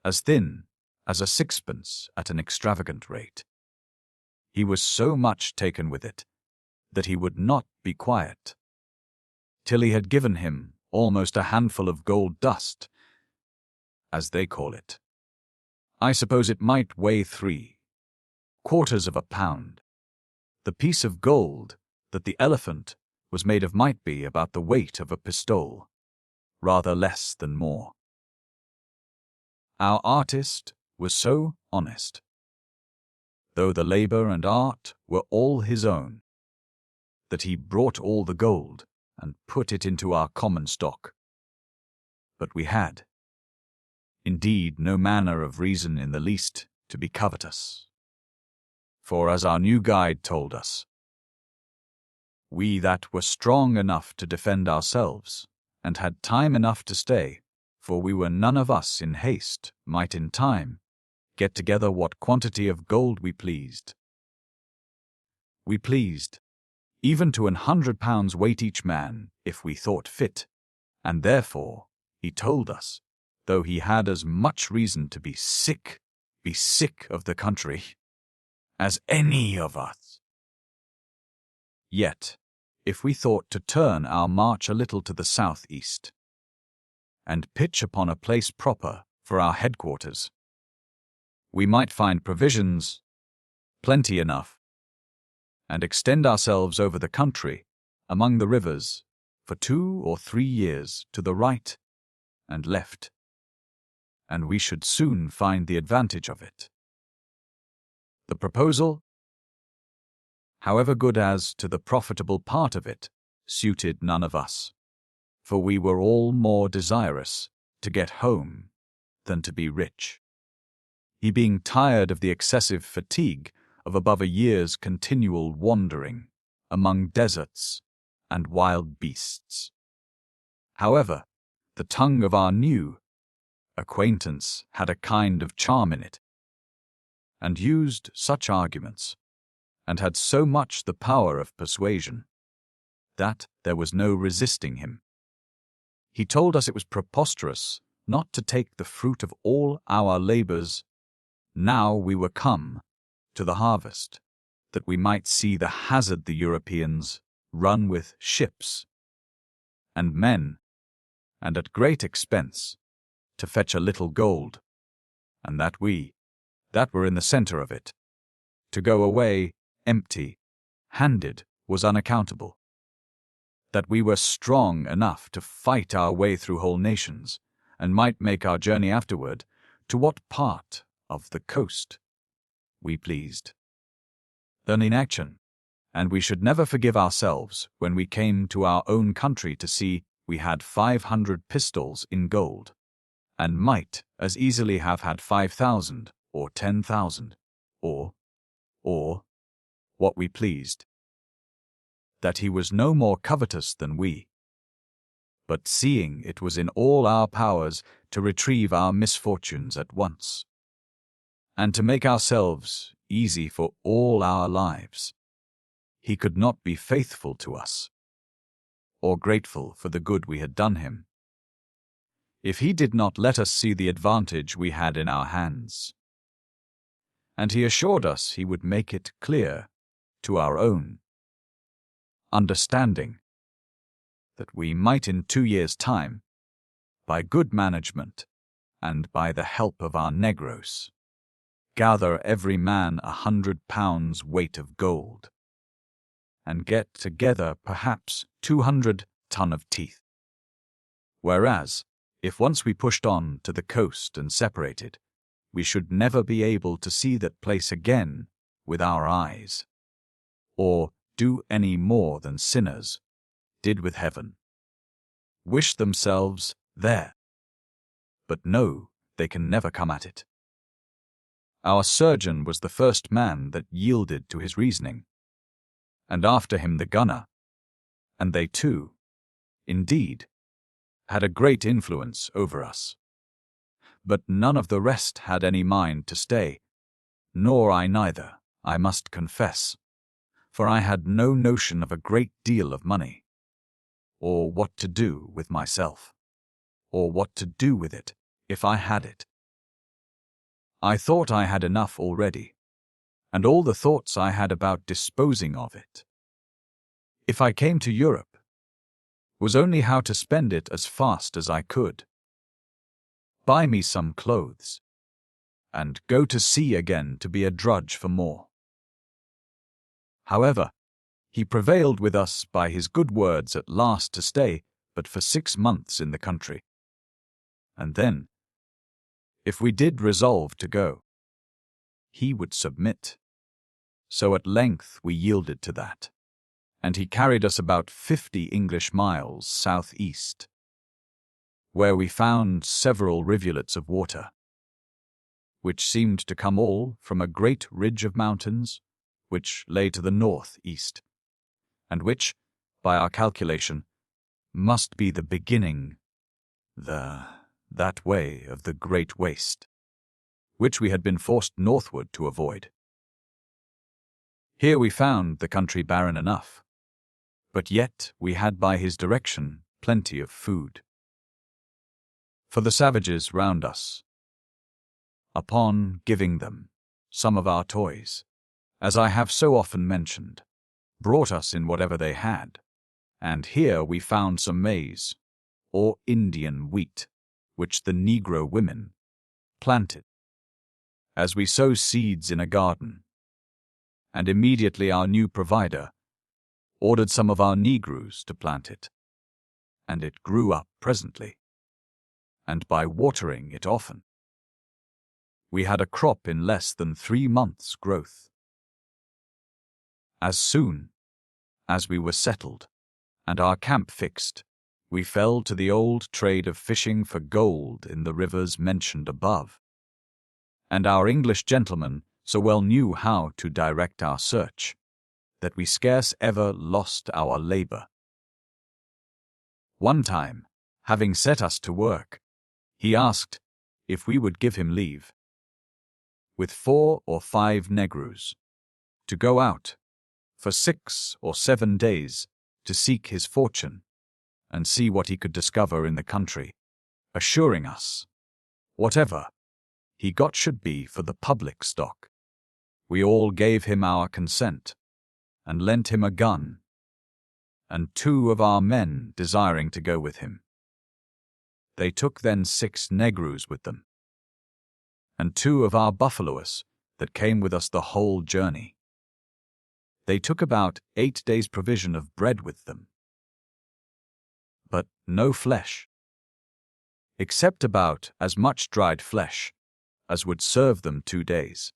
as thin as a 6pence at an extravagant rate. He was so much taken with it that he would not be quiet, till he had given him almost a handful of gold dust, as they call it. I suppose it might weigh 3/4 of a pound. The piece of gold that the elephant was made of might be about the weight of a pistole, rather less than more. Our artist was so honest though the labor and art were all his own, that he brought all the gold and put it into our common stock. But we had, indeed, no manner of reason in the least to be covetous. For as our new guide told us, we that were strong enough to defend ourselves, and had time enough to stay, for we were none of us in haste, might in time get together what quantity of gold we pleased. We pleased, even to 100 pounds weight each man, if we thought fit, and therefore, he told us, though he had as much reason to be sick of the country, as any of us, yet, if we thought to turn our march a little to the southeast, and pitch upon a place proper for our headquarters, we might find provisions, plenty enough, and extend ourselves over the country, among the rivers, for 2 or 3 years to the right and left, and we should soon find the advantage of it. The proposal, however good as to the profitable part of it, suited none of us, for we were all more desirous to get home than to be rich, he being tired of the excessive fatigue of above a year's continual wandering among deserts and wild beasts. However, the tongue of our new acquaintance had a kind of charm in it, and used such arguments, and had so much the power of persuasion, that there was no resisting him. He told us it was preposterous not to take the fruit of all our labors, now we were come to the harvest, that we might see the hazard the Europeans run with ships and men, and at great expense, to fetch a little gold, and that we, that were in the center of it, to go away empty-handed was unaccountable, that we were strong enough to fight our way through whole nations, and might make our journey afterward to what part of the coast we pleased, then in action, and we should never forgive ourselves when we came to our own country to see we had 500 pistols in gold, and might as easily have had 5,000 or 10,000, or what we pleased, that he was no more covetous than we, but seeing it was in all our powers to retrieve our misfortunes at once, and to make ourselves easy for all our lives, he could not be faithful to us, or grateful for the good we had done him, if he did not let us see the advantage we had in our hands. And he assured us he would make it clear to our own understanding, that we might in 2 years' time, by good management, and by the help of our negroes, gather every man 100 pounds weight of gold, and get together perhaps 200 ton of teeth. Whereas, if once we pushed on to the coast and separated, we should never be able to see that place again with our eyes, or do any more than sinners did with heaven, wish themselves there, but know they can never come at it. Our surgeon was the first man that yielded to his reasoning, and after him the gunner, and they too, indeed, had a great influence over us. But none of the rest had any mind to stay, nor I neither, I must confess, for I had no notion of a great deal of money, or what to do with myself, or what to do with it if I had it. I thought I had enough already, and all the thoughts I had about disposing of it, if I came to Europe, was only how to spend it as fast as I could, buy me some clothes, and go to sea again to be a drudge for more. However, he prevailed with us by his good words at last to stay but for 6 months in the country, and then, if we did resolve to go, he would submit So at length we yielded to that, and he carried us about 50 English miles southeast, where we found several rivulets of water, which seemed to come all from a great ridge of mountains which lay to the northeast, and which, by our calculation, must be the beginning, that way of the Great Waste, which we had been forced northward to avoid. Here we found the country barren enough, but yet we had by his direction plenty of food. For the savages round us, upon giving them some of our toys, as I have so often mentioned, brought us in whatever they had, and here we found some maize, or Indian wheat, which the Negro women planted, as we sow seeds in a garden, and immediately our new provider ordered some of our Negroes to plant it, and it grew up presently, and by watering it often, we had a crop in less than 3 months' growth. As soon as we were settled, and our camp fixed, we fell to the old trade of fishing for gold in the rivers mentioned above, and our English gentlemen so well knew how to direct our search, that we scarce ever lost our labor. One time, having set us to work, he asked if we would give him leave, with 4 or 5 Negroes, to go out for 6 or 7 days to seek his fortune and see what he could discover in the country, assuring us whatever he got should be for the public stock. We all gave him our consent, and lent him a gun, and 2 of our men desiring to go with him. They took then 6 Negroes with them, and 2 of our buffaloes that came with us the whole journey. They took about 8 days' provision of bread with them, but no flesh, except about as much dried flesh as would serve them 2 days.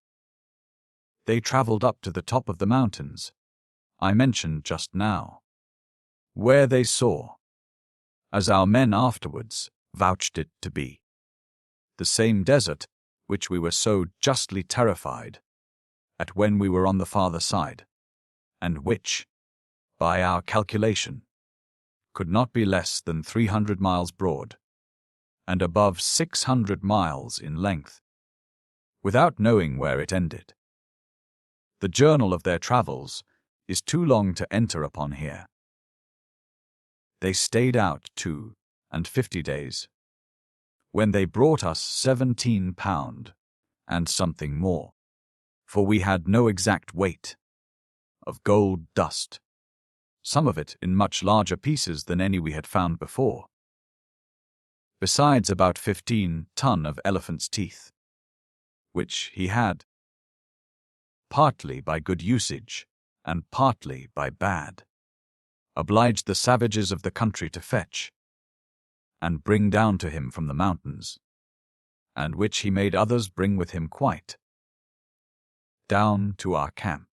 They traveled up to the top of the mountains I mentioned just now, where they saw, as our men afterwards vouched it to be, the same desert which we were so justly terrified at when we were on the farther side, and which, by our calculation, could not be less than 300 miles broad, and above 600 miles in length, without knowing where it ended. The journal of their travels is too long to enter upon here. They stayed out 52 days, when they brought us 17 pound and something more, for we had no exact weight, of gold dust, some of it in much larger pieces than any we had found before, besides about 15 ton of elephant's teeth, which he had, partly by good usage and partly by bad, obliged the savages of the country to fetch and bring down to him from the mountains, and which he made others bring with him quite down to our camp.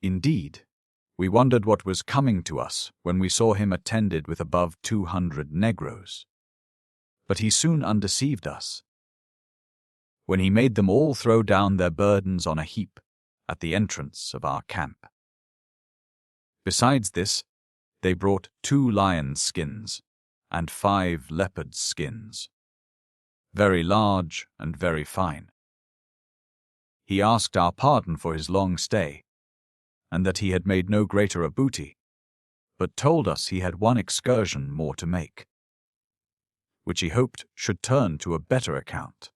Indeed, we wondered what was coming to us when we saw him attended with above 200 Negroes, but he soon undeceived us, when he made them all throw down their burdens on a heap at the entrance of our camp. Besides this, they brought 2 lions' skins and 5 leopards' skins, very large and very fine. He asked our pardon for his long stay, and that he had made no greater a booty, but told us he had one excursion more to make, which he hoped should turn to a better account.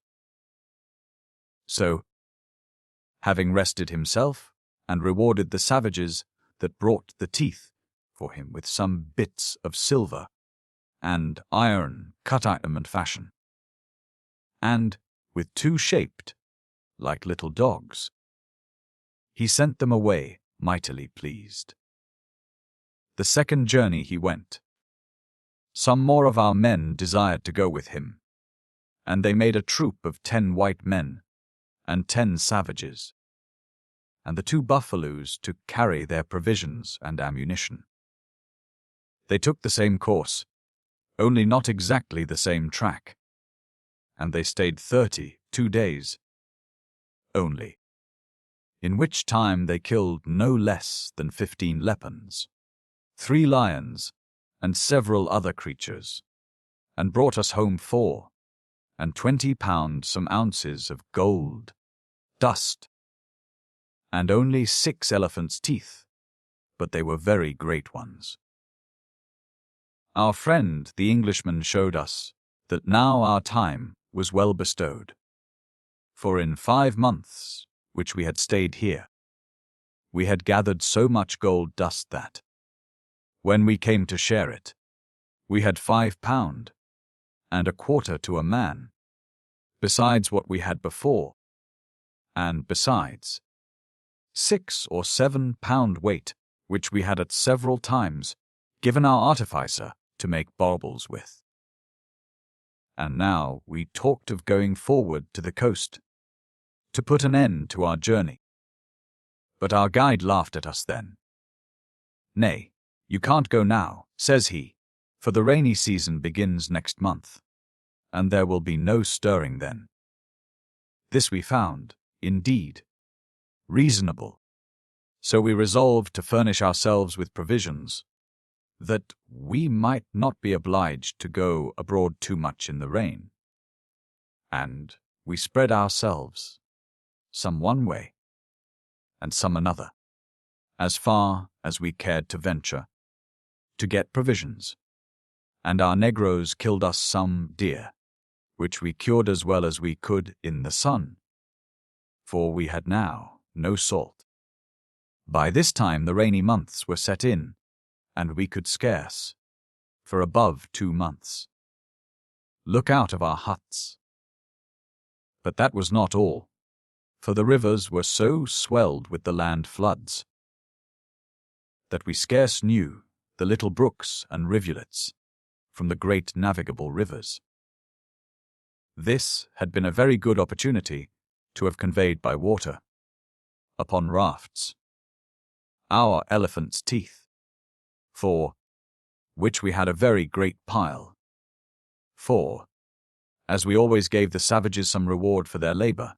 So, having rested himself and rewarded the savages that brought the teeth for him with some bits of silver and iron cut item and fashion, and with 2 shaped like little dogs, he sent them away mightily pleased. The second journey he went. Some more of our men desired to go with him, and they made a troop of 10 white men and 10 savages, and the 2 buffaloes to carry their provisions and ammunition. They took the same course, only not exactly the same track, and they stayed 32 days only, in which time they killed no less than 15 leopards, 3 lions, and several other creatures, and brought us home 4 and 20 pounds some ounces of gold, dust, and only 6 elephants' teeth, but they were very great ones. Our friend the Englishman showed us that now our time was well bestowed, for in 5 months, which we had stayed here, we had gathered so much gold dust that, when we came to share it, we had 5 pound and a quarter to a man, besides what we had before, and besides 6 or 7 pound weight, which we had at several times given our artificer to make baubles with. And now we talked of going forward to the coast, to put an end to our journey. But our guide laughed at us then. "Nay, you can't go now," says he, "for the rainy season begins next month, and there will be no stirring then." This we found, indeed, reasonable. So we resolved to furnish ourselves with provisions, that we might not be obliged to go abroad too much in the rain. And we spread ourselves, some one way, and some another, as far as we cared to venture, to get provisions, and our negroes killed us some deer, which we cured as well as we could in the sun, for we had now no salt. By this time the rainy months were set in, and we could scarce, for above 2 months, look out of our huts. But that was not all, for the rivers were so swelled with the land floods that we scarce knew the little brooks and rivulets from the great navigable rivers. This had been a very good opportunity to have conveyed by water, upon rafts, our elephants' teeth, for which we had a very great pile. For, as we always gave the savages some reward for their labor,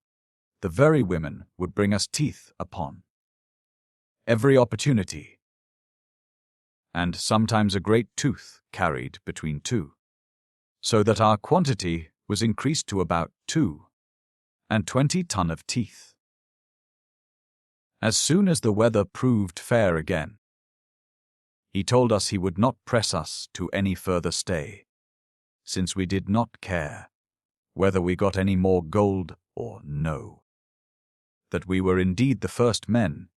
the very women would bring us teeth upon every opportunity, and sometimes a great tooth carried between 2, so that our quantity was increased to about 2 and 20 ton of teeth. As soon as the weather proved fair again, he told us he would not press us to any further stay, since we did not care whether we got any more gold or no. That we were indeed the first men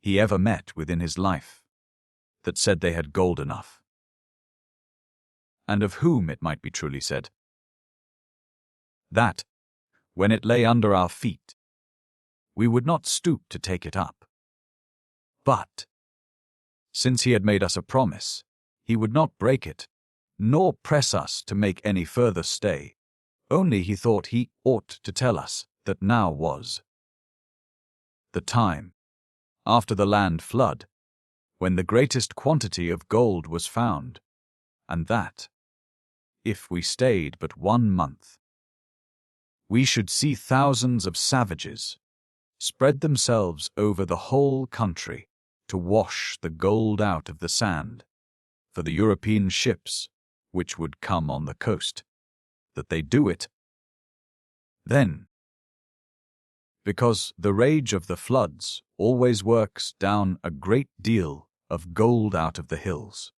he ever met within his life that said they had gold enough, and of whom it might be truly said that, when it lay under our feet, we would not stoop to take it up. But, since he had made us a promise, he would not break it, nor press us to make any further stay, only he thought he ought to tell us that now was the time, after the land flood, when the greatest quantity of gold was found, and that, if we stayed but 1 month, we should see thousands of savages spread themselves over the whole country to wash the gold out of the sand for the European ships which would come on the coast, that they do it then, because the rage of the floods always works down a great deal of gold out of the hills.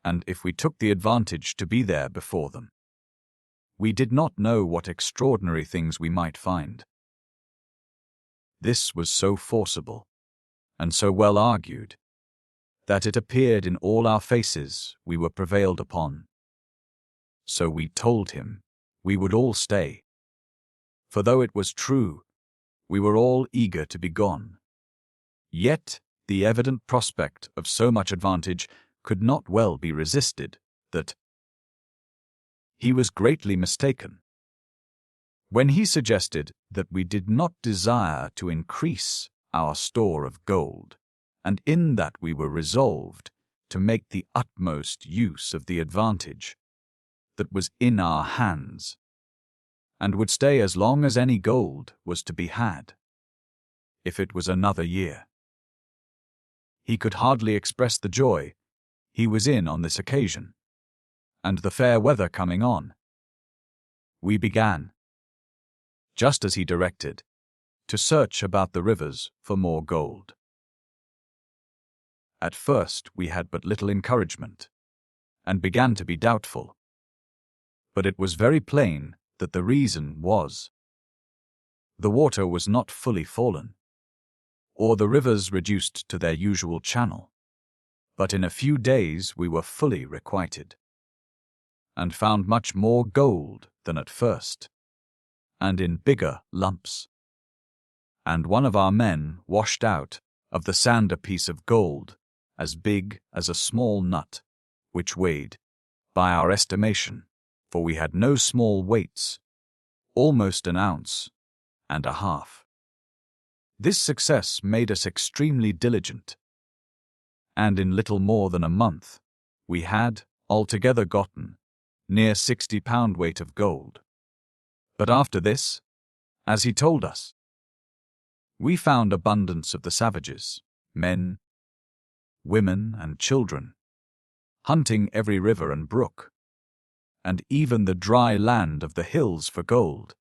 And if we took the advantage to be there before them, we did not know what extraordinary things we might find. This was so forcible, and so well argued, that it appeared in all our faces we were prevailed upon. So we told him we would all stay, for though it was true, we were all eager to be gone. Yet the evident prospect of so much advantage could not well be resisted, that he was greatly mistaken. when he suggested that we did not desire to increase our store of gold, and in that we were resolved to make the utmost use of the advantage that was in our hands, and would stay as long as any gold was to be had, if it was another year. He could hardly express the joy he was in on this occasion, and the fair weather coming on, we began, just as he directed, to search about the rivers for more gold. At first we had but little encouragement, and began to be doubtful. But it was very plain that the reason was the water was not fully fallen, or the rivers reduced to their usual channel, but in a few days we were fully requited, and found much more gold than at first, and in bigger lumps. And one of our men washed out of the sand a piece of gold as big as a small nut, which weighed, by our estimation, for we had no small weights, almost an ounce and a half. This success made us extremely diligent, and in little more than a month we had altogether gotten near 60 pound-weight of gold. But after this, as he told us, we found abundance of the savages, men, women, and children, hunting every river and brook, and even the dry land of the hills for gold,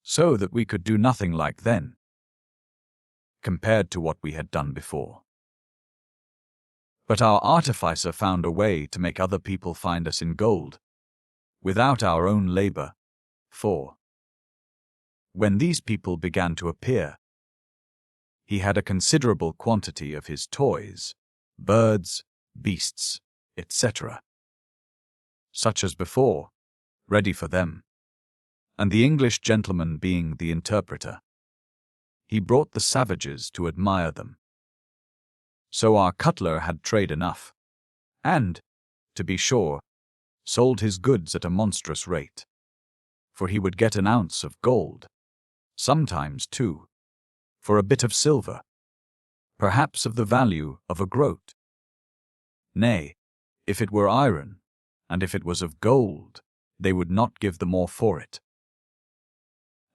so that we could do nothing like then, compared to what we had done before. But our artificer found a way to make other people find us in gold, without our own labor, for when these people began to appear, he had a considerable quantity of his toys, birds, beasts, etc., such as before, ready for them, and the English gentleman being the interpreter, he brought the savages to admire them. So our cutler had trade enough, and, to be sure, sold his goods at a monstrous rate, for he would get an ounce of gold, sometimes two, for a bit of silver, perhaps of the value of a groat. Nay, if it were iron, and if it was of gold, they would not give the more for it.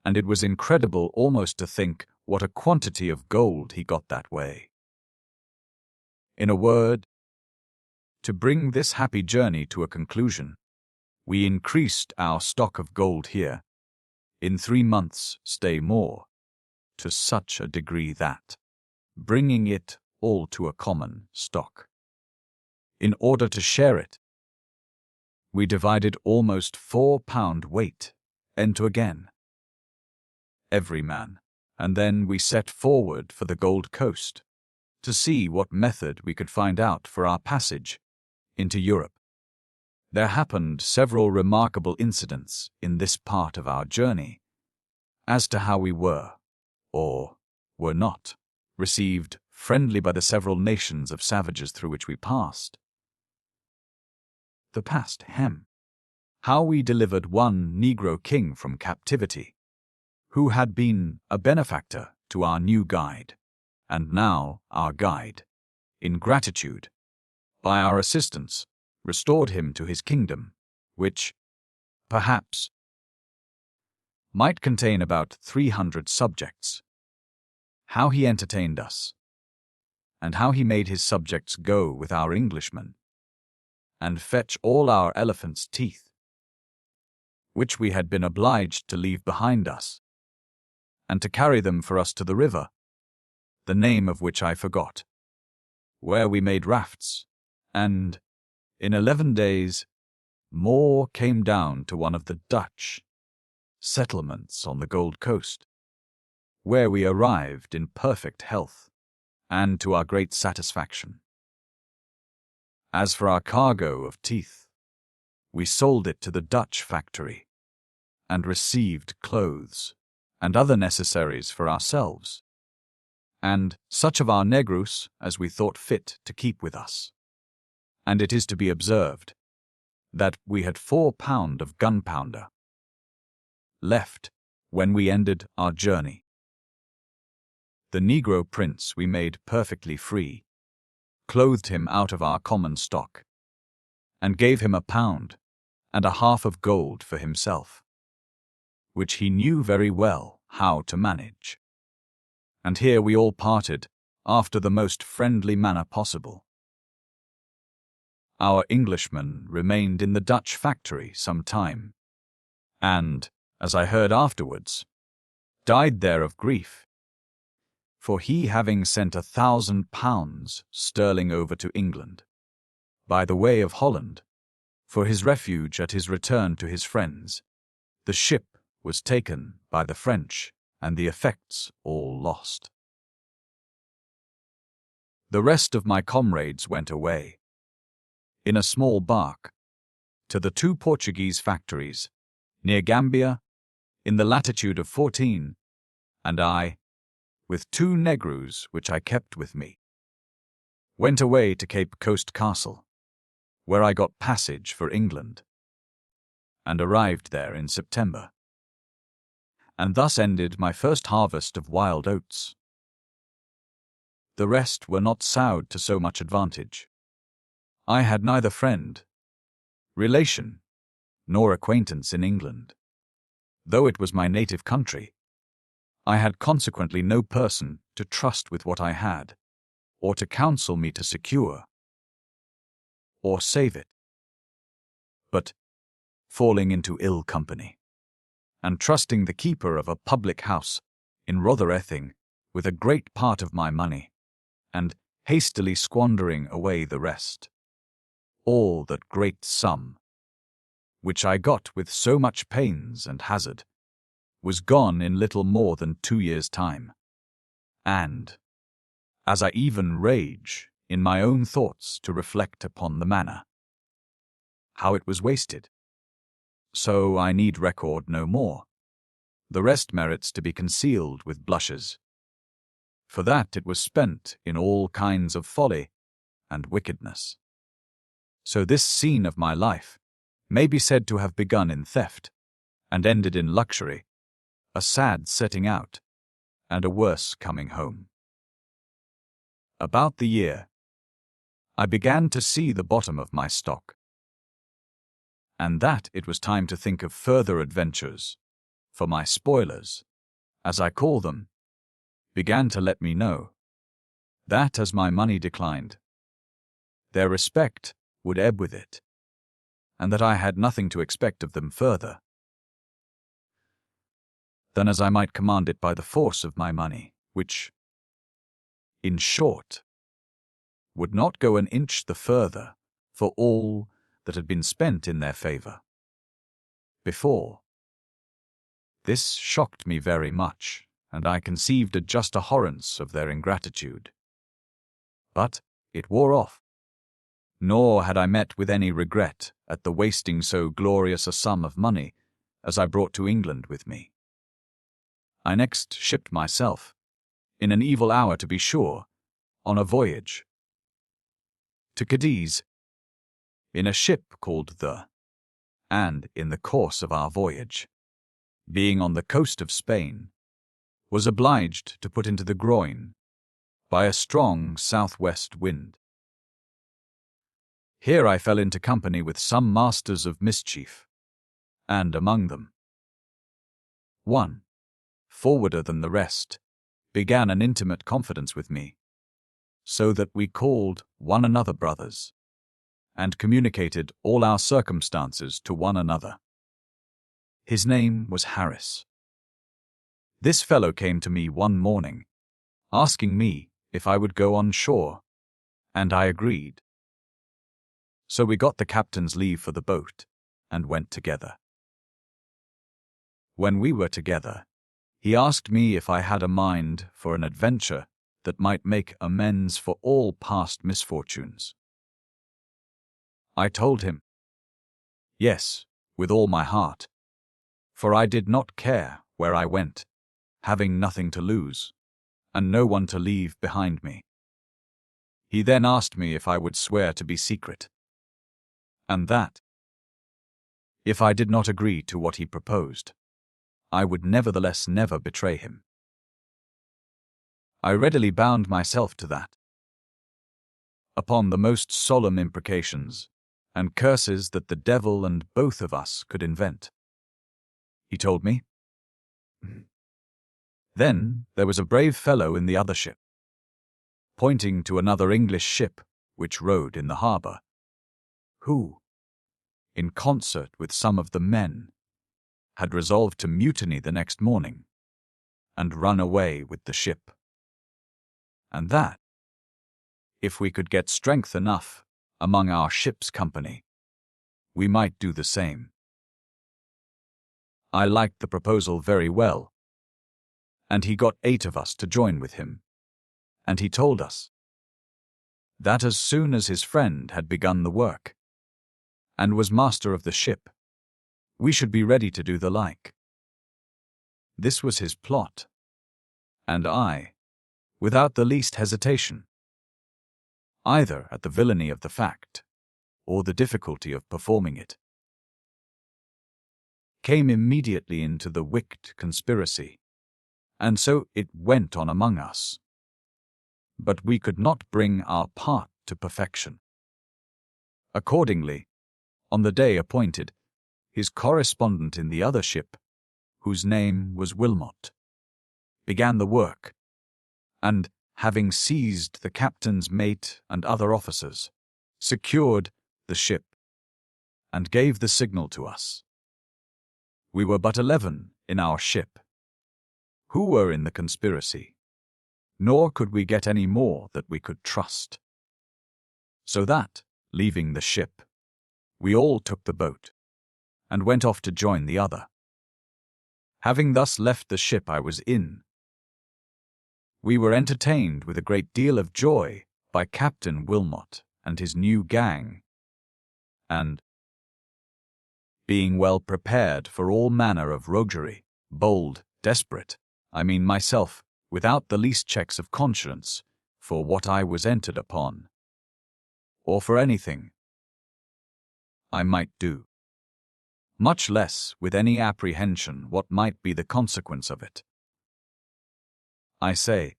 And it was incredible almost to think what a quantity of gold he got that way. In a word, to bring this happy journey to a conclusion, we increased our stock of gold here, in 3 months' stay more, to such a degree that, bringing it all to a common stock, in order to share it, we divided almost 4 pound weight, end to again, every man, and then we set forward for the Gold Coast, to see what method we could find out for our passage into Europe. There happened several remarkable incidents in this part of our journey, as to how we were, or were not, received friendly by the several nations of savages through which we passed. The past how we delivered one Negro king from captivity, who had been a benefactor to our new guide, and now our guide, in gratitude, by our assistance, restored him to his kingdom, which, perhaps, might contain about 300 subjects. How he entertained us, and how he made his subjects go with our Englishmen, and fetch all our elephants' teeth, which we had been obliged to leave behind us, and to carry them for us to the river, the name of which I forgot, where we made rafts, and, in 11 days, more came down to one of the Dutch settlements on the Gold Coast, where we arrived in perfect health, and to our great satisfaction. As for our cargo of teeth, we sold it to the Dutch factory, and received clothes and other necessaries for ourselves, and such of our negroes as we thought fit to keep with us. And it is to be observed that we had 4 pound of gunpowder, left when we ended our journey. The Negro prince we made perfectly free, clothed him out of our common stock, and gave him £1.50 of gold for himself, which he knew very well how to manage. And here we all parted after the most friendly manner possible. Our Englishman remained in the Dutch factory some time, and, as I heard afterwards, died there of grief, for he having sent £1,000 sterling over to England, by the way of Holland, for his refuge at his return to his friends, the ship was taken by the French, and the effects all lost. The rest of my comrades went away, in a small bark, to the 2 Portuguese factories, near Gambia, in the latitude of 14, and I, with 2 Negroes which I kept with me, went away to Cape Coast Castle, where I got passage for England, and arrived there in September. And thus ended my first harvest of wild oats. The rest were not sowed to so much advantage. I had neither friend, relation, nor acquaintance in England. Though it was my native country, I had consequently no person to trust with what I had, or to counsel me to secure, or save it. But, falling into ill company, and trusting the keeper of a public house in Rotherething with a great part of my money, and hastily squandering away the rest, all that great sum, which I got with so much pains and hazard, was gone in little more than 2 years' time. And, as I even rage in my own thoughts to reflect upon the manner, how it was wasted, so I need record no more. The rest merits to be concealed with blushes, for that it was spent in all kinds of folly and wickedness. So this scene of my life may be said to have begun in theft, and ended in luxury, a sad setting out, and a worse coming home. About the year, I began to see the bottom of my stock, and that it was time to think of further adventures, for my spoilers, as I call them, began to let me know that as my money declined, their respect would ebb with it, and that I had nothing to expect of them further than as I might command it by the force of my money, which, in short, would not go an inch the further for all that had been spent in their favour before. This shocked me very much, and I conceived a just abhorrence of their ingratitude. But it wore off, nor had I met with any regret at the wasting so glorious a sum of money as I brought to England with me. I next shipped myself, in an evil hour to be sure, on a voyage to Cadiz, in a ship called the, and in the course of our voyage, being on the coast of Spain, was obliged to put into the groin by a strong southwest wind. Here I fell into company with some masters of mischief, and among them, one, forwarder than the rest, began an intimate confidence with me, so that we called one another brothers, and communicated all our circumstances to one another. His name was Harris. This fellow came to me one morning, asking me if I would go on shore, and I agreed. So we got the captain's leave for the boat, and went together. When we were together, he asked me if I had a mind for an adventure that might make amends for all past misfortunes. I told him, yes, with all my heart, for I did not care where I went, having nothing to lose, and no one to leave behind me. He then asked me if I would swear to be secret, and that, if I did not agree to what he proposed, I would nevertheless never betray him. I readily bound myself to that. Upon the most solemn imprecations and curses that the devil and both of us could invent. He told me. Then there was a brave fellow in the other ship, pointing to another English ship which rode in the harbour, who, in concert with some of the men, had resolved to mutiny the next morning and run away with the ship. And that, if we could get strength enough among our ship's company, we might do the same. I liked the proposal very well, and he got 8 of us to join with him, and he told us that as soon as his friend had begun the work, and was master of the ship, we should be ready to do the like. This was his plot, and I, without the least hesitation, either at the villainy of the fact or the difficulty of performing it, came immediately into the wicked conspiracy, and so it went on among us. But we could not bring our part to perfection. Accordingly, on the day appointed, his correspondent in the other ship, whose name was Wilmot, began the work, and, having seized the captain's mate and other officers, secured the ship, and gave the signal to us. We were but 11 in our ship, who were in the conspiracy, nor could we get any more that we could trust. So that, leaving the ship, we all took the boat, and went off to join the other. Having thus left the ship I was in, we were entertained with a great deal of joy by Captain Wilmot and his new gang, and, being well prepared for all manner of roguery, bold, desperate, I mean myself, without the least checks of conscience, for what I was entered upon, or for anything I might do, much less with any apprehension what might be the consequence of it. I say,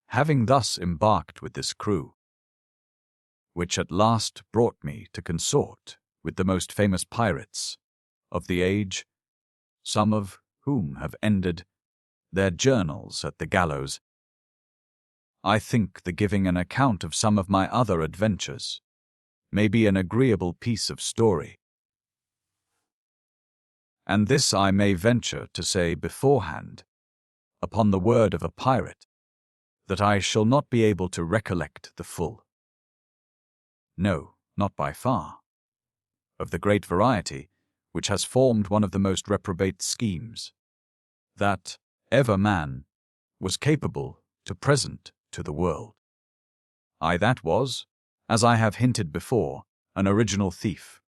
having thus embarked with this crew, which at last brought me to consort with the most famous pirates of the age, some of whom have ended their journals at the gallows, I think the giving an account of some of my other adventures may be an agreeable piece of story. And this I may venture to say beforehand, upon the word of a pirate, that I shall not be able to recollect the full. No, not by far, of the great variety which has formed one of the most reprobate schemes that ever man was capable to present to the world. I that was, as I have hinted before, an original thief,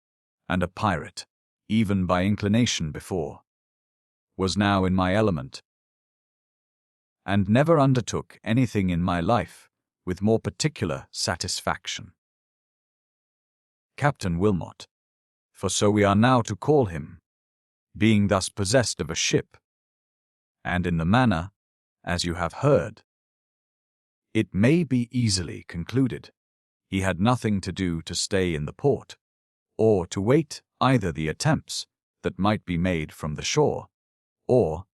and a pirate, even by inclination before, was now in my element, and never undertook anything in my life with more particular satisfaction. Captain Wilmot, for so we are now to call him, being thus possessed of a ship, and in the manner, as you have heard, it may be easily concluded he had nothing to do to stay in the port, or to wait either the attempts that might be made from the shore, or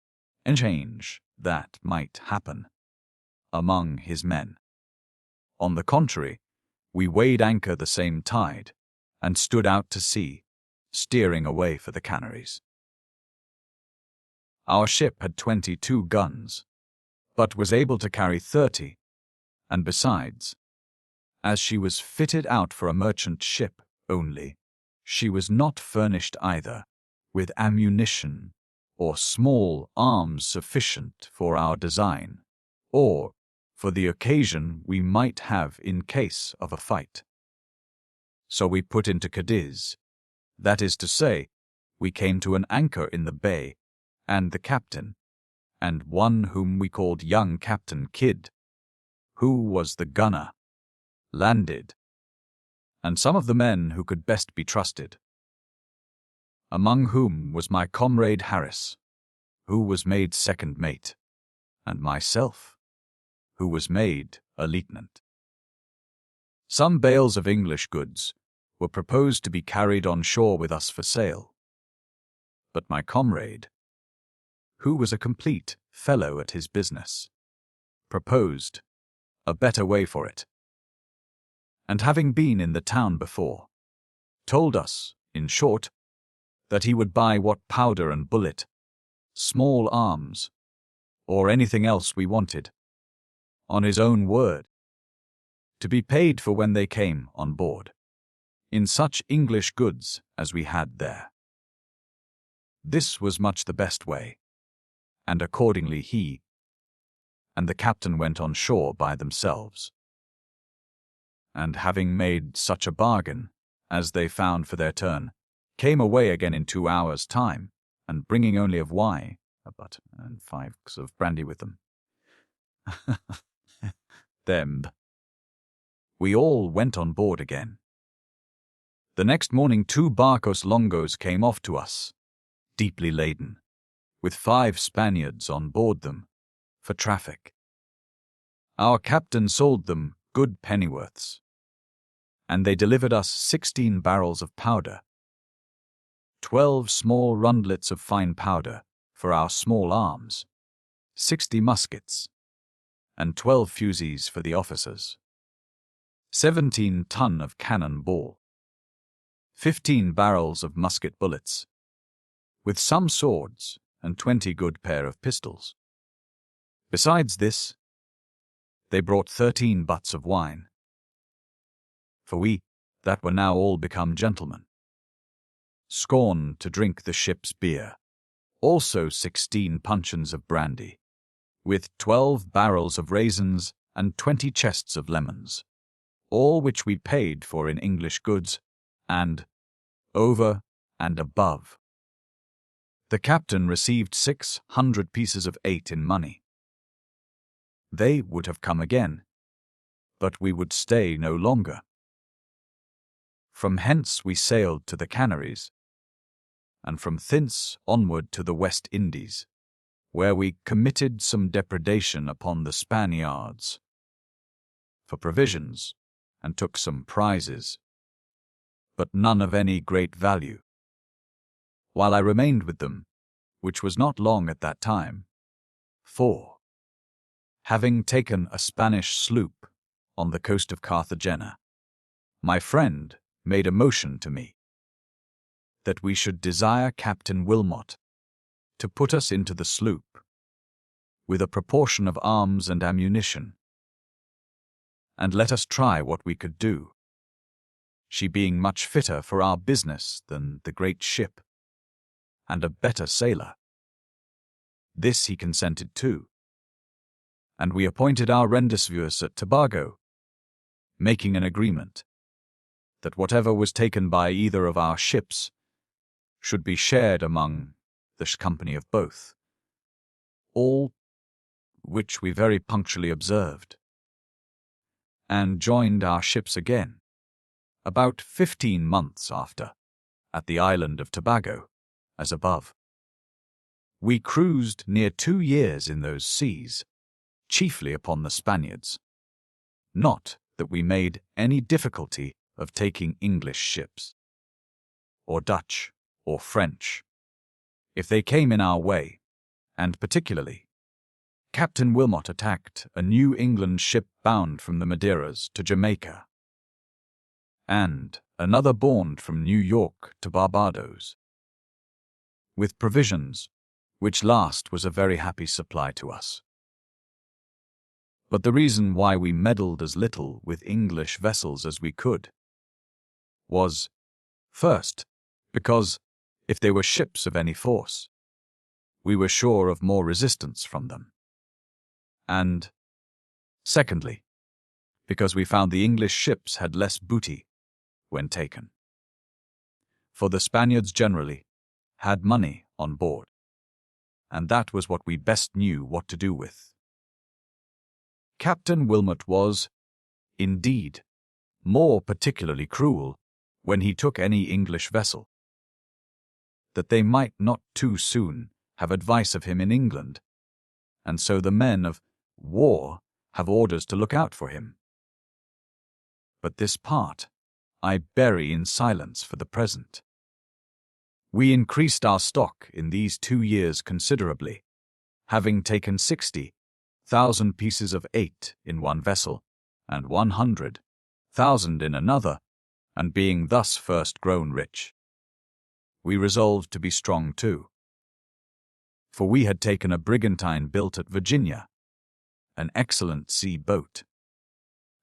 a change that might happen among his men. On the contrary, we weighed anchor the same tide, and stood out to sea, steering away for the Canaries. Our ship had 22 guns, but was able to carry 30, and besides, as she was fitted out for a merchant ship only, she was not furnished either with ammunition or small arms sufficient for our design, or for the occasion we might have in case of a fight. So we put into Cadiz, that is to say, we came to an anchor in the bay, and the captain, and one whom we called young Captain Kidd, who was the gunner, landed, and some of the men who could best be trusted, among whom was my comrade Harris, who was made second mate, and myself, who was made a lieutenant. Some bales of English goods were proposed to be carried on shore with us for sale, but my comrade, who was a complete fellow at his business, proposed a better way for it, and having been in the town before, told us, in short, that he would buy what powder and bullet, small arms, or anything else we wanted, on his own word, to be paid for when they came on board, in such English goods as we had there. This was much the best way, and accordingly he and the captain went on shore by themselves, and having made such a bargain as they found for their turn, came away again in 2 hours' time, and bringing only of wine, a butt, and 5 of brandy with them. Them. We all went on board again. The next morning 2 barcos longos came off to us, deeply laden, with 5 Spaniards on board them, for traffic. Our captain sold them good pennyworths, and they delivered us 16 barrels of powder, 12 small rundlets of fine powder for our small arms, 60 muskets, and 12 fusees for the officers, 17 ton of cannon ball, 15 barrels of musket bullets, with some swords and 20 good pair of pistols. Besides this, they brought 13 butts of wine, for we that were now all become gentlemen scorned to drink the ship's beer, also 16 puncheons of brandy, with 12 barrels of raisins and 20 chests of lemons, all which we paid for in English goods, and over and above. The captain received 600 pieces of 8 in money. They would have come again, but we would stay no longer. From hence we sailed to the Canaries, and from thence onward to the West Indies, where we committed some depredation upon the Spaniards for provisions, and took some prizes, but none of any great value. While I remained with them, which was not long at that time, for, having taken a Spanish sloop on the coast of Carthagena, my friend made a motion to me that we should desire Captain Wilmot to put us into the sloop, with a proportion of arms and ammunition, and let us try what we could do, she being much fitter for our business than the great ship, and a better sailor. This he consented to, and we appointed our rendezvous at Tobago, making an agreement that whatever was taken by either of our ships should be shared among the company of both, all which we very punctually observed, and joined our ships again, about 15 months after, at the island of Tobago, as above. We cruised near 2 years in those seas, chiefly upon the Spaniards. Not that we made any difficulty of taking English ships, or Dutch, or French, if they came in our way, and particularly, Captain Wilmot attacked a New England ship bound from the Madeiras to Jamaica, and another bound from New York to Barbados, with provisions, which last was a very happy supply to us. But the reason why we meddled as little with English vessels as we could was, first, because, if they were ships of any force, we were sure of more resistance from them, and, secondly, because we found the English ships had less booty when taken. For the Spaniards generally had money on board, and that was what we best knew what to do with. Captain Wilmot was, indeed, more particularly cruel when he took any English vessel, that they might not too soon have advice of him in England, and so the men of war have orders to look out for him. But this part I bury in silence for the present. We increased our stock in these 2 years considerably, having taken 60,000 pieces of 8 in one vessel, and 100,000 in another, and being thus first grown rich, we resolved to be strong too. For we had taken a brigantine built at Virginia, an excellent sea boat,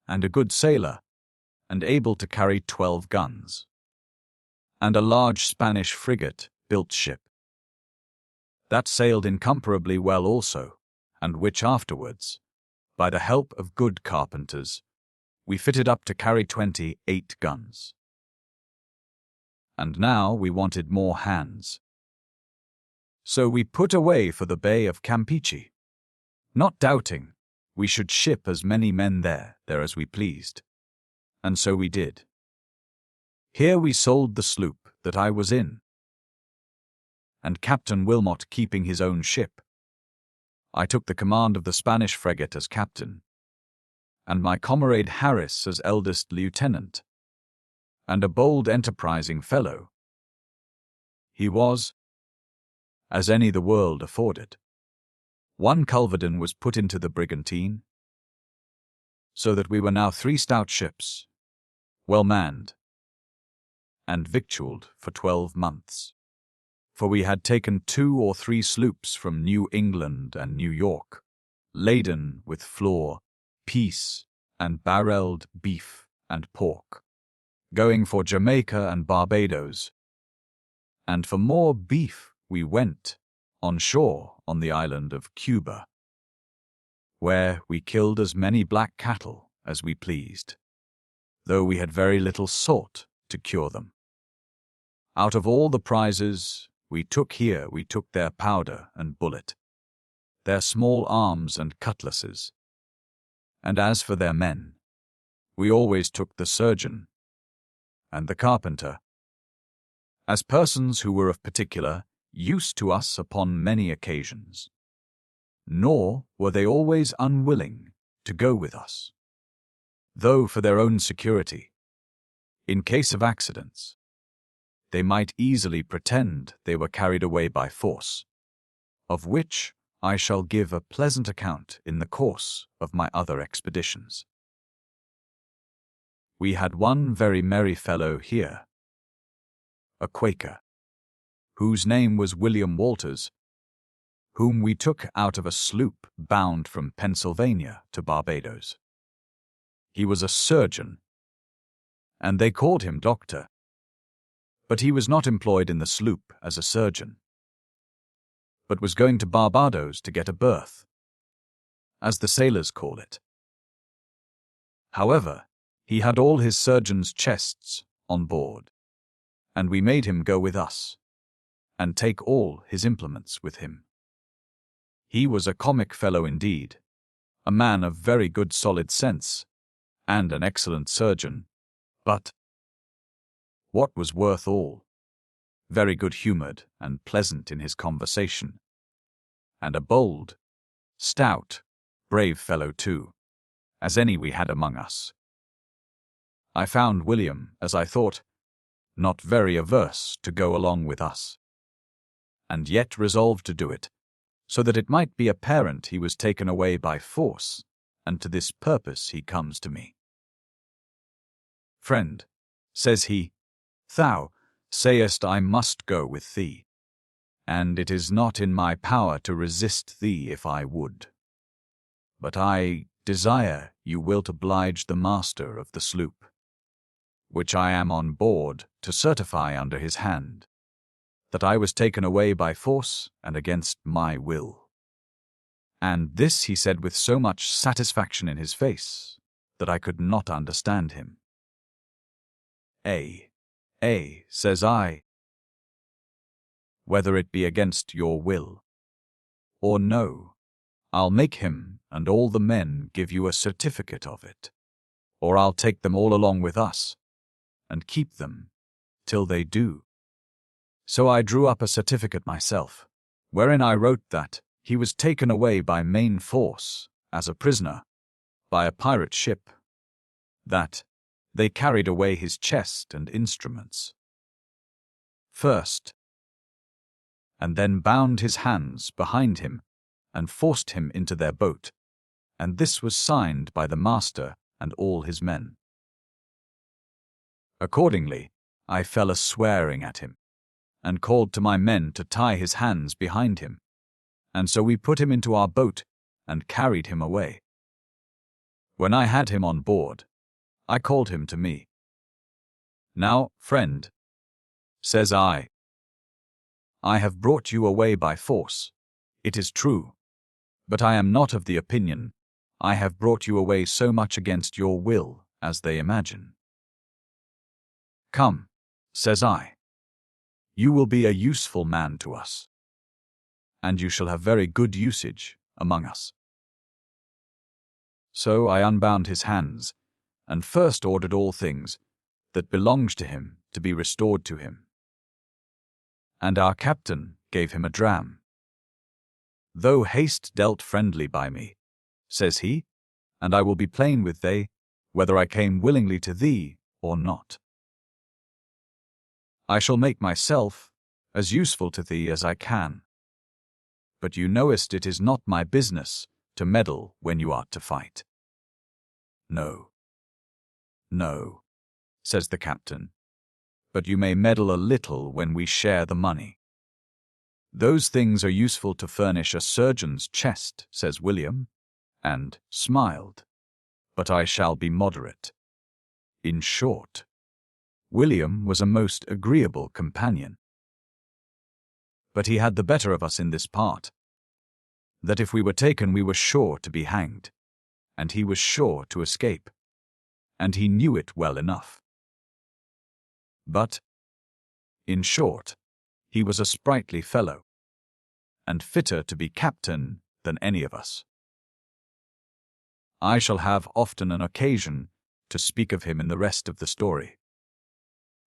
and a good sailor, and able to carry 12 guns, and a large Spanish frigate-built ship, that sailed incomparably well also, and which afterwards, by the help of good carpenters, we fitted up to carry 28 guns. And now we wanted more hands. So we put away for the Bay of Campeche, not doubting we should ship as many men there as we pleased. And so we did. Here we sold the sloop that I was in, and Captain Wilmot keeping his own ship. I took the command of the Spanish frigate as captain, and my comrade Harris as eldest lieutenant, and a bold enterprising fellow he was, as any the world afforded. One culverin was put into the brigantine, so that we were now 3 stout ships, well manned, and victualled for 12 months. For we had taken 2 or 3 sloops from New England and New York, laden with flour, pease, and barrelled beef and pork, going for Jamaica and Barbados. And for more beef we went on shore on the island of Cuba, where we killed as many black cattle as we pleased, though we had very little salt to cure them. Out of all the prizes we took their powder and bullet, their small arms and cutlasses. And as for their men, we always took the surgeon and the carpenter, as persons who were of particular use to us upon many occasions. Nor were they always unwilling to go with us, though for their own security, in case of accidents, they might easily pretend they were carried away by force, of which I shall give a pleasant account in the course of my other expeditions. We had one very merry fellow here, a Quaker, whose name was William Walters, whom we took out of a sloop bound from Pennsylvania to Barbados. He was a surgeon, and they called him Doctor. But he was not employed in the sloop as a surgeon, but was going to Barbados to get a berth, as the sailors call it. However, he had all his surgeon's chests on board, and we made him go with us, and take all his implements with him. He was a comic fellow indeed, a man of very good solid sense, and an excellent surgeon, but, what was worth all, very good-humoured and pleasant in his conversation, and a bold, stout, brave fellow too, as any we had among us. I found William, as I thought, not very averse to go along with us, and yet resolved to do it, so that it might be apparent he was taken away by force, and to this purpose he comes to me. "Friend," says he, "thou sayest I must go with thee, and it is not in my power to resist thee if I would. But I desire you wilt oblige the master of the sloop, which I am on board, to certify under his hand, that I was taken away by force and against my will." And this he said with so much satisfaction in his face that I could not understand him. Says I, "whether it be against your will, or no, I'll make him and all the men give you a certificate of it, or I'll take them all along with us, and keep them till they do." So I drew up a certificate myself, wherein I wrote that he was taken away by main force as a prisoner by a pirate ship, that they carried away his chest and instruments first, and then bound his hands behind him and forced him into their boat, and this was signed by the master and all his men. Accordingly, I fell a-swearing at him, and called to my men to tie his hands behind him, and so we put him into our boat and carried him away. When I had him on board, I called him to me. Now, friend, says I have brought you away by force, it is true, but I am not of the opinion I have brought you away so much against your will as they imagine. Come, says I, you will be a useful man to us, and you shall have very good usage among us. So I unbound his hands, and first ordered all things that belonged to him to be restored to him. And our captain gave him a dram. Though haste dealt friendly by me, says he, and I will be plain with thee, whether I came willingly to thee or not. I shall make myself as useful to thee as I can. But you knowest it is not my business to meddle when you are to fight. No, no, says the captain, but you may meddle a little when we share the money. Those things are useful to furnish a surgeon's chest, says William, and smiled, but I shall be moderate. In short, William was a most agreeable companion. But he had the better of us in this part, that if we were taken we were sure to be hanged, and he was sure to escape, and he knew it well enough. But, in short, he was a sprightly fellow, and fitter to be captain than any of us. I shall have often an occasion to speak of him in the rest of the story.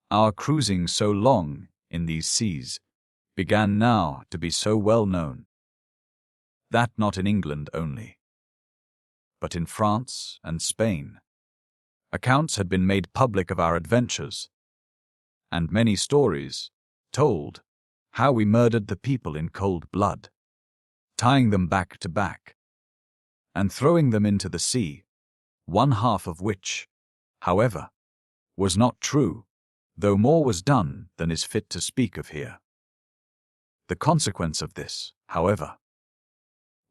Our cruising so long in these seas began now to be so well known, that not in England only, but in France and Spain, accounts had been made public of our adventures, and many stories told how we murdered the people in cold blood, tying them back to back, and throwing them into the sea, one half of which, however, was not true, though more was done than is fit to speak of here. The consequence of this, however,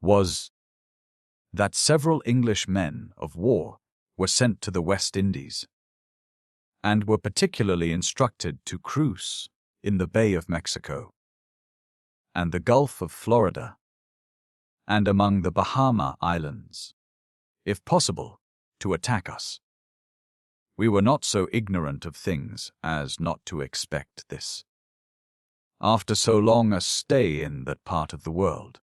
was that several English men of war were sent to the West Indies, and were particularly instructed to cruise in the Bay of Mexico, and the Gulf of Florida, and among the Bahama Islands, if possible, to attack us. We were not so ignorant of things as not to expect this, after so long a stay in that part of the world.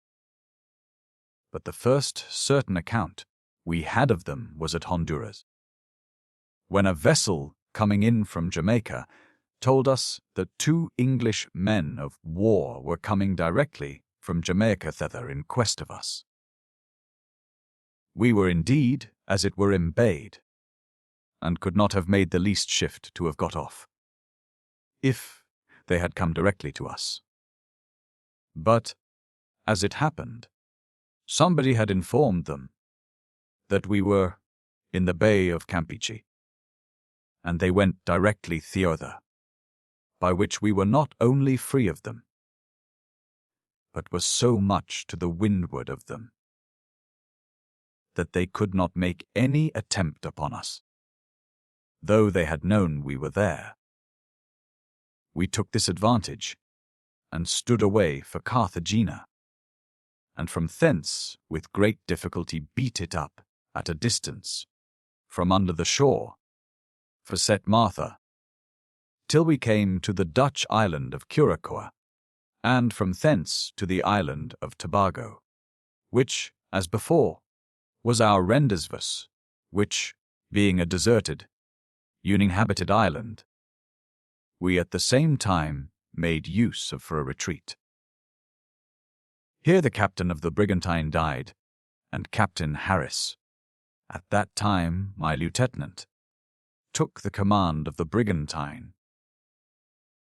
But the first certain account we had of them was at Honduras, when a vessel coming in from Jamaica told us that 2 English men of war were coming directly from Jamaica thither in quest of us. We were indeed, as it were, embayed, and could not have made the least shift to have got off, if they had come directly to us. But, as it happened, somebody had informed them that we were in the Bay of Campeche, and they went directly thither, by which we were not only free of them, but were so much to the windward of them, that they could not make any attempt upon us, though they had known we were there. We took this advantage, and stood away for Carthagena, and from thence with great difficulty beat it up at a distance from under the shore for St. Martha, till we came to the Dutch island of Curaçao, and from thence to the island of Tobago, which, as before, was our rendezvous, which, being a deserted, uninhabited island, we at the same time made use of for a retreat. Here the captain of the brigantine died, and Captain Harris, at that time my lieutenant, took the command of the brigantine.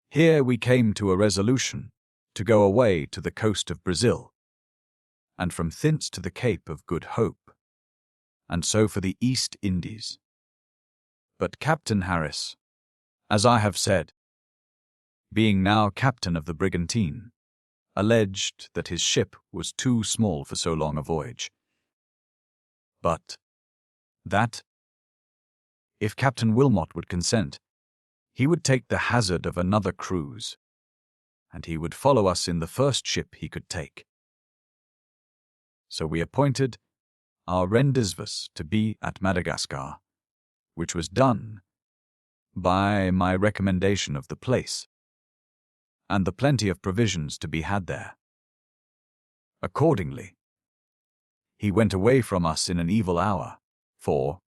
Here we came to a resolution to go away to the coast of Brazil, and from thence to the Cape of Good Hope, and so for the East Indies. But Captain Harris, as I have said, being now captain of the brigantine, alleged that his ship was too small for so long a voyage, but that, if Captain Wilmot would consent, he would take the hazard of another cruise, and he would follow us in the first ship he could take. So we appointed our rendezvous to be at Madagascar, which was done by my recommendation of the place, and the plenty of provisions to be had there. Accordingly, he went away from us in an evil hour, for,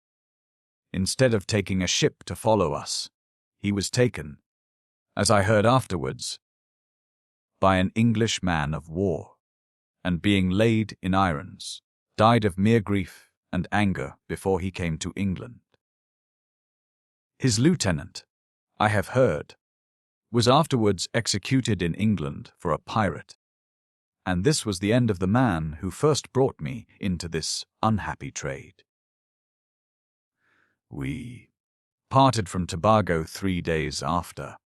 instead of taking a ship to follow us, he was taken, as I heard afterwards, by an English man of war, and being laid in irons, died of mere grief and anger before he came to England. His lieutenant, I have heard, was afterwards executed in England for a pirate, and this was the end of the man who first brought me into this unhappy trade. We parted from Tobago 3 days after,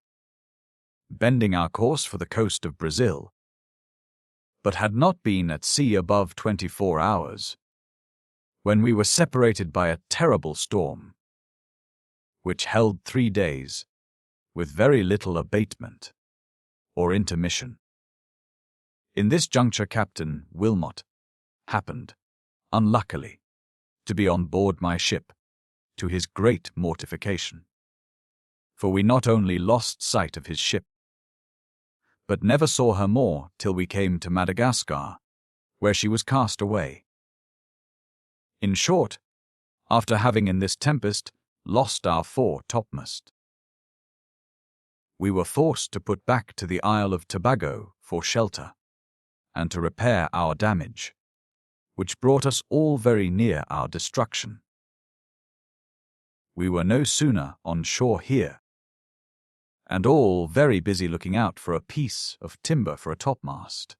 bending our course for the coast of Brazil, but had not been at sea above 24 hours, when we were separated by a terrible storm, which held 3 days, with very little abatement or intermission. In this juncture Captain Wilmot happened, unluckily, to be on board my ship, to his great mortification. For we not only lost sight of his ship, but never saw her more till we came to Madagascar, where she was cast away. In short, after having in this tempest lost our fore topmast, we were forced to put back to the Isle of Tobago for shelter, and to repair our damage, which brought us all very near our destruction. We were no sooner on shore here, and all very busy looking out for a piece of timber for a topmast,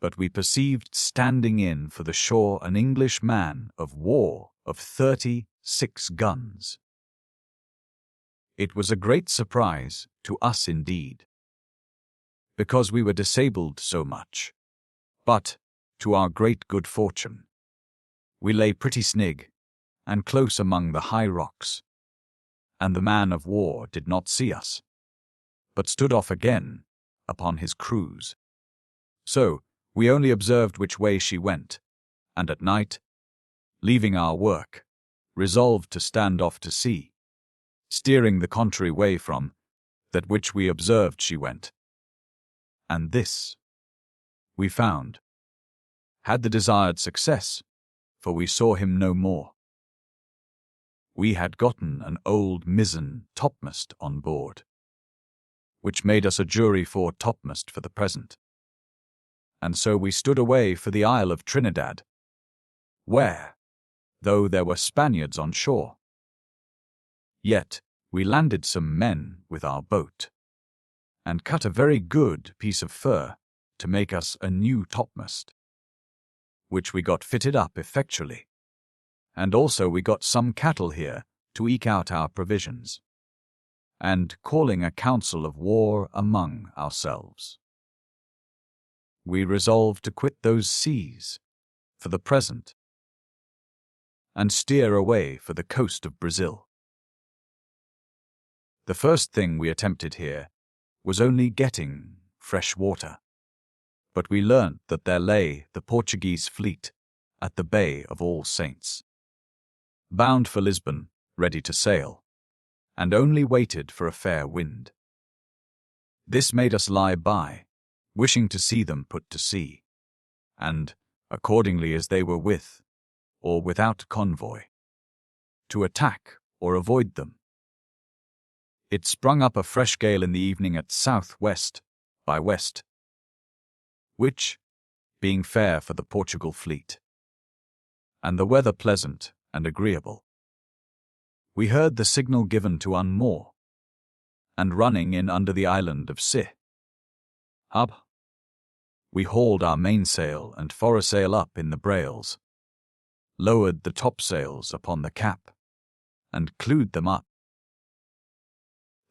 but we perceived standing in for the shore an English man of war of 36 guns. It was a great surprise to us indeed, because we were disabled so much, but, to our great good fortune, we lay pretty snig and close among the high rocks, and the man of war did not see us, but stood off again upon his cruise. So we only observed which way she went, and at night, leaving our work, resolved to stand off to sea, steering the contrary way from that which we observed she went. And this, we found, had the desired success, for we saw him no more. We had gotten an old mizzen topmast on board, which made us a jury fore topmast for the present. And so we stood away for the Isle of Trinidad, where, though there were Spaniards on shore, yet we landed some men with our boat, and cut a very good piece of fir to make us a new topmast, which we got fitted up effectually, and also we got some cattle here to eke out our provisions, and calling a council of war among ourselves, we resolved to quit those seas for the present, and steer away for the coast of Brazil. The first thing we attempted here was only getting fresh water, but we learnt that there lay the Portuguese fleet at the Bay of All Saints, bound for Lisbon, ready to sail, and only waited for a fair wind. This made us lie by, wishing to see them put to sea, and, accordingly as they were with, or without convoy, to attack or avoid them. It sprung up a fresh gale in the evening at south-west by west, which, being fair for the Portugal fleet, and the weather pleasant and agreeable. We heard the signal given to unmoor, and running in under the island of Si. Hub. We hauled our mainsail and foresail up in the brails, lowered the topsails upon the cap, and clewed them up,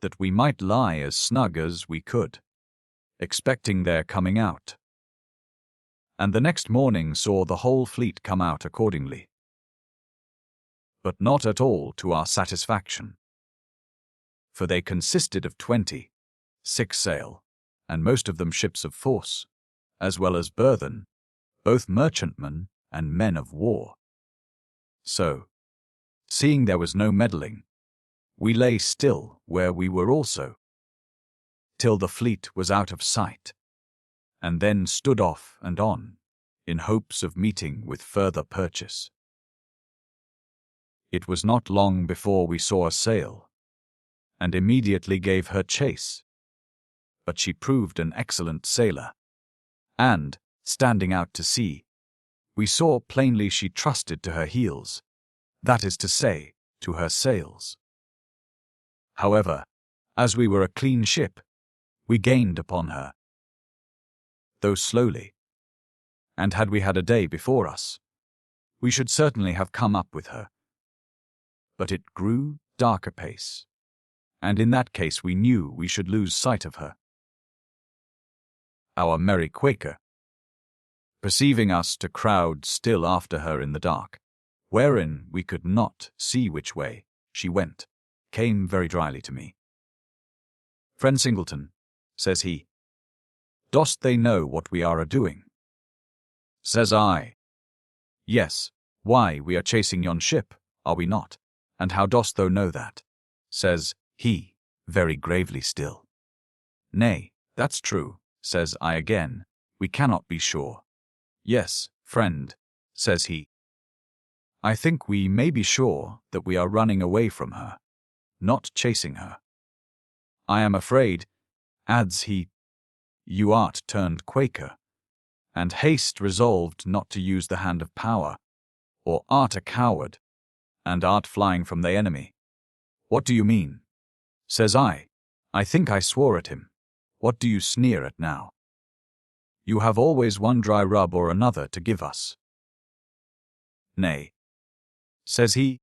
that we might lie as snug as we could, expecting their coming out. And the next morning saw the whole fleet come out accordingly, but not at all to our satisfaction, for they consisted of 26 sail, and most of them ships of force, as well as burthen, both merchantmen and men of war. So, seeing there was no meddling, we lay still where we were also, till the fleet was out of sight, and then stood off and on, in hopes of meeting with further purchase. It was not long before we saw a sail, and immediately gave her chase, but she proved an excellent sailor, and, standing out to sea, we saw plainly she trusted to her heels, that is to say, to her sails. However, as we were a clean ship, we gained upon her, though slowly, and had we had a day before us, we should certainly have come up with her. But it grew dark apace, and in that case we knew we should lose sight of her. Our merry Quaker, perceiving us to crowd still after her in the dark, wherein we could not see which way she went, came very dryly to me. "Friend Singleton," says he, "dost they know what we are a-doing?" Says I, "Yes, why, we are chasing yon ship, are we not? And how dost thou know that?" Says he, very gravely still. "Nay, that's true," says I again, "we cannot be sure." "Yes, friend," says he, "I think we may be sure that we are running away from her, not chasing her. I am afraid," adds he, "you art turned Quaker, and haste resolved not to use the hand of power, or art a coward, and art flying from the enemy." "What do you mean?" Says I think I swore at him. "What do you sneer at now? You have always one dry rub or another to give us." "Nay," says he,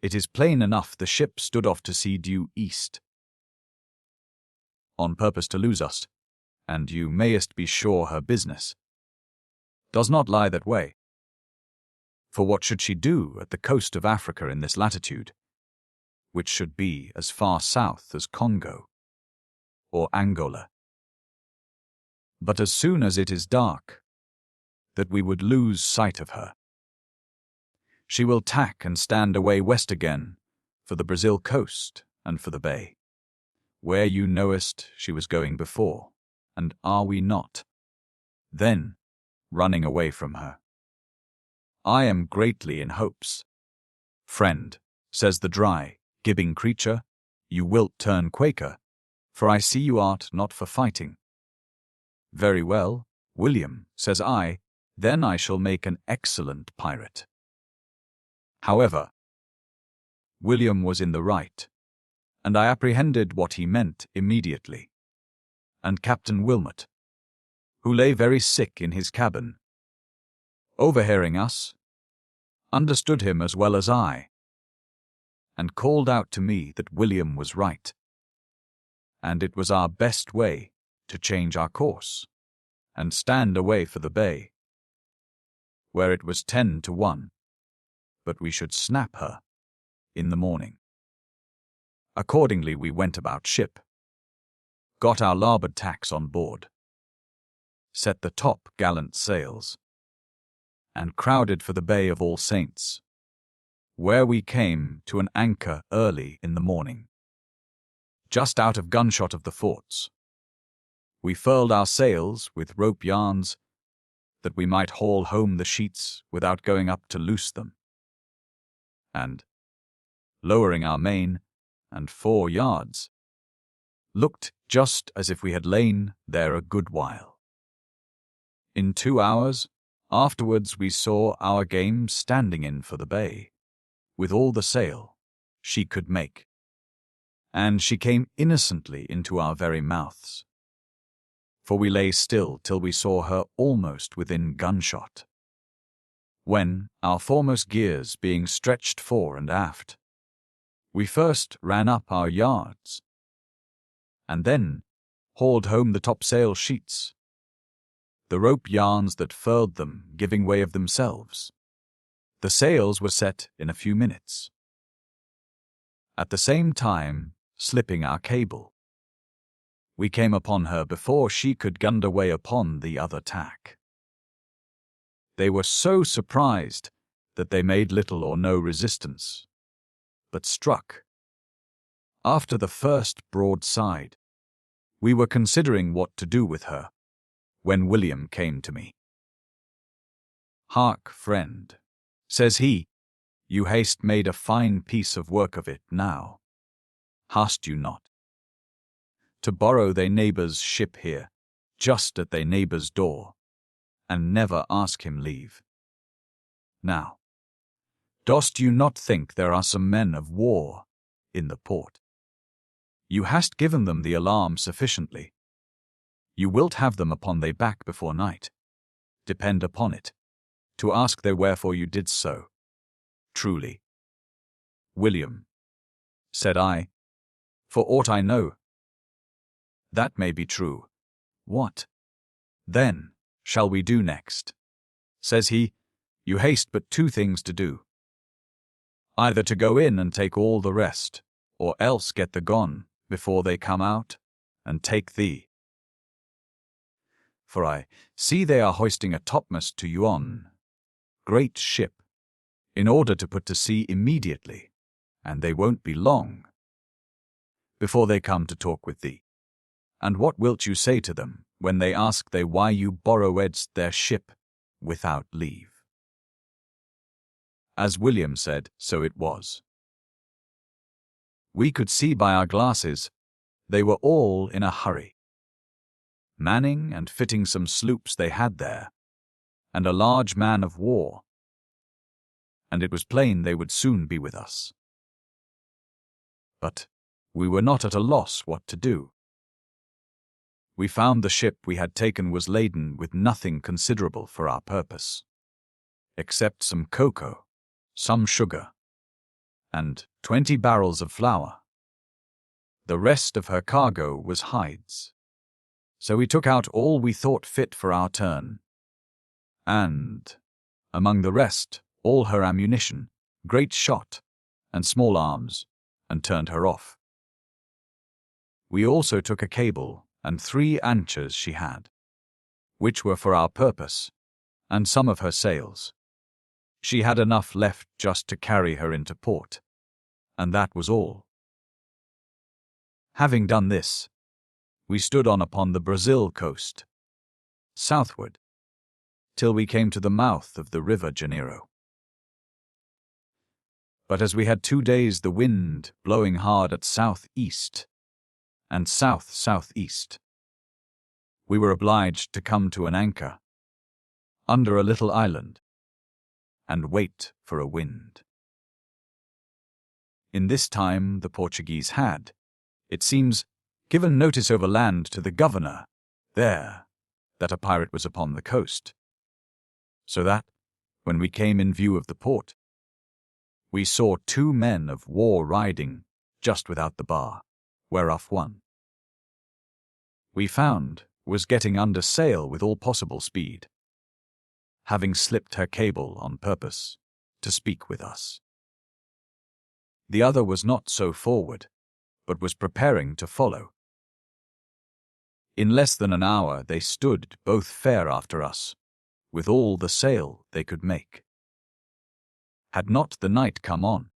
"it is plain enough the ship stood off to sea due east, on purpose to lose us, and you mayest be sure her business does not lie that way. For what should she do at the coast of Africa in this latitude, which should be as far south as Congo or Angola? But as soon as it is dark, that we would lose sight of her, she will tack and stand away west again for the Brazil coast and for the bay, where you knowest she was going before, and are we not then running away from her? I am greatly in hopes." "Friend," says the dry, gibbing creature, "you wilt turn Quaker, for I see you art not for fighting." "Very well, William," says I, "then I shall make an excellent pirate." However, William was in the right, and I apprehended what he meant immediately, and Captain Wilmot, who lay very sick in his cabin, overhearing us, understood him as well as I, and called out to me that William was right, and it was our best way to change our course, and stand away for the bay, where it was 10-1, but we should snap her in the morning. Accordingly we went about ship, got our larboard tacks on board, set the top gallant sails, and crowded for the Bay of All Saints, where we came to an anchor early in the morning, just out of gunshot of the forts. We furled our sails with rope yarns, that we might haul home the sheets without going up to loose them, and, lowering our main and fore yards, looked just as if we had lain there a good while. In 2 hours afterwards we saw our game standing in for the bay, with all the sail she could make, and she came innocently into our very mouths, for we lay still till we saw her almost within gunshot, when, our foremost gears being stretched fore and aft, we first ran up our yards, and then hauled home the topsail sheets, the rope yarns that furled them giving way of themselves. The sails were set in a few minutes, at the same time slipping our cable. We came upon her before she could gund away upon the other tack. They were so surprised that they made little or no resistance, but struck. After the first broadside, we were considering what to do with her, when William came to me. "Hark, friend," says he, "you hast made a fine piece of work of it now. Hast you not? To borrow thy neighbour's ship here, just at thy neighbour's door, and never ask him leave. Now, dost you not think there are some men of war in the port? You hast given them the alarm sufficiently. You wilt have them upon thy back before night, depend upon it, to ask they wherefore you did so. Truly." "William," said I, "for aught I know." "That may be true. What, then, shall we do next?" says he. "You haste but 2 things to do. Either to go in and take all the rest, or else get the gone before they come out, and take thee. For I see they are hoisting a topmast to yon great ship, in order to put to sea immediately, and they won't be long before they come to talk with thee. And what wilt you say to them when they ask thee why you borrowedst their ship without leave?" As William said, so it was. We could see by our glasses they were all in a hurry, manning and fitting some sloops they had there, and a large man of war, and it was plain they would soon be with us. But we were not at a loss what to do. We found the ship we had taken was laden with nothing considerable for our purpose, except some cocoa, some sugar, and 20 barrels of flour. The rest of her cargo was hides. So we took out all we thought fit for our turn, and, among the rest, all her ammunition, great shot, and small arms, and turned her off. We also took a cable and 3 anchors she had, which were for our purpose, and some of her sails. She had enough left just to carry her into port, and that was all. Having done this, we stood on upon the Brazil coast, southward, till we came to the mouth of the river Janeiro. But as we had 2 days the wind blowing hard at south-east and south-southeast, we were obliged to come to an anchor under a little island and wait for a wind. In this time the Portuguese had, it seems, given notice over land to the governor there that a pirate was upon the coast, so that, when we came in view of the port, we saw 2 men of war riding just without the bar, whereof one, we found, was getting under sail with all possible speed, having slipped her cable on purpose to speak with us. The other was not so forward, but was preparing to follow. In less than an hour they stood both fair after us, with all the sail they could make. Had not the night come on,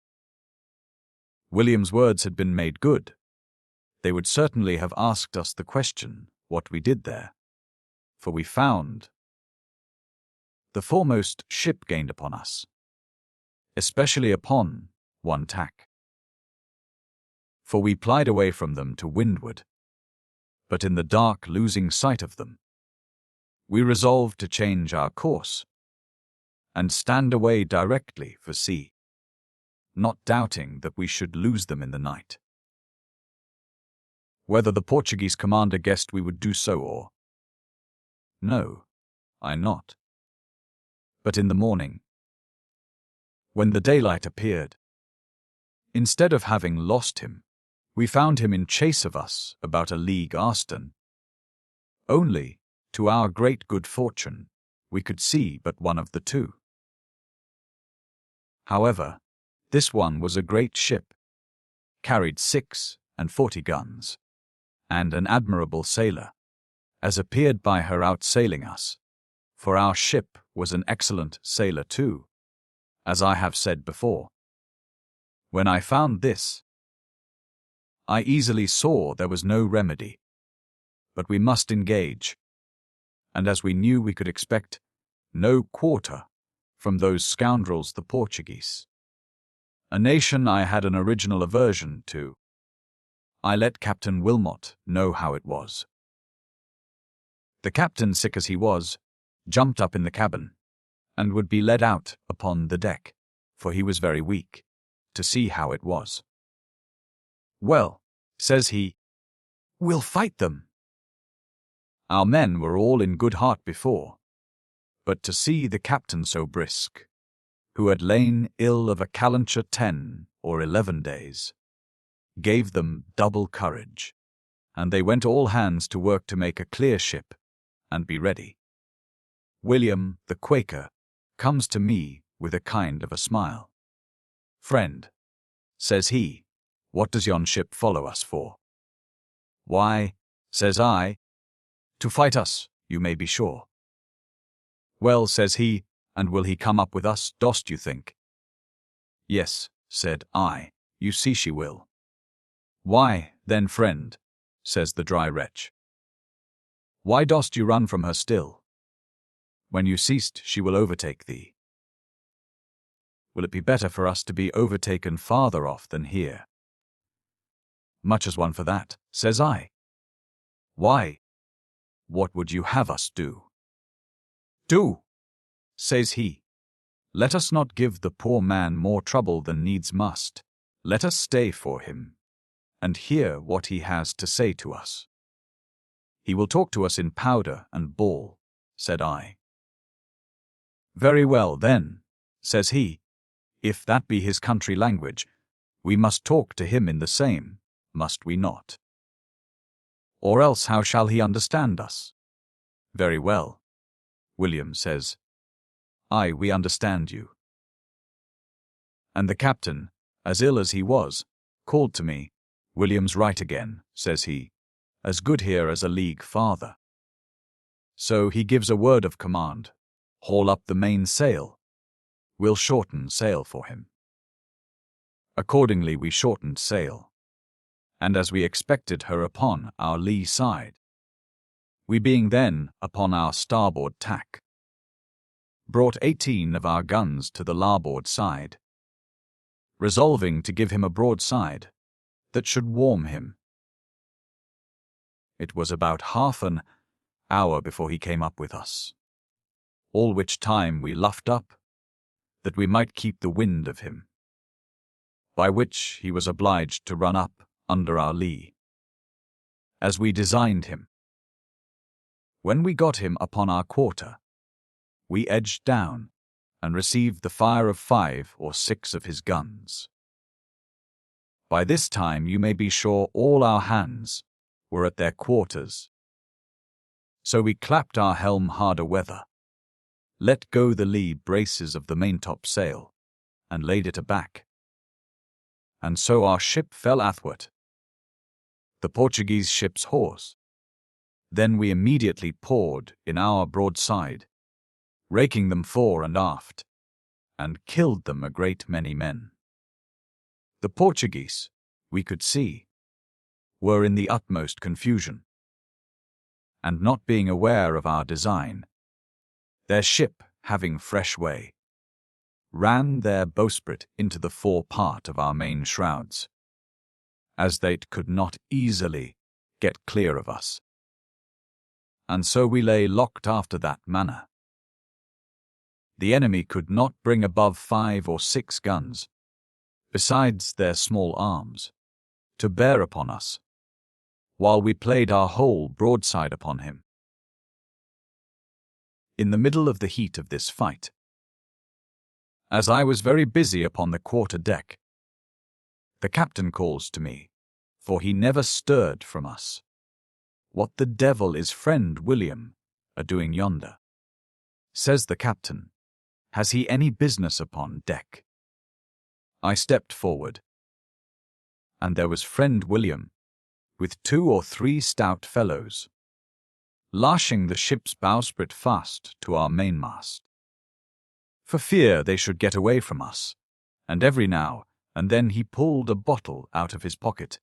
William's words had been made good. They would certainly have asked us the question what we did there, for we found the foremost ship gained upon us, especially upon one tack. For we plied away from them to windward, but in the dark losing sight of them, we resolved to change our course and stand away directly for sea, not doubting that we should lose them in the night. Whether the Portuguese commander guessed we would do so or no, I not. But in the morning, when the daylight appeared, instead of having lost him, we found him in chase of us about a league astern. Only, to our great good fortune, we could see but one of the two. However, this one was a great ship, carried 46 guns, and an admirable sailor, as appeared by her outsailing us, for our ship was an excellent sailor too, as I have said before. When I found this, I easily saw there was no remedy, but we must engage, and as we knew we could expect no quarter from those scoundrels the Portuguese, a nation I had an original aversion to, I let Captain Wilmot know how it was. The captain, sick as he was, jumped up in the cabin, and would be led out upon the deck, for he was very weak, to see how it was. "Well," says he, "we'll fight them." Our men were all in good heart before, but to see the captain so brisk, who had lain ill of a calenture 10 or 11 days, gave them double courage, and they went all hands to work to make a clear ship and be ready. William, the Quaker, comes to me with a kind of a smile. "Friend," says he, "what does yon ship follow us for?" "Why," says I, "to fight us, you may be sure." "Well," says he, "and will he come up with us, dost you think?" "Yes," said I, "you see she will." "Why, then, friend," says the dry wretch, "why dost you run from her still? When you ceased, she will overtake thee." "Will it be better for us to be overtaken farther off than here?" "Much as one for that," says I. "Why, what would you have us do?" "Do," says he. "Let us not give the poor man more trouble than needs must. Let us stay for him, and hear what he has to say to us." "He will talk to us in powder and ball," said I. "Very well, then," says he, "if that be his country language, we must talk to him in the same, must we not? Or else how shall he understand us?" "Very well," William says. "Aye, we understand you." And the captain, as ill as he was, called to me, "William's right again," says he, "as good here as a league farther." So he gives a word of command, "Haul up the main sail. We'll shorten sail for him." Accordingly we shortened sail, and as we expected her upon our lee side, we being then upon our starboard tack, brought 18 of our guns to the larboard side, resolving to give him a broadside that should warm him. It was about half an hour before he came up with us, all which time we luffed up, that we might keep the wind of him, by which he was obliged to run up under our lee, as we designed him. When we got him upon our quarter, we edged down and received the fire of 5 or 6 of his guns. By this time you may be sure all our hands were at their quarters. So we clapped our helm harder weather, let go the lee braces of the maintop sail, and laid it aback. And so our ship fell athwart the Portuguese ship's horse. Then we immediately poured in our broadside, raking them fore and aft, and killed them a great many men. The Portuguese, we could see, were in the utmost confusion, and not being aware of our design, their ship having fresh way, ran their bowsprit into the fore part of our main shrouds, as they could not easily get clear of us. and so we lay locked after that manner. The enemy could not bring above 5 or 6 guns, besides their small arms, to bear upon us, while we played our whole broadside upon him. In the middle of the heat of this fight, as I was very busy upon the quarter deck, the captain calls to me, for he never stirred from us. "What the devil is friend William a-doing yonder?" says the captain. "Has he any business upon deck?" I stepped forward, and there was friend William, with 2 or 3 stout fellows, lashing the ship's bowsprit fast to our mainmast, for fear they should get away from us, and every now and then he pulled a bottle out of his pocket,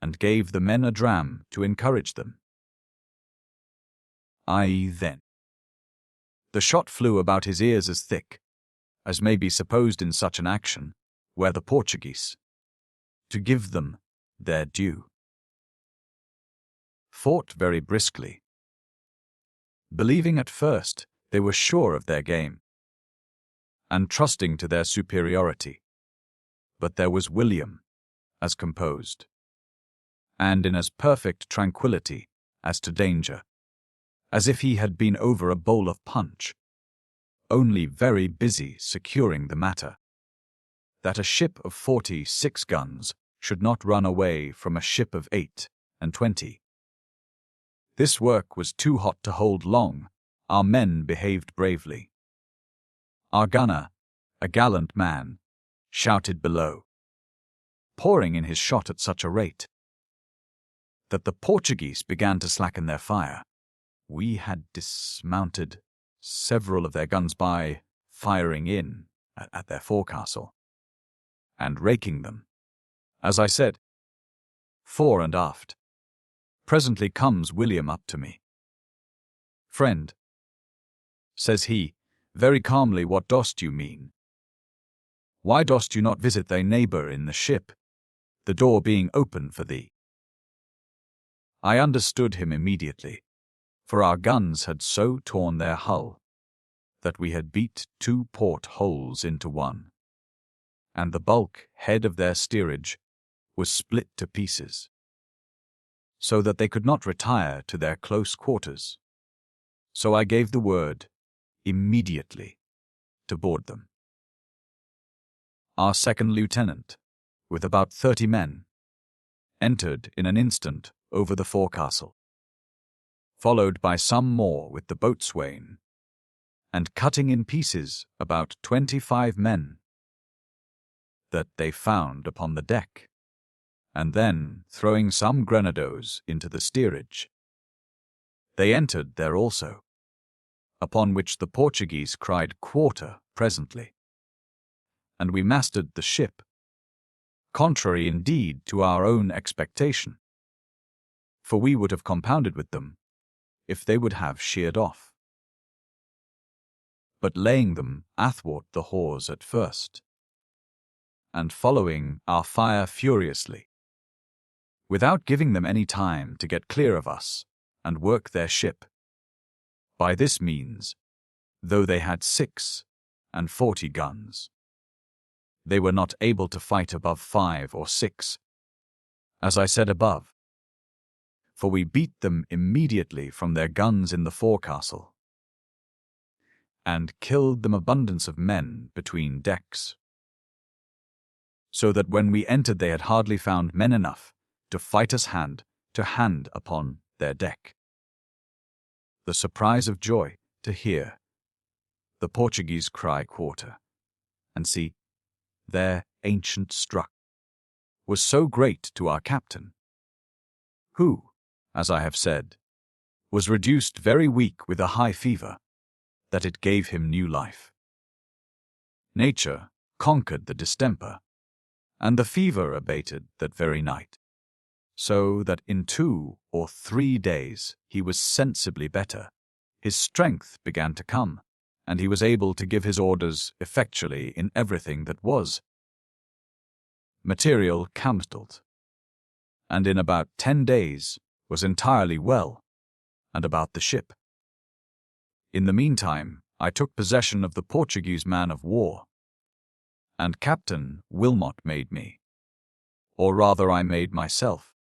and gave the men a dram to encourage them. Then the shot flew about his ears as thick, as may be supposed in such an action, where the Portuguese, to give them their due, fought very briskly, believing at first they were sure of their game, and trusting to their superiority. But there was William, as composed, and in as perfect tranquillity as to danger, as if he had been over a bowl of punch, only very busy securing the matter, that a ship of 46 guns should not run away from a ship of 8 and 20. This work was too hot to hold long. Our men behaved bravely. Our gunner, a gallant man, shouted below, pouring in his shot at such a rate that the Portuguese began to slacken their fire. We had dismounted several of their guns by firing in at their forecastle, and raking them, as I said, fore and aft. Presently comes William up to me. "Friend," says he, very calmly, "what dost you mean? Why dost you not visit thy neighbour in the ship, the door being open for thee?" I understood him immediately, for our guns had so torn their hull that we had beat 2 port holes into one, and the bulk head of their steerage was split to pieces, so that they could not retire to their close quarters. So I gave the word immediately to board them. Our second lieutenant, with about 30 men, entered in an instant over the forecastle, followed by some more with the boatswain, and cutting in pieces about 25 men that they found upon the deck, and then throwing some grenadoes into the steerage. They entered there also, upon which the Portuguese cried quarter presently, and we masted the ship, contrary indeed to our own expectation, for we would have compounded with them if they would have sheered off, but laying them athwart the hawse at first, and following our fire furiously, without giving them any time to get clear of us and work their ship. By this means, though they had 6 and 40 guns, they were not able to fight above 5 or 6, as I said above, for we beat them immediately from their guns in the forecastle, and killed them abundance of men between decks, so that when we entered they had hardly found men enough to fight us hand to hand upon their deck. The surprise of joy to hear the Portuguese cry quarter, and see their ancient struck, was so great to our captain, who, as I have said, was reduced very weak with a high fever, that it gave him new life. Nature conquered the distemper, and the fever abated that very night, so that in 2 or 3 days he was sensibly better. His strength began to come, and he was able to give his orders effectually in everything that was material cancelled, and in about 10 days was entirely well, and about the ship. In the meantime, I took possession of the Portuguese man of war, and Captain Wilmot made me, or rather I made myself,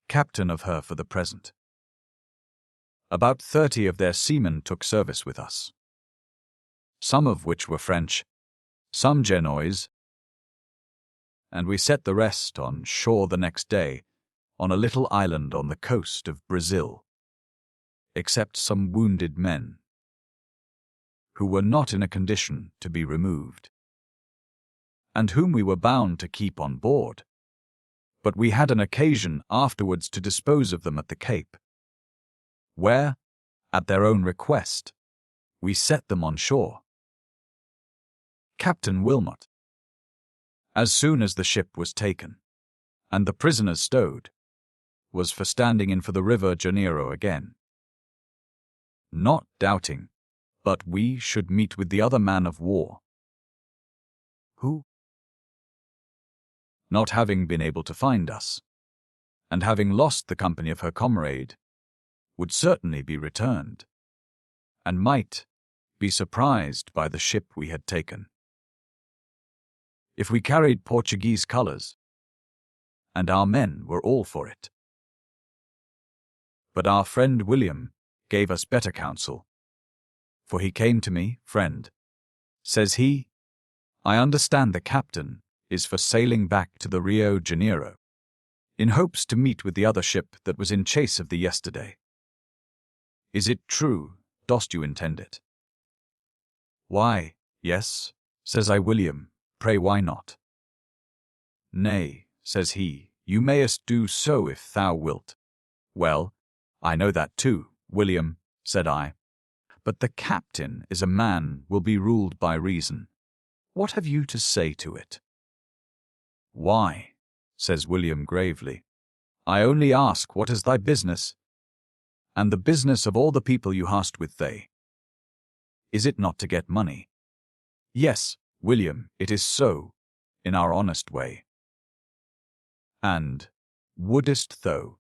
captain of her for the present. About 30 of their seamen took service with us, some of which were French, some Genoese, and we set the rest on shore the next day on a little island on the coast of Brazil, except some wounded men, who were not in a condition to be removed, and whom we were bound to keep on board, but we had an occasion afterwards to dispose of them at the Cape, where, at their own request, we set them on shore. Captain Wilmot, as soon as the ship was taken, and the prisoners stowed, was for standing in for the River Janeiro again, not doubting but we should meet with the other man of war, who, not having been able to find us, and having lost the company of her comrade, would certainly be returned, and might be surprised by the ship we had taken, if we carried Portuguese colours, and our men were all for it. But our friend William gave us better counsel, for he came to me, "Friend," says he, "I understand the captain is for sailing back to the Rio Janeiro, in hopes to meet with the other ship that was in chase of thee yesterday. Is it true, dost you intend it?" "Why, yes," says I. "William, pray why not?" "Nay," says he, "you mayest do so if thou wilt." "Well, I know that too, William," said I, "but the captain is a man will be ruled by reason. What have you to say to it?" "Why," says William gravely, "I only ask what is thy business, and the business of all the people you hast with thee. Is it not to get money?" "Yes, William, it is so, in our honest way." "And wouldest thou,"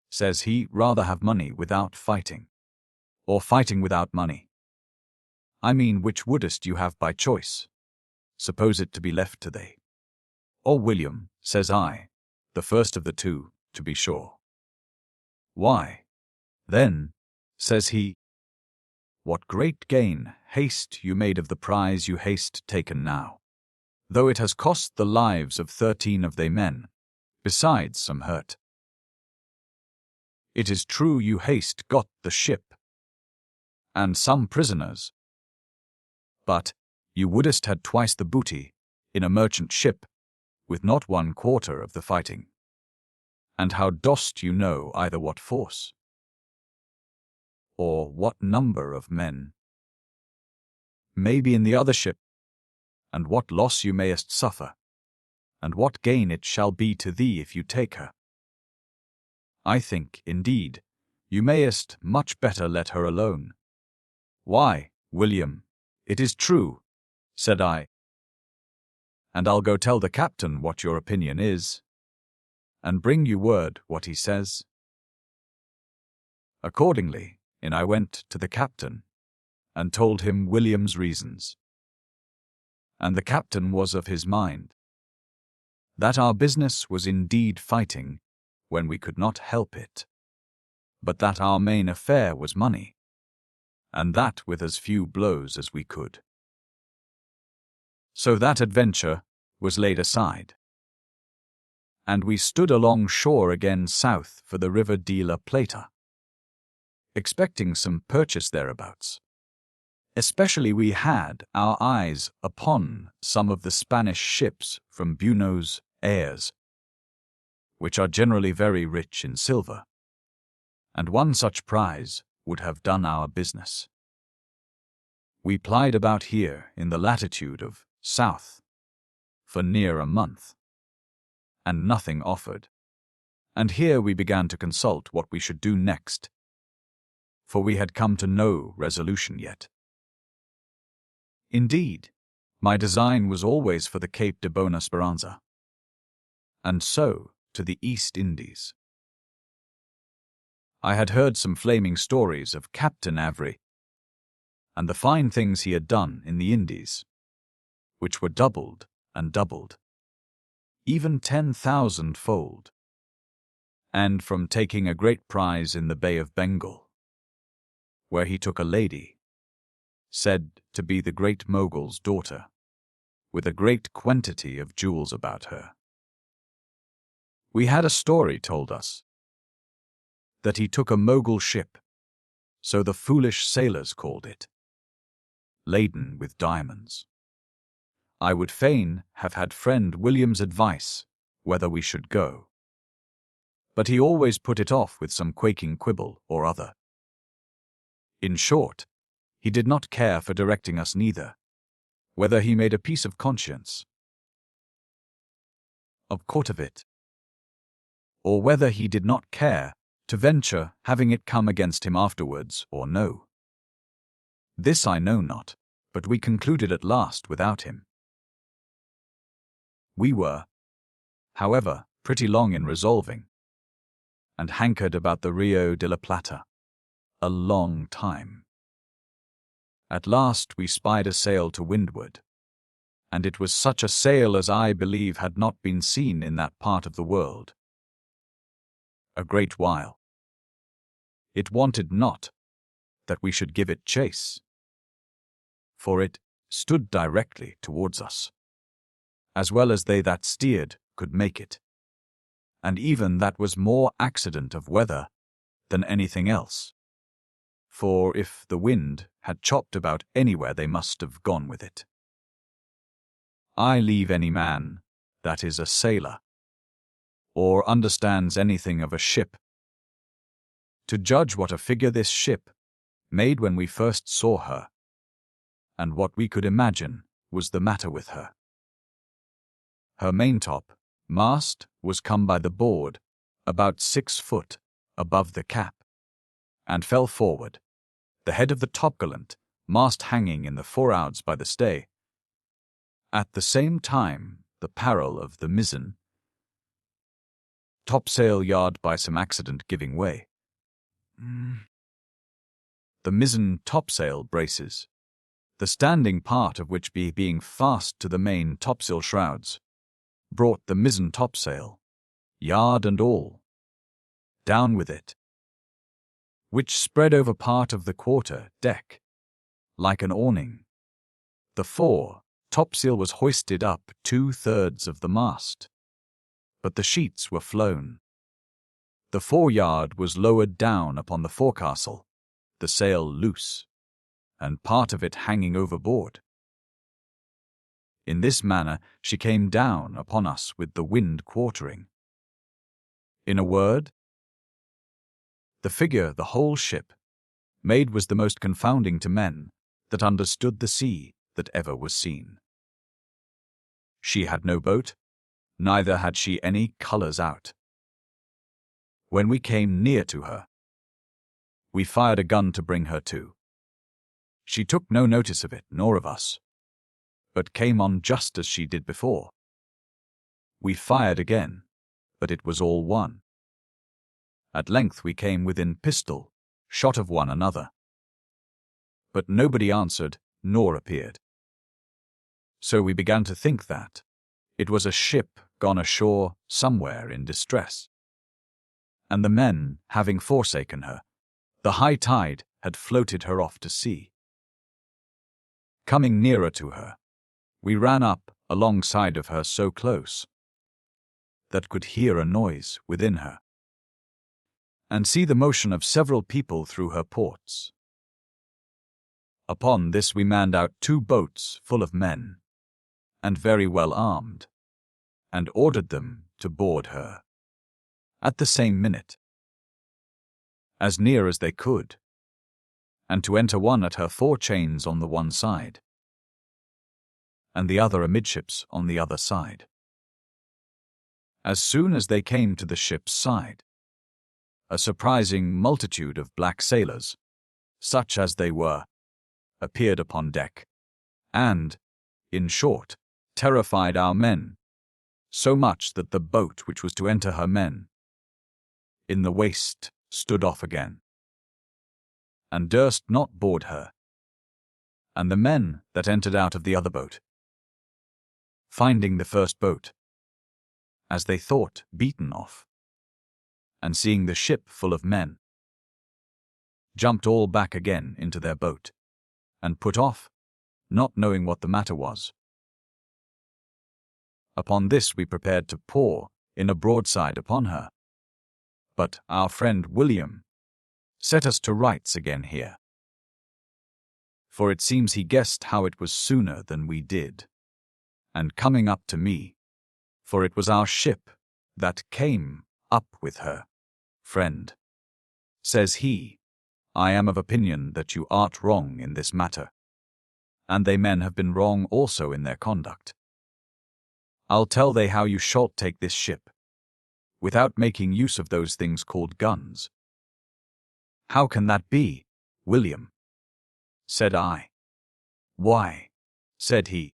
says he, "rather have money without fighting, or fighting without money? I mean, which wouldest you have by choice? Suppose it to be left to thee." "Oh, William," says I, "the first of the two, to be sure." "Why, then," says he, "what great gain haste you made of the prize you haste taken now, though it has cost the lives of 13 of they men, besides some hurt. It is true you haste got the ship, and some prisoners, but you wouldest had twice the booty in a merchant ship, with not 1/4 of the fighting. And how dost you know either what force, or what number of men may be in the other ship, and what loss you mayest suffer, and what gain it shall be to thee if you take her? I think, indeed, you mayest much better let her alone." "Why, William, it is true," said I, "and I'll go tell the captain what your opinion is, and bring you word what he says." Accordingly, in I went to the captain, and told him William's reasons. And the captain was of his mind, that our business was indeed fighting when we could not help it, but that our main affair was money, and that with as few blows as we could. So that adventure was laid aside, and we stood along shore again south for the River de la Plata, expecting some purchase thereabouts. Especially we had our eyes upon some of the Spanish ships from Buenos Aires, which are generally very rich in silver, and one such prize would have done our business. We plied about here in the latitude of south for near a month, and nothing offered, and here we began to consult what we should do next, for we had come to no resolution yet. Indeed, my design was always for the Cape de Bona Speranza, and so to the East Indies. I had heard some flaming stories of Captain Avery and the fine things he had done in the Indies, which were doubled and doubled, even 10,000-fold, and from taking a great prize in the Bay of Bengal, where he took a lady, said to be the Great Mogul's daughter, with a great quantity of jewels about her. We had a story told us that he took a Mogul ship, so the foolish sailors called it, laden with diamonds. I would fain have had friend William's advice whether we should go, but he always put it off with some quaking quibble or other. In short, he did not care for directing us neither, whether he made a piece of conscience of court of it, or whether he did not care to venture having it come against him afterwards or no. This I know not, but we concluded at last without him. We were, however, pretty long in resolving, and hankered about the Rio de la Plata a long time. At last we spied a sail to windward, and it was such a sail as I believe had not been seen in that part of the world a great while. It wanted not that we should give it chase, for it stood directly towards us, as well as they that steered could make it, and even that was more accident of weather than anything else, for if the wind had chopped about anywhere they must have gone with it. I leave any man that is a sailor, or understands anything of a ship, to judge what a figure this ship made when we first saw her, and what we could imagine was the matter with her. Her maintop mast was come by the board about 6 foot above the cap, and fell forward, the head of the topgallant mast hanging in the fore-ouds by the stay. At the same time the parrel of the mizzen topsail yard by some accident giving way. The mizzen topsail braces, the standing part of which being fast to the main topsail shrouds, brought the mizzen topsail, yard and all, down with it, which spread over part of the quarter deck, like an awning. The fore topsail was hoisted up 2/3 of the mast, but the sheets were flown. The foreyard was lowered down upon the forecastle, the sail loose, and part of it hanging overboard. In this manner she came down upon us with the wind quartering. In a word, the figure the whole ship made was the most confounding to men that understood the sea that ever was seen. She had no boat, neither had she any colours out. When we came near to her, we fired a gun to bring her to. She took no notice of it, nor of us, but came on just as she did before. We fired again, but it was all one. At length we came within pistol shot of one another, but nobody answered nor appeared. So we began to think that it was a ship gone ashore somewhere in distress, and the men having forsaken her, the high tide had floated her off to sea. Coming nearer to her, we ran up alongside of her so close that could hear a noise within her, and see the motion of several people through her ports. Upon this we manned out 2 boats full of men, and very well armed, and ordered them to board her at the same minute, as near as they could, and to enter one at her forechains on the one side, and the other amidships on the other side. As soon as they came to the ship's side, a surprising multitude of black sailors, such as they were, appeared upon deck, and, in short, terrified our men, so much that the boat which was to enter her men, in the waist stood off again, and durst not board her. And the men that entered out of the other boat, finding the first boat, as they thought, beaten off, and seeing the ship full of men, jumped all back again into their boat, and put off, not knowing what the matter was. Upon this we prepared to pour in a broadside upon her. But our friend William set us to rights again here. For it seems he guessed how it was sooner than we did, and coming up to me, for it was our ship that came up with her, friend, says he, I am of opinion that you art wrong in this matter, and they men have been wrong also in their conduct. I'll tell they how you shalt take this ship, without making use of those things called guns. How can that be, William? Said I. Why, said he,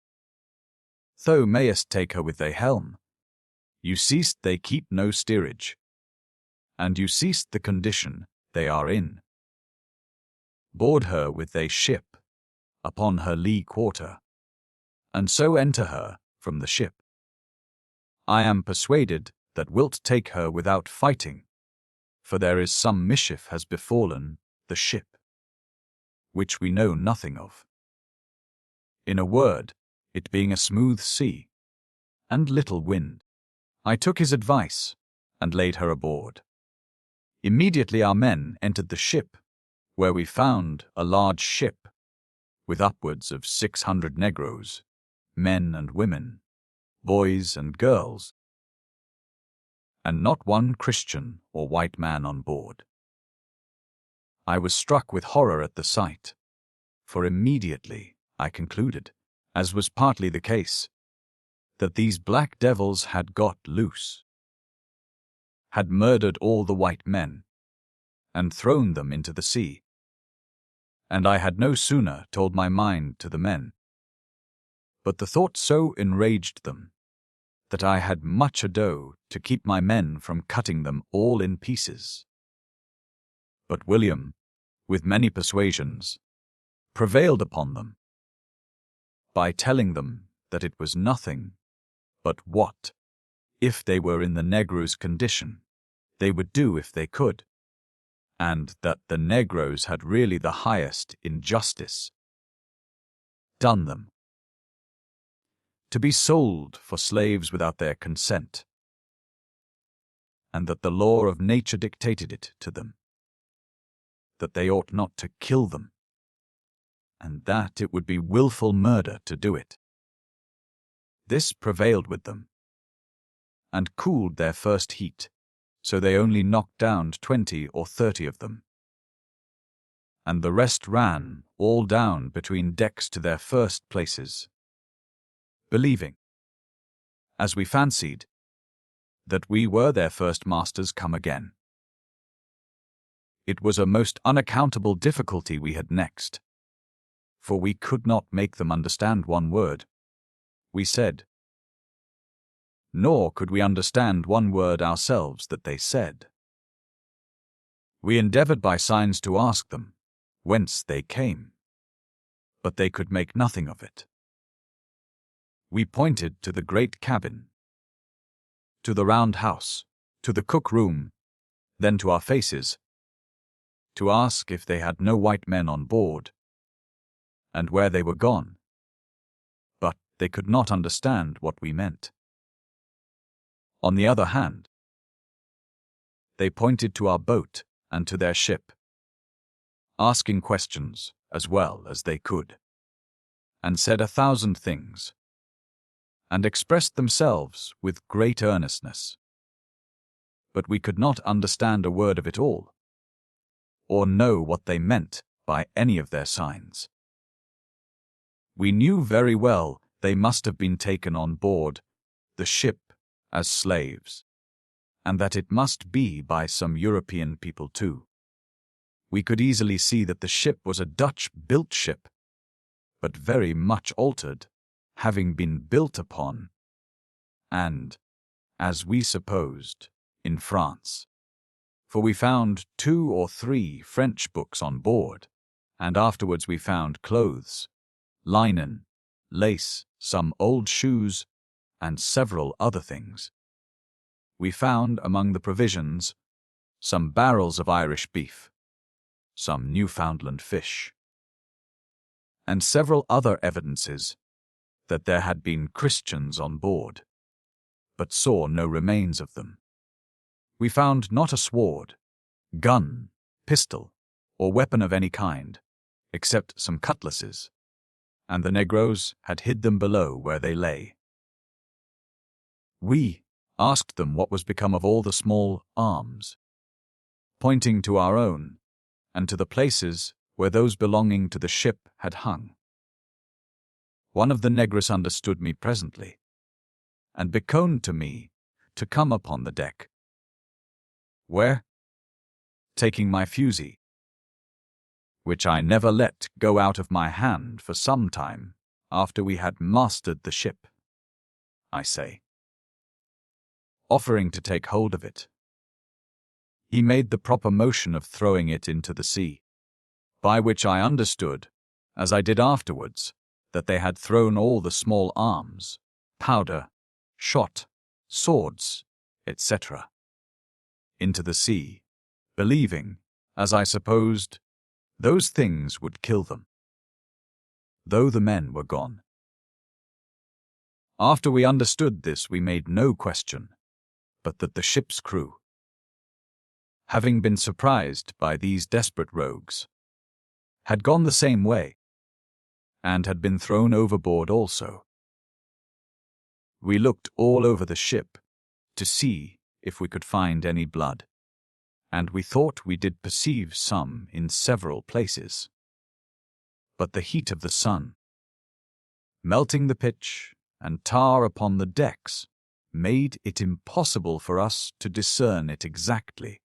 thou mayest take her with thy helm. You seest they keep no steerage, and you seest the condition they are in. Board her with thy ship, upon her lee quarter, and so enter her from the ship. I am persuaded that wilt take her without fighting, for there is some mischief has befallen the ship, which we know nothing of. In a word, it being a smooth sea, and little wind, I took his advice, and laid her aboard. Immediately our men entered the ship, where we found a large ship, with upwards of 600 negroes, men and women, boys and girls, and not one Christian or white man on board. I was struck with horror at the sight, for immediately I concluded, as was partly the case, that these black devils had got loose, had murdered all the white men, and thrown them into the sea. And I had no sooner told my mind to the men, but the thought so enraged them, that I had much ado to keep my men from cutting them all in pieces. But William, with many persuasions, prevailed upon them, by telling them that it was nothing, but what, if they were in the negroes' condition, they would do if they could, and that the negroes had really the highest injustice done them, to be sold for slaves without their consent, and that the law of nature dictated it to them, that they ought not to kill them, and that it would be wilful murder to do it. This prevailed with them, and cooled their first heat, so they only knocked down 20 or 30 of them, and the rest ran all down between decks to their first places, believing, as we fancied, that we were their first masters come again. It was a most unaccountable difficulty we had next, for we could not make them understand one word we said, nor could we understand one word ourselves that they said. We endeavored by signs to ask them whence they came, but they could make nothing of it. We pointed to the great cabin, to the round house, to the cook-room, then to our faces, to ask if they had no white men on board, and where they were gone, but they could not understand what we meant. On the other hand, they pointed to our boat and to their ship, asking questions as well as they could, and said 1,000 things, and expressed themselves with great earnestness. But we could not understand a word of it all, or know what they meant by any of their signs. We knew very well they must have been taken on board the ship as slaves, and that it must be by some European people too. We could easily see that the ship was a Dutch-built ship, but very much altered, having been built upon, and, as we supposed, in France, for we found 2 or 3 French books on board, and afterwards we found clothes, linen, lace, some old shoes, and several other things. We found among the provisions some barrels of Irish beef, some Newfoundland fish, and several other evidences that there had been Christians on board, but saw no remains of them. We found not a sword, gun, pistol, or weapon of any kind, except some cutlasses, and the negroes had hid them below where they lay. We asked them what was become of all the small arms, pointing to our own, and to the places where those belonging to the ship had hung. One of the negroes understood me presently, and beckoned to me to come upon the deck, where, taking my fusee, which I never let go out of my hand for some time after we had mastered the ship, I say, offering to take hold of it, he made the proper motion of throwing it into the sea, by which I understood, as I did afterwards, that they had thrown all the small arms, powder, shot, swords, etc., into the sea, believing, as I supposed, those things would kill them, though the men were gone. After we understood this, we made no question, but that the ship's crew, having been surprised by these desperate rogues, had gone the same way, and had been thrown overboard also. We looked all over the ship to see if we could find any blood, and we thought we did perceive some in several places. But the heat of the sun, melting the pitch and tar upon the decks, made it impossible for us to discern it exactly,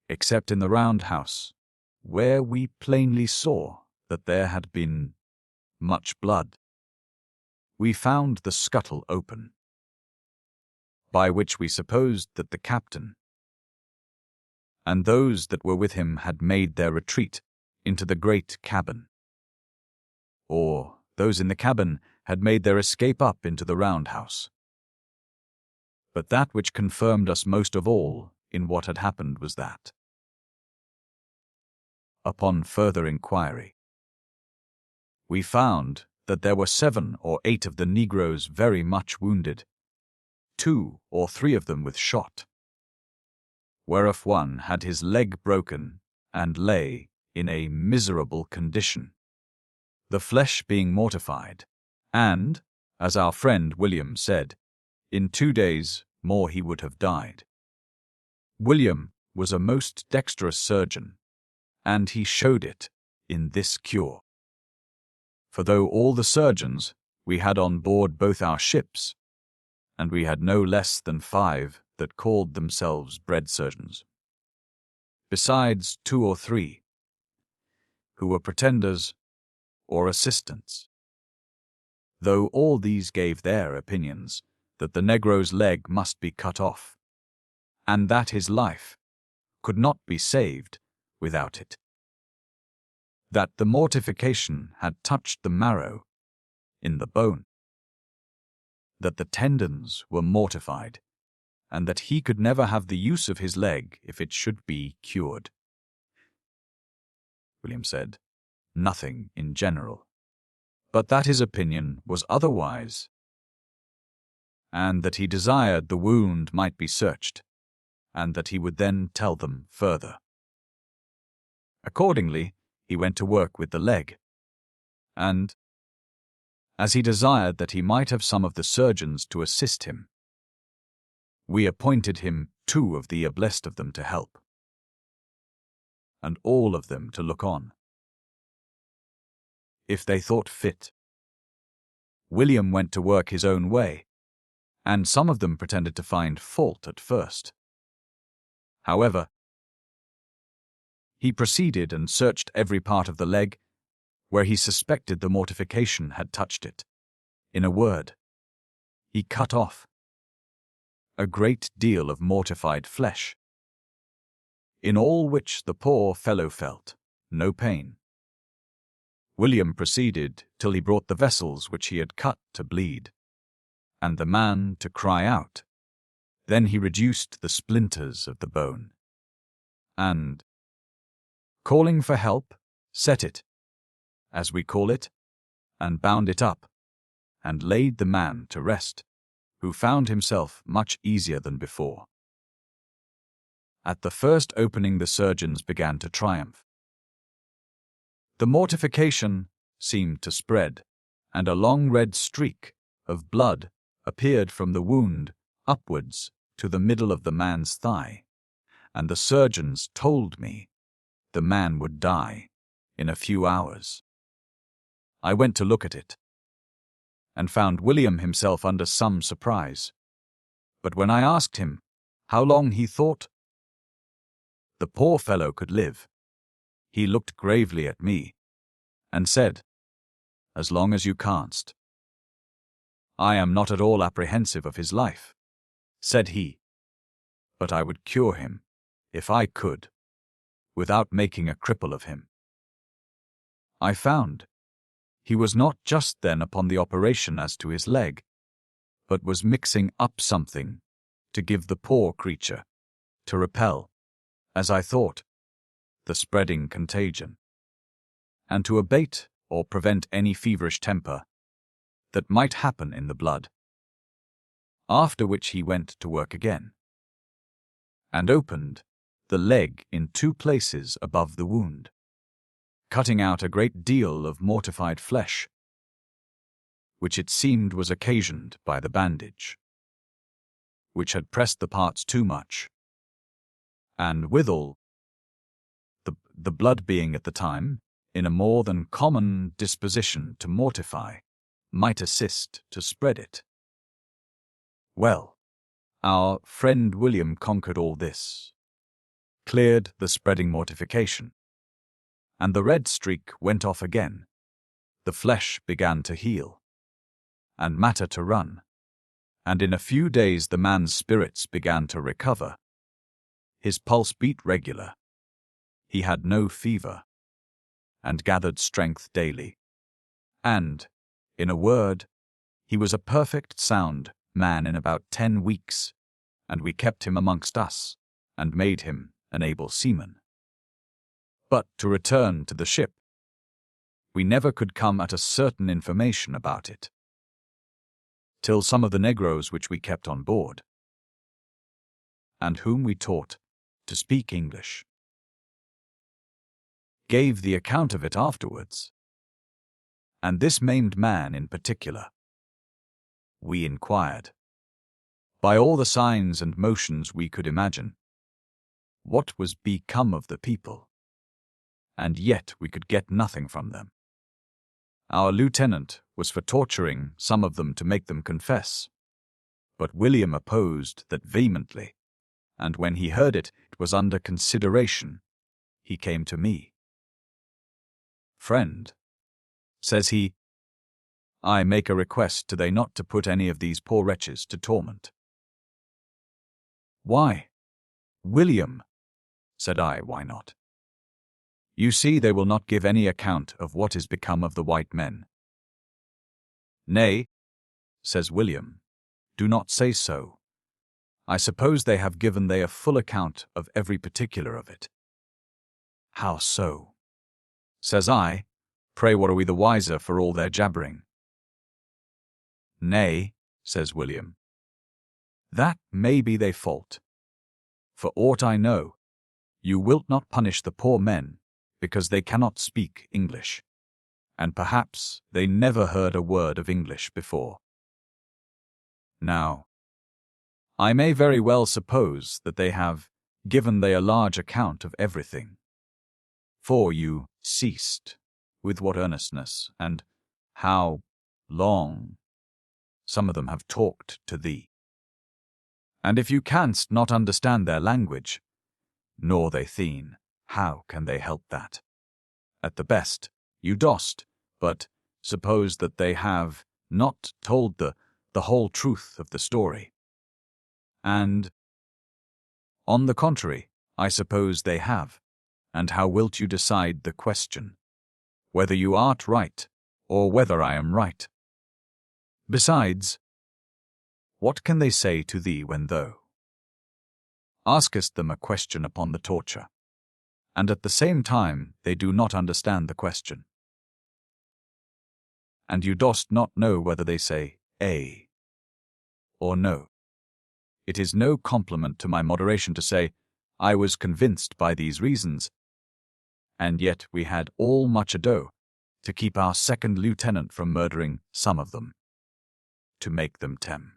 except in the roundhouse, where we plainly saw that there had been much blood. We found the scuttle open, by which we supposed that the captain and those that were with him had made their retreat into the great cabin, or those in the cabin had made their escape up into the roundhouse. But that which confirmed us most of all in what had happened was that, upon further inquiry, we found that there were 7 or 8 of the negroes very much wounded, 2 or 3 of them with shot, whereof one had his leg broken and lay in a miserable condition, the flesh being mortified, and, as our friend William said, in 2 days more he would have died. William was a most dexterous surgeon, and he showed it in this cure. For though all the surgeons we had on board both our ships, and we had no less than 5 that called themselves bread surgeons, besides 2 or 3 who were pretenders or assistants, though all these gave their opinions that the negro's leg must be cut off, and that his life could not be saved without it, that the mortification had touched the marrow in the bone, that the tendons were mortified, and that he could never have the use of his leg if it should be cured. William said nothing in general, but that his opinion was otherwise, and that he desired the wound might be searched, and that he would then tell them further. Accordingly, he went to work with the leg, and, as he desired that he might have some of the surgeons to assist him, we appointed him 2 of the ablest of them to help, and all of them to look on, if they thought fit. William went to work his own way, and some of them pretended to find fault at first. However, he proceeded and searched every part of the leg where he suspected the mortification had touched it. In a word, he cut off a great deal of mortified flesh. in all which the poor fellow felt no pain. William proceeded till he brought the vessels which he had cut to bleed, and the man to cry out. Then he reduced the splinters of the bone, and, calling for help, set it, as we call it, and bound it up, and laid the man to rest, who found himself much easier than before. At the first opening the surgeons began to triumph. The mortification seemed to spread, and a long red streak of blood appeared from the wound upwards to the middle of the man's thigh, and the surgeons told me the man would die in a few hours. I went to look at it, and found William himself under some surprise. But when I asked him how long he thought the poor fellow could live, he looked gravely at me and said, "As long as you canst." "I am not at all apprehensive of his life," said he, "but I would cure him, if I could, without making a cripple of him." I found he was not just then upon the operation as to his leg, but was mixing up something to give the poor creature, to repel, as I thought, the spreading contagion, and to abate or prevent any feverish temper that might happen in the blood. After which he went to work again, and opened the leg in 2 places above the wound, cutting out a great deal of mortified flesh, which it seemed was occasioned by the bandage, which had pressed the parts too much, and withal, the blood being at the time in a more than common disposition to mortify, might assist to spread it. Well, our friend William conquered all this, cleared the spreading mortification, and the red streak went off again. The flesh began to heal, and matter to run, and in a few days the man's spirits began to recover. His pulse beat regular. He had no fever, and gathered strength daily. And, in a word, he was a perfect sound man in about 10 weeks, and we kept him amongst us, and made him an able seaman. But to return to the ship, we never could come at a certain information about it, till some of the negroes which we kept on board, and whom we taught to speak English, gave the account of it afterwards. And this maimed man in particular, we inquired, by all the signs and motions we could imagine, what was become of the people, and yet we could get nothing from them. Our lieutenant was for torturing some of them to make them confess, but William opposed that vehemently, and when he heard it was under consideration, he came to me. "Friend," says he, "I make a request to they not to put any of these poor wretches to torment." "Why, William," said I, "why not? You see they will not give any account of what is become of the white men." "Nay," says William, "do not say so. I suppose they have given they a full account of every particular of it." "How so?" says I, "pray what are we the wiser for all their jabbering?" "Nay," says William, "that may be they fault. For aught I know, you wilt not punish the poor men because they cannot speak English, and perhaps they never heard a word of English before. Now, I may very well suppose that they have given they a large account of everything, for you ceased with what earnestness and how long some of them have talked to thee. And if you canst not understand their language, nor they theen, how can they help that? At the best, you dost, but suppose that they have not told the whole truth of the story. And, on the contrary, I suppose they have. And how wilt you decide the question? Whether you art right, or whether I am right? Besides, what can they say to thee when thou askest them a question upon the torture, and at the same time they do not understand the question? And you dost not know whether they say A or no. It is no compliment to my moderation to say, I was convinced by these reasons, and yet we had all much ado to keep our second lieutenant from murdering some of them, to make them tem.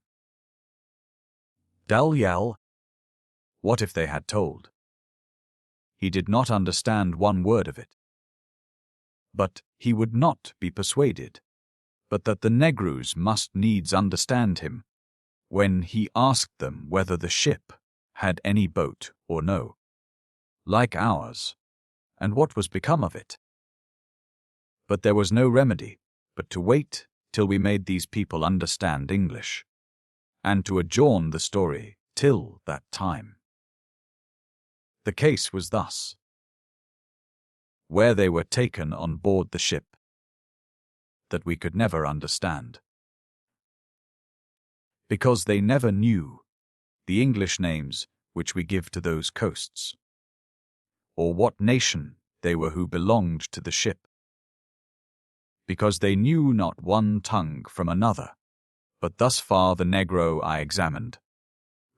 Dalyell, what if they had told? He did not understand one word of it. But he would not be persuaded, but that the negroes must needs understand him, when he asked them whether the ship had any boat or no, like ours, and what was become of it. But there was no remedy but to wait till we made these people understand English, and to adjourn the story till that time. The case was thus: where they were taken on board the ship, that we could never understand, because they never knew the English names which we give to those coasts, or what nation they were who belonged to the ship, because they knew not one tongue from another. But thus far the negro I examined,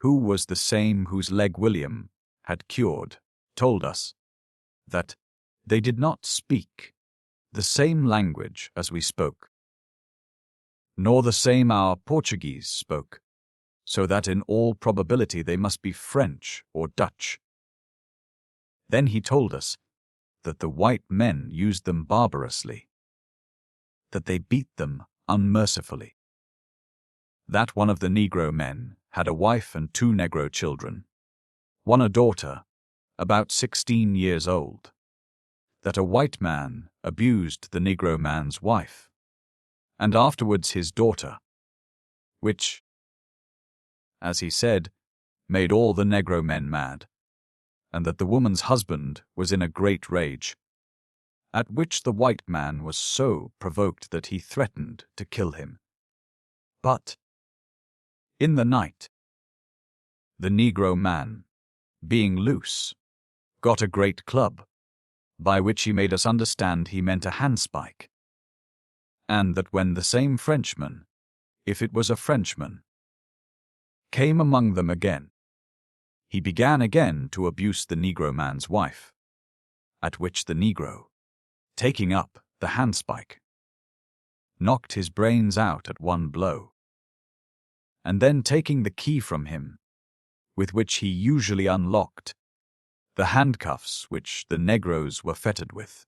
who was the same whose leg William had cured, told us that they did not speak the same language as we spoke, nor the same our Portuguese spoke, so that in all probability they must be French or Dutch. Then he told us that the white men used them barbarously, that they beat them unmercifully, that one of the Negro men had a wife and 2 Negro children, one a daughter, about 16 years old, that a white man abused the Negro man's wife, and afterwards his daughter, which, as he said, made all the Negro men mad, and that the woman's husband was in a great rage, at which the white man was so provoked that he threatened to kill him. But in the night, the Negro man, being loose, got a great club, by which he made us understand he meant a handspike, and that when the same Frenchman, if it was a Frenchman, came among them again, he began again to abuse the Negro man's wife, at which the Negro, taking up the handspike, knocked his brains out at one blow, and then taking the key from him, with which he usually unlocked the handcuffs which the negroes were fettered with,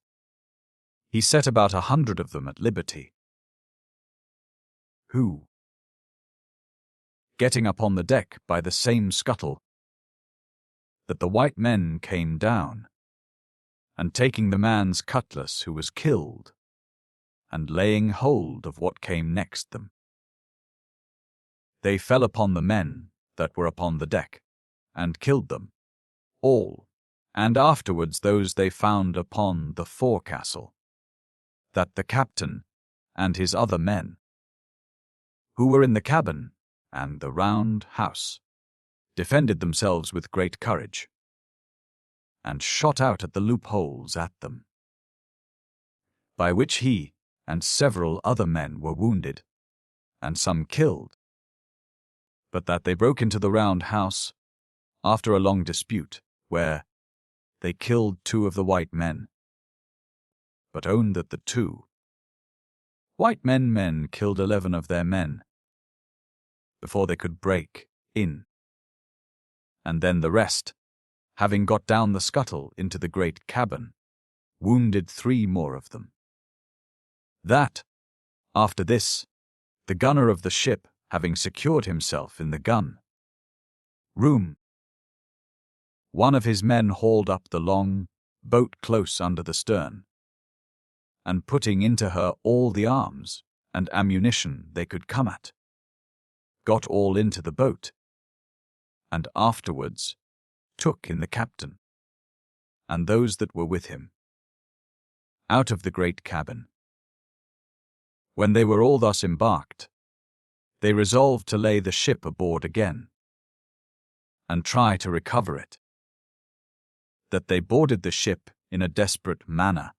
he set about 100 of them at liberty, who, getting up on the deck by the same scuttle that the white men came down, and taking the man's cutlass who was killed, and laying hold of what came next them, they fell upon the men that were upon the deck, and killed them all, and afterwards those they found upon the forecastle, that the captain and his other men, who were in the cabin and the round house, defended themselves with great courage, and shot out at the loopholes at them, by which he and several other men were wounded, and some killed, but that they broke into the round house after a long dispute, where they killed 2 of the white men, but owned that the 2 white men killed 11 of their men before they could break in, and then the rest, having got down the scuttle into the great cabin, wounded 3 more of them. That, after this, the gunner of the ship, having secured himself in the gun room, one of his men hauled up the long boat close under the stern, and putting into her all the arms and ammunition they could come at, got all into the boat, and afterwards took in the captain, and those that were with him, out of the great cabin. When they were all thus embarked, they resolved to lay the ship aboard again, and try to recover it. That they boarded the ship in a desperate manner,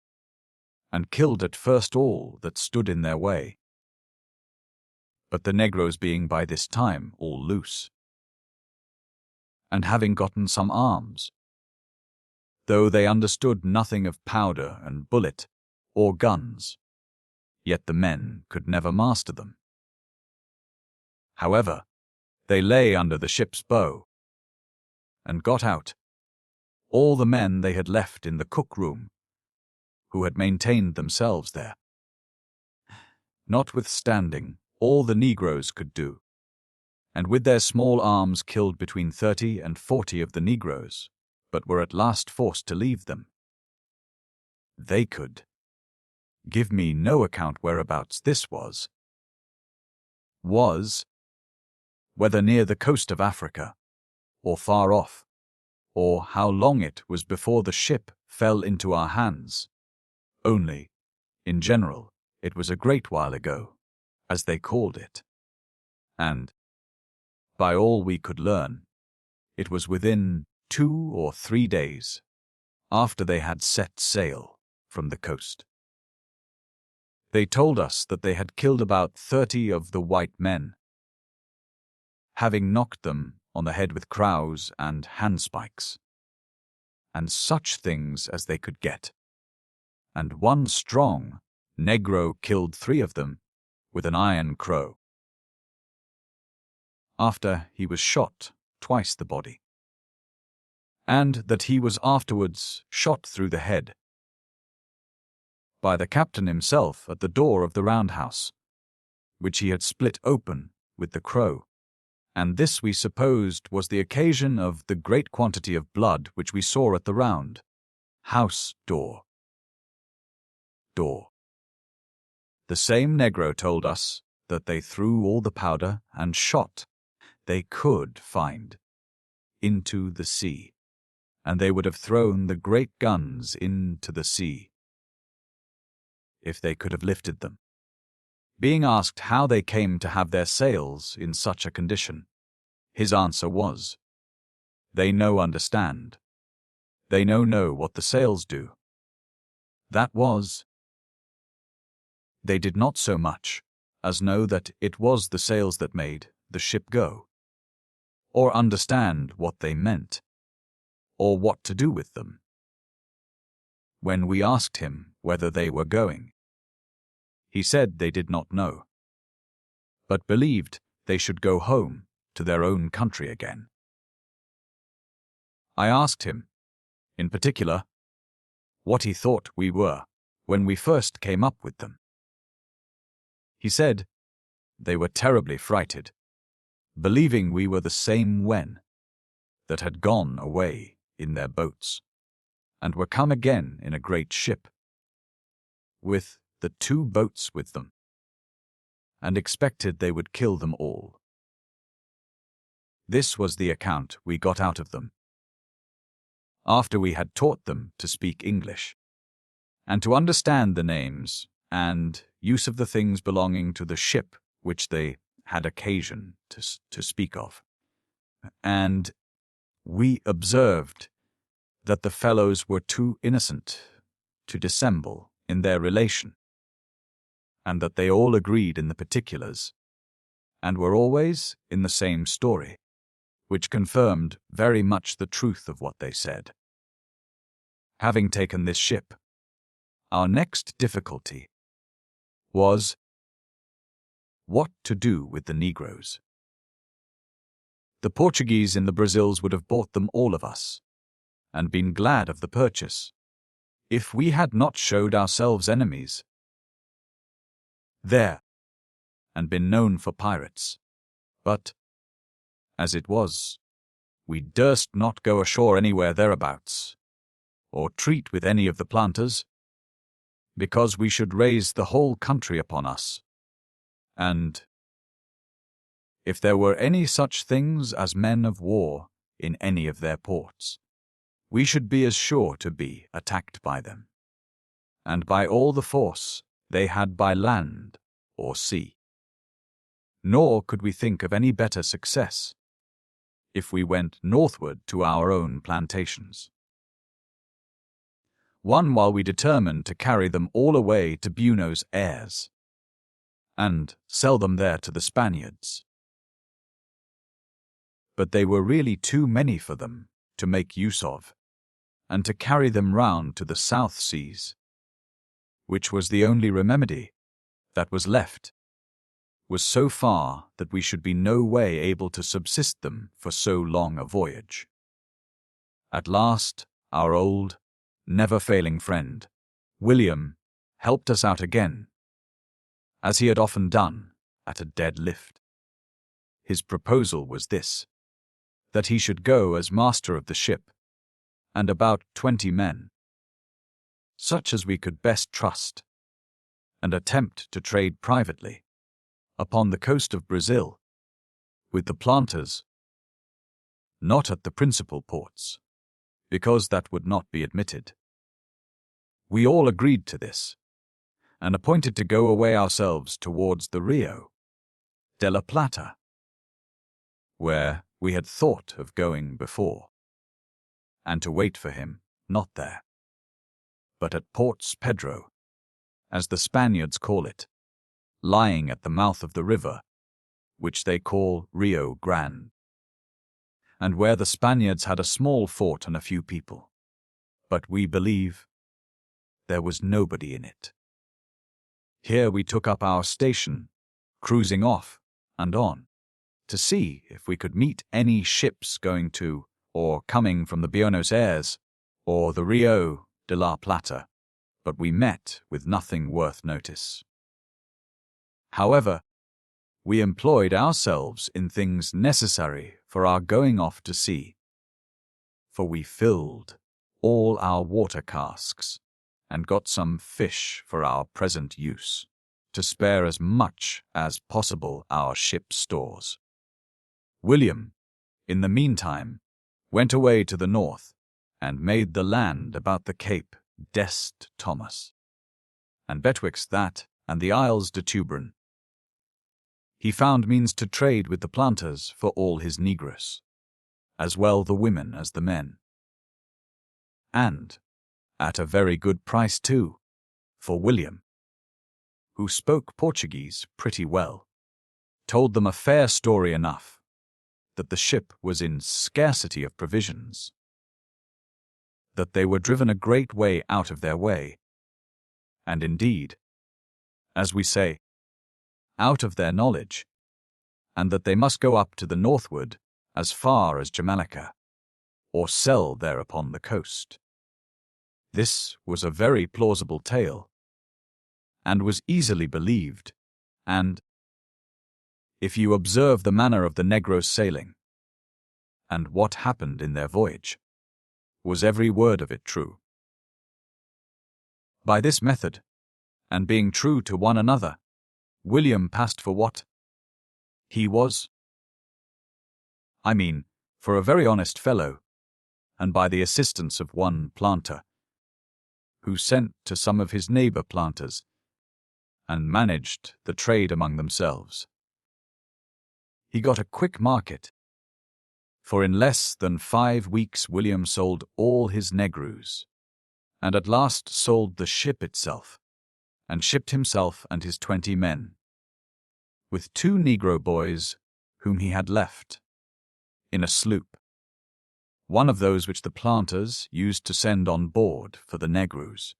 and killed at first all that stood in their way. But the negroes being by this time all loose, and having gotten some arms, though they understood nothing of powder and bullet or guns, yet the men could never master them. However, they lay under the ship's bow, and got out all the men they had left in the cook-room, who had maintained themselves there. Notwithstanding all the negroes could do, and with their small arms killed between 30 and 40 of the negroes, but were at last forced to leave them. They could give me no account whereabouts this was, whether near the coast of Africa, or far off, or how long it was before the ship fell into our hands. Only, in general, it was a great while ago, as they called it. And, by all we could learn, it was within 2 or 3 days after they had set sail from the coast. They told us that they had killed about 30 of the white men, having knocked them on the head with crows and handspikes, and such things as they could get. And one strong negro killed 3 of them with an iron crow, after he was shot twice the body, and that he was afterwards shot through the head by the captain himself at the door of the roundhouse, which he had split open with the crow, and this we supposed was the occasion of the great quantity of blood which we saw at the round house door. The same negro told us that they threw all the powder and shot they could find into the sea, and they would have thrown the great guns into the sea if they could have lifted them. Being asked how they came to have their sails in such a condition, his answer was, "They no understand. They no know what the sails do." That was, they did not so much as know that it was the sails that made the ship go, or understand what they meant, or what to do with them. When we asked him whether they were going, he said they did not know, but believed they should go home to their own country again. I asked him, in particular, what he thought we were when we first came up with them. He said they were terribly frighted, believing we were the same men that had gone away in their boats, and were come again in a great ship, with the 2 boats with them, and expected they would kill them all. This was the account we got out of them, after we had taught them to speak English, and to understand the names and use of the things belonging to the ship which they had occasion to speak of. And we observed that the fellows were too innocent to dissemble in their relation, and that they all agreed in the particulars, and were always in the same story, which confirmed very much the truth of what they said. Having taken this ship, our next difficulty was what to do with the negroes. The Portuguese in the Brazils would have bought them all of us, and been glad of the purchase, if we had not showed ourselves enemies there, and been known for pirates. But, as it was, we durst not go ashore anywhere thereabouts, or treat with any of the planters, because we should raise the whole country upon us, and if there were any such things as men of war in any of their ports, we should be as sure to be attacked by them, and by all the force they had by land or sea. Nor could we think of any better success if we went northward to our own plantations. One while we determined to carry them all away to Buenos Aires and sell them there to the Spaniards. But they were really too many for them to make use of, and to carry them round to the South Seas, which was the only remedy that was left, was so far that we should be no way able to subsist them for so long a voyage. At last, our old, never-failing friend, William, helped us out again, as he had often done at a dead lift. His proposal was this, that he should go as master of the ship, and about 20 men, such as we could best trust, and attempt to trade privately upon the coast of Brazil with the planters, not at the principal ports, because that would not be admitted. We all agreed to this, and appointed to go away ourselves towards the Rio de la Plata, where we had thought of going before, and to wait for him, not there, but at Ports Pedro, as the Spaniards call it, lying at the mouth of the river, which they call Rio Grande, and where the Spaniards had a small fort and a few people, but we believe there was nobody in it. Here we took up our station, cruising off and on, to see if we could meet any ships going to or coming from the Buenos Aires or the Rio de la Plata, but we met with nothing worth notice. However, we employed ourselves in things necessary for our going off to sea, for we filled all our water casks and got some fish for our present use, to spare as much as possible our ship's stores. William, in the meantime, went away to the north and made the land about the Cape d'Est Thomas, and betwixt that and the Isles de Tuberon, he found means to trade with the planters for all his negroes, as well the women as the men, and at a very good price too, for William, who spoke Portuguese pretty well, told them a fair story enough, that the ship was in scarcity of provisions, that they were driven a great way out of their way, and indeed, as we say, out of their knowledge, and that they must go up to the northward as far as Jamaica, or sell there upon the coast. This was a very plausible tale, and was easily believed, and, if you observe the manner of the negroes sailing, and what happened in their voyage, was every word of it true. By this method, and being true to one another, William passed for what he was. I mean, for a very honest fellow, and by the assistance of one planter, who sent to some of his neighbor planters, and managed the trade among themselves, he got a quick market, for in less than 5 weeks William sold all his negroes, and at last sold the ship itself, and shipped himself and his 20 men, with 2 Negro boys whom he had left, in a sloop, one of those which the planters used to send on board for the negroes.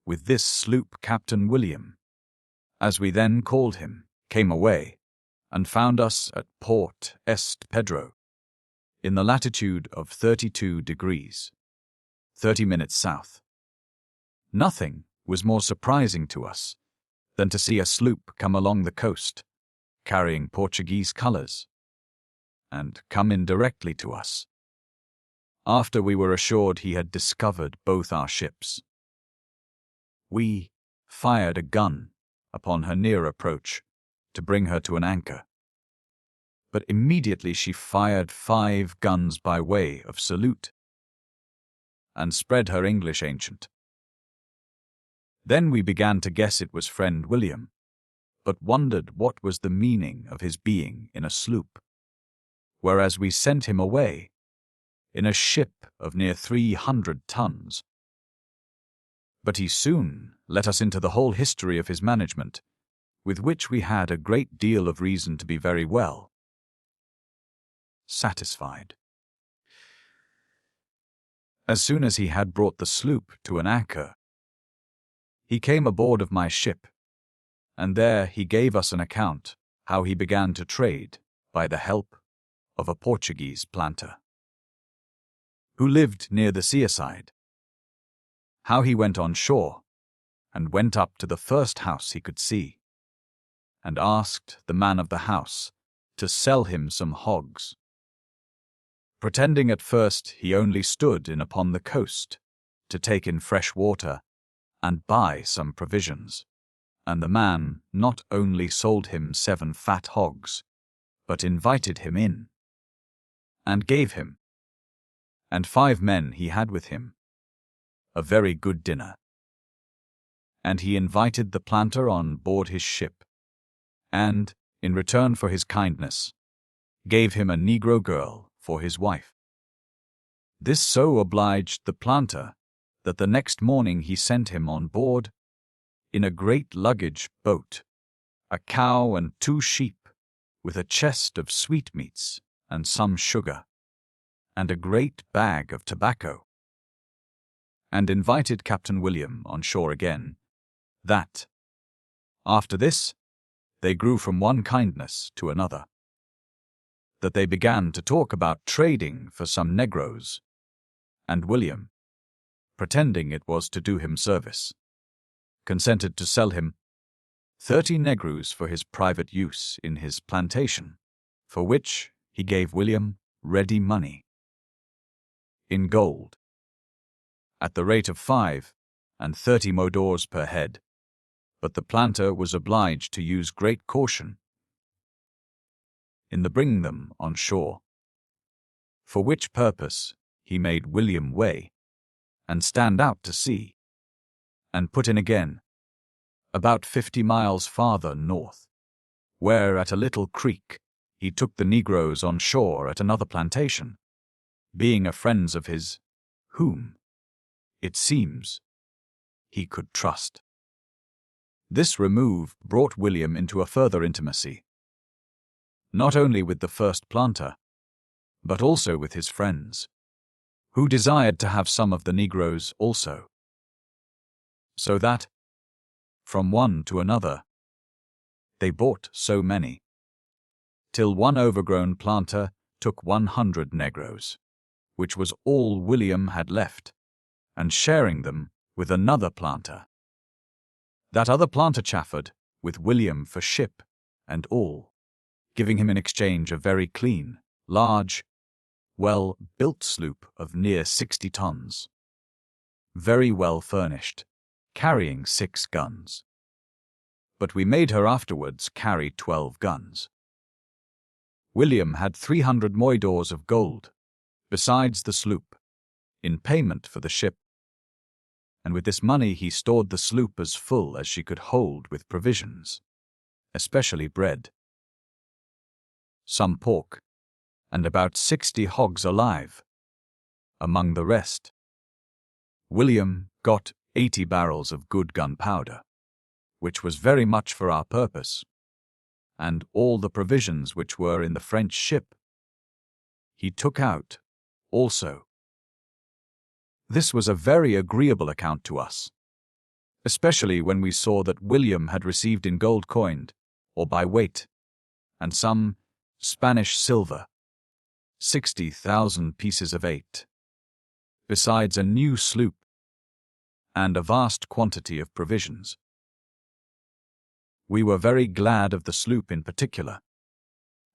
With this sloop Captain William, as we then called him, came away, and found us at Port Est Pedro, in the latitude of 32 degrees, 30 minutes south. Nothing was more surprising to us than to see a sloop come along the coast, carrying Portuguese colors, and come in directly to us, after we were assured he had discovered both our ships. We fired a gun upon her near approach to bring her to an anchor, but immediately she fired 5 guns by way of salute, and spread her English ancient. Then we began to guess it was friend William, but wondered what was the meaning of his being in a sloop, whereas we sent him away in a ship of near 300 tons. But he soon let us into the whole history of his management, with which we had a great deal of reason to be very well satisfied. As soon as he had brought the sloop to an anchor, he came aboard of my ship, and there he gave us an account how he began to trade by the help of a Portuguese planter, who lived near the seaside, how he went on shore, and went up to the first house he could see, and asked the man of the house to sell him some hogs, pretending at first he only stood in upon the coast to take in fresh water and buy some provisions. And the man not only sold him 7 fat hogs, but invited him in, and gave him, and 5 men he had with him, a very good dinner. And he invited the planter on board his ship, and, in return for his kindness, gave him a Negro girl for his wife. This so obliged the planter that the next morning he sent him on board, in a great luggage boat, a cow and 2 sheep, with a chest of sweetmeats and some sugar, and a great bag of tobacco, and invited Captain William on shore again, that, after this, they grew from one kindness to another, that they began to talk about trading for some negroes, and William, pretending it was to do him service, consented to sell him 30 negroes for his private use in his plantation, for which he gave William ready money, in gold, at the rate of 5 and 30 modors per head, but the planter was obliged to use great caution in the bringing them on shore, for which purpose he made William weigh and stand out to sea, and put in again, about 50 miles farther north, where at a little creek he took the negroes on shore at another plantation, being a friends of his, whom, it seems, he could trust. This remove brought William into a further intimacy, not only with the first planter, but also with his friends, who desired to have some of the negroes also, so that, from one to another, they bought so many, till one overgrown planter took 100 negroes, which was all William had left, and sharing them with another planter. That other planter chaffered with William for ship and all, giving him in exchange a very clean, large, well-built sloop of near 60 tons, very well furnished, carrying 6 guns. But we made her afterwards carry 12 guns. William had 300 moidores of gold, besides the sloop, in payment for the ship, and with this money he stored the sloop as full as she could hold with provisions, especially bread, some pork, and about 60 hogs alive. Among the rest, William got 80 barrels of good gunpowder, which was very much for our purpose, and all the provisions which were in the French ship he took out also. This was a very agreeable account to us, especially when we saw that William had received in gold coined, or by weight, and some Spanish silver, 60,000 pieces of 8, besides a new sloop, and a vast quantity of provisions. We were very glad of the sloop in particular,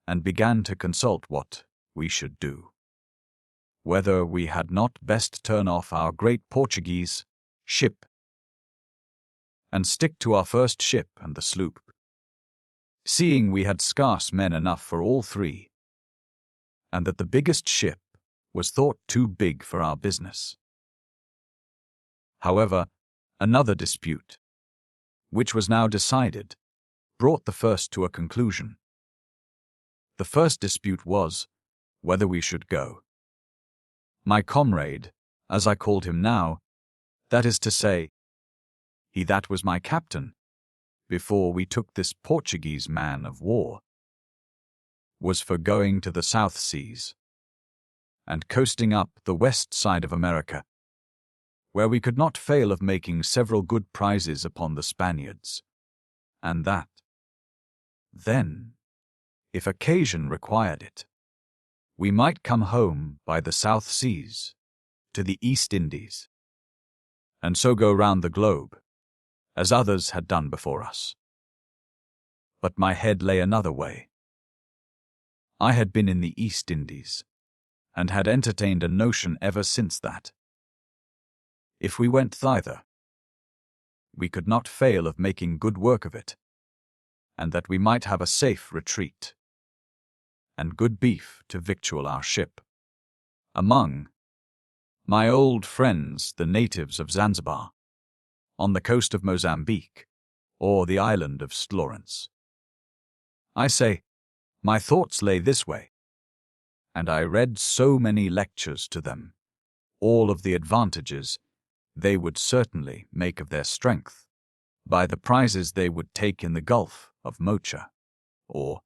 and began to consult what we should do, whether we had not best turn off our great Portuguese ship, and stick to our first ship and the sloop, seeing we had scarce men enough for all 3, and that the biggest ship was thought too big for our business. However, another dispute, which was now decided, brought the first to a conclusion. The first dispute was whether we should go. My comrade, as I called him now, that is to say, he that was my captain, before we took this Portuguese man of war, was for going to the South Seas, and coasting up the west side of America, where we could not fail of making several good prizes upon the Spaniards, and that, then, if occasion required it, we might come home by the South Seas to the East Indies, and so go round the globe, as others had done before us. But my head lay another way. I had been in the East Indies, and had entertained a notion ever since that, if we went thither, we could not fail of making good work of it, and that we might have a safe retreat, and good beef to victual our ship, among my old friends the natives of Zanzibar, on the coast of Mozambique, or the island of Florence. I say, my thoughts lay this way, and I read so many lectures to them, all of the advantages they would certainly make of their strength, by the prizes they would take in the Gulf of Mocha, or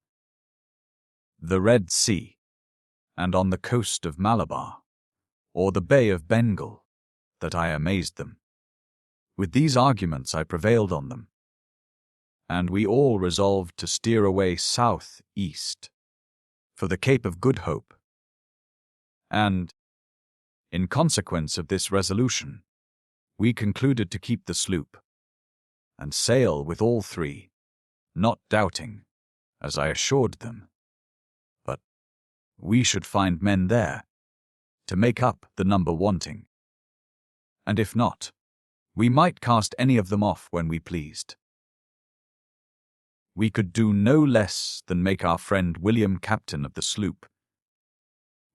the Red Sea, and on the coast of Malabar, or the Bay of Bengal, that I amazed them. With these arguments I prevailed on them, and we all resolved to steer away south-east, for the Cape of Good Hope. And, in consequence of this resolution, we concluded to keep the sloop, and sail with all three, not doubting, as I assured them, but we should find men there to make up the number wanting, and if not, we might cast any of them off when we pleased. We could do no less than make our friend William captain of the sloop,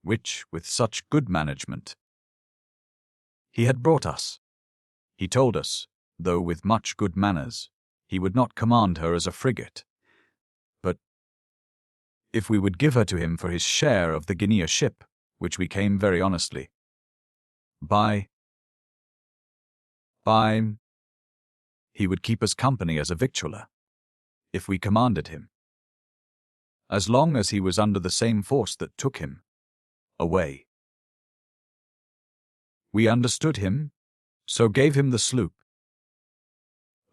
which, with such good management, he had brought us. He told us, though with much good manners, he would not command her as a frigate, but if we would give her to him for his share of the Guinea ship, which we came very honestly, by, he would keep us company as a victualler, if we commanded him, as long as he was under the same force that took him away. We understood him, so gave him the sloop,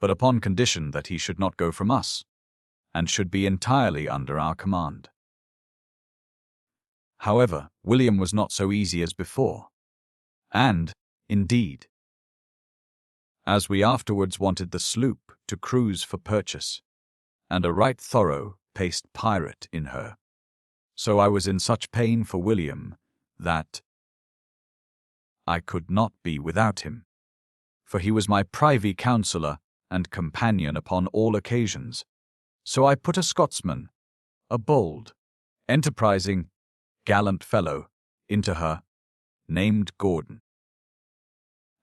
but upon condition that he should not go from us, and should be entirely under our command. However, William was not so easy as before, and, indeed, as we afterwards wanted the sloop to cruise for purchase, and a right thorough paced pirate in her, so I was in such pain for William that I could not be without him, for he was my privy counsellor and companion upon all occasions. So I put a Scotsman, a bold, enterprising, gallant fellow, into her, named Gordon,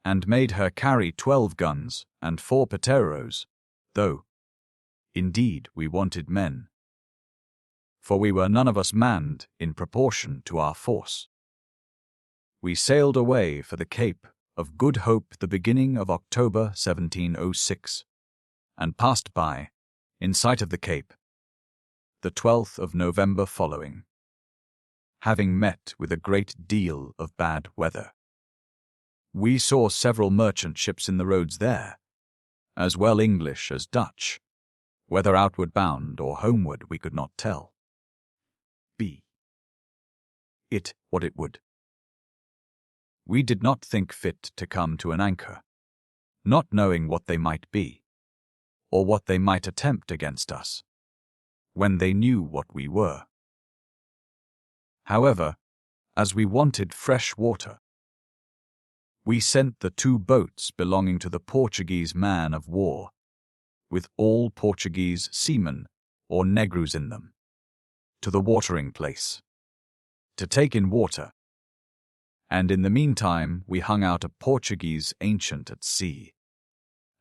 and made her carry 12 guns and 4 pateros, though, indeed, we wanted men, for we were none of us manned in proportion to our force. We sailed away for the Cape of Good Hope the beginning of October 1706, and passed by, in sight of the Cape, the 12th of November following, having met with a great deal of bad weather. We saw several merchant ships in the roads there, as well English as Dutch, whether outward bound or homeward we could not tell. Be it what it would. We did not think fit to come to an anchor, not knowing what they might be, or what they might attempt against us, when they knew what we were. However, as we wanted fresh water, we sent the 2 boats belonging to the Portuguese man of war, with all Portuguese seamen or negroes in them, to the watering place, to take in water, and in the meantime we hung out a Portuguese ancient at sea,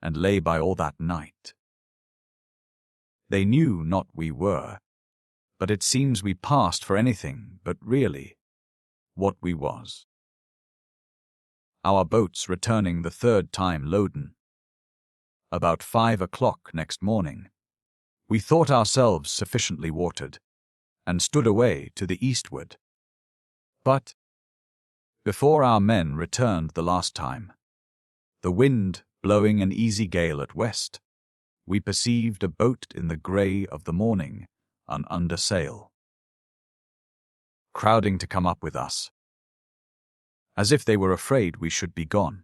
and lay by all that night. They knew not we were, but it seems we passed for anything but really what we was. Our boats returning the third time loaden. About 5 o'clock next morning, we thought ourselves sufficiently watered, and stood away to the eastward. But, before our men returned the last time, the wind blowing an easy gale at west, we perceived a boat in the grey of the morning and under sail, crowding to come up with us, as if they were afraid we should be gone.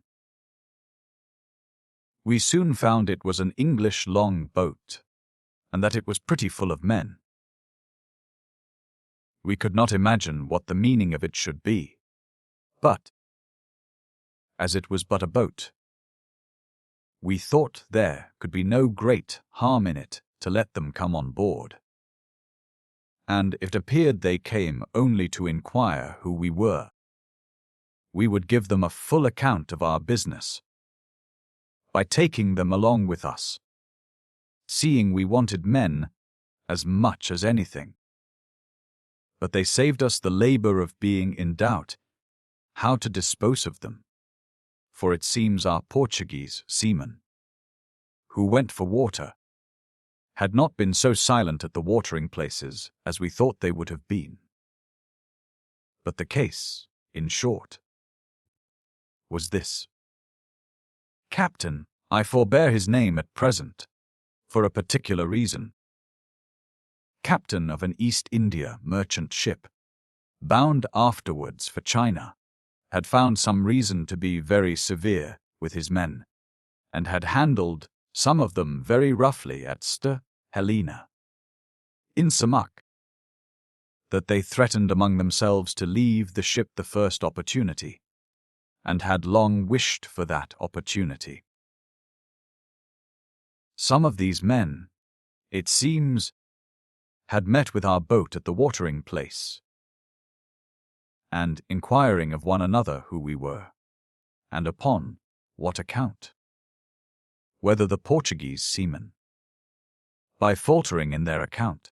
We soon found it was an English long boat, and that it was pretty full of men. We could not imagine what the meaning of it should be, but, as it was but a boat, we thought there could be no great harm in it to let them come on board. And it appeared they came only to inquire who we were. We would give them a full account of our business, by taking them along with us, seeing we wanted men as much as anything. But they saved us the labor of being in doubt how to dispose of them, for it seems our Portuguese seamen, who went for water, had not been so silent at the watering places as we thought they would have been. But the case, in short, was this. Captain, I forbear his name at present, for a particular reason. Captain of an East India merchant ship, bound afterwards for China, had found some reason to be very severe with his men, and had handled some of them very roughly at St. Helena, insomuch that they threatened among themselves to leave the ship the first opportunity, and had long wished for that opportunity. Some of these men, it seems, had met with our boat at the watering place, and inquiring of one another who we were, and upon what account, whether the Portuguese seamen, by faltering in their account,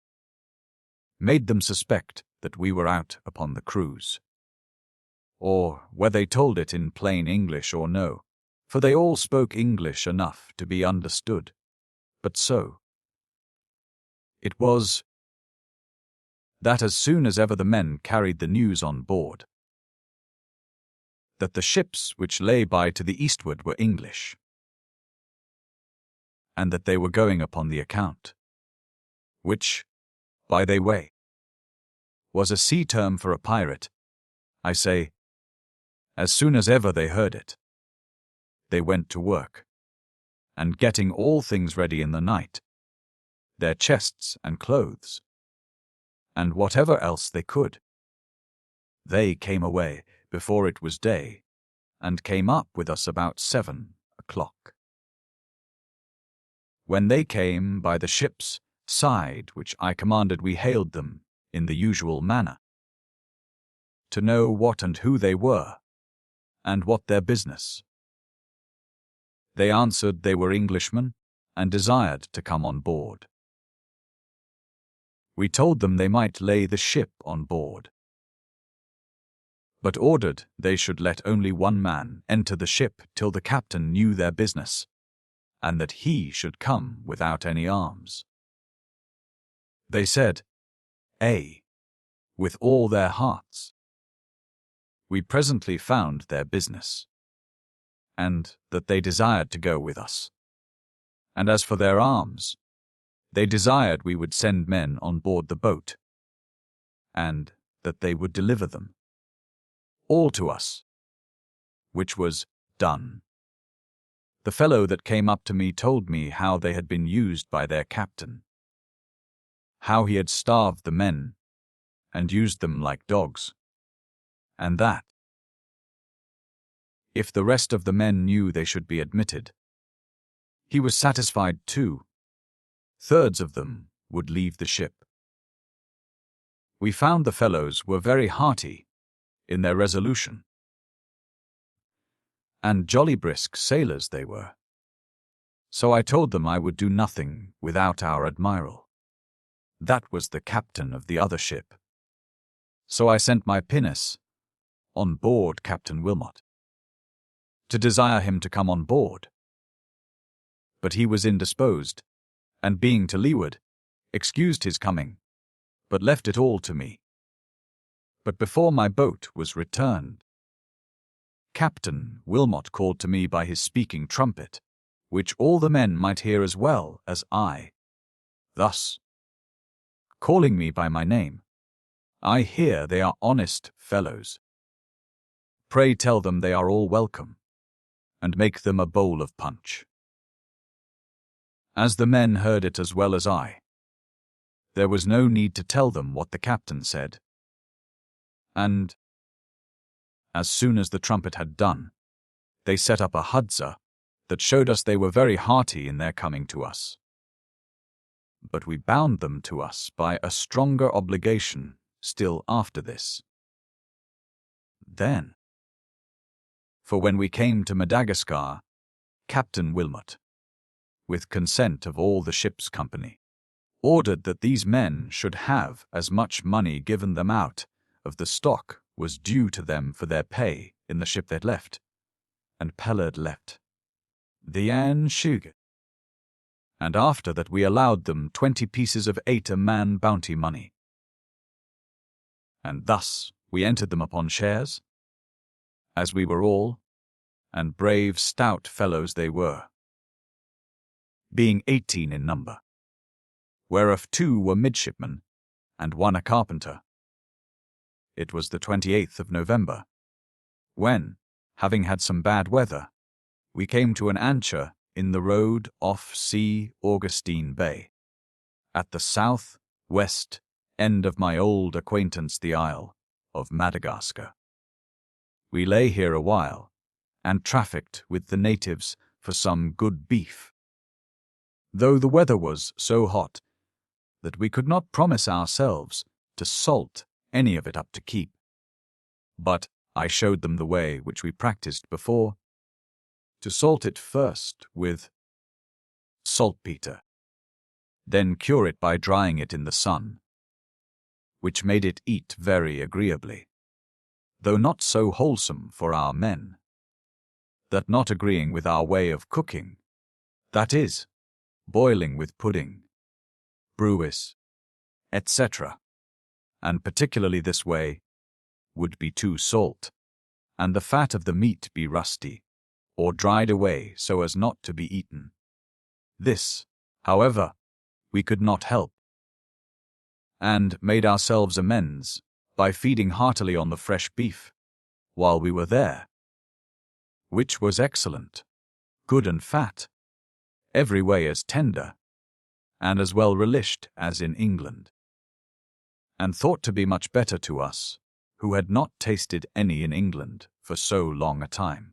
made them suspect that we were out upon the cruise, or whether they told it in plain English or no, for they all spoke English enough to be understood. But so it was that as soon as ever the men carried the news on board, that the ships which lay by to the eastward were English, and that they were going upon the account, which, by the way, was a sea term for a pirate, I say, as soon as ever they heard it, they went to work, and getting all things ready in the night, their chests and clothes, and whatever else they could, they came away before it was day, and came up with us about 7 o'clock. When they came by the ship's side which I commanded, we hailed them in the usual manner, to know what and who they were, and what their business. They answered they were Englishmen, and desired to come on board. We told them they might lay the ship on board, but ordered they should let only one man enter the ship till the captain knew their business, and that he should come without any arms. They said, with all their hearts. We presently found their business, and that they desired to go with us. And as for their arms, they desired we would send men on board the boat, and that they would deliver them all to us, which was done. The fellow that came up to me told me how they had been used by their captain, how he had starved the men and used them like dogs, and that, if the rest of the men knew they should be admitted, he was satisfied 2/3 of them would leave the ship. We found the fellows were very hearty in their resolution, and jolly brisk sailors they were. So I told them I would do nothing without our admiral. That was the captain of the other ship. So I sent my pinnace on board Captain Wilmot, to desire him to come on board. But he was indisposed, and being to leeward, excused his coming, but left it all to me. But before my boat was returned, Captain Wilmot called to me by his speaking trumpet, which all the men might hear as well as I, thus, calling me by my name, I hear they are honest fellows. Pray tell them they are all welcome, and make them a bowl of punch. As the men heard it as well as I, there was no need to tell them what the captain said. And, as soon as the trumpet had done, they set up a hudza that showed us they were very hearty in their coming to us. But we bound them to us by a stronger obligation still after this. Then, for when we came to Madagascar, Captain Wilmot, with consent of all the ship's company, ordered that these men should have as much money given them out of the stock was due to them for their pay in the ship they'd left, and Pellard left the Anshug. And after that we allowed them 20 pieces of 8 a man bounty money. And thus we entered them upon shares, as we were all, and brave stout fellows they were, being 18 in number, whereof 2 were midshipmen, and 1 a carpenter. It was the 28th of November, when, having had some bad weather, we came to an anchor in the road off Sea Augustine Bay, at the south-west end of my old acquaintance the Isle of Madagascar. We lay here a while, and trafficked with the natives for some good beef, though the weather was so hot that we could not promise ourselves to salt any of it up to keep. But I showed them the way which we practiced before, to salt it first with saltpeter, then cure it by drying it in the sun, which made it eat very agreeably, though not so wholesome for our men, that not agreeing with our way of cooking, that is, boiling with pudding, brewis, etc., and particularly this way, would be too salt, and the fat of the meat be rusty, or dried away so as not to be eaten. This, however, we could not help, and made ourselves amends by feeding heartily on the fresh beef while we were there, which was excellent, good and fat, every way as tender, and as well relished as in England, and thought to be much better to us, who had not tasted any in England for so long a time.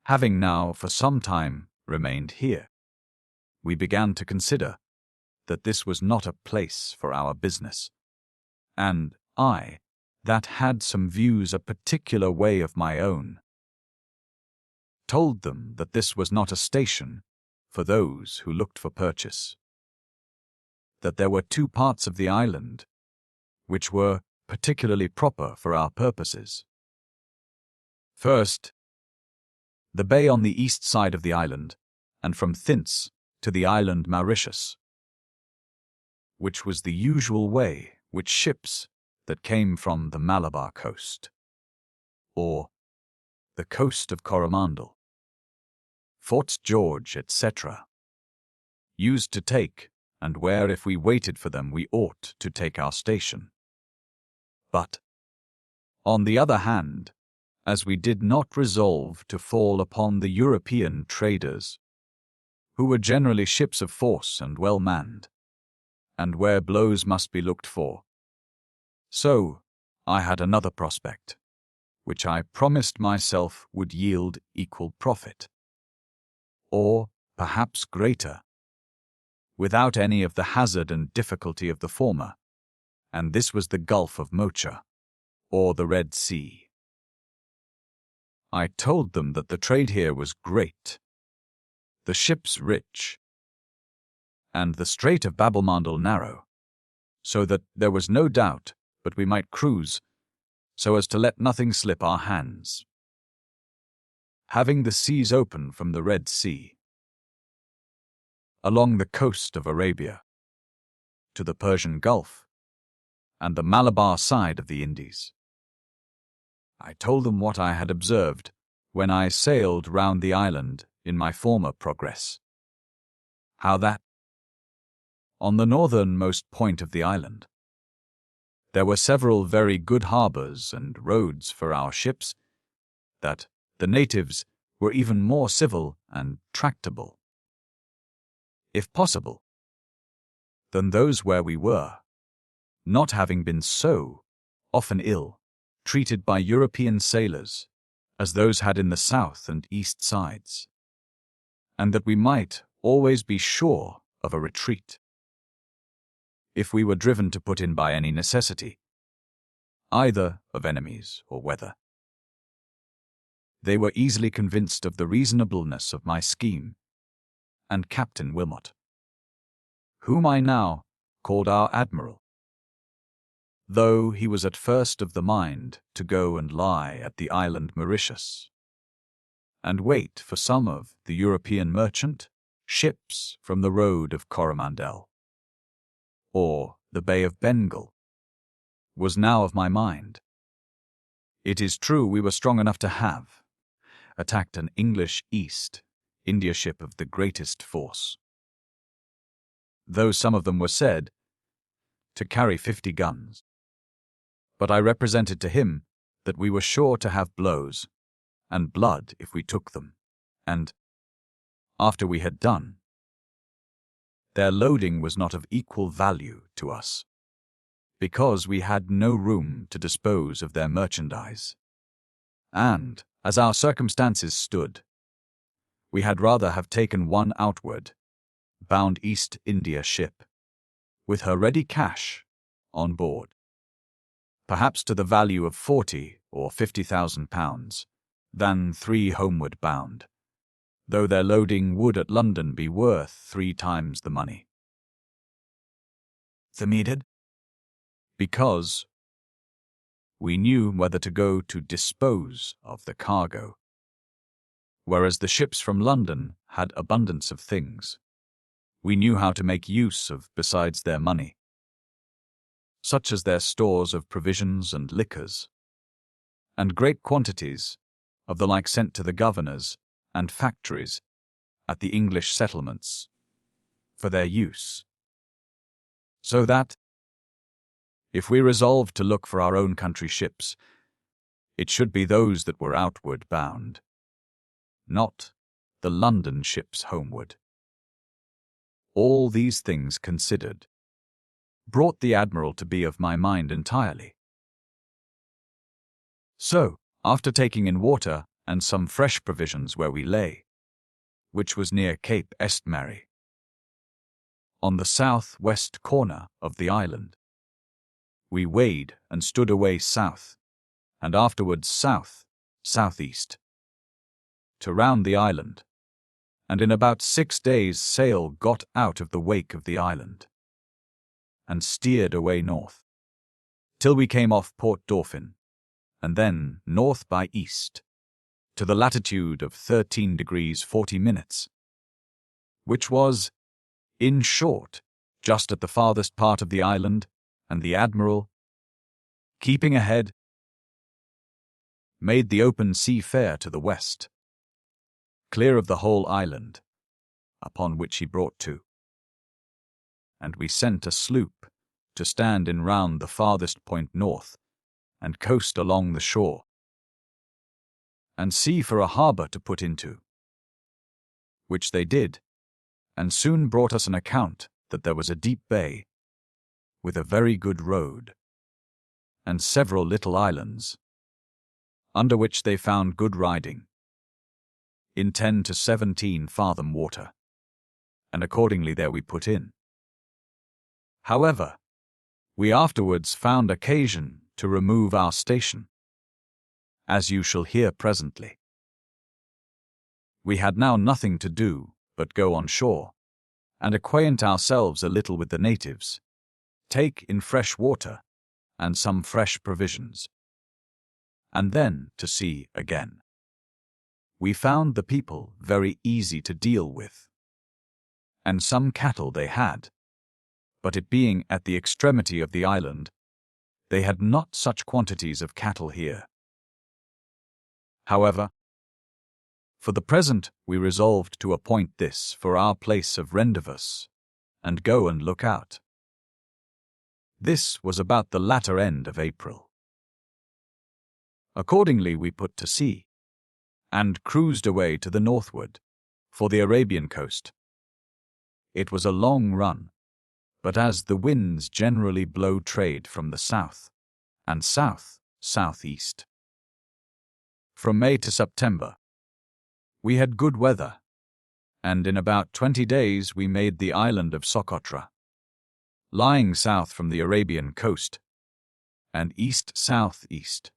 Having now for some time remained here, we began to consider that this was not a place for our business, and I, that had some views a particular way of my own, told them that this was not a station for those who looked for purchase, that there were 2 parts of the island which were particularly proper for our purposes. First, the bay on the east side of the island, and from thence to the island Mauritius, which was the usual way which ships that came from the Malabar coast, or the coast of Coromandel, Fort George, etc., used to take, and where if we waited for them we ought to take our station. But, on the other hand, as we did not resolve to fall upon the European traders, who were generally ships of force and well manned, and where blows must be looked for, so I had another prospect, which I promised myself would yield equal profit, or perhaps greater, without any of the hazard and difficulty of the former, and this was the Gulf of Mocha, or the Red Sea. I told them that the trade here was great, the ships rich, and the Strait of Bab el-Mandeb narrow, so that there was no doubt but we might cruise so as to let nothing slip our hands. Having the seas open from the Red Sea, along the coast of Arabia, to the Persian Gulf, and the Malabar side of the Indies. I told them what I had observed when I sailed round the island in my former progress. How that, on the northernmost point of the island, there were several very good harbours and roads for our ships, that the natives were even more civil and tractable, if possible, than those where we were, not having been so often ill treated by European sailors as those had in the south and east sides, and that we might always be sure of a retreat, if we were driven to put in by any necessity, either of enemies or weather. They were easily convinced of the reasonableness of my scheme, and Captain Wilmot, whom I now called our admiral, though he was at first of the mind to go and lie at the island Mauritius, and wait for some of the European merchant ships from the road of Coromandel, or the Bay of Bengal, was now of my mind. It is true we were strong enough to have attacked an English East India ship of the greatest force, though some of them were said to carry 50 guns. But I represented to him that we were sure to have blows and blood if we took them, and, after we had done, their loading was not of equal value to us, because we had no room to dispose of their merchandise, and, as our circumstances stood, we had rather have taken one outward, bound East India ship, with her ready cash on board, perhaps to the value of 40 or 50,000 pounds, than 3 homeward bound, though their loading would at London be worth 3 times the money. The needed? Because we knew whether to go to dispose of the cargo, whereas the ships from London had abundance of things we knew how to make use of besides their money, such as their stores of provisions and liquors, and great quantities of the like sent to the governors and factories at the English settlements for their use. So that, if we resolved to look for our own country ships, it should be those that were outward bound, not the London ships homeward. All these things considered brought the Admiral to be of my mind entirely. So, after taking in water and some fresh provisions where we lay, which was near Cape Estmary, on the south-west corner of the island, we weighed and stood away south, and afterwards south-southeast, to round the island, and in about 6 days sail got out of the wake of the island, and steered away north, till we came off Port Dauphin, and then north by east, to the latitude of 13 degrees 40 minutes, which was, in short, just at the farthest part of the island, and the Admiral, keeping ahead, made the open sea fair to the west, clear of the whole island, upon which he brought to. And we sent a sloop to stand in round the farthest point north, and coast along the shore, and see for a harbour to put into, which they did, and soon brought us an account that there was a deep bay, with a very good road, and several little islands, under which they found good riding, in 10 to 17 fathom water, and accordingly there we put in. However, We afterwards found occasion to remove our station, as you shall hear presently. We had now nothing to do but go on shore, and acquaint ourselves a little with the natives, take in fresh water, and some fresh provisions, and then to sea again. We found the people very easy to deal with, and some cattle they had, but it being at the extremity of the island, they had not such quantities of cattle here. However, for the present we resolved to appoint this for our place of rendezvous, and go and look out. This was about the latter end of April. Accordingly we put to sea, and cruised away to the northward, for the Arabian coast. It was a long run, but as the winds generally blow trade from the south, and south-southeast. From May to September, we had good weather, and in about 20 days we made the island of Socotra, lying south from the Arabian coast, and east-southeast.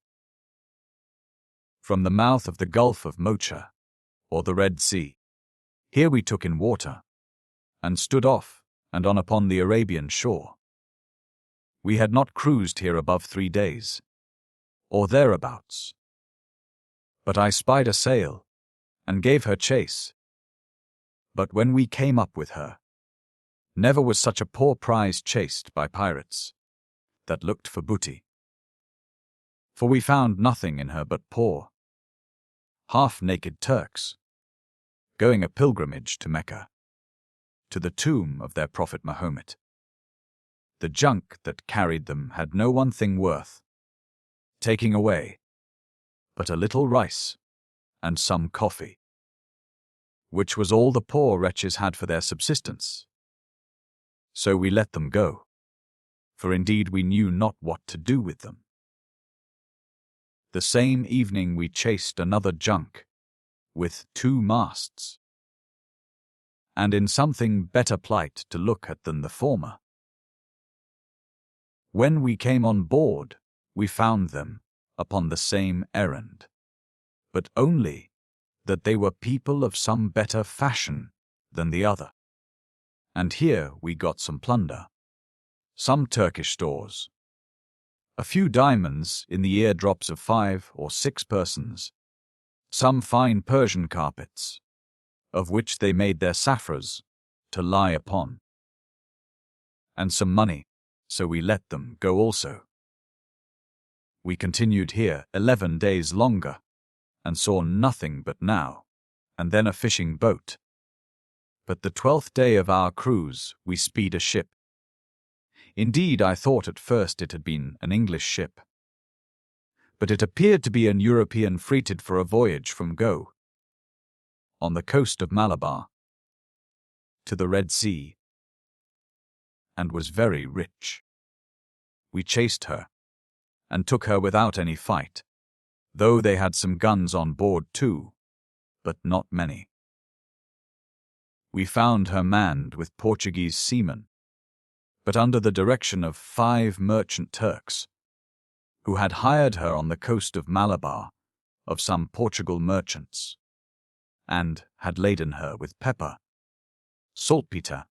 From the mouth of the Gulf of Mocha, or the Red Sea, here we took in water, and stood off and on upon the Arabian shore. We had not cruised here above 3 days, or thereabouts. But I spied a sail, and gave her chase. But when we came up with her, never was such a poor prize chased by pirates, that looked for booty. For we found nothing in her but poor, half-naked Turks, going a pilgrimage to Mecca, to the tomb of their prophet Mahomet. The junk that carried them had no one thing worth taking away but a little rice and some coffee, which was all the poor wretches had for their subsistence. So we let them go, for indeed we knew not what to do with them. The same evening we chased another junk, with 2 masts, and in something better plight to look at than the former. When we came on board, we found them upon the same errand, but only that they were people of some better fashion than the other. And here we got some plunder, some Turkish stores, a few diamonds in the eardrops of 5 or 6 persons, some fine Persian carpets, of which they made their saffras to lie upon, and some money, so we let them go also. We continued here 11 days longer, and saw nothing but now and then a fishing boat. But the 12th day of our cruise we speed a ship. Indeed, I thought at first it had been an English ship, but it appeared to be an European freighted for a voyage from Go, on the coast of Malabar, to the Red Sea, and was very rich. We chased her, and took her without any fight, though they had some guns on board too, but not many. We found her manned with Portuguese seamen, but under the direction of 5 merchant Turks, who had hired her on the coast of Malabar of some Portugal merchants, and had laden her with pepper, saltpeter,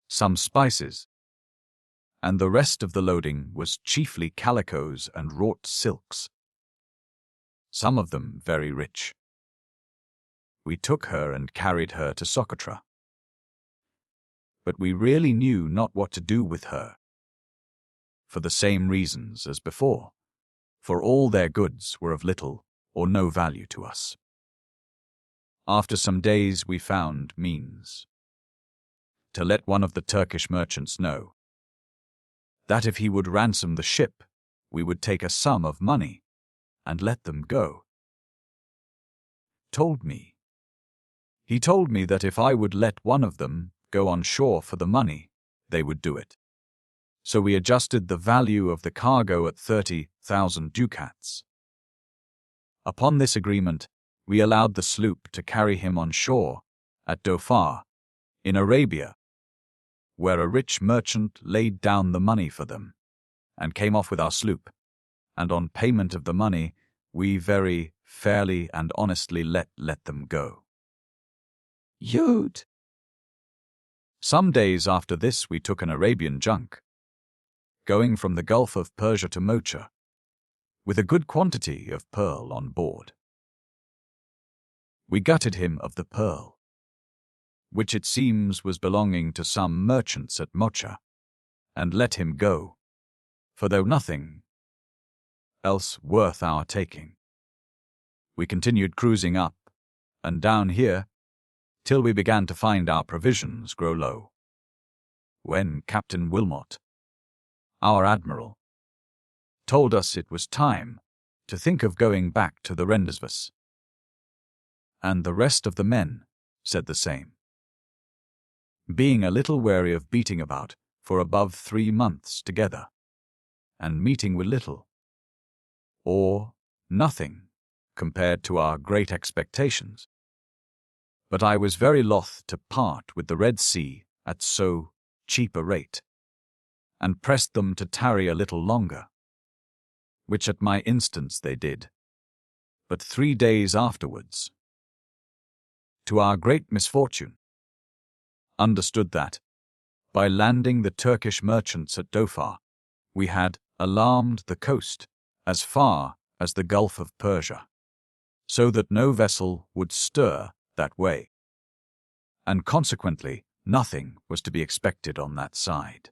some spices, and the rest of the loading was chiefly calicoes and wrought silks, some of them very rich. We took her and carried her to Socotra, but we really knew not what to do with her, for the same reasons as before, for all their goods were of little or no value to us. After some days we found means to let one of the Turkish merchants know that if he would ransom the ship, we would take a sum of money and let them go. He told me that if I would let one of them go on shore for the money, they would do it. So we adjusted the value of the cargo at 30,000 ducats. Upon this agreement, we allowed the sloop to carry him on shore at Dhofar, in Arabia, where a rich merchant laid down the money for them. and came off with our sloop, and on payment of the money, we very fairly and honestly let them go. Yod. Some days after this we took an Arabian junk, going from the Gulf of Persia to Mocha, with a good quantity of pearl on board. We gutted him of the pearl, which it seems was belonging to some merchants at Mocha, and let him go, for though nothing else worth our taking. We continued cruising up and down here till we began to find our provisions grow low, when Captain Wilmot, our admiral, told us it was time to think of going back to the Rendezvous, and the rest of the men said the same, being a little weary of beating about for above 3 months together, and meeting with little or nothing compared to our great expectations. But I was very loth to part with the Red Sea at so cheap a rate, and pressed them to tarry a little longer, which at my instance they did. But 3 days afterwards, to our great misfortune, understood that, by landing the Turkish merchants at Dhofar, we had alarmed the coast as far as the Gulf of Persia, so that no vessel would stir that way, and consequently nothing was to be expected on that side.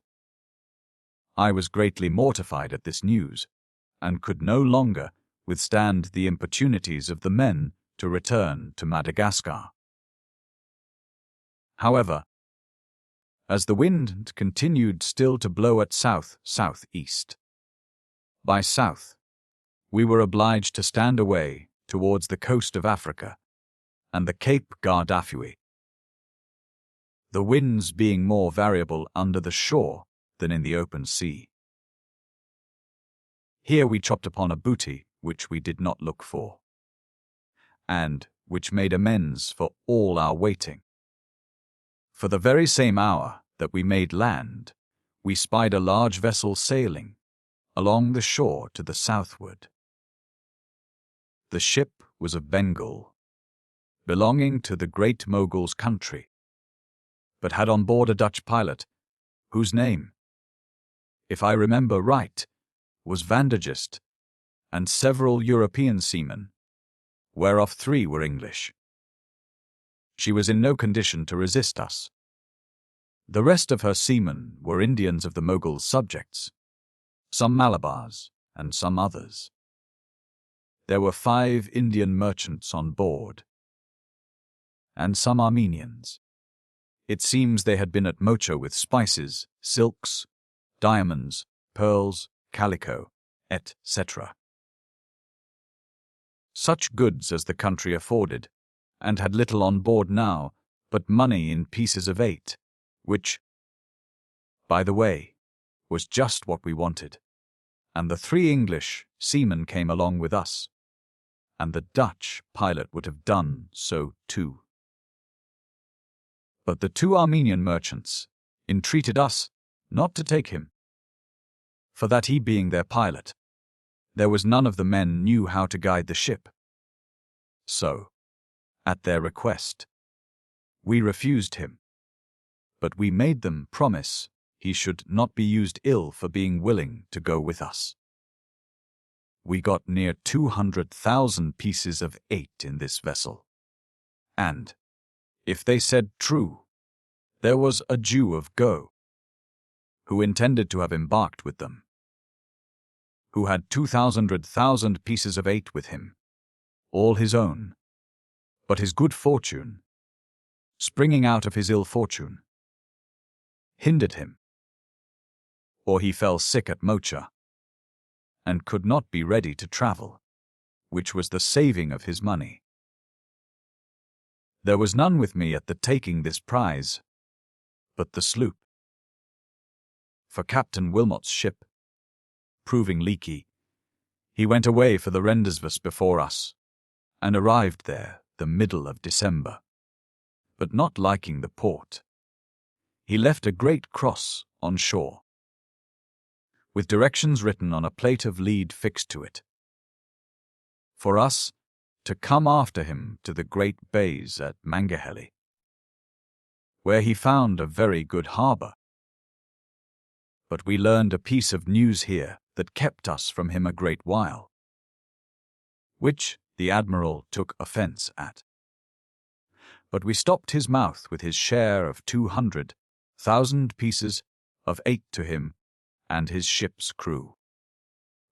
I was greatly mortified at this news, and could no longer withstand the importunities of the men to return to Madagascar. However, as the wind continued still to blow at south-southeast, by south, we were obliged to stand away towards the coast of Africa and the Cape Guardafui, the winds being more variable under the shore than in the open sea. Here we chopped upon a booty which we did not look for, and which made amends for all our waiting. For the very same hour that we made land, we spied a large vessel sailing along the shore to the southward. The ship was of Bengal, belonging to the Great Mogul's country, but had on board a Dutch pilot, whose name, if I remember right, was Vandergist, and several European seamen, whereof 3 were English. She was in no condition to resist us. The rest of her seamen were Indians of the Mogul's subjects, some Malabars, and some others. There were 5 Indian merchants on board, and some Armenians. It seems they had been at Mocha with spices, silks, diamonds, pearls, calico, etc. Such goods as the country afforded, and had little on board now but money in pieces of 8, which, by the way, was just what we wanted, and the 3 English seamen came along with us, and the Dutch pilot would have done so too. But the 2 Armenian merchants entreated us not to take him, for that he being their pilot, there was none of the men knew how to guide the ship. So, at their request, we refused him, but we made them promise he should not be used ill for being willing to go with us. We got near 200,000 pieces of 8 in this vessel, and, if they said true, there was a Jew of Go, who intended to have embarked with them, who had 200,000 pieces of 8 with him, all his own, but his good fortune, springing out of his ill fortune, hindered him, or he fell sick at Mocha, and could not be ready to travel, which was the saving of his money. There was none with me at the taking this prize, but the sloop. For Captain Wilmot's ship, proving leaky, he went away for the Rendezvous before us, and arrived there the middle of December. But not liking the port, he left a great cross on shore, with directions written on a plate of lead fixed to it, for us to come after him to the great bays at Mangahelly, where he found a very good harbour. But we learned a piece of news here that kept us from him a great while, which the admiral took offence at. But we stopped his mouth with his share of 200,000 pieces of 8 to him and his ship's crew.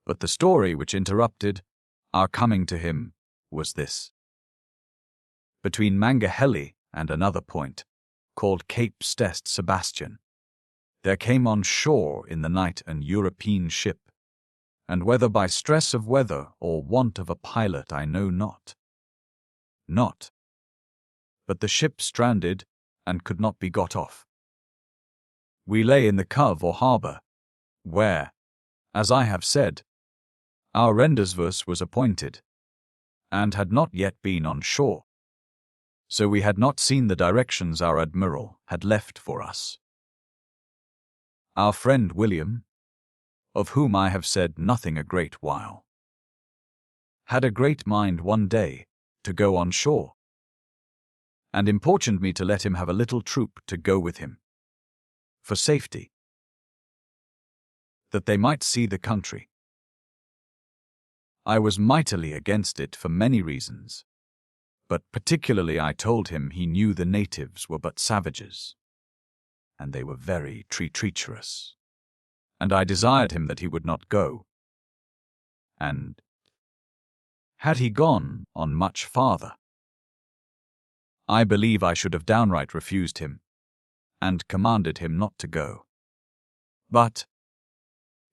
But the story which interrupted our coming to him was this. Between Mangahelly and another point, called Cape Stest Sebastian, there came on shore in the night an European ship, and whether by stress of weather or want of a pilot I know not. But the ship stranded and could not be got off. We lay in the cove or harbour, where, as I have said, our rendezvous was appointed, and had not yet been on shore, so we had not seen the directions our admiral had left for us. Our friend William, of whom I have said nothing a great while, had a great mind one day to go on shore, and importuned me to let him have a little troop to go with him, for safety, that they might see the country. I was mightily against it for many reasons, but particularly I told him he knew the natives were but savages, and they were very treacherous, and I desired him that he would not go. And had he gone on much farther, I believe I should have downright refused him, and commanded him not to go. But,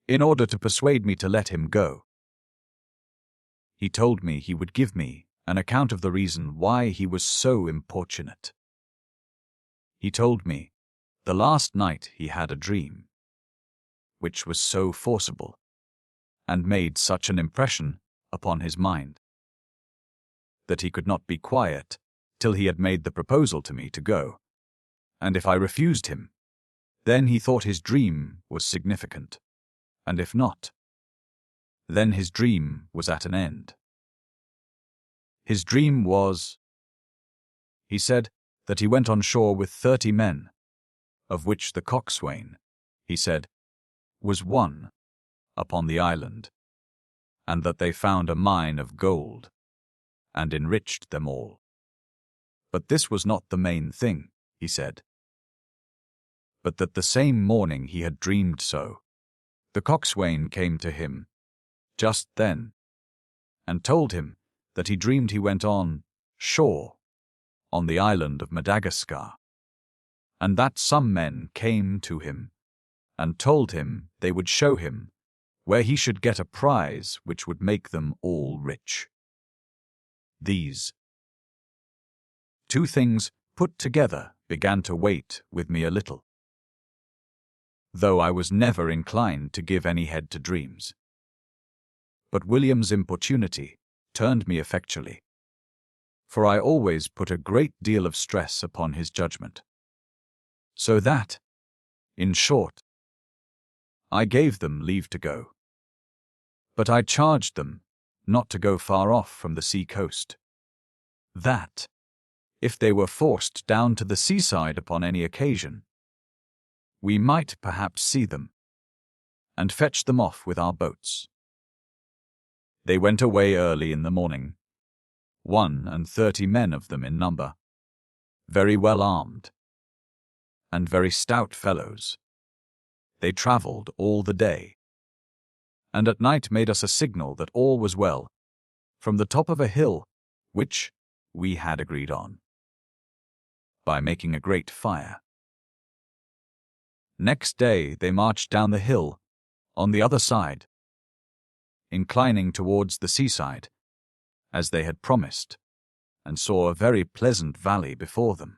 in order to persuade me to let him go, he told me he would give me an account of the reason why he was so importunate. He told me the last night he had a dream, which was so forcible, and made such an impression upon his mind, that he could not be quiet till he had made the proposal to me to go, and if I refused him, then he thought his dream was significant, and if not, then his dream was at an end. His dream was, he said, that he went on shore with 30 men, of which the coxswain, he said, was one upon the island, and that they found a mine of gold, and enriched them all. But this was not the main thing, he said, but that the same morning he had dreamed so. The coxswain came to him just then, and told him that he dreamed he went on shore on the island of Madagascar, and that some men came to him and told him they would show him where he should get a prize which would make them all rich. These 2 things put together began to weight with me a little, though I was never inclined to give any head to dreams. But William's importunity turned me effectually, for I always put a great deal of stress upon his judgment. So that, in short, I gave them leave to go. But I charged them not to go far off from the sea coast, that, if they were forced down to the seaside upon any occasion, we might perhaps see them, and fetch them off with our boats. They went away early in the morning, 31 men of them in number, very well armed, and very stout fellows. They travelled all the day, and at night made us a signal that all was well, from the top of a hill which we had agreed on, by making a great fire. Next day they marched down the hill on the other side, inclining towards the seaside, as they had promised, and saw a very pleasant valley before them,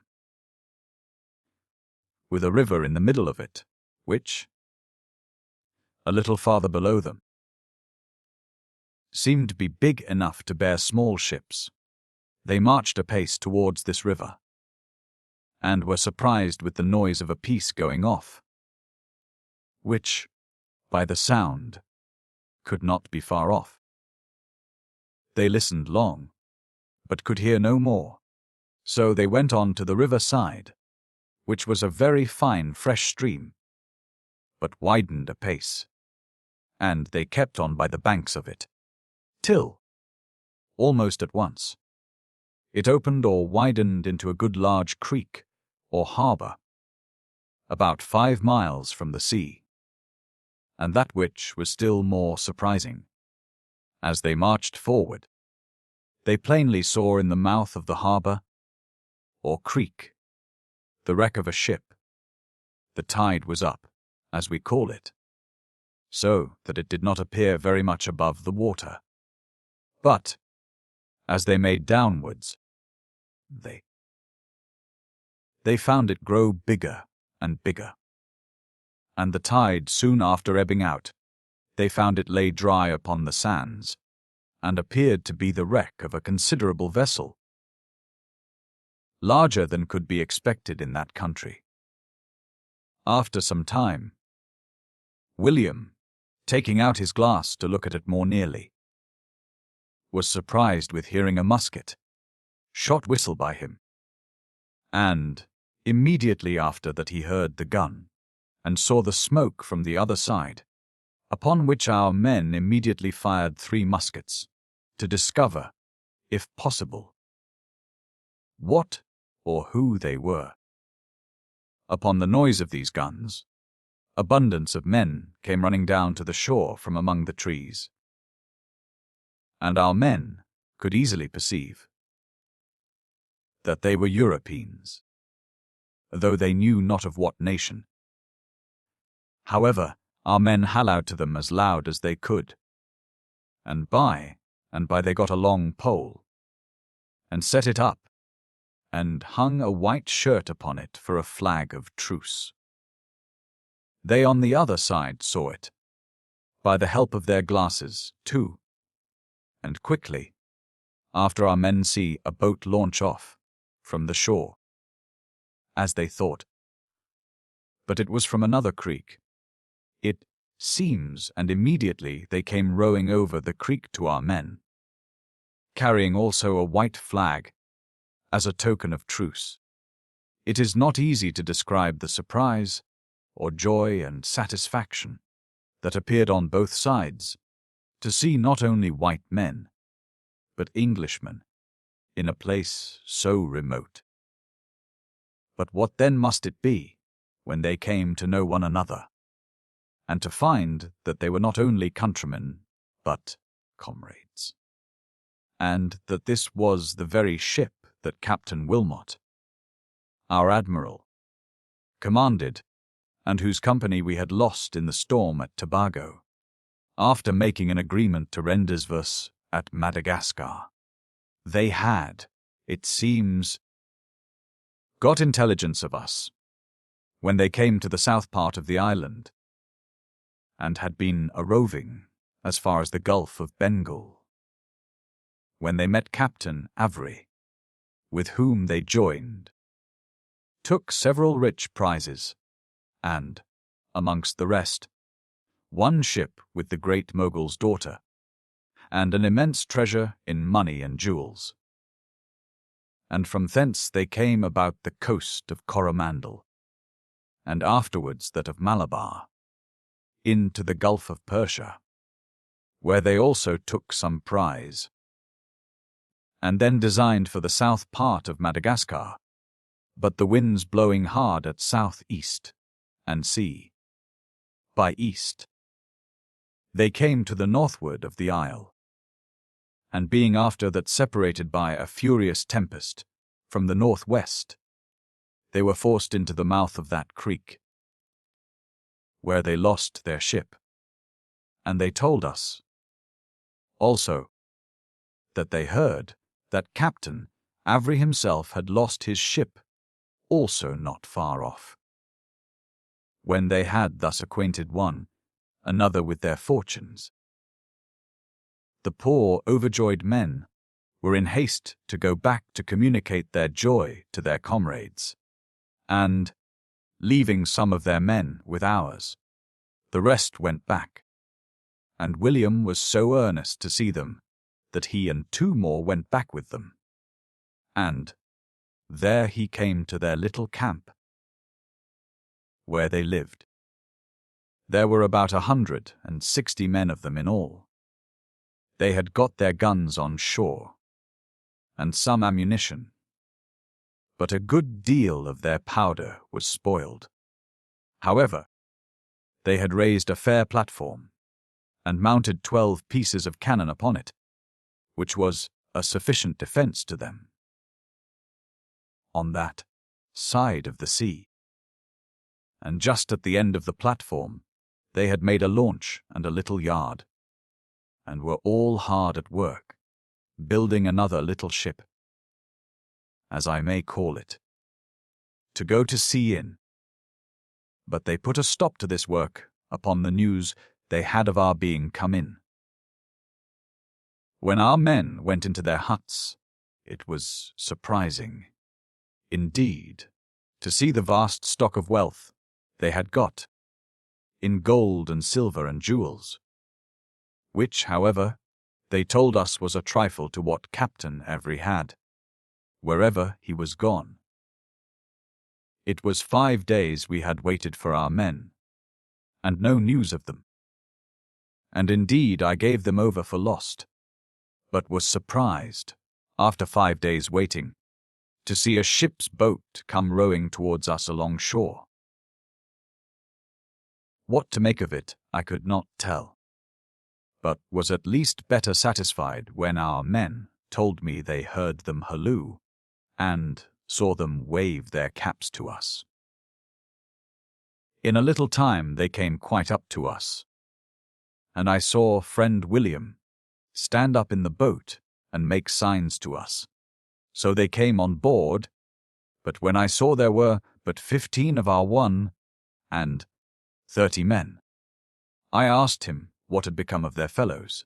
with a river in the middle of it, which, a little farther below them, seemed to be big enough to bear small ships. They marched apace towards this river, and were surprised with the noise of a piece going off, which, by the sound, could not be far off. They listened long, but could hear no more, so they went on to the river side, which was a very fine fresh stream, but widened apace, and they kept on by the banks of it, till, almost at once, it opened or widened into a good large creek, or harbour, about 5 miles from the sea, and that which was still more surprising. As they marched forward, they plainly saw in the mouth of the harbour, or creek, the wreck of a ship. The tide was up, as we call it, so that it did not appear very much above the water. But, as they made downwards, they found it grow bigger and bigger, and the tide soon after ebbing out, they found it lay dry upon the sands, and appeared to be the wreck of a considerable vessel, larger than could be expected in that country. After some time, William, taking out his glass to look at it more nearly, was surprised with hearing a musket shot whistle by him, and immediately after that he heard the gun, and saw the smoke from the other side, upon which our men immediately fired 3 muskets, to discover, if possible, what or who they were. Upon the noise of these guns, abundance of men came running down to the shore from among the trees, and our men could easily perceive that they were Europeans, though they knew not of what nation. However, our men hallooed to them as loud as they could, and by they got a long pole, and set it up, and hung a white shirt upon it for a flag of truce. They on the other side saw it, by the help of their glasses, too, and quickly, after our men see a boat launch off from the shore, as they thought. But it was from another creek, it seems, and immediately they came rowing over the creek to our men, carrying also a white flag as a token of truce. It is not easy to describe the surprise, or joy and satisfaction that appeared on both sides, to see not only white men, but Englishmen, in a place so remote. But what then must it be, when they came to know one another, and to find that they were not only countrymen, but comrades, and that this was the very ship that Captain Wilmot, our admiral, commanded, and whose company we had lost in the storm at Tobago, after making an agreement to rendezvous at Madagascar. They had, it seems, got intelligence of us when they came to the south part of the island, and had been a-roving as far as the Gulf of Bengal, when they met Captain Avery, with whom they joined, took several rich prizes, and, amongst the rest, one ship with the Great Mogul's daughter, and an immense treasure in money and jewels. And from thence they came about the coast of Coromandel, and afterwards that of Malabar, into the Gulf of Persia, where they also took some prize, and then designed for the south part of Madagascar, but the winds blowing hard at south-east, and sea by east, they came to the northward of the isle, and being after that separated by a furious tempest from the northwest, they were forced into the mouth of that creek, where they lost their ship, and they told us also that they heard that Captain Avery himself had lost his ship also not far off. When they had thus acquainted one another with their fortunes, the poor overjoyed men were in haste to go back to communicate their joy to their comrades, and, leaving some of their men with ours, The rest went back, and William was so earnest to see them that he and 2 more went back with them. And there he came to their little camp, where they lived. There were about 160 men of them in all. They had got their guns on shore, and some ammunition, but a good deal of their powder was spoiled. However, they had raised a fair platform, and mounted 12 pieces of cannon upon it, which was a sufficient defence to them. On that side of the sea, and just at the end of the platform, they had made a launch and a little yard, and were all hard at work, building another little ship, as I may call it, to go to sea in. But they put a stop to this work upon the news they had of our being come in. When our men went into their huts, it was surprising, indeed, to see the vast stock of wealth they had got, in gold and silver and jewels, which, however, they told us was a trifle to what Captain Avery had, wherever he was gone. It was 5 days we had waited for our men, and no news of them. And indeed I gave them over for lost, but was surprised, after 5 days waiting, to see a ship's boat come rowing towards us along shore. What to make of it I could not tell, but was at least better satisfied when our men told me they heard them halloo, and saw them wave their caps to us. In a little time they came quite up to us, and I saw friend William stand up in the boat and make signs to us. So they came on board, but when I saw there were but 15 of our one, and 30 men, I asked him what had become of their fellows.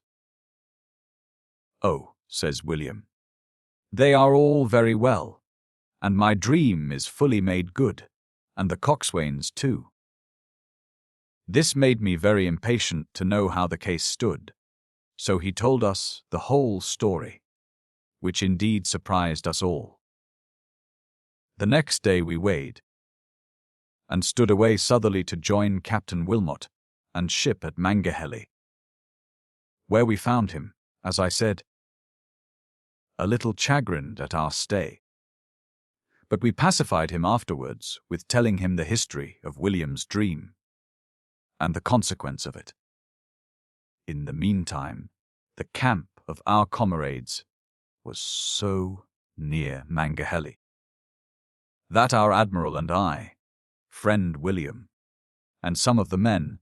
"Oh," says William, "they are all very well, and my dream is fully made good, and the coxswain's too." This made me very impatient to know how the case stood, so he told us the whole story, which indeed surprised us all. The next day we weighed, and stood away southerly to join Captain Wilmot and ship at Mangahelly, where we found him, as I said, a little chagrined at our stay. But we pacified him afterwards with telling him the history of William's dream, and the consequence of it. In the meantime, the camp of our comrades was so near Mangahelly that our admiral and I, friend William, and some of the men,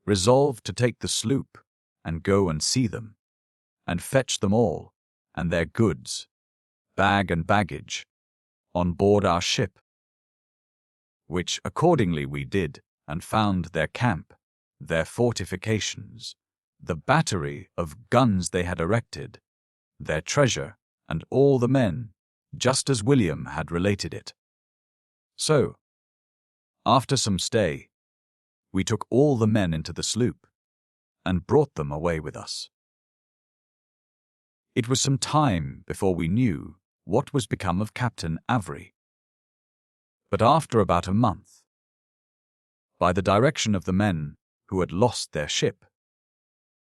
resolved to take the sloop and go and see them, and fetch them all, and their goods, bag and baggage, on board our ship, which accordingly we did, and found their camp, their fortifications, the battery of guns they had erected, their treasure, and all the men, just as William had related it. So, after some stay, we took all the men into the sloop, and brought them away with us. It was some time before we knew what was become of Captain Avery. But after about a month, by the direction of the men who had lost their ship,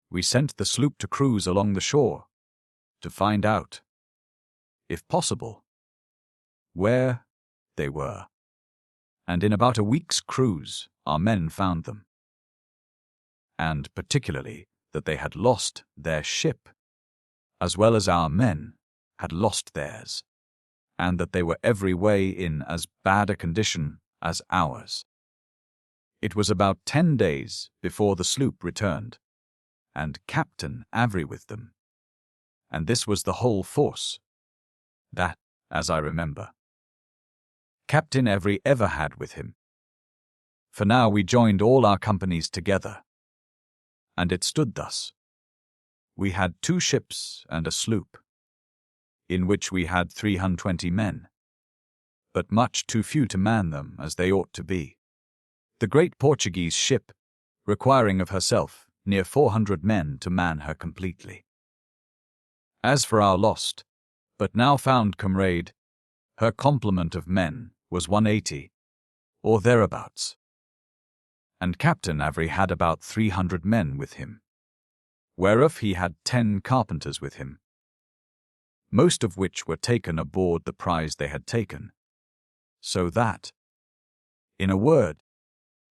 we sent the sloop to cruise along the shore to find out, if possible, where they were. And in about a week's cruise, our men found them, and particularly that they had lost their ship, as well as our men had lost theirs, and that they were every way in as bad a condition as ours. It was about 10 days before the sloop returned, and Captain Avery with them, and this was the whole force that, as I remember, Captain Avery ever had with him. For now we joined all our companies together, and it stood thus. We had 2 ships and a sloop, in which we had 320 men, but much too few to man them as they ought to be. The great Portuguese ship requiring of herself near 400 men to man her completely. As for our lost, but now found comrade, her complement of men was 180, or thereabouts, and Captain Avery had about 300 men with him, whereof he had 10 carpenters with him, most of which were taken aboard the prize they had taken, so that, in a word,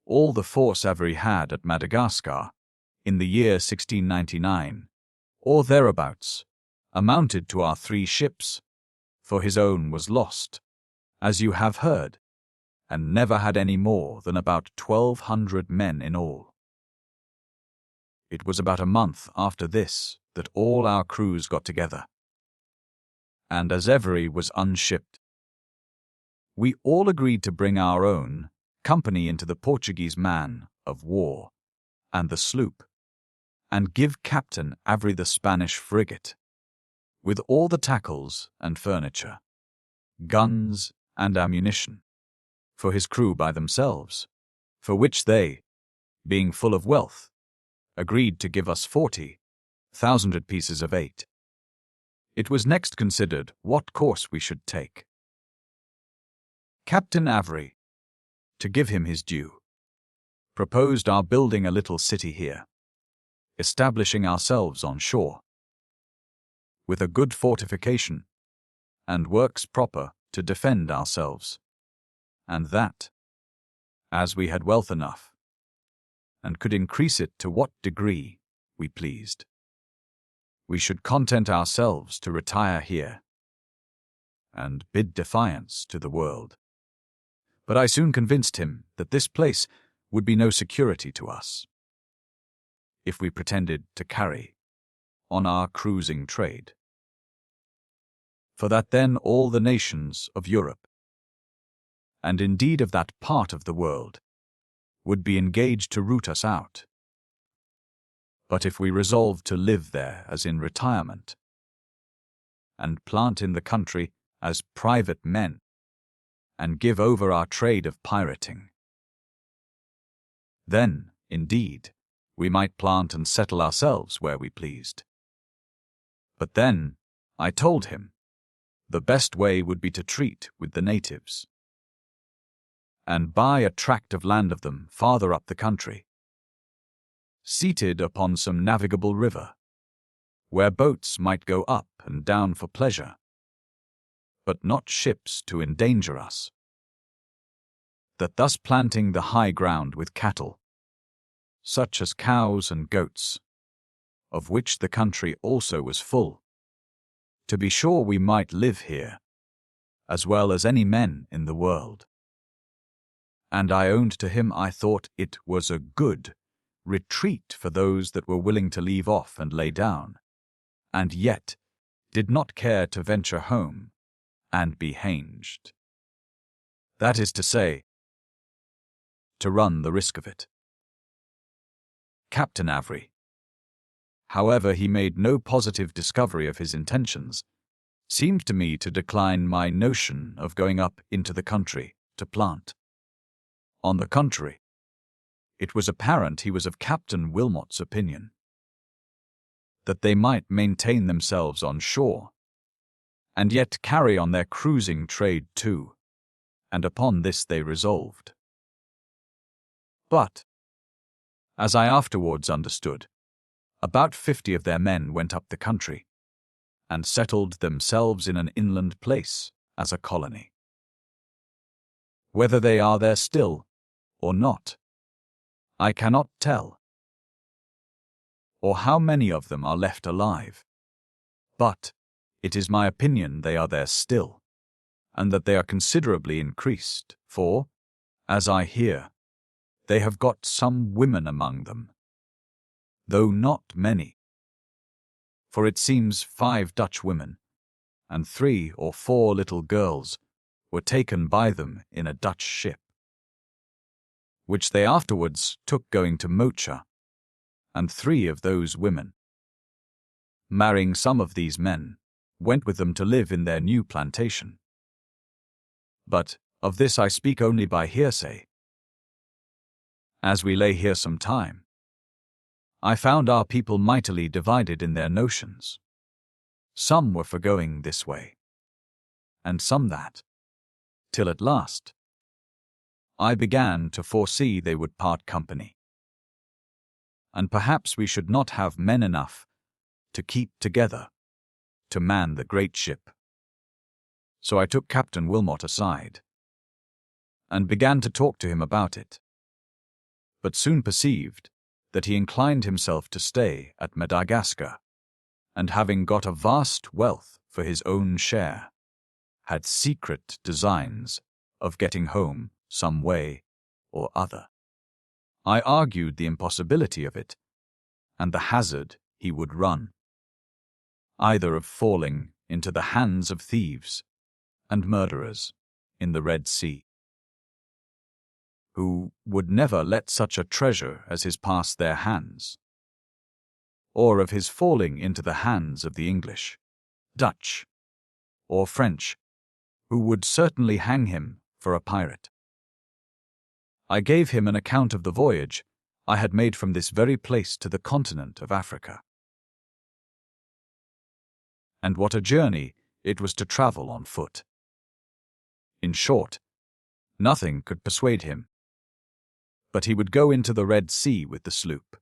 all the force Avery had at Madagascar, in the year 1699, or thereabouts, amounted to our 3 ships, for his own was lost, as you have heard, and never had any more than about 1,200 men in all. It was about a month after this that all our crews got together, and as Avery was unshipped, we all agreed to bring our own company into the Portuguese man of war and the sloop, and give Captain Avery the Spanish frigate, with all the tackles and furniture, guns and ammunition, for his crew by themselves, for which they, being full of wealth, agreed to give us 40,000 pieces of 8. It was next considered what course we should take. Captain Avery, to give him his due, proposed our building a little city here, establishing ourselves on shore, with a good fortification, and works proper to defend ourselves, and that, as we had wealth enough, and could increase it to what degree we pleased, we should content ourselves to retire here, and bid defiance to the world. But I soon convinced him that this place would be no security to us, if we pretended to carry on our cruising trade, for that then all the nations of Europe, and indeed of that part of the world, would be engaged to root us out. But if we resolved to live there as in retirement, and plant in the country as private men, and give over our trade of pirating, then, indeed, we might plant and settle ourselves where we pleased. But then, I told him, the best way would be to treat with the natives, and buy a tract of land of them farther up the country, seated upon some navigable river, where boats might go up and down for pleasure, but not ships to endanger us. That thus planting the high ground with cattle, such as cows and goats, of which the country also was full, to be sure we might live here, as well as any men in the world. And I owned to him I thought it was a good retreat for those that were willing to leave off and lay down, and yet did not care to venture home and be hanged. That is to say, to run the risk of it. Captain Avery, however he made no positive discovery of his intentions, seemed to me to decline my notion of going up into the country to plant. On the contrary, it was apparent he was of Captain Wilmot's opinion, that they might maintain themselves on shore, and yet carry on their cruising trade too, and upon this they resolved. But, as I afterwards understood, about 50 of their men went up the country, and settled themselves in an inland place as a colony. Whether they are there still, or not, I cannot tell, or how many of them are left alive, but it is my opinion they are there still, and that they are considerably increased, for, as I hear, they have got some women among them, though not many, for it seems 5 Dutch women, and 3 or 4 little girls were taken by them in a Dutch ship, which they afterwards took going to Mocha, and 3 of those women, marrying some of these men, went with them to live in their new plantation. But of this I speak only by hearsay. As we lay here some time, I found our people mightily divided in their notions. Some were for going this way, and some that, till at last I began to foresee they would part company, and perhaps we should not have men enough to keep together to man the great ship. So I took Captain Wilmot aside and began to talk to him about it, but soon perceived that he inclined himself to stay at Madagascar, and having got a vast wealth for his own share, had secret designs of getting home some way or other. I argued the impossibility of it, and the hazard he would run, either of falling into the hands of thieves and murderers in the Red Sea, who would never let such a treasure as his pass their hands, or of his falling into the hands of the English, Dutch, or French, who would certainly hang him for a pirate. I gave him an account of the voyage I had made from this very place to the continent of Africa, and what a journey it was to travel on foot. In short, nothing could persuade him, but he would go into the Red Sea with the sloop,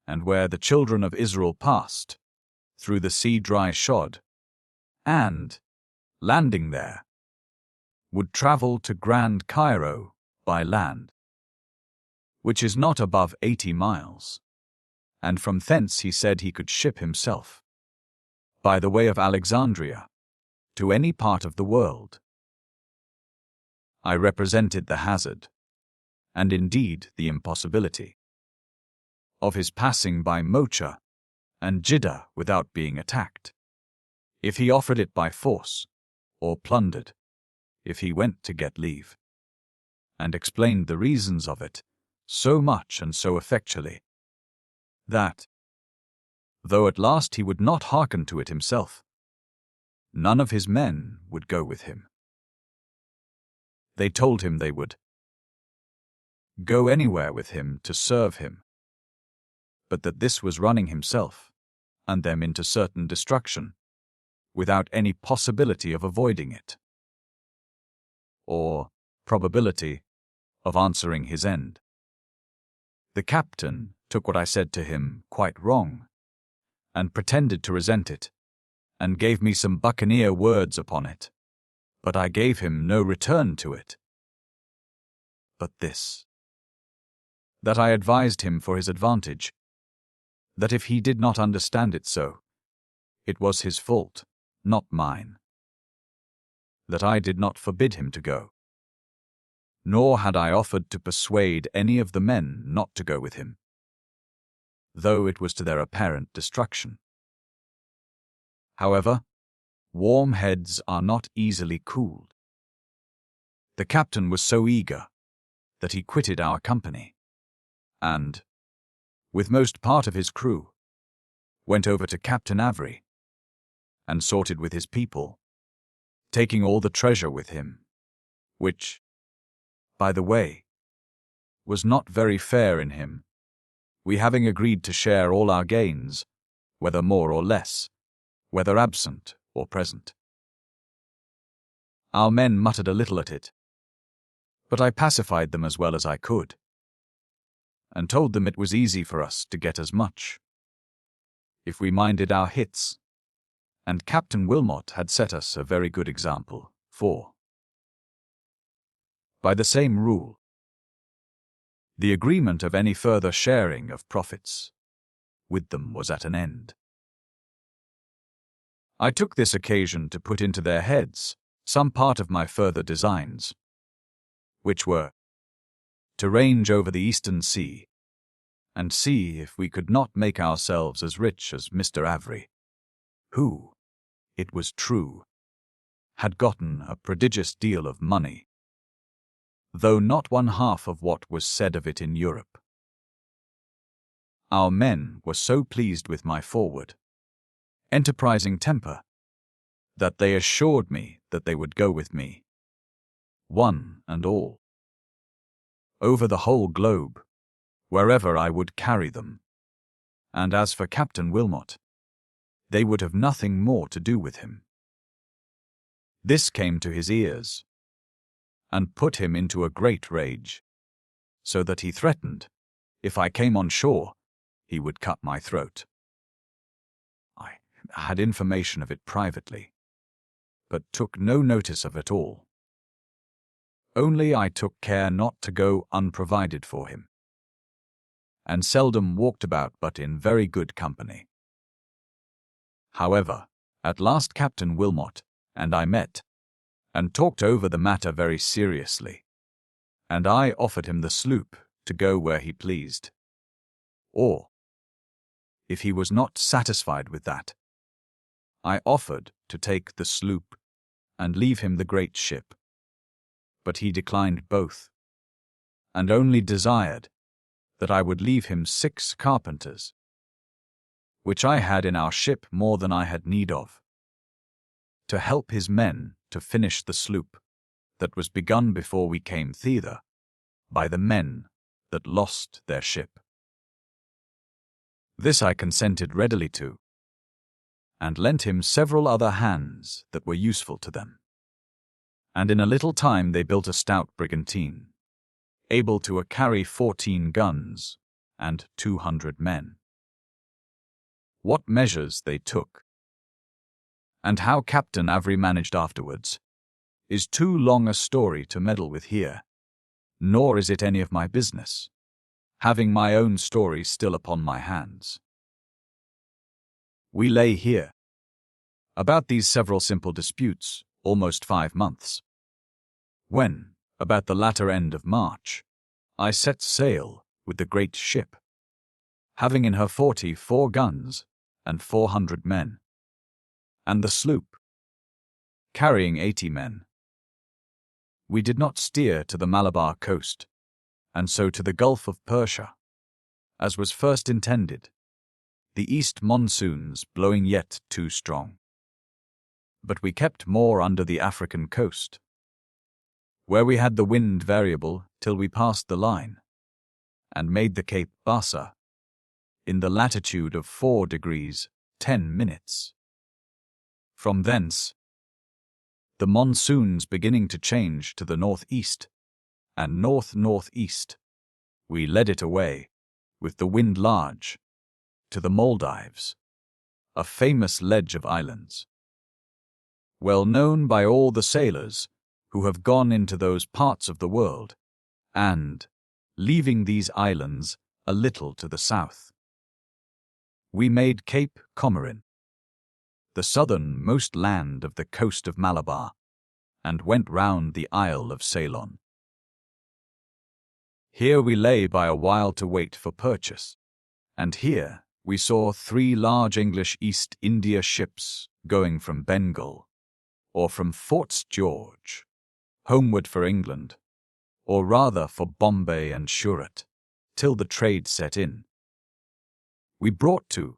and where the children of Israel passed, through the sea dry shod, and, landing there, would travel to Grand Cairo by land, which is not above 80 miles, and from thence he said he could ship himself, by the way of Alexandria, to any part of the world. I represented the hazard, and indeed the impossibility, of his passing by Mocha and Jiddah without being attacked, if he offered it by force, or plundered, if he went to get leave, and explained the reasons of it so much and so effectually, that, though at last he would not hearken to it himself, none of his men would go with him. They told him they would go anywhere with him to serve him, but that this was running himself and them into certain destruction, without any possibility of avoiding it, or probability of answering his end. The captain took what I said to him quite wrong, and pretended to resent it, and gave me some buccaneer words upon it, but I gave him no return to it, but this, that I advised him for his advantage, that if he did not understand it so, it was his fault, not mine, that I did not forbid him to go, nor had I offered to persuade any of the men not to go with him, though it was to their apparent destruction. However, warm heads are not easily cooled. The captain was so eager that he quitted our company, and, with most part of his crew, went over to Captain Avery, and sorted with his people, taking all the treasure with him, which, by the way, was not very fair in him, we having agreed to share all our gains, whether more or less, whether absent or present. Our men muttered a little at it, but I pacified them as well as I could, and told them it was easy for us to get as much, if we minded our hits, and Captain Wilmot had set us a very good example, for, by the same rule, the agreement of any further sharing of profits with them was at an end. I took this occasion to put into their heads some part of my further designs, which were to range over the Eastern Sea and see if we could not make ourselves as rich as Mr. Avery, who, it was true, had gotten a prodigious deal of money, though not one half of what was said of it in Europe. Our men were so pleased with my forward, enterprising temper, that they assured me that they would go with me, one and all, over the whole globe, wherever I would carry them, And as for Captain Wilmot, they would have nothing more to do with him. This came to his ears, and put him into a great rage, so that he threatened, if I came on shore, he would cut my throat. I had information of it privately, but took no notice of it all. Only I took care not to go unprovided for him, and seldom walked about but in very good company. However, at last Captain Wilmot and I met, and talked over the matter very seriously, and I offered him the sloop to go where he pleased. Or, if he was not satisfied with that, I offered to take the sloop and leave him the great ship. But he declined both, and only desired that I would leave him 6 carpenters, which I had in our ship more than I had need of, to help his men to finish the sloop that was begun before we came thither by the men that lost their ship. This I consented readily to, and lent him several other hands that were useful to them. And in a little time they built a stout brigantine, able to carry 14 guns and 200 men. What measures they took, and how Captain Avery managed afterwards, is too long a story to meddle with here, nor is it any of my business, having my own story still upon my hands. We lay here, about these several simple disputes, almost 5 months, when, about the latter end of March, I set sail with the great ship, having in her 44 guns and 400 men, and the sloop, carrying 80 men. We did not steer to the Malabar coast, and so to the Gulf of Persia, as was first intended, the east monsoons blowing yet too strong. But we kept more under the African coast, where we had the wind variable till we passed the line, and made the Cape Bassa, in the latitude of 4 degrees 10 minutes. From thence, the monsoons beginning to change to the northeast and north-northeast, we led it away, with the wind large, to the Maldives, a famous ledge of islands, well known by all the sailors who have gone into those parts of the world, and, leaving these islands a little to the south, we made Cape Comorin, the southernmost land of the coast of Malabar, and went round the Isle of Ceylon. Here we lay by a while to wait for purchase, and here we saw 3 large English East India ships going from Bengal, or from Fort George, homeward for England, or rather for Bombay and Surat, till the trade set in. We brought to,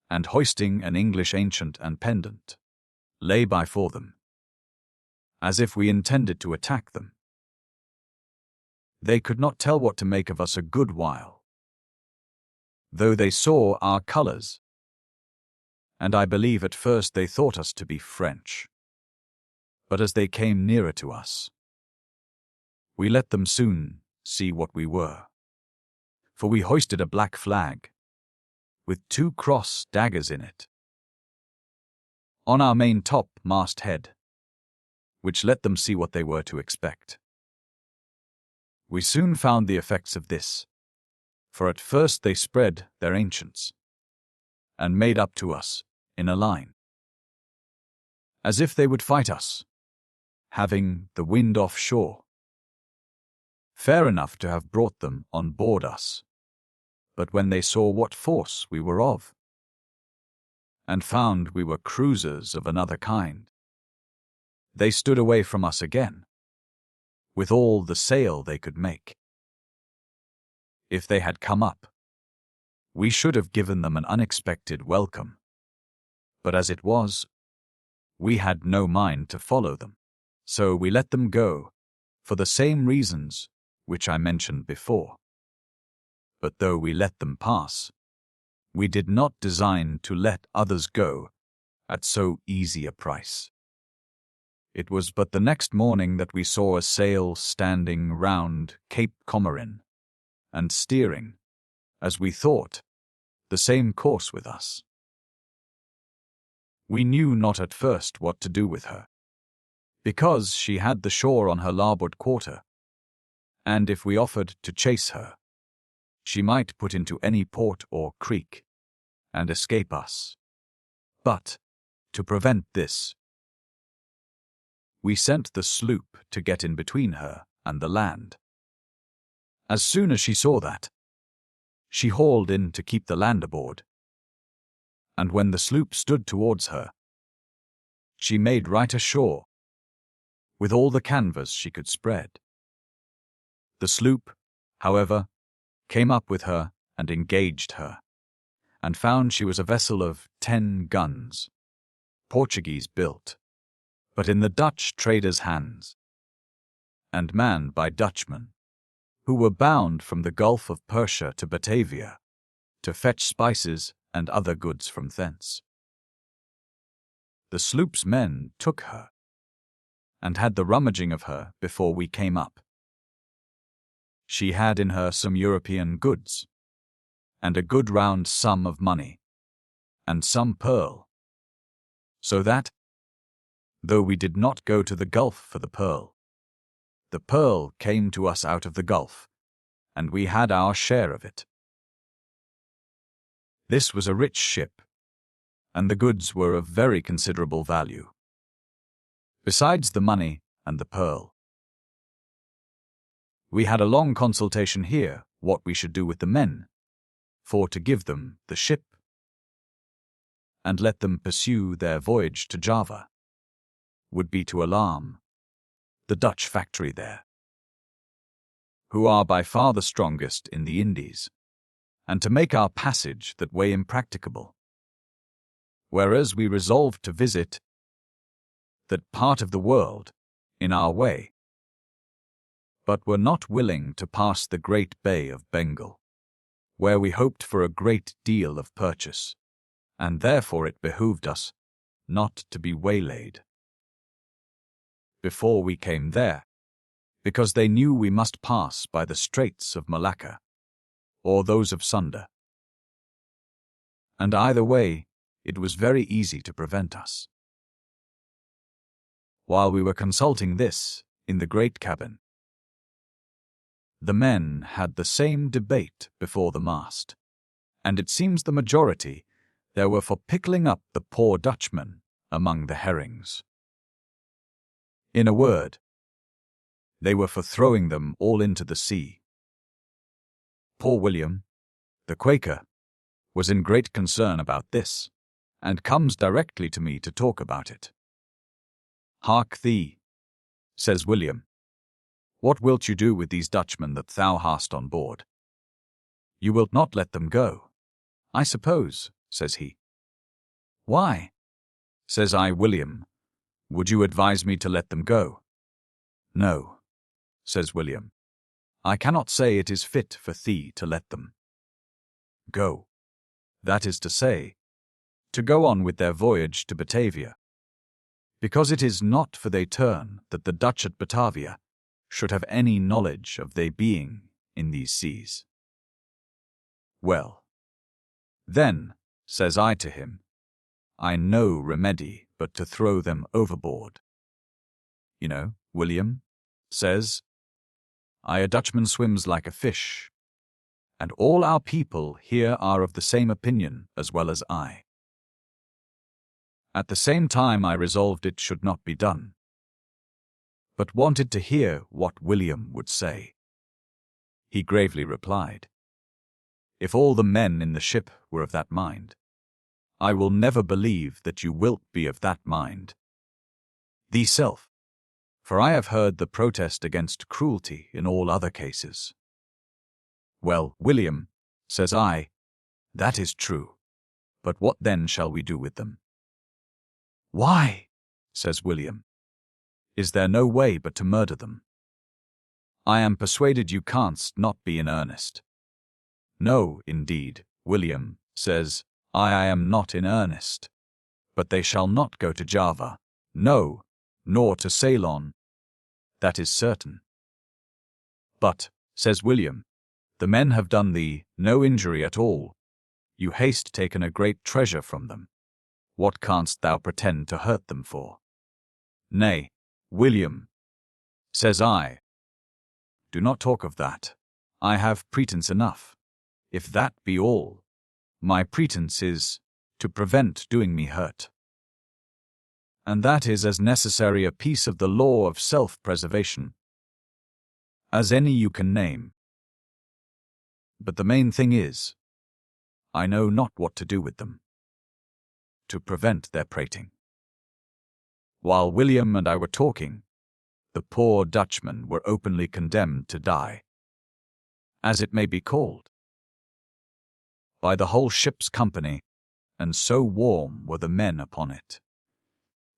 and hoisting an English ancient and pendant, lay by for them, as if we intended to attack them. They could not tell what to make of us a good while, though they saw our colours, and I believe at first they thought us to be French. But as they came nearer to us, we let them soon see what we were, for we hoisted a black flag, with 2 cross daggers in it, on our main top mast head, which let them see what they were to expect. We soon found the effects of this, for at first they spread their ancients, and made up to us in a line, as if they would fight us, having the wind offshore, fair enough to have brought them on board us. But when they saw what force we were of, and found we were cruisers of another kind, they stood away from us again, with all the sail they could make. If they had come up, we should have given them an unexpected welcome, but as it was, we had no mind to follow them, so we let them go, for the same reasons which I mentioned before. but though we let them pass, we did not design to let others go at so easy a price. It was but the next morning that we saw a sail standing round Cape Comorin, and steering, as we thought, the same course with us. We knew not at first what to do with her, because she had the shore on her larboard quarter, and if we offered to chase her, she might put into any port or creek and escape us. But, to prevent this, we sent the sloop to get in between her and the land. As soon as she saw that, she hauled in to keep the land aboard, and when the sloop stood towards her, she made right ashore, with all the canvas she could spread. The sloop, however, came up with her and engaged her, and found she was a vessel of 10 guns, Portuguese built, but in the Dutch traders' hands, and manned by Dutchmen, who were bound from the Gulf of Persia to Batavia, to fetch spices and other goods from thence. The sloop's men took her, and had the rummaging of her before we came up. She had in her some European goods, and a good round sum of money, and some pearl, so that, though we did not go to the Gulf for the pearl came to us out of the Gulf, and we had our share of it. This was a rich ship, and the goods were of very considerable value, besides the money and the pearl. We had a long consultation here what we should do with the men, for to give them the ship, and let them pursue their voyage to Java, would be to alarm the Dutch factory there, who are by far the strongest in the Indies, and to make our passage that way impracticable. Whereas we resolved to visit that part of the world in our way, but were not willing to pass the great Bay of Bengal, where we hoped for a great deal of purchase, and therefore it behooved us not to be waylaid before we came there, because they knew we must pass by the Straits of Malacca, or those of Sunda. And either way, it was very easy to prevent us. While we were consulting this in the great cabin, the men had the same debate before the mast, and it seems the majority there were for pickling up the poor Dutchmen among the herrings. In a word, they were for throwing them all into the sea. Poor William, the Quaker, was in great concern about this, and comes directly to me to talk about it. "Hark thee," says William, "what wilt you do with these Dutchmen that thou hast on board? You wilt not let them go, I suppose," says he. "Why?" says I. "William, would you advise me to let them go?" "No," says William, "I cannot say it is fit for thee to let them go. That is to say, to go on with their voyage to Batavia, because it is not for they turn that the Dutch at Batavia should have any knowledge of they being in these seas." "Well, then," says I to him, "I know remedy but to throw them overboard. You know, William, says I, a Dutchman swims like a fish, and all our people here are of the same opinion as well as I." At the same time I resolved it should not be done, but wanted to hear what William would say. He gravely replied, "If all the men in the ship were of that mind, I will never believe that you wilt be of that mind thee self, for I have heard the protest against cruelty in all other cases." "Well, William," says I, "that is true, but what then shall we do with them?" "Why," says William, "is there no way but to murder them? I am persuaded you canst not be in earnest." No, indeed, William says, I am not in earnest. But they shall not go to Java, no, nor to Ceylon. That is certain. But, says William, the men have done thee no injury at all. You haste taken a great treasure from them. What canst thou pretend to hurt them for? Nay, William, says I, do not talk of that. I have pretence enough. If that be all, my pretence is to prevent doing me hurt. And that is as necessary a piece of the law of self-preservation as any you can name. But the main thing is, I know not what to do with them, to prevent their prating. While William and I were talking, the poor Dutchmen were openly condemned to die, as it may be called, by the whole ship's company, and so warm were the men upon it,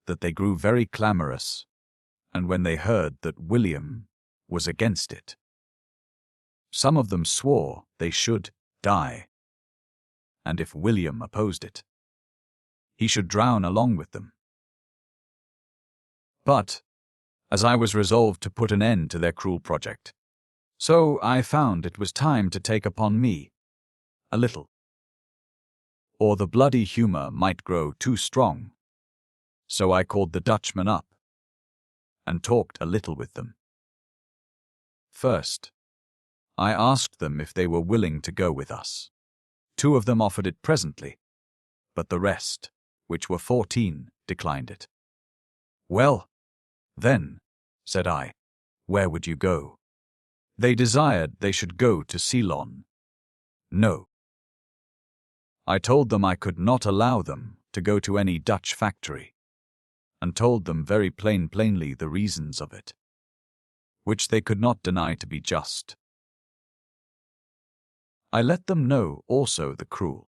that they grew very clamorous, and when they heard that William was against it, some of them swore they should die, and if William opposed it, he should drown along with them. But, as I was resolved to put an end to their cruel project, so I found it was time to take upon me a little, or the bloody humour might grow too strong. So I called the Dutchmen up, and talked a little with them. First, I asked them if they were willing to go with us. 2 of them offered it presently, but the rest, which were 14, declined it. Well, then, said I, where would you go? They desired they should go to Ceylon. No. I told them I could not allow them to go to any Dutch factory, and told them very plainly the reasons of it, which they could not deny to be just. I let them know also the cruel,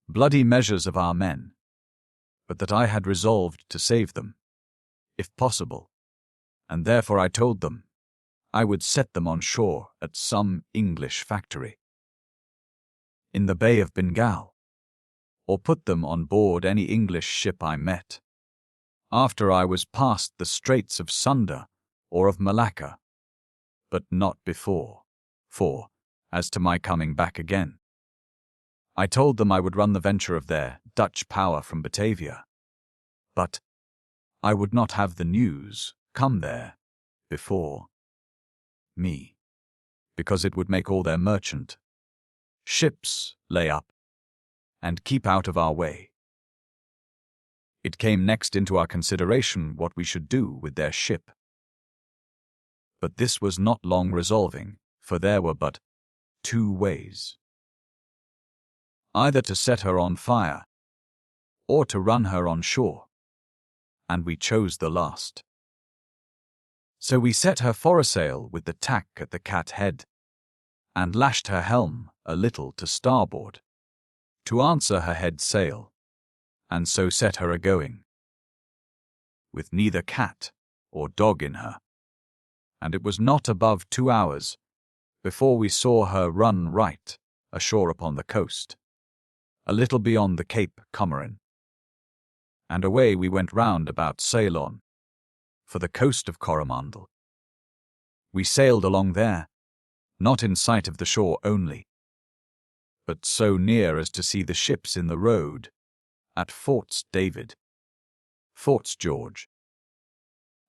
bloody measures of our men, but that I had resolved to save them, if possible, and therefore I told them I would set them on shore at some English factory in the Bay of Bengal, or put them on board any English ship I met, after I was past the Straits of Sunda or of Malacca, but not before, for, as to my coming back again, I told them I would run the venture of their Dutch power from Batavia, but I would not have the news come there before me, because it would make all their merchant ships lay up and keep out of our way. It came next into our consideration what we should do with their ship. But this was not long resolving, for there were but 2 ways: either to set her on fire, or to run her on shore, and we chose the last. So we set her foresail with the tack at the cat head, and lashed her helm a little to starboard, to answer her head sail, and so set her a-going, with neither cat or dog in her, and it was not above 2 hours before we saw her run right ashore upon the coast, a little beyond the Cape Comorin, and away we went round about Ceylon, for the coast of Coromandel. We sailed along there, not in sight of the shore only, but so near as to see the ships in the road, at Forts David, Forts George,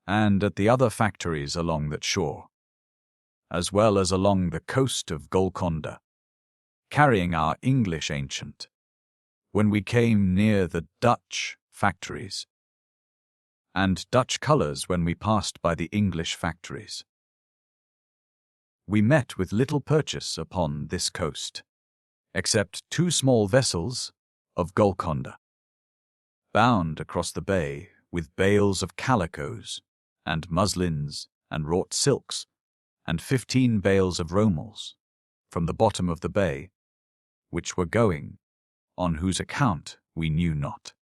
and at the other factories along that shore, as well as along the coast of Golconda, carrying our English ancient, when we came near the Dutch factories, and Dutch colours when we passed by the English factories. We met with little purchase upon this coast, except 2 small vessels of Golconda, bound across the bay with bales of calicoes, and muslins, and wrought silks, and 15 bales of romals, from the bottom of the bay, which were going, on whose account we knew not,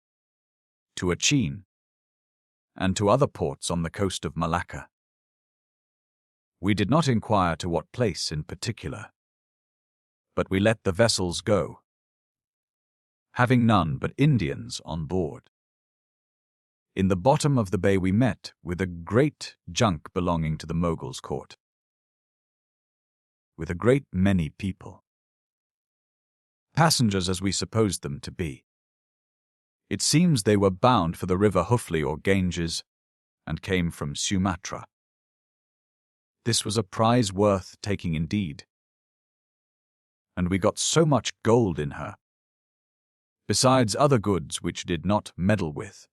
to Achin, and to other ports on the coast of Malacca. We did not inquire to what place in particular, but we let the vessels go, having none but Indians on board. In the bottom of the bay we met with a great junk belonging to the Mogul's court, with a great many people, passengers as we supposed them to be. It seems they were bound for the river Hufli or Ganges, and came from Sumatra. This was a prize worth taking indeed, and we got so much gold in her, besides other goods which did not meddle with,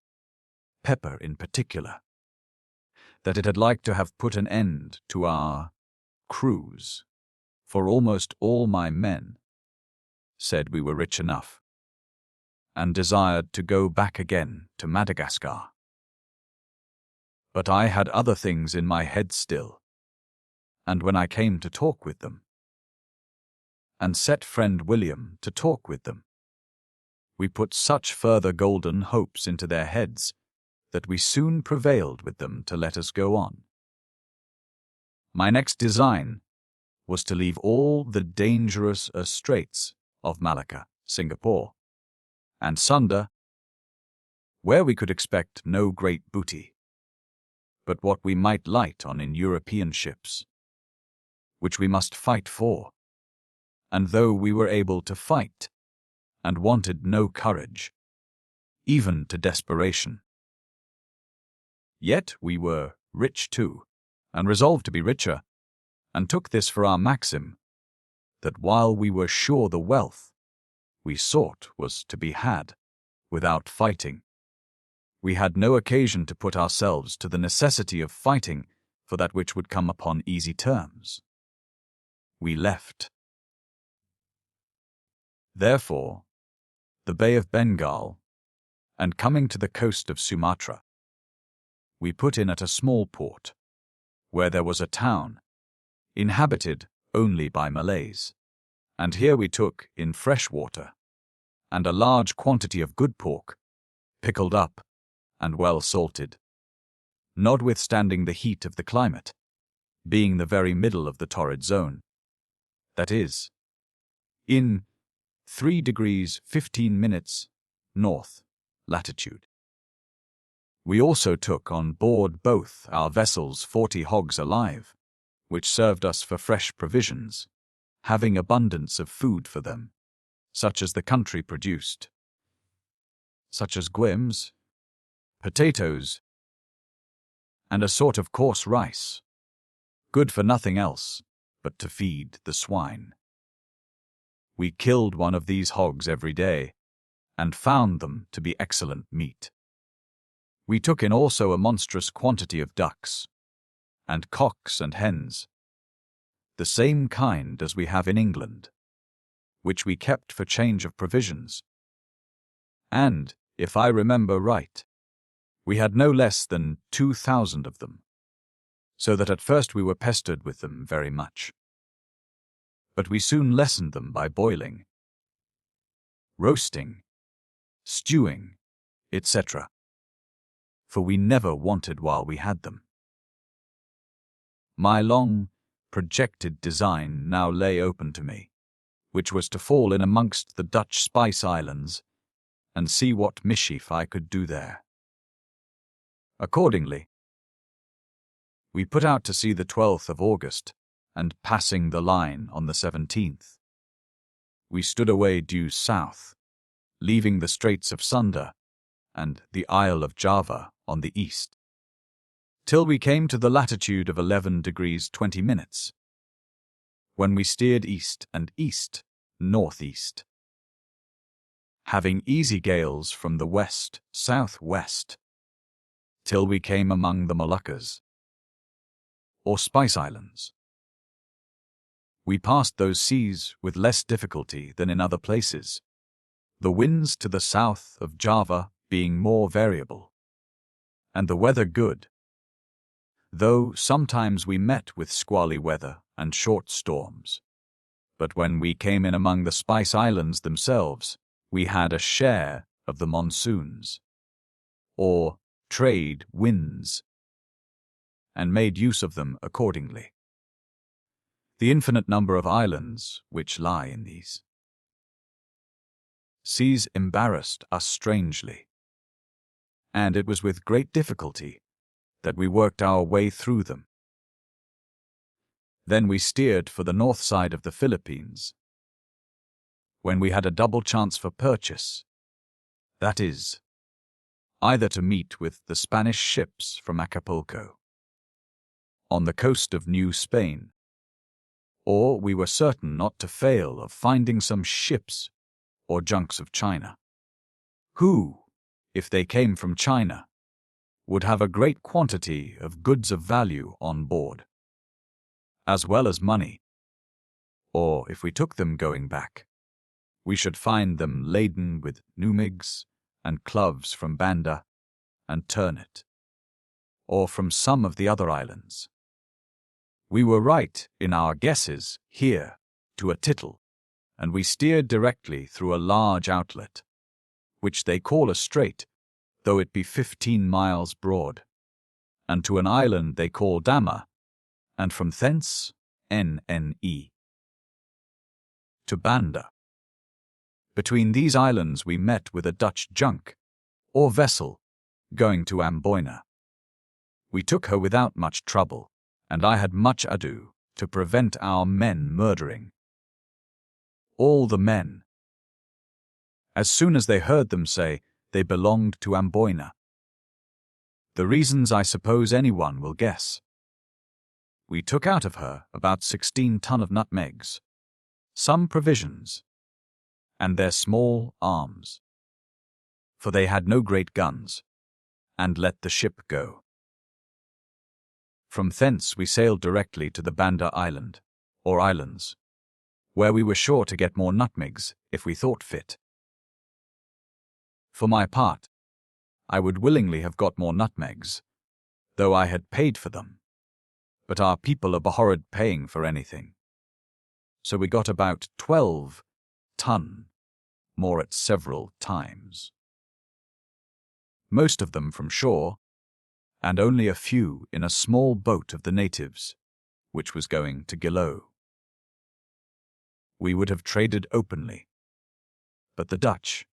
pepper in particular, that it had like to have put an end to our cruise, for almost all my men said we were rich enough, and desired to go back again to Madagascar. But I had other things in my head still, and when I came to talk with them, and set friend William to talk with them, we put such further golden hopes into their heads that we soon prevailed with them to let us go on. My next design was to leave all the dangerous straits of Malacca, Singapore, and Sunda, where we could expect no great booty, but what we might light on in European ships, which we must fight for, and though we were able to fight, and wanted no courage, even to desperation, yet we were rich too, and resolved to be richer, and took this for our maxim, that while we were sure the wealth we sought was to be had without fighting, we had no occasion to put ourselves to the necessity of fighting for that which would come upon easy terms. We left, therefore, the Bay of Bengal, and coming to the coast of Sumatra, we put in at a small port, where there was a town, inhabited only by Malays, and here we took in fresh water, and a large quantity of good pork, pickled up and well salted, notwithstanding the heat of the climate, being the very middle of the torrid zone, that is, in 3 degrees 15 minutes north latitude. We also took on board both our vessels 40 hogs alive, which served us for fresh provisions, having abundance of food for them, such as the country produced, such as guims, potatoes, and a sort of coarse rice, good for nothing else but to feed the swine. We killed one of these hogs every day, and found them to be excellent meat. We took in also a monstrous quantity of ducks, and cocks and hens, the same kind as we have in England, which we kept for change of provisions. And, if I remember right, we had no less than 2,000 of them, so that at first we were pestered with them very much. But we soon lessened them by boiling, roasting, stewing, etc., for we never wanted while we had them. My long, projected design now lay open to me, which was to fall in amongst the Dutch Spice Islands and see what mischief I could do there. Accordingly, we put out to sea the 12th of August, and passing the line on the 17th, we stood away due south, leaving the Straits of Sunda and the Isle of Java on the east, till we came to the latitude of 11 degrees 20 minutes, when we steered east and east-northeast, having easy gales from the west-southwest, till we came among the Moluccas, or Spice Islands. We passed those seas with less difficulty than in other places, the winds to the south of Java being more variable, and the weather good, though sometimes we met with squally weather and short storms. But when we came in among the Spice Islands themselves, we had a share of the monsoons, or trade winds, and made use of them accordingly. the infinite number of islands which lie in these seas embarrassed us strangely, and it was with great difficulty that we worked our way through them. Then we steered for the north side of the Philippines, when we had a double chance for purchase, that is, either to meet with the Spanish ships from Acapulco, on the coast of New Spain, or we were certain not to fail of finding some ships or junks of China, who, if they came from China, would have a great quantity of goods of value on board, as well as money, or if we took them going back, we should find them laden with numigs and cloves from Banda and Ternate, or from some of the other islands. We were right in our guesses here to a tittle, and we steered directly through a large outlet, which they call a strait, though it be 15 miles broad, and to an island they call Dama, and from thence Nne to Banda. Between these islands we met with a Dutch junk, or vessel, going to Amboyna. We took her without much trouble, and I had much ado to prevent our men murdering all the men, as soon as they heard them say they belonged to Amboyna. The reasons I suppose anyone will guess. We took out of her about 16 ton of nutmegs, some provisions, and their small arms, for they had no great guns, and let the ship go. From thence we sailed directly to the Banda Island, or islands, where we were sure to get more nutmegs if we thought fit. For my part, I would willingly have got more nutmegs, though I had paid for them, but our people abhorred paying for anything. So we got about 12 ton more at several times, most of them from shore, and only a few in a small boat of the natives, which was going to Gilo. We would have traded openly, but the Dutch,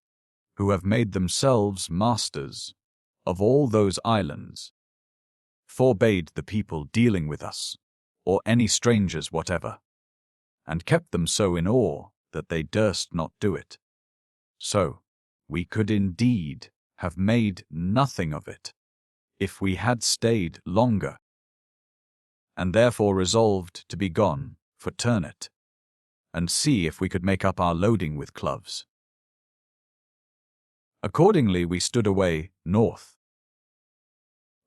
who have made themselves masters of all those islands, forbade the people dealing with us, or any strangers whatever, and kept them so in awe that they durst not do it. So, we could indeed have made nothing of it, if we had stayed longer, and therefore resolved to be gone for Ternate, and see if we could make up our loading with cloves. Accordingly we stood away north,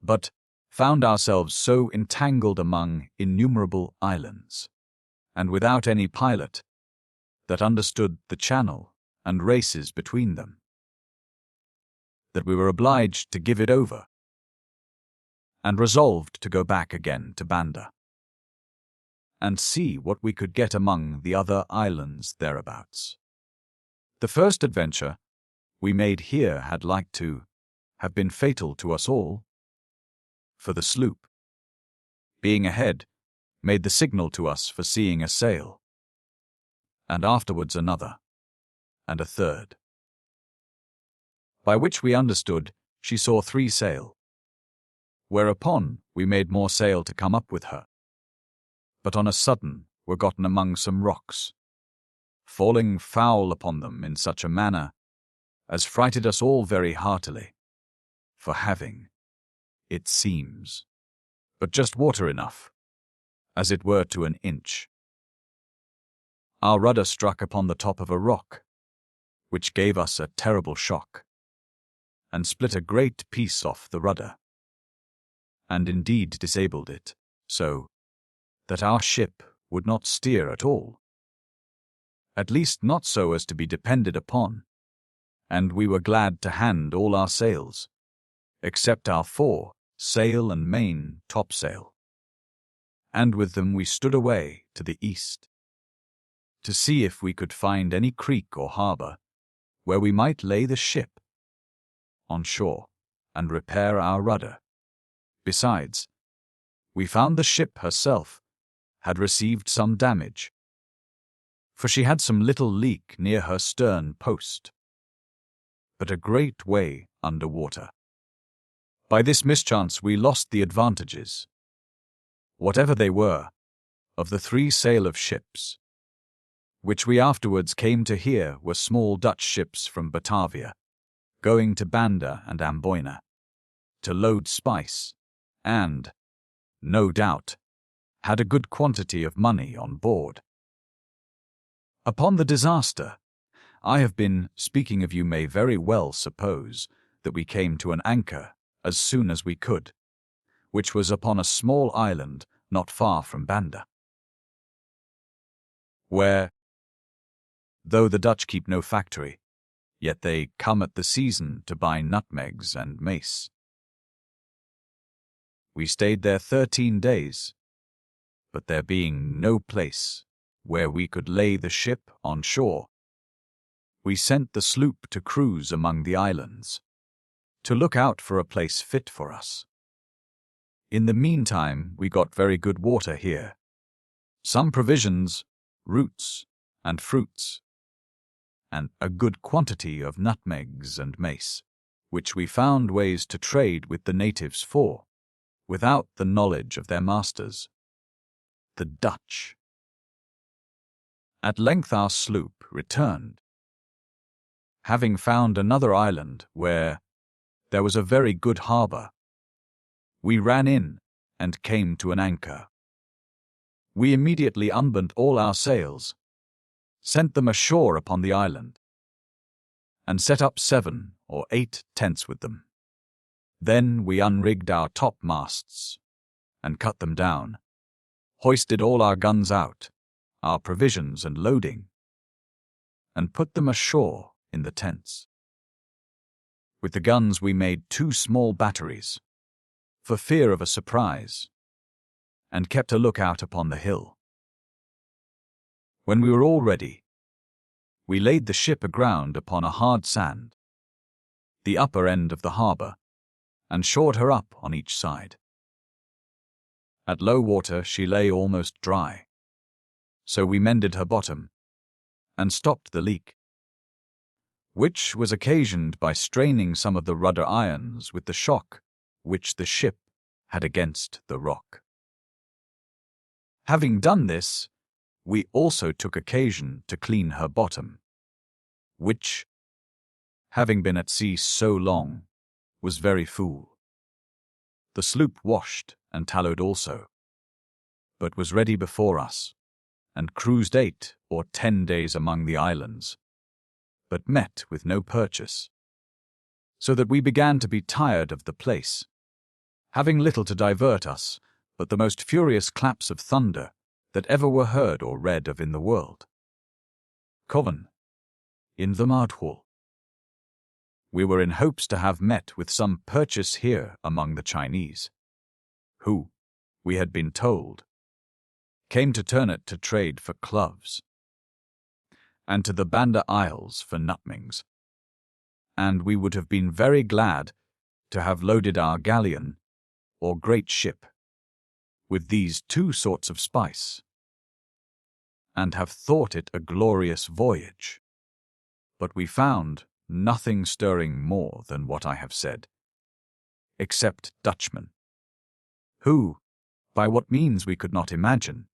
but found ourselves so entangled among innumerable islands, and without any pilot that understood the channel and races between them, that we were obliged to give it over, and resolved to go back again to Banda, and see what we could get among the other islands thereabouts. The first adventure we made here had like to have been fatal to us all, for the sloop, being ahead, made the signal to us for seeing a sail, and afterwards another, and a third, by which we understood she saw 3 sail, whereupon we made more sail to come up with her, but on a sudden were gotten among some rocks, falling foul upon them in such a manner as frighted us all very heartily, for having, it seems, but just water enough, as it were to an inch. Our rudder struck upon the top of a rock, which gave us a terrible shock, and split a great piece off the rudder, and indeed disabled it, so that our ship would not steer at all, at least not so as to be depended upon, and we were glad to hand all our sails, except our 4 sail and main topsail, and with them we stood away to the east, to see if we could find any creek or harbour where we might lay the ship on shore and repair our rudder. Besides, we found the ship herself had received some damage, for she had some little leak near her stern post, but a great way under water. By this mischance we lost the advantages, whatever they were, of the 3 sail of ships, which we afterwards came to hear were small Dutch ships from Batavia, going to Banda and Amboina, to load spice, and, no doubt, had a good quantity of money on board. Upon the disaster I have been speaking of, you may very well suppose that we came to an anchor as soon as we could, which was upon a small island not far from Banda, where, though the Dutch keep no factory, yet they come at the season to buy nutmegs and mace. We stayed there 13 days, but there being no place where we could lay the ship on shore, we sent the sloop to cruise among the islands, to look out for a place fit for us. In the meantime we got very good water here, some provisions, roots, and fruits, and a good quantity of nutmegs and mace, which we found ways to trade with the natives for, without the knowledge of their masters, the Dutch. At length our sloop returned, having found another island where there was a very good harbour. We ran in and came to an anchor. We immediately unbent all our sails, sent them ashore upon the island, and set up 7 or 8 tents with them. Then we unrigged our topmasts and cut them down, hoisted all our guns out, our provisions and loading, and put them ashore in the tents. With the guns we made 2 small batteries, for fear of a surprise, and kept a look-out upon the hill. When we were all ready, we laid the ship aground upon a hard sand, the upper end of the harbour, and shored her up on each side. At low water she lay almost dry, so we mended her bottom, and stopped the leak, which was occasioned by straining some of the rudder irons with the shock which the ship had against the rock. Having done this, we also took occasion to clean her bottom, which, having been at sea so long, was very full. The sloop washed and tallowed also, but was ready before us, and cruised 8 or 10 days among the islands, but met with no purchase, so that we began to be tired of the place, having little to divert us but the most furious claps of thunder that ever were heard or read of in the world. Coven, in the Mardhall. We were in hopes to have met with some purchase here among the Chinese, who, we had been told, came to Ternate to trade for cloves, and to the Banda Isles for nutmegs, and we would have been very glad to have loaded our galleon, or great ship, with these 2 sorts of spice, and have thought it a glorious voyage. But we found nothing stirring more than what I have said, except Dutchmen, who, by what means we could not imagine,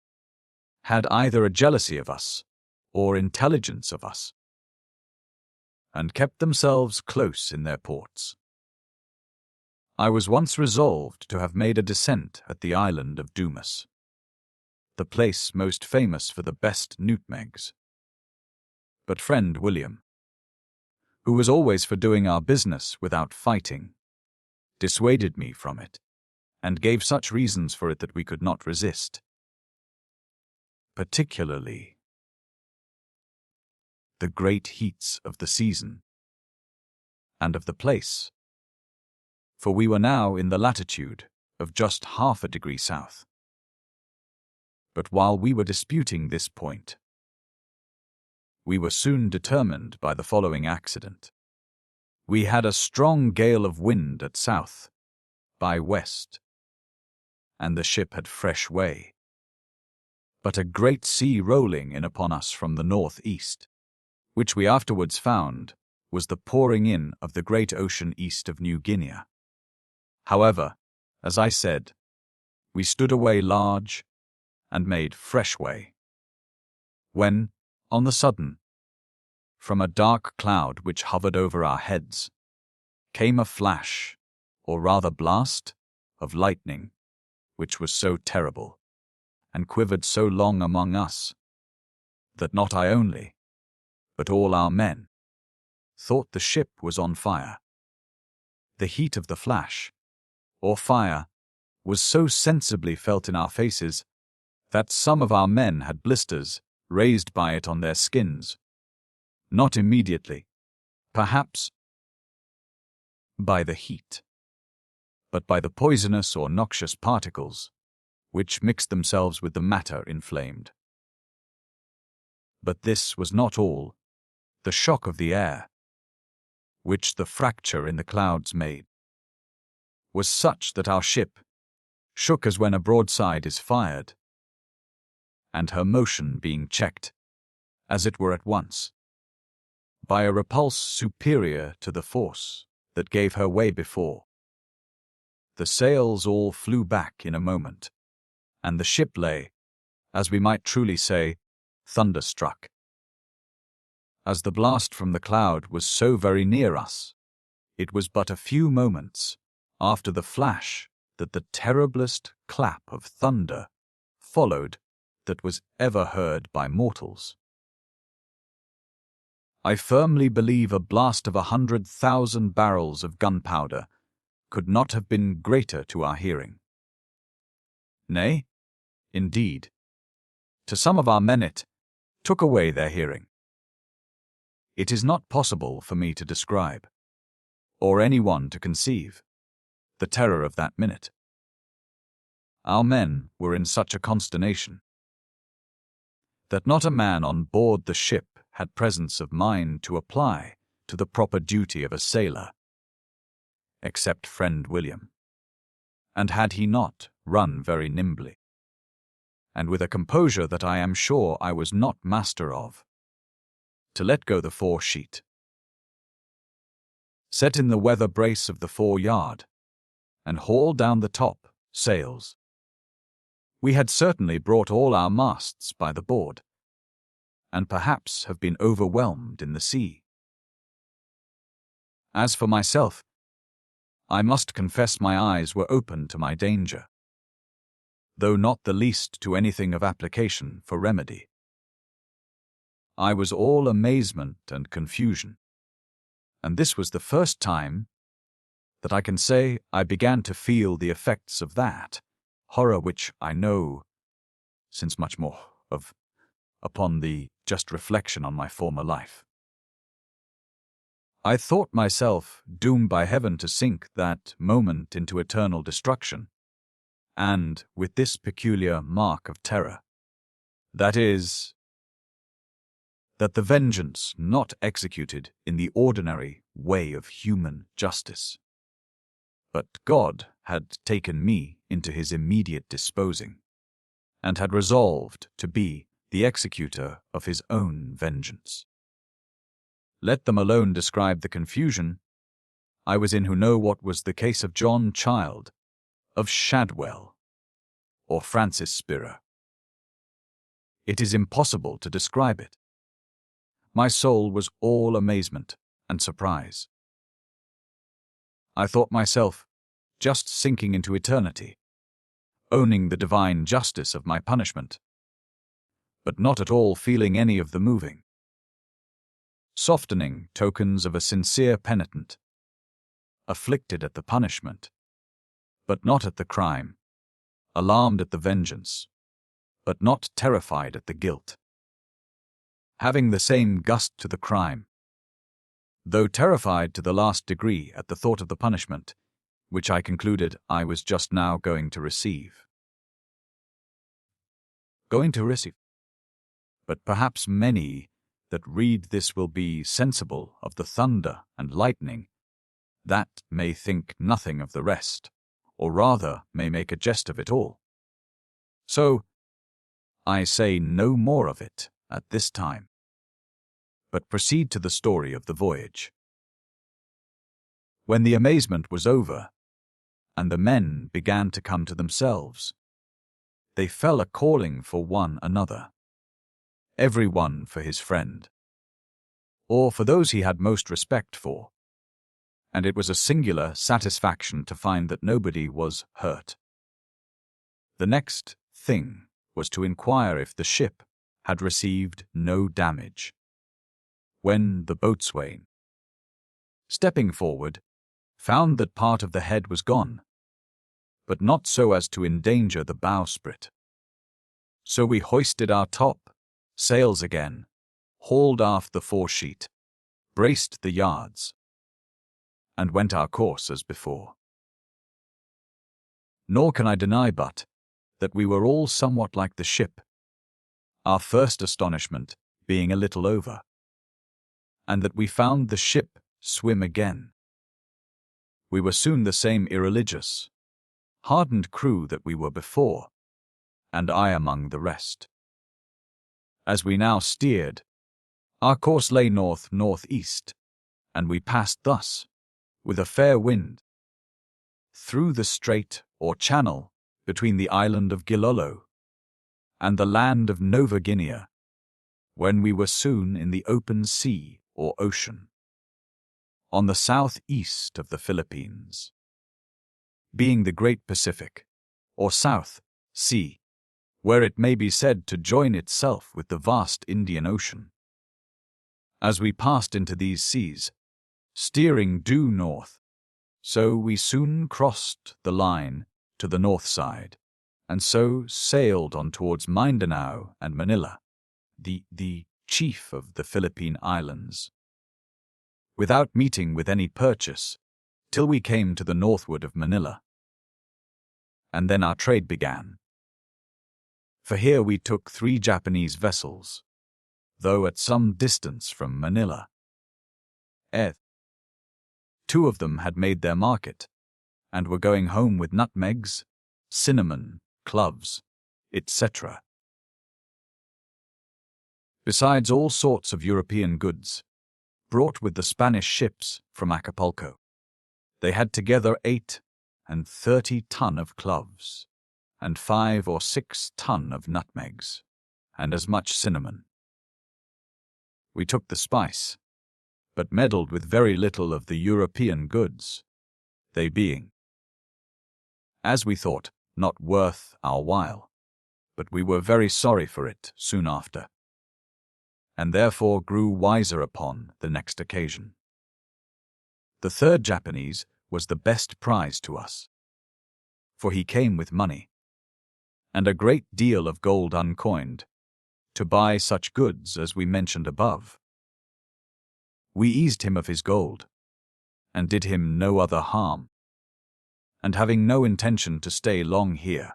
had either a jealousy of us or intelligence of us, and kept themselves close in their ports. I was once resolved to have made a descent at the island of Dumas, the place most famous for the best nutmegs. But friend William, who was always for doing our business without fighting, dissuaded me from it, and gave such reasons for it that we could not resist. Particularly the great heats of the season, and of the place, for we were now in the latitude of just half a degree south. But while we were disputing this point, we were soon determined by the following accident. We had a strong gale of wind at south, by west, and the ship had fresh way. but a great sea rolling in upon us from the northeast, which we afterwards found was the pouring in of the great ocean east of New Guinea. However, as I said, we stood away large and made fresh way, when, on the sudden, from a dark cloud which hovered over our heads, came a flash, or rather blast, of lightning, which was so terrible, and quivered so long among us, that not I only, but all our men, thought the ship was on fire. The heat of the flash, or fire, was so sensibly felt in our faces that some of our men had blisters raised by it on their skins, not immediately, perhaps, by the heat, but by the poisonous or noxious particles, which mixed themselves with the matter inflamed. But this was not all. The shock of the air, which the fracture in the clouds made, was such that our ship shook as when a broadside is fired, and her motion being checked, as it were at once, by a repulse superior to the force that gave her way before. The sails all flew back in a moment, and the ship lay, as we might truly say, thunderstruck. As the blast from the cloud was so very near us, it was but a few moments after the flash that the terriblest clap of thunder followed that was ever heard by mortals. I firmly believe a blast of 100,000 barrels of gunpowder could not have been greater to our hearing. Nay, indeed, to some of our men it took away their hearing. It is not possible for me to describe, or anyone to conceive, the terror of that minute. Our men were in such a consternation that not a man on board the ship had presence of mind to apply to the proper duty of a sailor, except friend William, and had he not run very nimbly, and with a composure that I am sure I was not master of, to let go the fore-sheet, set in the weather brace of the fore-yard, and haul down the top sails. We had certainly brought all our masts by the board, and perhaps have been overwhelmed in the sea. As for myself, I must confess my eyes were open to my danger, though not the least to anything of application for remedy. I was all amazement and confusion, and this was the first time that I can say I began to feel the effects of that horror which I know, since much more of, upon the just reflection on my former life. I thought myself doomed by heaven to sink that moment into eternal destruction, and with this peculiar mark of terror, that is, that the vengeance not executed in the ordinary way of human justice, but God had taken me into his immediate disposing, and had resolved to be the executor of his own vengeance. Let them alone describe the confusion I was in who know what was the case of John Child, of Shadwell, or Francis Spira. It is impossible to describe it. My soul was all amazement and surprise. I thought myself just sinking into eternity, owning the divine justice of my punishment, but not at all feeling any of the moving, softening tokens of a sincere penitent, afflicted at the punishment, but not at the crime, alarmed at the vengeance, but not terrified at the guilt, having the same gust to the crime, though terrified to the last degree at the thought of the punishment, which I concluded I was just now going to receive. But perhaps many that read this will be sensible of the thunder and lightning, that may think nothing of the rest, or rather may make a jest of it all. So, I say no more of it at this time, but proceed to the story of the voyage. When the amazement was over, and the men began to come to themselves, they fell a-calling for one another, every one for his friend, or for those he had most respect for, and it was a singular satisfaction to find that nobody was hurt. The next thing was to inquire if the ship had received no damage, when the boatswain, stepping forward, found that part of the head was gone, but not so as to endanger the bowsprit. So we hoisted our top sails again, hauled aft the foresheet, braced the yards, and went our course as before. Nor can I deny but that we were all somewhat like the ship, our first astonishment being a little over, and that we found the ship swim again. We were soon the same irreligious, hardened crew that we were before, and I among the rest. As we now steered, our course lay north-northeast, and we passed thus, with a fair wind, through the strait or channel between the island of Gilolo and the land of Nova Guinea, when we were soon in the open sea or ocean, on the southeast of the Philippines, being the great Pacific, or South Sea, where it may be said to join itself with the vast Indian Ocean. As we passed into these seas, steering due north, so we soon crossed the line to the north side, and so sailed on towards Mindanao and Manila, the chief of the Philippine Islands, without meeting with any purchase, till we came to the northward of Manila. And then our trade began. For here we took 3 Japanese vessels, though at some distance from Manila. 2 of them had made their market, and were going home with nutmegs, cinnamon, cloves, etc., besides all sorts of European goods, brought with the Spanish ships from Acapulco. They had together 38 ton of cloves, and 5 or 6 ton of nutmegs, and as much cinnamon. We took the spice, but meddled with very little of the European goods, they being, as we thought, not worth our while, but we were very sorry for it soon after, and therefore grew wiser upon the next occasion. The 3rd Japanese was the best prize to us, for he came with money, and a great deal of gold uncoined, to buy such goods as we mentioned above. We eased him of his gold, and did him no other harm, and having no intention to stay long here,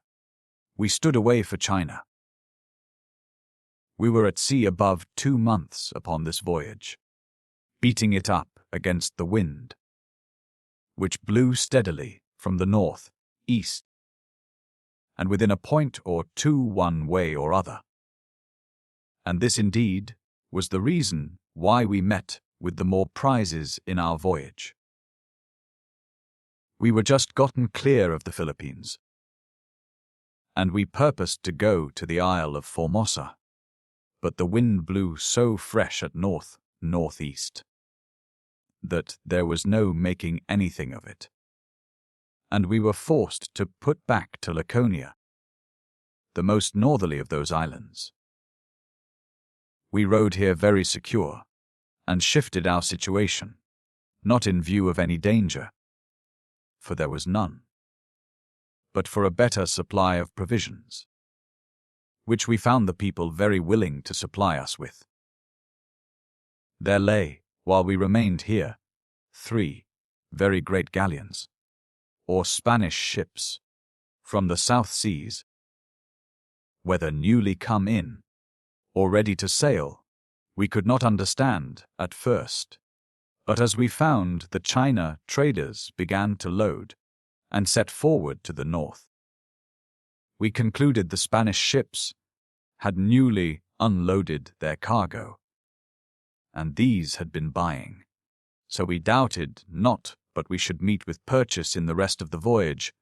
we stood away for China. We were at sea above 2 months upon this voyage, beating it up against the wind, which blew steadily from the north-east, and within a point or two one way or other. And this indeed was the reason why we met with the more prizes in our voyage. We were just gotten clear of the Philippines, and we purposed to go to the Isle of Formosa, but the wind blew so fresh at north-northeast that there was no making anything of it, and we were forced to put back to Laconia, the most northerly of those islands. We rode here very secure, and shifted our situation, not in view of any danger, for there was none, but for a better supply of provisions, which we found the people very willing to supply us with. There lay, while we remained here, 3 very great galleons, or Spanish ships, from the South Seas, whether newly come in, or ready to sail, we could not understand at first, but as we found the China traders began to load, and set forward to the north, we concluded the Spanish ships had newly unloaded their cargo, and these had been buying. So we doubted not but we should meet with purchase in the rest of the voyage.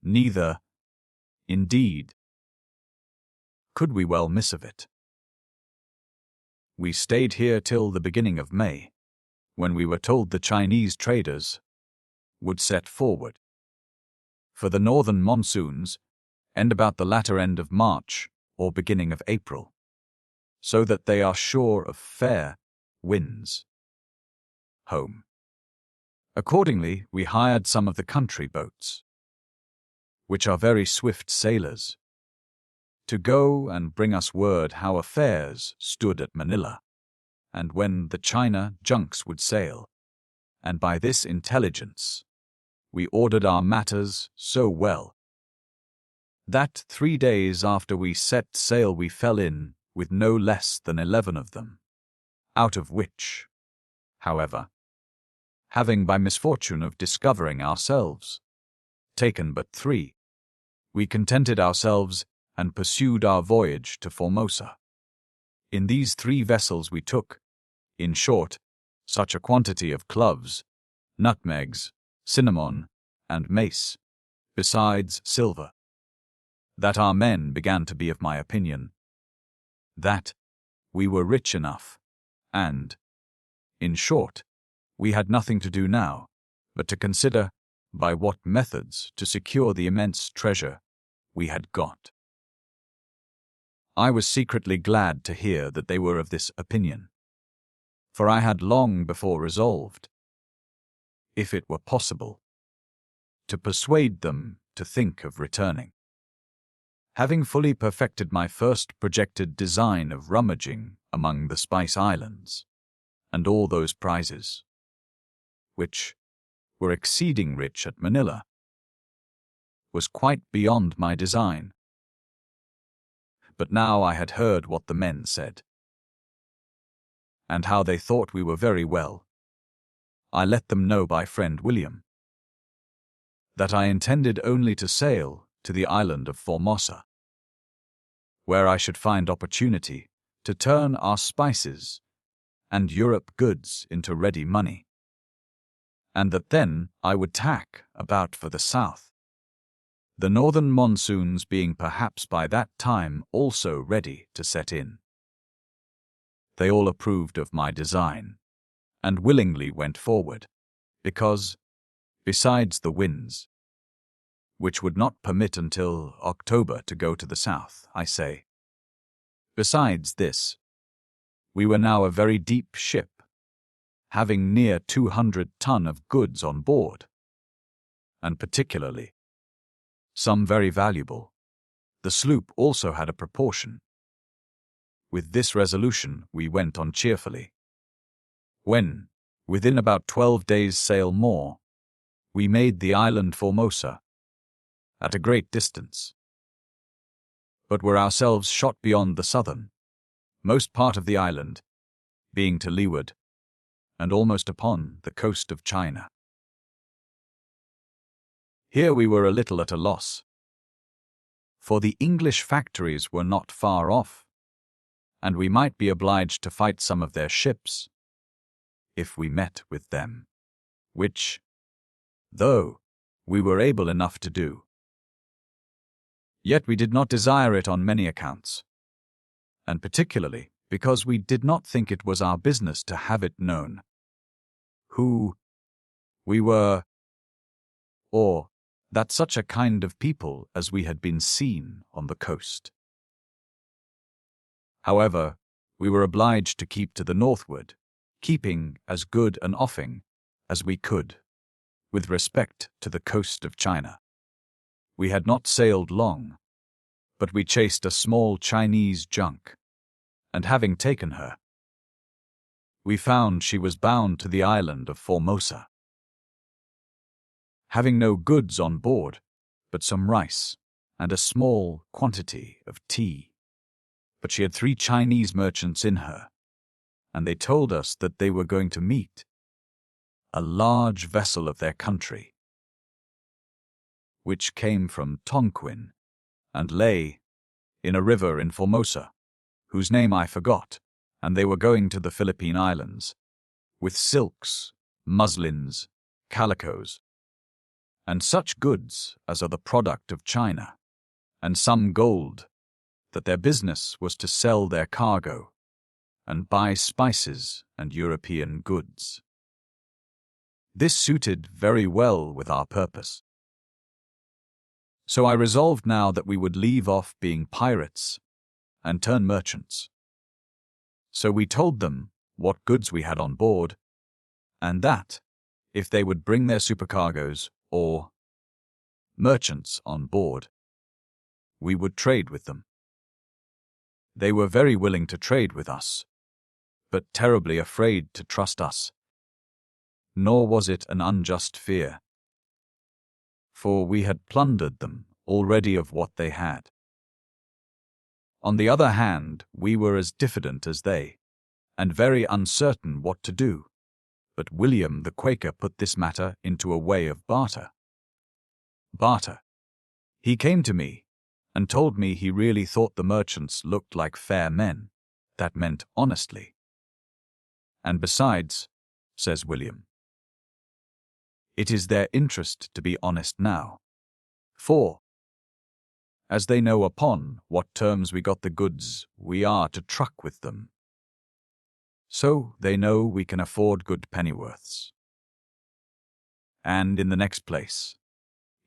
Neither, indeed, could we well miss of it. We stayed here till the beginning of May, when we were told the Chinese traders would set forward. For the northern monsoons end about the latter end of March or beginning of April, so that they are sure of fair winds home. Accordingly, we hired some of the country boats, which are very swift sailors, to go and bring us word how affairs stood at Manila, and when the China junks would sail, and by this intelligence we ordered our matters so well that 3 days after we set sail we fell in with no less than 11 of them, out of which, however, having by misfortune of discovering ourselves taken but 3, we contented ourselves and pursued our voyage to Formosa. In these 3 vessels we took, in short, such a quantity of cloves, nutmegs, cinnamon, and mace, besides silver, that our men began to be of my opinion that we were rich enough, and, in short, we had nothing to do now but to consider by what methods to secure the immense treasure we had got. I was secretly glad to hear that they were of this opinion, for I had long before resolved, if it were possible, to persuade them to think of returning. Having fully perfected my first projected design of rummaging among the Spice Islands, and all those prizes, which were exceeding rich at Manila, was quite beyond my design. But now I had heard what the men said, and how they thought we were very well, I let them know by friend William that I intended only to sail to the island of Formosa, where I should find opportunity to turn our spices and Europe goods into ready money, and that then I would tack about for the south, the northern monsoons being perhaps by that time also ready to set in. They all approved of my design, and willingly went forward, because, besides the winds, which would not permit until October to go to the south, I say, besides this, we were now a very deep ship, having near 200 ton of goods on board, and particularly some very valuable. The sloop also had a proportion. With this resolution we went on cheerfully. When, within about 12 days' sail more, we made the island Formosa, at a great distance, but were ourselves shot beyond the southern most part of the island, being to leeward, and almost upon the coast of China. Here we were a little at a loss, for the English factories were not far off, and we might be obliged to fight some of their ships, if we met with them, which, though we were able enough to do, yet we did not desire it on many accounts, and particularly because we did not think it was our business to have it known who we were, or that such a kind of people as we had been seen on the coast. However, we were obliged to keep to the northward, keeping as good an offing as we could, with respect to the coast of China. We had not sailed long, but we chased a small Chinese junk, and having taken her, we found she was bound to the island of Formosa, having no goods on board but some rice and a small quantity of tea. But she had 3 Chinese merchants in her, and they told us that they were going to meet a large vessel of their country, which came from Tonquin and lay in a river in Formosa, whose name I forgot, and they were going to the Philippine Islands, with silks, muslins, calicoes, and such goods as are the product of China, and some gold, that their business was to sell their cargo, and buy spices and European goods. This suited very well with our purpose. So I resolved now that we would leave off being pirates and turn merchants. So we told them what goods we had on board, and that, if they would bring their supercargoes or merchants on board, we would trade with them. They were very willing to trade with us, but terribly afraid to trust us. Nor was it an unjust fear, for we had plundered them already of what they had. On the other hand, we were as diffident as they, and very uncertain what to do. But William the Quaker put this matter into a way of barter. He came to me and told me he really thought the merchants looked like fair men, that meant honestly. And besides, says William, it is their interest to be honest now. For, as they know upon what terms we got the goods, we are to truck with them. So they know we can afford good pennyworths. And in the next place,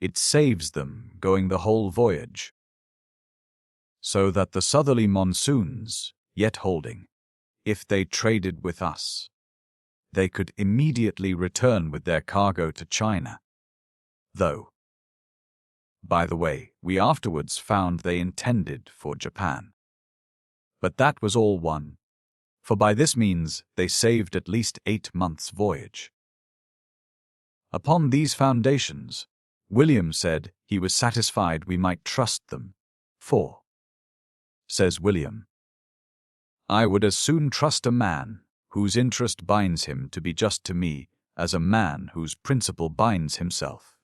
it saves them going the whole voyage, so that the southerly monsoons, yet holding, if they traded with us, they could immediately return with their cargo to China, though, by the way, we afterwards found they intended for Japan. But that was all one, for by this means they saved at least 8 months' voyage. Upon these foundations, William said he was satisfied we might trust them, for, says William, I would as soon trust a man whose interest binds him to be just to me as a man whose principle binds himself.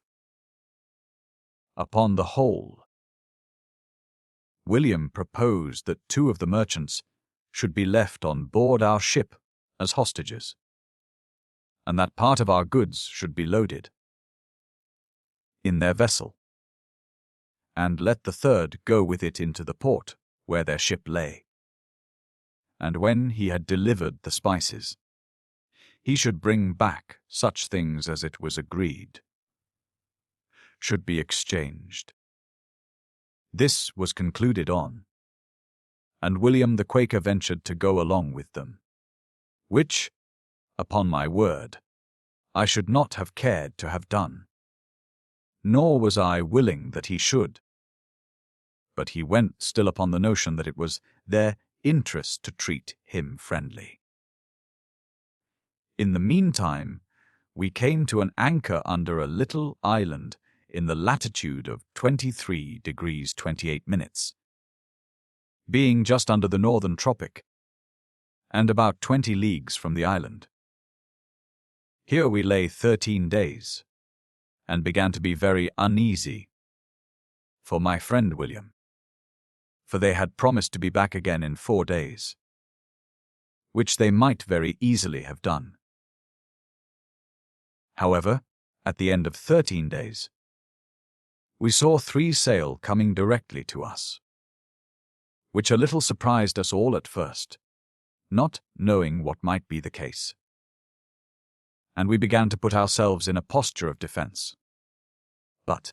Upon the whole, William proposed that 2 of the merchants should be left on board our ship as hostages, and that part of our goods should be loaded in their vessel, and let the 3rd go with it into the port where their ship lay. And when he had delivered the spices, he should bring back such things as it was agreed should be exchanged. This was concluded on, and William the Quaker ventured to go along with them, which, upon my word, I should not have cared to have done, nor was I willing that he should. But he went still upon the notion that it was their interest to treat him friendly. In the meantime, we came to an anchor under a little island in the latitude of 23 degrees 28 minutes, being just under the northern tropic, and about 20 leagues from the island. Here we lay 13 days, and began to be very uneasy for my friend William, for they had promised to be back again in 4 days, which they might very easily have done. However, at the end of 13 days, we saw 3 sail coming directly to us, which a little surprised us all at first, not knowing what might be the case. And we began to put ourselves in a posture of defense. But,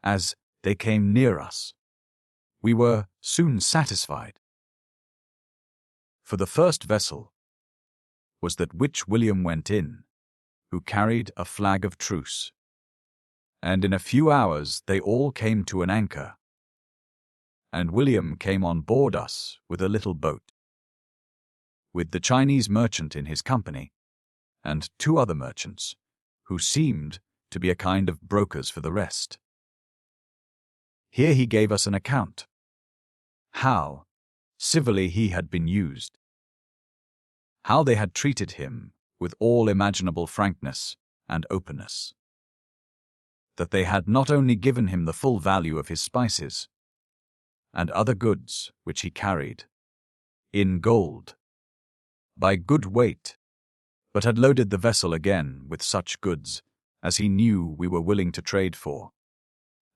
as they came near us, we were soon satisfied. For the first vessel was that which William went in, who carried a flag of truce, and in a few hours they all came to an anchor, and William came on board us with a little boat, with the Chinese merchant in his company, and 2 other merchants, who seemed to be a kind of brokers for the rest. Here he gave us an account, how civilly he had been used, how they had treated him with all imaginable frankness and openness, that they had not only given him the full value of his spices, and other goods which he carried, in gold, by good weight, but had loaded the vessel again with such goods as he knew we were willing to trade for,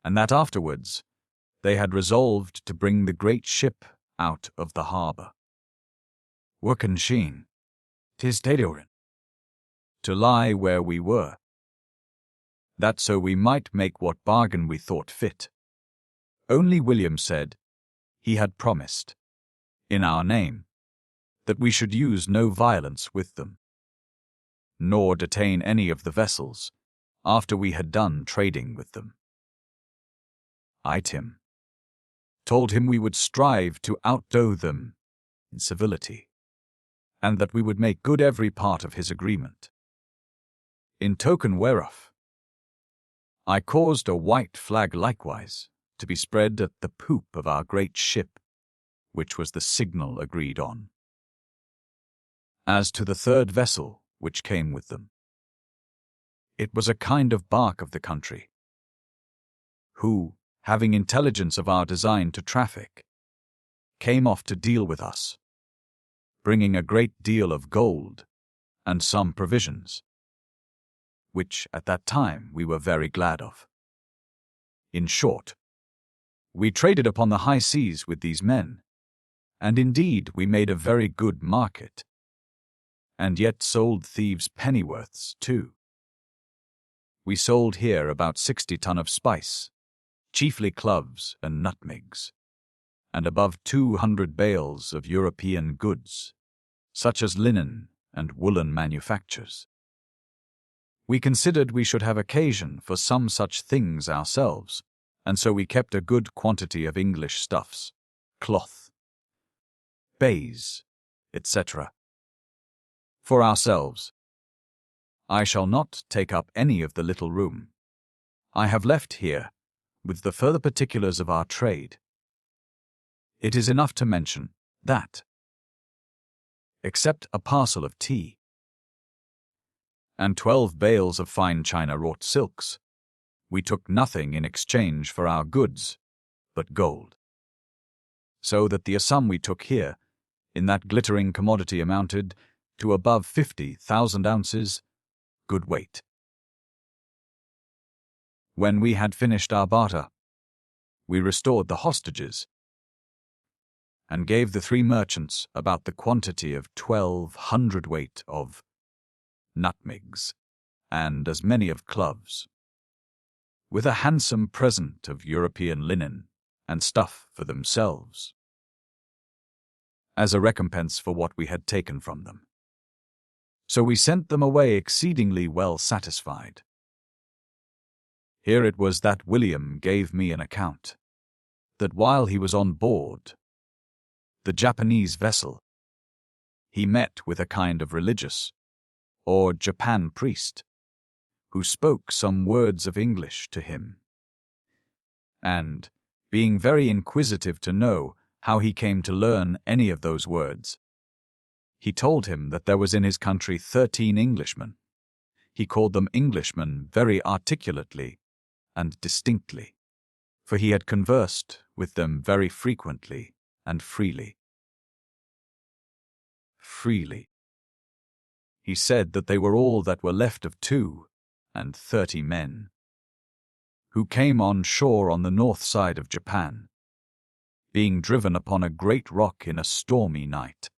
and that afterwards they had resolved to bring the great ship out of the harbour. Workensheen, 'tis Dadorin. To lie where we were, that so we might make what bargain we thought fit. Only William said he had promised, in our name, that we should use no violence with them, nor detain any of the vessels after we had done trading with them. I, Tim, told him we would strive to outdo them in civility, and that we would make good every part of his agreement. In token whereof, I caused a white flag likewise to be spread at the poop of our great ship, which was the signal agreed on. As to the third vessel which came with them, it was a kind of bark of the country, who, having intelligence of our design to traffic, came off to deal with us, bringing a great deal of gold and some provisions, which at that time we were very glad of. In short, we traded upon the high seas with these men, and indeed we made a very good market, and yet sold thieves' pennyworths too. We sold here about 60 ton of spice, chiefly cloves and nutmegs, and above 200 bales of European goods, such as linen and woolen manufactures. We considered we should have occasion for some such things ourselves, and so we kept a good quantity of English stuffs, cloth, baize, etc. For ourselves, I shall not take up any of the little room I have left here with the further particulars of our trade. It is enough to mention that, except a parcel of tea and 12 bales of fine China-wrought silks, we took nothing in exchange for our goods but gold, so that the sum we took here in that glittering commodity amounted to above 50,000 ounces, good weight. When we had finished our barter, we restored the hostages, and gave the 3 merchants about the quantity of 12 hundredweight of nutmegs, and as many of cloves, with a handsome present of European linen and stuff for themselves, as a recompense for what we had taken from them. So we sent them away exceedingly well satisfied. Here it was that William gave me an account, that while he was on board the Japanese vessel, he met with a kind of religious, or Japan priest, who spoke some words of English to him, and, being very inquisitive to know how he came to learn any of those words, he told him that there was in his country 13 Englishmen. He called them Englishmen very articulately and distinctly, for he had conversed with them very frequently and freely. He said that they were all that were left of 32 men, who came on shore on the north side of Japan, being driven upon a great rock in a stormy night,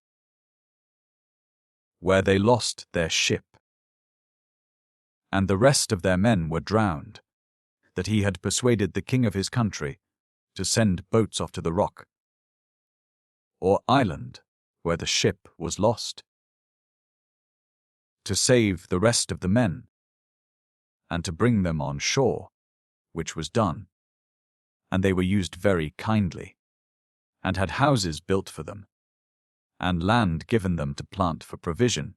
where they lost their ship, and the rest of their men were drowned, that he had persuaded the king of his country to send boats off to the rock, or island where the ship was lost, to save the rest of the men, and to bring them on shore, which was done, and they were used very kindly, and had houses built for them, and land given them to plant for provision,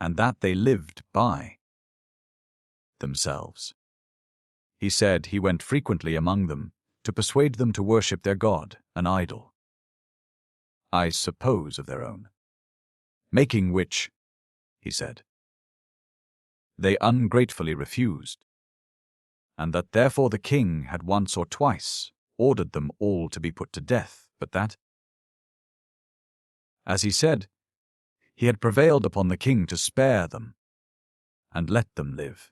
and that they lived by themselves. He said he went frequently among them to persuade them to worship their god, an idol, I suppose of their own, making which, he said, they ungratefully refused, and that therefore the king had once or twice ordered them all to be put to death, but that, as he said, he had prevailed upon the king to spare them and let them live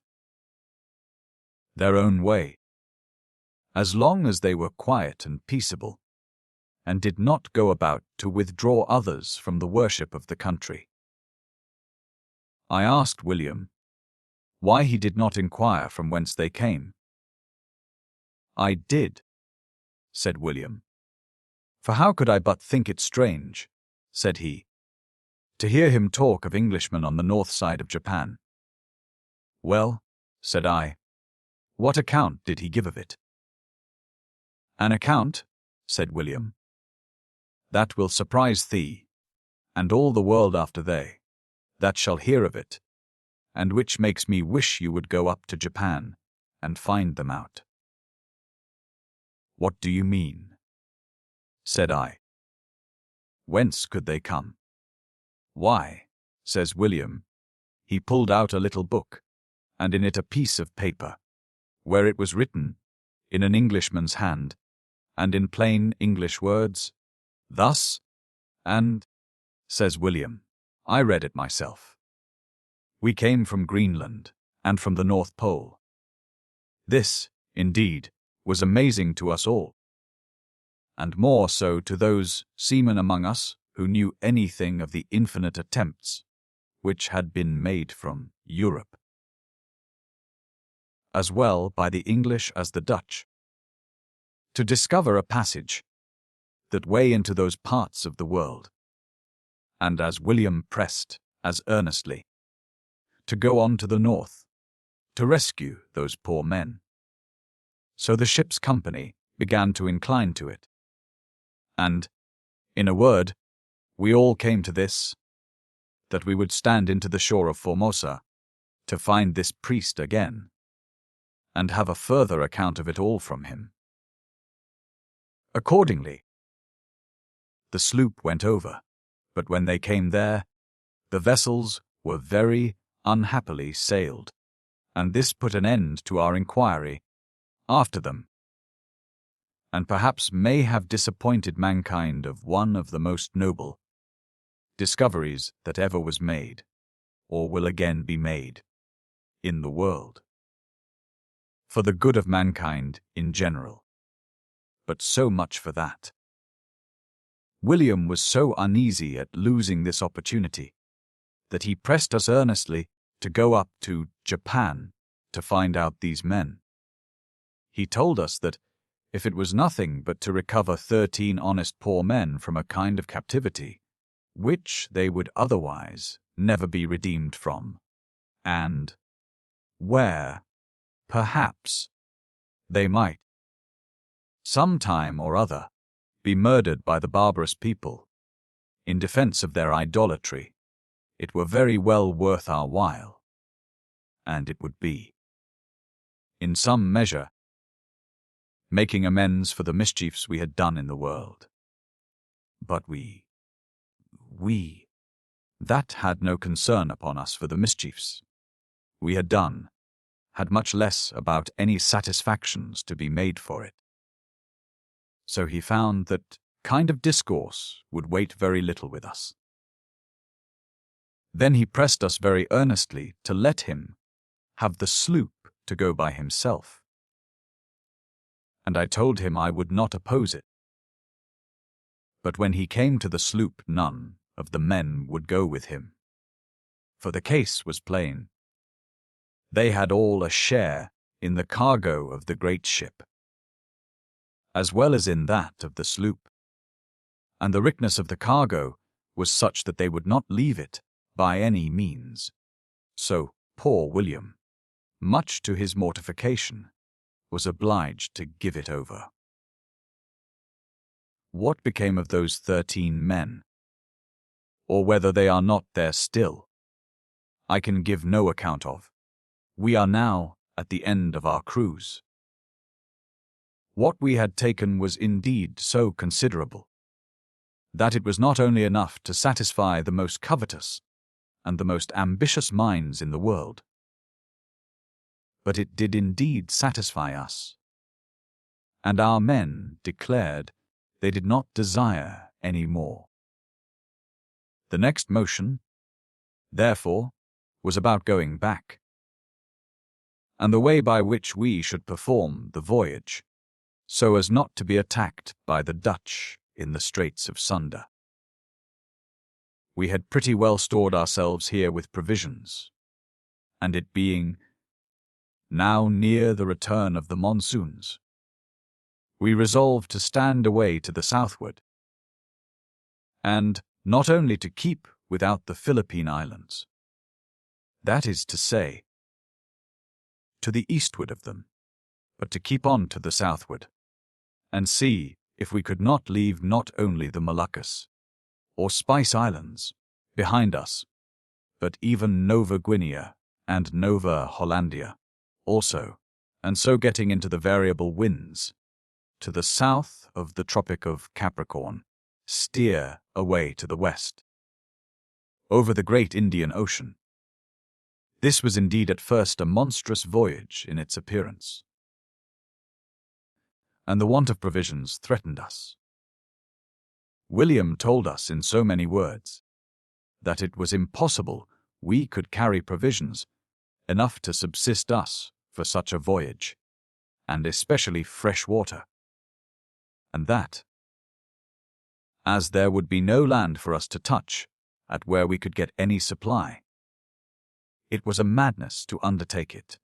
their own way, as long as they were quiet and peaceable, and did not go about to withdraw others from the worship of the country. I asked William why he did not inquire from whence they came. I did, said William. For how could I but think it strange, said he, to hear him talk of Englishmen on the north side of Japan. Well, said I, what account did he give of it? An account, said William, that will surprise thee, and all the world after they, that shall hear of it, and which makes me wish you would go up to Japan, and find them out. What do you mean? Said I. Whence could they come? Why, says William, he pulled out a little book, and in it a piece of paper, where it was written, in an Englishman's hand, and in plain English words, thus, and, says William, I read it myself. We came from Greenland, and from the North Pole. This, indeed, was amazing to us all, and more so to those seamen among us who knew anything of the infinite attempts which had been made from Europe, as well by the English as the Dutch, to discover a passage that way into those parts of the world, and as William pressed as earnestly, to go on to the north, to rescue those poor men. So the ship's company began to incline to it, and, in a word, we all came to this, that we would stand into the shore of Formosa to find this priest again, and have a further account of it all from him. Accordingly, the sloop went over, but when they came there, the vessels were very unhappily sailed, and this put an end to our inquiry after them, and perhaps may have disappointed mankind of one of the most noble discoveries that ever was made, or will again be made, in the world, for the good of mankind in general. But so much for that. William was so uneasy at losing this opportunity that he pressed us earnestly to go up to Japan to find out these men. He told us that if it was nothing but to recover 13 honest poor men from a kind of captivity, which they would otherwise never be redeemed from, and where, perhaps, they might, some time or other, be murdered by the barbarous people, in defense of their idolatry, it were very well worth our while, and it would be, in some measure, making amends for the mischiefs we had done in the world. But we, that had no concern upon us for the mischiefs we had done, had much less about any satisfactions to be made for it. So he found that kind of discourse would wait very little with us. Then he pressed us very earnestly to let him have the sloop to go by himself, and I told him I would not oppose it. But when he came to the sloop, none of the men would go with him, for the case was plain. They had all a share in the cargo of the great ship, as well as in that of the sloop, and the richness of the cargo was such that they would not leave it by any means. So poor William, much to his mortification, was obliged to give it over. What became of those 13 men, or whether they are not there still, I can give no account of. We are now at the end of our cruise. What we had taken was indeed so considerable that it was not only enough to satisfy the most covetous and the most ambitious minds in the world, but it did indeed satisfy us, and our men declared they did not desire any more. The next motion, therefore, was about going back, and the way by which we should perform the voyage, so as not to be attacked by the Dutch in the Straits of Sunda. We had pretty well stored ourselves here with provisions, and it being now near the return of the monsoons, we resolved to stand away to the southward, and not only to keep without the Philippine Islands, that is to say, to the eastward of them, but to keep on to the southward, and see if we could not leave not only the Moluccas, or Spice Islands, behind us, but even Nova Guinea and Nova Hollandia also, and so getting into the variable winds, to the south of the Tropic of Capricorn, steer away to the west, over the great Indian Ocean. This was indeed at first a monstrous voyage in its appearance, and the want of provisions threatened us. William told us in so many words that it was impossible we could carry provisions enough to subsist us for such a voyage, and especially fresh water, and that, as there would be no land for us to touch at where we could get any supply, it was a madness to undertake it.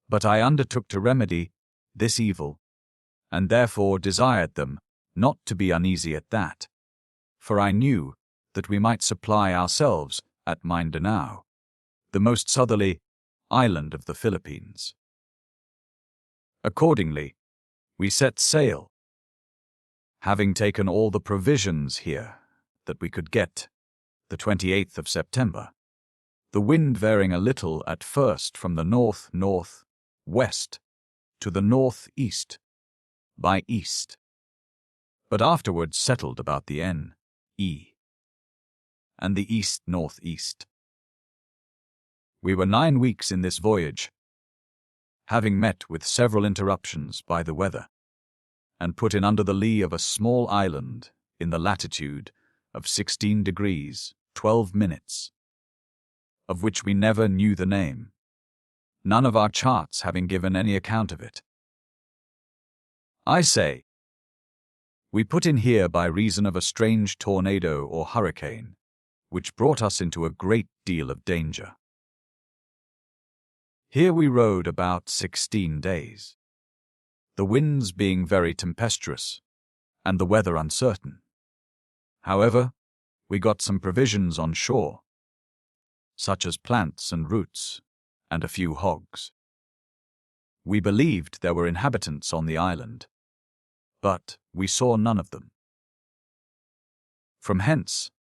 But I undertook to remedy this evil, and therefore desired them not to be uneasy at that, for I knew that we might supply ourselves at Mindanao, the most southerly island of the Philippines. Accordingly, we set sail, having taken all the provisions here that we could get, the 28th of September, the wind varying a little at first from the north-north-west to the north-east by east, but afterwards settled about the N.E. and the east-northeast. We were 9 weeks in this voyage, having met with several interruptions by the weather, and put in under the lee of a small island in the latitude of 16 degrees 12 minutes, of which we never knew the name, none of our charts having given any account of it. I say, we put in here by reason of a strange tornado or hurricane, which brought us into a great deal of danger. Here we rode about 16 days, the winds being very tempestuous, and the weather uncertain. However, we got some provisions on shore, such as plants and roots, and a few hogs. We believed there were inhabitants on the island, but we saw none of them. From hence,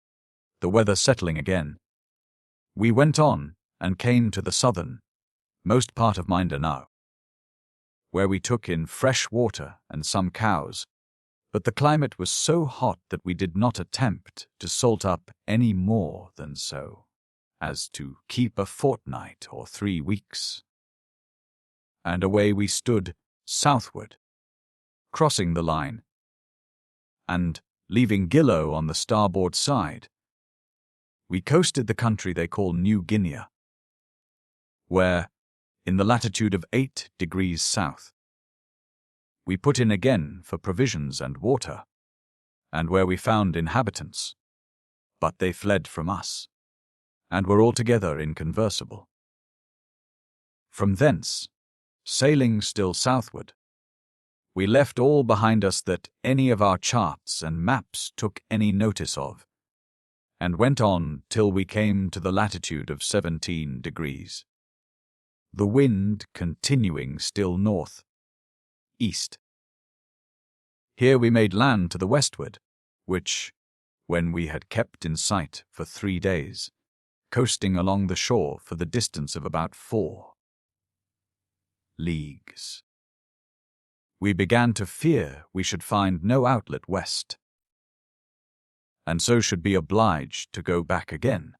the weather settling again, we went on and came to the southern most part of Mindanao, where we took in fresh water and some cows, but the climate was so hot that we did not attempt to salt up any more than so as to keep a fortnight or 3 weeks. And away we stood southward, crossing the line, and, leaving Gillo on the starboard side, we coasted the country they call New Guinea, where, in the latitude of 8 degrees south, we put in again for provisions and water, and where we found inhabitants, but they fled from us, and were altogether inconversable. From thence, sailing still southward, we left all behind us that any of our charts and maps took any notice of, and went on till we came to the latitude of 17 degrees, the wind continuing still north-east. Here we made land to the westward, which, when we had kept in sight for 3 days, coasting along the shore for the distance of about 4 leagues, we began to fear we should find no outlet west, and so should be obliged to go back again,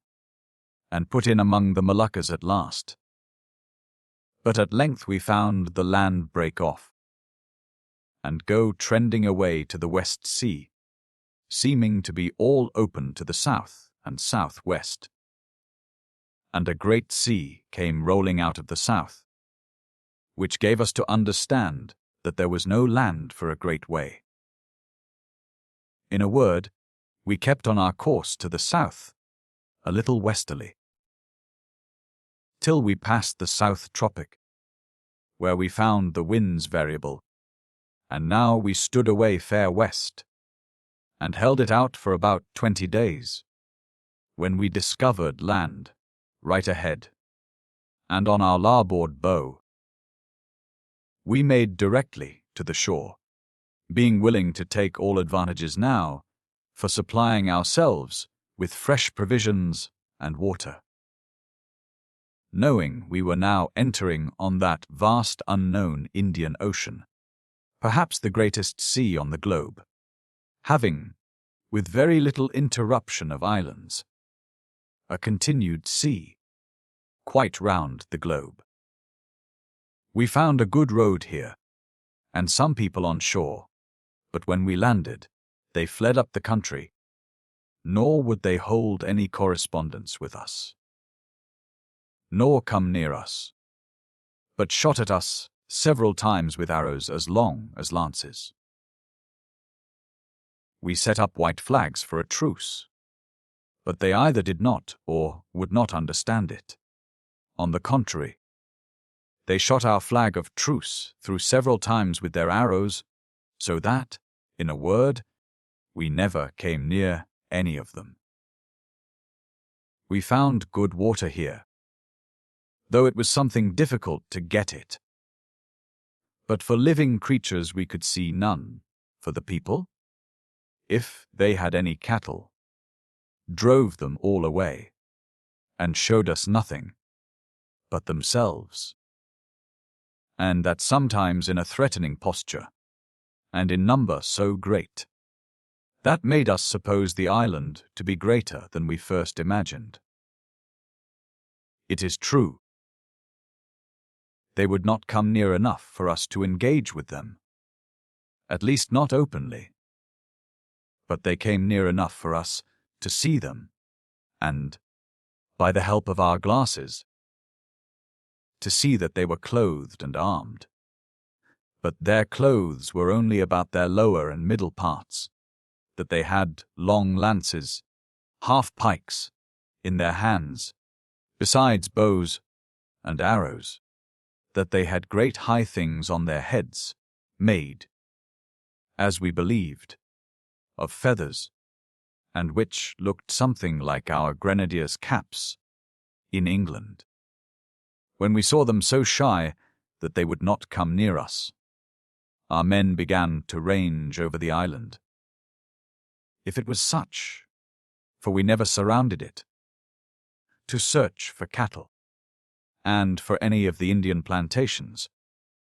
and put in among the Moluccas at last. But at length we found the land break off, and go trending away to the West Sea, seeming to be all open to the south and southwest. And a great sea came rolling out of the south, which gave us to understand that there was no land for a great way. In a word, we kept on our course to the south, a little westerly, till we passed the South Tropic, where we found the winds variable, and now we stood away fair west, and held it out for about 20 days, when we discovered land right ahead, and on our larboard bow. We made directly to the shore, being willing to take all advantages now for supplying ourselves with fresh provisions and water, knowing we were now entering on that vast unknown Indian Ocean, perhaps the greatest sea on the globe, having, with very little interruption of islands, a continued sea quite round the globe. We found a good road here, and some people on shore, but when we landed, they fled up the country, nor would they hold any correspondence with us, nor come near us, but shot at us several times with arrows as long as lances. We set up white flags for a truce, but they either did not or would not understand it. On the contrary, they shot our flag of truce through several times with their arrows, so that, in a word, we never came near any of them. We found good water here, though it was something difficult to get it. But for living creatures we could see none. For the people, if they had any cattle, drove them all away, and showed us nothing but themselves, and that sometimes in a threatening posture, and in number so great, that made us suppose the island to be greater than we first imagined. It is true, they would not come near enough for us to engage with them, at least not openly, but they came near enough for us to see them, and, by the help of our glasses, to see that they were clothed and armed. But their clothes were only about their lower and middle parts, that they had long lances, half-pikes, in their hands, besides bows and arrows, that they had great high things on their heads, made, as we believed, of feathers, and which looked something like our grenadiers' caps in England. When we saw them so shy that they would not come near us, our men began to range over the island, if it was such, for we never surrounded it, to search for cattle, and for any of the Indian plantations,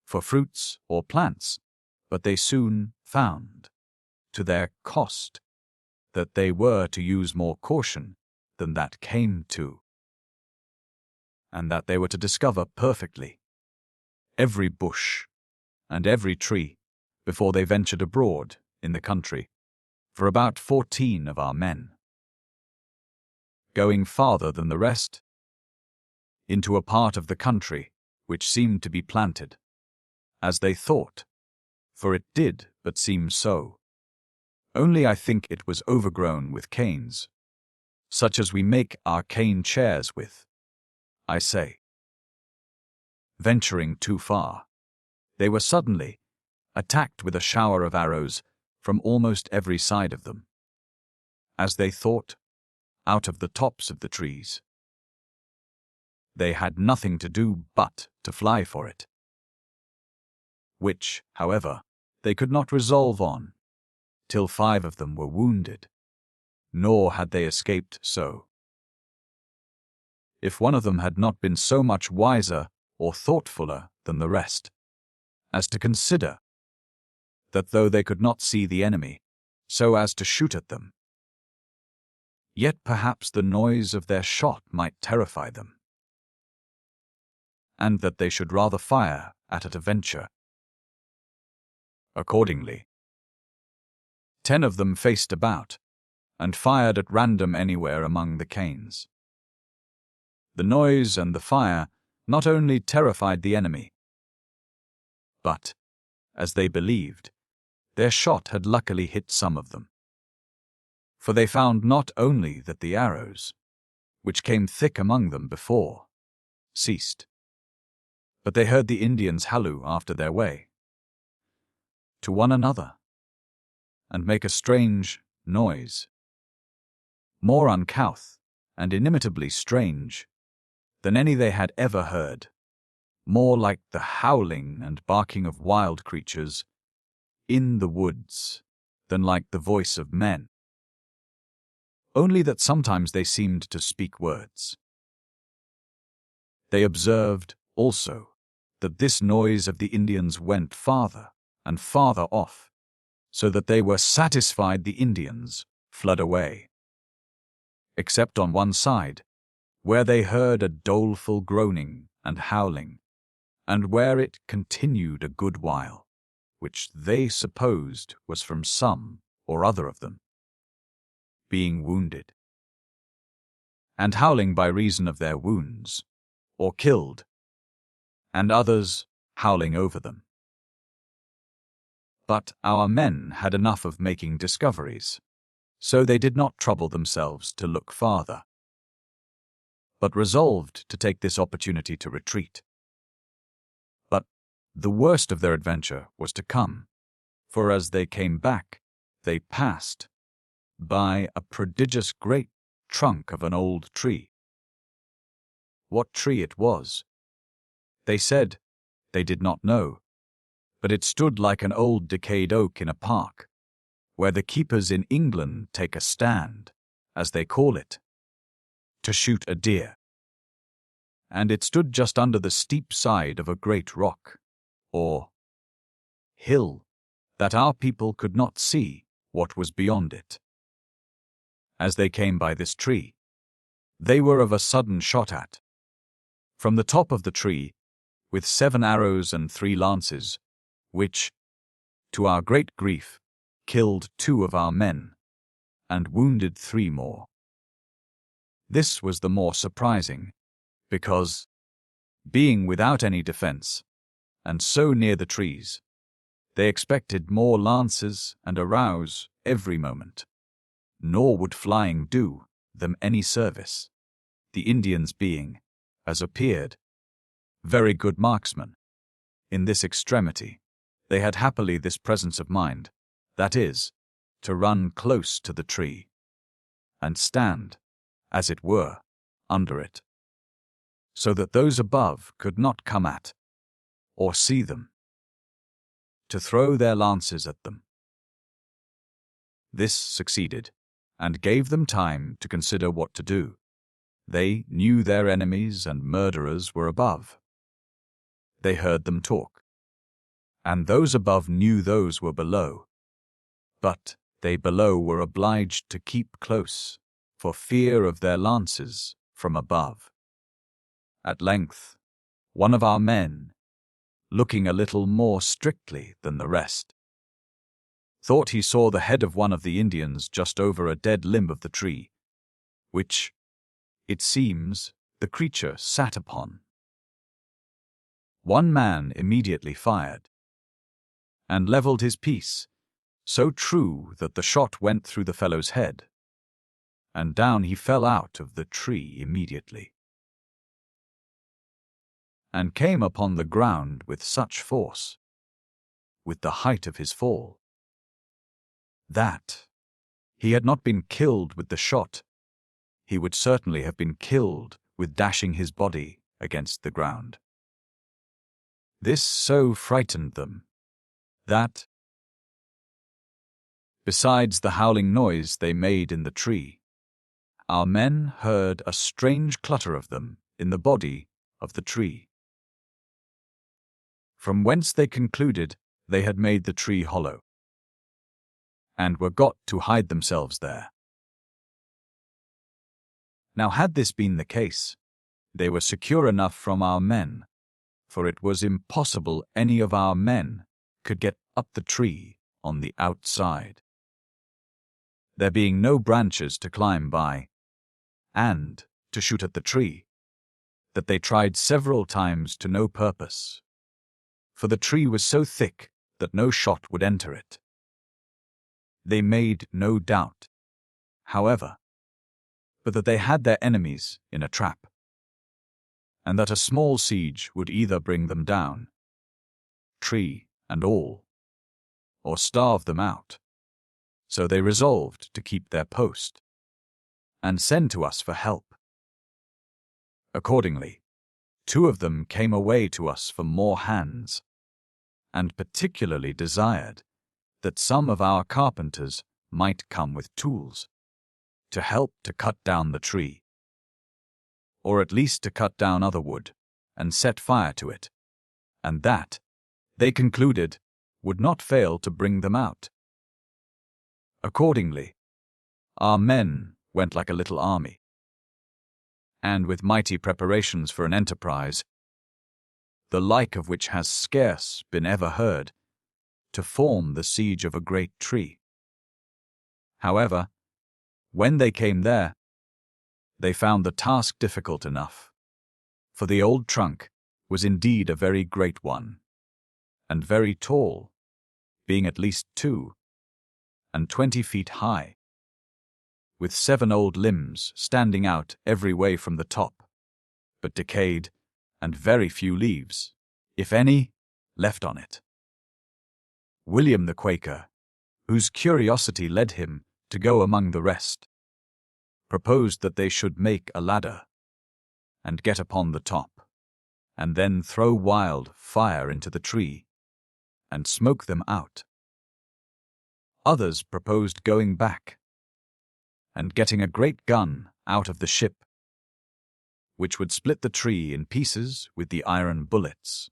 for fruits or plants, but they soon found, to their cost, that they were to use more caution than that came to, and that they were to discover perfectly every bush and every tree before they ventured abroad in the country, for about 14 of our men, going farther than the rest, into a part of the country which seemed to be planted, as they thought, for it did but seem so. Only I think it was overgrown with canes, such as we make our cane chairs with. I say, venturing too far, they were suddenly attacked with a shower of arrows from almost every side of them, as they thought, out of the tops of the trees. They had nothing to do but to fly for it, which, however, they could not resolve on, till 5 of them were wounded, nor had they escaped so. If one of them had not been so much wiser or thoughtfuller than the rest, as to consider that though they could not see the enemy, so as to shoot at them, yet perhaps the noise of their shot might terrify them, and that they should rather fire at a venture, Accordingly, 10 of them faced about, and fired at random anywhere among the canes. The noise and the fire not only terrified the enemy, but, as they believed, their shot had luckily hit some of them. For they found not only that the arrows, which came thick among them before, ceased, but they heard the Indians halloo after their way, to one another, and make a strange noise, more uncouth and inimitably strange than any they had ever heard, more like the howling and barking of wild creatures in the woods than like the voice of men, only that sometimes they seemed to speak words. They observed, also, that this noise of the Indians went farther and farther off, so that they were satisfied the Indians fled away, except on one side, where they heard a doleful groaning and howling, and where it continued a good while, which they supposed was from some or other of them being wounded, and howling by reason of their wounds, or killed, and others howling over them. But our men had enough of making discoveries, so they did not trouble themselves to look farther, but resolved to take this opportunity to retreat. But the worst of their adventure was to come, for as they came back, they passed by a prodigious great trunk of an old tree. What tree it was, they said they did not know, but it stood like an old decayed oak in a park, where the keepers in England take a stand, as they call it, to shoot a deer. And it stood just under the steep side of a great rock, or hill, that our people could not see what was beyond it. As they came by this tree, they were of a sudden shot at, from the top of the tree, with 7 arrows and 3 lances, which, to our great grief, killed 2 of our men, and wounded 3 more. This was the more surprising, because, being without any defense, and so near the trees, they expected more lances and arrows every moment, nor would flying do them any service, the Indians being, as appeared, very good marksmen. In this extremity, they had happily this presence of mind, that is, to run close to the tree, and stand, as it were, under it, so that those above could not come at, or see them, to throw their lances at them. This succeeded, and gave them time to consider what to do. They knew their enemies and murderers were above. They heard them talk, and those above knew those were below, but they below were obliged to keep close, for fear of their lances from above. At length, one of our men, looking a little more strictly than the rest, thought he saw the head of one of the Indians just over a dead limb of the tree, which, it seems, the creature sat upon. One man immediately fired, and levelled his piece, so true that the shot went through the fellow's head, and down he fell out of the tree immediately, and came upon the ground with such force, with the height of his fall, that, he had not been killed with the shot, he would certainly have been killed with dashing his body against the ground. This so frightened them, that, besides the howling noise they made in the tree, our men heard a strange clutter of them in the body of the tree, from whence they concluded they had made the tree hollow, and were got to hide themselves there. Now had this been the case, they were secure enough from our men, for it was impossible any of our men could get up the tree on the outside, there being no branches to climb by, and to shoot at the tree, that they tried several times to no purpose, for the tree was so thick that no shot would enter it. They made no doubt, however, but that they had their enemies in a trap, and that a small siege would either bring them down, tree and all, or starve them out. So they resolved to keep their post, and send to us for help. Accordingly, 2 of them came away to us for more hands, and particularly desired that some of our carpenters might come with tools, to help to cut down the tree, or at least to cut down other wood, and set fire to it, and that, they concluded, would not fail to bring them out. Accordingly, our men went like a little army, and with mighty preparations for an enterprise, the like of which has scarce been ever heard, to form the siege of a great tree. However, when they came there, they found the task difficult enough, for the old trunk was indeed a very great one, and very tall, being at least 22 feet high, with 7 old limbs standing out every way from the top, but decayed, and very few leaves, if any, left on it. William the Quaker, whose curiosity led him to go among the rest, proposed that they should make a ladder, and get upon the top, and then throw wild fire into the tree, and smoke them out. Others proposed going back, and getting a great gun out of the ship, which would split the tree in pieces with the iron bullets.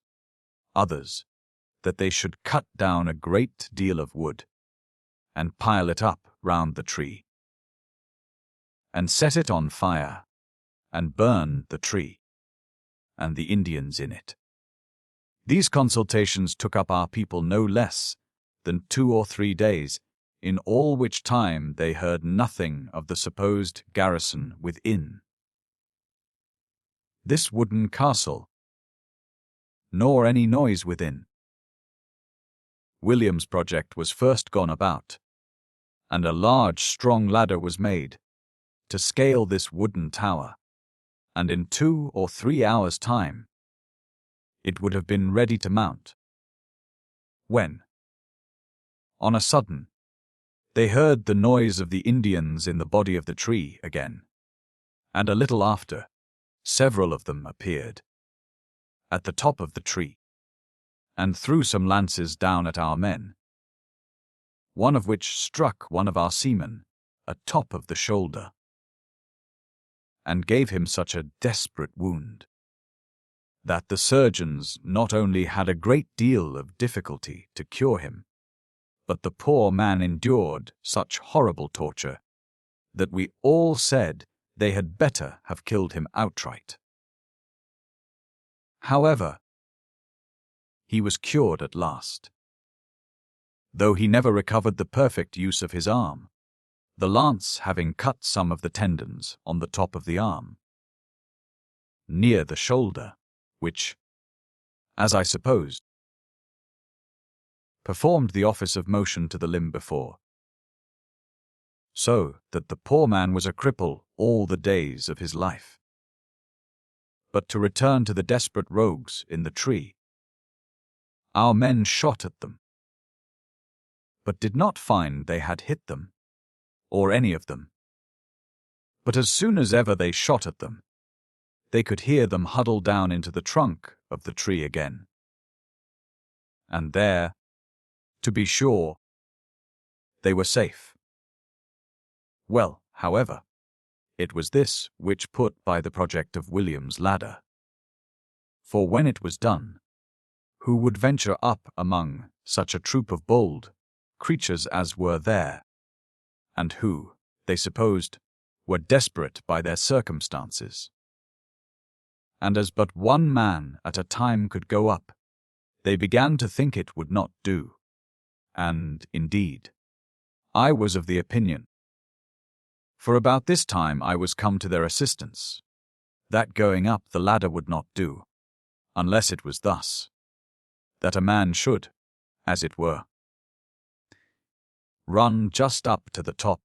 Others, that they should cut down a great deal of wood, and pile it up round the tree, and set it on fire, and burn the tree, and the Indians in it. These consultations took up our people no less than 2 or 3 days, in all which time they heard nothing of the supposed garrison within this wooden castle, nor any noise within. William's project was first gone about, and a large strong ladder was made to scale this wooden tower, and in 2 or 3 hours' time it would have been ready to mount, when, on a sudden, they heard the noise of the Indians in the body of the tree again, and a little after, several of them appeared at the top of the tree, and threw some lances down at our men, one of which struck one of our seamen atop of the shoulder, and gave him such a desperate wound that the surgeons not only had a great deal of difficulty to cure him, but the poor man endured such horrible torture that we all said they had better have killed him outright. However, he was cured at last, though he never recovered the perfect use of his arm, the lance having cut some of the tendons on the top of the arm, near the shoulder, which, as I supposed, performed the office of motion to the limb before, so that the poor man was a cripple all the days of his life. But to return to the desperate rogues in the tree, our men shot at them, but did not find they had hit them, or any of them. But as soon as ever they shot at them, they could hear them huddle down into the trunk of the tree again. And there, to be sure, they were safe. Well, however, it was this which put by the project of William's ladder. For when it was done, who would venture up among such a troop of bold creatures as were there, and who, they supposed, were desperate by their circumstances? And as but one man at a time could go up, they began to think it would not do, And, indeed, I was of the opinion, for about this time I was come to their assistance, that going up the ladder would not do, unless it was thus, that a man should, as it were, run just up to the top,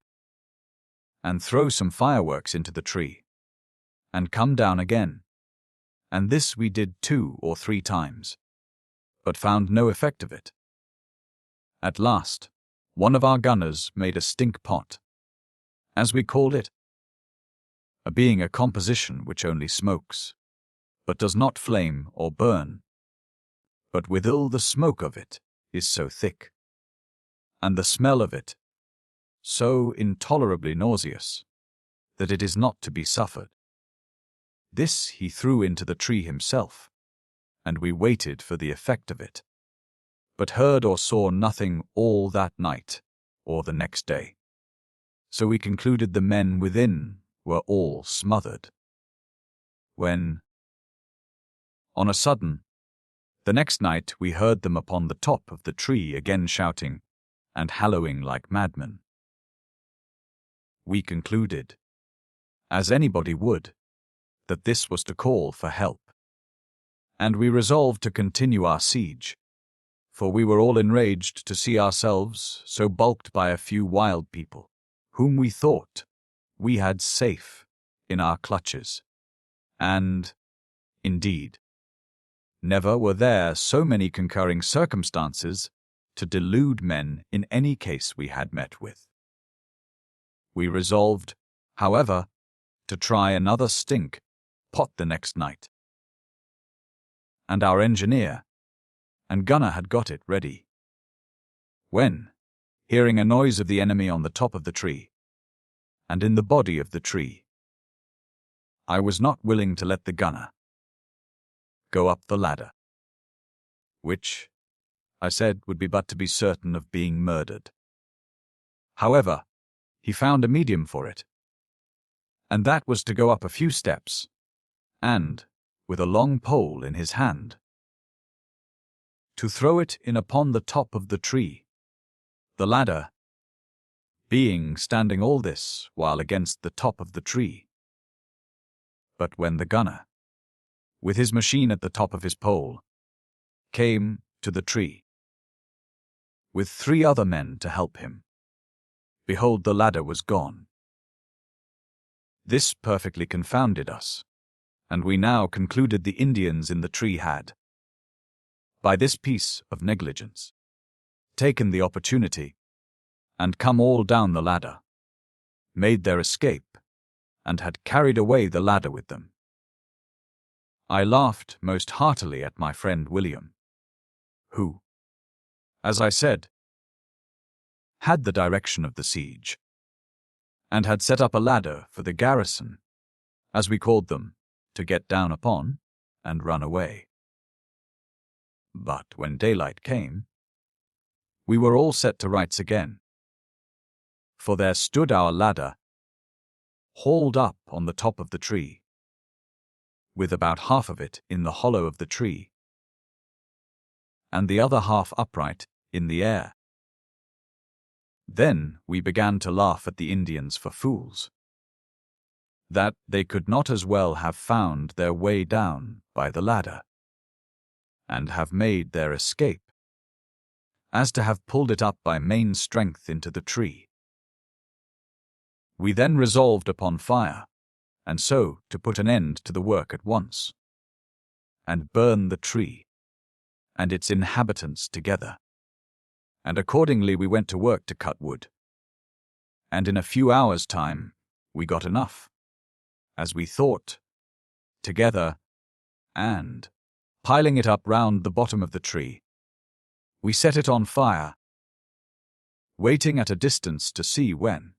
and throw some fireworks into the tree, and come down again, and this we did 2 or 3 times, but found no effect of it. At last, one of our gunners made a stink pot, as we called it, a being a composition which only smokes, but does not flame or burn, but withal the smoke of it is so thick, and the smell of it so intolerably nauseous, that it is not to be suffered. This he threw into the tree himself, and we waited for the effect of it, but heard or saw nothing all that night or the next day. So we concluded the men within were all smothered. When, on a sudden, the next night we heard them upon the top of the tree again shouting and hallooing like madmen. We concluded, as anybody would, that this was to call for help, and we resolved to continue our siege, for we were all enraged to see ourselves so bulked by a few wild people, whom we thought we had safe in our clutches, and, indeed, never were there so many concurring circumstances to delude men in any case we had met with. We resolved, however, to try another stink pot the next night, and our engineer and gunner had got it ready, when, hearing a noise of the enemy on the top of the tree, and in the body of the tree, I was not willing to let the gunner go up the ladder, which, I said, would be but to be certain of being murdered. However, he found a medium for it, and that was to go up a few steps, and, with a long pole in his hand, to throw it in upon the top of the tree, the ladder being standing all this while against the top of the tree. But when the gunner, with his machine at the top of his pole, came to the tree, with 3 other men to help him, behold, the ladder was gone. This perfectly confounded us, and we now concluded the Indians in the tree had, by this piece of negligence, taken the opportunity, and come all down the ladder, made their escape, and had carried away the ladder with them. I laughed most heartily at my friend William, who, as I said, had the direction of the siege, and had set up a ladder for the garrison, as we called them, to get down upon and run away. But when daylight came, we were all set to rights again, for there stood our ladder, hauled up on the top of the tree, with about half of it in the hollow of the tree, and the other half upright in the air. Then we began to laugh at the Indians for fools, that they could not as well have found their way down by the ladder, and have made their escape, as to have pulled it up by main strength into the tree. We then resolved upon fire, and so to put an end to the work at once, and burn the tree and its inhabitants together. And accordingly we went to work to cut wood, and in a few hours' time we got enough, as we thought, together, and, piling it up round the bottom of the tree, we set it on fire, waiting at a distance to see when,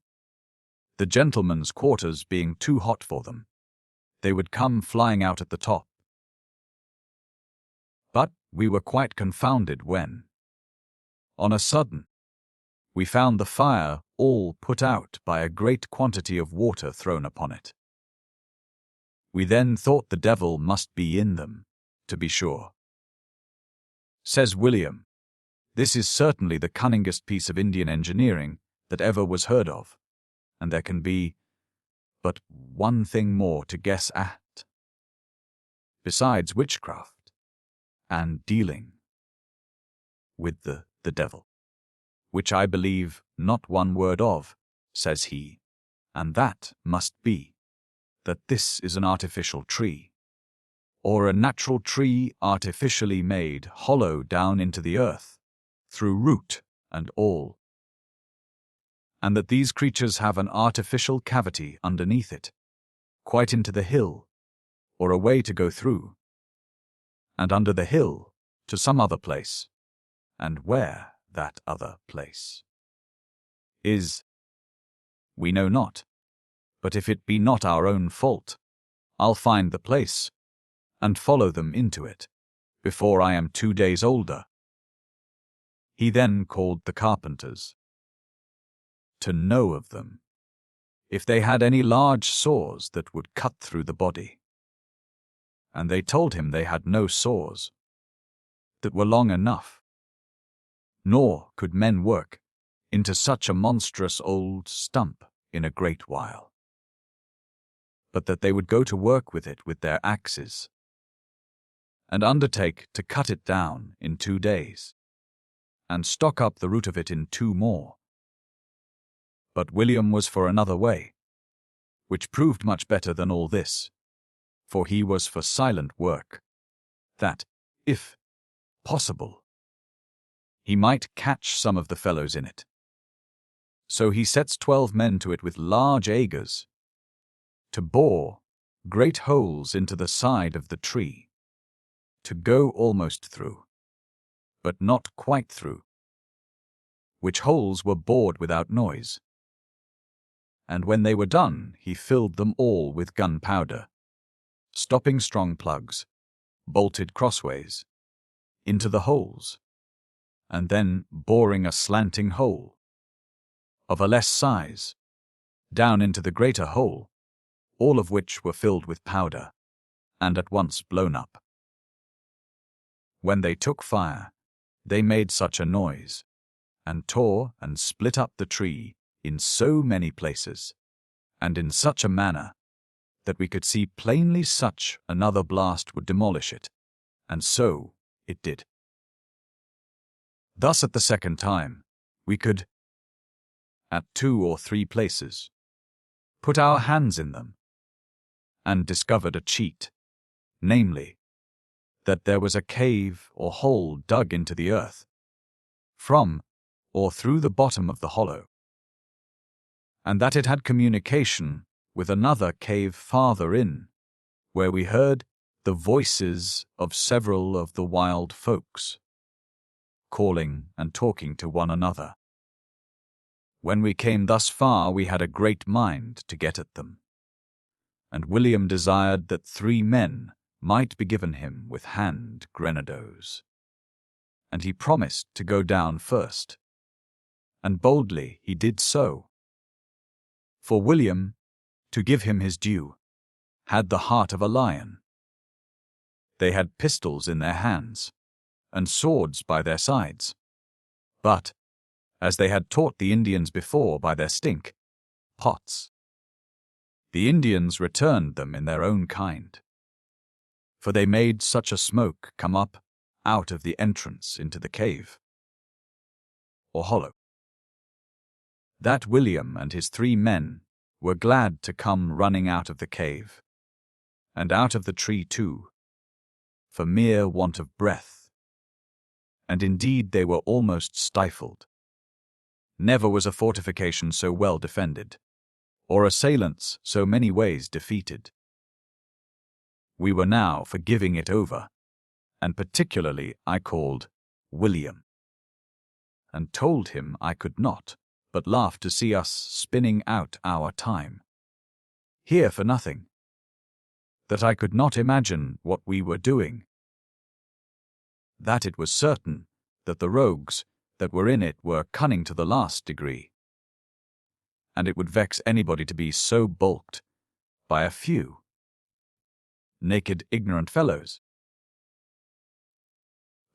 the gentlemen's quarters being too hot for them, they would come flying out at the top. But we were quite confounded when, on a sudden, we found the fire all put out by a great quantity of water thrown upon it. We then thought the devil must be in them, to be sure. Says William, This is certainly the cunningest piece of Indian engineering that ever was heard of, and there can be but one thing more to guess at, besides witchcraft and dealing with the devil, which I believe not one word of, says he, and that must be that this is an artificial tree, or a natural tree artificially made hollow down into the earth, through root and all, and that these creatures have an artificial cavity underneath it, quite into the hill, or a way to go through, and under the hill to some other place, and where that other place is, we know not, but if it be not our own fault, I'll find the place, and follow them into it, before I am 2 days older. He then called the carpenters, to know of them, if they had any large saws that would cut through the body. And they told him they had no saws that were long enough, nor could men work into such a monstrous old stump in a great while, but that they would go to work with it with their axes, and undertake to cut it down in 2 days, and stock up the root of it in 2 more. But William was for another way, which proved much better than all this, for he was for silent work, that, if possible, he might catch some of the fellows in it. So he sets 12 men to it with large aegers, to bore great holes into the side of the tree, to go almost through, but not quite through, which holes were bored without noise. And when they were done, he filled them all with gunpowder, stopping strong plugs, bolted crossways, into the holes, and then boring a slanting hole, of a less size, down into the greater hole, all of which were filled with powder, and at once blown up. When they took fire, they made such a noise, and tore and split up the tree in so many places, and in such a manner, that we could see plainly such another blast would demolish it, and so it did. Thus at the second time, we could, at 2 or 3 places, put our hands in them, and discovered a cheat, namely, that there was a cave or hole dug into the earth, from or through the bottom of the hollow, and that it had communication with another cave farther in, where we heard the voices of several of the wild folks, calling and talking to one another. When we came thus far, we had a great mind to get at them, and William desired that 3 men might be given him with hand grenadoes, and he promised to go down first, and boldly he did so. For William, to give him his due, had the heart of a lion. They had pistols in their hands, and swords by their sides, but, as they had taught the Indians before by their stink, pots, the Indians returned them in their own kind, for they made such a smoke come up out of the entrance into the cave, or hollow, that William and his 3 men were glad to come running out of the cave, and out of the tree too, for mere want of breath, and indeed they were almost stifled. Never was a fortification so well defended, or assailants so many ways defeated. We were now for giving it over, and particularly I called William, and told him I could not but laugh to see us spinning out our time, here for nothing, that I could not imagine what we were doing, that it was certain that the rogues that were in it were cunning to the last degree, and it would vex anybody to be so balked by a few naked, ignorant fellows.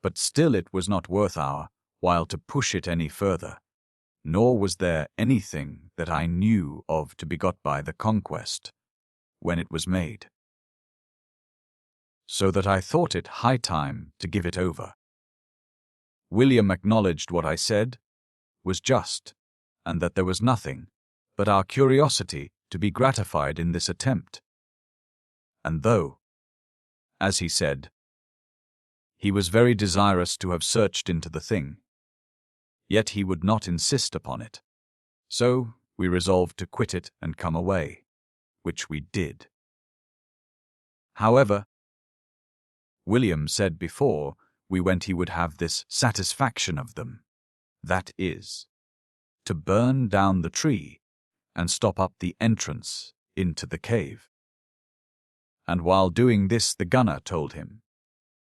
But still it was not worth our while to push it any further, nor was there anything that I knew of to be got by the conquest when it was made, so that I thought it high time to give it over. William acknowledged what I said was just, and that there was nothing but our curiosity to be gratified in this attempt. And though, as he said, he was very desirous to have searched into the thing, yet he would not insist upon it. So we resolved to quit it and come away, which we did. However, William said before we went he would have this satisfaction of them, that is, to burn down the tree and stop up the entrance into the cave. And while doing this, the gunner told him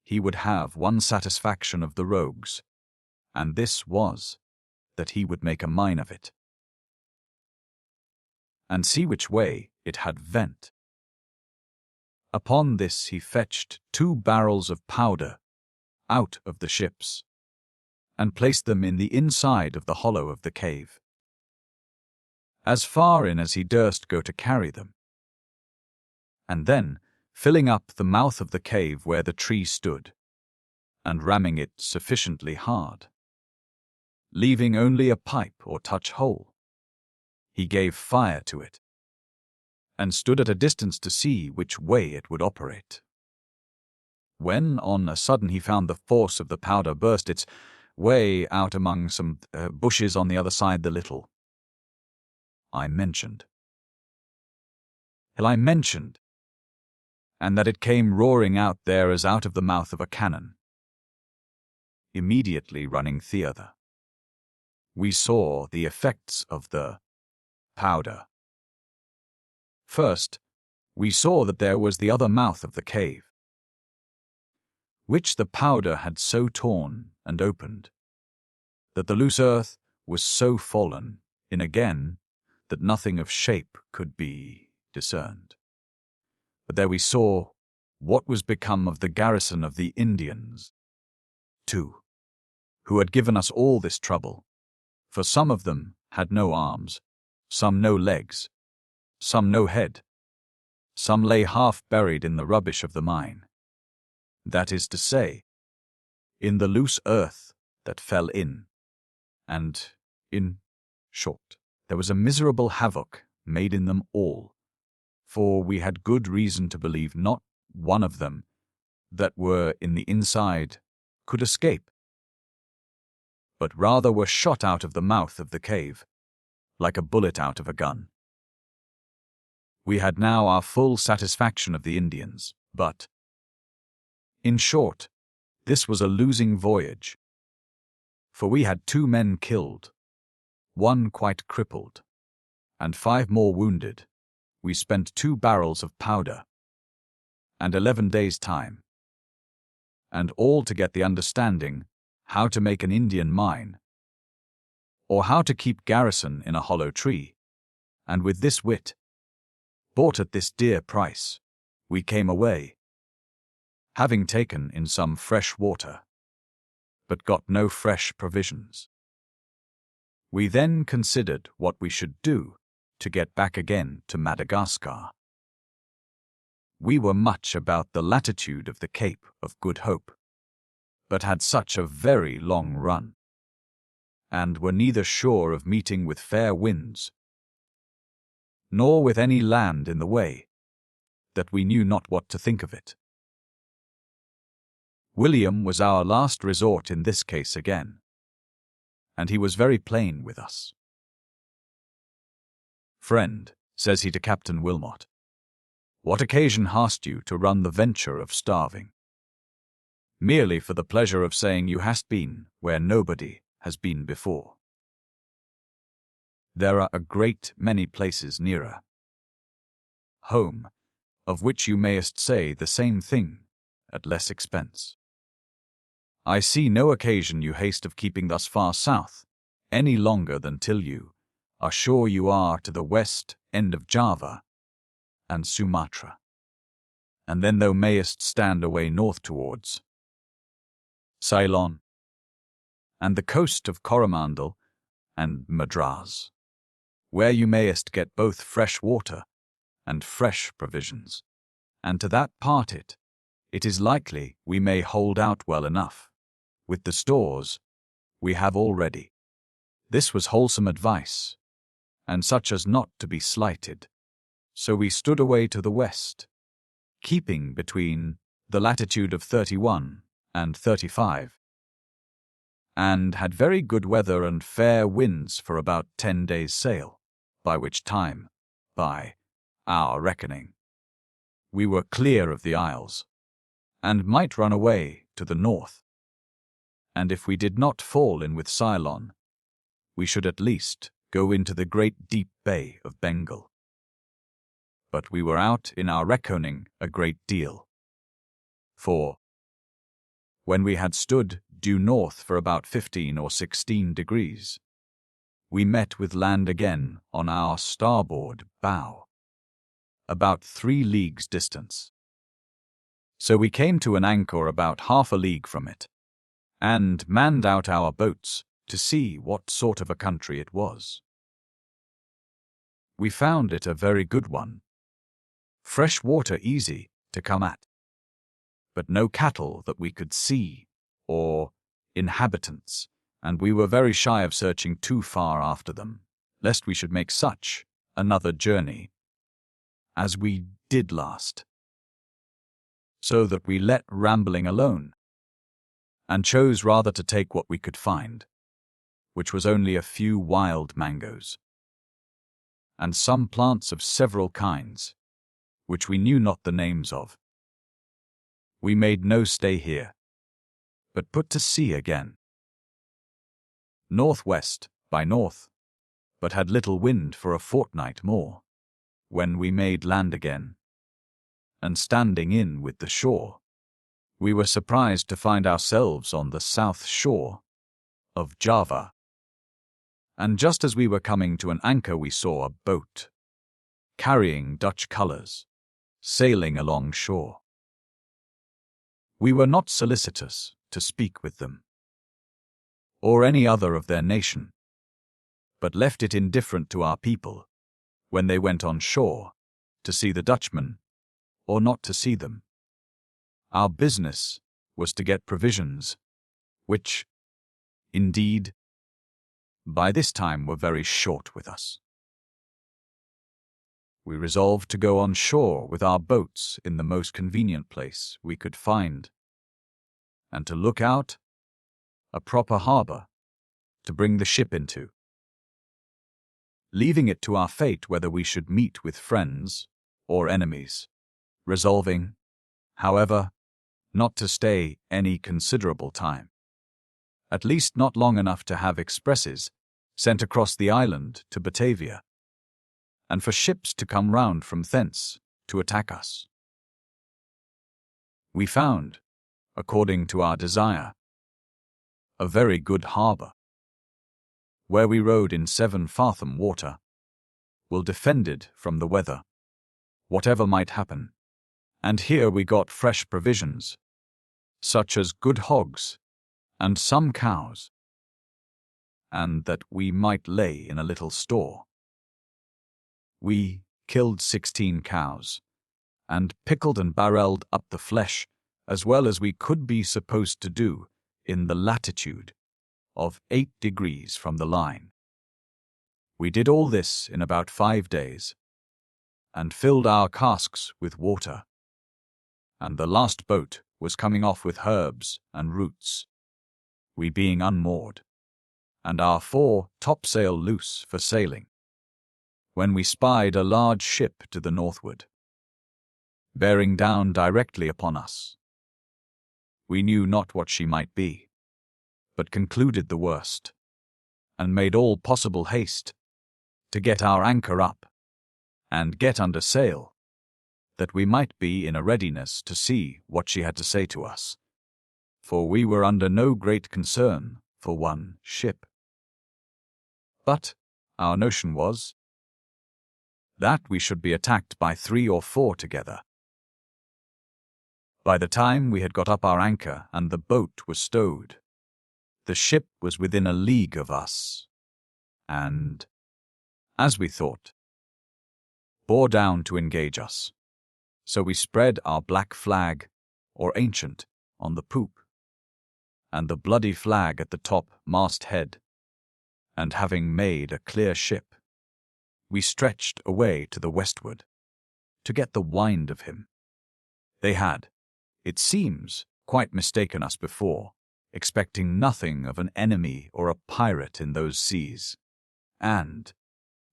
he would have one satisfaction of the rogues, and this was that he would make a mine of it, and see which way it had vent. Upon this he fetched 2 barrels of powder out of the ships, and placed them in the inside of the hollow of the cave, as far in as he durst go to carry them, and then filling up the mouth of the cave where the tree stood, and ramming it sufficiently hard, leaving only a pipe or touch hole, he gave fire to it, and stood at a distance to see which way it would operate. When on a sudden he found the force of the powder burst its way out among some bushes on the other side the little I mentioned, and that it came roaring out there as out of the mouth of a cannon. Immediately running thither, we saw the effects of the powder. First, we saw that there was the other mouth of the cave, which the powder had so torn and opened, that the loose earth was so fallen in again that nothing of shape could be discerned. But there we saw what was become of the garrison of the Indians, too, who had given us all this trouble, for some of them had no arms, some no legs, some no head, some lay half buried in the rubbish of the mine, that is to say, in the loose earth that fell in, and, in short, there was a miserable havoc made in them all, for we had good reason to believe not one of them that were in the inside could escape, but rather were shot out of the mouth of the cave, like a bullet out of a gun. We had now our full satisfaction of the Indians, but, in short, this was a losing voyage, for we had 2 men killed, 1 quite crippled, and 5 more wounded. We spent 2 barrels of powder, and 11 days' time, and all to get the understanding how to make an Indian mine, or how to keep garrison in a hollow tree, and with this wit, bought at this dear price, we came away, having taken in some fresh water, but got no fresh provisions. We then considered what we should do to get back again to Madagascar. We were much about the latitude of the Cape of Good Hope, but had such a very long run, and were neither sure of meeting with fair winds, nor with any land in the way, that we knew not what to think of it. William was our last resort in this case again, and he was very plain with us. "Friend," says he to Captain Wilmot, "what occasion hast you to run the venture of starving? Merely for the pleasure of saying you hast been where nobody has been before. There are a great many places nearer home, of which you mayest say the same thing at less expense. I see no occasion you haste of keeping thus far south any longer than till you are sure you are to the west end of Java and Sumatra, and then thou mayest stand away north towards Ceylon, and the coast of Coromandel and Madras, where you mayest get both fresh water and fresh provisions, and to that part it is likely we may hold out well enough, with the stores we have already. This was wholesome advice, and such as not to be slighted. So we stood away to the west, keeping between the latitude of 31 and 35, and had very good weather and fair winds for about 10 days' sail, by which time, by our reckoning, we were clear of the isles, and might run away to the north. And if we did not fall in with Ceylon, we should at least go into the great deep bay of Bengal. But we were out in our reckoning a great deal. For, when we had stood due north for about 15 or 16 degrees, we met with land again on our starboard bow, about 3 leagues distance. So we came to an anchor about half a league from it, and manned out our boats to see what sort of a country it was. We found it a very good one, fresh water easy to come at, but no cattle that we could see, or inhabitants, and we were very shy of searching too far after them, lest we should make such another journey as we did last. So that we let rambling alone, and chose rather to take what we could find, which was only a few wild mangoes, and some plants of several kinds, which we knew not the names of. We made no stay here, but put to sea again, northwest by north, but had little wind for a fortnight more, when we made land again, and standing in with the shore, we were surprised to find ourselves on the south shore of Java. And just as we were coming to an anchor, we saw a boat, carrying Dutch colours, sailing along shore. We were not solicitous to speak with them, or any other of their nation, but left it indifferent to our people, when they went on shore, to see the Dutchmen, or not to see them. Our business was to get provisions, which, indeed, by this time were very short with us. We resolved to go on shore with our boats in the most convenient place we could find, and to look out a proper harbour to bring the ship into, leaving it to our fate whether we should meet with friends or enemies, resolving, however, not to stay any considerable time, at least not long enough to have expresses sent across the island to Batavia, and for ships to come round from thence to attack us. We found, according to our desire, a very good harbour, where we rode in 7 fathom water, well defended from the weather, whatever might happen, and here we got fresh provisions, such as good hogs, and some cows, and that we might lay in a little store. We killed 16 cows, and pickled and barrelled up the flesh as well as we could be supposed to do in the latitude of 8 degrees from the line. We did all this in about 5 days, and filled our casks with water, and the last boat was coming off with herbs and roots, we being unmoored, and our 4 topsail loose for sailing, when we spied a large ship to the northward, bearing down directly upon us. We knew not what she might be, but concluded the worst, and made all possible haste to get our anchor up, and get under sail, that we might be in a readiness to see what she had to say to us, for we were under no great concern for one ship. But our notion was that we should be attacked by 3 or 4 together. By the time we had got up our anchor and the boat was stowed, The ship was within a league of us, and, as we thought, bore down to engage us. So we spread our black flag, or ancient, on the poop, and the bloody flag at the top masthead, and having made a clear ship, we stretched away to the westward, to get the wind of him. They had, it seems, quite mistaken us before, expecting nothing of an enemy or a pirate in those seas, and,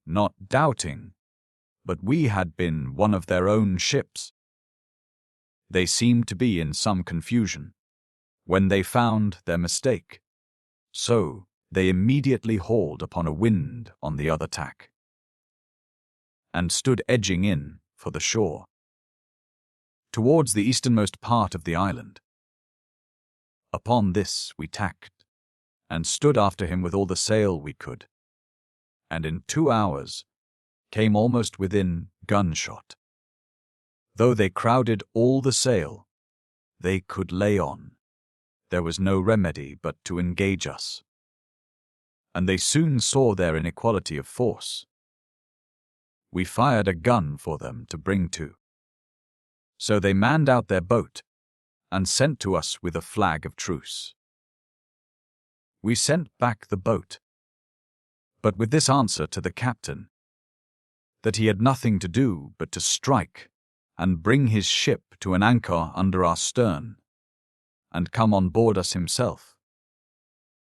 not doubting, but we had been one of their own ships. They seemed to be in some confusion, when they found their mistake, so they immediately hauled upon a wind on the other tack, and stood edging in for the shore, towards the easternmost part of the island. Upon this we tacked, and stood after him with all the sail we could, and in 2 hours came almost within gunshot. Though they crowded all the sail they could lay on, there was no remedy but to engage us, and they soon saw their inequality of force. We fired a gun for them to bring to. So they manned out their boat, and sent to us with a flag of truce. We sent back the boat, but with this answer to the captain, that he had nothing to do but to strike and bring his ship to an anchor under our stern, and come on board us himself,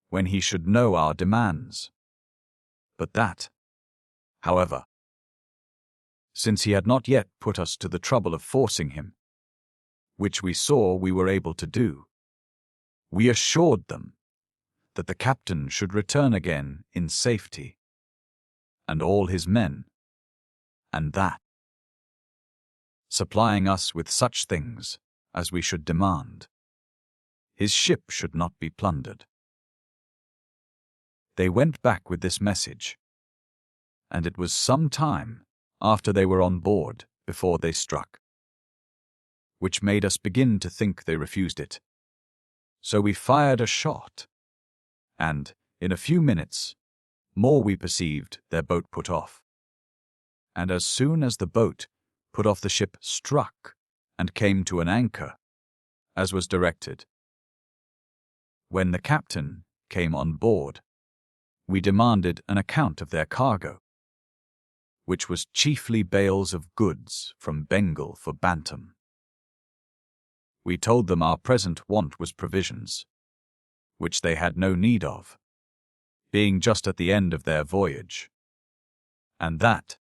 when he should know our demands. But that, however, since he had not yet put us to the trouble of forcing him, which we saw we were able to do, we assured them that the captain should return again in safety, and all his men, and that, supplying us with such things as we should demand, his ship should not be plundered. They went back with this message, and it was some time after they were on board before they struck, which made us begin to think they refused it. So we fired a shot, and, in a few minutes more we perceived their boat put off. And as soon as the boat put off the ship struck, and came to an anchor, as was directed. When the captain came on board, we demanded an account of their cargo, which was chiefly bales of goods from Bengal for Bantam. We told them our present want was provisions, which they had no need of, being just at the end of their voyage, and that,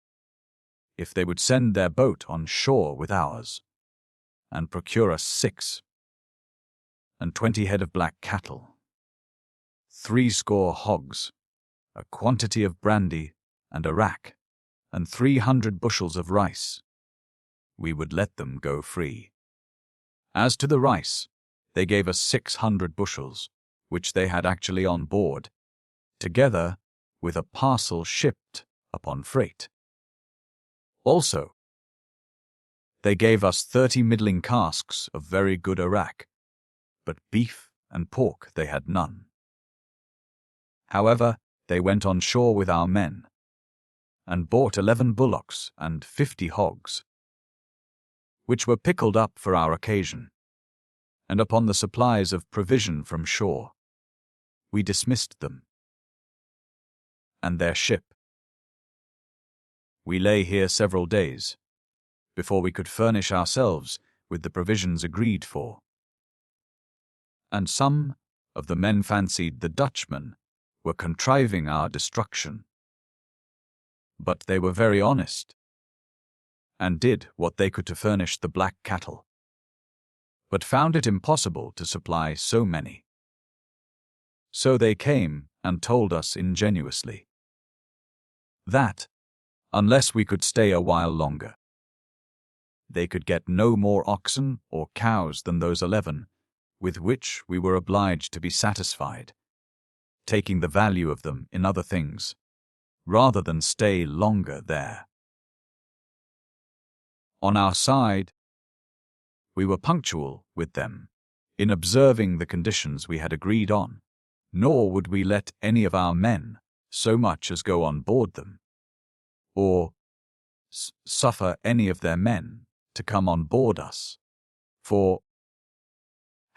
if they would send their boat on shore with ours, and procure us 26 head of black cattle, 60 hogs, a quantity of brandy and arrack, and 300 bushels of rice, we would let them go free. As to the rice, they gave us 600 bushels, which they had actually on board, together with a parcel shipped upon freight. Also, they gave us 30 middling casks of very good arrack, but beef and pork they had none. However, they went on shore with our men, and bought 11 bullocks and 50 hogs, which were pickled up for our occasion, and upon the supplies of provision from shore, we dismissed them, and their ship. We lay here several days, before we could furnish ourselves with the provisions agreed for, and some of the men fancied the Dutchmen were contriving our destruction. But they were very honest, and did what they could to furnish the black cattle, but found it impossible to supply so many. So they came and told us ingenuously that, unless we could stay a while longer, they could get no more oxen or cows than those 11, with which we were obliged to be satisfied, taking the value of them in other things, rather than stay longer there. On our side, we were punctual with them in observing the conditions we had agreed on, nor would we let any of our men so much as go on board them, or suffer any of their men to come on board us. For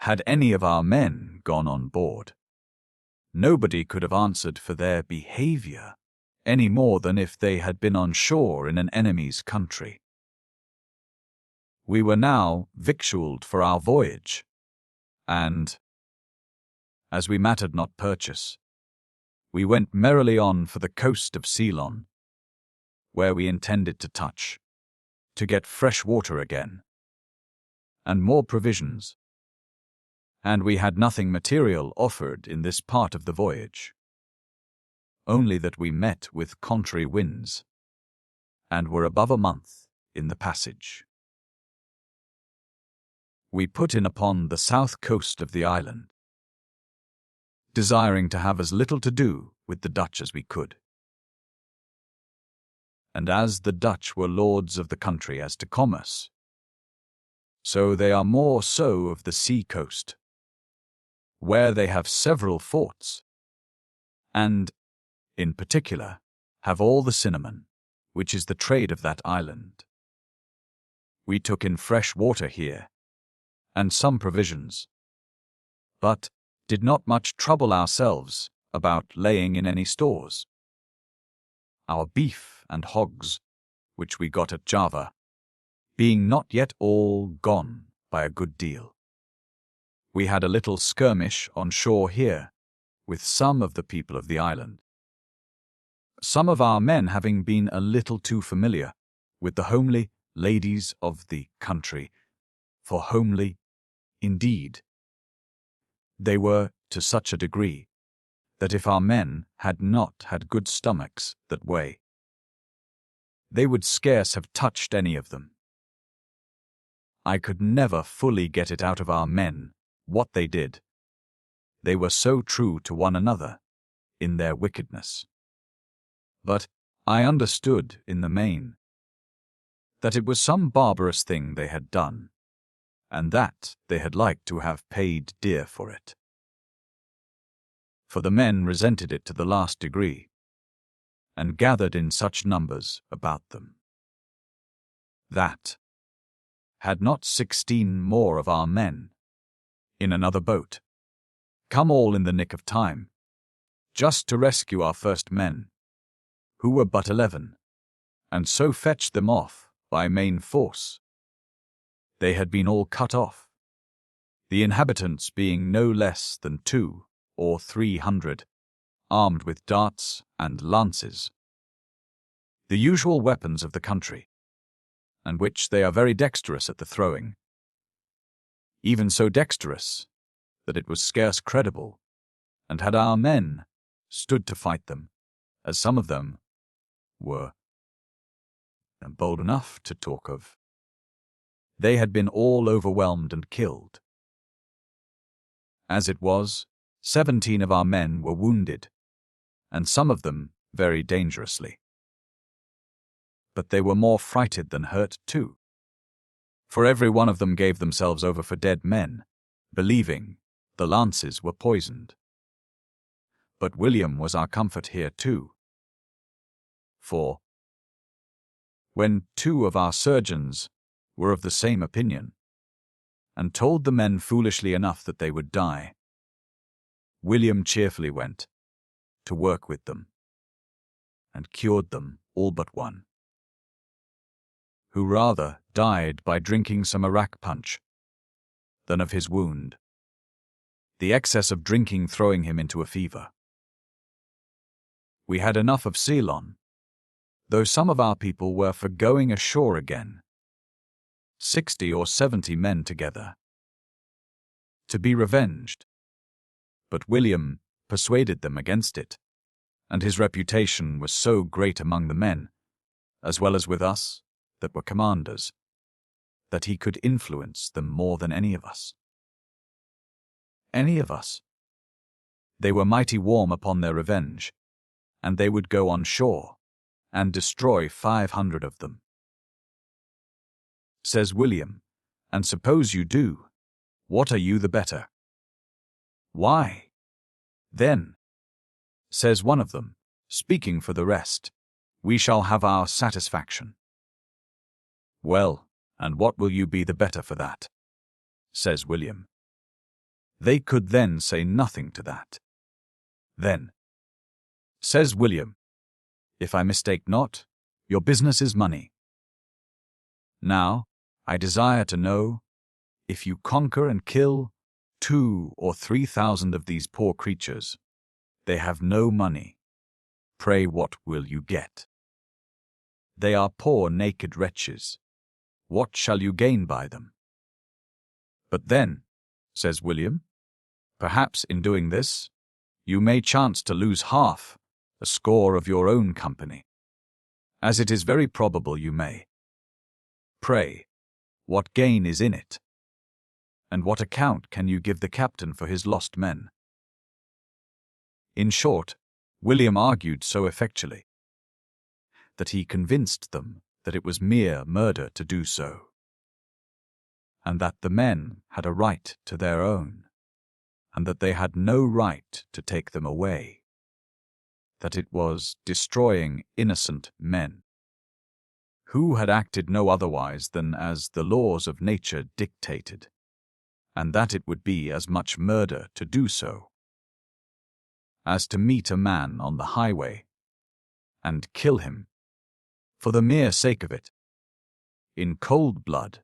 had any of our men gone on board, nobody could have answered for their behavior any more than if they had been on shore in an enemy's country. We were now victualled for our voyage, and, as we mattered not purchase, we went merrily on for the coast of Ceylon, where we intended to touch, to get fresh water again, and more provisions, and we had nothing material offered in this part of the voyage, only that we met with contrary winds, and were above a month in the passage. We put in upon the south coast of the island, desiring to have as little to do with the Dutch as we could. And as the Dutch were lords of the country as to commerce, so they are more so of the sea coast, where they have several forts, and, in particular, have all the cinnamon, which is the trade of that island. We took in fresh water here, and some provisions, but did not much trouble ourselves about laying in any stores. Our beef and hogs, which we got at Java, being not yet all gone by a good deal. We had a little skirmish on shore here with some of the people of the island, some of our men having been a little too familiar with the homely ladies of the country, for homely, indeed, they were to such a degree that if our men had not had good stomachs that way, they would scarce have touched any of them. I could never fully get it out of our men what they did. They were so true to one another in their wickedness. But I understood in the main that it was some barbarous thing they had done, and that they had like to have paid dear for it. For the men resented it to the last degree, and gathered in such numbers about them, that, had not 16 more of our men, in another boat, come all in the nick of time, just to rescue our first men, who were but 11, and so fetched them off by main force, they had been all cut off, the inhabitants being no less than 200 or 300, armed with darts and lances, the usual weapons of the country, and which they are very dexterous at the throwing, even so dexterous that it was scarce credible, and had our men stood to fight them, as some of them were bold enough to talk of, they had been all overwhelmed and killed. As it was, 17 of our men were wounded, and some of them very dangerously. But they were more frighted than hurt too, for every one of them gave themselves over for dead men, believing the lances were poisoned. But William was our comfort here too, for when 2 of our surgeons were of the same opinion, and told the men foolishly enough that they would die, William cheerfully went to work with them, and cured them all but one, who rather died by drinking some arrack punch than of his wound, the excess of drinking throwing him into a fever. We had enough of Ceylon, though some of our people were for going ashore again, 60 or 70 men together, to be revenged. But William persuaded them against it, and his reputation was so great among the men, as well as with us that were commanders, that he could influence them more than any of us. Any of us. They were mighty warm upon their revenge, and they would go on shore and destroy 500 of them. Says William, and suppose you do, what are you the better? Why, Then, says one of them, speaking for the rest, we shall have our satisfaction. Well, and what will you be the better for that? Says William. They could then say nothing to that. Then, says William, if I mistake not, your business is money. Now, I desire to know, if you conquer and kill 2,000 or 3,000 of these poor creatures, they have no money. Pray, what will you get? They are poor naked wretches. What shall you gain by them? But then, says William, perhaps in doing this, you may chance to lose half, a score of your own company, as it is very probable you may. Pray, what gain is in it? And what account can you give the captain for his lost men? In short, William argued so effectually that he convinced them that it was mere murder to do so, and that the men had a right to their own, and that they had no right to take them away, that it was destroying innocent men, who had acted no otherwise than as the laws of nature dictated, and that it would be as much murder to do so as to meet a man on the highway and kill him for the mere sake of it, in cold blood,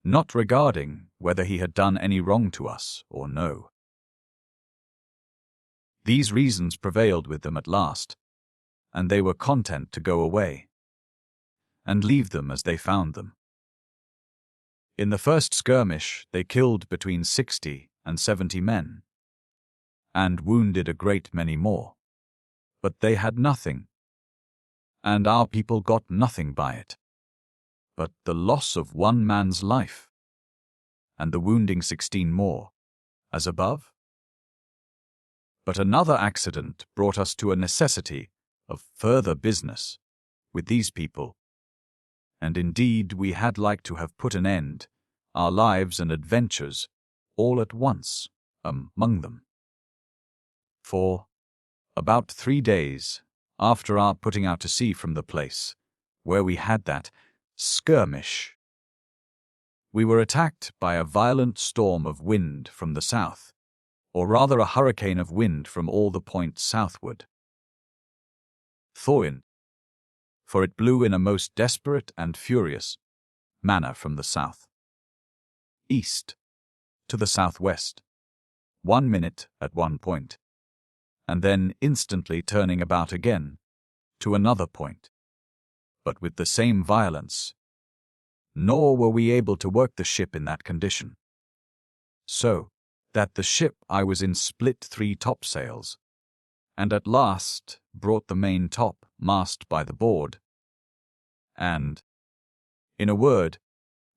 not regarding whether he had done any wrong to us or no. These reasons prevailed with them at last, and they were content to go away and leave them as they found them. In the first skirmish they killed between 60 and 70 men, and wounded a great many more, but they had nothing, and our people got nothing by it, but the loss of one man's life, and the wounding 16 more, as above. But another accident brought us to a necessity of further business with these people, and indeed we had like to have put an end, our lives and adventures, all at once, among them. For, about 3 days after our putting out to sea from the place where we had that skirmish, we were attacked by a violent storm of wind from the south, or rather a hurricane of wind from all the points southward. Thawing, for it blew in a most desperate and furious manner from the south, east, to the southwest, 1 minute at one point, and then instantly turning about again to another point, but with the same violence, nor were we able to work the ship in that condition, so that the ship I was in split 3 topsails, and at last brought the main top mast by the board, and, in a word,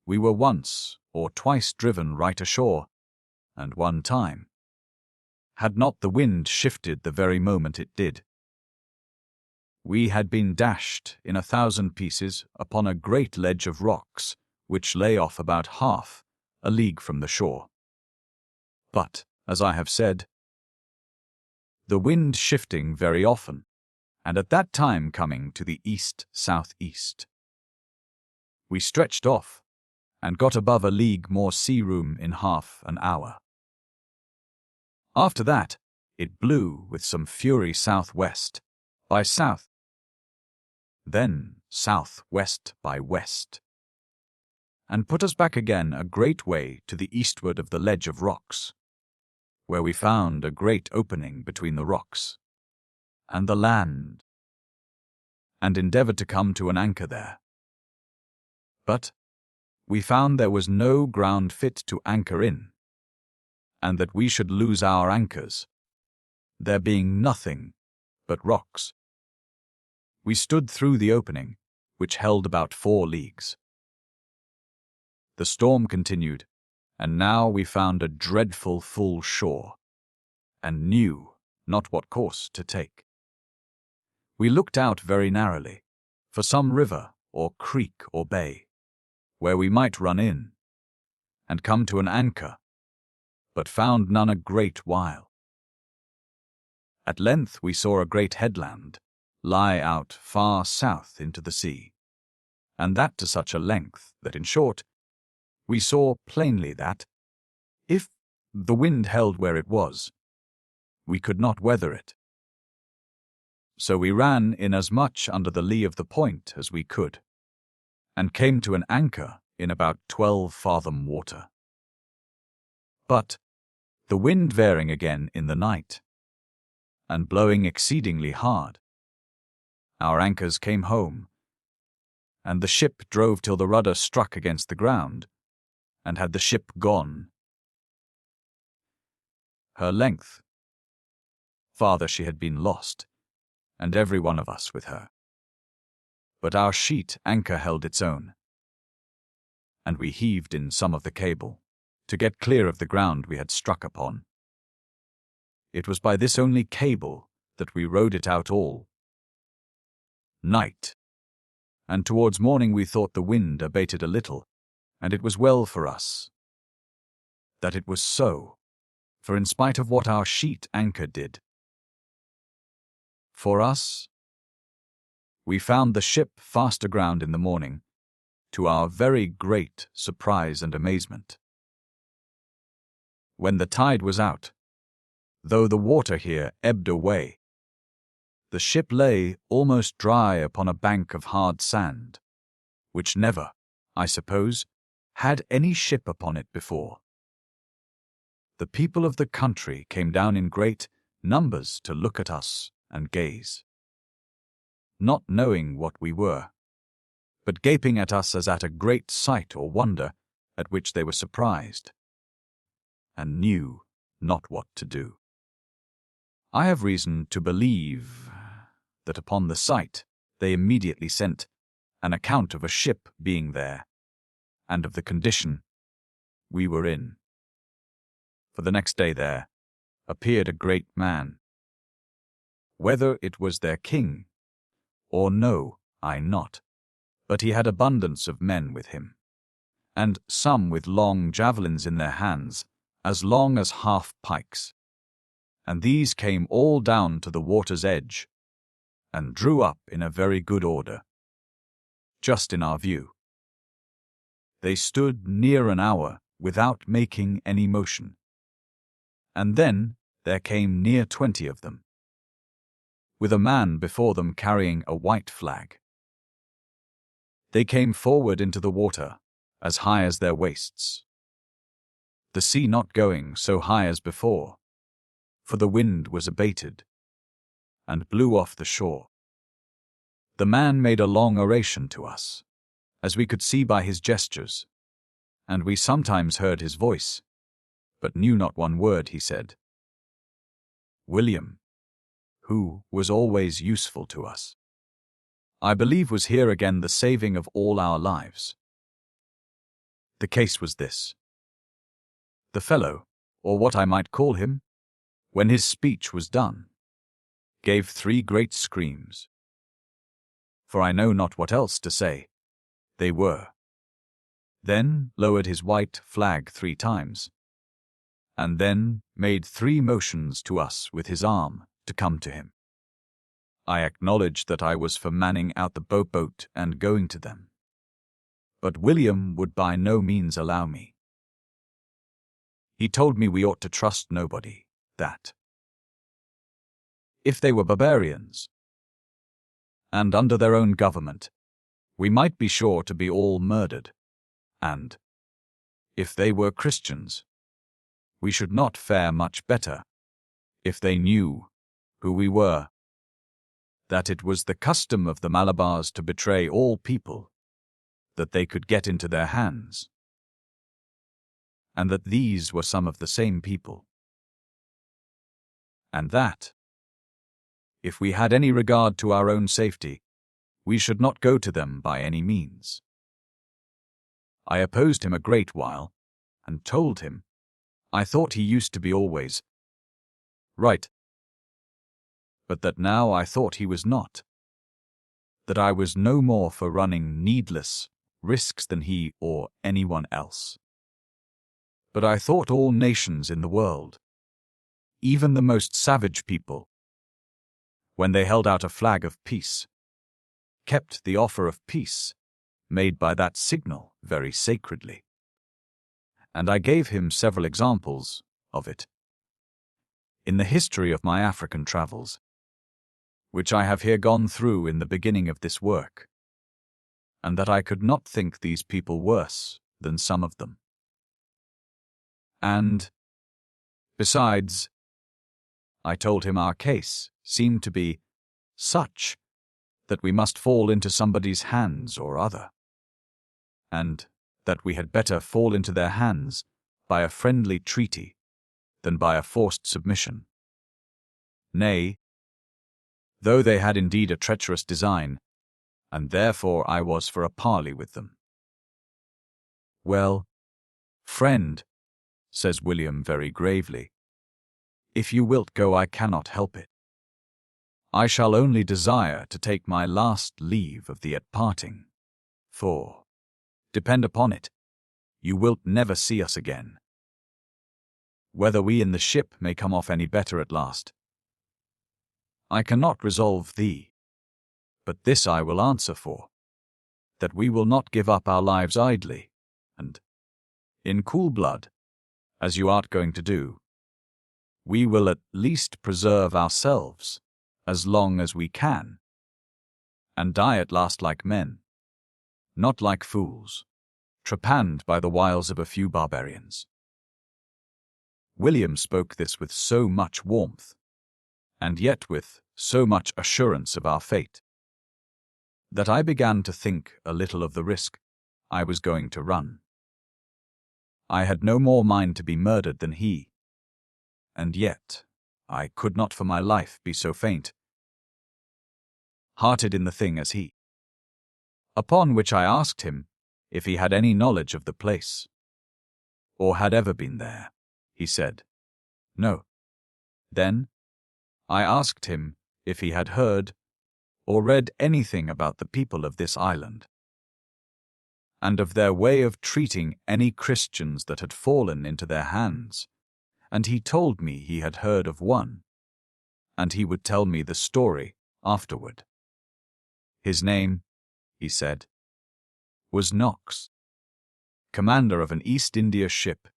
we were once or twice driven right ashore, and one time, had not the wind shifted the very moment it did. We had been dashed in 1,000 pieces upon a great ledge of rocks, which lay off about half a league from the shore. But, as I have said, the wind shifting very often, and at that time coming to the east-southeast, we stretched off, and got above a league more sea room in half an hour. After that, it blew with some fury southwest by south, then southwest by west, and put us back again a great way to the eastward of the ledge of rocks, where we found a great opening between the rocks and the land, and endeavored to come to an anchor there. But we found there was no ground fit to anchor in, and that we should lose our anchors, there being nothing but rocks. We stood through the opening, which held about 4 leagues. The storm continued, and now we found a dreadful full shore, and knew not what course to take. We looked out very narrowly, for some river, or creek, or bay, where we might run in, and come to an anchor, but found none a great while. At length we saw a great headland lie out far south into the sea, and that to such a length that, in short, we saw plainly that, if the wind held where it was, we could not weather it. So we ran in as much under the lee of the point as we could, and came to an anchor in about 12-fathom water. But, the wind veering again in the night, and blowing exceedingly hard, our anchors came home, and the ship drove till the rudder struck against the ground, and had the ship gone her length, farther she had been lost, and every one of us with her. But our sheet anchor held its own, and we heaved in some of the cable, to get clear of the ground we had struck upon. It was by this only cable that we rode it out all night, and towards morning we thought the wind abated a little, and it was well for us that it was so, for in spite of what our sheet anchor did for us, we found the ship fast aground in the morning, to our very great surprise and amazement. When the tide was out, though the water here ebbed away, the ship lay almost dry upon a bank of hard sand, which never, I suppose, had any ship upon it before. The people of the country came down in great numbers to look at us and gaze, not knowing what we were, but gaping at us as at a great sight or wonder at which they were surprised, and knew not what to do. I have reason to believe that upon the sight they immediately sent an account of a ship being there, and of the condition we were in. For the next day there appeared a great man. Whether it was their king, or no, I not, but he had abundance of men with him, and some with long javelins in their hands, as long as half-pikes. And these came all down to the water's edge, and drew up in a very good order, just in our view. They stood near an hour without making any motion, and then there came near 20 of them, with a man before them carrying a white flag. They came forward into the water, as high as their waists, the sea not going so high as before, for the wind was abated, and blew off the shore. The man made a long oration to us, as we could see by his gestures, and we sometimes heard his voice, but knew not one word he said. William, who was always useful to us, I believe was here again the saving of all our lives. The case was this. The fellow, or what I might call him, when his speech was done, gave 3 great screams, for I know not what else to say, they were, then lowered his white flag 3 times, and then made 3 motions to us with his arm to come to him. I acknowledged that I was for manning out the boat and going to them, but William would by no means allow me. He told me we ought to trust nobody, that if they were barbarians, and under their own government, we might be sure to be all murdered, and if they were Christians, we should not fare much better if they knew who we were, that it was the custom of the Malabars to betray all people that they could get into their hands, and that these were some of the same people, and that, if we had any regard to our own safety, we should not go to them by any means. I opposed him a great while, and told him I thought he used to be always right, but that now I thought he was not, that I was no more for running needless risks than he or anyone else. But I thought all nations in the world, even the most savage people, when they held out a flag of peace, kept the offer of peace made by that signal very sacredly. And I gave him several examples of it in the history of my African travels, which I have here gone through in the beginning of this work, and that I could not think these people worse than some of them. And, besides, I told him our case seemed to be such that we must fall into somebody's hands or other, and that we had better fall into their hands by a friendly treaty than by a forced submission. Nay, though they had indeed a treacherous design, and therefore I was for a parley with them. Well, friend, says William very gravely, if you wilt go, I cannot help it. I shall only desire to take my last leave of thee at parting, for, depend upon it, you wilt never see us again. Whether we in the ship may come off any better at last, I cannot resolve thee, but this I will answer for, that we will not give up our lives idly, and, in cool blood, as you art going to do, we will at least preserve ourselves as long as we can, and die at last like men, not like fools, trepanned by the wiles of a few barbarians. William spoke this with so much warmth, and yet with so much assurance of our fate, that I began to think a little of the risk I was going to run. I had no more mind to be murdered than he, and yet I could not for my life be so faint-hearted in the thing as he. Upon which I asked him if he had any knowledge of the place, or had ever been there. He said, no. Then I asked him if he had heard or read anything about the people of this island, and of their way of treating any Christians that had fallen into their hands, and he told me he had heard of one, and he would tell me the story afterward. His name, he said, was Knox, commander of an East India ship,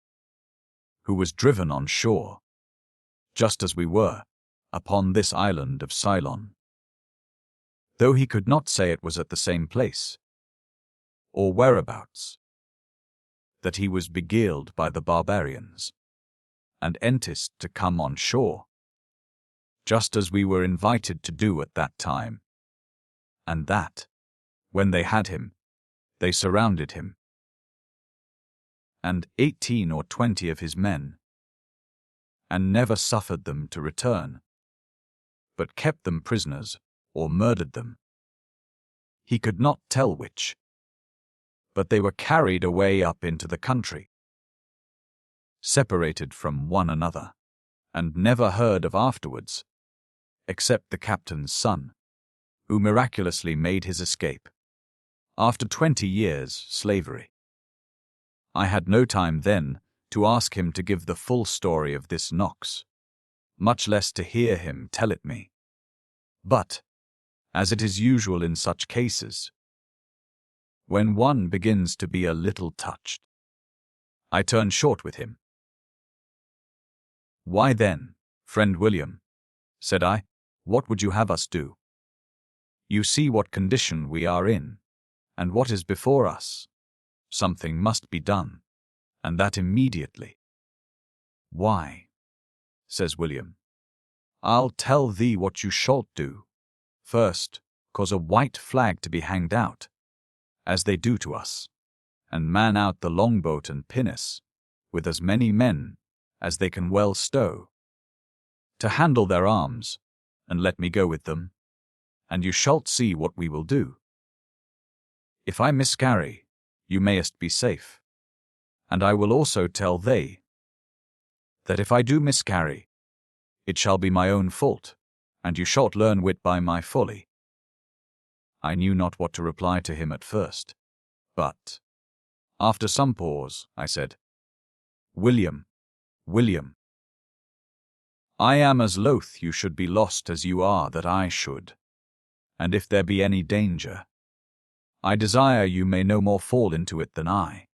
who was driven on shore, just as we were, upon this island of Ceylon. Though he could not say it was at the same place, or whereabouts, that he was beguiled by the barbarians, and enticed to come on shore, just as we were invited to do at that time, and that, when they had him, they surrounded him, and 18 or 20 of his men, and never suffered them to return, but kept them prisoners or murdered them. He could not tell which, but they were carried away up into the country, separated from one another, and never heard of afterwards, except the captain's son, who miraculously made his escape, after 20 years' slavery. I had no time then to ask him to give the full story of this Knox, much less to hear him tell it me. But, as it is usual in such cases, when one begins to be a little touched, I turn short with him. Why then, friend William, said I, what would you have us do? You see what condition we are in, and what is before us. Something must be done, and that immediately. Why, says William, I'll tell thee what you shalt do. First, cause a white flag to be hanged out, as they do to us, and man out the longboat and pinnace, with as many men as they can well stow, to handle their arms, and let me go with them, and you shalt see what we will do. If I miscarry, you mayest be safe, and I will also tell they, that if I do miscarry, it shall be my own fault, and you shalt learn wit by my folly. I knew not what to reply to him at first, but, after some pause, I said, William, I am as loath you should be lost as you are that I should, and if there be any danger, I desire you may no more fall into it than I.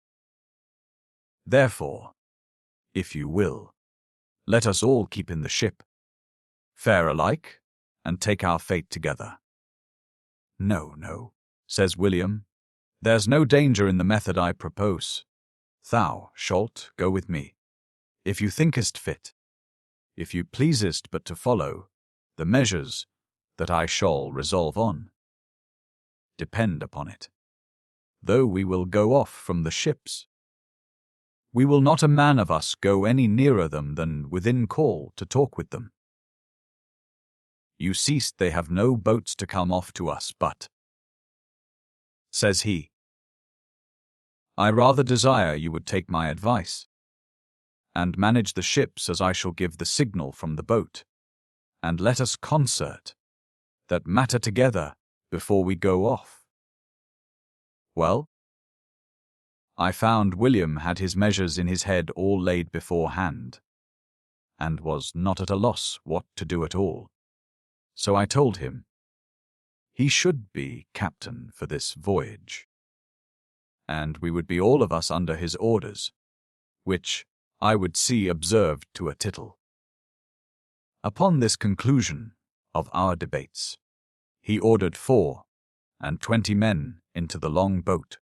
Therefore, if you will, let us all keep in the ship, fare alike, and take our fate together. No, no, says William, there's no danger in the method I propose. Thou shalt go with me, if you thinkest fit, if you pleasest but to follow the measures that I shall resolve on. Depend upon it, though we will go off from the ships, we will not a man of us go any nearer them than within call to talk with them. You seest they have no boats to come off to us, but, says he, I rather desire you would take my advice, and manage the ships as I shall give the signal from the boat, and let us concert that matter together before we go off. Well, I found William had his measures in his head all laid beforehand, and was not at a loss what to do at all. So I told him he should be captain for this voyage, and we would be all of us under his orders, which I would see observed to a tittle. Upon this conclusion of our debates, he ordered 24 men into the long boat,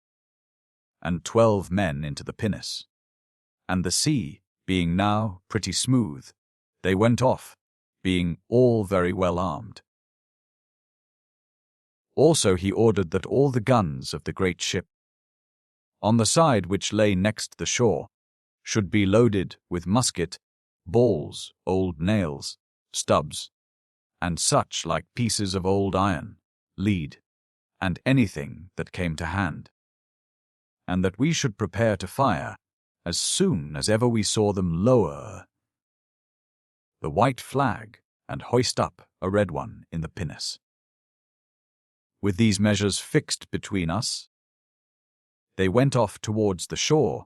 and 12 men into the pinnace, and the sea being now pretty smooth, they went off, being all very well armed. Also he ordered that all the guns of the great ship, on the side which lay next the shore, should be loaded with musket, balls, old nails, stubs, and such like pieces of old iron, lead, and anything that came to hand, and that we should prepare to fire as soon as ever we saw them lower the white flag and hoist up a red one in the pinnace. With these measures fixed between us, they went off towards the shore,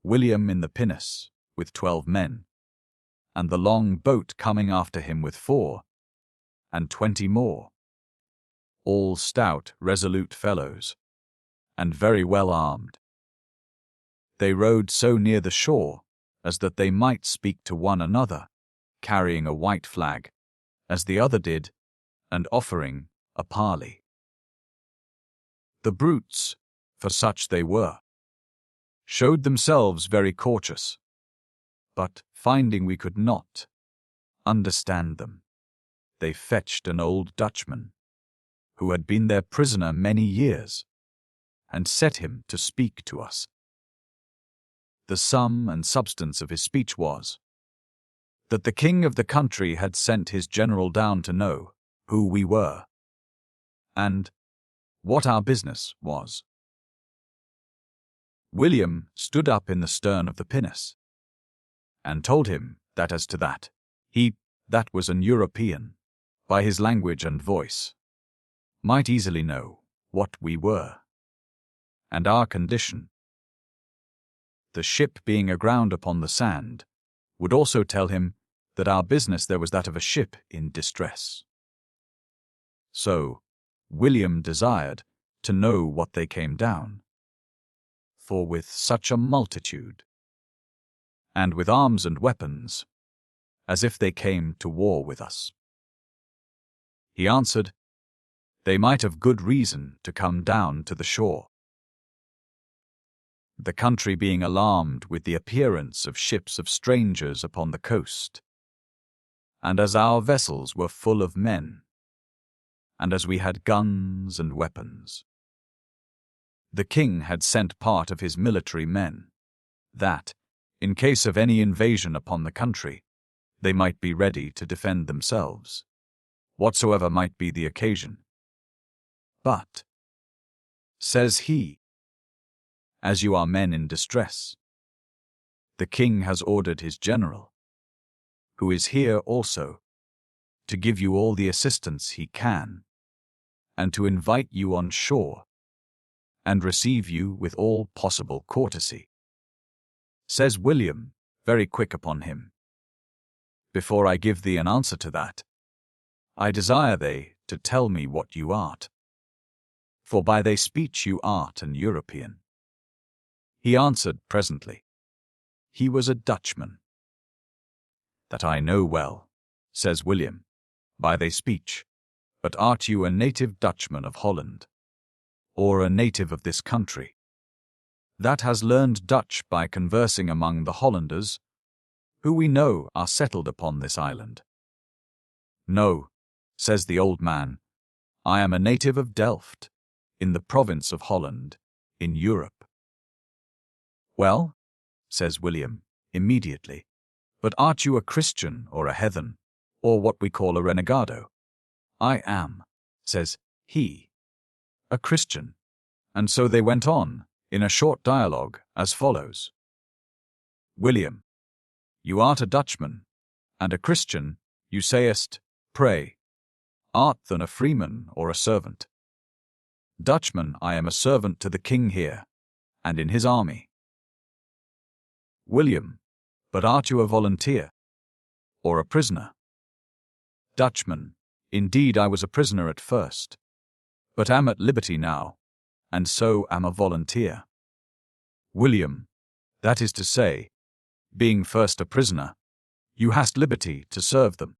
William in the pinnace with 12 men, and the long boat coming after him with 24 more, all stout, resolute fellows, and very well armed. They rowed so near the shore as that they might speak to one another, carrying a white flag, as the other did, and offering a parley. The brutes, for such they were, showed themselves very courteous, but finding we could not understand them, they fetched an old Dutchman, who had been their prisoner many years, and set him to speak to us. The sum and substance of his speech was, that the king of the country had sent his general down to know who we were, and what our business was. William stood up in the stern of the pinnace, and told him that as to that, that was an European, by his language and voice, might easily know what we were, and our condition. The ship being aground upon the sand, would also tell him that our business there was that of a ship in distress. So William desired to know what they came down, for with such a multitude, and with arms and weapons, as if they came to war with us. He answered, they might have good reason to come down to the shore, the country being alarmed with the appearance of ships of strangers upon the coast, and as our vessels were full of men, and as we had guns and weapons. The king had sent part of his military men, that, in case of any invasion upon the country, they might be ready to defend themselves, whatsoever might be the occasion. But, says he, as you are men in distress, the king has ordered his general, who is here also, to give you all the assistance he can, and to invite you on shore, and receive you with all possible courtesy. Says William, very quick upon him, before I give thee an answer to that, I desire thee to tell me what you art. For by thy speech you art an European. He answered presently, he was a Dutchman. That I know well, says William, by thy speech, but art you a native Dutchman of Holland, or a native of this country, that has learned Dutch by conversing among the Hollanders, who we know are settled upon this island? No, says the old man, I am a native of Delft, in the province of Holland, in Europe. Well, says William, immediately, but art you a Christian or a heathen, or what we call a renegado? I am, says he, a Christian. And so they went on, in a short dialogue, as follows. William, you art a Dutchman, and a Christian, you sayest, pray, art then a freeman or a servant? Dutchman, I am a servant to the king here, and in his army. William, but art you a volunteer, or a prisoner? Dutchman, indeed I was a prisoner at first, but am at liberty now, and so am a volunteer. William, that is to say, being first a prisoner, you hast liberty to serve them.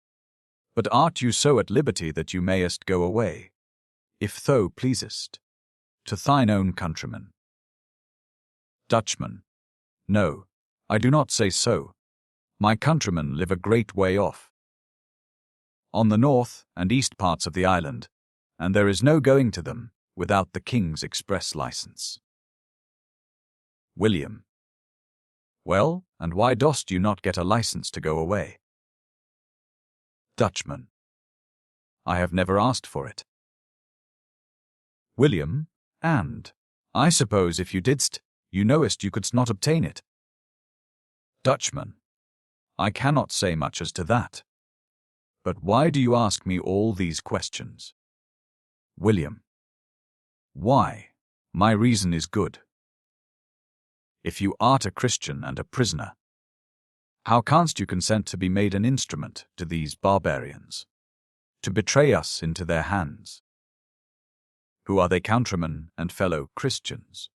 But art you so at liberty that you mayest go away, if thou pleasest, to thine own countrymen? Dutchman, no, I do not say so. My countrymen live a great way off, on the north and east parts of the island, and there is no going to them without the king's express license. William, well, and why dost you not get a license to go away? Dutchman, I have never asked for it. William, and I suppose if you didst, you knowest you couldst not obtain it. Dutchman, I cannot say much as to that. But why do you ask me all these questions? William, why, my reason is good. If you art a Christian and a prisoner, how canst you consent to be made an instrument to these barbarians, to betray us into their hands? Who are they countrymen and fellow Christians?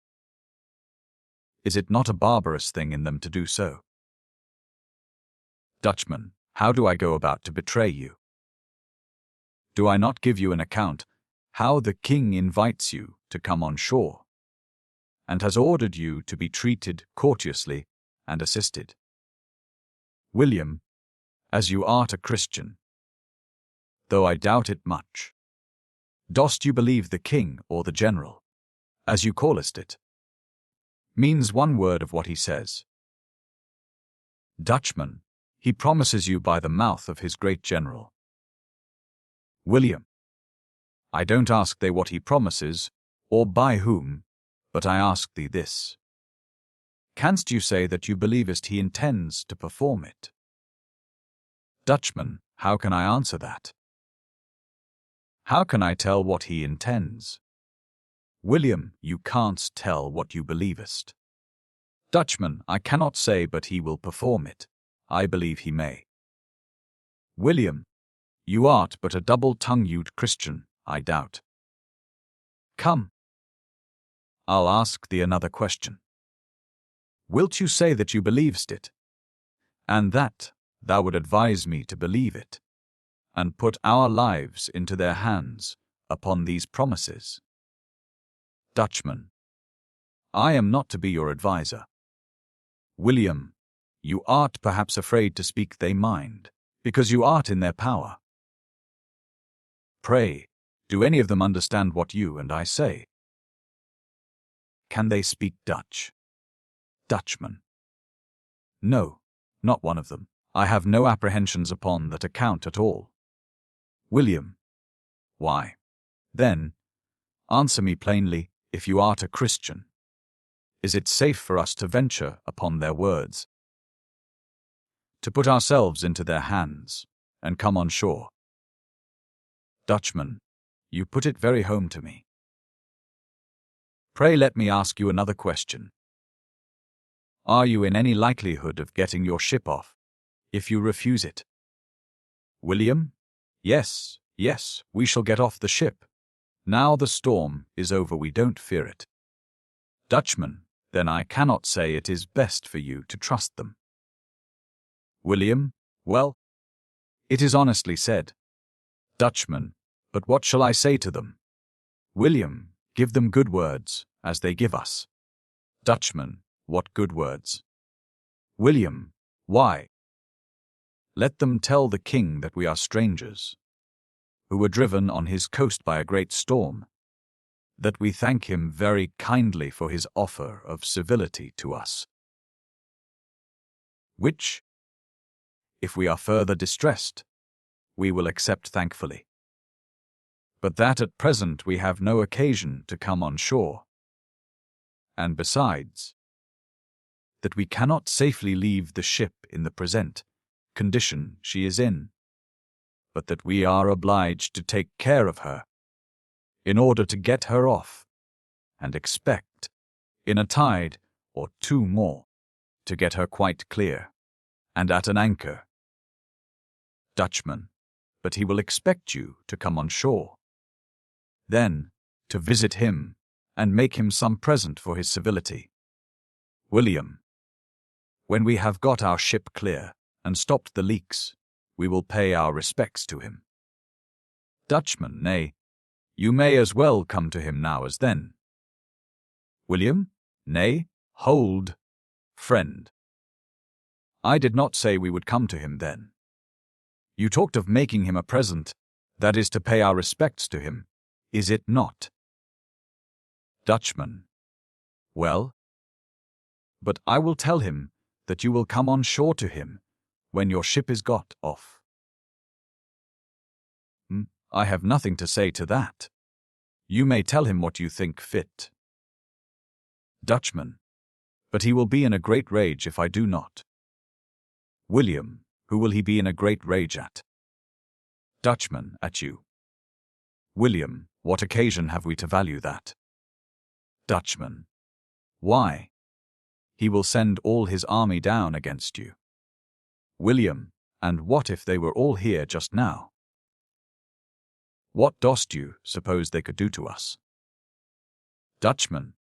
Is it not a barbarous thing in them to do so? Dutchman, how do I go about to betray you? Do I not give you an account how the king invites you to come on shore, and has ordered you to be treated courteously and assisted? William, as you art a Christian, though I doubt it much, dost you believe the king or the general, as you callest it, means one word of what he says? Dutchman, he promises you by the mouth of his great general. William, I don't ask thee what he promises, or by whom, but I ask thee this. Canst you say that you believest he intends to perform it? Dutchman, how can I answer that? How can I tell what he intends? William, you can't tell what you believest. Dutchman, I cannot say but he will perform it. I believe he may. William, you art but a double-tongued Christian, I doubt. Come. I'll ask thee another question. Wilt you say that you believest it, and that thou would advise me to believe it, and put our lives into their hands upon these promises? Dutchman, I am not to be your adviser. William, you art perhaps afraid to speak thy mind, because you art in their power. Pray, do any of them understand what you and I say? Can they speak Dutch? Dutchman, no, not one of them. I have no apprehensions upon that account at all. William, why, then, answer me plainly, if you art a Christian, is it safe for us to venture upon their words, to put ourselves into their hands, and come on shore? Dutchman, you put it very home to me. Pray let me ask you another question. Are you in any likelihood of getting your ship off, if you refuse it? William? Yes, yes, we shall get off the ship. Now the storm is over, we don't fear it. Dutchman, then I cannot say it is best for you to trust them. William, well, it is honestly said. Dutchman, but what shall I say to them? William, give them good words, as they give us. Dutchman, what good words? William, why? Let them tell the king that we are strangers, who were driven on his coast by a great storm, that we thank him very kindly for his offer of civility to us, which, if we are further distressed, we will accept thankfully, but that at present we have no occasion to come on shore, and besides, that we cannot safely leave the ship in the present condition she is in, but that we are obliged to take care of her, in order to get her off, and expect, in a tide or two more, to get her quite clear, and at an anchor. Dutchman, but he will expect you to come on shore. Then, to visit him, and make him some present for his civility. William, when we have got our ship clear, and stopped the leaks, we will pay our respects to him. Dutchman, nay, you may as well come to him now as then. William, nay, hold, friend. I did not say we would come to him then. You talked of making him a present, that is to pay our respects to him, is it not? Dutchman, well, but I will tell him that you will come on shore to him when your ship is got off. I have nothing to say to that. You may tell him what you think fit. Dutchman, but he will be in a great rage if I do not. William, who will he be in a great rage at? Dutchman, at you. William, what occasion have we to value that? Dutchman, why? He will send all his army down against you. William, and what if they were all here just now? What dost you suppose they could do to us? Dutchman,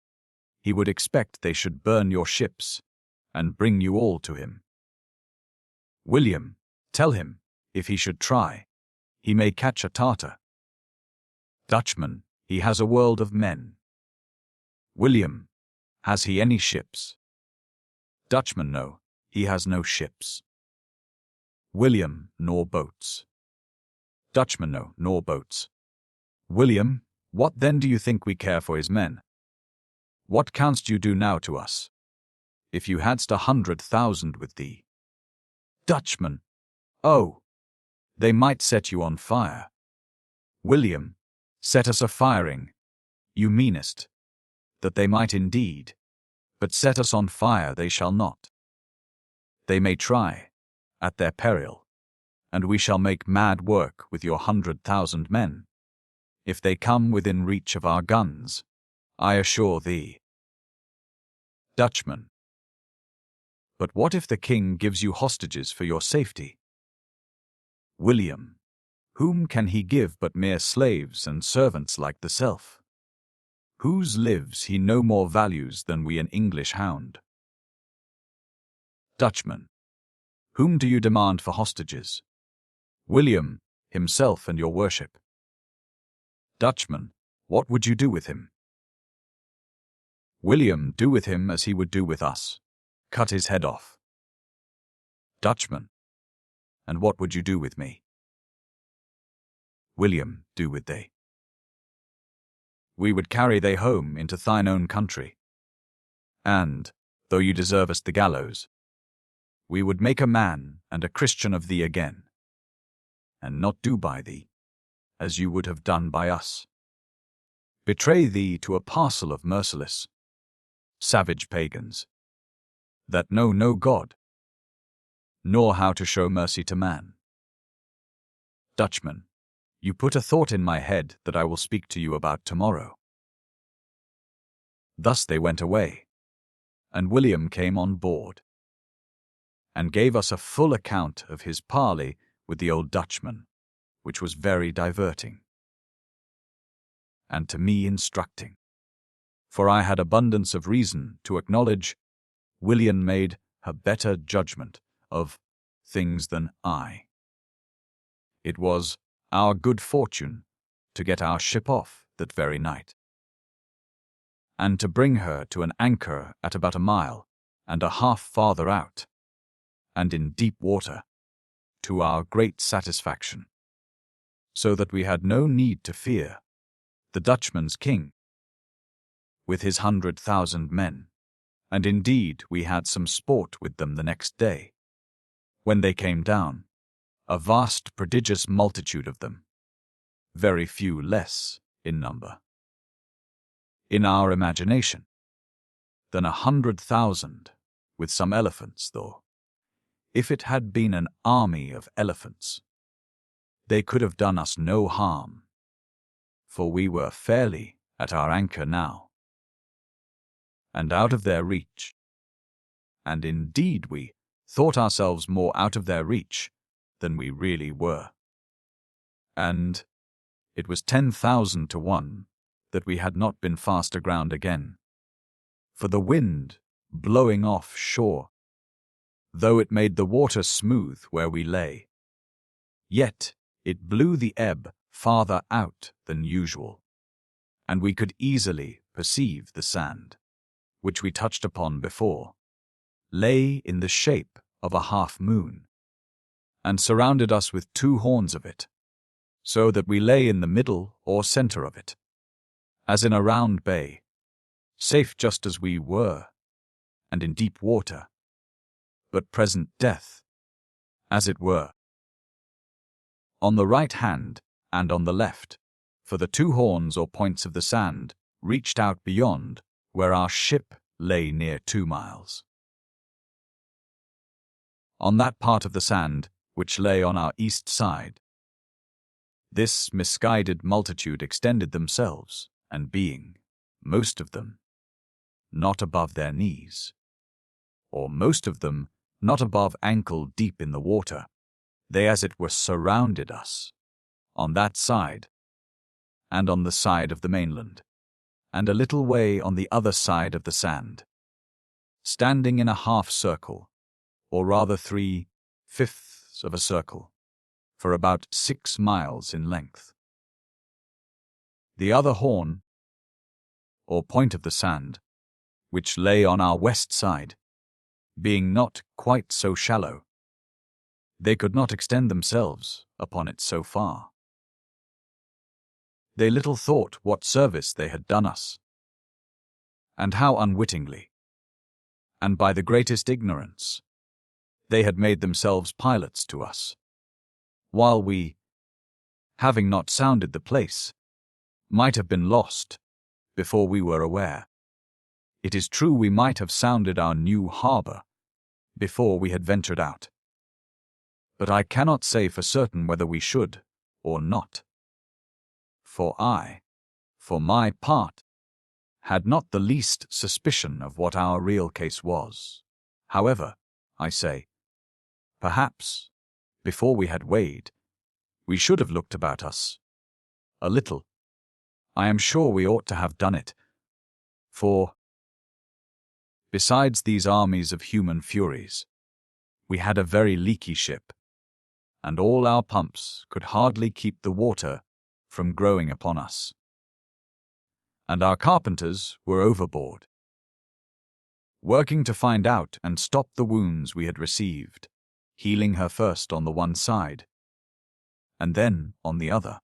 he would expect they should burn your ships, and bring you all to him. William, tell him, if he should try, he may catch a Tartar. Dutchman, he has a world of men. William, has he any ships? Dutchman, no, he has no ships. William, nor boats. Dutchman, no, nor boats. William, what then do you think we care for his men? What canst you do now to us, if you hadst 100,000 with thee? Dutchman, oh, they might set you on fire. William, set us a-firing, you meanest, that they might indeed, but set us on fire they shall not. They may try, at their peril, and we shall make mad work with your 100,000 men, if they come within reach of our guns, I assure thee. Dutchman, but what if the king gives you hostages for your safety? William, whom can he give but mere slaves and servants like the self? Whose lives he no more values than we an English hound? Dutchman, whom do you demand for hostages? William, himself and your worship. Dutchman, what would you do with him? William, do with him as he would do with us, cut his head off. Dutchman, and what would you do with me? William, do with thee. We would carry thee home into thine own country, and, though you deservest the gallows, we would make a man and a Christian of thee again, and not do by thee as you would have done by us. Betray thee to a parcel of merciless, savage pagans, that know no God, nor how to show mercy to man. Dutchman, you put a thought in my head that I will speak to you about tomorrow. Thus they went away, and William came on board, and gave us a full account of his parley with the old Dutchman, which was very diverting, and to me instructing. For I had abundance of reason to acknowledge William made a better judgment of things than I. It was our good fortune to get our ship off that very night, and to bring her to an anchor at about 1.5 miles farther out, and in deep water, to our great satisfaction, so that we had no need to fear the Dutchman's king, with his 100,000 men, and indeed we had some sport with them the next day, when they came down, a vast prodigious multitude of them, very few less in number, in our imagination, than 100,000, with some elephants, though, if it had been an army of elephants, they could have done us no harm, for we were fairly at our anchor now, and out of their reach. And indeed we thought ourselves more out of their reach than we really were. And it was 10,000 to 1 that we had not been fast aground again, for the wind blowing off shore, though it made the water smooth where we lay, yet it blew the ebb farther out than usual, and we could easily perceive the sand, which we touched upon before, lay in the shape of a half-moon, and surrounded us with 2 horns of it, so that we lay in the middle or center of it, as in a round bay, safe just as we were, and in deep water, but present death, as it were, on the right hand and on the left, for the 2 horns or points of the sand reached out beyond where our ship lay near 2 miles. On that part of the sand which lay on our east side, this misguided multitude extended themselves, and being, most of them, not above their knees, or most of them not above ankle deep in the water, they as it were surrounded us, on that side, and on the side of the mainland, and a little way on the other side of the sand, standing in a half-circle, or rather 3/5 of a circle, for about 6 miles in length. The other horn, or point of the sand, which lay on our west side, being not quite so shallow, they could not extend themselves upon it so far. They little thought what service they had done us, and how unwittingly, and by the greatest ignorance, they had made themselves pilots to us, while we, having not sounded the place, might have been lost before we were aware. It is true we might have sounded our new harbor before we had ventured out, but I cannot say for certain whether we should or not. For I, for my part, had not the least suspicion of what our real case was. However, I say, perhaps, before we had weighed, we should have looked about us a little. I am sure we ought to have done it, for, besides these armies of human furies, we had a very leaky ship, and all our pumps could hardly keep the water from growing upon us. And our carpenters were overboard, working to find out and stop the wounds we had received, healing her first on the one side, and then on the other.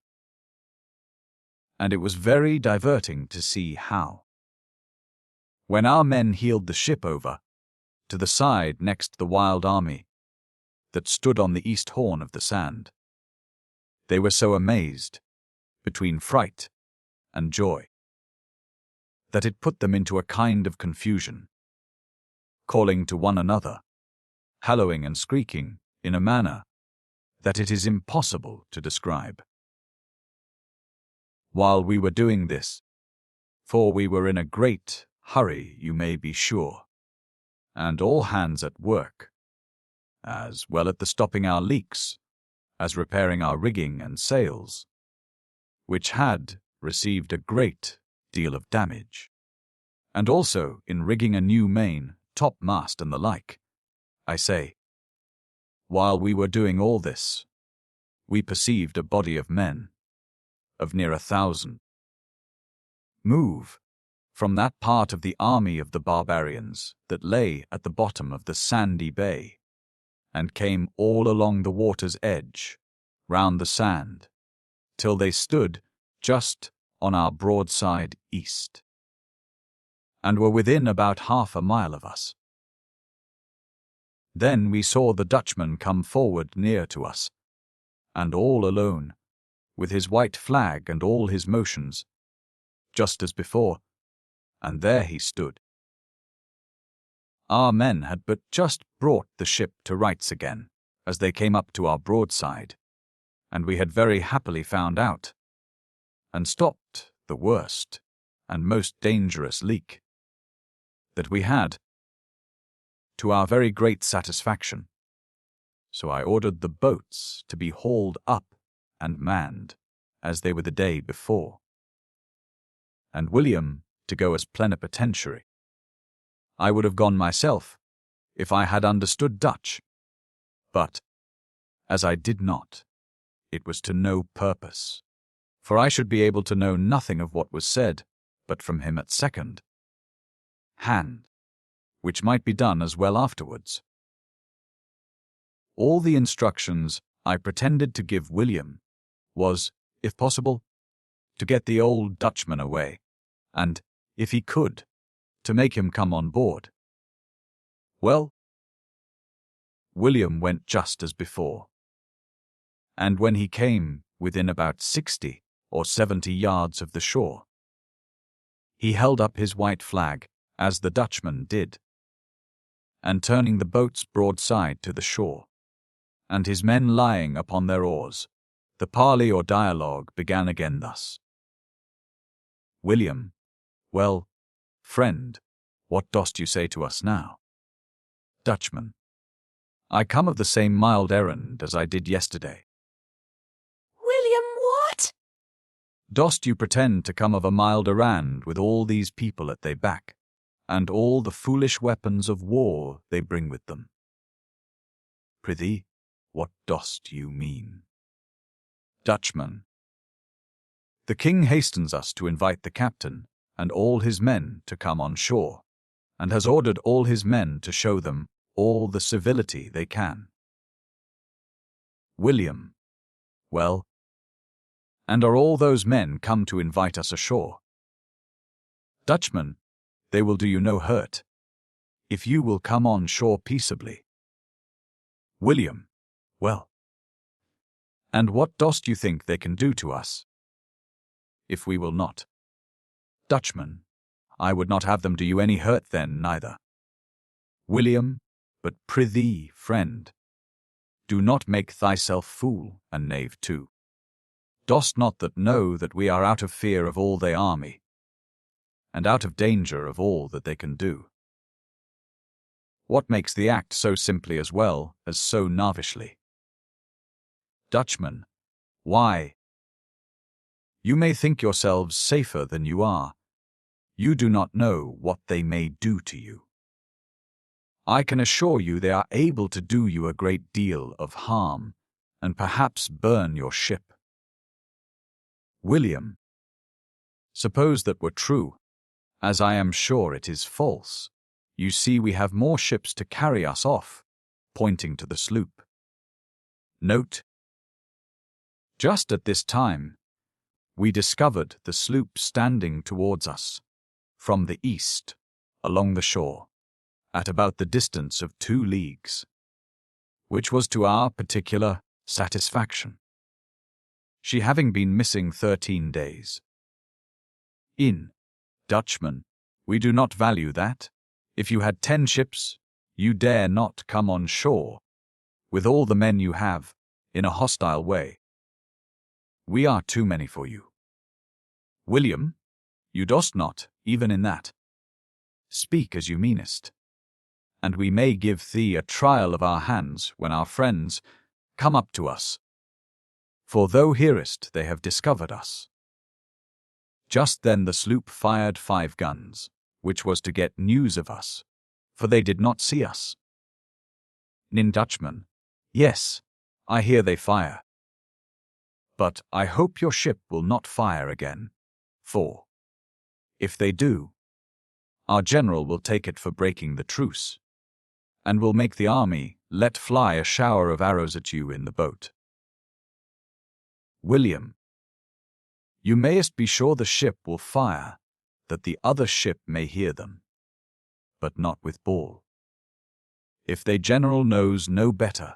And it was very diverting to see how, when our men heeled the ship over to the side next the wild army that stood on the east horn of the sand, they were so amazed, between fright and joy, that it put them into a kind of confusion, calling to one another, hallooing and squeaking in a manner that it is impossible to describe. While we were doing this, for we were in a great hurry, you may be sure, and all hands at work, as well at the stopping our leaks as repairing our rigging and sails, which had received a great deal of damage, and also in rigging a new main, topmast and the like. I say, while we were doing all this, we perceived a body of men, of near 1,000, move from that part of the army of the barbarians that lay at the bottom of the sandy bay, and came all along the water's edge, round the sand, till they stood just on our broadside east, and were within about 1/2 mile of us. Then we saw the Dutchman come forward near to us, and all alone, with his white flag and all his motions, just as before, and there he stood. Our men had but just brought the ship to rights again, as they came up to our broadside, and we had very happily found out, and stopped the worst and most dangerous leak that we had, to our very great satisfaction. So I ordered the boats to be hauled up and manned, as they were the day before, and William to go as plenipotentiary. I would have gone myself, if I had understood Dutch, but, as I did not, it was to no purpose, for I should be able to know nothing of what was said, but from him at second hand, which might be done as well afterwards. All the instructions I pretended to give William was, if possible, to get the old Dutchman away, and, if he could, to make him come on board. Well, William went just as before, and when he came within about 60 or 70 yards of the shore, he held up his white flag, as the Dutchman did, and turning the boat's broadside to the shore, and his men lying upon their oars, the parley or dialogue began again thus: William, well, friend, what dost you say to us now? Dutchman, I come of the same mild errand as I did yesterday. William, what? Dost you pretend to come of a mild errand with all these people at thy back, and all the foolish weapons of war they bring with them? Prithee, what dost you mean? Dutchman, the king hastens us to invite the captain and all his men to come on shore, and has ordered all his men to show them all the civility they can. William, well, and are all those men come to invite us ashore? Dutchman, they will do you no hurt, if you will come on shore peaceably. William, well, and what dost you think they can do to us, if we will not? Dutchman, I would not have them do you any hurt then neither. William, but prithee, friend, do not make thyself fool and knave too. Dost not that know that we are out of fear of all they army, and out of danger of all that they can do? What makes the act so simply as well as so knavishly? Dutchman, why, you may think yourselves safer than you are. You do not know what they may do to you. I can assure you they are able to do you a great deal of harm, and perhaps burn your ship. William, suppose that were true, as I am sure it is false. You see we have more ships to carry us off, pointing to the sloop. Note, just at this time, we discovered the sloop standing towards us, from the east, along the shore, at about the distance of 2 leagues, which was to our particular satisfaction, she having been missing 13 days. In Dutchman, we do not value that. If you had 10 ships, you dare not come on shore, with all the men you have, in a hostile way. We are too many for you. William, you dost not, even in that. Speak as you meanest, and we may give thee a trial of our hands when our friends come up to us For thou hearest they have discovered us. Just then the sloop fired 5 guns, which was to get news of us, for they did not see us. Nin Dutchman, yes, I hear they fire. But I hope your ship will not fire again, for, if they do, our general will take it for breaking the truce, and will make the army let fly a shower of arrows at you in the boat. William, you mayest be sure the ship will fire, that the other ship may hear them, but not with ball. If they general knows no better,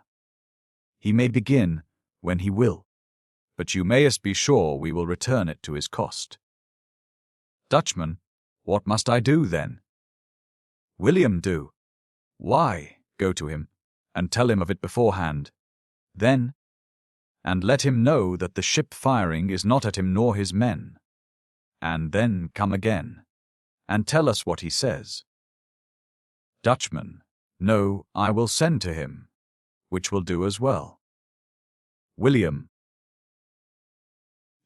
he may begin when he will, but you mayest be sure we will return it to his cost. Dutchman, what must I do then? William, do. Why, go to him, and tell him of it beforehand. Then, and let him know that the ship firing is not at him nor his men. And then come again, and tell us what he says. Dutchman, no, I will send to him, which will do as well. William,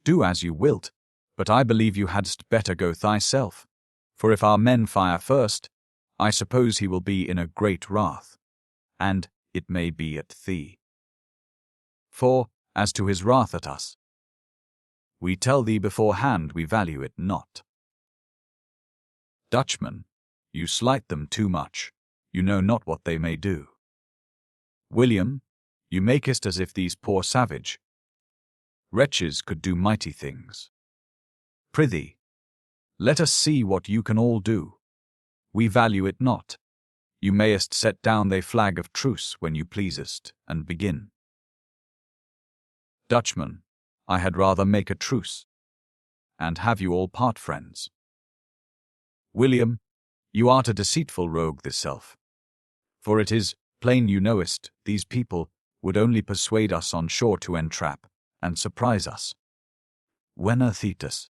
do as you wilt, but I believe you hadst better go thyself, for if our men fire first, I suppose he will be in a great wrath, and it may be at thee. For, as to his wrath at us, we tell thee beforehand we value it not. Dutchman, you slight them too much, you know not what they may do. William, you makest as if these poor savage wretches could do mighty things. Prithee, let us see what you can all do. We value it not. You mayest set down thy flag of truce when you pleasest, and begin. Dutchman, I had rather make a truce, and have you all part friends. William, you art a deceitful rogue thyself, for it is plain you knowest these people would only persuade us on shore to entrap and surprise us. Vena Thetis.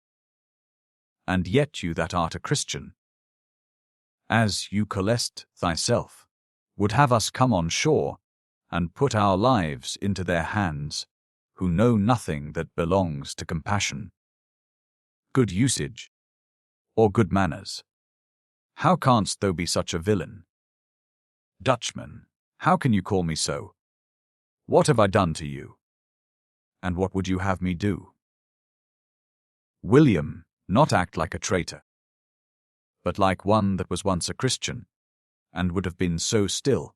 And yet you that art a Christian, as you callest thyself, would have us come on shore and put our lives into their hands, who know nothing that belongs to compassion, good usage, or good manners. How canst thou be such a villain? Dutchman, how can you call me so? What have I done to you? And what would you have me do? William, not act like a traitor, but like one that was once a Christian, and would have been so still,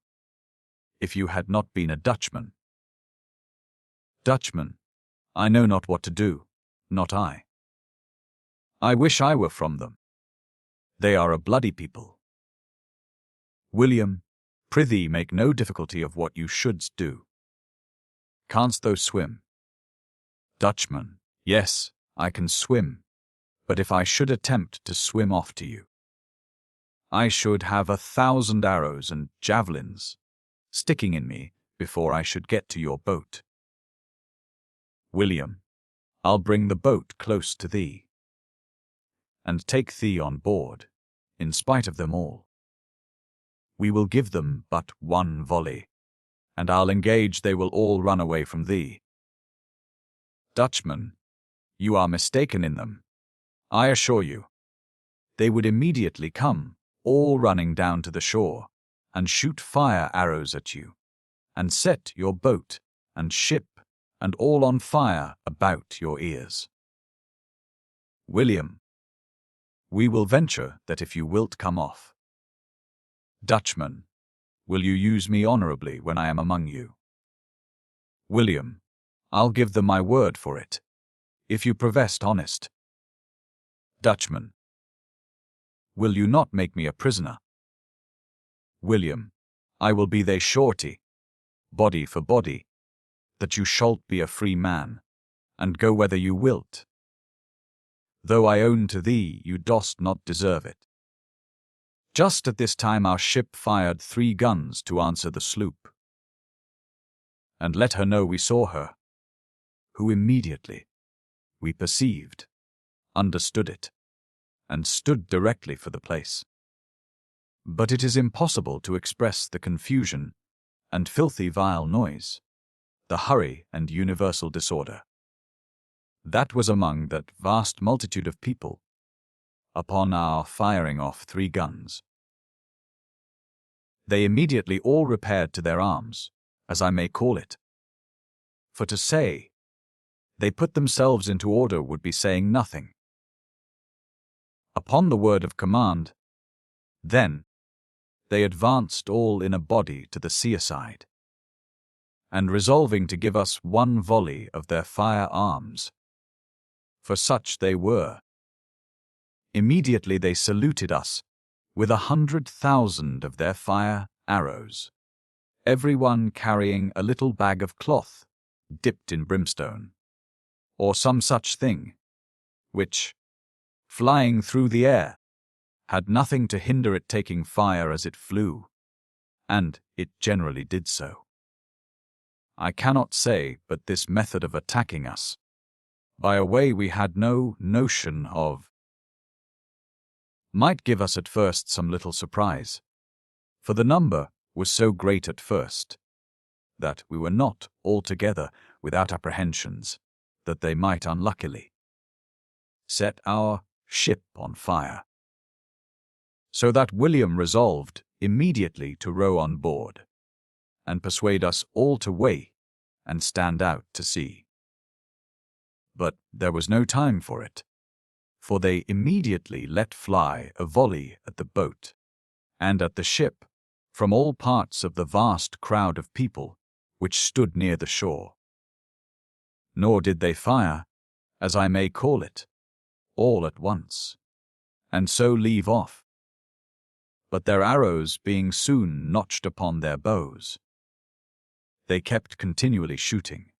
if you had not been a Dutchman. Dutchman, I know not what to do, not I. I wish I were from them. They are a bloody people. William, prithee make no difficulty of what you shouldst do. Canst thou swim? Dutchman, yes, I can swim, but if I should attempt to swim off to you, I should have 1,000 arrows and javelins sticking in me before I should get to your boat. William, I'll bring the boat close to thee, and take thee on board, in spite of them all. We will give them but one volley, and I'll engage they will all run away from thee. Dutchman, you are mistaken in them. I assure you, they would immediately come, all running down to the shore, and shoot fire arrows at you, and set your boat and ship and all on fire about your ears. William, we will venture that if you wilt come off. Dutchman, will you use me honorably when I am among you? William, I'll give them my word for it, if you professed honest. Dutchman, will you not make me a prisoner? William, I will be thy surety, body for body, that you shalt be a free man, and go whither you wilt. Though I own to thee you dost not deserve it. Just at this time our ship fired 3 guns to answer the sloop, and let her know we saw her, who immediately, we perceived, understood it, and stood directly for the place. But it is impossible to express the confusion and filthy vile noise, the hurry and universal disorder, That was among that vast multitude of people, upon our firing off 3 guns. They immediately all repaired to their arms, as I may call it. For to say they put themselves into order would be saying nothing. Upon the word of command, then, they advanced all in a body to the sea-side, and resolving to give us 1 volley of their fire-arms, for such they were, immediately they saluted us with 100,000 of their fire arrows, every one carrying a little bag of cloth dipped in brimstone, or some such thing, which, flying through the air, had nothing to hinder it taking fire as it flew, and it generally did so. I cannot say but this method of attacking us, by a way we had no notion of, might give us at first some little surprise, for the number was so great at first, that we were not altogether without apprehensions that they might unluckily set our ship on fire. So that William resolved immediately to row on board, and persuade us all to weigh and stand out to sea. But there was no time for it, for they immediately let fly a volley at the boat and at the ship from all parts of the vast crowd of people which stood near the shore. Nor did they fire, as I may call it, all at once, and so leave off, but their arrows being soon notched upon their bows, they kept continually shooting,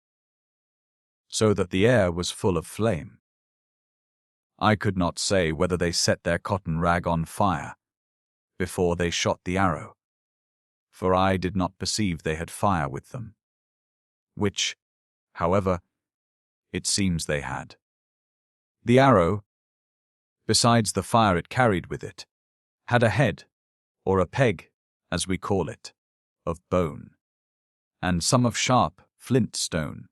so that the air was full of flame. I could not say whether they set their cotton rag on fire before they shot the arrow, for I did not perceive they had fire with them, which, however, it seems they had. The arrow, besides the fire it carried with it, had a head, or a peg, as we call it, of bone, and some of sharp flint stone,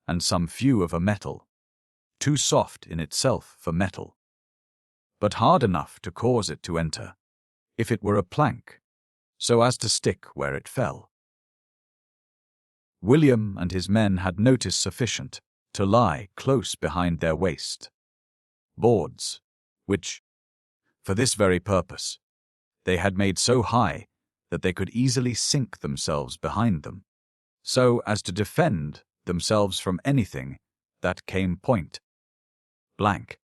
and some few of a metal, too soft in itself for metal, but hard enough to cause it to enter, if it were a plank, so as to stick where it fell. William and his men had notice sufficient to lie close behind their waist boards, which, for this very purpose, they had made so high that they could easily sink themselves behind them, so as to defend themselves from anything that came point blank,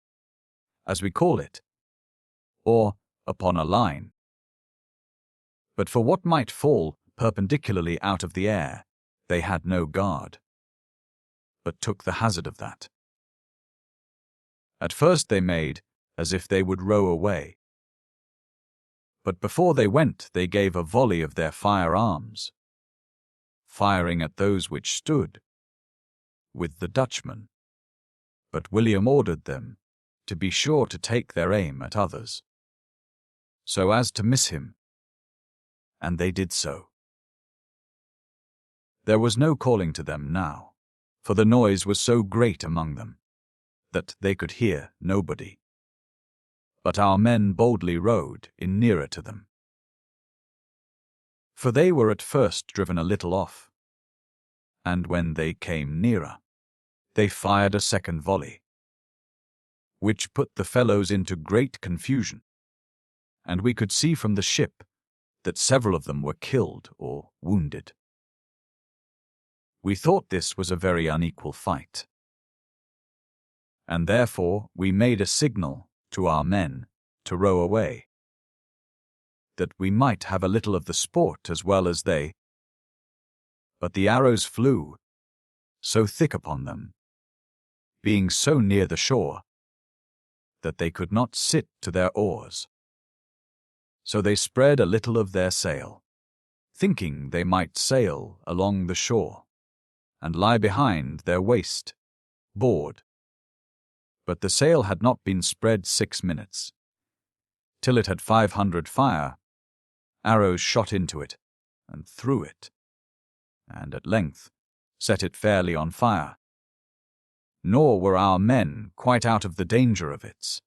as we call it, or upon a line. But for what might fall perpendicularly out of the air, they had no guard, but took the hazard of that. At first they made as if they would row away, but before they went they gave a volley of their firearms, firing at those which stood with the Dutchman, but William ordered them to be sure to take their aim at others, so as to miss him, and they did so. There was no calling to them now, for the noise was so great among them that they could hear nobody. But our men boldly rowed in nearer to them. For they were at first driven a little off, and when they came nearer, they fired a second volley, which put the fellows into great confusion, and we could see from the ship that several of them were killed or wounded. We thought this was a very unequal fight, and therefore we made a signal to our men to row away, that we might have a little of the sport as well as they. But the arrows flew so thick upon them, being so near the shore, that they could not sit to their oars. So they spread a little of their sail, thinking they might sail along the shore, and lie behind their waist board. But the sail had not been spread 6 minutes, till it had 500 fire arrows shot into it and through it, and at length set it fairly on fire. nor were our men quite out of the danger of its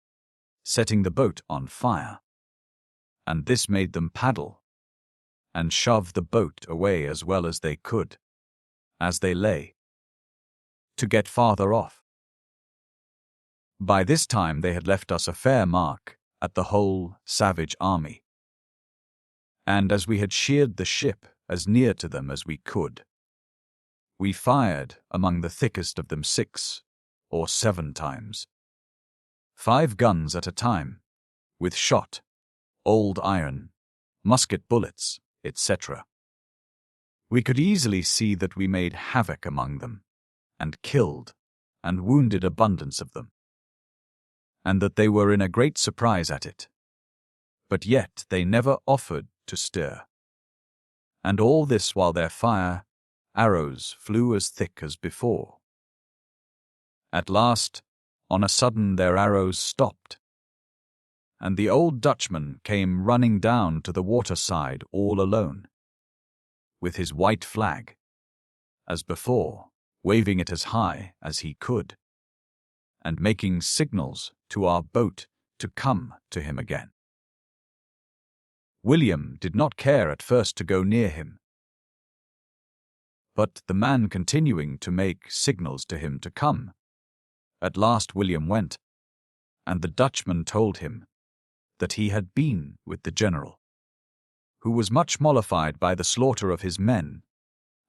setting the boat on fire, and this made them paddle and shove the boat away as well as they could, as they lay, to get farther off. By this time they had left us a fair mark at the whole savage army, and as we had sheered the ship as near to them as we could, we fired among the thickest of them 6 or 7 times, 5 guns at a time, with shot, old iron, musket bullets, etc. We could easily see that we made havoc among them, and killed and wounded abundance of them, and that they were in a great surprise at it. But yet they never offered to stir. And all this while their fire, arrows flew as thick as before. At last, on a sudden their arrows stopped, and the old Dutchman came running down to the waterside all alone, with his white flag, as before, waving it as high as he could, and making signals to our boat to come to him again. William did not care at first to go near him, but the man continuing to make signals to him to come, at last William went, and the Dutchman told him that he had been with the general, who was much mollified by the slaughter of his men,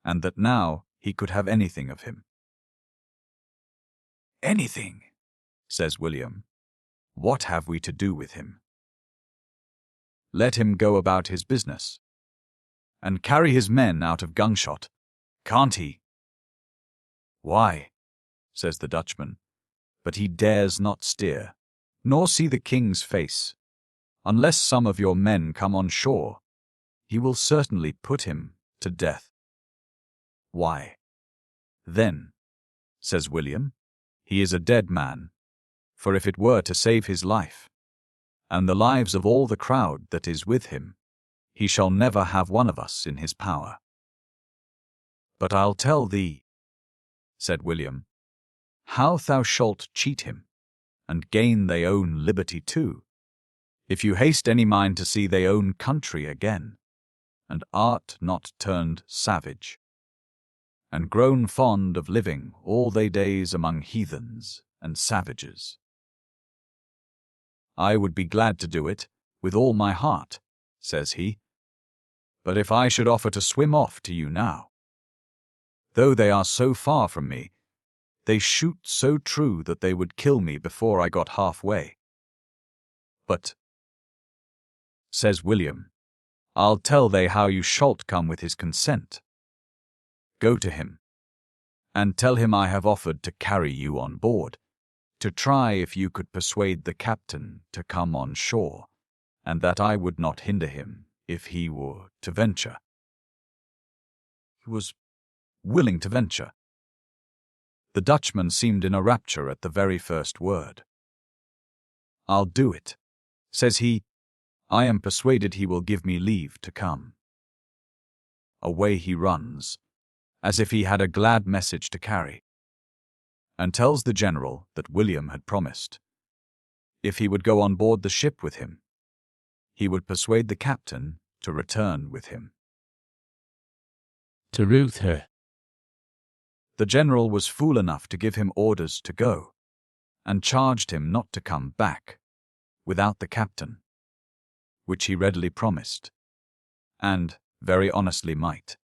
and that now he could have anything of him. Anything, says William. What have we to do with him? Let him go about his business, and carry his men out of gunshot, can't he? Why, says the Dutchman, but he dares not steer, nor see the king's face. Unless some of your men come on shore, he will certainly put him to death. Why, then, says William, he is a dead man, for if it were to save his life, and the lives of all the crowd that is with him, he shall never have one of us in his power. But I'll tell thee, said William, how thou shalt cheat him, and gain thy own liberty too, if you haste any mind to see thy own country again, and art not turned savage, and grown fond of living all thy days among heathens and savages. I would be glad to do it, with all my heart, says he, but if I should offer to swim off to you now, though they are so far from me, they shoot so true that they would kill me before I got halfway. But, says William, I'll tell thee how you shalt come with his consent. Go to him, and tell him I have offered to carry you on board, to try if you could persuade the captain to come on shore, and that I would not hinder him if he were to venture. He was willing to venture. The Dutchman seemed in a rapture at the very first word. I'll do it, says he. I am persuaded he will give me leave to come. Away he runs, as if he had a glad message to carry, and tells the general that William had promised, if he would go on board the ship with him, he would persuade the captain to return with him. To rout her. The general was fool enough to give him orders to go, and charged him not to come back without the captain, which he readily promised, and very honestly might.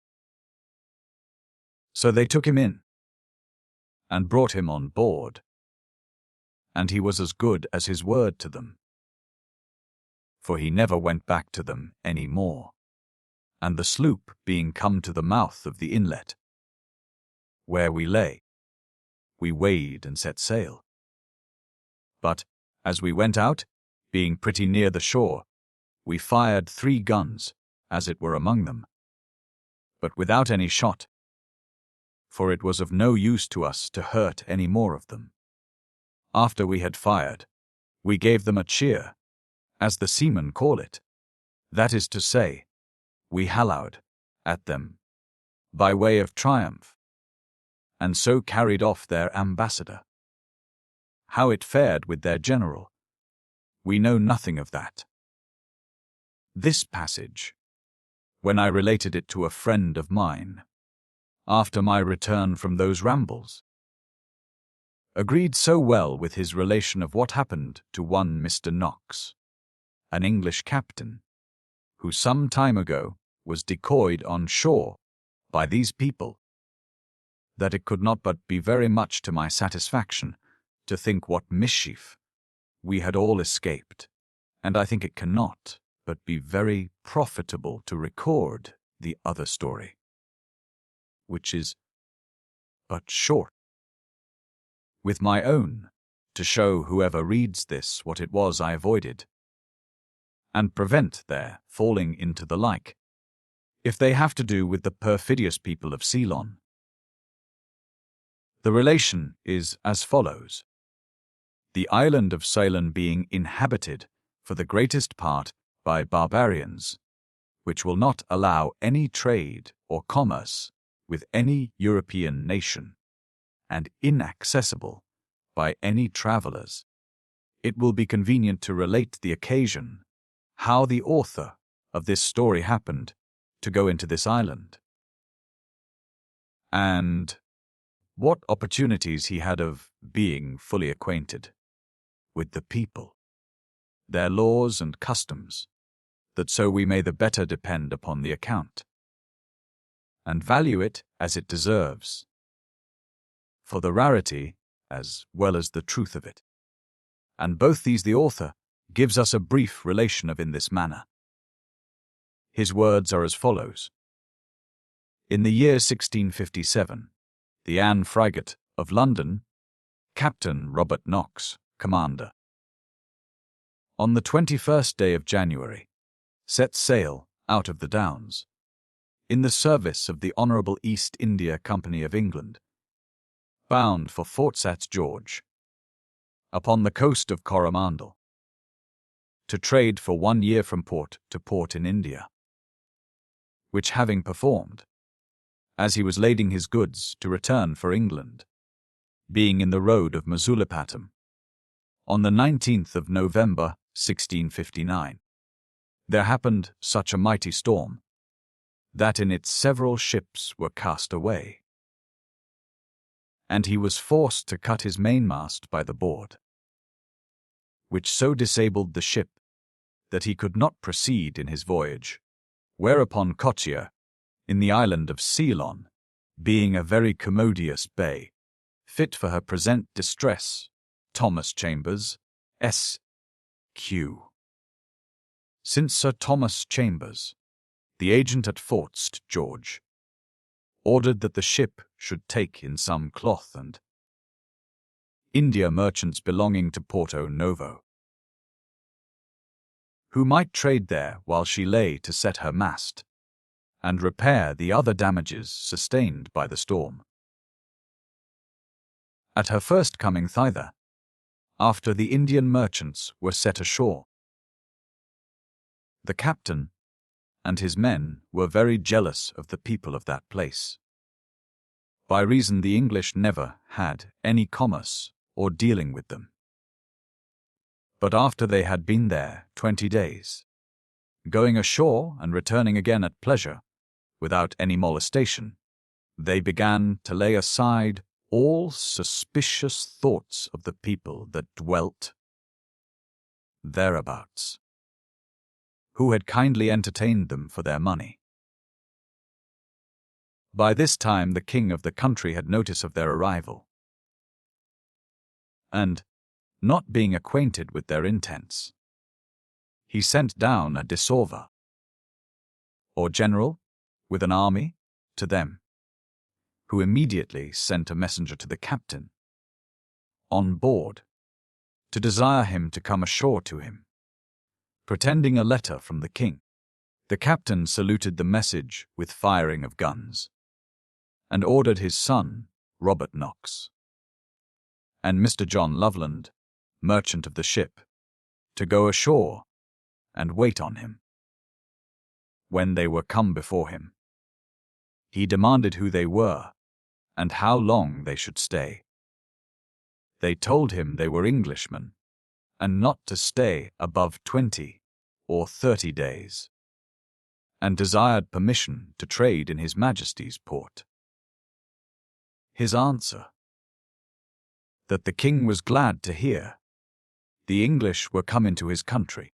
So they took him in, and brought him on board, and he was as good as his word to them, for he never went back to them any more, and the sloop being come to the mouth of the inlet, where we lay, we weighed and set sail. But, as we went out, being pretty near the shore, we fired 3 guns, as it were among them, but without any shot, for it was of no use to us to hurt any more of them. After we had fired, we gave them a cheer, as the seamen call it, that is to say, we hallooed at them, by way of triumph, and so carried off their ambassador. How it fared with their general, we know nothing of that. This passage, when I related it to a friend of mine, after my return from those rambles, agreed so well with his relation of what happened to one Mr. Knox, an English captain, who some time ago was decoyed on shore by these people, that it could not but be very much to my satisfaction to think what mischief we had all escaped, and I think it cannot but be very profitable to record the other story, which is but short, with my own, to show whoever reads this what it was I avoided, and prevent their falling into the like, if they have to do with the perfidious people of Ceylon. The relation is as follows. The island of Ceylon being inhabited, for the greatest part, by barbarians, which will not allow any trade or commerce with any European nation, and inaccessible by any travellers, it will be convenient to relate the occasion, how the author of this story happened to go into this island, and what opportunities he had of being fully acquainted with the people, their laws and customs, that so we may the better depend upon the account, and value it as it deserves, for the rarity as well as the truth of it. And both these the author gives us a brief relation of in this manner. His words are as follows. In the year 1657, the Anne frigate of London, Captain Robert Knox, commander, on the 21st day of January, set sail out of the Downs, in the service of the Honourable East India Company of England, bound for Fort St. George, upon the coast of Coromandel, to trade for 1 year from port to port in India, which having performed, as he was lading his goods to return for England, being in the road of Masulipatam, on the 19th of November, 1659, there happened such a mighty storm, that in it several ships were cast away, and he was forced to cut his mainmast by the board, which so disabled the ship that he could not proceed in his voyage, whereupon Kochia, in the island of Ceylon, being a very commodious bay, fit for her present distress, Thomas Chambers, S.Q. Since Sir Thomas Chambers, the agent at Fort St. George, ordered that the ship should take in some cloth and India merchants belonging to Porto Novo, who might trade there while she lay to set her mast, and repair the other damages sustained by the storm. At her first coming thither, after the Indian merchants were set ashore, the captain and his men were very jealous of the people of that place, by reason the English never had any commerce or dealing with them. But after they had been there 20 days, going ashore and returning again at pleasure, without any molestation, they began to lay aside all suspicious thoughts of the people that dwelt thereabouts, who had kindly entertained them for their money. By this time the king of the country had notice of their arrival, and, not being acquainted with their intents, he sent down a dissolver, or general, with an army, to them, who immediately sent a messenger to the captain, on board, to desire him to come ashore to him, pretending a letter from the king. The captain saluted the message with firing of guns, and ordered his son, Robert Knox, and Mr. John Loveland, merchant of the ship, to go ashore and wait on him. When they were come before him, he demanded who they were, and how long they should stay. They told him they were Englishmen, and not to stay above 20 or 30 days, and desired permission to trade in His Majesty's port. His answer: that the king was glad to hear the English were come into his country,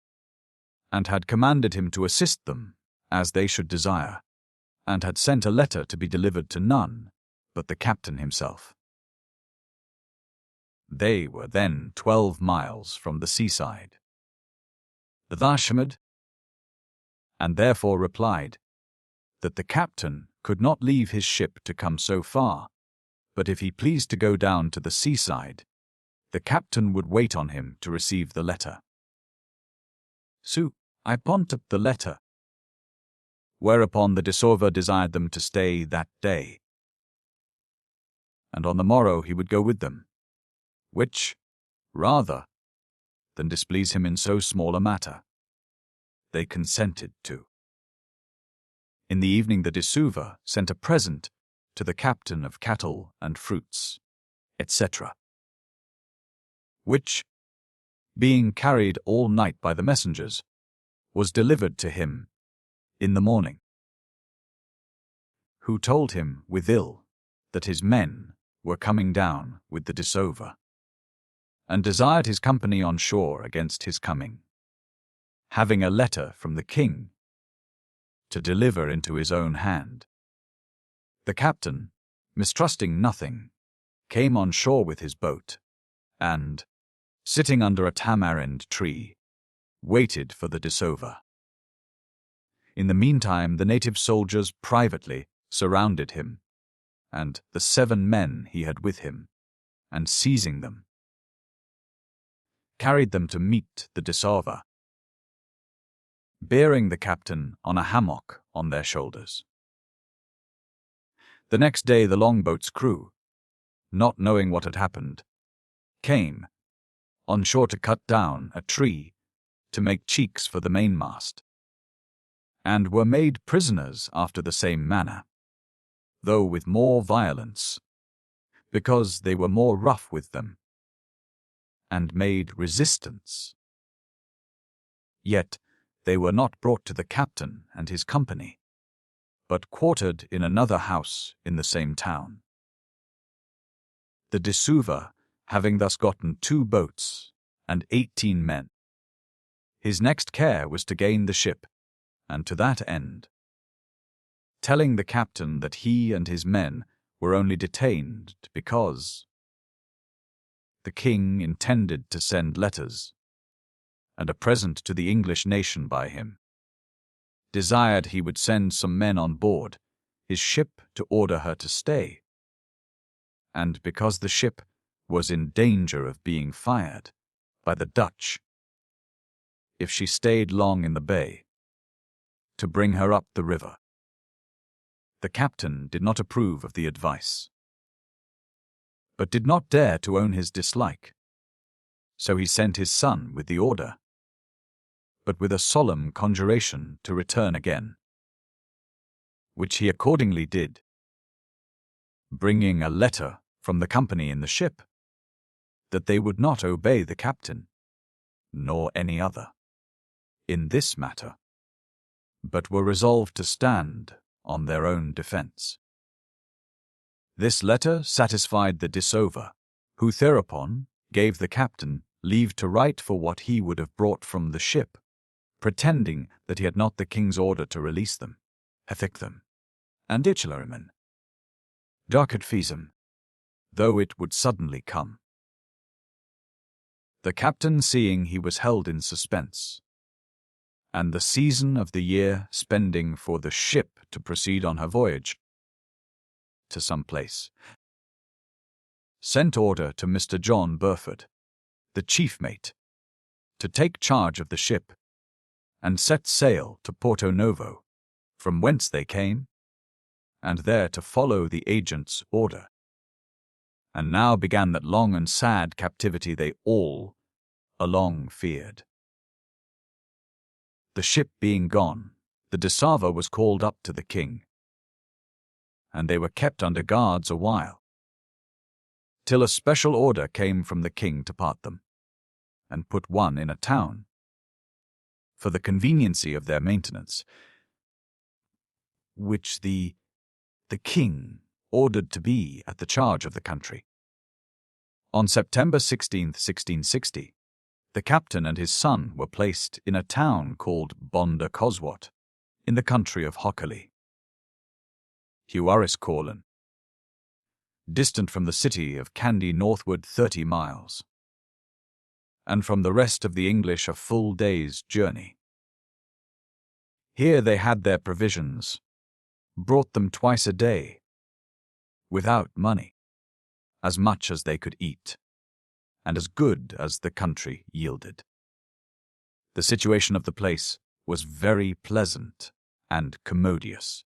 and had commanded him to assist them as they should desire, and had sent a letter to be delivered to none but the captain himself. They were then 12 miles from the seaside, the Vashamid, and therefore replied that the captain could not leave his ship to come so far, but if he pleased to go down to the seaside, the captain would wait on him to receive the letter. So I pont up the letter, whereupon the Desover desired them to stay that day, and on the morrow he would go with them, which, rather than displease him in so small a matter, they consented to. In the evening the Desover sent a present to the captain of cattle and fruits, etc., which, being carried all night by the messengers, was delivered to him in the morning, who told him withal that his men were coming down with the Desover, and desired his company on shore against his coming, having a letter from the king to deliver into his own hand. The captain, mistrusting nothing, came on shore with his boat, and, sitting under a tamarind tree, waited for the Desover. In the meantime the native soldiers privately surrounded him, and the 7 men he had with him, and seizing them, carried them to meet the Desover, bearing the captain on a hammock on their shoulders. The next day the longboat's crew, not knowing what had happened, came on shore to cut down a tree to make cheeks for the mainmast, and were made prisoners after the same manner, though with more violence, because they were more rough with them, and made resistance. Yet they were not brought to the captain and his company, but quartered in another house in the same town. The Desover, having thus gotten 2 boats and 18 men, his next care was to gain the ship, and to that end, telling the captain that he and his men were only detained because the king intended to send letters and a present to the English nation by him, desired he would send some men on board his ship to order her to stay, and because the ship was in danger of being fired by the Dutch if she stayed long in the bay, to bring her up the river. The captain did not approve of the advice, but did not dare to own his dislike, so he sent his son with the order, but with a solemn conjuration to return again, which he accordingly did, bringing a letter from the company in the ship, that they would not obey the captain, nor any other, in this matter, but were resolved to stand on their own defense. This letter satisfied the Desover, who thereupon gave the captain leave to write for what he would have brought from the ship, pretending that he had not the king's order to release them, ethic them, and Ichilariman, dark at Feasum, though it would suddenly come. The captain, seeing he was held in suspense, and the season of the year spending for the ship to proceed on her voyage to some place, sent order to Mr. John Burford, the chief mate, to take charge of the ship, and set sail to Porto Novo, from whence they came, and there to follow the agent's order. And now began that long and sad captivity they all along feared. The ship being gone, the Desover was called up to the king, and they were kept under guards a while. till a special order came from the king to part them, and put one in a town, for the conveniency of their maintenance, which the king ordered to be at the charge of the country. On September 16th, 1660, the captain and his son were placed in a town called Bonda Coswat, in the country of Hockley, Huariscorlan, distant from the city of Kandy northward 30 miles, and from the rest of the English a full day's journey. Here they had their provisions, brought them twice a day, without money, as much as they could eat, and as good as the country yielded. The situation of the place was very pleasant and commodious.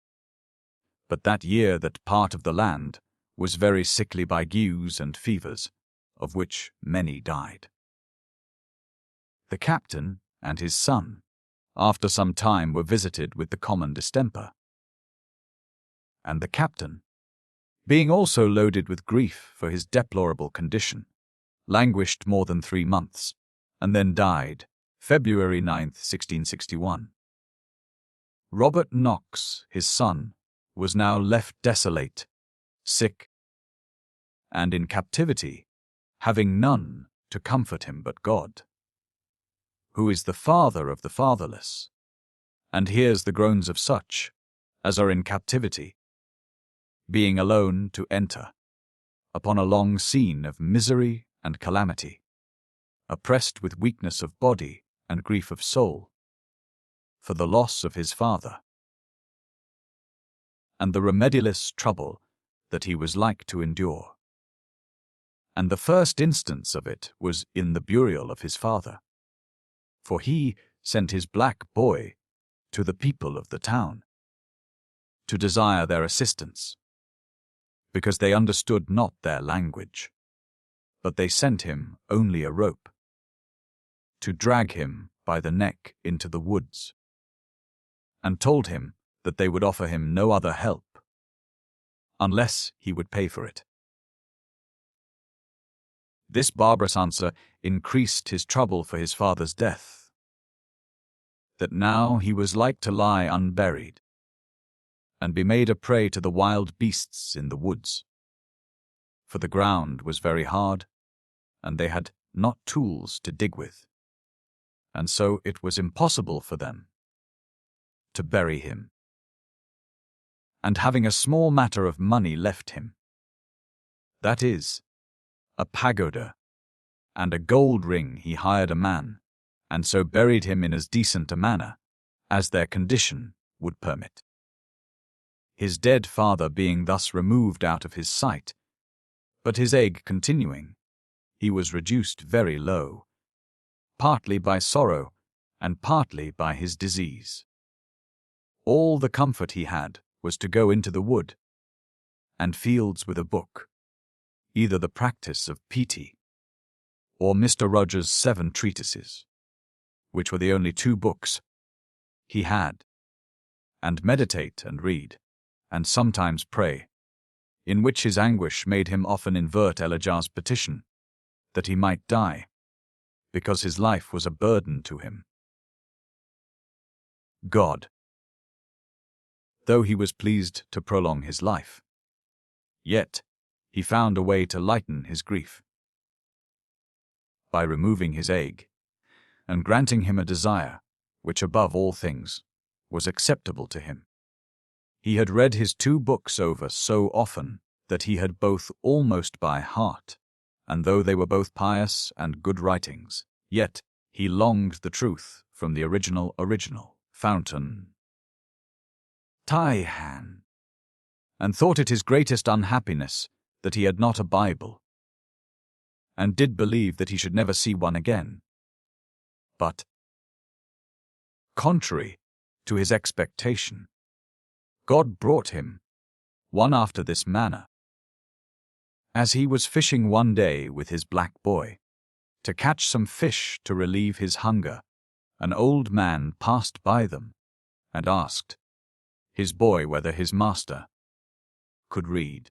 But that year that part of the land was very sickly by gues and fevers, of which many died. The captain and his son, after some time, were visited with the common distemper. And the captain, being also loaded with grief for his deplorable condition, languished more than 3 months, and then died, February 9th, 1661. Robert Knox, his son, was now left desolate, sick, and in captivity, having none to comfort him but God, who is the Father of the fatherless, and hears the groans of such as are in captivity, being alone to enter upon a long scene of misery and calamity, oppressed with weakness of body and grief of soul, for the loss of his father, and the remediless trouble that he was like to endure. And the first instance of it was in the burial of his father, for he sent his black boy to the people of the town, to desire their assistance, because they understood not their language, but they sent him only a rope, to drag him by the neck into the woods, and told him that they would offer him no other help, unless he would pay for it. This barbarous answer increased his trouble for his father's death, that now he was like to lie unburied, and be made a prey to the wild beasts in the woods, for the ground was very hard, and they had not tools to dig with, and so it was impossible for them to bury him. And having a small matter of money left him, that is, a pagoda and a gold ring, he hired a man, and so buried him in as decent a manner as their condition would permit. His dead father being thus removed out of his sight, but his ague continuing, he was reduced very low, partly by sorrow and partly by his disease. All the comfort he had was to go into the wood and fields with a book, either the practice of Petey or Mr. Rogers' 7 treatises, which were the only 2 books he had, and meditate and read, and sometimes pray, in which his anguish made him often invert Elijah's petition, that he might die, because his life was a burden to him. God, though he was pleased to prolong his life, yet he found a way to lighten his grief, by removing his ague, and granting him a desire, which above all things was acceptable to him. He had read his 2 books over so often that he had both almost by heart, and though they were both pious and good writings, yet he longed the truth from the original fountain Taihan, and thought it his greatest unhappiness that he had not a Bible, and did believe that he should never see one again. But, contrary to his expectation, God brought him one after this manner. As he was fishing one day with his black boy, to catch some fish to relieve his hunger, an old man passed by them, and asked his boy whether his master could read.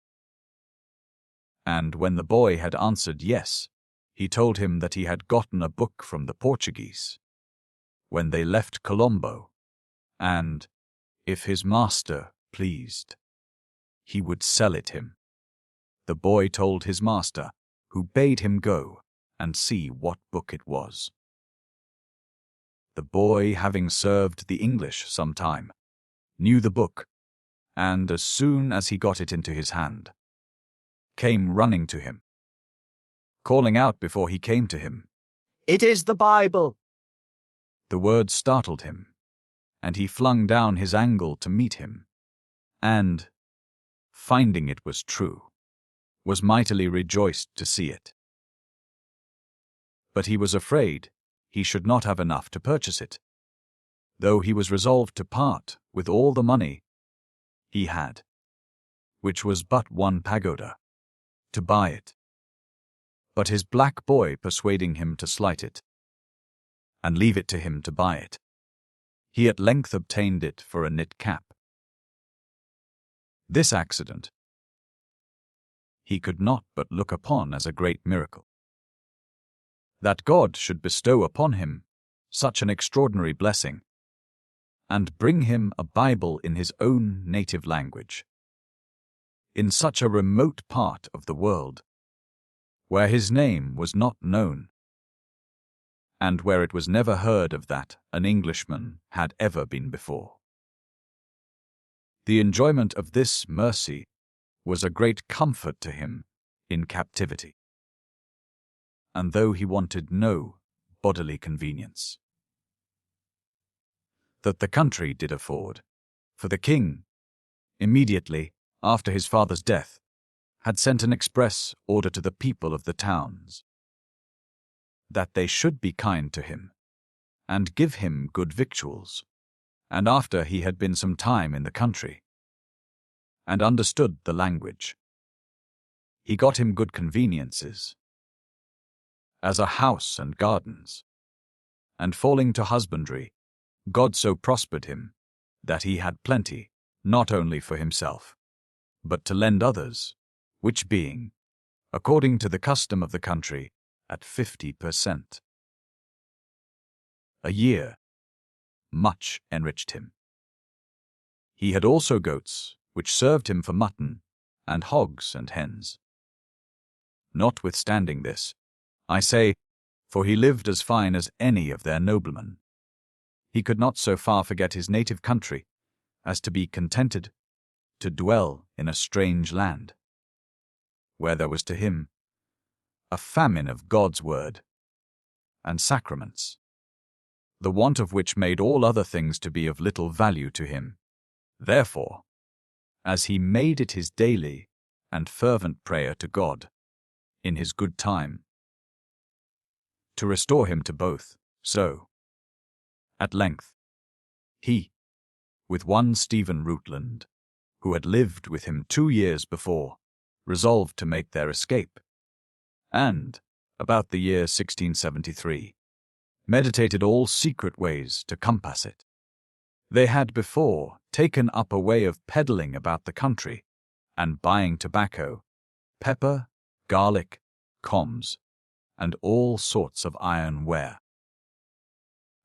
And when the boy had answered yes, he told him that he had gotten a book from the Portuguese when they left Colombo, and, if his master pleased, he would sell it him. The boy told his master, who bade him go and see what book it was. The boy, having served the English some time, knew the book, and as soon as he got it into his hand, came running to him, calling out before he came to him, It is the Bible. The word startled him, and he flung down his angle to meet him, and, finding it was true, was mightily rejoiced to see it. But he was afraid he should not have enough to purchase it, though he was resolved to part with all the money he had, which was but 1 pagoda, to buy it. But his black boy persuading him to slight it, and leave it to him to buy it, he at length obtained it for a knit cap. This accident he could not but look upon as a great miracle. That God should bestow upon him such an extraordinary blessing, and bring him a Bible in his own native language, in such a remote part of the world, where his name was not known, and where it was never heard of that an Englishman had ever been before. The enjoyment of this mercy was a great comfort to him in captivity, and though he wanted no bodily convenience, that the country did afford, for the king, immediately after his father's death, had sent an express order to the people of the towns, that they should be kind to him, and give him good victuals, and after he had been some time in the country, and understood the language, he got him good conveniences, as a house and gardens, and falling to husbandry, God so prospered him, that he had plenty, not only for himself, but to lend others, which being, according to the custom of the country, at 50% a year, much enriched him. He had also goats, which served him for mutton, and hogs and hens. Notwithstanding this, I say, for he lived as fine as any of their noblemen, he could not so far forget his native country as to be contented to dwell in a strange land, where there was to him a famine of God's word and sacraments, the want of which made all other things to be of little value to him. Therefore, as he made it his daily and fervent prayer to God, in his good time, to restore him to both, so, at length, he, with one Stephen Rutland, who had lived with him 2 years before, resolved to make their escape, and, about the year 1673, meditated all secret ways to compass it. They had before taken up a way of peddling about the country, and buying tobacco, pepper, garlic, combs, and all sorts of iron ware,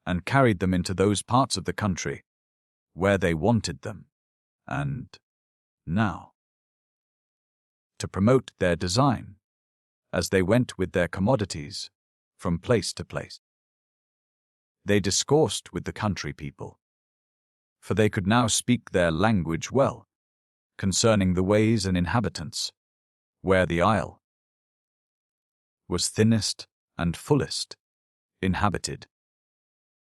and carried them into those parts of the country where they wanted them, and, now, to promote their design, as they went with their commodities from place to place, they discoursed with the country people, for they could now speak their language well, concerning the ways and inhabitants, where the isle was thinnest and fullest inhabited,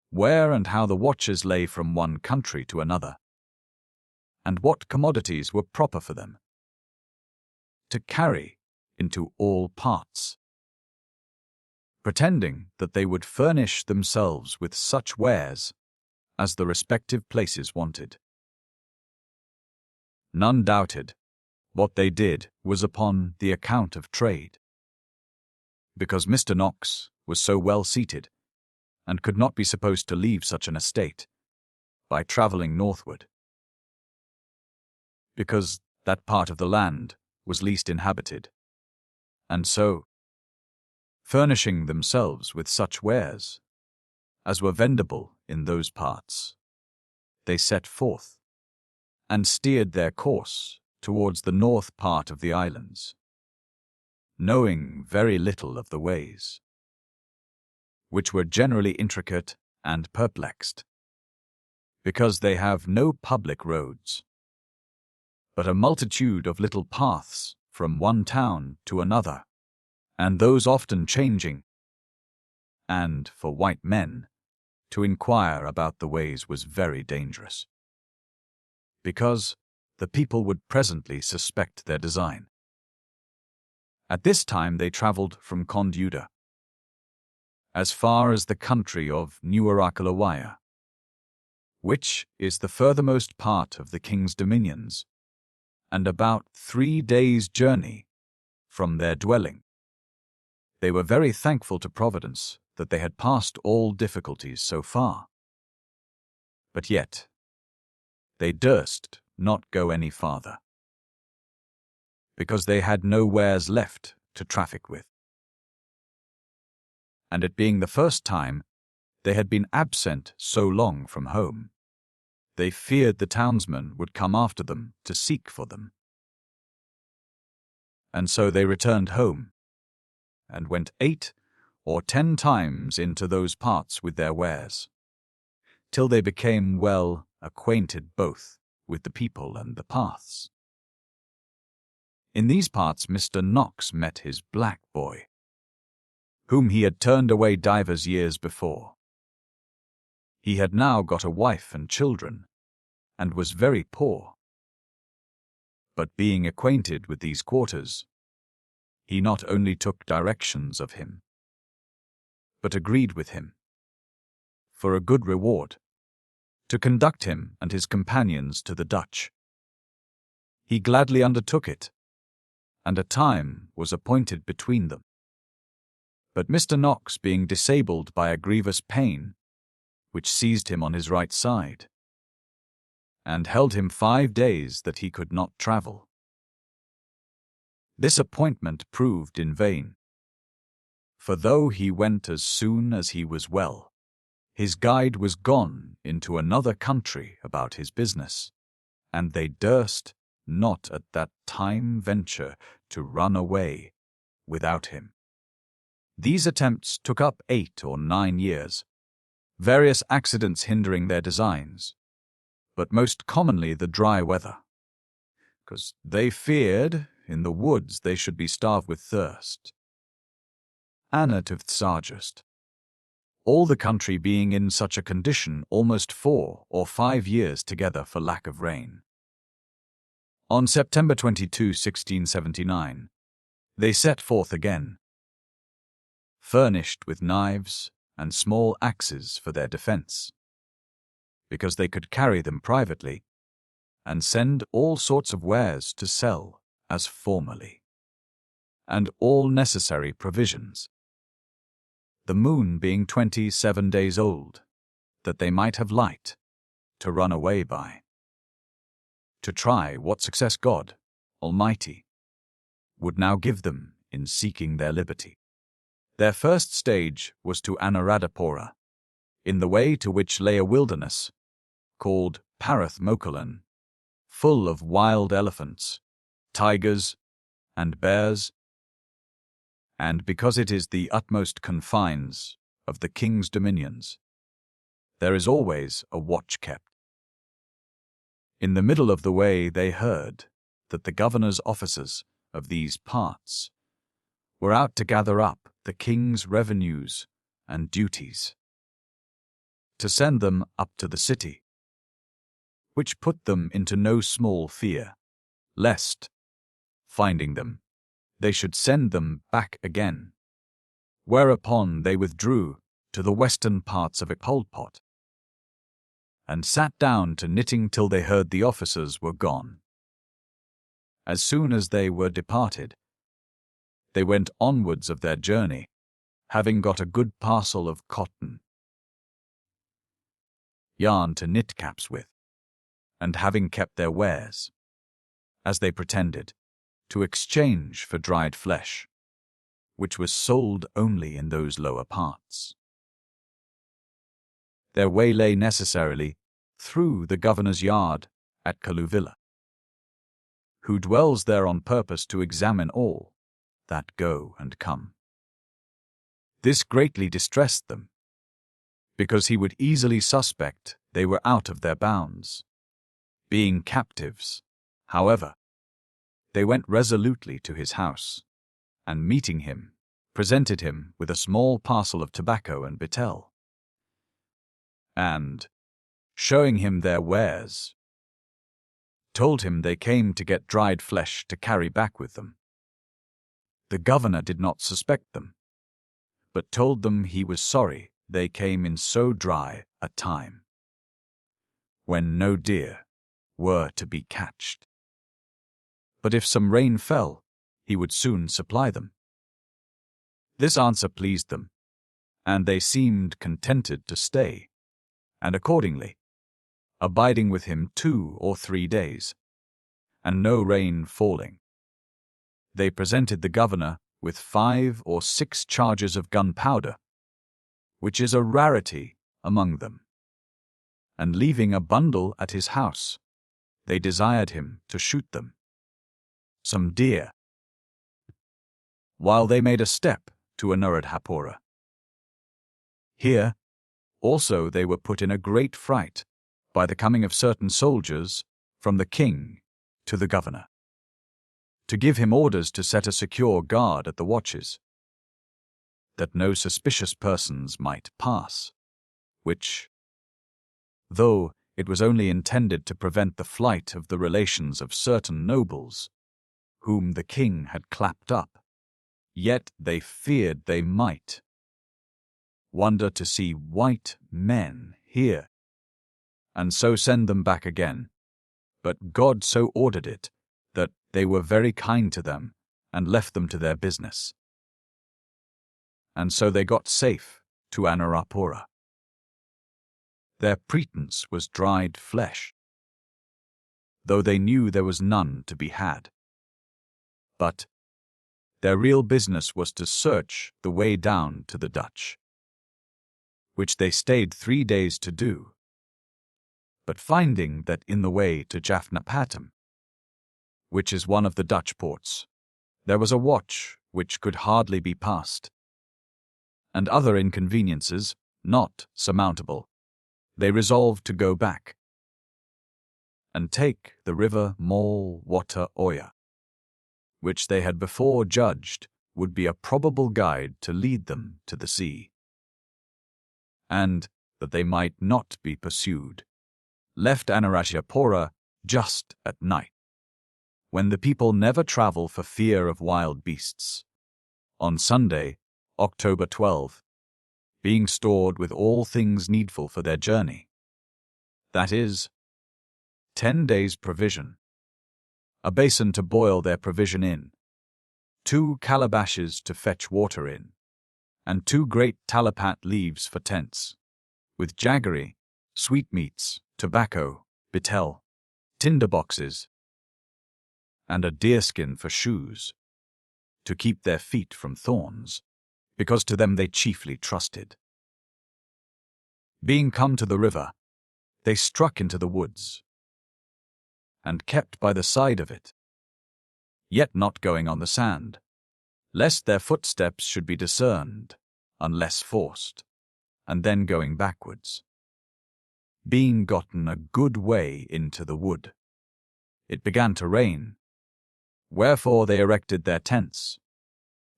where and how the watches lay from one country to another, and what commodities were proper for them to carry into all parts, pretending that they would furnish themselves with such wares as the respective places wanted. None doubted what they did was upon the account of trade, because Mr. Knox was so well seated, and could not be supposed to leave such an estate by travelling northward, because that part of the land was least inhabited, and so, furnishing themselves with such wares as were vendible in those parts, they set forth and steered their course towards the north part of the islands, knowing very little of the ways, which were generally intricate and perplexed, because they have no public roads, but a multitude of little paths from one town to another, and those often changing, and for white men to inquire about the ways was very dangerous, because the people would presently suspect their design. At this time they travelled from Conduda as far as the country of Nuarakalawaya, which is the furthermost part of the king's dominions, and about 3 days' journey from their dwelling. They were very thankful to Providence that they had passed all difficulties so far. But yet, they durst not go any farther, because they had no wares left to traffic with. And it being the first time they had been absent so long from home, they feared the townsmen would come after them to seek for them. And so they returned home, and went 8 or 10 times into those parts with their wares, till they became well acquainted both with the people and the paths. In these parts Mr. Knox met his black boy, whom he had turned away divers years before. He had now got a wife and children, and was very poor. But being acquainted with these quarters, he not only took directions of him, but agreed with him, for a good reward, to conduct him and his companions to the Dutch. He gladly undertook it, and a time was appointed between them. But Mr. Knox, being disabled by a grievous pain, which seized him on his right side, and held him 5 days that he could not travel, this appointment proved in vain. For though he went as soon as he was well, his guide was gone into another country about his business, and they durst not at that time venture to run away without him. These attempts took up 8 or 9 years, various accidents hindering their designs, but most commonly the dry weather, because they feared in the woods they should be starved with thirst. Anna to Sargest, all the country being in such a condition almost 4 or 5 years together for lack of rain. On September 22, 1679, they set forth again, furnished with knives and small axes for their defense, because they could carry them privately, and send all sorts of wares to sell as formerly, and all necessary provisions. The moon being 27 days old, that they might have light to run away by, to try what success God Almighty would now give them in seeking their liberty. Their first stage was to Anuradhapura, in the way to which lay a wilderness called Parathmochalan, full of wild elephants, tigers, and bears, and because it is the utmost confines of the king's dominions, there is always a watch kept. In the middle of the way they heard that the governor's officers of these parts were out to gather up the king's revenues and duties, to send them up to the city, which put them into no small fear, lest, finding them, they should send them back again, whereupon they withdrew to the western parts of Ipolpot, and sat down to knitting till they heard the officers were gone. As soon as they were departed, they went onwards of their journey, having got a good parcel of cotton yarn to knit caps with, and having kept their wares, as they pretended, to exchange for dried flesh. which was sold only in those lower parts. Their way lay necessarily through the governor's yard at Kaluvilla, who dwells there on purpose to examine all that go and come. This greatly distressed them, because he would easily suspect they were out of their bounds. Being captives, however, they went resolutely to his house, and meeting him, presented him with a small parcel of tobacco and betel, and, showing him their wares, told him they came to get dried flesh to carry back with them. The governor did not suspect them, but told them he was sorry they came in so dry a time, when no deer were to be catched. But if some rain fell, he would soon supply them. This answer pleased them, and they seemed contented to stay, and accordingly, abiding with him 2 or 3 days, and no rain falling, they presented the governor with 5 or 6 charges of gunpowder, which is a rarity among them, and leaving a bundle at his house, they desired him to shoot them, some deer, while they made a step to Anuradhapura. Here, also, they were put in a great fright by the coming of certain soldiers from the king to the governor, to give him orders to set a secure guard at the watches, that no suspicious persons might pass, which, though it was only intended to prevent the flight of the relations of certain nobles, whom the king had clapped up, yet they feared they might wonder to see white men here, and so send them back again. But God so ordered it that they were very kind to them and left them to their business. And so they got safe to Anuradhapura. Their pretence was dried flesh, though they knew there was none to be had. But their real business was to search the way down to the Dutch, which they stayed 3 days to do. But finding that in the way to Jaffnapatam, which is one of the Dutch ports, there was a watch which could hardly be passed, and other inconveniences not surmountable, they resolved to go back and take the river Mol Wata Oya, which they had before judged would be a probable guide to lead them to the sea, and, that they might not be pursued, left Anuradhapura just at night, when the people never travel for fear of wild beasts, on Sunday, October 12, being stored with all things needful for their journey, that is, 10 days' provision, a basin to boil their provision in, 2 calabashes to fetch water in, and 2 great talapat leaves for tents, with jaggery, sweetmeats, tobacco, betel, tinder boxes, and a deerskin for shoes, to keep their feet from thorns, because to them they chiefly trusted. Being come to the river, they struck into the woods, and kept by the side of it, yet not going on the sand, lest their footsteps should be discerned, unless forced, and then going backwards. Being gotten a good way into the wood, it began to rain, wherefore they erected their tents,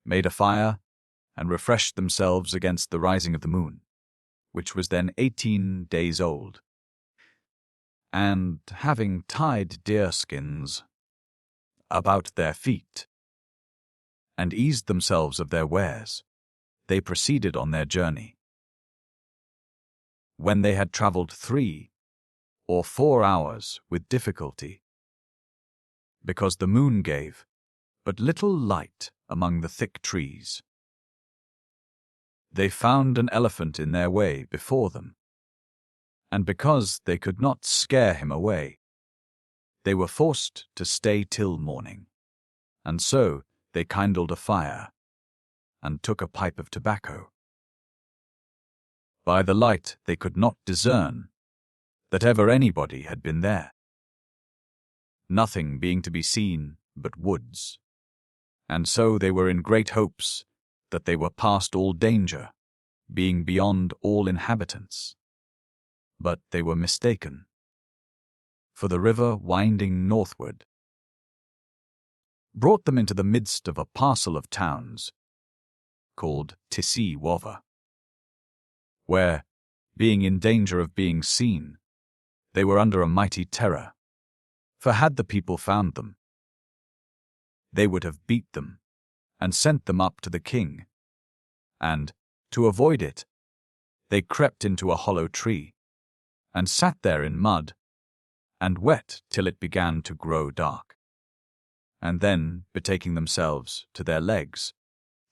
made a fire, and refreshed themselves against the rising of the moon, which was then 18 days old. And having tied deerskins about their feet, and eased themselves of their wares, they proceeded on their journey. When they had travelled 3 or 4 hours with difficulty, because the moon gave but little light among the thick trees, they found an elephant in their way before them, and because they could not scare him away, they were forced to stay till morning, and so they kindled a fire, and took a pipe of tobacco. By the light they could not discern that ever anybody had been there, nothing being to be seen but woods, and so they were in great hopes that they were past all danger, being beyond all inhabitants. But they were mistaken, for the river winding northward brought them into the midst of a parcel of towns called Tisi-Wava, where, being in danger of being seen, they were under a mighty terror, for had the people found them, they would have beat them and sent them up to the king, and, to avoid it, they crept into a hollow tree, and sat there in mud, and wet till it began to grow dark, and then, betaking themselves to their legs,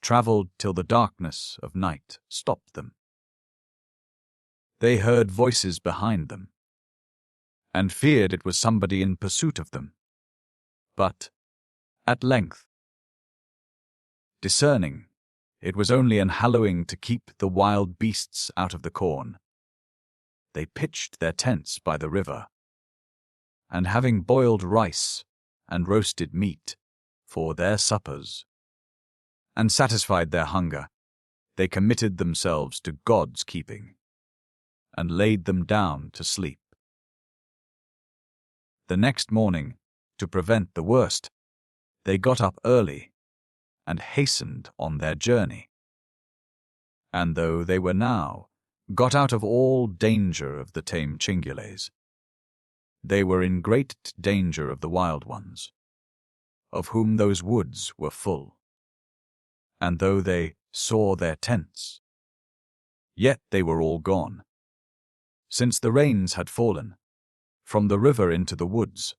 travelled till the darkness of night stopped them. They heard voices behind them, and feared it was somebody in pursuit of them. But, at length, discerning it was only an hallooing to keep the wild beasts out of the corn, they pitched their tents by the river, and having boiled rice and roasted meat for their suppers, and satisfied their hunger, they committed themselves to God's keeping, and laid them down to sleep. The next morning, to prevent the worst, they got up early, and hastened on their journey. And though they were now got out of all danger of the tame Chingules, they were in great danger of the wild ones, of whom those woods were full. And though they saw their tents, yet they were all gone, since the rains had fallen from the river into the woods,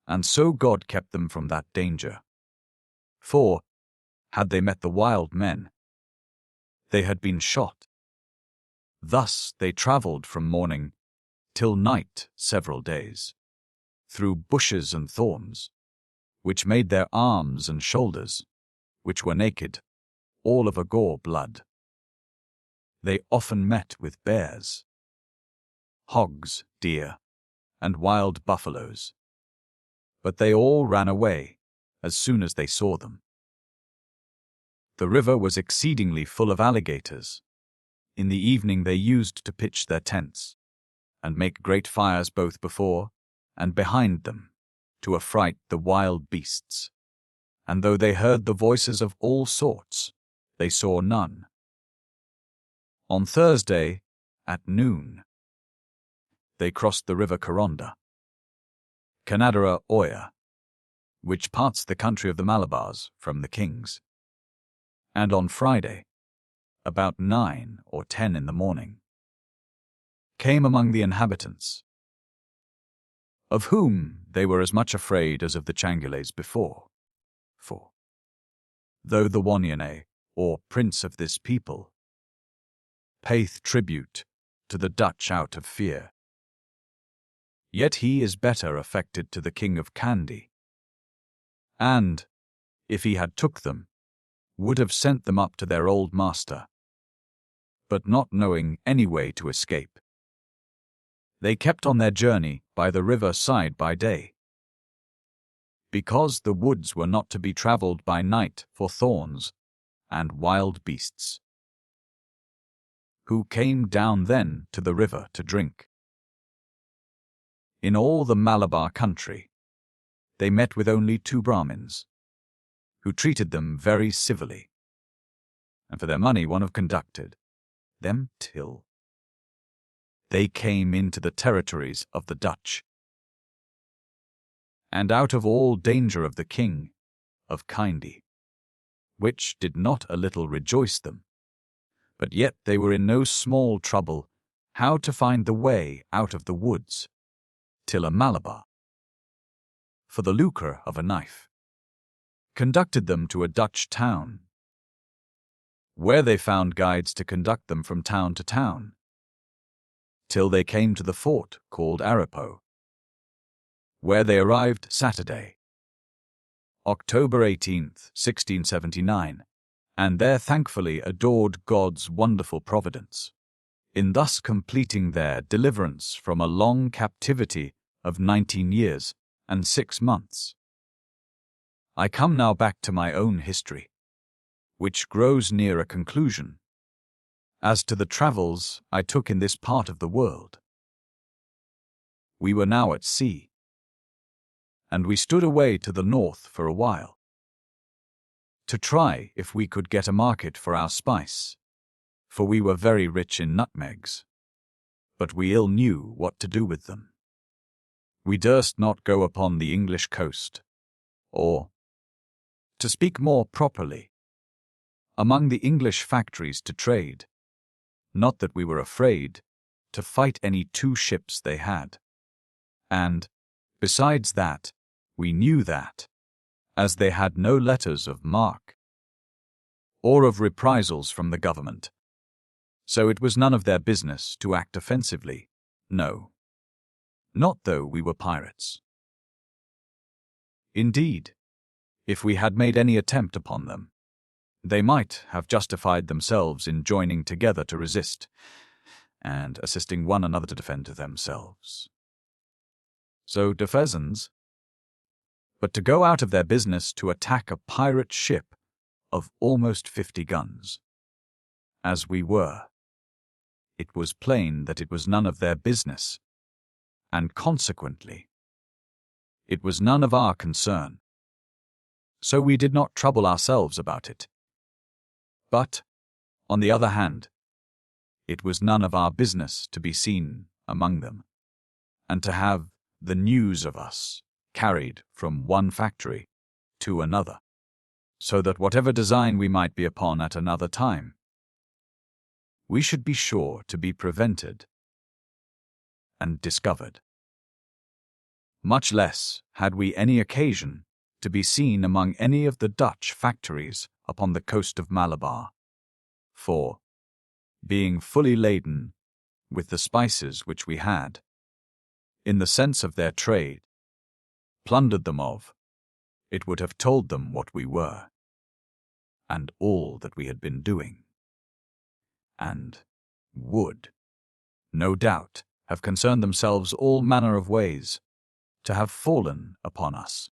and so God kept them from that danger. For, had they met the wild men, they had been shot. Thus they travelled from morning till night several days, through bushes and thorns, which made their arms and shoulders, which were naked, all of a gore blood. They often met with bears, hogs, deer, and wild buffaloes, but they all ran away as soon as they saw them. The river was exceedingly full of alligators. In the evening they used to pitch their tents, and make great fires both before and behind them, to affright the wild beasts. And though they heard the voices of all sorts, they saw none. On Thursday, at noon, they crossed the river Coronda, Canadara Oya, which parts the country of the Malabars from the Kings. And on Friday, about 9 or 10 in the morning, came among the inhabitants, of whom they were as much afraid as of the Chingules before. For, though the Wanyane, or prince of this people, payeth tribute to the Dutch out of fear, yet he is better affected to the king of Kandy, and, if he had took them, would have sent them up to their old master, but not knowing any way to escape, they kept on their journey by the river side by day, because the woods were not to be travelled by night for thorns and wild beasts, who came down then to the river to drink. In all the Malabar country, they met with only 2 Brahmins, who treated them very civilly, and for their money one have conducted them till they came into the territories of the Dutch, and out of all danger of the king of Kandy, which did not a little rejoice them, but yet they were in no small trouble how to find the way out of the woods, till a Malabar, for the lucre of a knife, conducted them to a Dutch town, where they found guides to conduct them from town to town, till they came to the fort called Arapo, where they arrived Saturday, October 18th, 1679, and there thankfully adored God's wonderful providence, in thus completing their deliverance from a long captivity of 19 years and 6 months. I come now back to my own history, which grows near a conclusion, as to the travels I took in this part of the world. We were now at sea, and we stood away to the north for a while, to try if we could get a market for our spice, for we were very rich in nutmegs, but we ill knew what to do with them. We durst not go upon the English coast, or, to speak more properly, among the English factories to trade, not that we were afraid to fight any 2 ships they had. And, besides that, we knew that, as they had no letters of marque, or of reprisals from the government, so it was none of their business to act offensively, no, not though we were pirates. Indeed, if we had made any attempt upon them, they might have justified themselves in joining together to resist, and assisting one another to defend themselves. So defense, but to go out of their business to attack a pirate ship of almost 50 guns, as we were, it was plain that it was none of their business, and consequently, it was none of our concern. So we did not trouble ourselves about it. But, on the other hand, it was none of our business to be seen among them, and to have the news of us carried from one factory to another, so that whatever design we might be upon at another time, we should be sure to be prevented and discovered. Much less had we any occasion to be seen among any of the Dutch factories upon the coast of Malabar, for, being fully laden with the spices which we had, in the sense of their trade, plundered them of, it would have told them what we were, and all that we had been doing, and would, no doubt, have concerned themselves all manner of ways to have fallen upon us.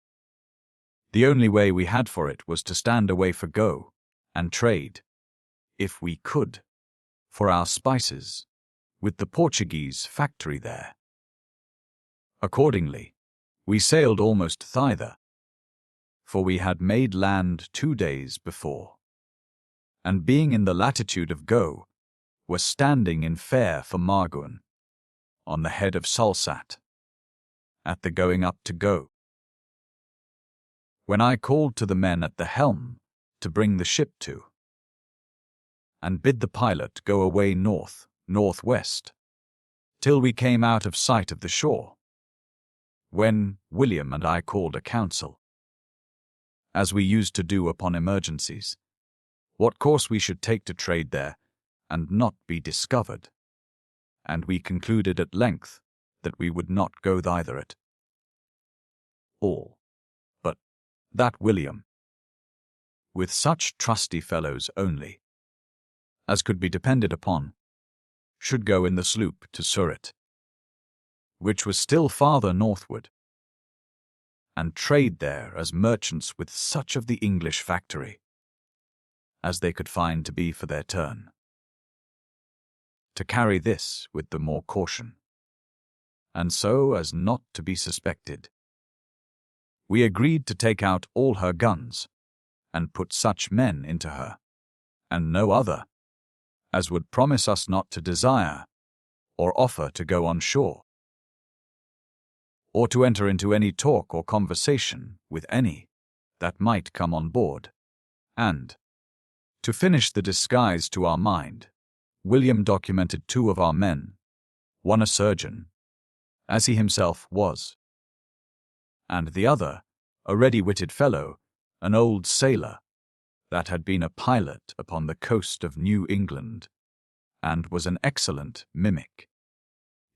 The only way we had for it was to stand away for go, and trade, if we could, for our spices, with the Portuguese factory there. Accordingly, we sailed almost thither, for we had made land 2 days before, and being in the latitude of Go, were standing in fair for Margoun, on the head of Salsat, at the going up to Go, when I called to the men at the helm to bring the ship to, and bid the pilot go away north-northwest, till we came out of sight of the shore, when William and I called a council, as we used to do upon emergencies, what course we should take to trade there and not be discovered, and we concluded at length that we would not go thither at all, but that William, with such trusty fellows only as could be depended upon, should go in the sloop to Surat, which was still farther northward, and trade there as merchants with such of the English factory as they could find to be for their turn. To carry this with the more caution, and so as not to be suspected, we agreed to take out all her guns, and put such men into her, and no other, as would promise us not to desire, or offer to go on shore, or to enter into any talk or conversation with any that might come on board, and, to finish the disguise to our mind, William documented 2 of our men, one a surgeon, as he himself was, and the other, a ready-witted fellow, an old sailor, that had been a pilot upon the coast of New England, and was an excellent mimic.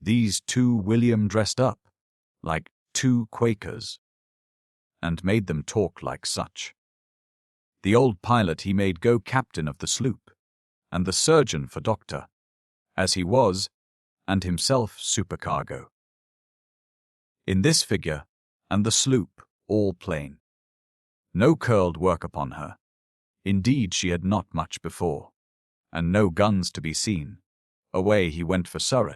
These 2 William dressed up like 2 Quakers, and made them talk like such. The old pilot he made go captain of the sloop, and the surgeon for doctor, as he was, and himself supercargo. In this figure, and the sloop, all plain. No curled work upon her. Indeed, she had not much before, and no guns to be seen. Away he went for Surrey.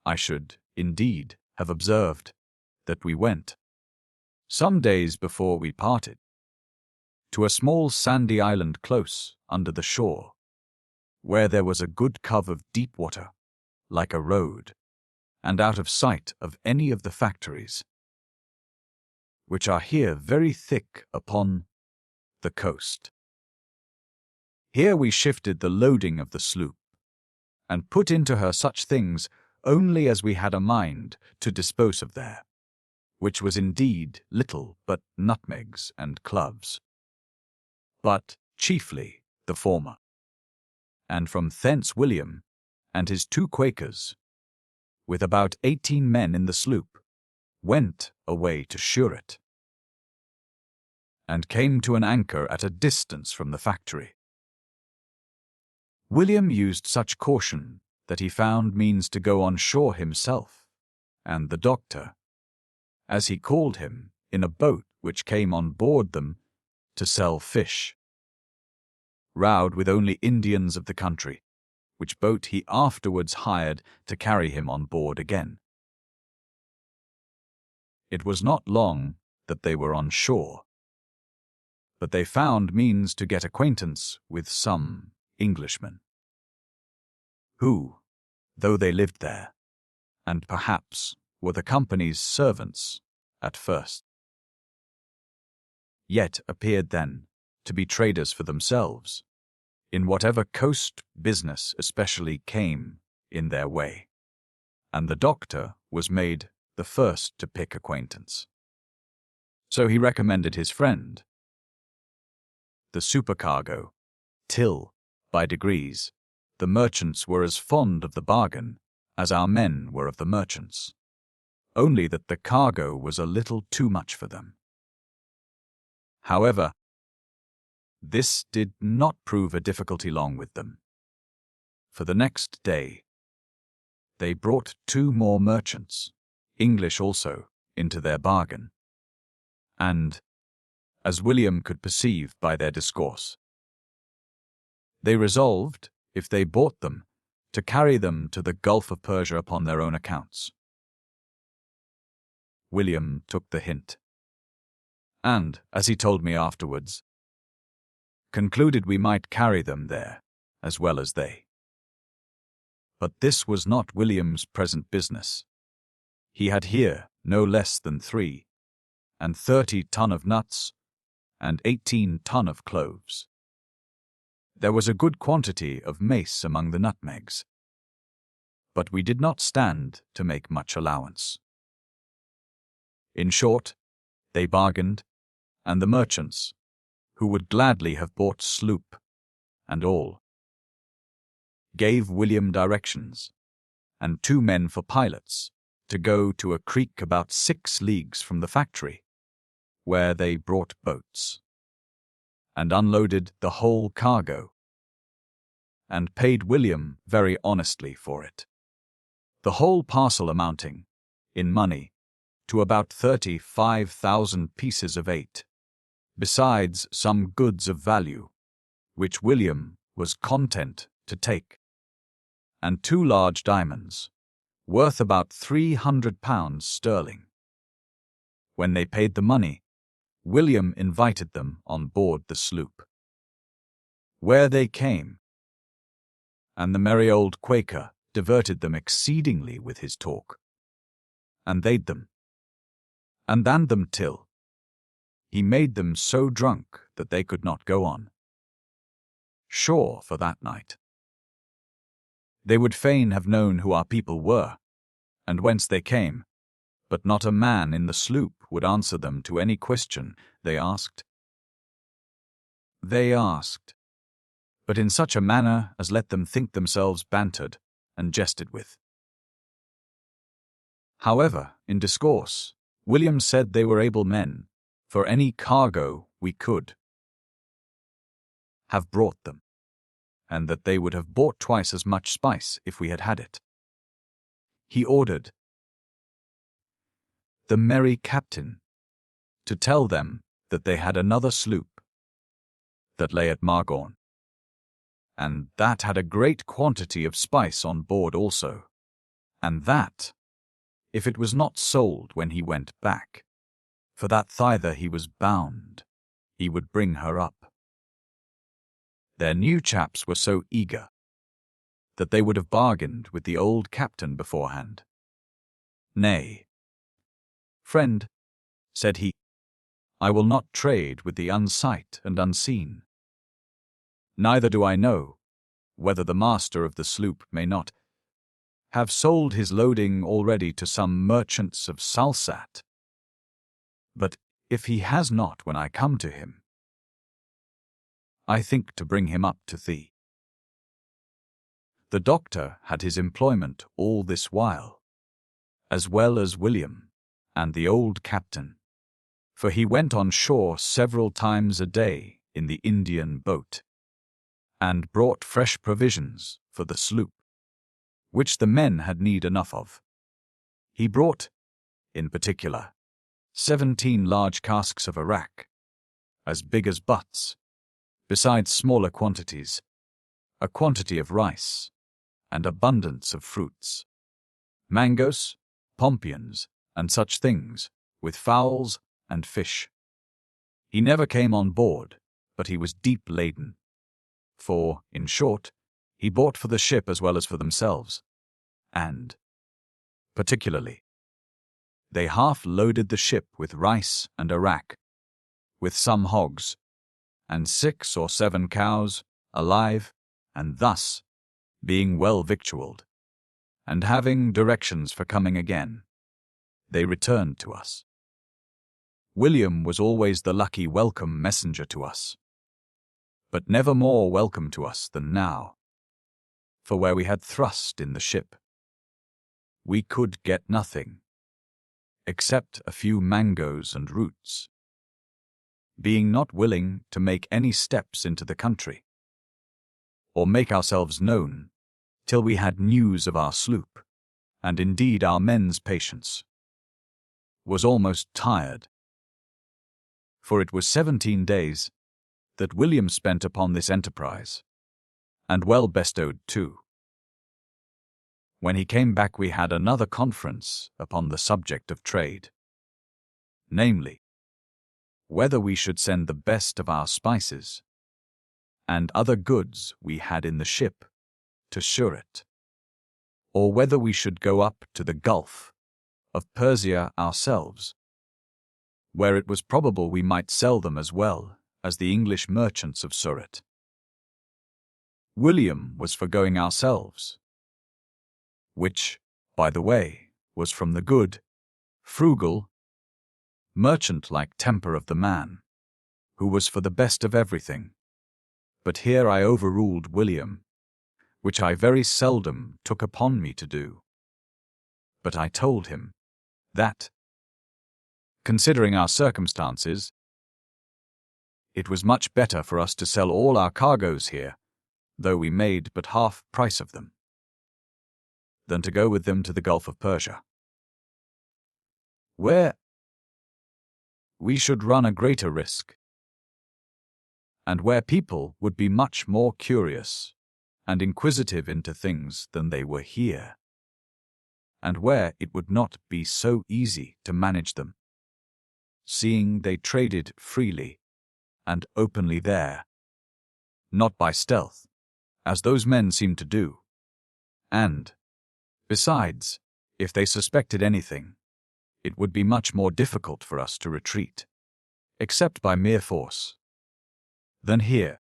I should, indeed, have observed that we went, some days before we parted, to a small sandy island close under the shore, where there was a good cove of deep water, like a road, and out of sight of any of the factories, which are here very thick upon the coast. Here we shifted the loading of the sloop, and put into her such things only as we had a mind to dispose of there, which was indeed little but nutmegs and cloves, but chiefly the former. And from thence William and his 2 Quakers, with about 18 men in the sloop, went away to Suret, and came to an anchor at a distance from the factory. William used such caution that he found means to go on shore himself, and the doctor, as he called him, in a boat which came on board them to sell fish, rowed with only Indians of the country, which boat he afterwards hired to carry him on board again. It was not long that they were on shore, but they found means to get acquaintance with some Englishmen, who, though they lived there, and perhaps were the company's servants at first, yet appeared then to be traders for themselves, in whatever coast business especially came in their way, and the doctor was made the first to pick acquaintance. So he recommended his friend, the supercargo, till, by degrees, the merchants were as fond of the bargain as our men were of the merchants, only that the cargo was a little too much for them. However, this did not prove a difficulty long with them, for the next day they brought 2 more merchants, English also, into their bargain, and, as William could perceive by their discourse, they resolved, if they bought them, to carry them to the Gulf of Persia upon their own accounts. William took the hint, and, as he told me afterwards, concluded we might carry them there as well as they. But this was not William's present business. He had here no less than 30 ton of nuts, and 18 ton of cloves. There was a good quantity of mace among the nutmegs, but we did not stand to make much allowance. In short, they bargained, and the merchants, who would gladly have bought sloop and all, gave William directions, and 2 men for pilots, to go to a creek about 6 leagues from the factory, where they brought boats, and unloaded the whole cargo, and paid William very honestly for it, the whole parcel amounting, in money, to about 35,000 pieces of 8, besides some goods of value, which William was content to take, and 2 large diamonds, worth about £300 sterling. When they paid the money, William invited them on board the sloop, where they came, and the merry old Quaker diverted them exceedingly with his talk, and they'd them, and danned them till he made them so drunk that they could not go on shore for that night. They would fain have known who our people were, and whence they came, but not a man in the sloop would answer them to any question they asked. They asked, but in such a manner as let them think themselves bantered and jested with. However, in discourse, William said they were able men, for any cargo we could, have brought them, and that they would have bought twice as much spice if we had had it. He ordered the merry captain to tell them that they had another sloop that lay at Margorn, and that had a great quantity of spice on board also, and that, if it was not sold when he went back, for that thither he was bound, he would bring her up. Their new chaps were so eager that they would have bargained with the old captain beforehand. Nay, friend, said he, I will not trade with the unsight and unseen. Neither do I know whether the master of the sloop may not have sold his loading already to some merchants of Salsat. But if he has not when I come to him, I think to bring him up to thee. The doctor had his employment all this while, as well as William and the old captain, for he went on shore several times a day in the Indian boat, and brought fresh provisions for the sloop, which the men had need enough of. He brought, in particular, 17 large casks of arrack, as big as butts, besides smaller quantities, a quantity of rice, and abundance of fruits, mangoes, pompions, and such things, with fowls and fish. He never came on board, but he was deep laden. For, in short, he bought for the ship as well as for themselves, and, particularly, they half-loaded the ship with rice and arrack, with some hogs, and 6 or 7 cows, alive, and thus, being well victualled, and having directions for coming again, they returned to us. William was always the lucky welcome messenger to us, but never more welcome to us than now, for where we had thrust in the ship, we could get nothing, except a few mangoes and roots, being not willing to make any steps into the country, or make ourselves known, till we had news of our sloop, and indeed our men's patience was almost tired. For it was 17 days that William spent upon this enterprise, and well bestowed too. When he came back we had another conference upon the subject of trade, namely, whether we should send the best of our spices and other goods we had in the ship to Surat, or whether we should go up to the Gulf of Persia ourselves, where it was probable we might sell them as well as the English merchants of Surat. William was for going ourselves, which, by the way, was from the good, frugal, merchant-like temper of the man, who was for the best of everything. But here I overruled William, which I very seldom took upon me to do. But I told him that, considering our circumstances, it was much better for us to sell all our cargoes here, though we made but half price of them, than to go with them to the Gulf of Persia, where we should run a greater risk, and where people would be much more curious and inquisitive into things than they were here, and where it would not be so easy to manage them, seeing they traded freely and openly there, not by stealth, as those men seemed to do, and, besides, if they suspected anything, it would be much more difficult for us to retreat, except by mere force, than here,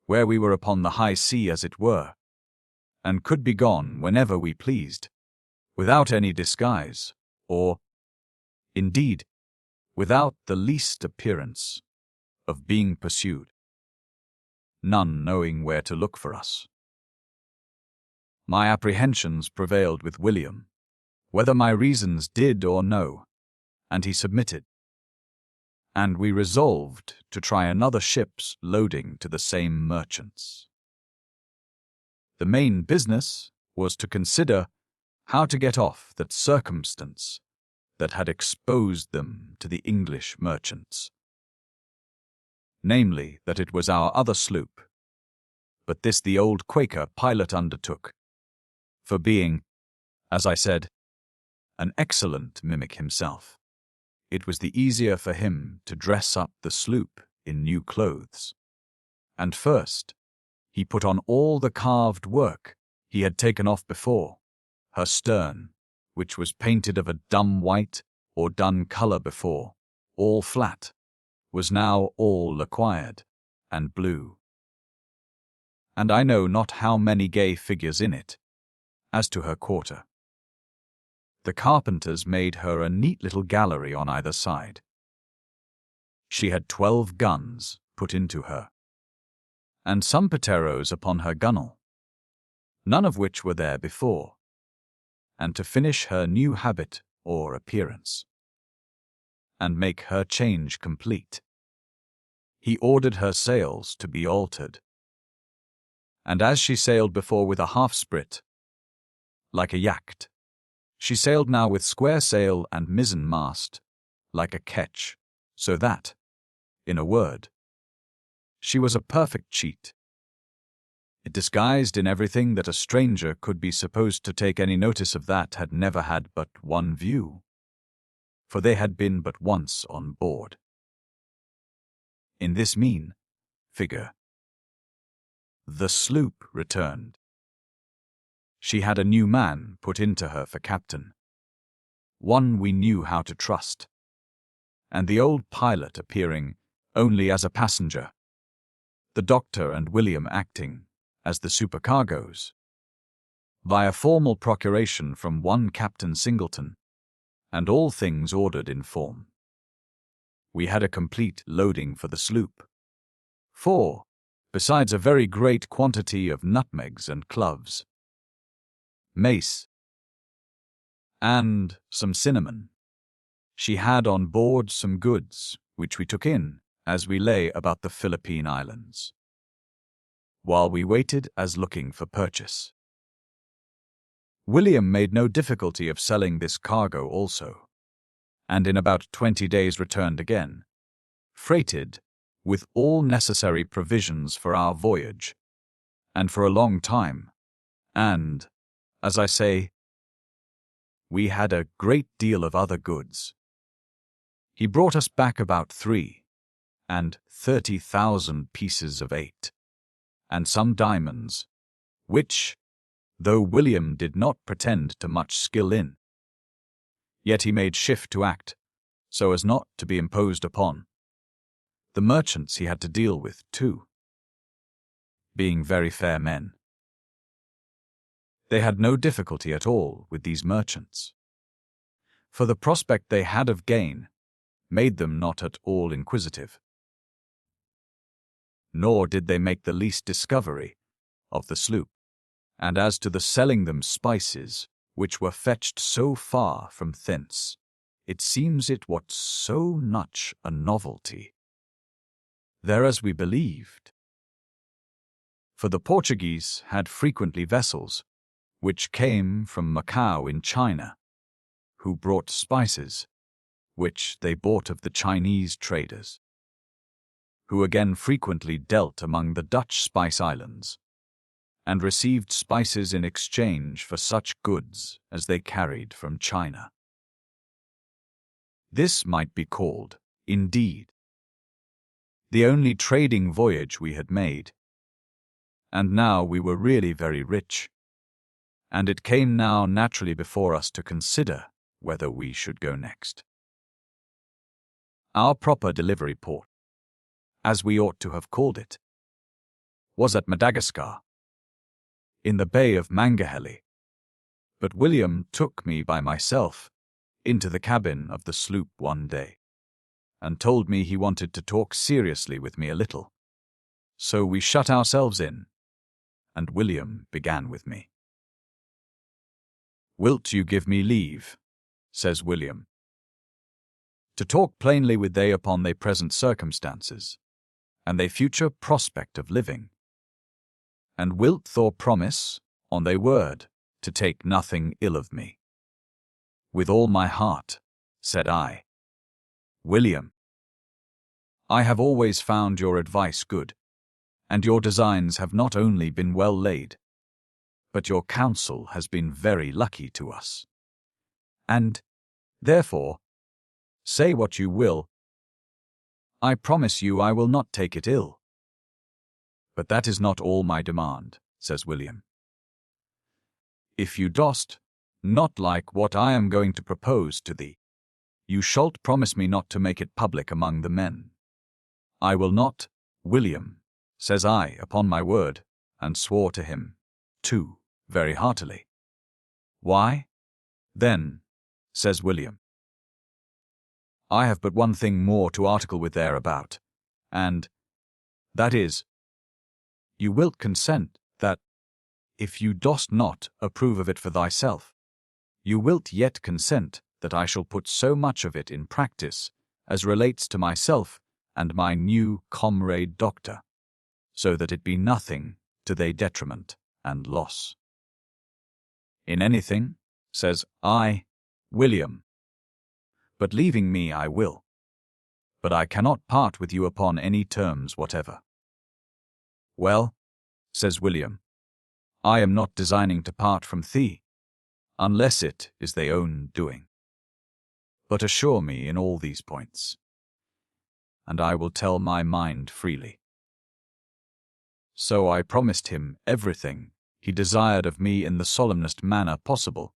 where we were upon the high sea as it were, and could be gone whenever we pleased, without any disguise, or, indeed, without the least appearance of being pursued, none knowing where to look for us. My apprehensions prevailed with William, whether my reasons did or no, and he submitted. and we resolved to try another ship's loading to the same merchants. The main business was to consider how to get off that circumstance that had exposed them to the English merchants. Namely, that it was our other sloop, but this the old Quaker pilot undertook, for being, as I said, an excellent mimic himself. It was the easier for him to dress up the sloop in new clothes. And first, he put on all the carved work he had taken off before. Her stern, which was painted of a dumb white or dun colour before, all flat, was now all acquired, and blue. And I know not how many gay figures in it. As to her quarter, the carpenters made her a neat little gallery on either side. She had 12 guns put into her, and some pateros upon her gunwale, none of which were there before, and to finish her new habit or appearance, and make her change complete, he ordered her sails to be altered. And as she sailed before with a half-sprit, like a yacht, she sailed now with square sail and mizzen mast, like a ketch, so that, in a word, she was a perfect cheat. It disguised in everything that a stranger could be supposed to take any notice of that had never had but one view, for they had been but once on board. In this mean figure, the sloop returned. She had a new man put into her for captain, one we knew how to trust, and the old pilot appearing only as a passenger, the doctor and William acting as the supercargoes, via formal procuration from one Captain Singleton, and all things ordered in form. We had a complete loading for the sloop, for, besides a very great quantity of nutmegs and cloves, mace, and some cinnamon, she had on board some goods which we took in as we lay about the Philippine Islands, while we waited as looking for purchase. William made no difficulty of selling this cargo also, and in about 20 days returned again, freighted with all necessary provisions for our voyage, and for a long time, and, as I say, we had a great deal of other goods. He brought us back about 30,000 pieces of 8, and some diamonds, which, though William did not pretend to much skill in, yet he made shift to act so as not to be imposed upon. The merchants he had to deal with, too, being very fair men. They had no difficulty at all with these merchants, for the prospect they had of gain made them not at all inquisitive, nor did they make the least discovery of the sloop. And as to the selling them spices, which were fetched so far from thence, it seems it was so much a novelty, there as we believed. For the Portuguese had frequently vessels, which came from Macao in China, who brought spices, which they bought of the Chinese traders, who again frequently dealt among the Dutch spice islands, and received spices in exchange for such goods as they carried from China. This might be called, indeed, the only trading voyage we had made, and now we were really very rich, and it came now naturally before us to consider whether we should go next. Our proper delivery port, as we ought to have called it, was at Madagascar, in the Bay of Mangahelly, but William took me by myself into the cabin of the sloop one day, and told me he wanted to talk seriously with me a little. So we shut ourselves in, and William began with me. "Wilt you give me leave," says William, to talk plainly with they upon their present circumstances, and their future prospect of living. And wilt thou promise, on thy word, to take nothing ill of me? With all my heart, said I. William, I have always found your advice good, and your designs have not only been well laid, but your counsel has been very lucky to us. And, therefore, say what you will, I promise you I will not take it ill. But that is not all my demand, says William. If you dost not like what I am going to propose to thee, you shalt promise me not to make it public among the men. I will not, William, says I, upon my word, and swore to him, too, very heartily. Why, then, says William, I have but one thing more to article with thereabout, and that is, you wilt consent that, if you dost not approve of it for thyself, you wilt yet consent that I shall put so much of it in practice as relates to myself and my new comrade doctor, so that it be nothing to their detriment and loss. In anything, says I, William, but leaving me I will, but I cannot part with you upon any terms whatever. Well, says William, I am not designing to part from thee, unless it is thy own doing. But assure me in all these points, and I will tell my mind freely. So I promised him everything he desired of me in the solemnest manner possible,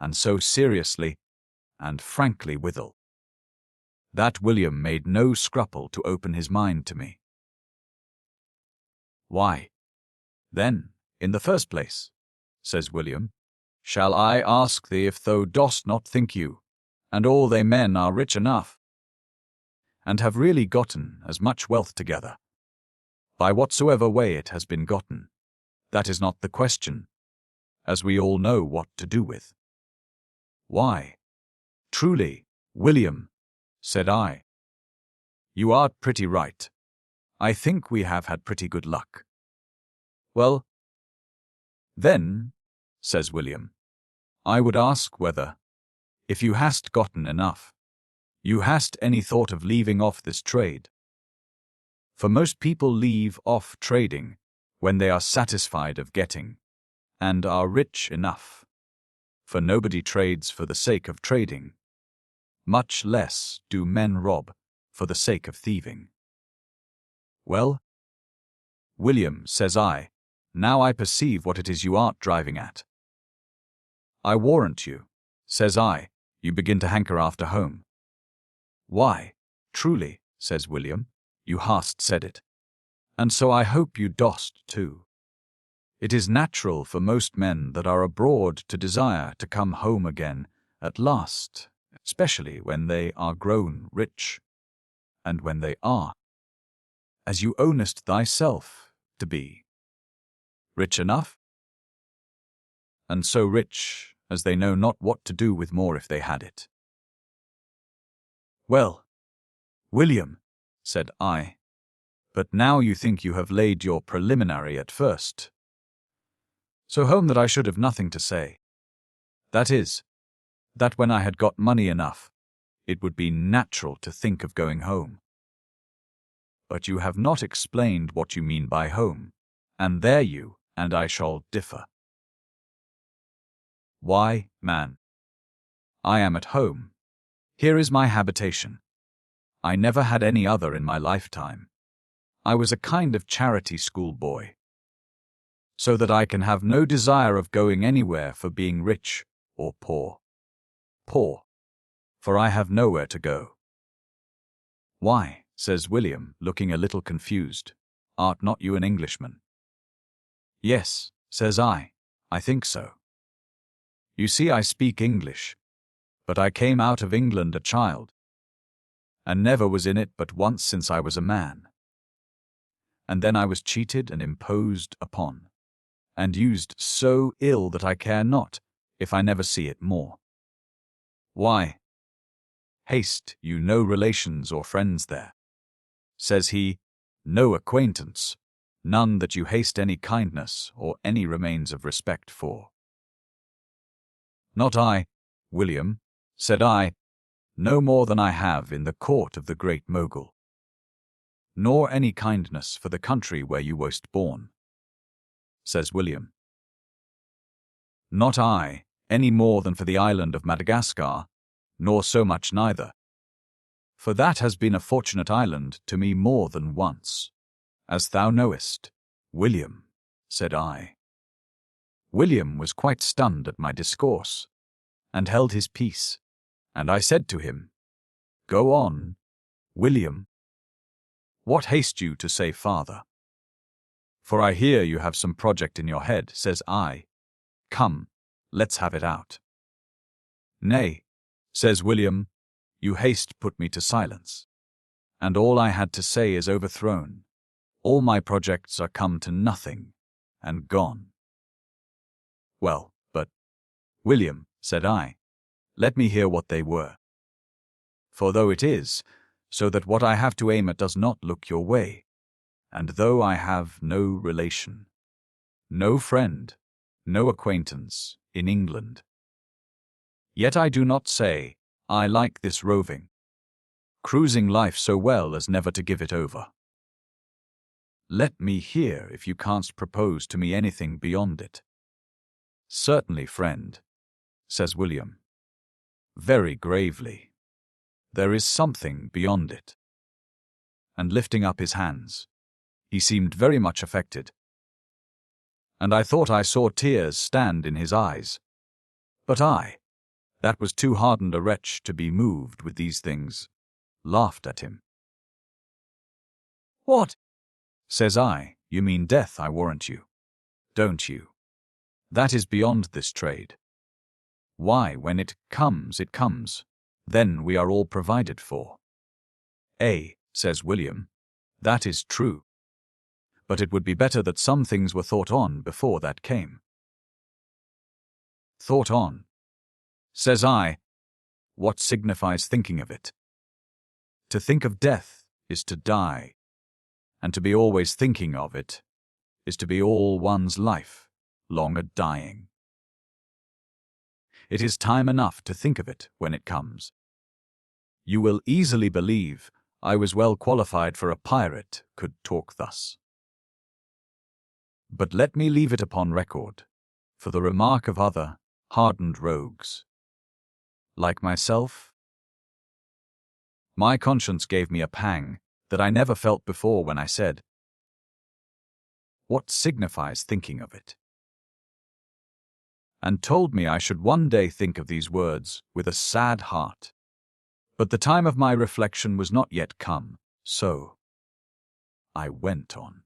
and so seriously and frankly withal, that William made no scruple to open his mind to me. Why, then, in the first place, says William, shall I ask thee if thou dost not think you, and all they men are rich enough, and have really gotten as much wealth together, by whatsoever way it has been gotten? That is not the question, as we all know what to do with. Why, truly, William, said I, you art pretty right. I think we have had pretty good luck. Well, then, says William, I would ask whether, if you hast gotten enough, you hast any thought of leaving off this trade. For most people leave off trading when they are satisfied of getting, and are rich enough. For nobody trades for the sake of trading. Much less do men rob for the sake of thieving. Well, William, says I, now I perceive what it is you art driving at. I warrant you, says I, you begin to hanker after home. Why, truly, says William, you hast said it. And so I hope you dost too. It is natural for most men that are abroad to desire to come home again at last, especially when they are grown rich, and when they are, as you ownest thyself to be, rich enough, and so rich as they know not what to do with more if they had it. Well, William, said I, but now you think you have laid your preliminary at first. So home that I should have nothing to say. That is, that when I had got money enough, it would be natural to think of going home. But you have not explained what you mean by home, and there you and I shall differ. Why, man, I am at home. Here is my habitation. I never had any other in my lifetime. I was a kind of charity school boy. So that I can have no desire of going anywhere for being rich or poor. Poor, for I have nowhere to go. Why, says William, looking a little confused, art not you an Englishman? Yes, says I think so. You see, I speak English, but I came out of England a child, and never was in it but once since I was a man. And then I was cheated and imposed upon, and used so ill that I care not if I never see it more. Why, Haste you no relations or friends there. Says he, no acquaintance, none that you haste any kindness or any remains of respect for. Not I, William, said I, no more than I have in the court of the great Mogul. Nor any kindness for the country where you wast born, says William. Not I, any more than for the island of Madagascar, nor so much neither. For that has been a fortunate island to me more than once. As thou knowest, William, said I. William was quite stunned at my discourse, and held his peace, and I said to him, Go on, William. What haste you to say farther? For I hear you have some project in your head, says I. Come, let's have it out. Nay, says William, you haste put me to silence, and all I had to say is overthrown. All my projects are come to nothing, and gone. Well, but, William, said I, let me hear what they were. For though it is, so that what I have to aim at does not look your way, and though I have no relation, no friend, no acquaintance in England, yet I do not say I like this roving, cruising life so well as never to give it over. Let me hear if you canst propose to me anything beyond it. Certainly, friend, says William, very gravely, there is something beyond it. And lifting up his hands, he seemed very much affected, and I thought I saw tears stand in his eyes. But I, that was too hardened a wretch to be moved with these things, laughed at him. What? Says I, you mean death, I warrant you. Don't you? That is beyond this trade. Why, when it comes, then we are all provided for. Says William, that is true. But it would be better that some things were thought on before that came. Thought on? Says I, what signifies thinking of it? To think of death is to die, and to be always thinking of it is to be all one's life long a-dying. It is time enough to think of it when it comes. You will easily believe I was well qualified for a pirate could talk thus. But let me leave it upon record, for the remark of other hardened rogues. Like myself, my conscience gave me a pang that I never felt before when I said, what signifies thinking of it? And told me I should one day think of these words with a sad heart. But the time of my reflection was not yet come, so I went on.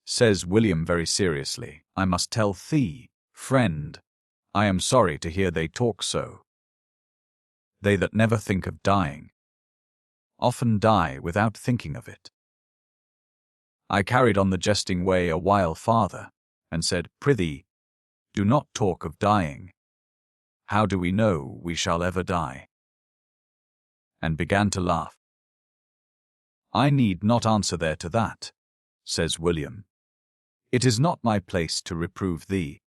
Says William very seriously, I must tell thee, friend, I am sorry to hear they talk so. They that never think of dying often die without thinking of it. I carried on the jesting way a while farther, and said, Prithee, do not talk of dying. How do we know we shall ever die? And began to laugh. I need not answer there to that, says William. It is not my place to reprove thee,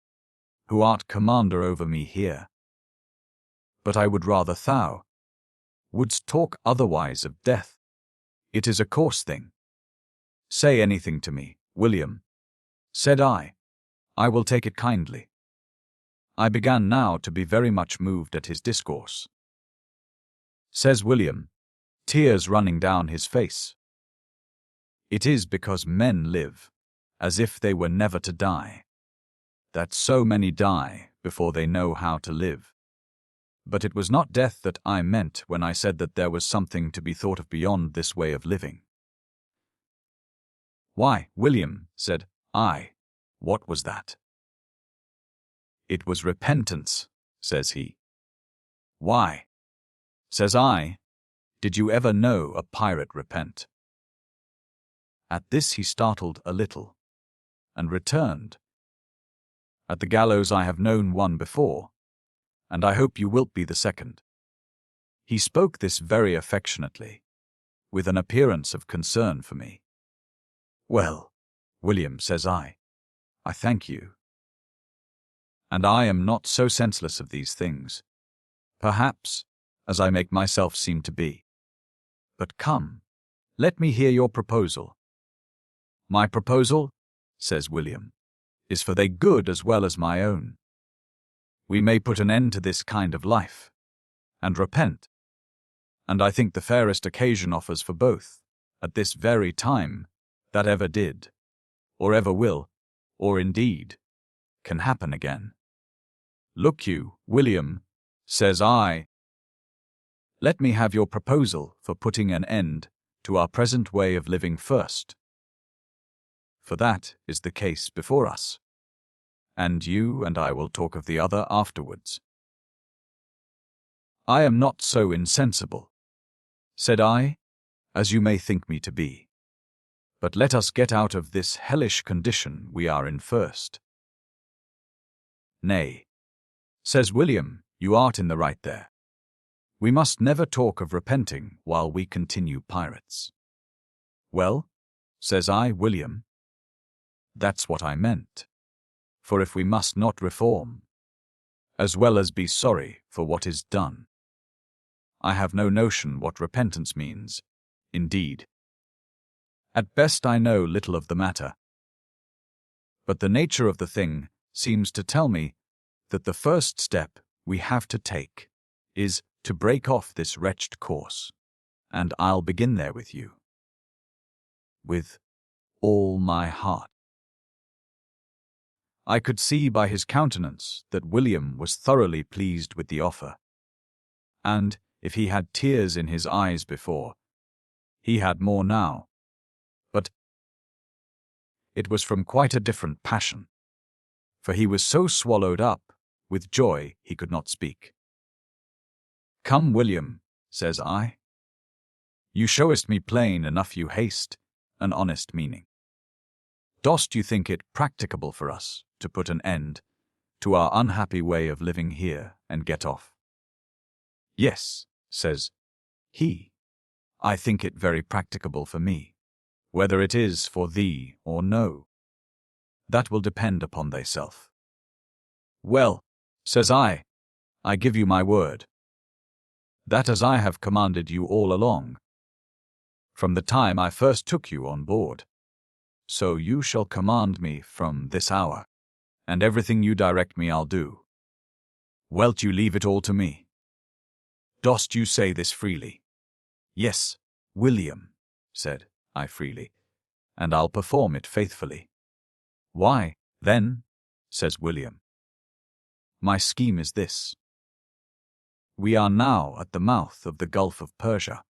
who art commander over me here. But I would rather thou wouldst talk otherwise of death. It is a coarse thing. Say anything to me, William, said I. I will take it kindly. I began now to be very much moved at his discourse. Says William, tears running down his face. It is because men live as if they were never to die, that so many die before they know how to live. But it was not death that I meant when I said that there was something to be thought of beyond this way of living. Why, William, said I, what was that? It was repentance, says he. Why? Says I, did you ever know a pirate repent? At this he startled a little, and returned. At the gallows I have known one before, and I hope you wilt be the second. He spoke this very affectionately, with an appearance of concern for me. "Well, William," says I thank you. And I am not so senseless of these things, perhaps, as I make myself seem to be. But come, let me hear your proposal." "My proposal," says William, "is for thy good as well as my own. We may put an end to this kind of life, and repent. And I think the fairest occasion offers for both, at this very time, that ever did, or ever will, or indeed, can happen again. Look you, William," says I, "let me have your proposal for putting an end to our present way of living first. For that is the case before us, and you and I will talk of the other afterwards." "I am not so insensible," said I, "as you may think me to be. But let us get out of this hellish condition we are in first." "Nay," says William, "you art in the right there. We must never talk of repenting while we continue pirates." "Well," says I, "William, that's what I meant. For if we must not reform, as well as be sorry for what is done, I have no notion what repentance means, indeed. At best I know little of the matter. But the nature of the thing seems to tell me that the first step we have to take is to break off this wretched course, and I'll begin there with you. With all my heart." I could see by his countenance that William was thoroughly pleased with the offer, and if he had tears in his eyes before, he had more now. But it was from quite a different passion, for he was so swallowed up with joy he could not speak. "Come, William," says I, "you showest me plain enough you haste an honest meaning. Dost you think it practicable for us to put an end to our unhappy way of living here and get off?" "Yes," says he, "I think it very practicable for me. Whether it is for thee or no, that will depend upon thyself." "Well," says I give you my word, that as I have commanded you all along, from the time I first took you on board, so you shall command me from this hour, and everything you direct me I'll do. Wilt you leave it all to me? Dost you say this freely?" "Yes, William," said I freely, "and I'll perform it faithfully." "Why, then," says William, "my scheme is this. We are now at the mouth of the Gulf of Persia.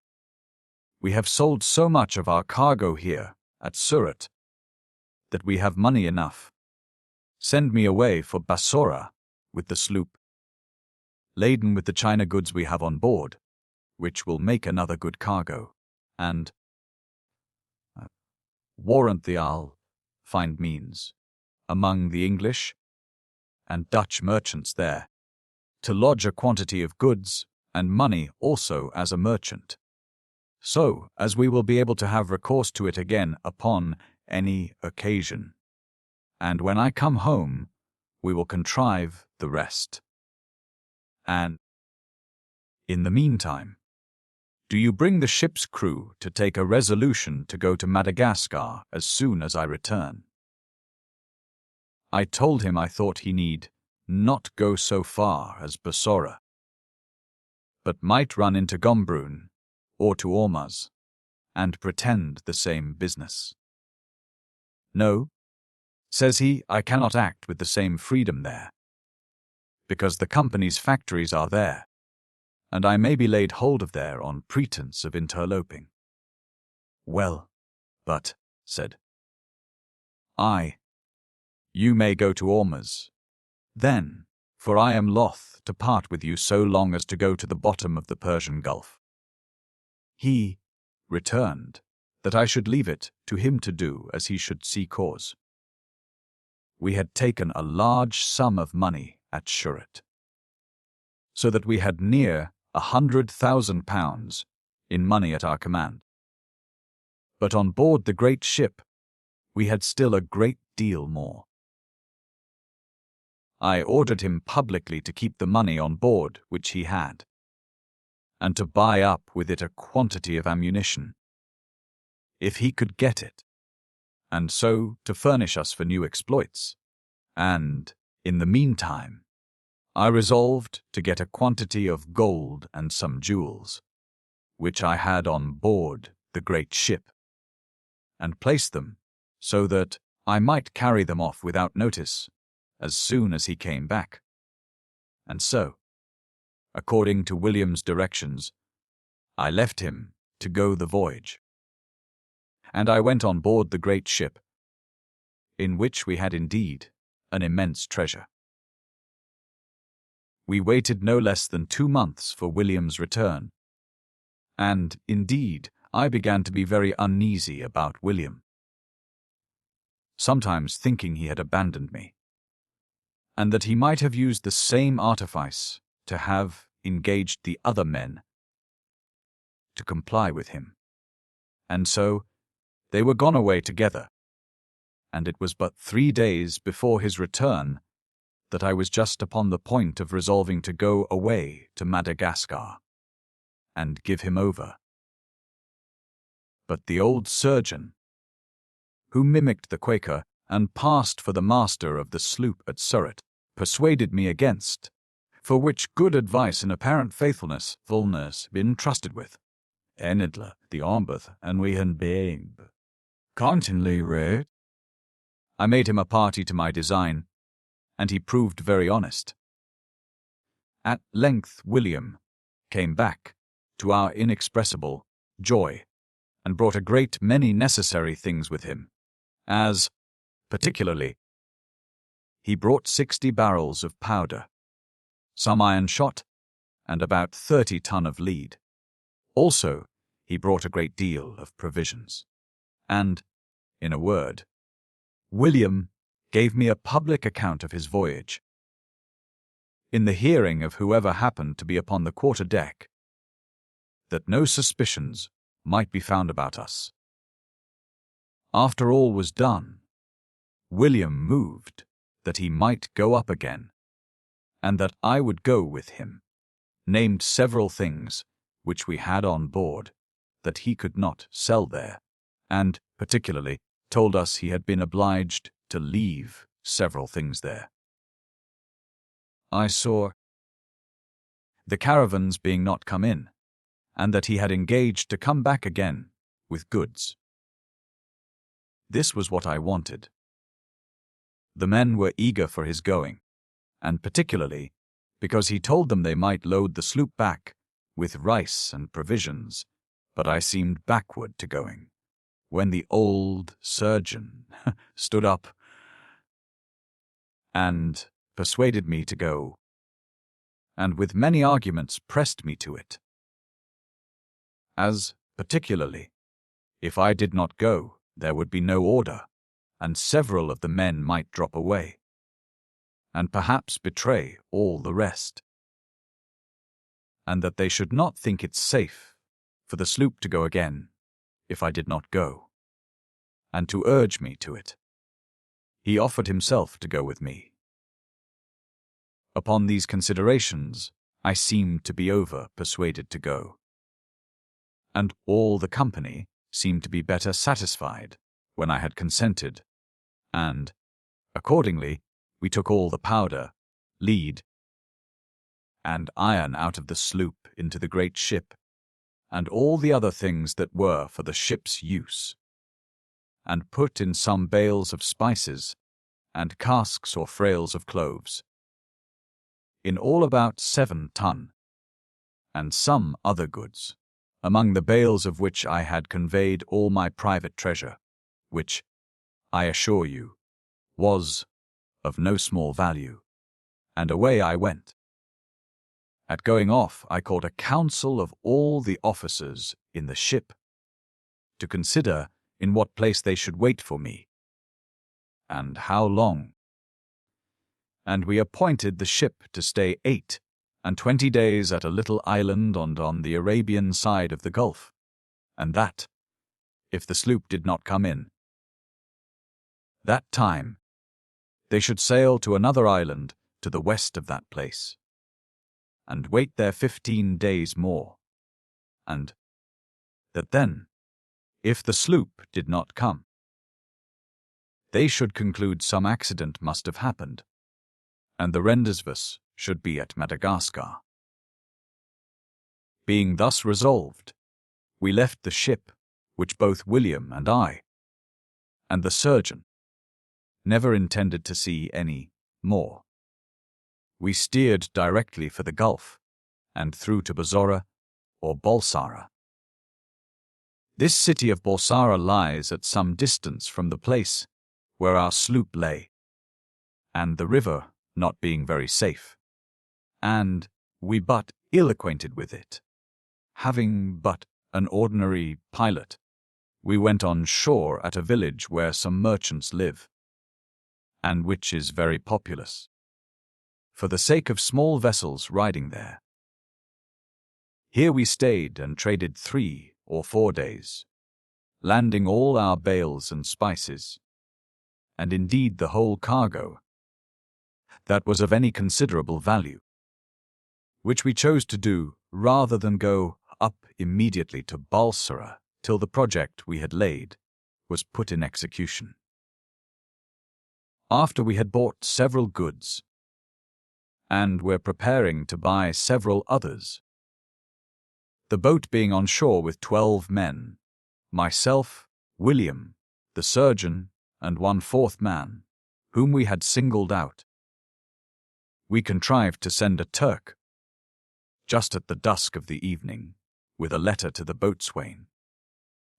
We have sold so much of our cargo here at Surat that we have money enough. Send me away for Bassora with the sloop, laden with the China goods we have on board, which will make another good cargo, and warrant thee I'll find means, among the English and Dutch merchants there, to lodge a quantity of goods and money also as a merchant, so as we will be able to have recourse to it again upon any occasion. And when I come home, we will contrive the rest. And in the meantime, do you bring the ship's crew to take a resolution to go to Madagascar as soon as I return." I told him I thought he need not go so far as Bassora, but might run into Gombrun or to Ormuz and pretend the same business. "No," says he, "I cannot act with the same freedom there, because the company's factories are there, and I may be laid hold of there on pretence of interloping." "Well, but," said I, "you may go to Ormuz, then, for I am loth to part with you so long as to go to the bottom of the Persian Gulf." He returned that I should leave it to him to do as he should see cause. We had taken a large sum of money at Surat, so that we had near £100,000 in money at our command. But on board the great ship, we had still a great deal more. I ordered him publicly to keep the money on board which he had, and to buy up with it a quantity of ammunition, if he could get it, and so to furnish us for new exploits. And, in the meantime, I resolved to get a quantity of gold and some jewels, which I had on board the great ship, and place them so that I might carry them off without notice as soon as he came back. And so, according to William's directions, I left him to go the voyage. And I went on board the great ship, in which we had indeed an immense treasure. We waited no less than 2 months for William's return, and, indeed, I began to be very uneasy about William, sometimes thinking he had abandoned me, and that he might have used the same artifice to have engaged the other men to comply with him. And so they were gone away together, and it was but 3 days before his return that I was just upon the point of resolving to go away to Madagascar and give him over. But the old surgeon, who mimicked the Quaker and passed for the master of the sloop at Surrey, persuaded me against, for which good advice and apparent faithfulness been trusted with. Enidla, the Ombeth, and we had been constantly read. I made him a party to my design, and he proved very honest. At length William came back, to our inexpressible joy, and brought a great many necessary things with him, as, particularly, he brought 60 barrels of powder, some iron shot, and about 30 ton of lead. Also, he brought a great deal of provisions. And, in a word, William gave me a public account of his voyage, in the hearing of whoever happened to be upon the quarter-deck, that no suspicions might be found about us. After all was done, William moved that he might go up again, and that I would go with him, named several things which we had on board that he could not sell there, and, particularly, told us he had been obliged to leave several things there. I saw the caravans being not come in, and that he had engaged to come back again with goods. This was what I wanted. The men were eager for his going, and particularly because he told them they might load the sloop back with rice and provisions, but I seemed backward to going, when the old surgeon stood up and persuaded me to go, and with many arguments pressed me to it, as, particularly, if I did not go, there would be no order, and several of the men might drop away, and perhaps betray all the rest, and that they should not think it safe for the sloop to go again if I did not go, and to urge me to it. He offered himself to go with me. Upon these considerations, I seemed to be over-persuaded to go, and all the company seemed to be better satisfied when I had consented, and, accordingly, we took all the powder, lead, and iron out of the sloop into the great ship, and all the other things that were for the ship's use, and put in some bales of spices, and casks or frails of cloves, in all about 7 ton, and some other goods, among the bales of which I had conveyed all my private treasure, which, I assure you, was of no small value, and away I went. At going off, I called a council of all the officers in the ship, to consider in what place they should wait for me, and how long. And we appointed the ship to stay 8 and 20 days at a little island on the Arabian side of the Gulf, and that, if the sloop did not come in that time, they should sail to another island to the west of that place, and wait there 15 days more, and that then, if the sloop did not come, they should conclude some accident must have happened, and the rendezvous should be at Madagascar. Being thus resolved, we left the ship, which both William and I, and the surgeon, never intended to see any more. We steered directly for the Gulf, and through to Basora, or Balsara. This city of Balsara lies at some distance from the place where our sloop lay, and the river not being very safe, and we but ill acquainted with it, having but an ordinary pilot, we went on shore at a village where some merchants live, and which is very populous, for the sake of small vessels riding there. Here we stayed and traded 3 or 4 days, landing all our bales and spices, and indeed the whole cargo that was of any considerable value, which we chose to do rather than go up immediately to Balsara till the project we had laid was put in execution. After we had bought several goods, and were preparing to buy several others, the boat being on shore with 12 men, myself, William, the surgeon, and 1 4th man, whom we had singled out, we contrived to send a Turk, just at the dusk of the evening, with a letter to the boatswain,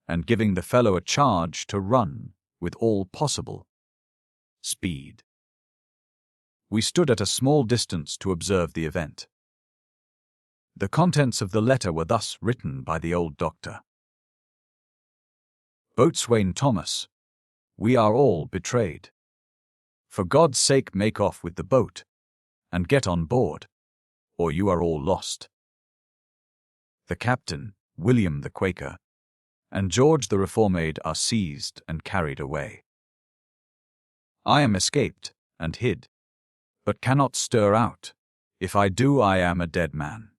and giving the fellow a charge to run with all possible speed. We stood at a small distance to observe the event. The contents of the letter were thus written by the old doctor. Boatswain Thomas, we are all betrayed. For God's sake make off with the boat, and get on board, or you are all lost. The captain, William the Quaker, and George the Reformade are seized and carried away. I am escaped and hid, but cannot stir out. If I do, I am a dead man.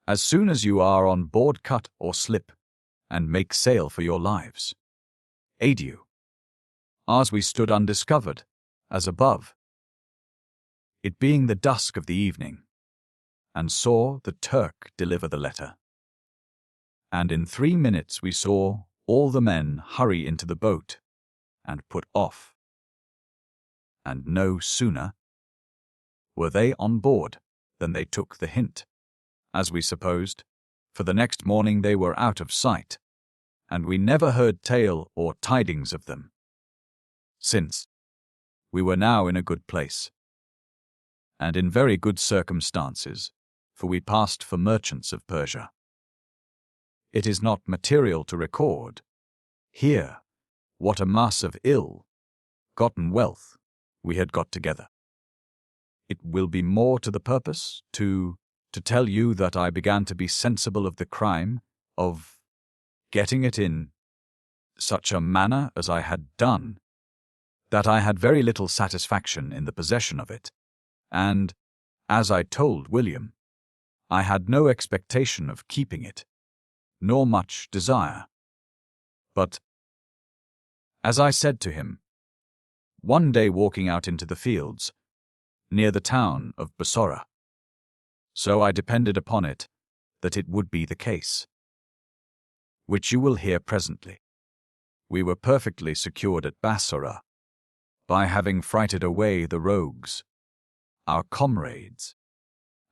As soon as you are on board, cut or slip, and make sail for your lives. Adieu. As we stood undiscovered, as above, it being the dusk of the evening, and saw the Turk deliver the letter. And in 3 minutes we saw all the men hurry into the boat, and put off. And no sooner were they on board than they took the hint, as we supposed, for the next morning they were out of sight, and we never heard tale or tidings of them. Since we were now in a good place, and in very good circumstances, for we passed for merchants of Persia. It is not material to record here what a mass of ill-gotten wealth we had got together. It will be more to the purpose to tell you that I began to be sensible of the crime of getting it in such a manner as I had done, that I had very little satisfaction in the possession of it, and, as I told William, I had no expectation of keeping it, nor much desire. But, as I said to him, one day walking out into the fields, near the town of Basora, so I depended upon it that it would be the case, which you will hear presently. We were perfectly secured at Basora, by having frighted away the rogues, our comrades,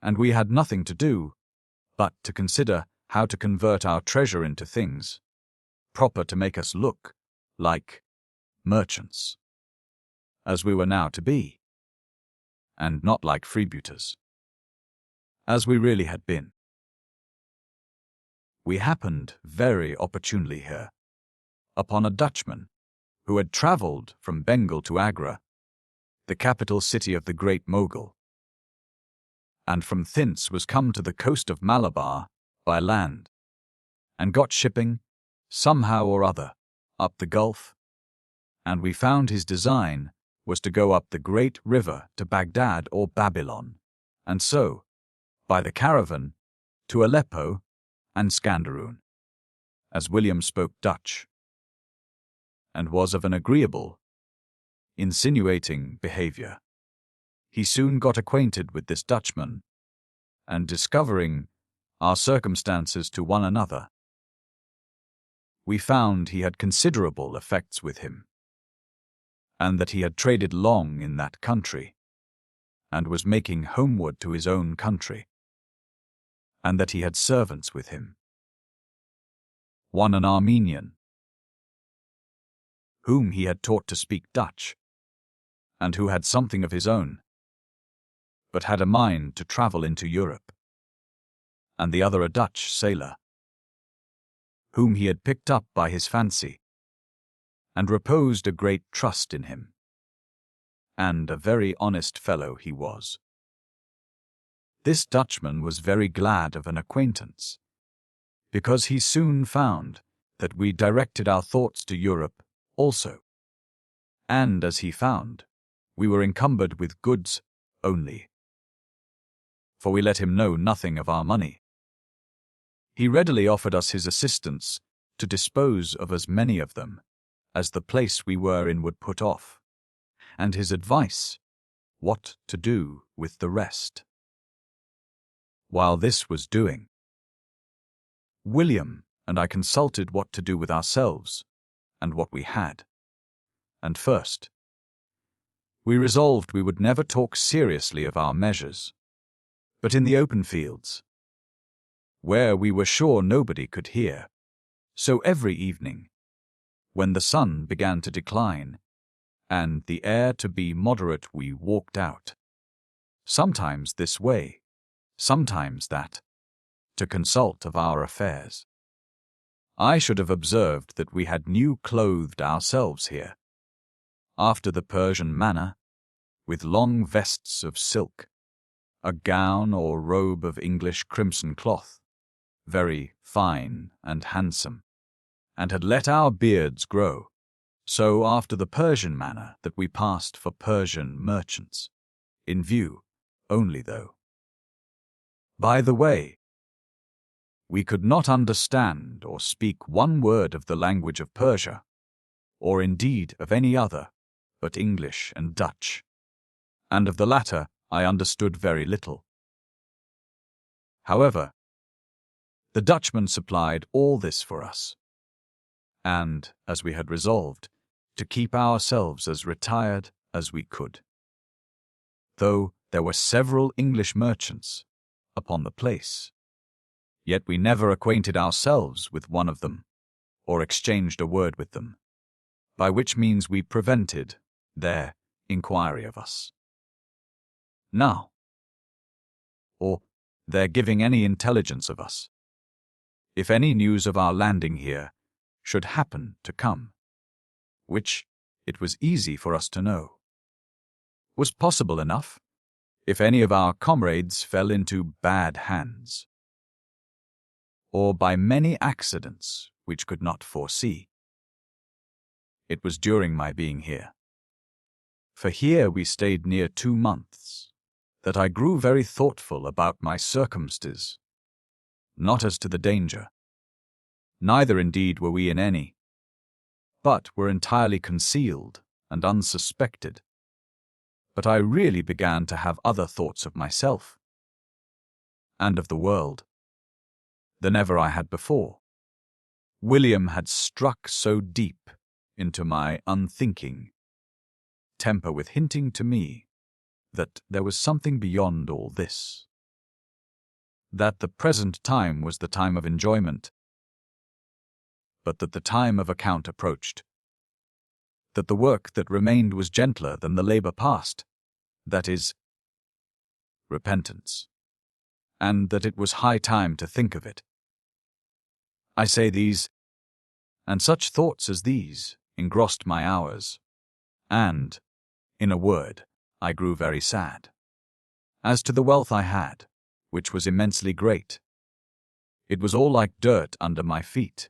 and we had nothing to do but to consider how to convert our treasure into things proper to make us look like merchants, as we were now to be, and not like freebooters, as we really had been. We happened very opportunely here upon a Dutchman who had travelled from Bengal to Agra, the capital city of the Great Mogul, and from thence was come to the coast of Malabar by land, and got shipping, somehow or other, up the Gulf, and we found his design was to go up the great river to Baghdad or Babylon, and so, by the caravan, to Aleppo and Scanderoon, as William spoke Dutch, and was of an agreeable, insinuating behavior. He soon got acquainted with this Dutchman, and discovering our circumstances to one another, we found he had considerable effects with him, and that he had traded long in that country, and was making homeward to his own country, and that he had servants with him, one an Armenian, whom he had taught to speak Dutch, and who had something of his own, but had a mind to travel into Europe, and the other a Dutch sailor, whom he had picked up by his fancy, and reposed a great trust in him. And a very honest fellow he was. This Dutchman was very glad of an acquaintance, because he soon found that we directed our thoughts to Europe also, and as he found, we were encumbered with goods only, for we let him know nothing of our money. He readily offered us his assistance to dispose of as many of them as the place we were in would put off, and his advice what to do with the rest. While this was doing, William and I consulted what to do with ourselves and what we had, and first, we resolved we would never talk seriously of our measures, but in the open fields, where we were sure nobody could hear. So every evening, when the sun began to decline, and the air to be moderate, we walked out, sometimes this way, sometimes that, to consult of our affairs. I should have observed that we had new clothed ourselves here, after the Persian manner, with long vests of silk, a gown or robe of English crimson cloth, very fine and handsome, and had let our beards grow, so after the Persian manner that we passed for Persian merchants, in view only though. By the way, we could not understand or speak one word of the language of Persia, or indeed of any other, but English and Dutch, and of the latter I understood very little. However, the Dutchman supplied all this for us, and, as we had resolved, to keep ourselves as retired as we could, though there were several English merchants upon the place, yet we never acquainted ourselves with one of them, or exchanged a word with them, by which means we prevented their inquiry of us. Now, or their giving any intelligence of us, if any news of our landing here should happen to come, which it was easy for us to know, was possible enough, if any of our comrades fell into bad hands, or by many accidents which could not foresee. It was during my being here, for here we stayed near 2 months, that I grew very thoughtful about my circumstances, not as to the danger, neither indeed were we in any, but were entirely concealed and unsuspected. But I really began to have other thoughts of myself, and of the world, than ever I had before. William had struck so deep into my unthinking temper with hinting to me that there was something beyond all this, that the present time was the time of enjoyment, but that the time of account approached, that the work that remained was gentler than the labor past, that is, repentance, and that it was high time to think of it. I say these, and such thoughts as these engrossed my hours, and, in a word, I grew very sad, As to the wealth I had, which was immensely great, it was all like dirt under my feet.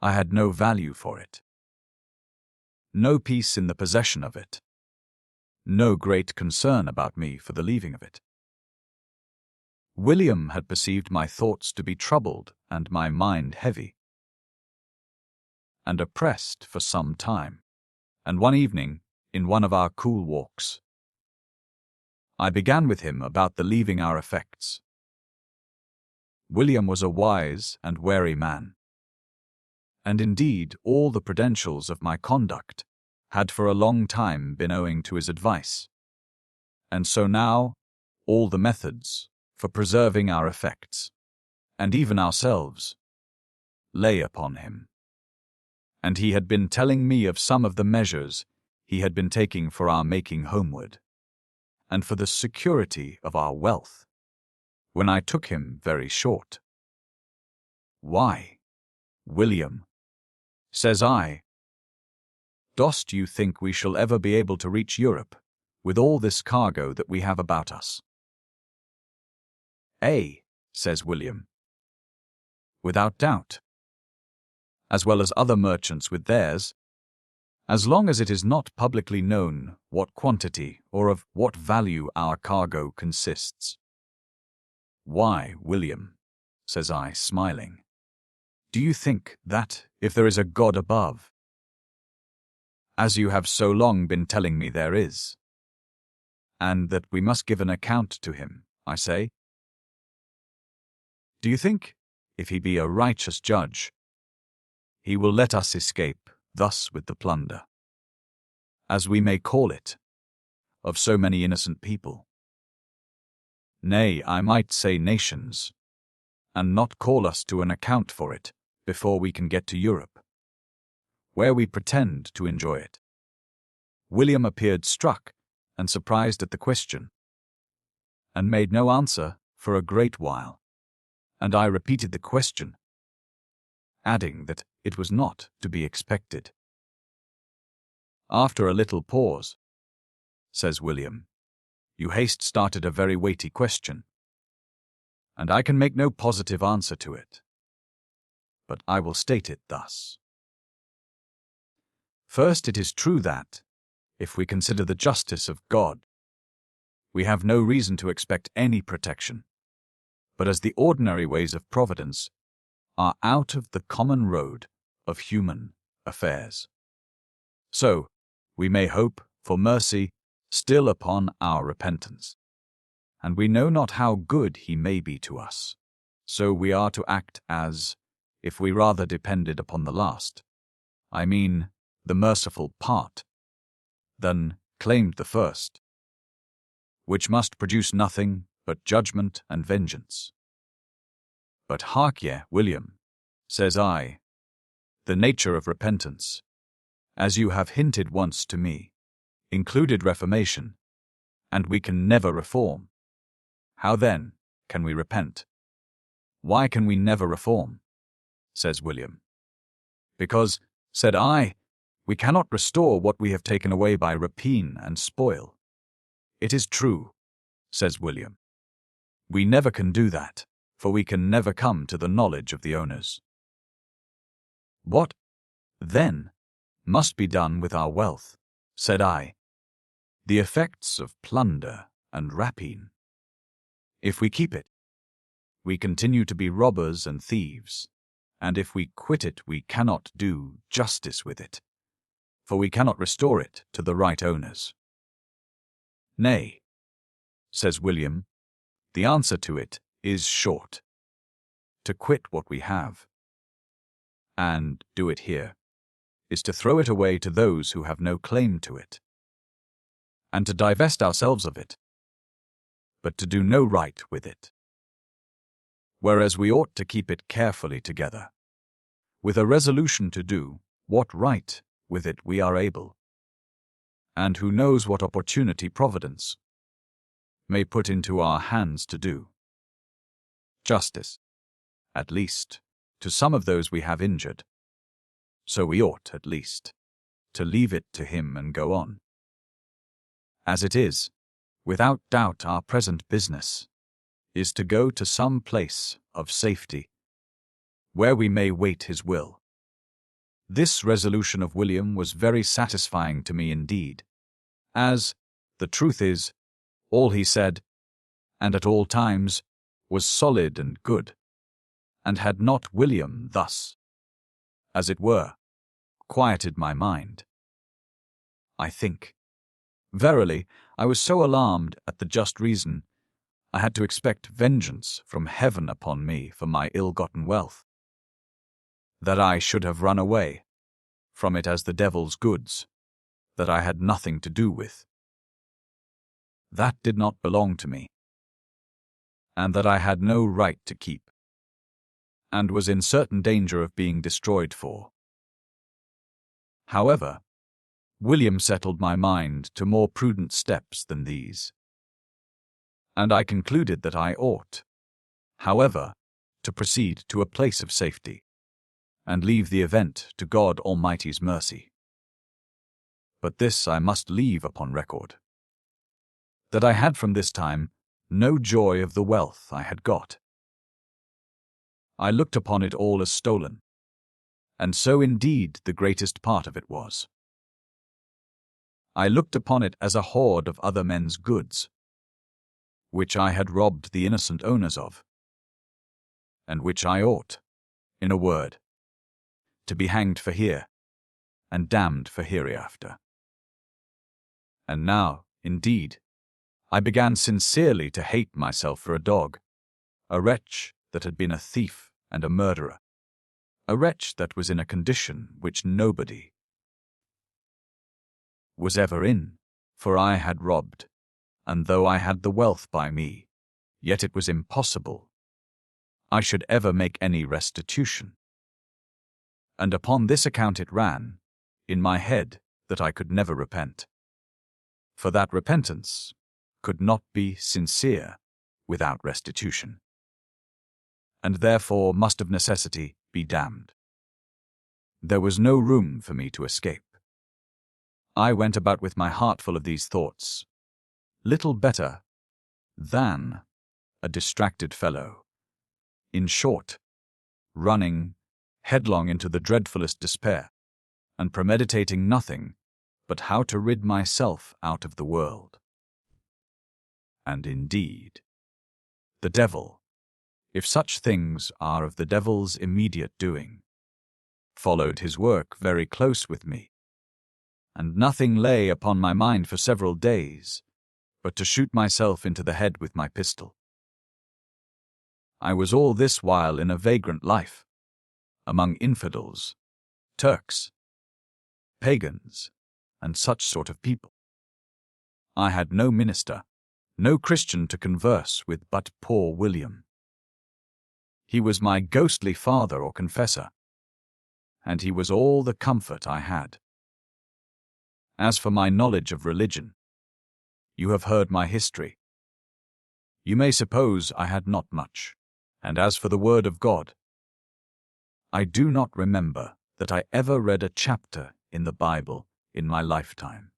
I had no value for it, no peace in the possession of it, no great concern about me for the leaving of it. William had perceived my thoughts to be troubled and my mind heavy and oppressed for some time, and one evening, in one of our cool walks, I began with him about the leaving our effects. William was a wise and wary man, and indeed all the credentials of my conduct had for a long time been owing to his advice, and so now all the methods for preserving our effects, and even ourselves, lay upon him. And he had been telling me of some of the measures he had been taking for our making homeward, and for the security of our wealth, when I took him very short. "Why, William," says I, "dost you think we shall ever be able to reach Europe with all this cargo that we have about us?" "Ay," says William, "without doubt, as well as other merchants with theirs, as long as it is not publicly known what quantity or of what value our cargo consists." "Why, William," says I, smiling, "do you think that, if there is a God above, as you have so long been telling me there is, and that we must give an account to him, I say, do you think, if he be a righteous judge, he will let us escape thus with the plunder, as we may call it, of so many innocent people? Nay, I might say nations, and not call us to an account for it before we can get to Europe, where we pretend to enjoy it?" William appeared struck and surprised at the question, and made no answer for a great while, and I repeated the question, adding that it was not to be expected. After a little pause, says William, "You haste started a very weighty question, and I can make no positive answer to it, but I will state it thus. First, it is true that, if we consider the justice of God, we have no reason to expect any protection, but as the ordinary ways of providence are out of the common road of human affairs, so we may hope for mercy still upon our repentance, and we know not how good he may be to us, so we are to act as if we rather depended upon the last, I mean the merciful part, than claimed the first, which must produce nothing but judgment and vengeance. But hark ye, William, says I, the nature of repentance, as you have hinted once to me, included reformation, and we can never reform. How then can we repent? Why can we never reform? Says William. Because, said I, we cannot restore what we have taken away by rapine and spoil. It is true, says William. We never can do that, for we can never come to the knowledge of the owners. What, then, must be done with our wealth, said I, the effects of plunder and rapine? If we keep it, we continue to be robbers and thieves, and if we quit it, we cannot do justice with it, for we cannot restore it to the right owners. Nay, says William, the answer to it is short. To quit what we have, and do it here, is to throw it away to those who have no claim to it, and to divest ourselves of it, but to do no right with it. Whereas we ought to keep it carefully together, with a resolution to do what right with it we are able, and who knows what opportunity Providence may put into our hands to do justice, at least, to some of those we have injured. So we ought, at least, to leave it to him and go on. As it is, Without doubt our present business is to go to some place of safety, where we may wait his will. This resolution of William was very satisfying to me indeed, as, the truth is, all he said, and at all times, was solid and good, and had not William thus, as it were, quieted my mind, I think. Verily, I was so alarmed at the just reason, I had to expect vengeance from heaven upon me for my ill-gotten wealth, that I should have run away from it as the devil's goods, that I had nothing to do with. That did not belong to me, and that I had no right to keep, and was in certain danger of being destroyed for. However, William settled my mind to more prudent steps than these, and I concluded that I ought, however, to proceed to a place of safety, and leave the event to God Almighty's mercy. But this I must leave upon record, that I had from this time no joy of the wealth I had got. I looked upon it all as stolen, and so indeed the greatest part of it was. I looked upon it as a hoard of other men's goods, which I had robbed the innocent owners of, and which I ought, in a word, to be hanged for here, and damned for hereafter. And now, indeed, I began sincerely to hate myself for a dog, a wretch that had been a thief and a murderer, a wretch that was in a condition which nobody was ever in, for I had robbed, and though I had the wealth by me, yet it was impossible I should ever make any restitution. And upon this account it ran in my head that I could never repent, for that repentance could not be sincere without restitution, and therefore must of necessity be damned. There was no room for me to escape. I went about with my heart full of these thoughts, little better than a distracted fellow, in short, running headlong into the dreadfulest despair, and premeditating nothing but how to rid myself out of the world. And indeed, the devil, if such things are of the devil's immediate doing, followed his work very close with me, and nothing lay upon my mind for several days but to shoot myself into the head with my pistol. I was all this while in a vagrant life, among infidels, Turks, pagans, and such sort of people. I had no minister, no Christian to converse with but poor William. He was my ghostly father or confessor, and he was all the comfort I had. As for my knowledge of religion, you have heard my history. You may suppose I had not much, and as for the word of God, I do not remember that I ever read a chapter in the Bible in my lifetime.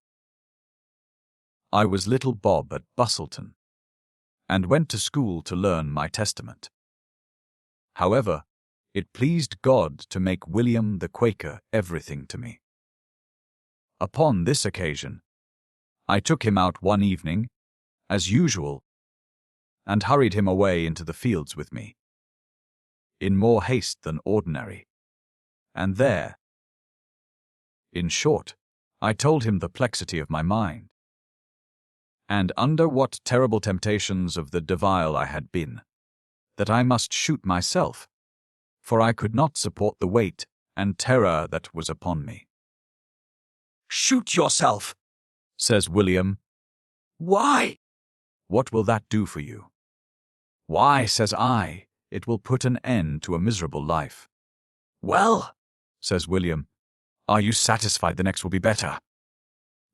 I was little Bob at Bustleton, and went to school to learn my Testament. However, it pleased God to make William the Quaker everything to me. Upon this occasion, I took him out one evening, as usual, and hurried him away into the fields with me, in more haste than ordinary, and there, in short, I told him the perplexity of my mind, and under what terrible temptations of the devil I had been, that I must shoot myself, for I could not support the weight and terror that was upon me. Shoot yourself, says William. Why? What will that do for you? Why, says I, it will put an end to a miserable life. Well, says William, are you satisfied the next will be better?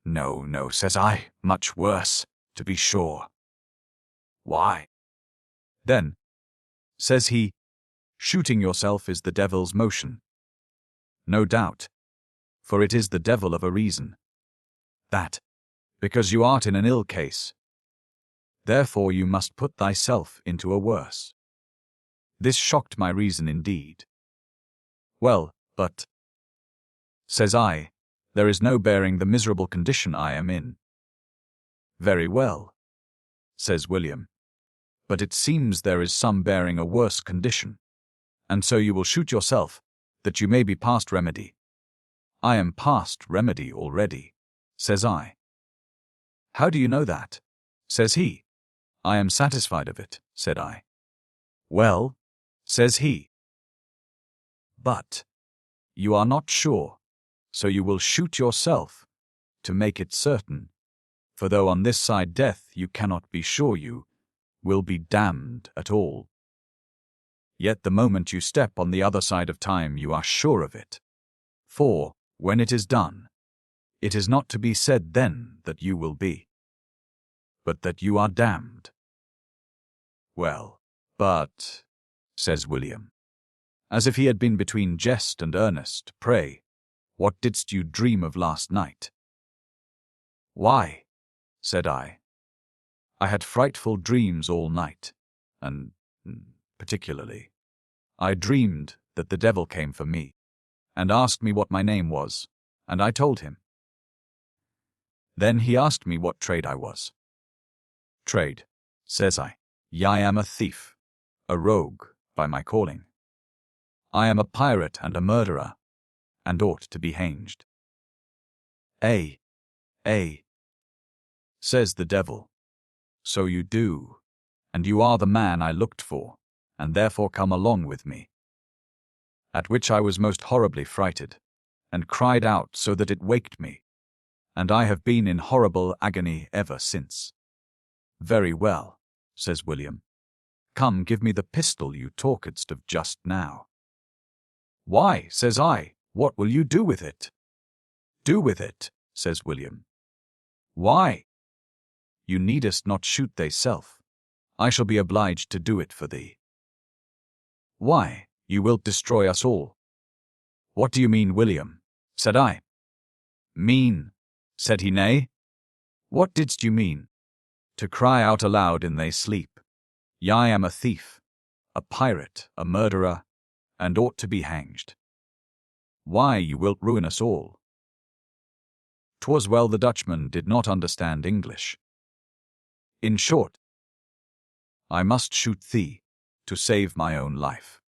No, no, says I, much worse, to be sure. Why? Then, says he, shooting yourself is the devil's motion. No doubt, for it is the devil of a reason, that, because you art in an ill case, Therefore you must put thyself into a worse. This shocked my reason indeed. Well, but, says I, there is no bearing the miserable condition I am in. Very well, says William, but it seems there is some bearing a worse condition, and so you will shoot yourself, that you may be past remedy. I am past remedy already, says I. How do you know that? Says he. I am satisfied of it, said I. Well, says he. But you are not sure, so you will shoot yourself, to make it certain. For though on this side death you cannot be sure you will be damned at all, yet the moment you step on the other side of time you are sure of it. For, when it is done, it is not to be said then that you will be, but that you are damned. Well, but, says William, as if he had been between jest and earnest, pray, what didst you dream of last night? Why, said I had frightful dreams all night, and, particularly, I dreamed that the devil came for me, and asked me what my name was, and I told him. Then he asked me what trade I was. Trade, says I am a thief, a rogue, by my calling. I am a pirate and a murderer, and ought to be hanged. Ay, says the devil, so you do, and you are the man I looked for, and therefore come along with me. At which I was most horribly frighted, and cried out so that it waked me, and I have been in horrible agony ever since. Very well, says William. Come, give me the pistol you talkedst of just now. Why, says I, what will you do with it? Do with it, says William. Why? You needest not shoot thyself. I shall be obliged to do it for thee. Why, you wilt destroy us all. What do you mean, William? Said I. Mean, said he, nay. What didst you mean? To cry out aloud in thy sleep, I am a thief, a pirate, a murderer, and ought to be hanged. Why, you wilt ruin us all. 'Twas well the Dutchman did not understand English. In short, I must shoot thee, to save my own life.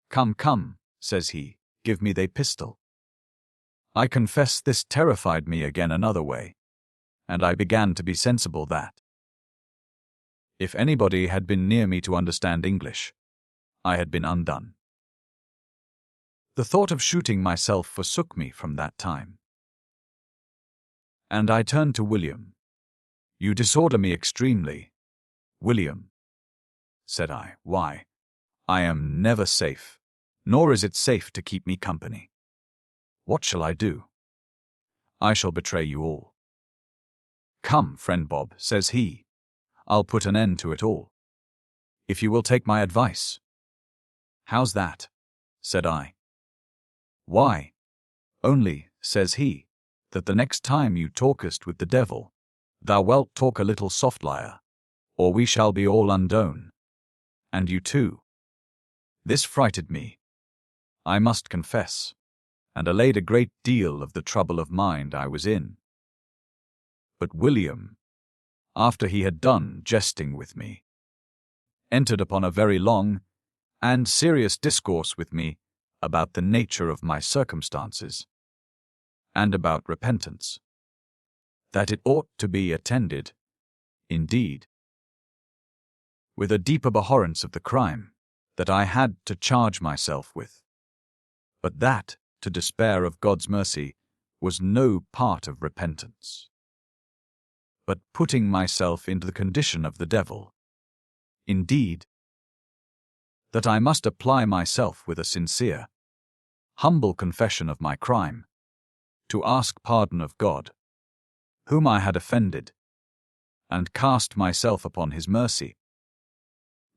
Come, come, says he, give me thy pistol. I confess this terrified me again another way, and I began to be sensible that, if anybody had been near me to understand English, I had been undone. The thought of shooting myself forsook me from that time. And I turned to William. You disorder me extremely, William, said I. Why, I am never safe, nor is it safe to keep me company. What shall I do? I shall betray you all. Come, friend Bob, says he, I'll put an end to it all, if you will take my advice. How's that? Said I. Why, only, says he, that the next time you talkest with the devil, thou wilt talk a little soft liar, or we shall be all undone. And you too. This frighted me, I must confess, and allayed a great deal of the trouble of mind I was in. But William, after he had done jesting with me, entered upon a very long and serious discourse with me about the nature of my circumstances, and about repentance, that it ought to be attended, indeed, with a deep abhorrence of the crime that I had to charge myself with, but that to despair of God's mercy was no part of repentance, but putting myself into the condition of the devil. Indeed, that I must apply myself with a sincere, humble confession of my crime, to ask pardon of God, whom I had offended, and cast myself upon his mercy,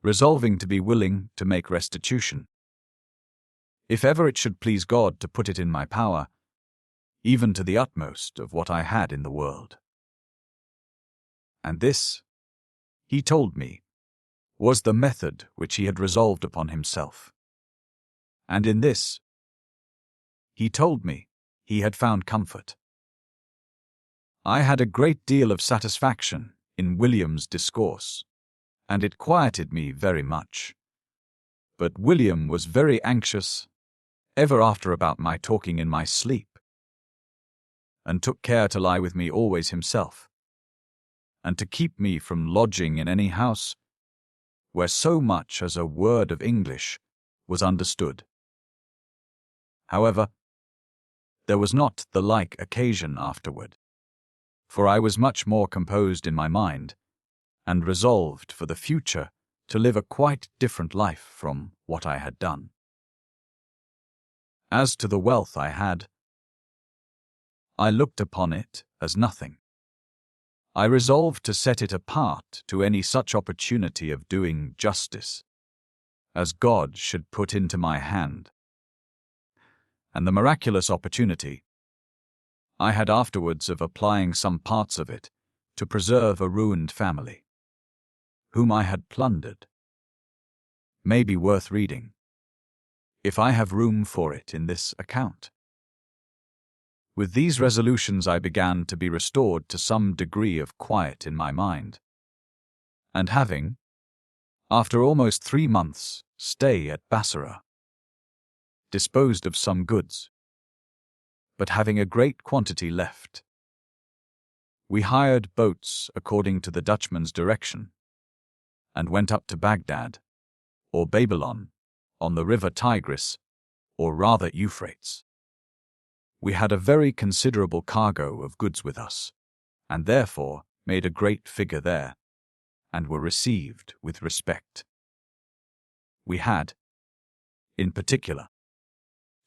resolving to be willing to make restitution, if ever it should please God to put it in my power, even to the utmost of what I had in the world. And this, he told me, was the method which he had resolved upon himself. And in this, he told me, he had found comfort. I had a great deal of satisfaction in William's discourse, and it quieted me very much. But William was very anxious ever after about my talking in my sleep, and took care to lie with me always himself, and to keep me from lodging in any house where so much as a word of English was understood. However, there was not the like occasion afterward, for I was much more composed in my mind, and resolved for the future to live a quite different life from what I had done. As to the wealth I had, I looked upon it as nothing. I resolved to set it apart to any such opportunity of doing justice as God should put into my hand. And the miraculous opportunity I had afterwards of applying some parts of it to preserve a ruined family, whom I had plundered, may be worth reading, if I have room for it in this account. With these resolutions I began to be restored to some degree of quiet in my mind, and having, after almost 3 months' stay at Bassorah, disposed of some goods, but having a great quantity left, we hired boats according to the Dutchman's direction, and went up to Baghdad, or Babylon, on the river Tigris, or rather Euphrates. We had a very considerable cargo of goods with us, and therefore made a great figure there, and were received with respect. We had, in particular,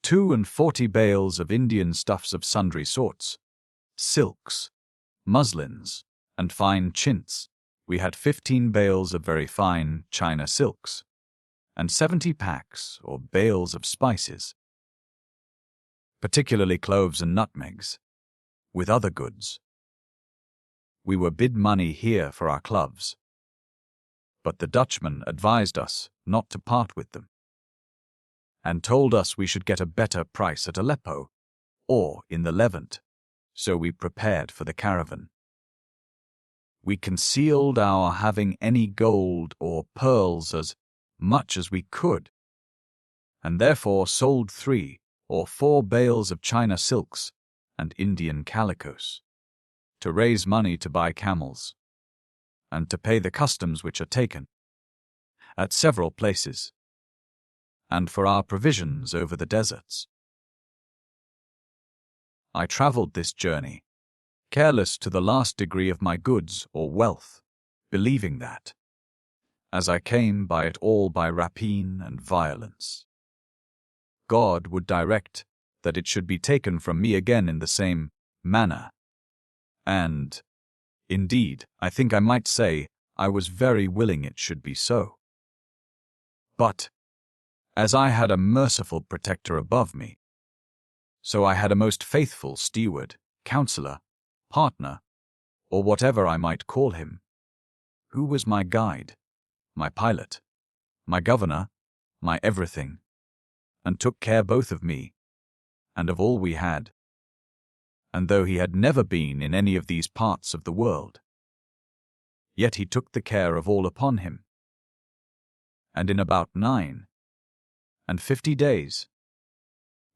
42 bales of Indian stuffs of sundry sorts, silks, muslins, and fine chintz. We had 15 bales of very fine China silks, and 70 packs or bales of spices, particularly cloves and nutmegs, with other goods. We were bid money here for our cloves, but the Dutchman advised us not to part with them, and told us we should get a better price at Aleppo or in the Levant, so we prepared for the caravan. We concealed our having any gold or pearls as much as we could, and therefore sold 3 or 4 bales of China silks and Indian calicos, to raise money to buy camels, and to pay the customs which are taken at several places, and for our provisions over the deserts. I travelled this journey, careless to the last degree of my goods or wealth, believing that, as I came by it all by rapine and violence, God would direct that it should be taken from me again in the same manner. And, indeed, I think I might say I was very willing it should be so. But, as I had a merciful protector above me, so I had a most faithful steward, counselor, partner, or whatever I might call him, who was my guide, my pilot, my governor, my everything, and took care both of me and of all we had. And though he had never been in any of these parts of the world, yet he took the care of all upon him. And in about 59 days,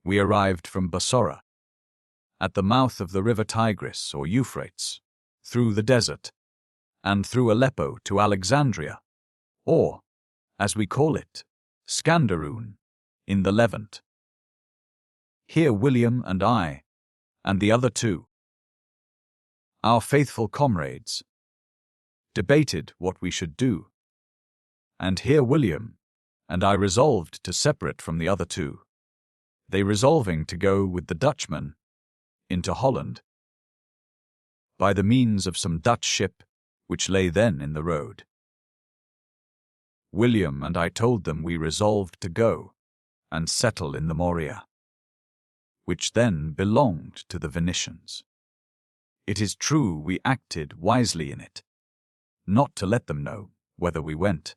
we arrived from Bassorah, at the mouth of the river Tigris or Euphrates, through the desert, and through Aleppo to Alexandria, or, as we call it, Scanderoon, in the Levant. Here William and I, and the other 2, our faithful comrades, debated what we should do, and here William and I resolved to separate from the other 2, they resolving to go with the Dutchman into Holland, by the means of some Dutch ship which lay then in the road. William and I told them we resolved to go and settle in the Morea, which then belonged to the Venetians. It is true we acted wisely in it, not to let them know whether we went,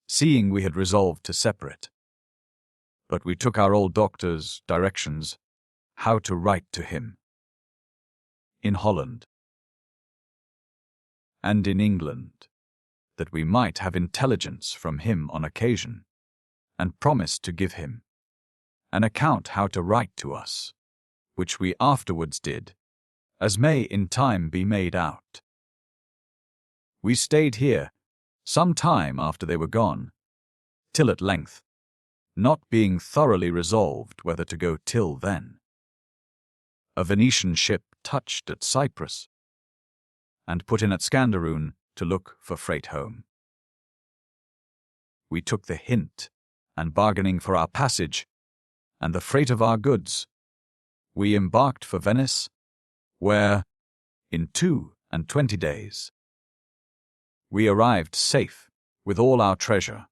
seeing we had resolved to separate. But we took our old doctor's directions how to write to him in Holland and in England, that we might have intelligence from him on occasion, and promised to give him an account how to write to us, which we afterwards did, as may in time be made out. We stayed here some time after they were gone, till at length, not being thoroughly resolved whether to go till then, a Venetian ship touched at Cyprus, and put in at Scanderoon to look for freight home. We took the hint, and bargaining for our passage, and the freight of our goods, we embarked for Venice, where, in 22 days, we arrived safe with all our treasure,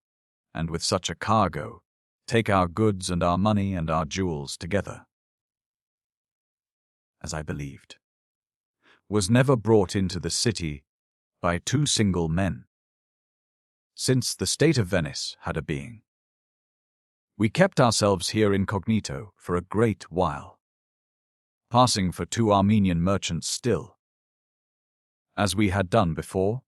and with such a cargo, take our goods and our money and our jewels together, as I believed, was never brought into the city by two single men, since the state of Venice had a being. We kept ourselves here incognito for a great while, passing for two Armenian merchants still, as we had done before,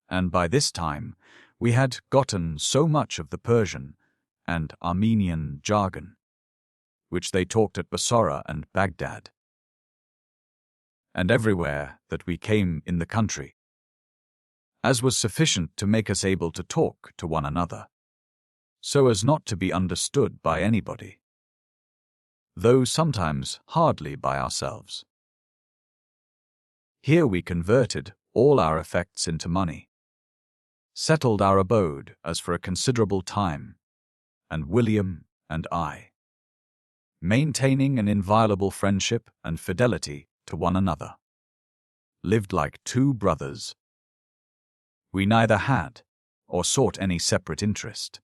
and by this time we had gotten so much of the Persian and Armenian jargon, which they talked at Bassora and Baghdad, and everywhere that we came in the country, as was sufficient to make us able to talk to one another, so as not to be understood by anybody, though sometimes hardly by ourselves. Here we converted all our effects into money, settled our abode as for a considerable time, and William and I, maintaining an inviolable friendship and fidelity to one another, lived like two brothers. We neither had or sought any separate interest.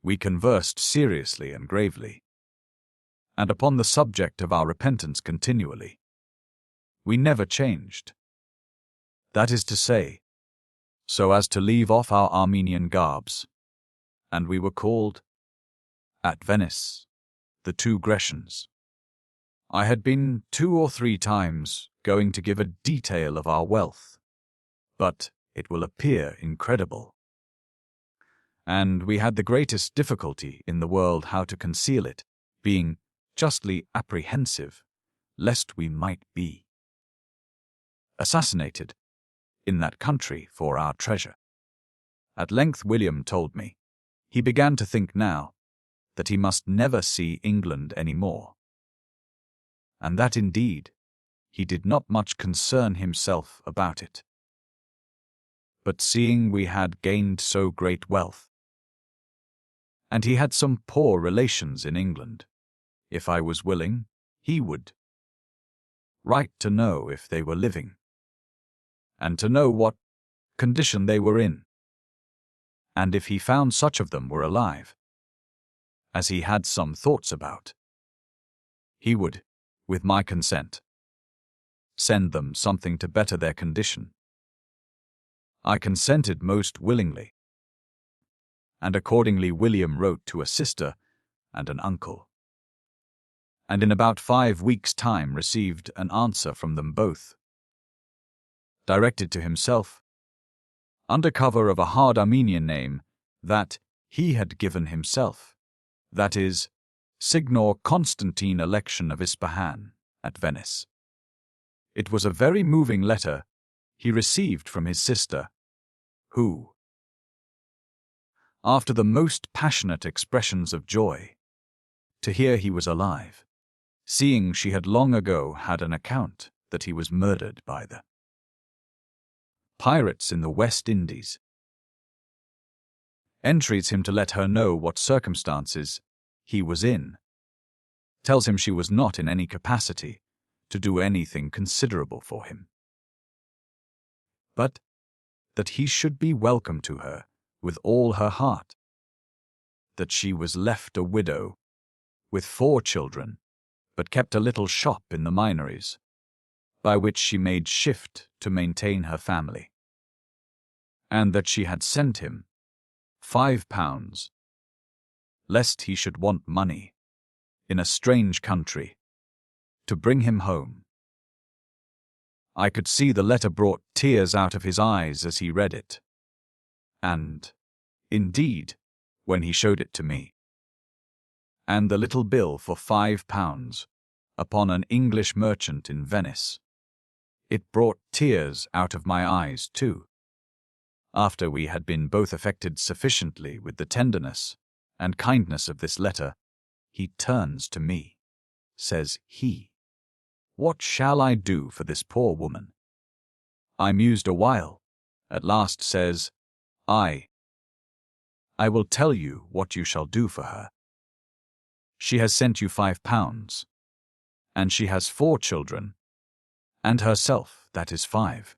We conversed seriously and gravely, and upon the subject of our repentance continually. We never changed. That is to say, so as to leave off our Armenian garbs, and we were called, at Venice, the two Grecians. I had been 2 or 3 times going to give a detail of our wealth, but it will appear incredible, and we had the greatest difficulty in the world how to conceal it, being justly apprehensive lest we might be assassinated in that country for our treasure. At length William told me he began to think now that he must never see England any more, and that indeed he did not much concern himself about it. But seeing we had gained so great wealth, and he had some poor relations in England, if I was willing, he would write to know if they were living, and to know what condition they were in, and if he found such of them were alive, as he had some thoughts about, he would, with my consent, send them something to better their condition. I consented most willingly, and accordingly William wrote to a sister and an uncle, and in about 5 weeks' time received an answer from them both, directed to himself, under cover of a hard Armenian name that he had given himself, that is, Signor Constantine Election of Ispahan, at Venice. It was a very moving letter he received from his sister, who, after the most passionate expressions of joy to hear he was alive, seeing she had long ago had an account that he was murdered by the pirates in the West Indies, entreats him to let her know what circumstances he was in, tells him she was not in any capacity to do anything considerable for him, but that he should be welcome to her with all her heart, that she was left a widow with 4 children, but kept a little shop in the Minories, by which she made shift to maintain her family, and that she had sent him £5, lest he should want money, in a strange country, to bring him home. I could see the letter brought tears out of his eyes as he read it. And, indeed, when he showed it to me, and the little bill for £5 upon an English merchant in Venice, it brought tears out of my eyes too. After we had been both affected sufficiently with the tenderness and kindness of this letter, he turns to me. Says he, "What shall I do for this poor woman?" I mused a while. At last says, I will tell you what you shall do for her. She has sent you £5, and she has 4 children, and herself, that is 5.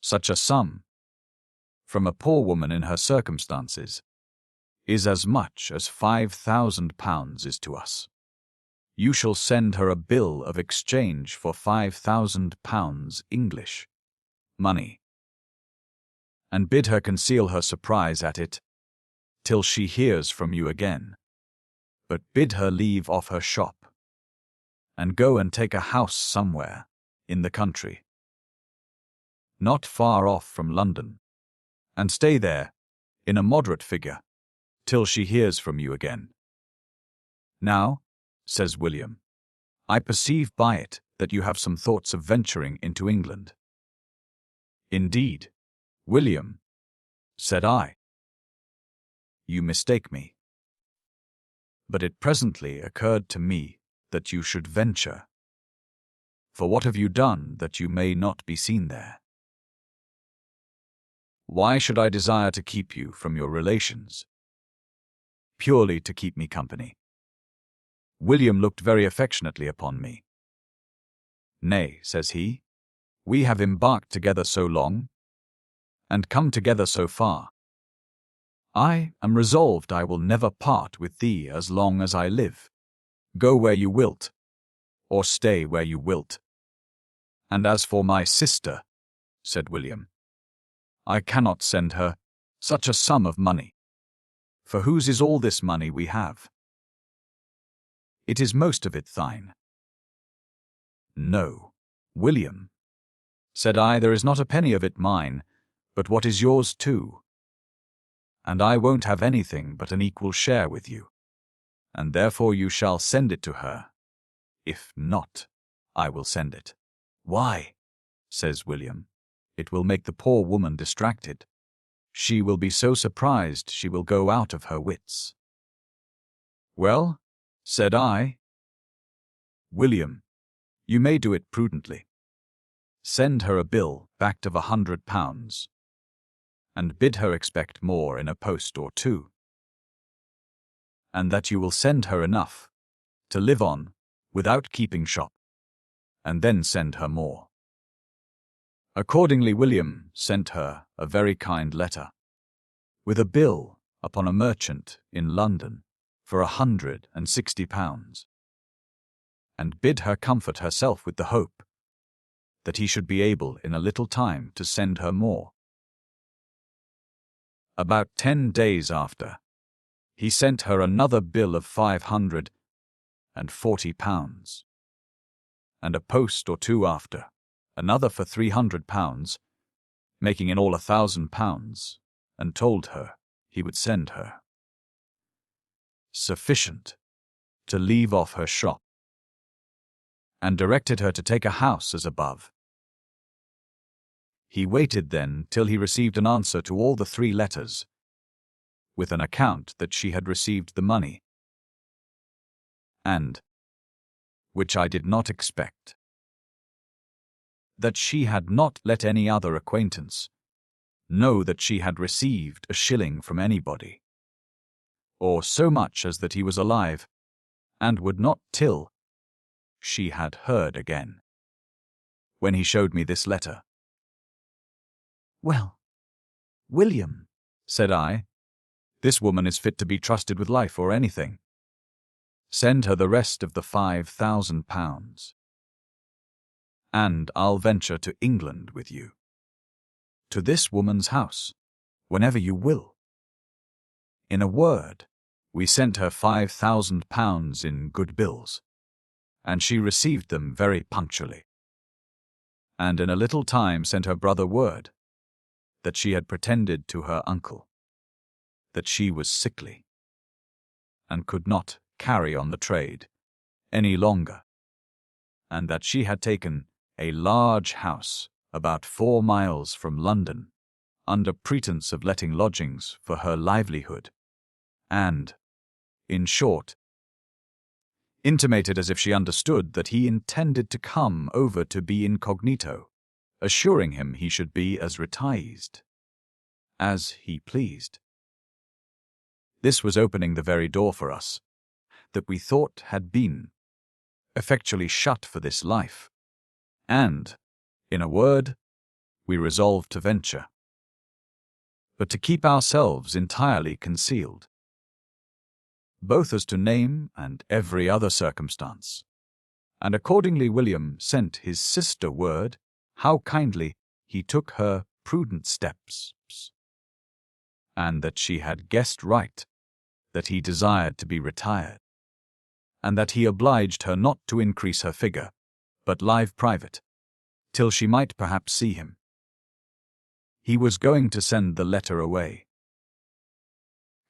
Such a sum, from a poor woman in her circumstances, is as much as £5,000 is to us. You shall send her a bill of exchange for £5,000 English money, and bid her conceal her surprise at it till she hears from you again. But bid her leave off her shop, and go and take a house somewhere in the country, not far off from London, and stay there, in a moderate figure, till she hears from you again. Now, says William, I perceive by it that you have some thoughts of venturing into England. Indeed, William, said I, you mistake me. But it presently occurred to me that you should venture. For what have you done that you may not be seen there? Why should I desire to keep you from your relations? Purely to keep me company. William looked very affectionately upon me. Nay, says he, we have embarked together so long, and come together so far. I am resolved I will never part with thee as long as I live. Go where you wilt, or stay where you wilt. And as for my sister, said William, I cannot send her such a sum of money. For whose is all this money we have? It is most of it thine. No, William, said I, there is not a penny of it mine, but what is yours too. And I won't have anything but an equal share with you, and therefore you shall send it to her. If not, I will send it. Why? Says William. It will make the poor woman distracted. She will be so surprised she will go out of her wits. Well, said I, William, you may do it prudently. Send her a bill backed of £100, and bid her expect more in a post or 2, and that you will send her enough to live on without keeping shop, and then send her more. Accordingly, William sent her a very kind letter, with a bill upon a merchant in London for £160, and bid her comfort herself with the hope that he should be able in a little time to send her more. About 10 days after, he sent her another bill of £540, and a post or 2 after, another for £300, making in all £1,000, and told her he would send her sufficient to leave off her shop, and directed her to take a house as above. He waited then till he received an answer to all the 3 letters, with an account that she had received the money, and, which I did not expect, that she had not let any other acquaintance know that she had received a shilling from anybody, or so much as that he was alive, and would not till she had heard again. When he showed me this letter, Well, William, said I, this woman is fit to be trusted with life or anything. Send her the rest of the £5,000, and I'll venture to England with you, to this woman's house, whenever you will. In a word, we sent her £5,000 in good bills, and she received them very punctually, and in a little time sent her brother word that she had pretended to her uncle that she was sickly and could not carry on the trade any longer, and that she had taken a large house about 4 miles from London under pretence of letting lodgings for her livelihood, and, in short, intimated as if she understood that he intended to come over to be incognito, assuring him he should be as retired as he pleased. This was opening the very door for us that we thought had been effectually shut for this life, and, in a word, we resolved to venture, but to keep ourselves entirely concealed, both as to name and every other circumstance. And accordingly William sent his sister word how kindly he took her prudent steps, and that she had guessed right, that he desired to be retired, and that he obliged her not to increase her figure, but live private, till she might perhaps see him. He was going to send the letter away.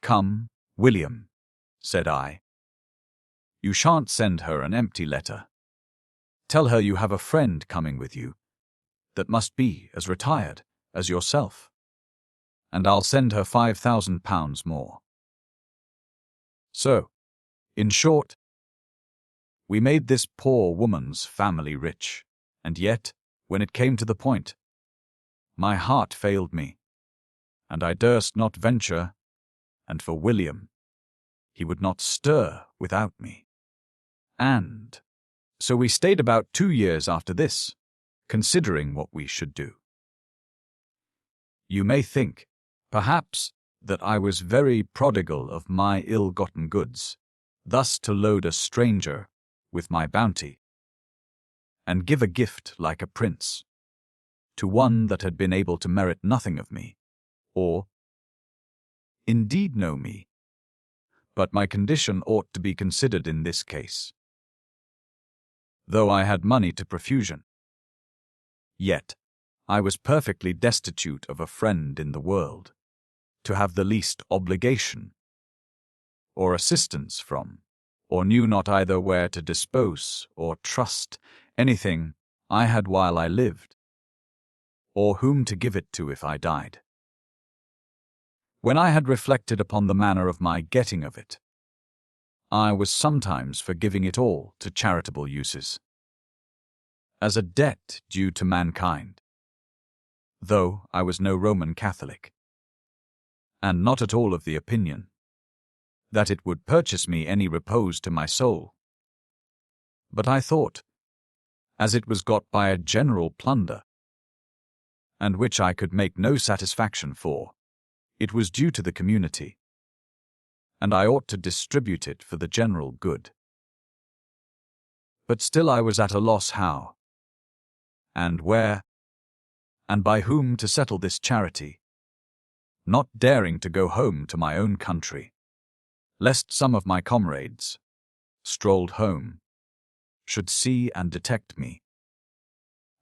"Come, William," said I. "You shan't send her an empty letter. Tell her you have a friend coming with you that must be as retired as yourself, and I'll send her £5,000 more." So, in short, we made this poor woman's family rich, and yet, when it came to the point, my heart failed me, and I durst not venture, and for William, he would not stir without me. And so we stayed about 2 years after this, considering what we should do. You may think, perhaps, that I was very prodigal of my ill-gotten goods, thus to load a stranger with my bounty, and give a gift like a prince to one that had been able to merit nothing of me, or indeed know me. But my condition ought to be considered in this case. Though I had money to profusion, yet I was perfectly destitute of a friend in the world to have the least obligation or assistance from, or knew not either where to dispose or trust anything I had while I lived, or whom to give it to if I died. When I had reflected upon the manner of my getting of it, I was sometimes for giving it all to charitable uses, as a debt due to mankind, though I was no Roman Catholic, and not at all of the opinion that it would purchase me any repose to my soul. But I thought, as it was got by a general plunder, and which I could make no satisfaction for, it was due to the community, and I ought to distribute it for the general good. But still I was at a loss how, and where, and by whom to settle this charity, not daring to go home to my own country, lest some of my comrades, strolled home, should see and detect me,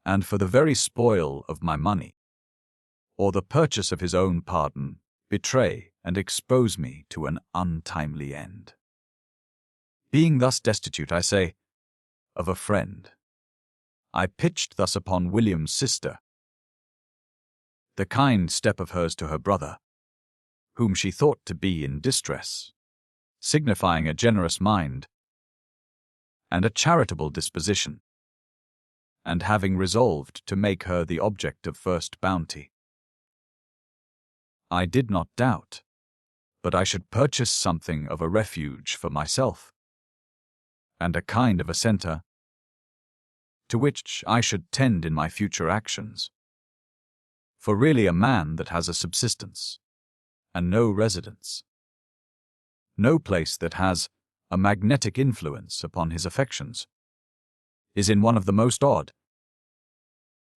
and for the very spoil of my money, or the purchase of his own pardon, betray and expose me to an untimely end. Being thus destitute, I say, of a friend, I pitched thus upon William's sister, the kind step of hers to her brother, whom she thought to be in distress, signifying a generous mind and a charitable disposition, and having resolved to make her the object of first bounty. I did not doubt but I should purchase something of a refuge for myself, and a kind of a centre to which I should tend in my future actions. For really a man that has a subsistence, and no residence, no place that has a magnetic influence upon his affections, is in one of the most odd,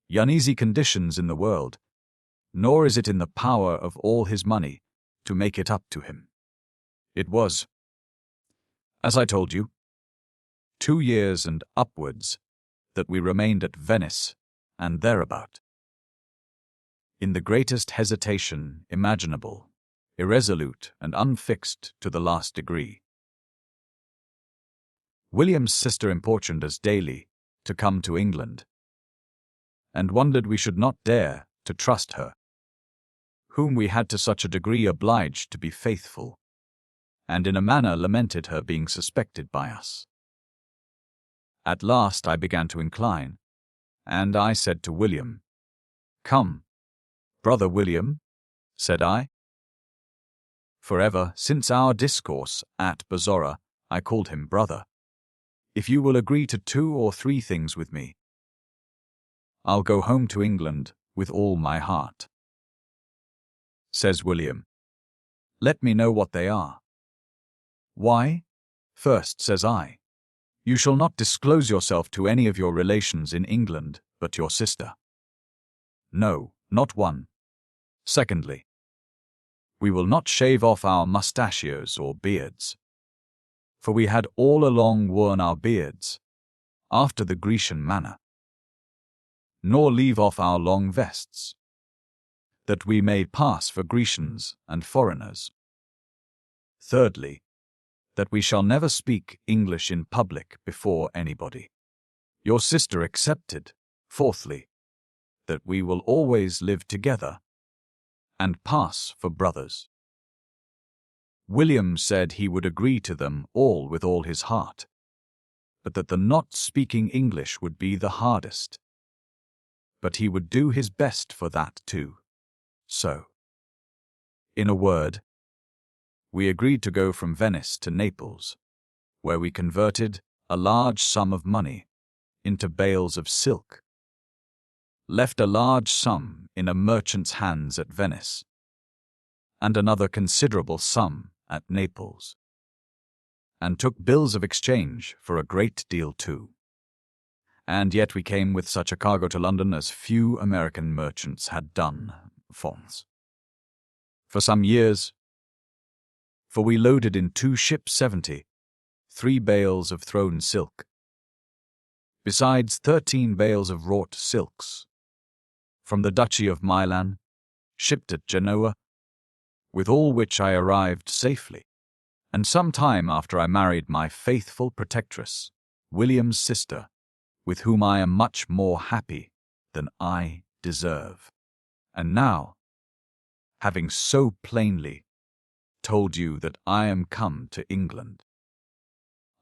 uneasy conditions in the world, nor is it in the power of all his money to make it up to him. It was, as I told you, 2 years and upwards that we remained at Venice and thereabout, in the greatest hesitation imaginable, irresolute and unfixed to the last degree. William's sister importuned us daily to come to England, and wondered we should not dare to trust her, whom we had to such a degree obliged to be faithful, and in a manner lamented her being suspected by us. At last I began to incline, and I said to William, "Come, brother William," said I. Forever since our discourse at Bazora, I called him brother. "If you will agree to 2 or 3 things with me, I'll go home to England with all my heart." Says William, "Let me know what they are." "Why? First," says I, "you shall not disclose yourself to any of your relations in England but your sister. No, not one. Secondly, we will not shave off our mustachios or beards, for we had all along worn our beards, after the Grecian manner, nor leave off our long vests, that we may pass for Grecians and foreigners. Thirdly, that we shall never speak English in public before anybody, your sister excepted. Fourthly, that we will always live together and pass for brothers." William said he would agree to them all with all his heart, but that the not speaking English would be the hardest. But he would do his best for that too. So, in a word, we agreed to go from Venice to Naples, where we converted a large sum of money into bales of silk, left a large sum in a merchant's hands at Venice, and another considerable sum at Naples, and took bills of exchange for a great deal too. And yet we came with such a cargo to London as few American merchants had done for some years, for we loaded in 2 ships 73 bales of thrown silk, besides 13 bales of wrought silks, from the Duchy of Milan, shipped at Genoa, with all which I arrived safely, and some time after I married my faithful protectress, William's sister, with whom I am much more happy than I deserve. And now, having so plainly told you that I am come to England,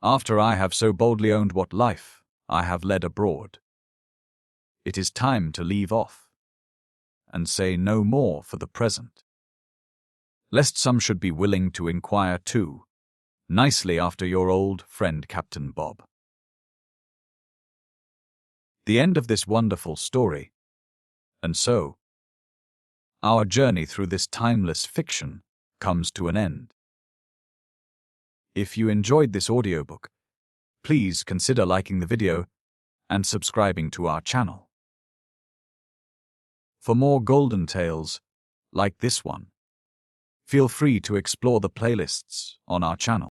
after I have so boldly owned what life I have led abroad, it is time to leave off, and say no more for the present, lest some should be willing to inquire too nicely after your old friend Captain Bob. The end of this wonderful story, and so our journey through this timeless fiction comes to an end. If you enjoyed this audiobook, please consider liking the video and subscribing to our channel. For more golden tales like this one, feel free to explore the playlists on our channel.